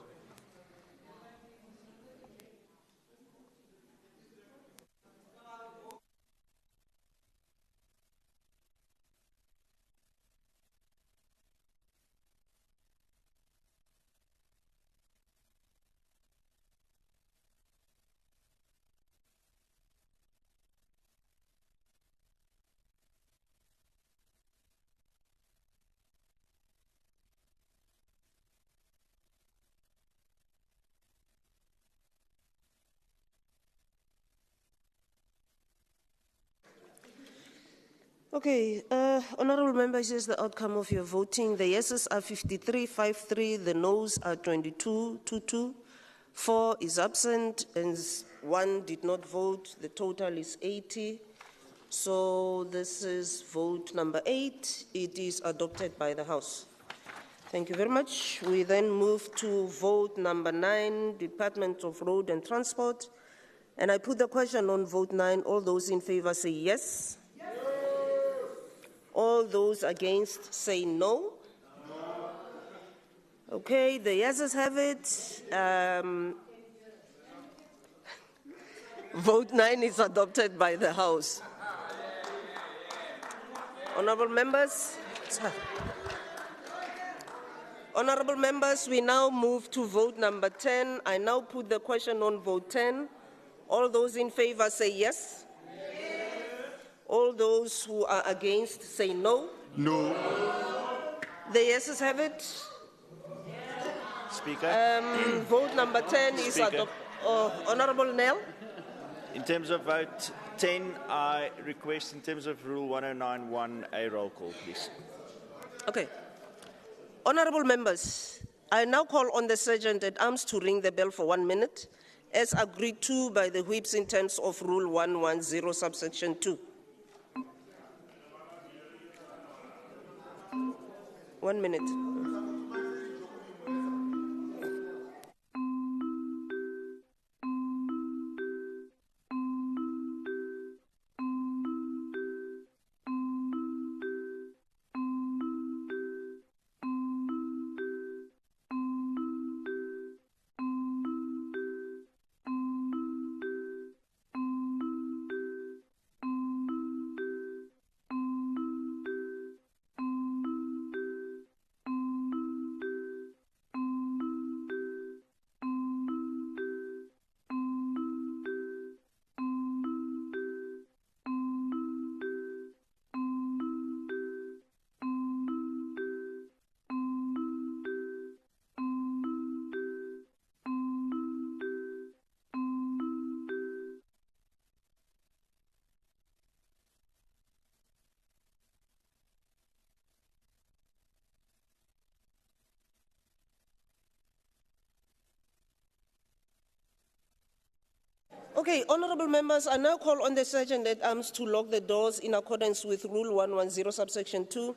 Okay, honourable members, here's the outcome of your voting. The yeses are 53-53, the noes are 22-22, 4 is absent, and 1 did not vote. The total is 80. So this is vote number 8. It is adopted by the House. Thank you very much. We then move to vote number 9, Department of Road and Transport. And I put the question on vote 9. All those in favor say yes. All those against say no. Okay, the yeses have it. Vote 9 is adopted by the House. Honourable members, we now move to vote number 10. I now put the question on vote 10. All those in favor say yes. All those who are against say no. No. The yeses have it. Speaker. Vote number 10 is Speaker. adopted. Honourable Nell. In terms of vote 10, I request in terms of Rule 109(1) a roll call, please. Okay. Honourable members, I now call on the Sergeant at Arms to ring the bell for 1 minute, as agreed to by the whips in terms of Rule 110, subsection 2. 1 minute. Okay, honourable members, I now call on the Sergeant at Arms to lock the doors in accordance with Rule 110, subsection 2.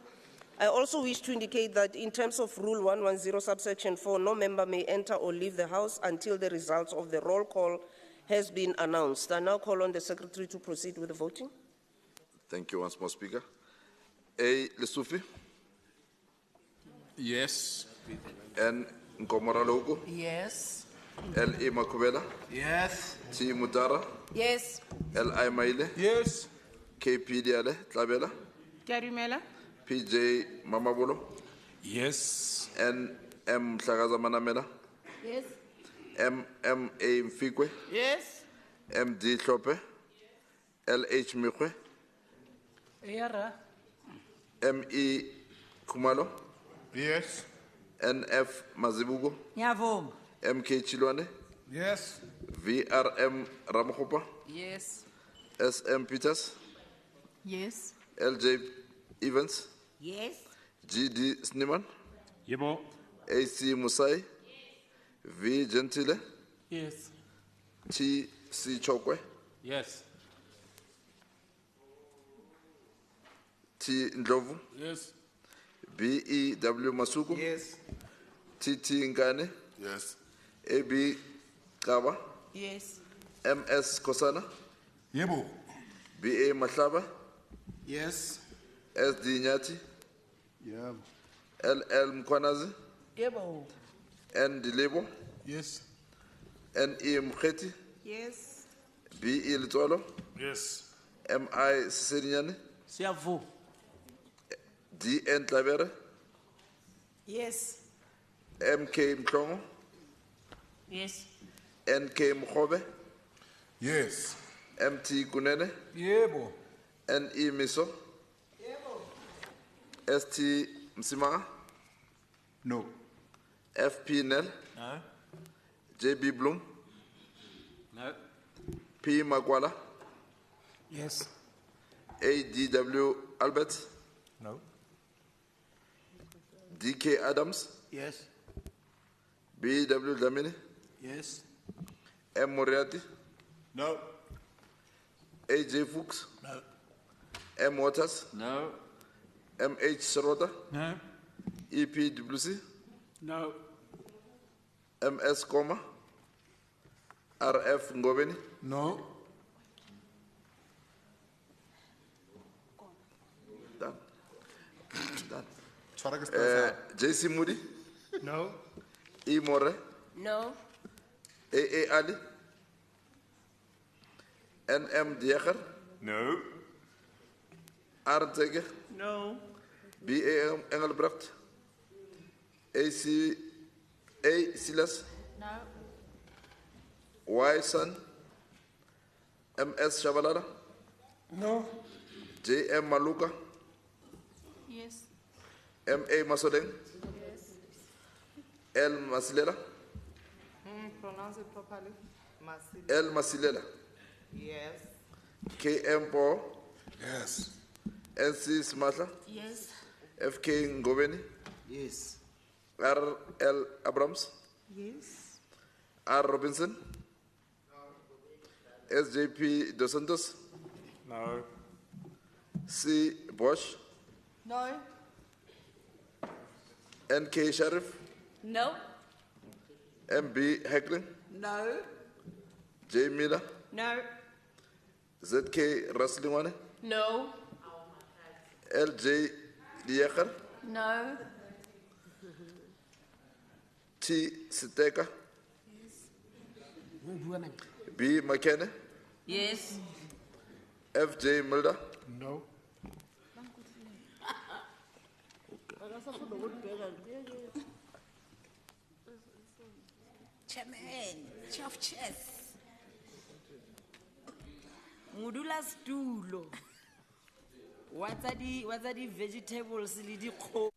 I also wish to indicate that in terms of Rule 110, subsection 4, no member may enter or leave the House until the results of the roll call has been announced. I now call on the Secretary to proceed with the voting. Thank you once more, Speaker. A. Lesufi. Yes. N. Nkomora Logo. Yes. L. E. Makubela. Yes. T. Mutara. Yes. L. I. Maile. Yes. K. P. Diale. Tlabela. Tiarumela. PJ Mamabolo. Yes. N. M. Mhlakaza Manamela. Yes. M. M. A. Mfikwe. Yes. M. D. Hlope. L. H. Mikwe. Yara. M. E. Kumalo. Yes. N. F. Mazibugo. Nyavuma. M. K. Chilwane. Yes. V. R. M. Ramkhopa. Yes. S. M. Peters. Yes. L. J. Evans. Yes. G. D. Sneeman. Yebo. A. C. Musai. V. Gentile. Yes. T. C. Chokwe. Yes. T. Ndlovu. Yes. B. E. W. Masuku. Yes. T. T. Ngane. Yes. A. B. Kaba. Yes. M. S. Kosana. Yebo. B. A. Mahlaba. Yes. S. D. Nyati. Yeah. L. L. Mkwanazi. Yebo. N. Dilebo. Yes. N. E. Mkheti. Yes. B. E. Litolo. Yes. M. I. Siserinyane. Siyavu. D. N. Tlabere. Yes. M. K. Mklongo. Yes. N. K. Mkhobe. Yes. M. T. Kunene. Yebo. N. E. Miso. S. T. Msimanga. No. F. P. Nel. No. J. B. Bloom. No. P. Magwala. Yes. A. D. W. Albert. No. D. K. Adams. Yes. B. W. Dlamini. Yes. M. Moriarty. No. A. J. Fuchs. No. M. Waters. No. M. H. Sarota. No. E. P. Duplessis. No. M. S. Koma. R. F. Ngobeni. No. Done. Done. Tshwara J. C. Moody. No. E. More. No. A. A. Ali. N. M. Diakhar. No. R. Zege. No. B. A. Engelbrecht. A. C. A. Silas. No. Y. Son. M. S. Shabalala. No. J. M. Maluka. Yes. M. A. Masodeng. Yes. L. Masilela. Pronounce it properly. L. Masilela. Yes. K. M. Po. Yes. N. C. Smatla. Yes. F. K. Ngobeni. Yes. R. L. Abrams. Yes. R. Robinson. S. J. P. Dos Santos. No. C. Bosch. No. N. K. Sharif. No. M. B. Heckling. No. J. Miller. No. Z. K. Raslingwane. No. L. J. Diakhar. No. T. Siteka. B. McKenna. Yes. F. J. Mulder. No. Chairman, Chair of Chairs. Modula stulo. What are the vegetables le di kgo?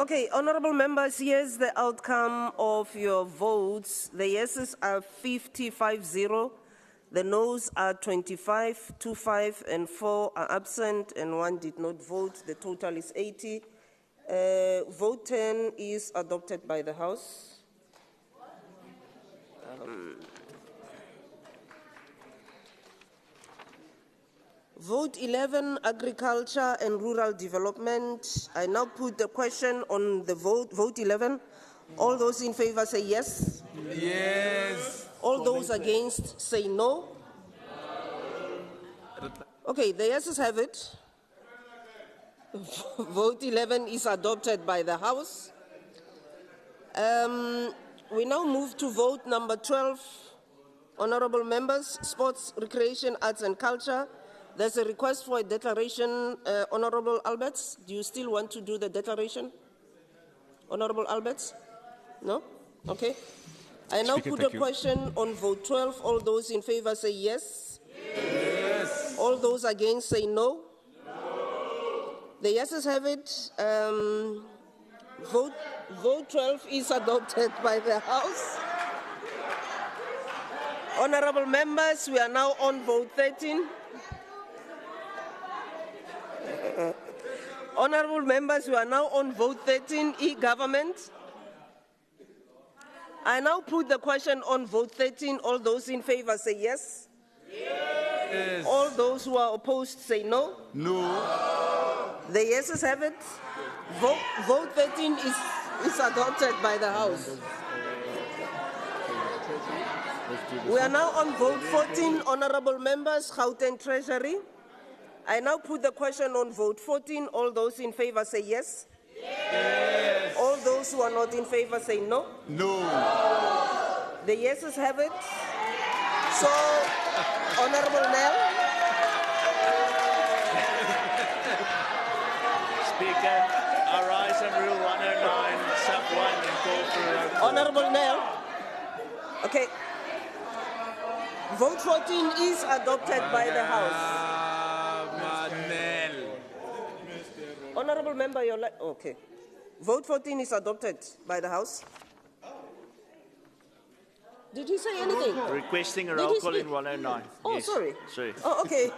Okay, honorable members, here's the outcome of your votes. The yeses are 50-5-0, the noes are 25-5, and 4 are absent, and 1 did not vote. The total is 80. Vote 10 is adopted by the House. Vote 11, Agriculture and Rural Development. I now put the question on the vote. Vote 11. All those in favor say yes. Yes. All those against say no. Okay, the yeses have it. Vote 11 is adopted by the House. We now move to vote number 12. Honorable members, Sports, Recreation, Arts and Culture. There's a request for a declaration. Honorable Alberts, do you still want to do the declaration? Honorable Alberts? No? Okay. I now Speaker, put a question on vote 12. All those in favor say yes. Yes. All those against say no. No. The yeses have it. Vote 12 is adopted by the House. Honorable members, we are now on vote 13. Honorable members, we are now on vote 13, e-government. I now put the question on vote 13. All those in favor say yes. Yes. All those who are opposed say no. No. The yeses have it. Vote 13 is adopted by the House. We are now on vote 14, honorable members, Gauteng Treasury. I now put the question on vote 14. All those in favor say yes. Yes. All those who are not in favor say no. No. The yeses have it. So, Honorable Nell. Speaker, I rise on Rule 109, Sub 1, and call for a roll call. Honorable Nell. Okay. Vote 14 is adopted by the House. Honorable member, you're like, okay. Vote 14 is adopted by the House. Did he say anything? Requesting a roll call in 109. Oh, yes. sorry. Sorry. Oh, okay.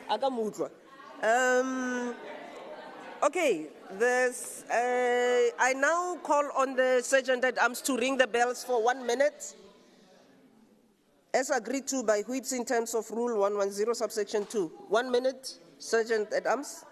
Akamudra. Okay, I now call on the Sergeant at Arms to ring the bells for 1 minute. As agreed to by whips in terms of Rule 110, subsection 2. 1 minute, Sergeant at Arms.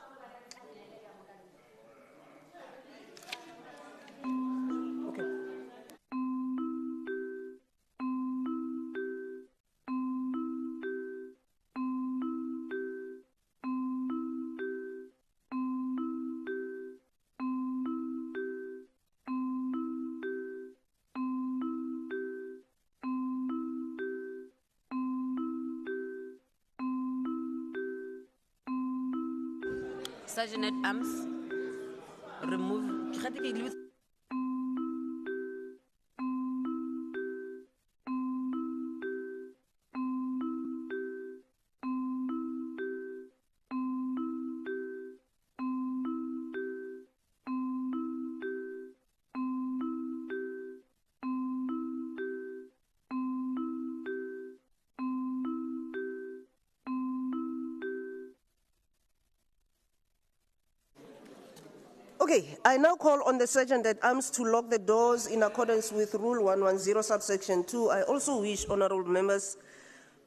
Sergeant at Arms, remove. Okay, I now call on the Sergeant at Arms to lock the doors in accordance with Rule 110, subsection 2. I also wish, honorable members,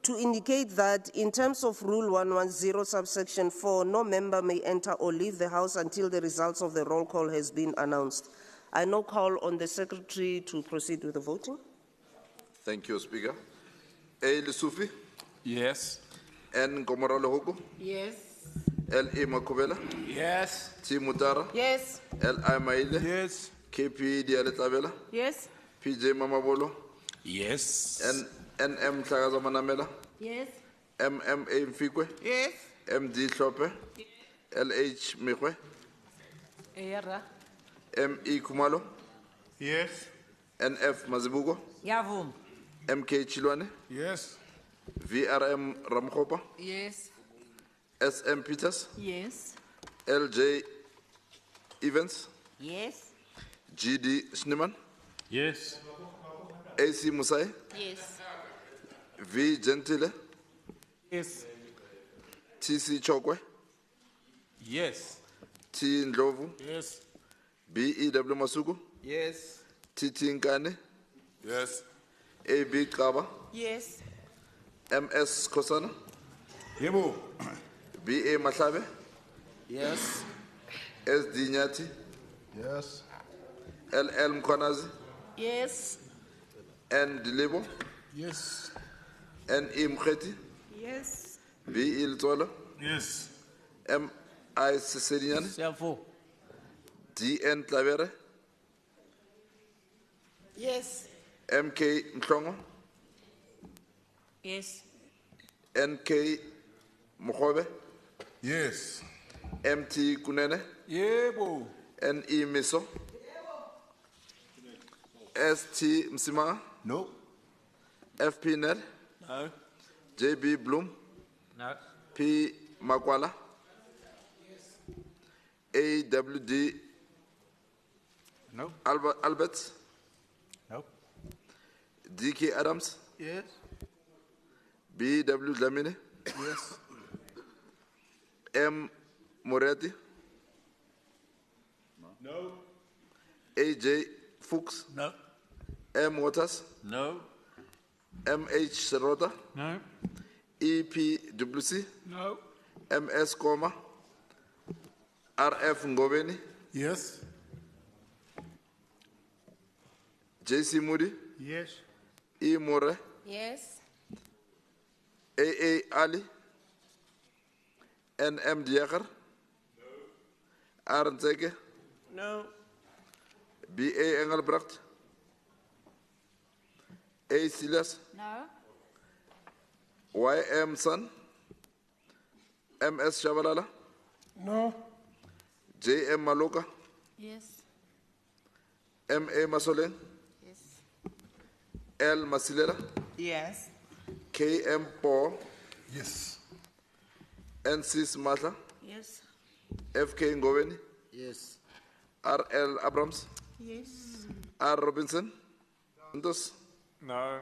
to indicate that in terms of Rule 110, subsection 4, no member may enter or leave the House until the results of the roll call has been announced. I now call on the Secretary to proceed with the voting. Thank you, Speaker. A. Lesufi? Yes. N. Komoralo Hoko? Yes. L. E. Makubela? Yes. T. Mutara? Yes. L. I. Maile? Yes. KP Dialetabela? Yes. PJ Mamabolo? Yes. N. M. Tagazamanamela? Yes. M. M. A. Mfikwe? Yes. M. D. Shope? L. H. Mikwe? Era. M. E. Kumalo? Yes. N. F. Mazibugo? Yavum. M. K. Chilwane? Yes. VRM Ramkopa? Yes. S. M. Peters? Yes. L. J. Evans? Yes. GD Schneeman, Yes. AC Musai, Yes. V Gentile, Yes. TC Chokwe, Yes. T Ndlovu, Yes. BEW Masuku, Yes. TT Nkane, Yes. AB Kaba, Yes. MS Kosana, Yebo. BA Mahlabe, Yes. SD Nyati, Yes. LL Mkwanazi, Yes. N Dilebo, Yes. NE Mkheti, Yes. BE Ltolo, Yes. MI Sisedinyane, Siafo. DN Tlavere, Yes. MK Mhlongo, Yes. NK Mokhobe, Yes. MT Kunene, Yebo. NE Miso, ST Msimanga, No. FP Ned, No. JB Bloom, No. P Makwala, AWD No. Albert, No. DK Adams, Yes. BW Dlamini, Yes. M Moretti, No. AJ Fuchs, No. M Waters, No. MH Serota, No. EPWC, No. MS Koma, RF Ngobeni, Yes. JC Moody, Yes. E More, Yes. AA Ali, NM Diakar, R Nzeke, No. BA Engelbracht, A Silas, No. YM San, MS Shabalala, No. JM Maloka, Yes. MA Masoleng, Yes. L Masilera, Yes. KM Paul, Yes. NC Smatla, Yes. FK Ngobeni, Yes. RL Abrams, Yes. R Robinson, Santos, No.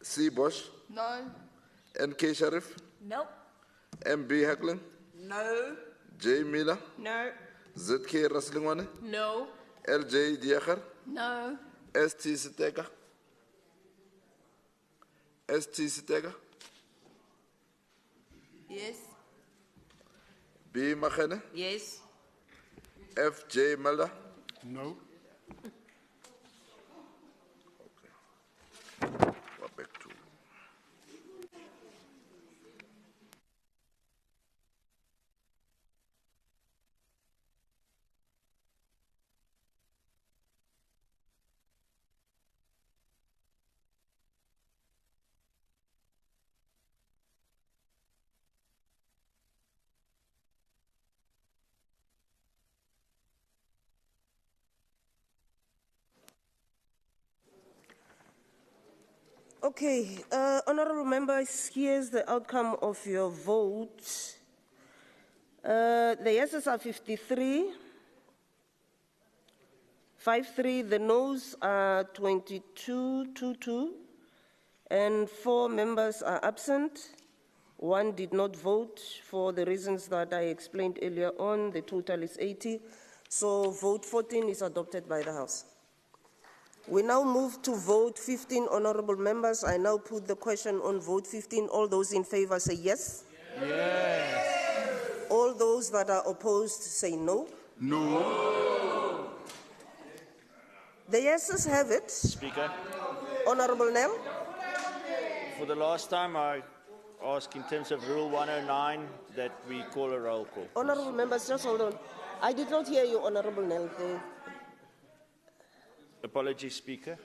C Bosch, No. NK Sharif, Nope. MB Hackling, No. J Miller, No. ZK Raslingwane, No. LJ Diakar, No. ST Siteka, ST Siteka, Yes. B Machene, Yes. FJ Melda, No. We're back to Okay, honorable members, here's the outcome of your vote. The yeses are 53, 5-3, the noes are 22-2, and 4 members are absent. 1 did not vote for the reasons that I explained earlier on. The total is 80. So vote 14 is adopted by the House. We now move to vote 15, honorable members. I now put the question on vote 15. All those in favor say yes. Yes. All those that are opposed say no. No. The yeses have it. Speaker, Honorable Nell. for the last time, I ask in terms of Rule 109 that we call a roll call. Honorable members, just hold on. I did not hear you, Honorable Nell. Apologies, Speaker.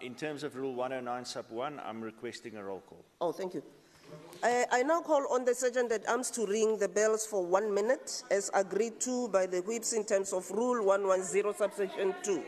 In terms of Rule 109 sub 1, I'm requesting a roll call. Oh, thank you. I now call on the Sergeant at Arms to ring the bells for 1 minute, as agreed to by the whips in terms of Rule 110, subsection 2.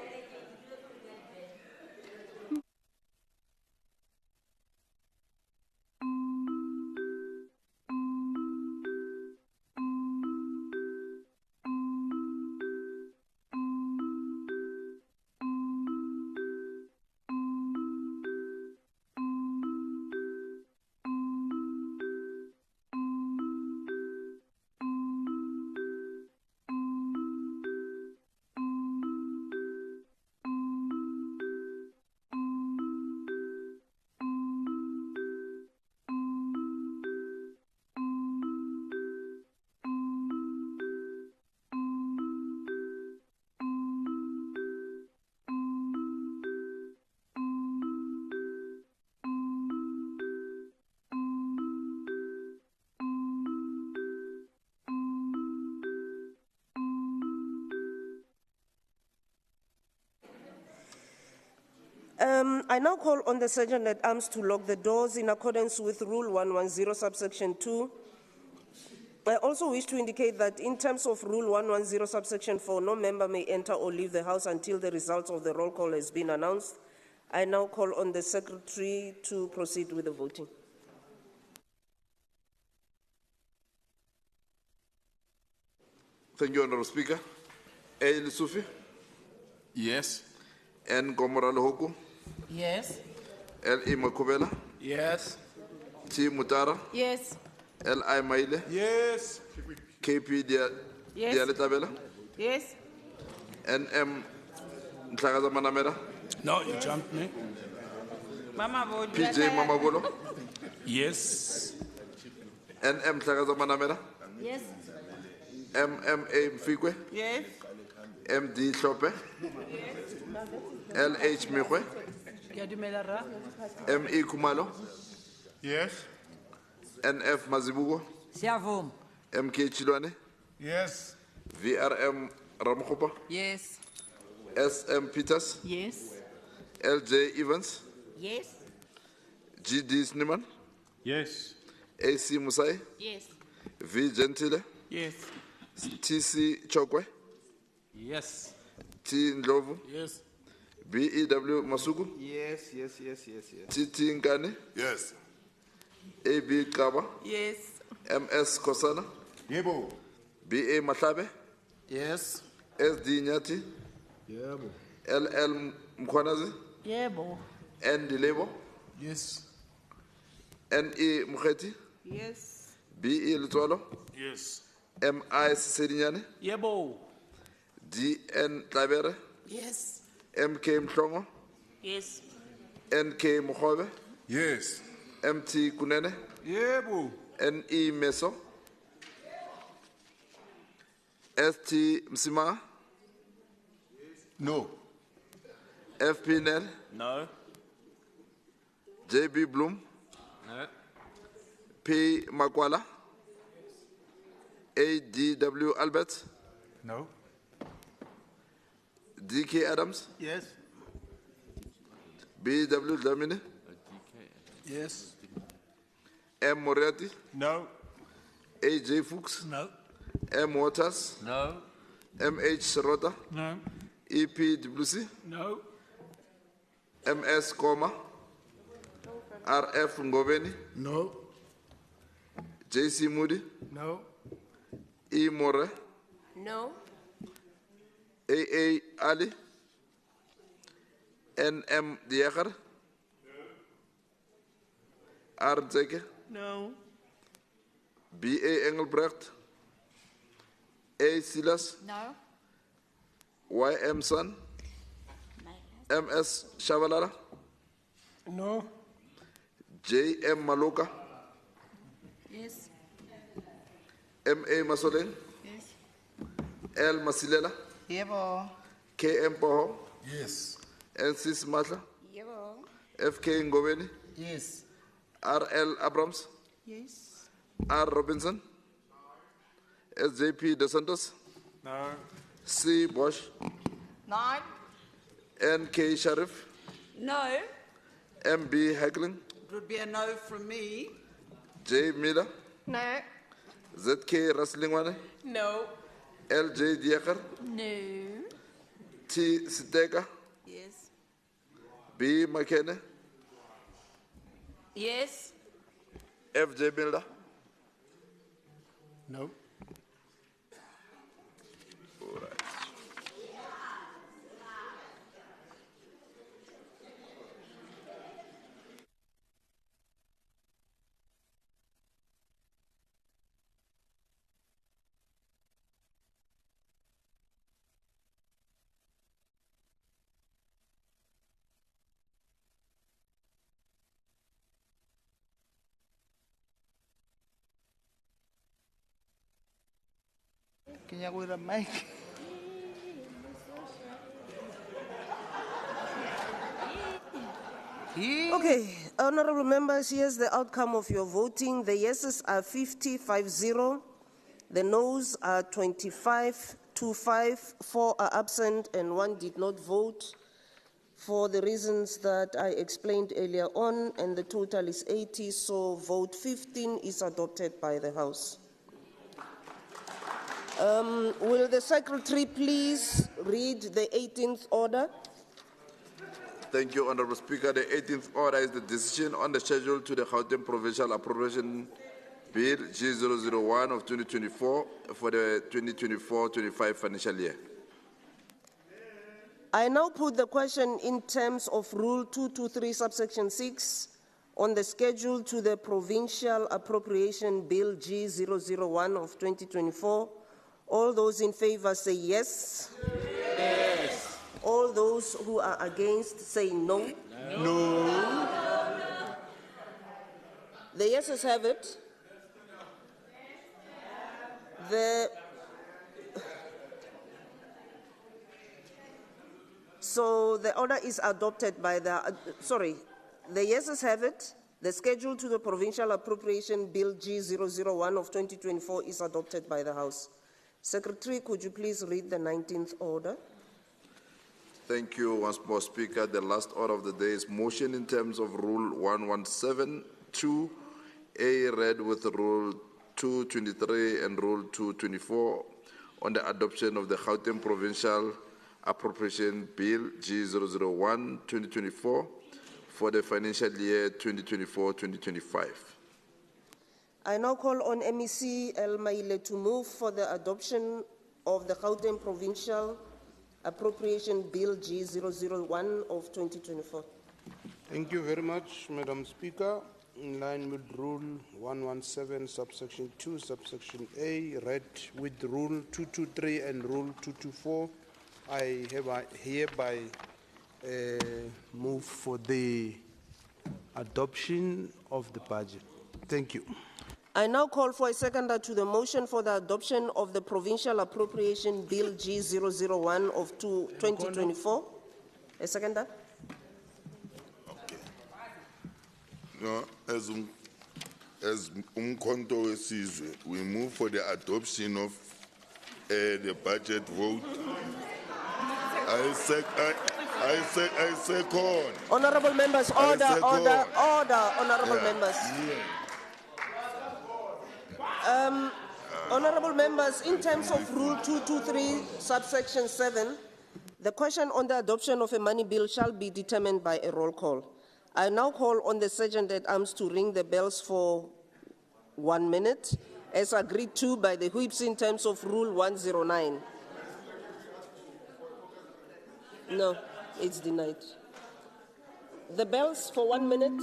I now call on the Sergeant at Arms to lock the doors in accordance with Rule 110, subsection 2. I also wish to indicate that in terms of Rule 110, subsection 4, no member may enter or leave the House until the results of the roll call has been announced. I now call on the Secretary to proceed with the voting. Thank you, Honourable Speaker. A. Lissufi, Yes. N. Gomorale Hoku, Yes. L. E. Makubela, Yes. T. Mutara, Yes. L. I. Maile, Yes. KP Yes. Dialetabela, Yes. N. M. Ntlakaza Manamera, No, you jumped me. Mama vote. PJ Mamabolo, Yes. N. M. Ntlakaza Manamera, Yes. M. M. A. Mfikwe, Yes. M. D. Shope, L. H. Mikwe, M. E. Kumalo, Yes. N. F. Mazibugo, Siavum. M. K. Chilwane, Yes. V. R. M. Ramkhupa, Yes. S. M. Peters, Yes. L. J. Evans, Yes. G. D. Sniman, Yes. A. C. Musai, Yes. V. Gentile, Yes. T. C. Chokwe, Yes. T. Ndlovu, Yes. B. E. W. Masuku, Yes, yes, yes, yes, yes. T. T. Nkane, Yes. A. B. Kaba, Yes. M. S. Kosana, Yebo. B. A. Mahlabe, Yes. S. D. Nyati, Yebo. L. L. Mkhwanazi, Yebo. N. Dilebo, Yes. N. E. Mukheti, Yes. B. E. Lutwalo, Yes. M. I. Sedinyane, Yebo. D. N. Tlabere, Yes. M. K. Mhlongo, Yes. N. K. Mukhobe, Yes. M. T. Kunene, Yebo. N. E. Meso, S. T. Msima, No. F. P. Nel, No. J. B. Bloom, No. P. Makwala, A. D. W. Albert, No. D. K. Adams, Yes. B. W. Dlamini, Yes. M. Moriarty, No. A. J. Fuchs, No. M. Waters, No. M. H. Sarota, No. E. P. Diblusi, No. M. S. Koma, R. F. Ngobeni, No. J. C. Moody, No. E. More, No. A. Ali, N. M. Diakhar, R. Zeke, No. B. A. Engelbrecht, A. Silas, No. Y. M. San, M. S. Shavalara, No. J. M. Maloka, Yes. M. A. Masoleng, Yes. L. Masilela, Yebo. K. M. Poho, Yes. N. C. Smatla, Yebo. F. K. Ngobeni, Yes. R. L. Abrams, Yes. R. Robinson, S. J. P. De Santos, No. C. Bosch, 9. N. K. Sharif, No. M. B. Hackling, It would be a no from me. J. Miller, No. Z. K. Raslingwane, No. L. J. Diakhar, No. T. Siteka, Yes. B. Makene, Yes. F. J. Milda, No. Can you go to the mic? Okay, honorable members, here's the outcome of your voting. The yeses are 50-5-0. The noes are 25-25. 4 are absent and 1 did not vote. for the reasons that I explained earlier on, and the total is 80, so vote 15 is adopted by the House. Will the Secretary please read the 18th order? Thank you, Honourable Speaker. The 18th order is the decision on the schedule to the Gauteng Provincial Appropriation Bill G001 of 2024 for the 2024-25 financial year. I now put the question in terms of Rule 223, subsection 6, on the schedule to the Provincial Appropriation Bill G001 of 2024. All those in favor say yes. Yes. All those who are against say no. No. The yeses have it. So the order is adopted by the, the yeses have it. The schedule to the Provincial Appropriation Bill G001 of 2024 is adopted by the House. Secretary, could you please read the 19th order? Thank you once more, Speaker. The last order of the day is motion in terms of Rule 1172A, read with Rule 223 and Rule 224 on the adoption of the Gauteng Provincial Appropriation Bill G001 2024 for the financial year 2024-2025. I now call on MEC El Maile to move for the adoption of the Gauteng Provincial Appropriation Bill G001 of 2024. Thank you very much, Madam Speaker. In line with Rule 117, subsection 2, subsection A, read with Rule 223 and Rule 224, I hereby move for the adoption of the budget. Thank you. I now call for a seconder to the motion for the adoption of the Provincial Appropriation Bill G001 of 2024. A seconder? Okay. No, as Umkhonto wesizwe, we move for the adoption of the budget vote. I second. Honorable members, order, honorable members. Honorable members, in terms of Rule 223, subsection 7, the question on the adoption of a money bill shall be determined by a roll call. I now call on the Sergeant at Arms to ring the bells for 1 minute, as agreed to by the whips in terms of Rule 109. No, it's denied. The bells for 1 minute.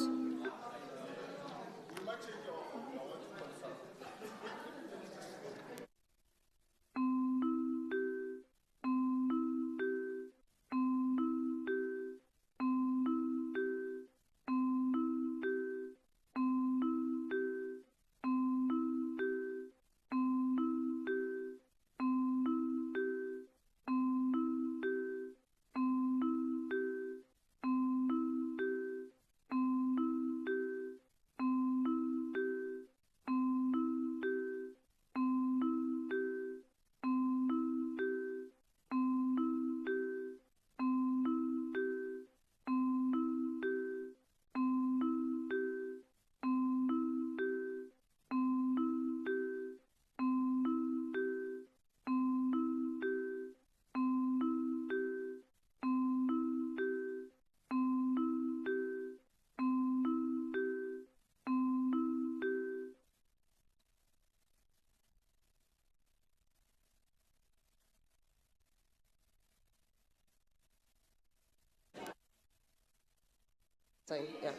Yeah.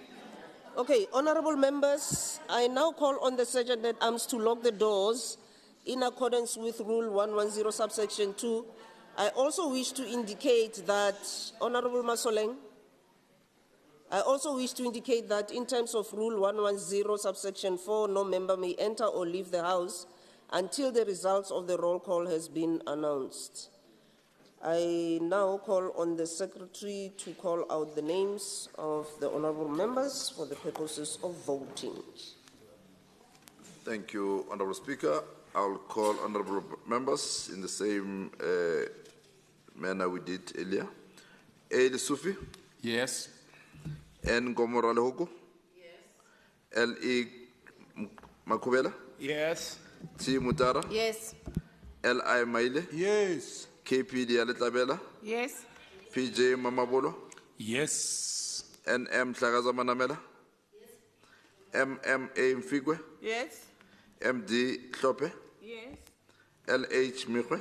Okay, honorable members, I now call on the Sergeant at Arms to lock the doors in accordance with Rule 110, subsection 2. I also wish to indicate that, Honorable Masoleng, in terms of Rule 110, subsection 4, no member may enter or leave the House until the results of the roll call has been announced. I now call on the Secretary to call out the names of the honorable members for the purposes of voting. Thank you, Honorable Speaker. I'll call honorable members in the same manner we did earlier. A. Sufi. Yes. N. Gomorale Hoko? Yes. L.E. Makubela? Yes. T. Mutara? Yes. L.I. Maile? Yes. KP Dialetabela? Yes. PJ Mamabolo? Yes. NM Tlagaza Manamela? MMA Mfigwe? Yes. MD Klope? Yes. LH Mikwe?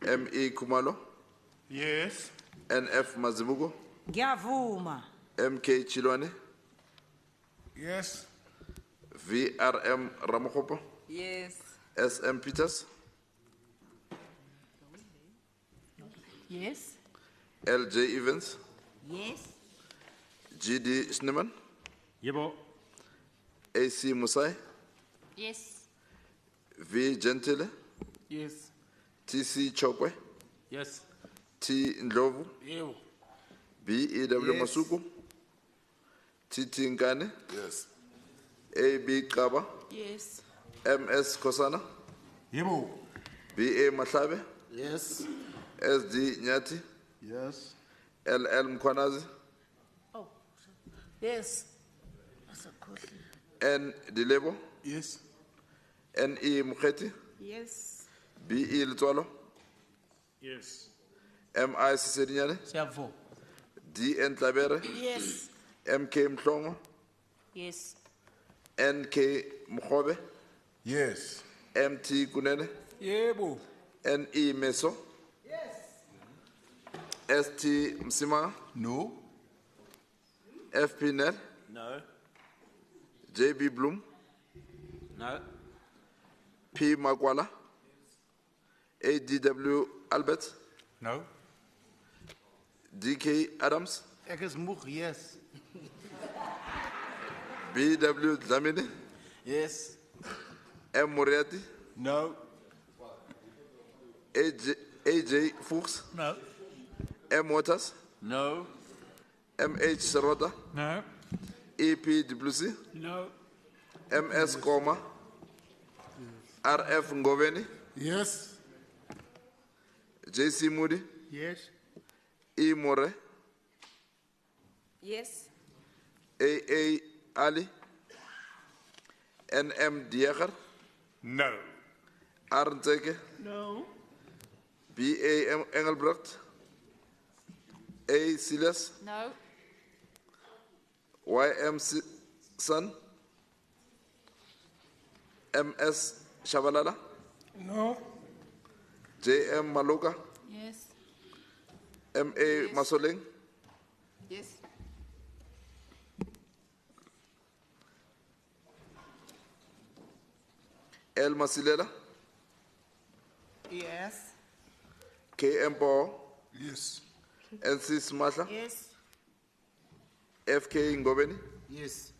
ME Kumalo? Yes. NF Mazibugo? Ngiyavuma. MK Chilwane? Yes. VRM Ramokopo? Yes. SM Peters? Yes. LJ Evans? Yes. GD Schneeman? Yebo. AC Musai? Yes. V Gentile? Yes. TC Chokwe? Yes. T Ndlovu? Yebo. BEW Yes. Masuku? TT Nkane? Yes. AB Kaba? Yes. MS Kosana? Yebo. BA Mahlabe? Yes. SD Nyati? Yes. LL Mkwanazi? Oh. Yes. N Dilebo? Yes. NE Muketi? Yes. BE Lutwalo? Yes. MI Sisedinyane? Siyavuma. DN Tlabere? Yes. MK Mhlongo? Yes. NK Mkhobe? Yes. MT Kunene? Yebo. NE Meso? Yes. ST Msima? No. FP Nel? No. JB Bloom? No. P Makwala? ADW Albert? No. DK Adams? Ek is moeg, yes. BW Dlamini? Yes. M Moriarty? No. AJ Fuchs? No. M Waters? No. MH Serota? No. EP Diplusi? No. MS Koma? RF Ngoveni? Yes. JC Moody? Yes. E More? Yes. AA Ali? NM Dieger? No. Arnteke? No. BA Engelbrecht? A Silas? No. YM Son? MS Shabalala? No. JM Maloka? Yes. MA Masoleng? Yes. L Masilela? Yes. KM Power? Yes. NC Smasha? Yes. FK Ngobeni? Yes.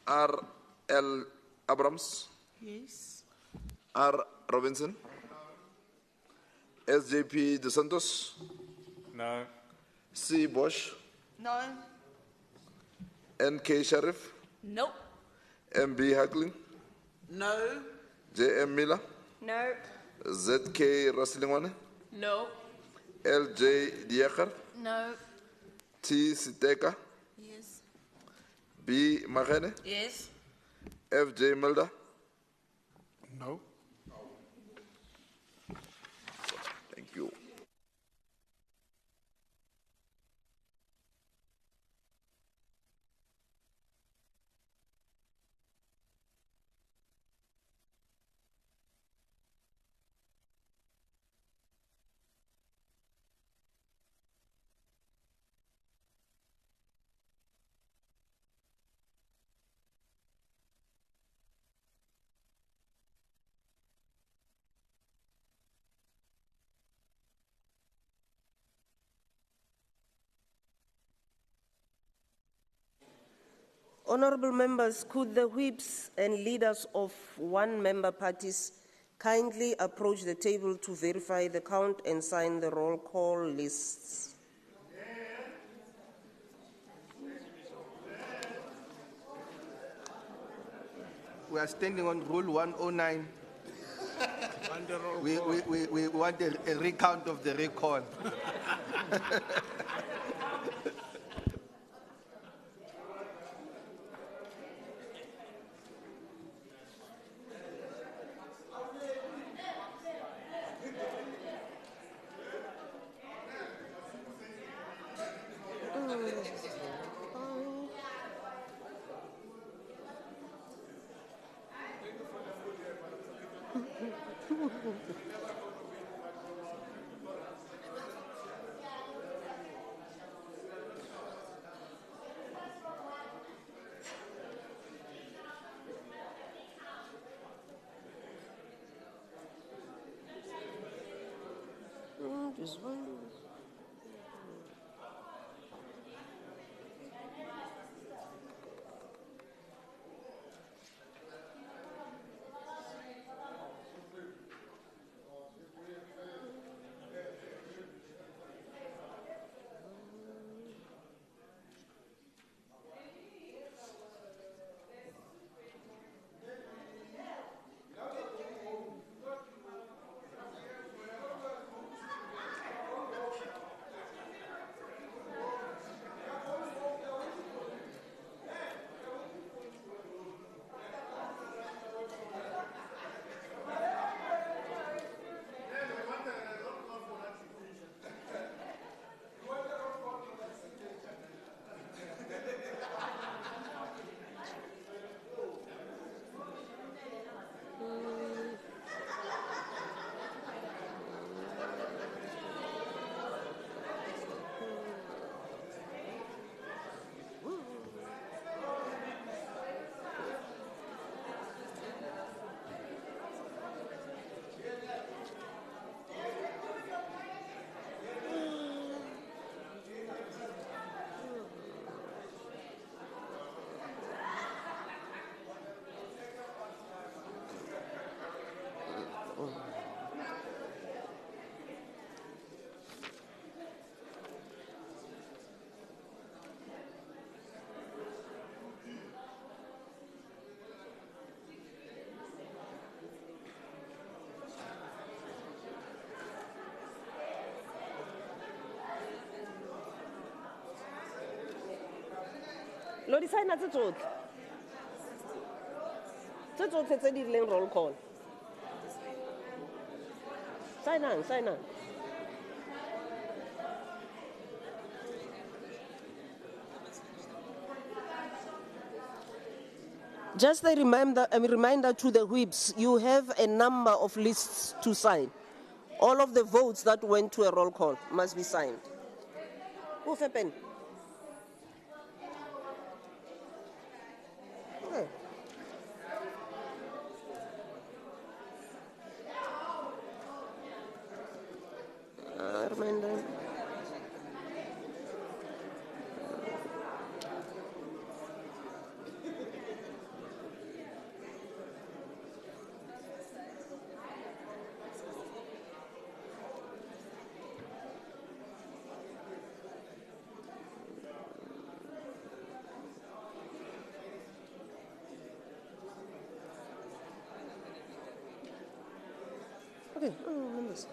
RL Abrams? Yes. R Robinson? SJP De Santos? No. C Bosch? No. NK Sharif? Nope. MB Hackling? No. JM Miller? No. ZK Raslingwane? No. LJ Diecher? No. T Siteka? Yes. B Magene? Yes. FJ Mulder? No. Thank you. Honorable members, could the whips and leaders of one-member parties kindly approach the table to verify the count and sign the roll call lists? We are standing on Rule 109. We want a recount of the recall. This one. Lo di sign tse tsotlhe. Tse tsotlhe tse di rileng roll call. Sign on. Just a reminder to the whips, you have a number of lists to sign. All of the votes that went to a roll call must be signed. Who's a pen? Okay. Reminder. Okay, members.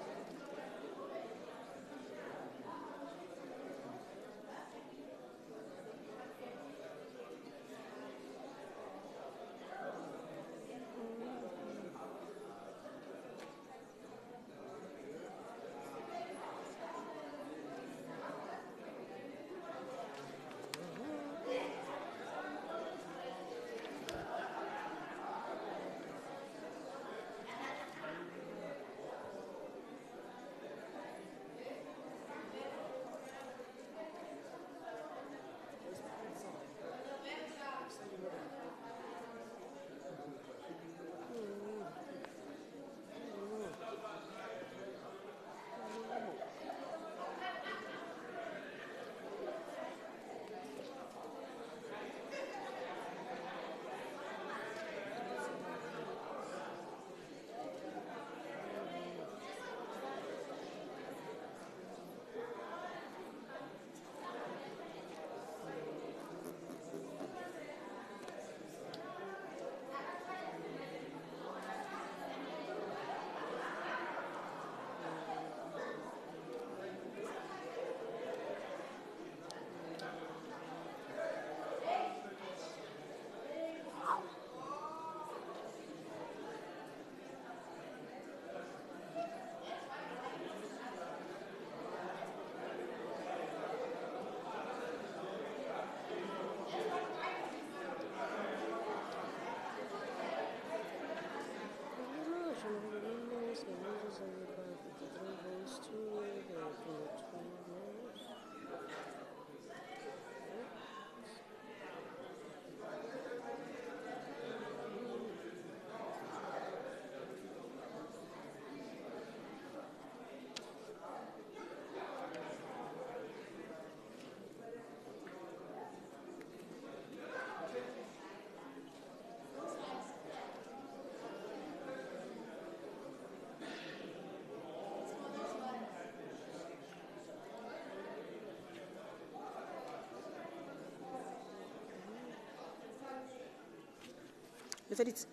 If it's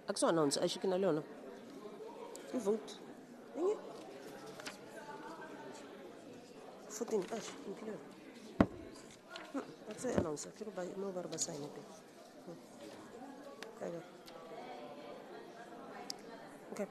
Axo announce, I should learn. You vote. 14, Ash, include. That's the announcer. No barba sign it. Okay.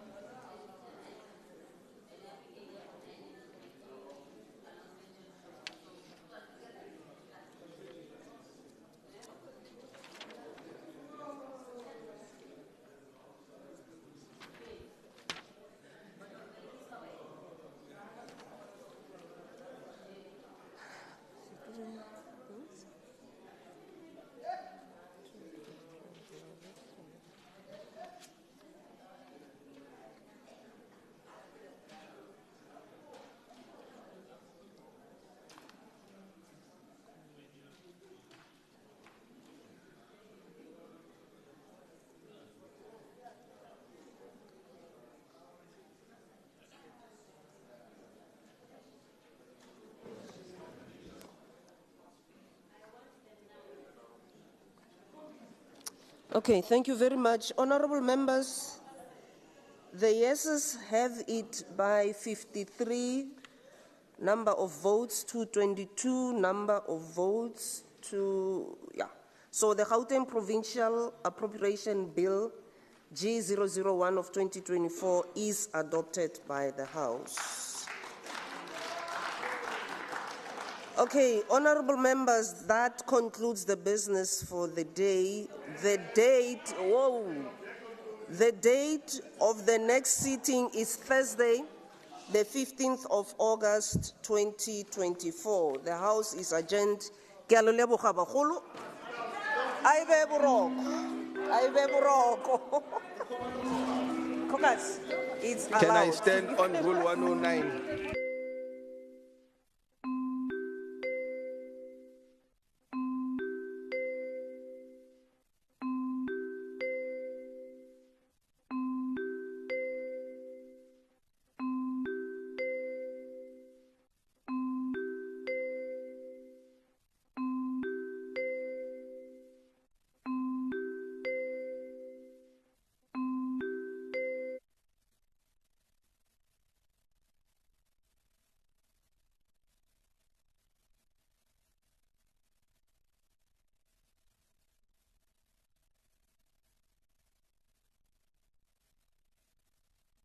Okay, thank you very much. Honorable members, the yeses have it by 53 number of votes to 22 number of votes to, So the Gauteng Provincial Appropriation Bill G001 of 2024 is adopted by the House. Okay, honorable members, that concludes the business for the day. The date of the next sitting is Thursday, the 15th of August, 2024. The House is adjourned. Can I stand on Rule 109?